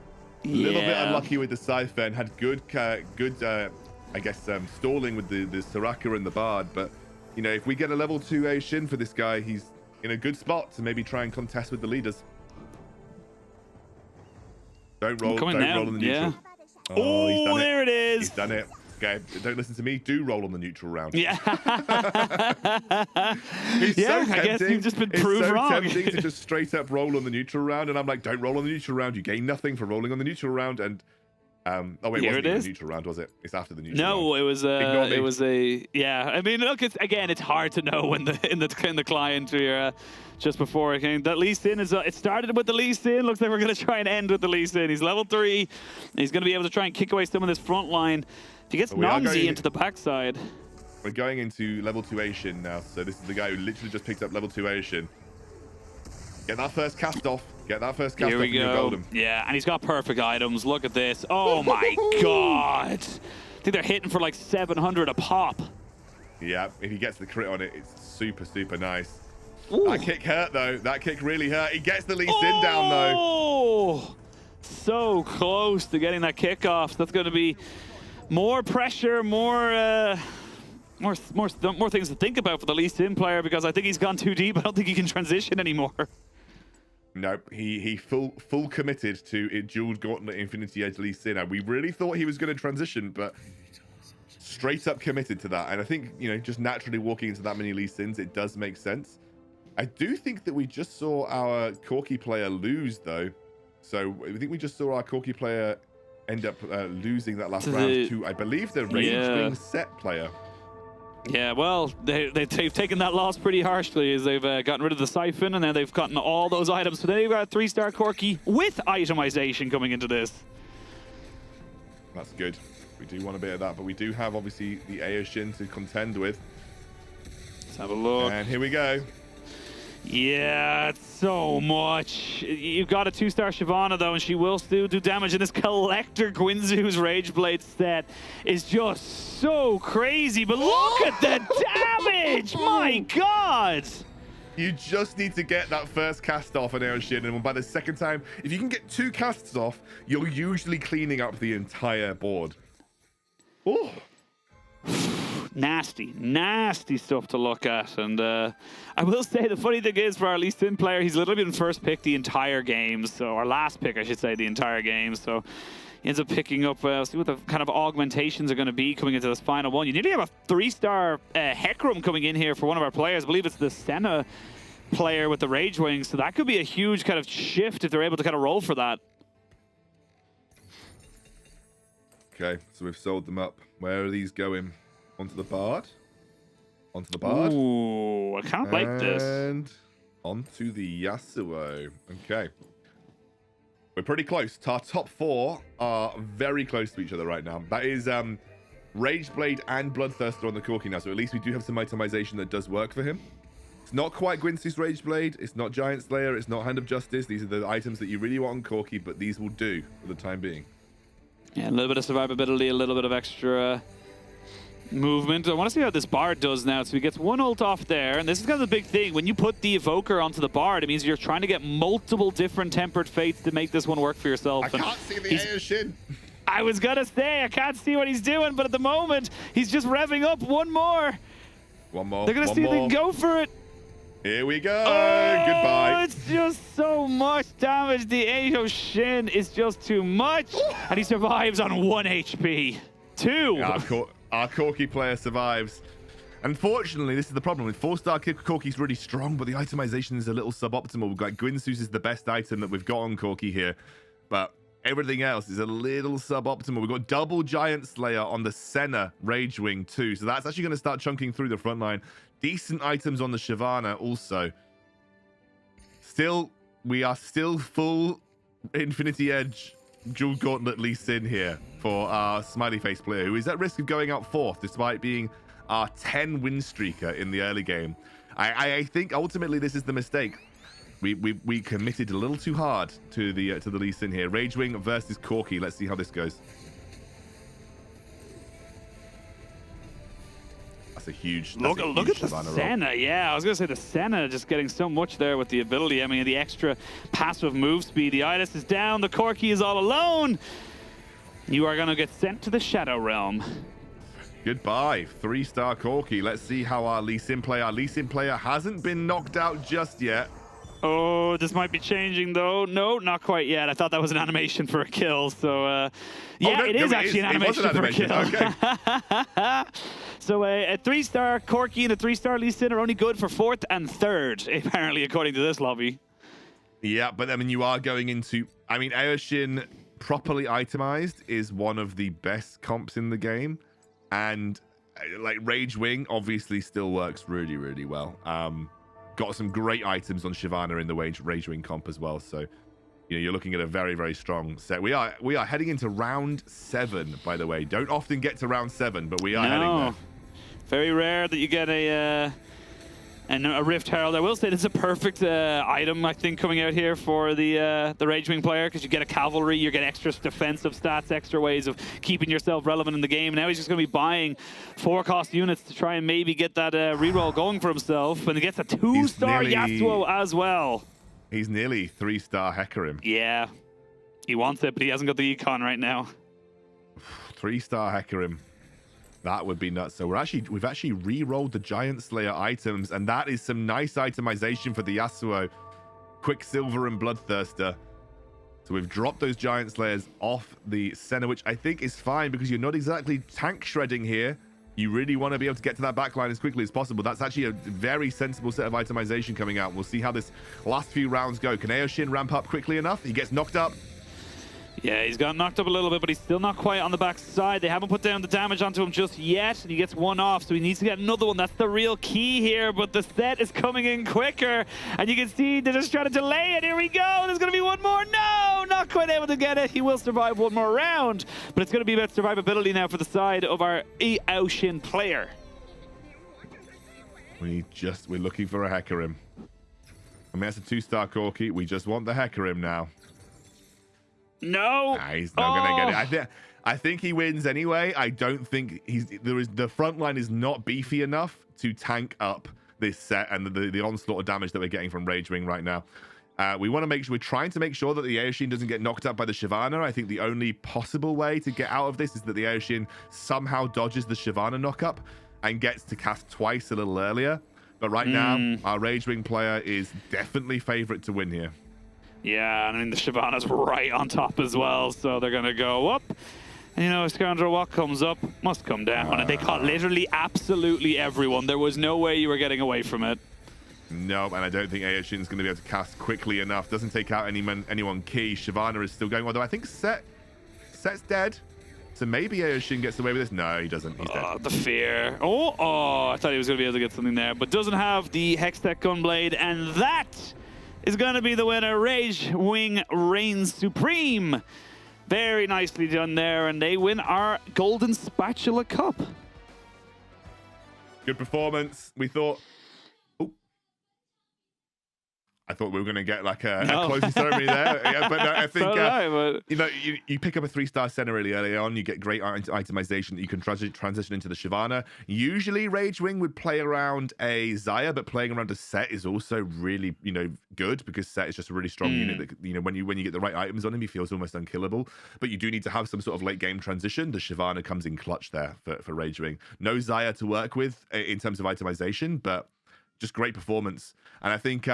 [SPEAKER 15] A little bit unlucky with the Siphon. Had good, I guess, stalling with the Soraka and the Bard. But, you know, if we get a level 2A Shin for this guy, he's in a good spot to maybe try and contest with the leaders. Don't roll on the neutral.
[SPEAKER 14] Yeah. Oh, there it is.
[SPEAKER 15] He's done it. Okay, don't listen to me. Do roll on the neutral round.
[SPEAKER 14] Yeah.
[SPEAKER 15] Yeah,
[SPEAKER 14] I guess you've just been proved wrong.
[SPEAKER 15] It's so tempting to just straight up roll on the neutral round, and I'm like, don't roll on the neutral round. You gain nothing for rolling on the neutral round. And oh wait,
[SPEAKER 14] Here
[SPEAKER 15] it wasn't
[SPEAKER 14] it
[SPEAKER 15] even
[SPEAKER 14] is.
[SPEAKER 15] the neutral round, was it? It's after the neutral round.
[SPEAKER 14] No, it was yeah. I mean, look, it's hard to know when in the client here just before it came. That Lee Sin is it started with the Lee Sin. Looks like we're gonna try and end with the Lee Sin. He's level 3. He's gonna be able to try and kick away some of this front line. If he gets Nomzi into the backside.
[SPEAKER 15] We're going into level 2 Asian now, so this is the guy who literally just picked up level 2 Asian. Get that first cast off. Get that first cast
[SPEAKER 14] Here
[SPEAKER 15] off.
[SPEAKER 14] we
[SPEAKER 15] And you're
[SPEAKER 14] go.
[SPEAKER 15] golden.
[SPEAKER 14] Yeah, and he's got perfect items. Look at this. Oh my god. I think they're hitting for like 700 a pop.
[SPEAKER 15] Yeah, if he gets the crit on it, it's super, super nice.
[SPEAKER 14] Ooh.
[SPEAKER 15] That kick hurt though. That kick really hurt. He gets the Lee Sin down though.
[SPEAKER 14] Oh, so close to getting that kick off. That's going to be more pressure, more things to think about for the Lee Sin player, because I think he's gone too deep. I don't think he can transition anymore.
[SPEAKER 15] Nope, he full committed to it. Dual Gauntlet Infinity Edge Lee Sin. And we really thought he was going to transition, but straight up committed to that. And I think, you know, just naturally walking into that many Lee Sins, it does make sense. I do think that we just saw our Corki player lose though. So I think we just saw our Corki player end up losing that last round to, I believe, the Raging Set player.
[SPEAKER 14] Yeah, well, they've taken that loss pretty harshly as they've gotten rid of the Siphon, and then they've gotten all those items. So they've got a 3-star Corki with itemization coming into this.
[SPEAKER 15] That's good. We do want a bit of that, but we do have, obviously, the Aoshin to contend with.
[SPEAKER 14] Let's have a look.
[SPEAKER 15] And here we go.
[SPEAKER 14] Yeah, it's so much. You've got a 2-star Shyvana, though, and she will still do damage. And this Collector Guinzu's Rageblade set is just so crazy. But look at the damage! My God!
[SPEAKER 15] You just need to get that first cast off an Aoshin, and by the second time, if you can get 2 casts off, you're usually cleaning up the entire board. Oh.
[SPEAKER 14] Nasty stuff to look at. And I will say the funny thing is, for our Lee Sin player, he's literally been first pick the entire game, so, or last pick I should say, the entire game. So he ends up picking up, see what the kind of augmentations are going to be coming into this final one. You nearly have a 3-star Hecarim coming in here for one of our players. I believe it's the Senna player with the Rage Wings, so that could be a huge kind of shift if they're able to kind of roll for that.
[SPEAKER 15] Okay, so we've sold them up. Where are these going? Onto the Bard. Onto the Bard.
[SPEAKER 14] Ooh, I kind of like this.
[SPEAKER 15] And onto the Yasuo. Okay. We're pretty close. Our top 4 are very close to each other right now. That is Rageblade and Bloodthirster on the Corki now, so at least we do have some itemization that does work for him. It's not quite Gwynsu's Rageblade. It's not Giant Slayer. It's not Hand of Justice. These are the items that you really want on Corki, but these will do for the time being.
[SPEAKER 14] Yeah, a little bit of survivability, a little bit of extra movement. I want to see how this Bard does now. So he gets 1 ult off there, and this is kind of the big thing. When you put the Evoker onto the Bard, it means you're trying to get multiple different Tempered Fates to make this one work for yourself.
[SPEAKER 15] I can't see the Aoshin.
[SPEAKER 14] I was going to say, I can't see what he's doing, but at the moment, he's just revving up one more.
[SPEAKER 15] One more.
[SPEAKER 14] They're going to see if they can go for it.
[SPEAKER 15] Here we go.
[SPEAKER 14] Oh,
[SPEAKER 15] goodbye.
[SPEAKER 14] It's just so much damage. The Aoshin is just too much, and he survives on 1 HP. 2.
[SPEAKER 15] Yeah, our Corki player survives. Unfortunately, this is the problem. With 4-star Corki's really strong, but the itemization is a little suboptimal. We've got Gwynsus is the best item that we've got on Corki here, but everything else is a little suboptimal. We've got double Giant Slayer on the Senna Ragewing too, so that's actually going to start chunking through the front line. Decent items on the Shyvana also. We are still full Infinity Edge Dual Gauntlet Lee Sin here for our Smiley Face player, who is at risk of going out 4th despite being our 10 win streaker in the early game. I think ultimately this is the mistake. We committed a little too hard to the Lee Sin here. Ragewing versus Corki. Let's see how this goes. That's a huge.
[SPEAKER 14] Look at the Senna. Yeah, I was going to say the Senna just getting so much there with the ability. I mean, the extra passive move speed. The Iris is down. The Corki is all alone. You are going to get sent to the Shadow Realm.
[SPEAKER 15] Goodbye, 3-star Corki. Let's see how our Lee Sin player. Our Lee Sin player hasn't been knocked out just yet.
[SPEAKER 14] Oh, this might be changing though. No, not quite yet. I thought that was an animation for a kill. So, yeah,
[SPEAKER 15] no,
[SPEAKER 14] it is
[SPEAKER 15] no,
[SPEAKER 14] actually an animation for a kill.
[SPEAKER 15] Okay.
[SPEAKER 14] So a 3-star Corki and a 3-star Lee Sin are only good for 4th and 3rd, apparently, according to this lobby.
[SPEAKER 15] Yeah, but I mean, you are going into. I mean, Aoshin properly itemized is one of the best comps in the game, and like Rage Wing obviously still works really, really well. Got some great items on Shyvana in the Rage Wing comp as well. So, you know, you're looking at a very, very strong set. We are heading into round 7, by the way. Don't often get to round 7, but we are heading there.
[SPEAKER 14] Very rare that you get a Rift Herald. I will say this is a perfect item, I think, coming out here for the Rage Wing player, because you get a cavalry, you get extra defensive stats, extra ways of keeping yourself relevant in the game. Now he's just going to be buying 4-cost units to try and maybe get that reroll going for himself, and he gets a 2-star Yasuo as well.
[SPEAKER 15] He's nearly 3-star Hecarim.
[SPEAKER 14] Yeah, he wants it, but he hasn't got the econ right now.
[SPEAKER 15] 3-star Hecarim. That would be nuts. So we've actually re-rolled the Giant Slayer items, and that is some nice itemization for the Yasuo, Quicksilver and Bloodthirster. So we've dropped those Giant Slayers off the Senna, which I think is fine because you're not exactly tank shredding here. You really want to be able to get to that backline as quickly as possible. That's actually a very sensible set of itemization coming out. We'll see how this last few rounds go. Can Aoshin ramp up quickly enough? He gets knocked up.
[SPEAKER 14] Yeah, he's got knocked up a little bit, but he's still not quite on the back side. They haven't put down the damage onto him just yet, and he gets one off, so he needs to get another one. That's the real key here, but the set is coming in quicker, and you can see they're just trying to delay it. Here we go. There's going to be one more. No, not quite able to get it. He will survive one more round, but it's going to be about survivability now for the side of our Aoshin player.
[SPEAKER 15] We're looking for a Hecarim. I mean, that's a 2-star Corki. We just want the Hecarim now.
[SPEAKER 14] No.
[SPEAKER 15] Nah, he's not going to get it. I think he wins anyway. I don't think the front line is not beefy enough to tank up this set and the onslaught of damage that we're getting from Rage Wing right now. We're trying to make sure that the Aoshin doesn't get knocked up by the Shyvana. I think the only possible way to get out of this is that the Aoshin somehow dodges the Shyvana knockup and gets to cast twice a little earlier. But right now, our Rage Wing player is definitely favorite to win here.
[SPEAKER 14] Yeah, and I mean, the Shyvana's right on top as well, so they're going to go up. And, you know, Scoundrel, what comes up must come down. And they caught literally absolutely everyone. There was no way you were getting away from it.
[SPEAKER 15] No, and I don't think Aoshin's going to be able to cast quickly enough. Doesn't take out anyone key. Shyvana is still going, although I think Set's dead. So maybe Aoshin gets away with this. No, he doesn't. He's dead.
[SPEAKER 14] The fear. I thought he was going to be able to get something there, but doesn't have the Hextech Gunblade, and that is going to be the winner. Rage Wing reigns supreme. Very nicely done there, and they win our Golden Spatula Cup.
[SPEAKER 15] Good performance. We thought... I thought we were going to get like a closing ceremony there. Yeah, but no, I think, you know, you pick up a 3-star Senna really early on, you get great itemization that you can transition into the Shyvana. Usually Rage Wing would play around a Xayah, but playing around a Set is also really, you know, good because Set is just a really strong unit that, you know, when you get the right items on him, he feels almost unkillable. But you do need to have some sort of late game transition. The Shyvana comes in clutch there for Rage Wing. No Xayah to work with in terms of itemization, but just great performance. And I think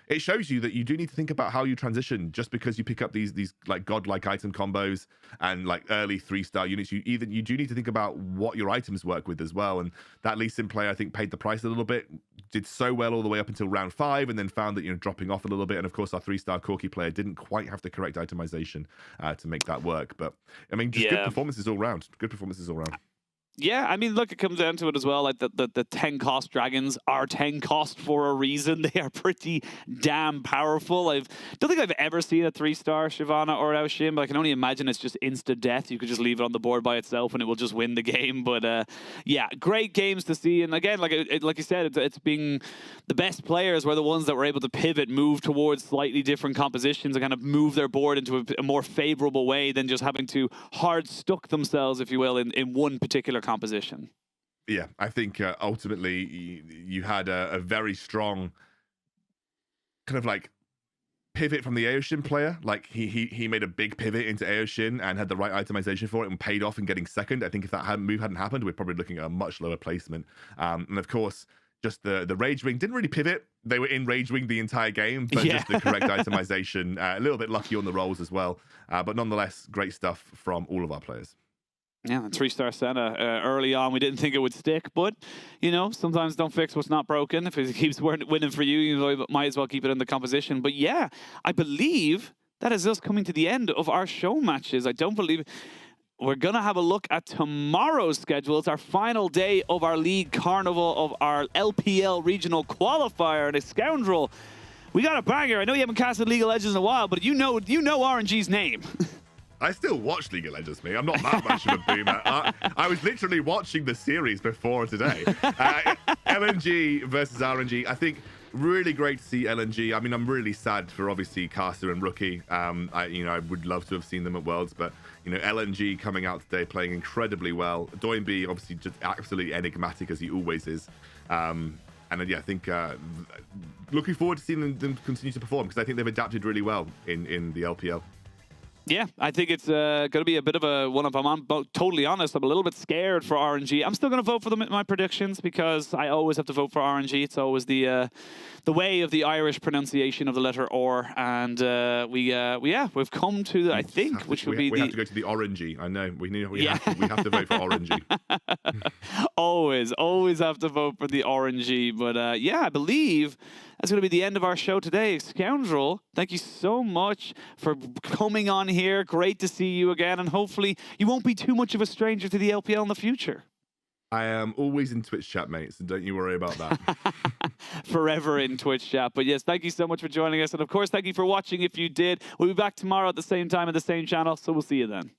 [SPEAKER 15] it shows you that you do need to think about how you transition. Just because you pick up these like godlike item combos and like early 3-star units, you do need to think about what your items work with as well. And that Lee Sin play, I think, paid the price a little bit. Did so well all the way up until round 5, and then found that, you know, dropping off a little bit. And of course, our 3-star Corki player didn't quite have the correct itemization to make that work. But I mean, just good performances all round. Good performances all round.
[SPEAKER 14] Yeah, I mean, look, it comes down to it as well. Like the 10 cost dragons are 10 cost for a reason. They are pretty damn powerful. I don't think I've ever seen a 3-star Shyvana or Aoshin, but I can only imagine it's just insta death. You could just leave it on the board by itself and it will just win the game. But yeah, great games to see. And again, like you said, it's being the best players were the ones that were able to pivot, move towards slightly different compositions, and kind of move their board into a more favorable way than just having to hard stuck themselves, if you will, in one particular composition.
[SPEAKER 15] yeah, I think ultimately you had a very strong kind of like pivot from the Aoshin player. Like he made a big pivot into Aoshin and had the right itemization for it and paid off in getting second. I think if that move hadn't happened, we're probably looking at a much lower placement. And of course, just the Rage Wing didn't really pivot. They were in Rage Wing the entire game, but just the correct itemization. A little bit lucky on the rolls as well. But nonetheless, great stuff from all of our players.
[SPEAKER 14] Yeah, 3-star Senna early on, we didn't think it would stick, but, you know, sometimes don't fix what's not broken. If it keeps winning for you, you might as well keep it in the composition. But yeah, I believe that is us coming to the end of our show matches. I don't believe... We're going to have a look at tomorrow's schedule. It's our final day of our league carnival of our LPL regional qualifier. And a Scoundrel, we got a banger. I know you haven't casted League of Legends in a while, but you know RNG's name.
[SPEAKER 15] I still watch League of Legends, mate. I'm not that much of a boomer. I was literally watching the series before today. LNG versus RNG. I think really great to see LNG. I mean, I'm really sad for obviously Caster and Rookie. I would love to have seen them at Worlds, but you know, LNG coming out today, playing incredibly well. Doinby obviously just absolutely enigmatic as he always is. And yeah, I think looking forward to seeing them continue to perform because I think they've adapted really well in the LPL.
[SPEAKER 14] Yeah, I think it's going to be a bit of a one of them. I'm totally honest. I'm a little bit scared for RNG. I'm still going to vote for them in my predictions because I always have to vote for RNG. It's always the way of the Irish pronunciation of the letter R. And we've come to I think which would be
[SPEAKER 15] we have to go to the orangey. I know we have to vote for orangey.
[SPEAKER 14] always have to vote for the orangey. But yeah, I believe that's going to be the end of our show today. Scoundrel, thank you so much for coming on here. Great to see you again. And hopefully you won't be too much of a stranger to the LPL in the future.
[SPEAKER 15] I am always in Twitch chat, mate, so don't you worry about that.
[SPEAKER 14] Forever in Twitch chat. But yes, thank you so much for joining us. And of course, thank you for watching if you did. We'll be back tomorrow at the same time at the same channel. So we'll see you then.